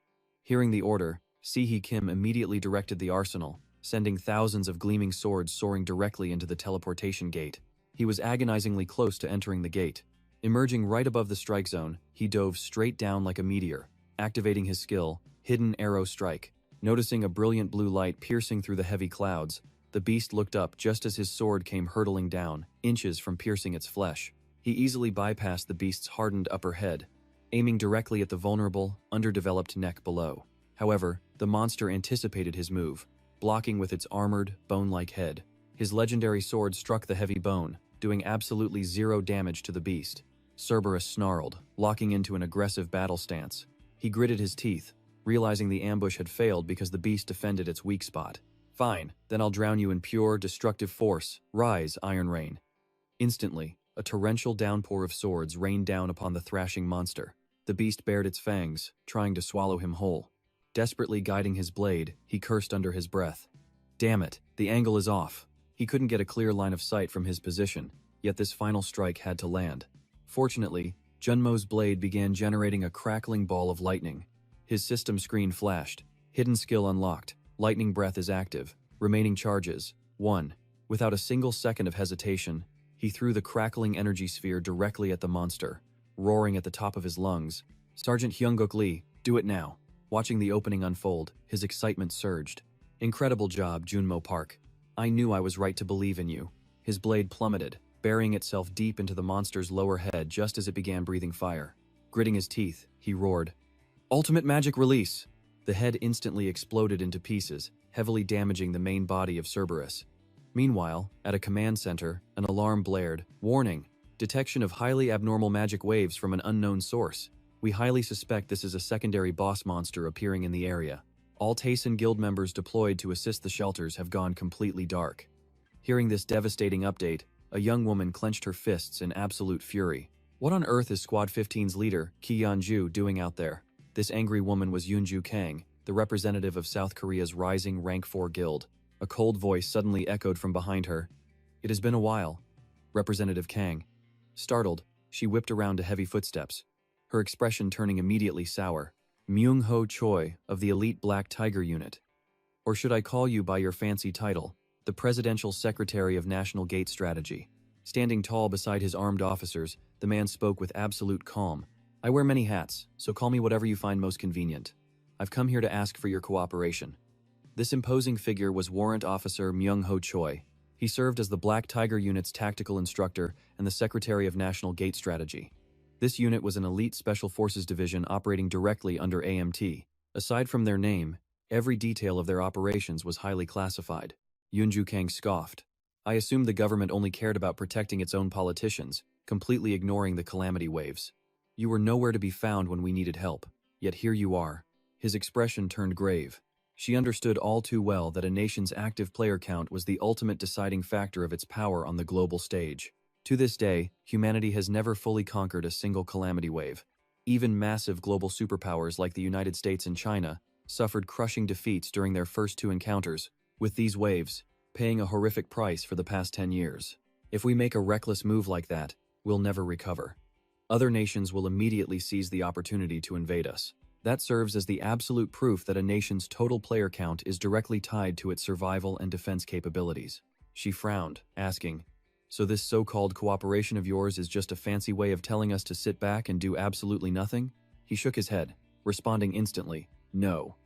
Hearing the order, Si-hee Kim immediately directed the arsenal, sending thousands of gleaming swords soaring directly into the teleportation gate. He was agonizingly close to entering the gate. Emerging right above the strike zone, he dove straight down like a meteor, activating his skill, Hidden Arrow Strike. Noticing a brilliant blue light piercing through the heavy clouds, the beast looked up just as his sword came hurtling down, inches from piercing its flesh. He easily bypassed the beast's hardened upper head, aiming directly at the vulnerable, underdeveloped neck below. However, the monster anticipated his move, blocking with its armored, bone-like head. His legendary sword struck the heavy bone, doing absolutely zero damage to the beast. Cerberus snarled, locking into an aggressive battle stance. He gritted his teeth, realizing the ambush had failed because the beast defended its weak spot. Fine, then I'll drown you in pure, destructive force. Rise, Iron Rain. Instantly, a torrential downpour of swords rained down upon the thrashing monster. The beast bared its fangs, trying to swallow him whole. Desperately guiding his blade, he cursed under his breath. Damn it, the angle is off. He couldn't get a clear line of sight from his position, yet this final strike had to land. Fortunately, Junmo's blade began generating a crackling ball of lightning. His system screen flashed. Hidden skill unlocked. Lightning breath is active. Remaining charges, 1. Without a single second of hesitation, he threw the crackling energy sphere directly at the monster, roaring at the top of his lungs. Sergeant Hyunguk Lee, do it now. Watching the opening unfold, his excitement surged. Incredible job, Junmo Park. I knew I was right to believe in you. His blade plummeted, burying itself deep into the monster's lower head just as it began breathing fire. Gritting his teeth, he roared, "Ultimate magic release!" The head instantly exploded into pieces, heavily damaging the main body of Cerberus. Meanwhile, at a command center, an alarm blared. Warning! Detection of highly abnormal magic waves from an unknown source. We highly suspect this is a secondary boss monster appearing in the area. All Tayson Guild members deployed to assist the shelters have gone completely dark. Hearing this devastating update, a young woman clenched her fists in absolute fury. What on earth is Squad 15's leader, Ki Yeonju, doing out there? This angry woman was Yoonju Kang, the representative of South Korea's rising Rank 4 guild. A cold voice suddenly echoed from behind her. It has been a while. Representative Kang. Startled, she whipped around to heavy footsteps, her expression turning immediately sour. Myung-ho Choi of the elite Black Tiger Unit. Or should I call you by your fancy title, the Presidential Secretary of National Gate Strategy. Standing tall beside his armed officers, the man spoke with absolute calm. I wear many hats, so call me whatever you find most convenient. I've come here to ask for your cooperation. This imposing figure was Warrant Officer Myung-ho Choi. He served as the Black Tiger Unit's tactical instructor and the Secretary of National Gate Strategy. This unit was an elite Special Forces division operating directly under AMT. Aside from their name, every detail of their operations was highly classified. Yoonju Kang scoffed. I assumed the government only cared about protecting its own politicians, completely ignoring the calamity waves. You were nowhere to be found when we needed help, yet here you are. His expression turned grave. She understood all too well that a nation's active player count was the ultimate deciding factor of its power on the global stage. To this day, humanity has never fully conquered a single calamity wave. Even massive global superpowers like the United States and China suffered crushing defeats during their first two encounters, with these waves paying a horrific price for the past 10 years. If we make a reckless move like that, we'll never recover. Other nations will immediately seize the opportunity to invade us. That serves as the absolute proof that a nation's total player count is directly tied to its survival and defense capabilities. She frowned, asking, so this so-called cooperation of yours is just a fancy way of telling us to sit back and do absolutely nothing? He shook his head, responding instantly, no.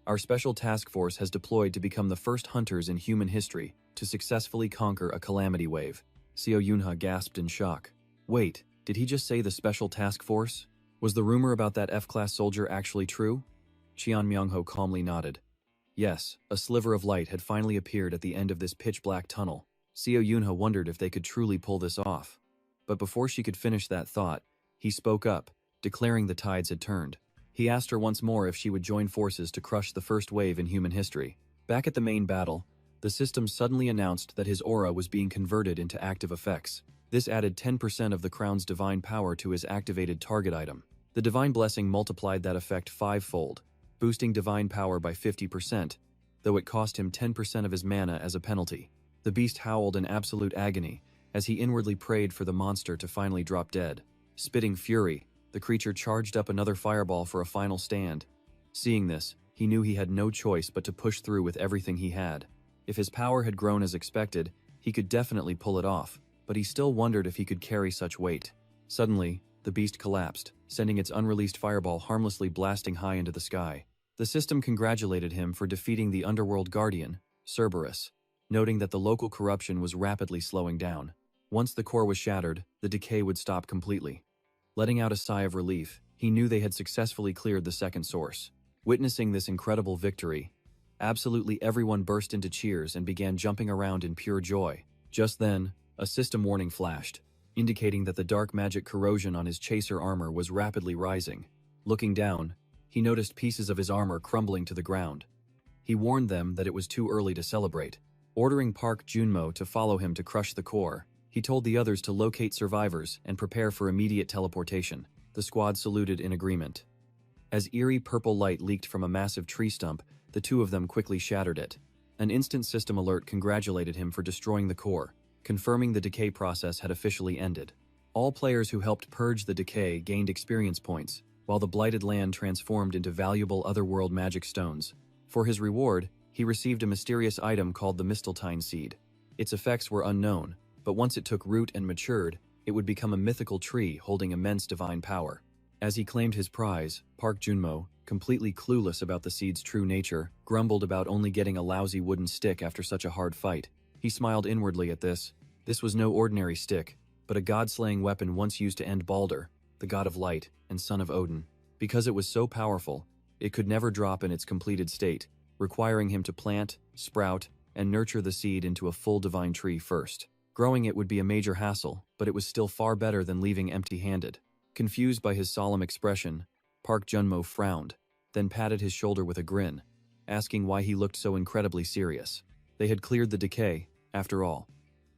Our special task force has deployed to become the first hunters in human history to successfully conquer a calamity wave. Seo Yunha gasped in shock. Wait, did he just say the special task force? Was the rumor about that F-class soldier actually true? Cheon Myung-ho calmly nodded. Yes, a sliver of light had finally appeared at the end of this pitch-black tunnel. Seo Yunha wondered if they could truly pull this off. But before she could finish that thought, he spoke up, declaring the tides had turned. He asked her once more if she would join forces to crush the first wave in human history. Back at the main battle, the system suddenly announced that his aura was being converted into active effects. This added 10% of the crown's divine power to his activated target item. The divine blessing multiplied that effect fivefold, boosting divine power by 50%, though it cost him 10% of his mana as a penalty. The beast howled in absolute agony as he inwardly prayed for the monster to finally drop dead. Spitting fury, the creature charged up another fireball for a final stand. Seeing this, he knew he had no choice but to push through with everything he had. If his power had grown as expected, he could definitely pull it off, but he still wondered if he could carry such weight. Suddenly, the beast collapsed, sending its unreleased fireball harmlessly blasting high into the sky. The system congratulated him for defeating the underworld guardian, Cerberus, noting that the local corruption was rapidly slowing down. Once the core was shattered, the decay would stop completely. Letting out a sigh of relief, he knew they had successfully cleared the second source. Witnessing this incredible victory, absolutely everyone burst into cheers and began jumping around in pure joy. Just then, a system warning flashed. indicating that the dark magic corrosion on his chaser armor was rapidly rising. Looking down, he noticed pieces of his armor crumbling to the ground. He warned them that it was too early to celebrate. Ordering Park Junmo to follow him to crush the core, he told the others to locate survivors and prepare for immediate teleportation. The squad saluted in agreement. As eerie purple light leaked from a massive tree stump, the two of them quickly shattered it. An instant system alert congratulated him for destroying the core, confirming the decay process had officially ended. All players who helped purge the decay gained experience points, while the blighted land transformed into valuable otherworld magic stones. For his reward, he received a mysterious item called the Mistletoe Seed. Its effects were unknown, but once it took root and matured, it would become a mythical tree holding immense divine power. As he claimed his prize, Park Junmo, completely clueless about the seed's true nature, grumbled about only getting a lousy wooden stick after such a hard fight. He smiled inwardly at this. This was no ordinary stick, but a god-slaying weapon once used to end Baldur, the god of light and son of Odin. Because it was so powerful, it could never drop in its completed state, requiring him to plant, sprout, and nurture the seed into a full divine tree first. Growing it would be a major hassle, but it was still far better than leaving empty-handed. Confused by his solemn expression, Park Junmo frowned, then patted his shoulder with a grin, asking why he looked so incredibly serious. They had cleared the decay, after all.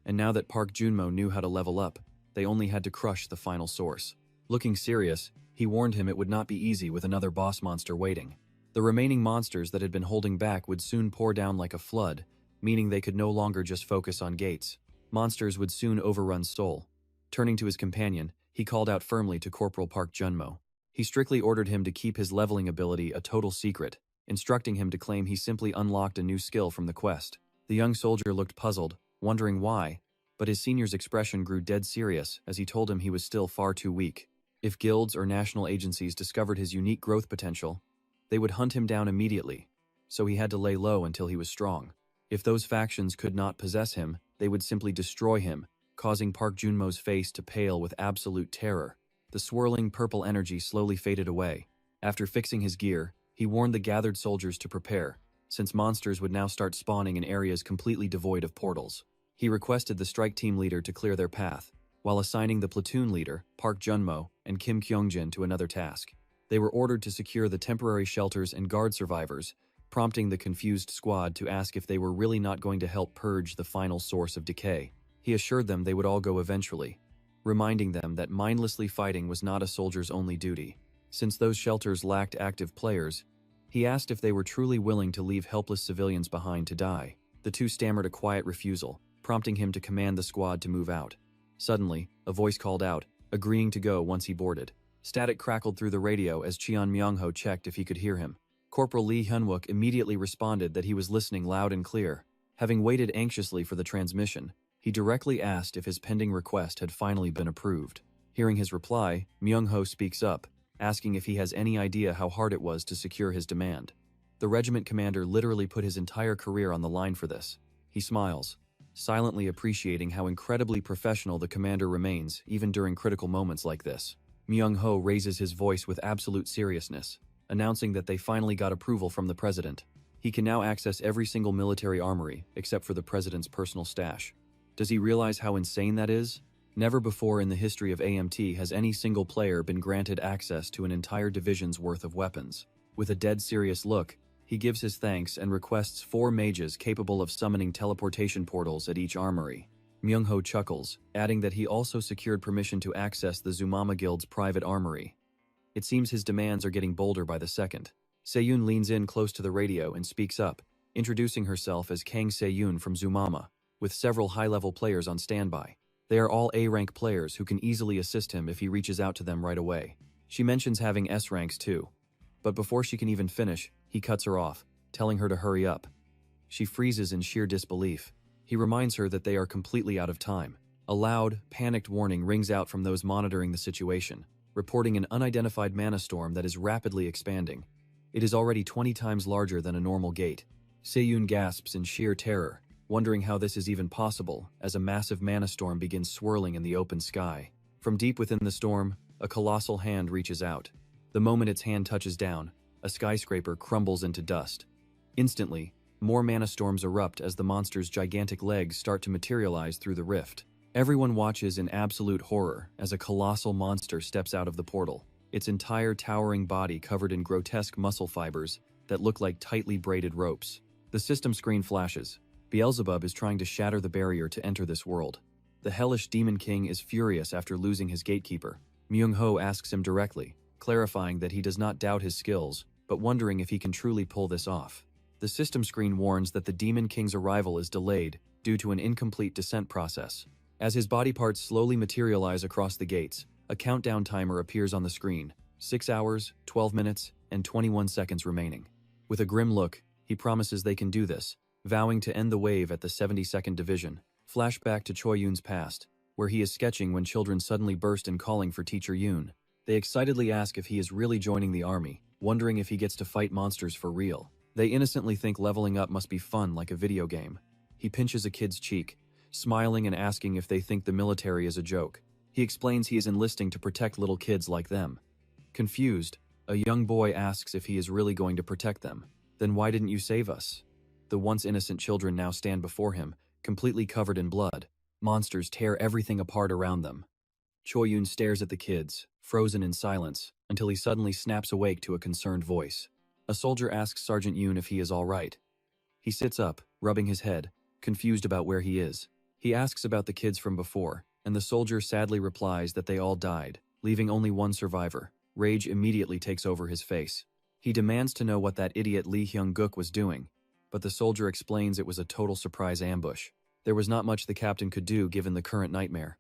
And now that Park Junmo knew how to level up, they only had to crush the final source. Looking serious, he warned him it would not be easy with another boss monster waiting. The remaining monsters that had been holding back would soon pour down like a flood, meaning they could no longer just focus on gates. Monsters would soon overrun Seoul. Turning to his companion, he called out firmly to Corporal Park Junmo. He strictly ordered him to keep his leveling ability a total secret, instructing him to claim he simply unlocked a new skill from the quest. The young soldier looked puzzled, wondering why, but his senior's expression grew dead serious as he told him he was still far too weak. If guilds or national agencies discovered his unique growth potential, they would hunt him down immediately, so he had to lay low until he was strong. If those factions could not possess him, they would simply destroy him, causing Park Junmo's face to pale with absolute terror. The swirling purple energy slowly faded away. After fixing his gear, he warned the gathered soldiers to prepare, since monsters would now start spawning in areas completely devoid of portals. He requested the strike team leader to clear their path, while assigning the platoon leader, Park Junmo, and Kim Kyongjin to another task. They were ordered to secure the temporary shelters and guard survivors, prompting the confused squad to ask if they were really not going to help purge the final source of decay. He assured them they would all go eventually, reminding them that mindlessly fighting was not a soldier's only duty. Since those shelters lacked active players, he asked if they were truly willing to leave helpless civilians behind to die. The two stammered a quiet refusal, prompting him to command the squad to move out. Suddenly, a voice called out, agreeing to go once he boarded. Static crackled through the radio as Cheon Myung-ho checked if he could hear him. Corporal Lee Hyun-wook immediately responded that he was listening loud and clear. Having waited anxiously for the transmission, he directly asked if his pending request had finally been approved. Hearing his reply, Myung-ho speaks up, asking if he has any idea how hard it was to secure his demand. The regiment commander literally put his entire career on the line for this. He smiles, silently appreciating how incredibly professional the commander remains even during critical moments like this. Myung-ho raises his voice with absolute seriousness, announcing that they finally got approval from the president. He can now access every single military armory except for the president's personal stash. Does he realize how insane that is? Never before in the history of AMT has any single player been granted access to an entire division's worth of weapons. With a dead serious look, he gives his thanks and requests 4 mages capable of summoning teleportation portals at each armory. Myung-ho chuckles, adding that he also secured permission to access the Zumama Guild's private armory. It seems his demands are getting bolder by the second. Seyun leans in close to the radio and speaks up, introducing herself as Kang Seyun from Zumama, with several high-level players on standby. They are all A-rank players who can easily assist him if he reaches out to them right away. She mentions having S-ranks too. But before she can even finish, he cuts her off, telling her to hurry up. She freezes in sheer disbelief. He reminds her that they are completely out of time. A loud, panicked warning rings out from those monitoring the situation, reporting an unidentified mana storm that is rapidly expanding. It is already 20 times larger than a normal gate. Seyun gasps in sheer terror, wondering how this is even possible as a massive mana storm begins swirling in the open sky. From deep within the storm, a colossal hand reaches out. The moment its hand touches down, a skyscraper crumbles into dust. Instantly, more mana storms erupt as the monster's gigantic legs start to materialize through the rift. Everyone watches in absolute horror as a colossal monster steps out of the portal, its entire towering body covered in grotesque muscle fibers that look like tightly braided ropes. The system screen flashes. Beelzebub is trying to shatter the barrier to enter this world. The hellish Demon King is furious after losing his gatekeeper. Myung-ho asks him directly, clarifying that he does not doubt his skills, but wondering if he can truly pull this off. The system screen warns that the Demon King's arrival is delayed due to an incomplete descent process. As his body parts slowly materialize across the gates, a countdown timer appears on the screen. 6 hours, 12 minutes, and 21 seconds remaining. With a grim look, he promises they can do this, vowing to end the wave at the 72nd Division. Flashback to Choi Yoon's past, where he is sketching when children suddenly burst in calling for Teacher Yoon. They excitedly ask if he is really joining the army, wondering if he gets to fight monsters for real. They innocently think leveling up must be fun like a video game. He pinches a kid's cheek, smiling and asking if they think the military is a joke. He explains he is enlisting to protect little kids like them. Confused, a young boy asks if he is really going to protect them. Then why didn't you save us? The once innocent children now stand before him, completely covered in blood. Monsters tear everything apart around them. Choi Yoon stares at the kids, frozen in silence, until he suddenly snaps awake to a concerned voice. A soldier asks Sergeant Yoon if he is all right. He sits up, rubbing his head, confused about where he is. He asks about the kids from before, and the soldier sadly replies that they all died, leaving only one survivor. Rage immediately takes over his face. He demands to know what that idiot Lee Hyung-guk was doing, but the soldier explains it was a total surprise ambush. There was not much the captain could do given the current nightmare.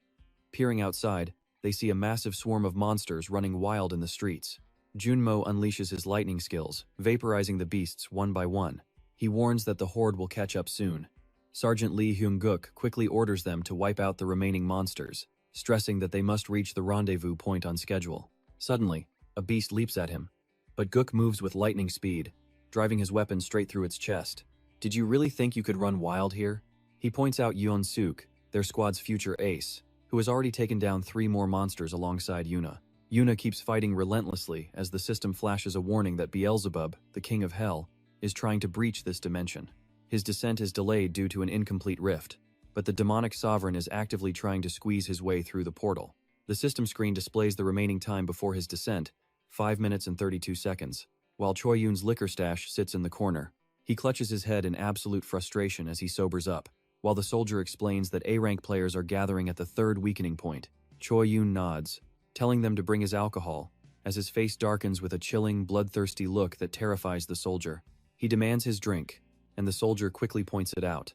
Peering outside, they see a massive swarm of monsters running wild in the streets. Junmo unleashes his lightning skills, vaporizing the beasts one by one. He warns that the horde will catch up soon. Sergeant Lee Hyung-guk quickly orders them to wipe out the remaining monsters, stressing that they must reach the rendezvous point on schedule. Suddenly, a beast leaps at him, but Guk moves with lightning speed, driving his weapon straight through its chest. Did you really think you could run wild here? He points out Yeon-suk, their squad's future ace, who has already taken down 3 more monsters alongside Yuna. Yuna keeps fighting relentlessly as the system flashes a warning that Beelzebub, the king of hell, is trying to breach this dimension. His descent is delayed due to an incomplete rift, but the demonic sovereign is actively trying to squeeze his way through the portal. The system screen displays the remaining time before his descent, 5 minutes and 32 seconds, while Choi Yoon's liquor stash sits in the corner. He clutches his head in absolute frustration as he sobers up, while the soldier explains that A-rank players are gathering at the 3rd weakening point. Choi Yoon nods, telling them to bring his alcohol, as his face darkens with a chilling, bloodthirsty look that terrifies the soldier. He demands his drink, and the soldier quickly points it out.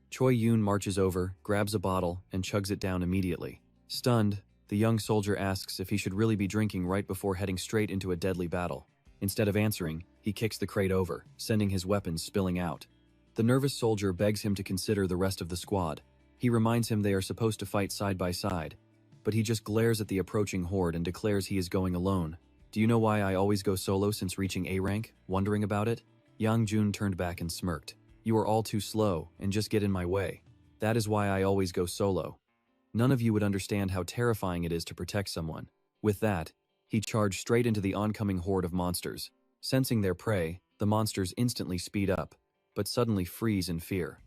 Choi Yoon marches over, grabs a bottle, and chugs it down immediately. Stunned, the young soldier asks if he should really be drinking right before heading straight into a deadly battle. Instead of answering, he kicks the crate over, sending his weapons spilling out. The nervous soldier begs him to consider the rest of the squad. He reminds him they are supposed to fight side by side, but he just glares at the approaching horde and declares he is going alone. Do you know why I always go solo since reaching A rank? Wondering about it? Yang Jun turned back and smirked. You are all too slow and just get in my way. That is why I always go solo. None of you would understand how terrifying it is to protect someone. With that, he charged straight into the oncoming horde of monsters. Sensing their prey, the monsters instantly speed up, but suddenly freeze in fear.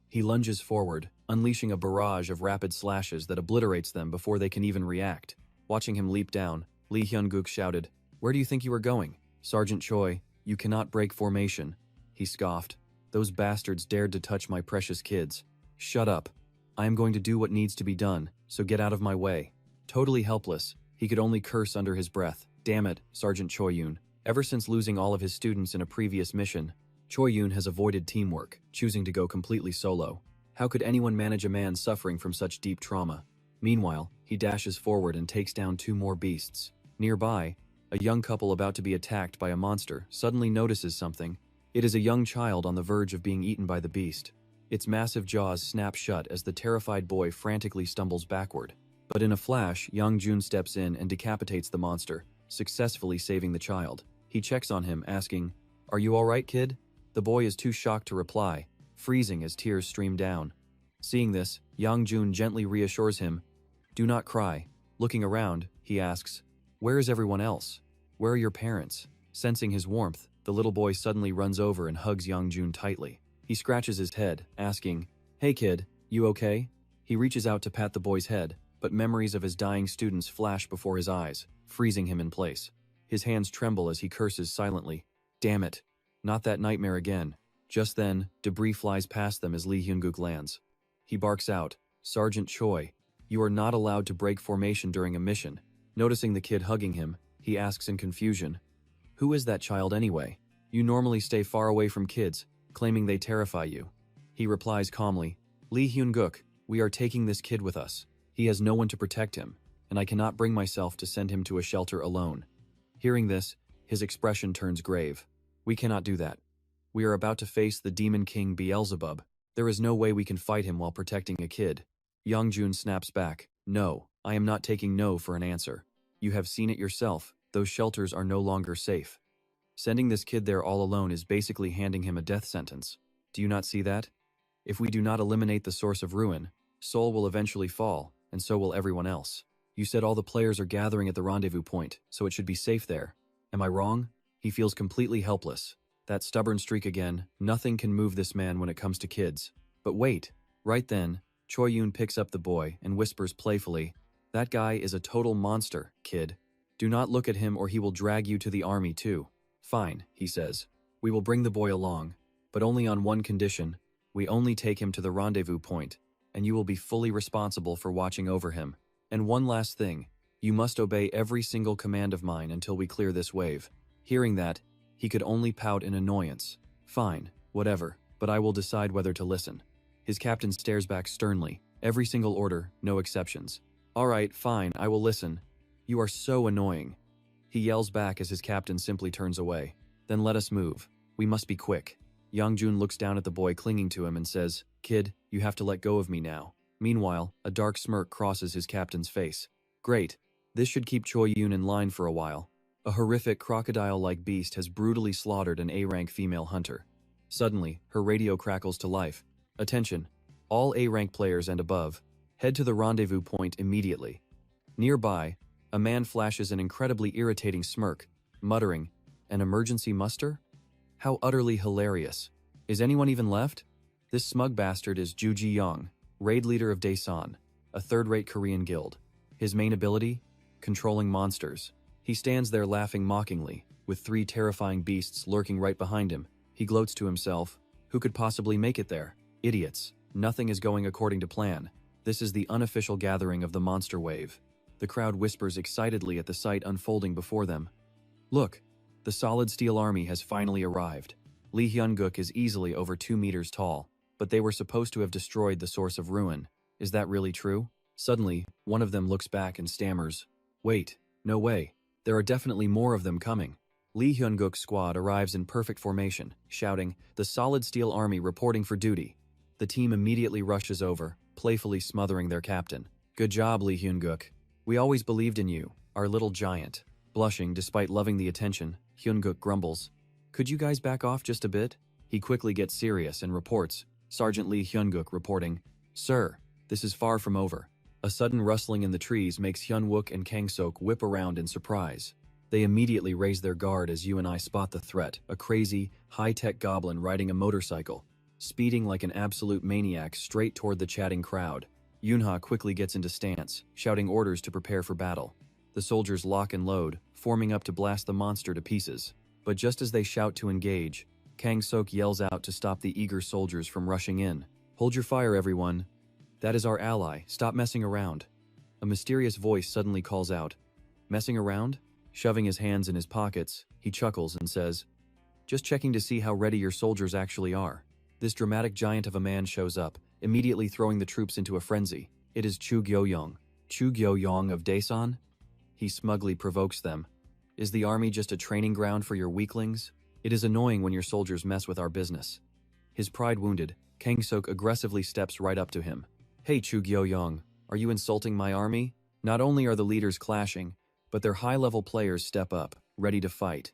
He lunges forward, unleashing a barrage of rapid slashes that obliterates them before they can even react. Watching him leap down, Lee Hyun-guk shouted, "Where do you think you are going? Sergeant Choi, you cannot break formation." He scoffed. "Those bastards dared to touch my precious kids. Shut up. I am going to do what needs to be done, so get out of my way." Totally helpless, he could only curse under his breath. Damn it, Sergeant Choi Yoon. Ever since losing all of his students in a previous mission, Choi Yoon has avoided teamwork, choosing to go completely solo. How could anyone manage a man suffering from such deep trauma? Meanwhile, he dashes forward and takes down 2 more beasts. Nearby, a young couple about to be attacked by a monster suddenly notices something. It is a young child on the verge of being eaten by the beast. Its massive jaws snap shut as the terrified boy frantically stumbles backward. But in a flash, Yang Jun steps in and decapitates the monster, successfully saving the child. He checks on him, asking, "Are you alright, kid?" The boy is too shocked to reply, freezing as tears stream down. Seeing this, Yang Jun gently reassures him, "Do not cry." Looking around, he asks, "Where is everyone else? Where are your parents?" Sensing his warmth, the little boy suddenly runs over and hugs Yang Jun tightly. He scratches his head, asking, "Hey kid, you okay?" He reaches out to pat the boy's head, but memories of his dying students flash before his eyes, freezing him in place. His hands tremble as he curses silently. Damn it. Not that nightmare again. Just then, debris flies past them as Lee Hyun-guk lands. He barks out, Sergeant Choi, you are not allowed to break formation during a mission. Noticing the kid hugging him, he asks in confusion, who is that child anyway? You normally stay far away from kids, claiming they terrify you. He replies calmly, Lee Hyun-guk, we are taking this kid with us. He has no one to protect him, and I cannot bring myself to send him to a shelter alone. Hearing this, his expression turns grave. We cannot do that. We are about to face the Demon King Beelzebub. There is no way we can fight him while protecting a kid. Youngjun snaps back, no, I am not taking no for an answer. You have seen it yourself, those shelters are no longer safe. Sending this kid there all alone is basically handing him a death sentence. Do you not see that? If we do not eliminate the source of ruin, Seoul will eventually fall, and so will everyone else. You said all the players are gathering at the rendezvous point, so it should be safe there. Am I wrong? He feels completely helpless. That stubborn streak again, nothing can move this man when it comes to kids. But wait, right then, Choi Yoon picks up the boy and whispers playfully, that guy is a total monster, kid. Do not look at him or he will drag you to the army too. Fine, he says. We will bring the boy along, but only on one condition. We only take him to the rendezvous point, and you will be fully responsible for watching over him. And one last thing, you must obey every single command of mine until we clear this wave. Hearing that, he could only pout in annoyance. Fine, whatever, but I will decide whether to listen. His captain stares back sternly. Every single order, no exceptions. All right, fine, I will listen. You are so annoying. He yells back as his captain simply turns away. Then let us move. We must be quick. Youngjun looks down at the boy clinging to him and says, kid, you have to let go of me now. Meanwhile, a dark smirk crosses his captain's face. Great. This should keep Choi Yoon in line for a while. A horrific crocodile-like beast has brutally slaughtered an A-rank female hunter. Suddenly, her radio crackles to life. Attention, all A-rank players and above, head to the rendezvous point immediately. Nearby, a man flashes an incredibly irritating smirk, muttering, an emergency muster? How utterly hilarious. Is anyone even left? This smug bastard is Ju Ji-young, raid leader of Daesan, a third-rate Korean guild. His main ability? Controlling monsters. He stands there laughing mockingly, with 3 terrifying beasts lurking right behind him. He gloats to himself, who could possibly make it there? Idiots. Nothing is going according to plan. This is the unofficial gathering of the monster wave. The crowd whispers excitedly at the sight unfolding before them. Look, the solid steel army has finally arrived. Lee Hyun-guk is easily over 2 meters tall, but they were supposed to have destroyed the source of ruin. Is that really true? Suddenly, one of them looks back and stammers, wait, no way. There are definitely more of them coming. Lee Hyun-guk's squad arrives in perfect formation, shouting, the solid steel army reporting for duty. The team immediately rushes over, playfully smothering their captain. Good job, Lee Hyun-guk. We always believed in you, our little giant. Blushing despite loving the attention, Hyun-guk grumbles, could you guys back off just a bit? He quickly gets serious and reports, Sergeant Lee Hyun-guk reporting, sir, this is far from over. A sudden rustling in the trees makes Hyun-wook and Kang-sok whip around in surprise. They immediately raise their guard as you and I spot the threat, a crazy, high-tech goblin riding a motorcycle, speeding like an absolute maniac straight toward the chatting crowd. Yoonha quickly gets into stance, shouting orders to prepare for battle. The soldiers lock and load, forming up to blast the monster to pieces. But just as they shout to engage, Kang-sok yells out to stop the eager soldiers from rushing in. Hold your fire, everyone. That is our ally, stop messing around. A mysterious voice suddenly calls out, messing around? Shoving his hands in his pockets, he chuckles and says, just checking to see how ready your soldiers actually are. This dramatic giant of a man shows up, immediately throwing the troops into a frenzy. It is Chu Gyo-young. Chu Gyo-young of Daesan? He smugly provokes them. Is the army just a training ground for your weaklings? It is annoying when your soldiers mess with our business. His pride wounded, Kang-sok aggressively steps right up to him. Hey Chu Gyo-young, are you insulting my army? Not only are the leaders clashing, but their high-level players step up, ready to fight.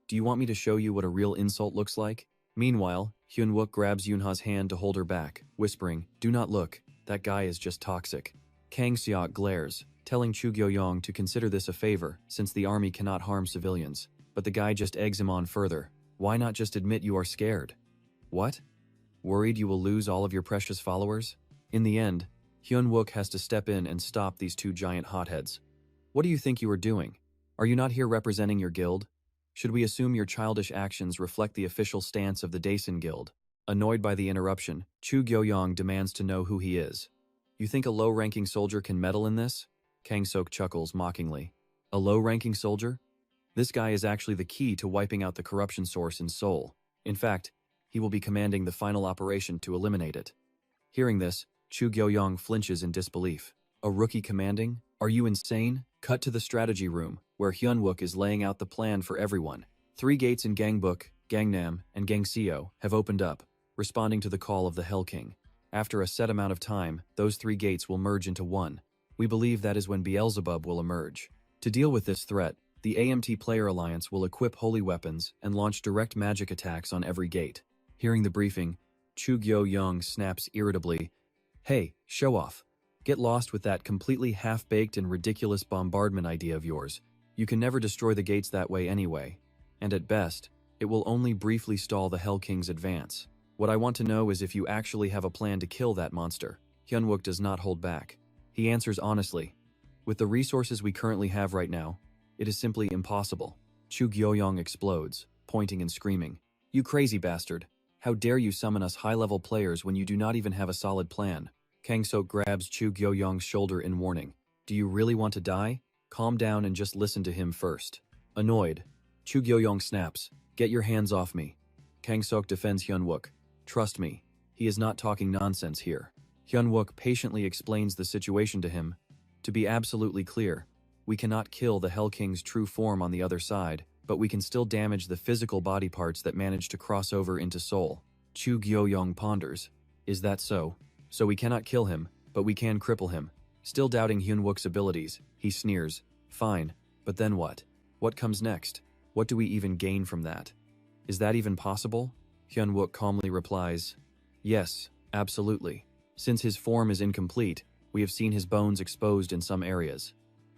Do you want me to show you what a real insult looks like? Meanwhile, Hyun-wook grabs Yoonha's hand to hold her back, whispering, do not look, that guy is just toxic. Kang-seok glares, telling Chu Gyo-young to consider this a favor since the army cannot harm civilians, but the guy just eggs him on further. Why not just admit you are scared? What? Worried you will lose all of your precious followers? In the end, Hyun-wook has to step in and stop these two giant hotheads. What do you think you are doing? Are you not here representing your guild? Should we assume your childish actions reflect the official stance of the Daesun Guild? Annoyed by the interruption, Chu Gyo-young demands to know who he is. You think a low-ranking soldier can meddle in this? Kang-sok chuckles mockingly. A low-ranking soldier? This guy is actually the key to wiping out the corruption source in Seoul. In fact, he will be commanding the final operation to eliminate it. Hearing this, Chu Gyo-young flinches in disbelief. A rookie commanding? Are you insane? Cut to the strategy room, where Hyun-wook is laying out the plan for everyone. 3 gates in Gangbuk, Gangnam, and Gangseo have opened up, responding to the call of the Hell King. After a set amount of time, those 3 gates will merge into one. We believe that is when Beelzebub will emerge. To deal with this threat, the AMT Player Alliance will equip holy weapons and launch direct magic attacks on every gate. Hearing the briefing, Chu Gyo-young snaps irritably, "Hey, show off. Get lost with that completely half-baked and ridiculous bombardment idea of yours. You can never destroy the gates that way anyway. And at best, it will only briefly stall the Hell King's advance. What I want to know is if you actually have a plan to kill that monster." Hyun-wook does not hold back. He answers honestly. With the resources we currently have right now, it is simply impossible. Chu Gyo-young explodes, pointing and screaming. "You crazy bastard. How dare you summon us high-level players when you do not even have a solid plan?" Kang-sok grabs Chu Gyo-young's shoulder in warning. "Do you really want to die? Calm down and just listen to him first." Annoyed, Chu Gyo-young snaps, "Get your hands off me." Kang-sok defends Hyun-wook. "Trust me, he is not talking nonsense here." Hyun-wook patiently explains the situation to him. To be absolutely clear, we cannot kill the Hell King's true form on the other side, but we can still damage the physical body parts that manage to cross over into Seoul. Chu Gyo-young ponders. Is that so? So we cannot kill him, but we can cripple him. Still doubting Hyun-wook's abilities, he sneers. "Fine, but then what? What comes next? What do we even gain from that? Is that even possible?" Hyun-wook calmly replies, "Yes, absolutely. Since his form is incomplete, we have seen his bones exposed in some areas.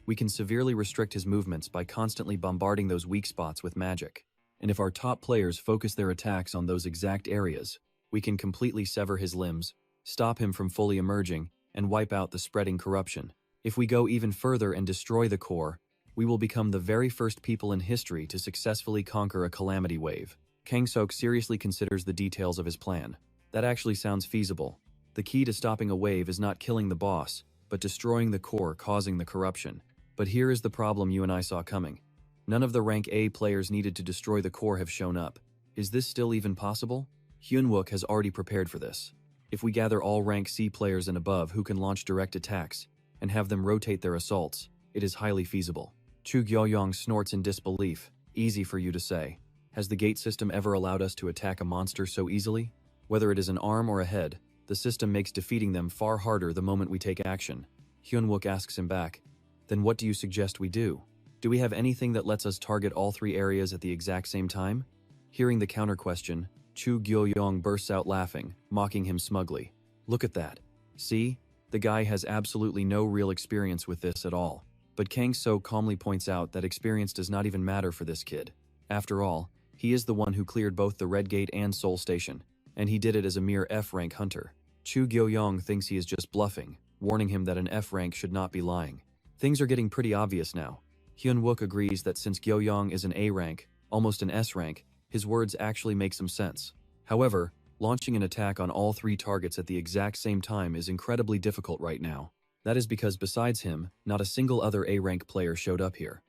We can severely restrict his movements by constantly bombarding those weak spots with magic. And if our top players focus their attacks on those exact areas, we can completely sever his limbs, stop him from fully emerging, and wipe out the spreading corruption. If we go even further and destroy the core, we will become the very first people in history to successfully conquer a calamity wave." Kang-sok seriously considers the details of his plan. That actually sounds feasible. The key to stopping a wave is not killing the boss, but destroying the core causing the corruption. But here is the problem you and I saw coming. None of the rank A players needed to destroy the core have shown up. Is this still even possible? Hyun-wook has already prepared for this. If we gather all rank C players and above who can launch direct attacks, and have them rotate their assaults, it is highly feasible. Chu Gyo-young snorts in disbelief. "Easy for you to say. Has the gate system ever allowed us to attack a monster so easily? Whether it is an arm or a head, the system makes defeating them far harder the moment we take action." Hyun-wook asks him back, "Then what do you suggest we do? Do we have anything that lets us target all 3 areas at the exact same time?" Hearing the counter-question, Chu Gyo-young bursts out laughing, mocking him smugly. "Look at that. See? The guy has absolutely no real experience with this at all." But Kang-sok calmly points out that experience does not even matter for this kid. After all, he is the one who cleared both the Red Gate and Seoul Station, and he did it as a mere F-rank hunter. Chu Gyo-young thinks he is just bluffing, warning him that an F-rank should not be lying. Things are getting pretty obvious now. Hyun-wook agrees that since Gyo-young is an A-rank, almost an S-rank, his words actually make some sense. However, launching an attack on all 3 targets at the exact same time is incredibly difficult right now. That is because besides him, not a single other A-rank player showed up here.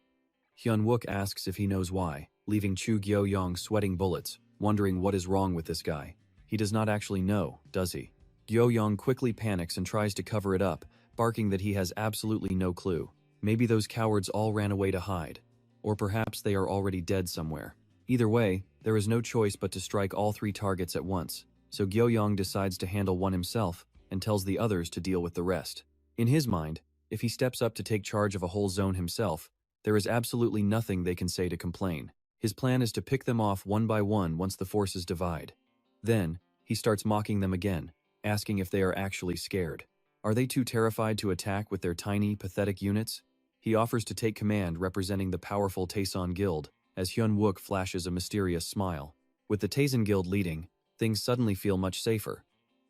Hyun-wook asks if he knows why, leaving Chu Gyo-young sweating bullets, wondering what is wrong with this guy. He does not actually know, does he? Gyo-young quickly panics and tries to cover it up, barking that he has absolutely no clue. Maybe those cowards all ran away to hide. Or perhaps they are already dead somewhere. Either way, there is no choice but to strike all 3 targets at once, so Gyo-young decides to handle one himself and tells the others to deal with the rest. In his mind, if he steps up to take charge of a whole zone himself, there is absolutely nothing they can say to complain. His plan is to pick them off one by one once the forces divide. Then, he starts mocking them again, asking if they are actually scared. Are they too terrified to attack with their tiny, pathetic units? He offers to take command representing the powerful Taeson Guild, as Hyun-wook flashes a mysterious smile. With the Taeson Guild leading, things suddenly feel much safer.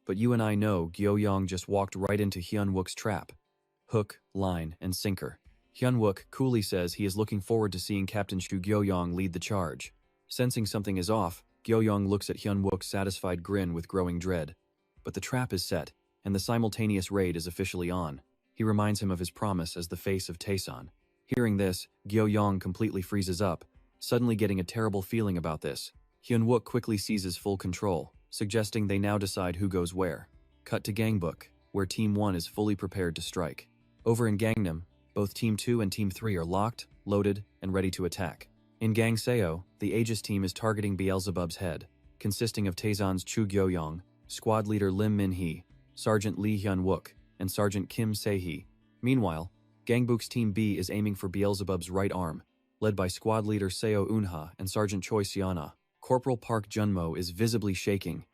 But you and I know Gyo-young just walked right into Hyun-wook's trap. Hook, line, and sinker. Hyun-wook coolly says he is looking forward to seeing Captain Shu Gyo-young lead the charge. Sensing something is off, Gyo-young looks at Hyun-wook's satisfied grin with growing dread. But the trap is set, and the simultaneous raid is officially on. He reminds him of his promise as the face of Taesan. Hearing this, Gyo-young completely freezes up, suddenly getting a terrible feeling about this. Hyun-wook quickly seizes full control, suggesting they now decide who goes where. Cut to Gangbook, where Team 1 is fully prepared to strike. Over in Gangnam, both Team 2 and Team 3 are locked, loaded, and ready to attack. In Gangseo, the Aegis team is targeting Beelzebub's head, consisting of Taesan's Chu Gyo-young, squad leader Lim Min-hee, Sergeant Lee Hyun-wook, and Sergeant Kim Se-hee. Meanwhile, Gangbook's Team B is aiming for Beelzebub's right arm, led by squad leader Seo Eun-ha and Sergeant Choi Seon-ah. Corporal Park Junmo is visibly shaking,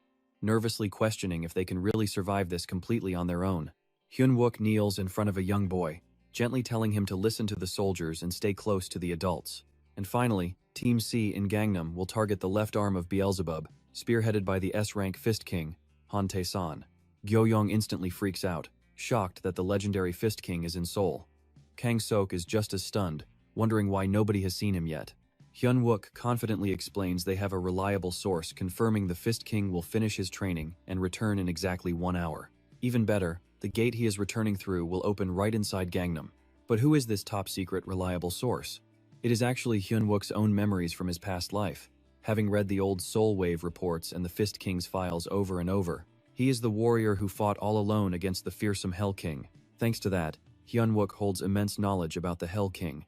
nervously questioning if they can really survive this completely on their own. Hyun-wook kneels in front of a young boy, gently telling him to listen to the soldiers and stay close to the adults. And finally, Team C in Gangnam will target the left arm of Beelzebub, spearheaded by the S-rank Fist King, Han Tae-san. Gyo-young instantly freaks out, shocked that the legendary Fist King is in Seoul. Kang-sok is just as stunned, wondering why nobody has seen him yet. Hyun-wook confidently explains they have a reliable source confirming the Fist King will finish his training and return in exactly 1 hour. Even better, the gate he is returning through will open right inside Gangnam. But who is this top-secret reliable source? It is actually Hyun-wook's own memories from his past life. Having read the old Soul Wave reports and the Fist King's files over and over, he is the warrior who fought all alone against the fearsome Hell King. Thanks to that, Hyun-wook holds immense knowledge about the Hell King.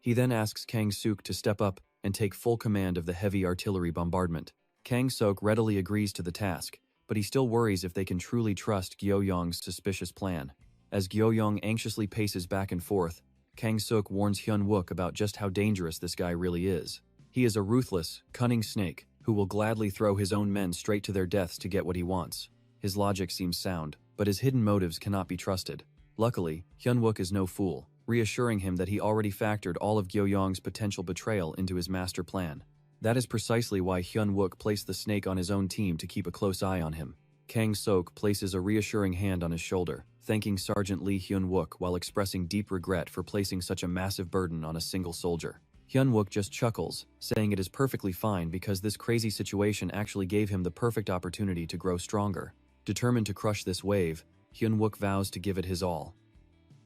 He then asks Kang-suk to step up and take full command of the heavy artillery bombardment. Kang-sok readily agrees to the task, but he still worries if they can truly trust Gyo-young's suspicious plan. As Gyo-young anxiously paces back and forth, Kang-suk warns Hyun-wook about just how dangerous this guy really is. He is a ruthless, cunning snake who will gladly throw his own men straight to their deaths to get what he wants. His logic seems sound, but his hidden motives cannot be trusted. Luckily, Hyun-wook is no fool, reassuring him that he already factored all of Gyo-young's potential betrayal into his master plan. That is precisely why Hyun-wook placed the snake on his own team to keep a close eye on him. Kang-sok places a reassuring hand on his shoulder, thanking Sergeant Lee Hyun-wook while expressing deep regret for placing such a massive burden on a single soldier. Hyun-wook just chuckles, saying it is perfectly fine because this crazy situation actually gave him the perfect opportunity to grow stronger. Determined to crush this wave, Hyun-wook vows to give it his all.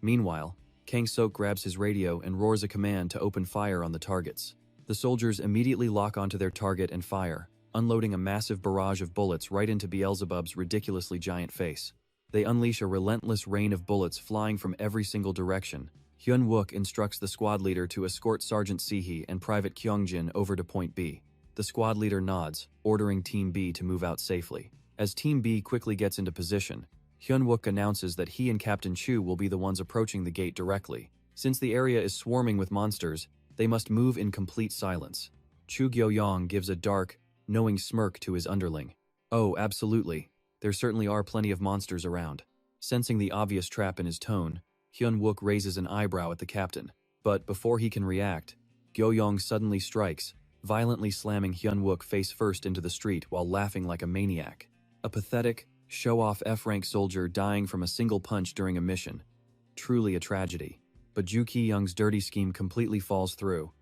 Meanwhile, Kang-sok grabs his radio and roars a command to open fire on the targets. The soldiers immediately lock onto their target and fire, unloading a massive barrage of bullets right into Beelzebub's ridiculously giant face. They unleash a relentless rain of bullets flying from every single direction. Hyun-wook instructs the squad leader to escort Sergeant Se-hee and Private Kyungjin over to Point B. The squad leader nods, ordering Team B to move out safely. As Team B quickly gets into position, Hyun-wook announces that he and Captain Chu will be the ones approaching the gate directly. Since the area is swarming with monsters, they must move in complete silence. Chu Gyo-young gives a dark, knowing smirk to his underling. Oh, absolutely. There certainly are plenty of monsters around. Sensing the obvious trap in his tone, Hyun-wook raises an eyebrow at the captain. But before he can react, Gyo-young suddenly strikes, violently slamming Hyun-wook face first into the street while laughing like a maniac. A pathetic, show-off F-rank soldier dying from a single punch during a mission. Truly a tragedy. But Ju Ki-young's dirty scheme completely falls through.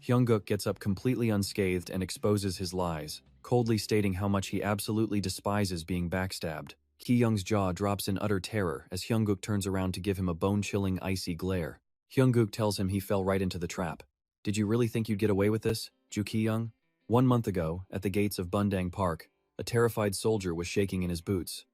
Hyun-gook gets up completely unscathed and exposes his lies, coldly stating how much he absolutely despises being backstabbed. Ki-young's jaw drops in utter terror as Hyun-gook turns around to give him a bone-chilling icy glare. Hyun-gook tells him he fell right into the trap. Did you really think you'd get away with this, Ju Ki-young? 1 month ago, at the gates of Bundang Park, a terrified soldier was shaking in his boots.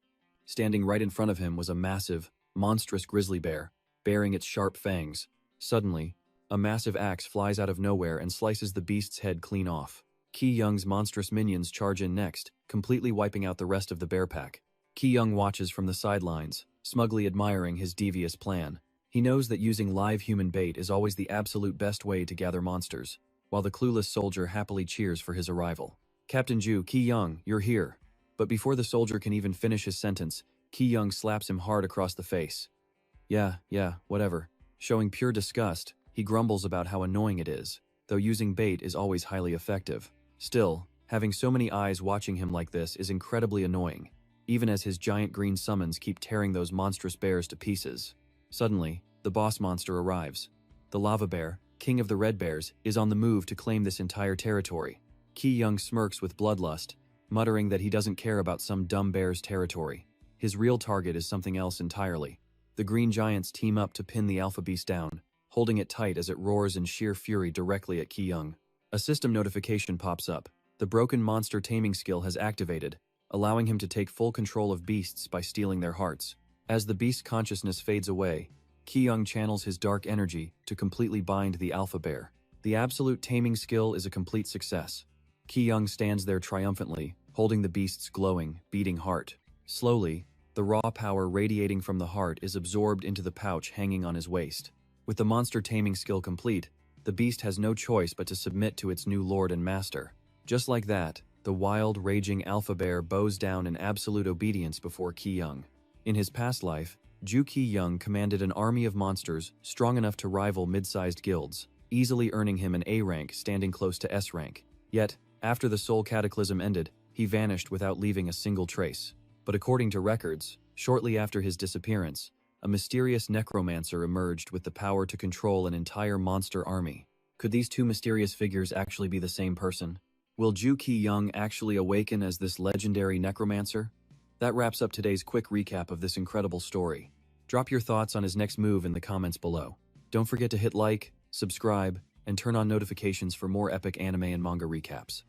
Standing right in front of him was a massive, monstrous grizzly bear, baring its sharp fangs. Suddenly, a massive axe flies out of nowhere and slices the beast's head clean off. Ki-young's monstrous minions charge in next, completely wiping out the rest of the bear pack. Ki-young watches from the sidelines, smugly admiring his devious plan. He knows that using live human bait is always the absolute best way to gather monsters, while the clueless soldier happily cheers for his arrival. Captain Ju, Ki-young, you're here. But before the soldier can even finish his sentence, Ki-young slaps him hard across the face. Yeah, whatever. Showing pure disgust, he grumbles about how annoying it is, though using bait is always highly effective. Still, having so many eyes watching him like this is incredibly annoying. even as his giant green summons keep tearing those monstrous bears to pieces. Suddenly, the boss monster arrives. The lava bear, king of the red bears, is on the move to claim this entire territory. Ki Young smirks with bloodlust, muttering that he doesn't care about some dumb bear's territory. His real target is something else entirely. The green giants team up to pin the alpha beast down, holding it tight as it roars in sheer fury directly at Ki Young. A system notification pops up. The broken monster taming skill has activated, allowing him to take full control of beasts by stealing their hearts. As the beast's consciousness fades away, Ki Young channels his dark energy to completely bind the alpha bear. The absolute taming skill is a complete success. Ki Young stands there triumphantly, holding the beast's glowing, beating heart. Slowly, the raw power radiating from the heart is absorbed into the pouch hanging on his waist. With the monster taming skill complete, the beast has no choice but to submit to its new lord and master. Just like that, the wild, raging alpha bear bows down in absolute obedience before Ki Young. In his past life, Ki Young commanded an army of monsters strong enough to rival mid-sized guilds, easily earning him an A rank standing close to S rank. Yet, after the Soul Cataclysm ended, he vanished without leaving a single trace. But according to records, shortly after his disappearance, a mysterious necromancer emerged with the power to control an entire monster army. Could these two mysterious figures actually be the same person? Will Ki Young actually awaken as this legendary necromancer? That wraps up today's quick recap of this incredible story. Drop your thoughts on his next move in the comments below. Don't forget to hit like, subscribe, and turn on notifications for more epic anime and manga recaps.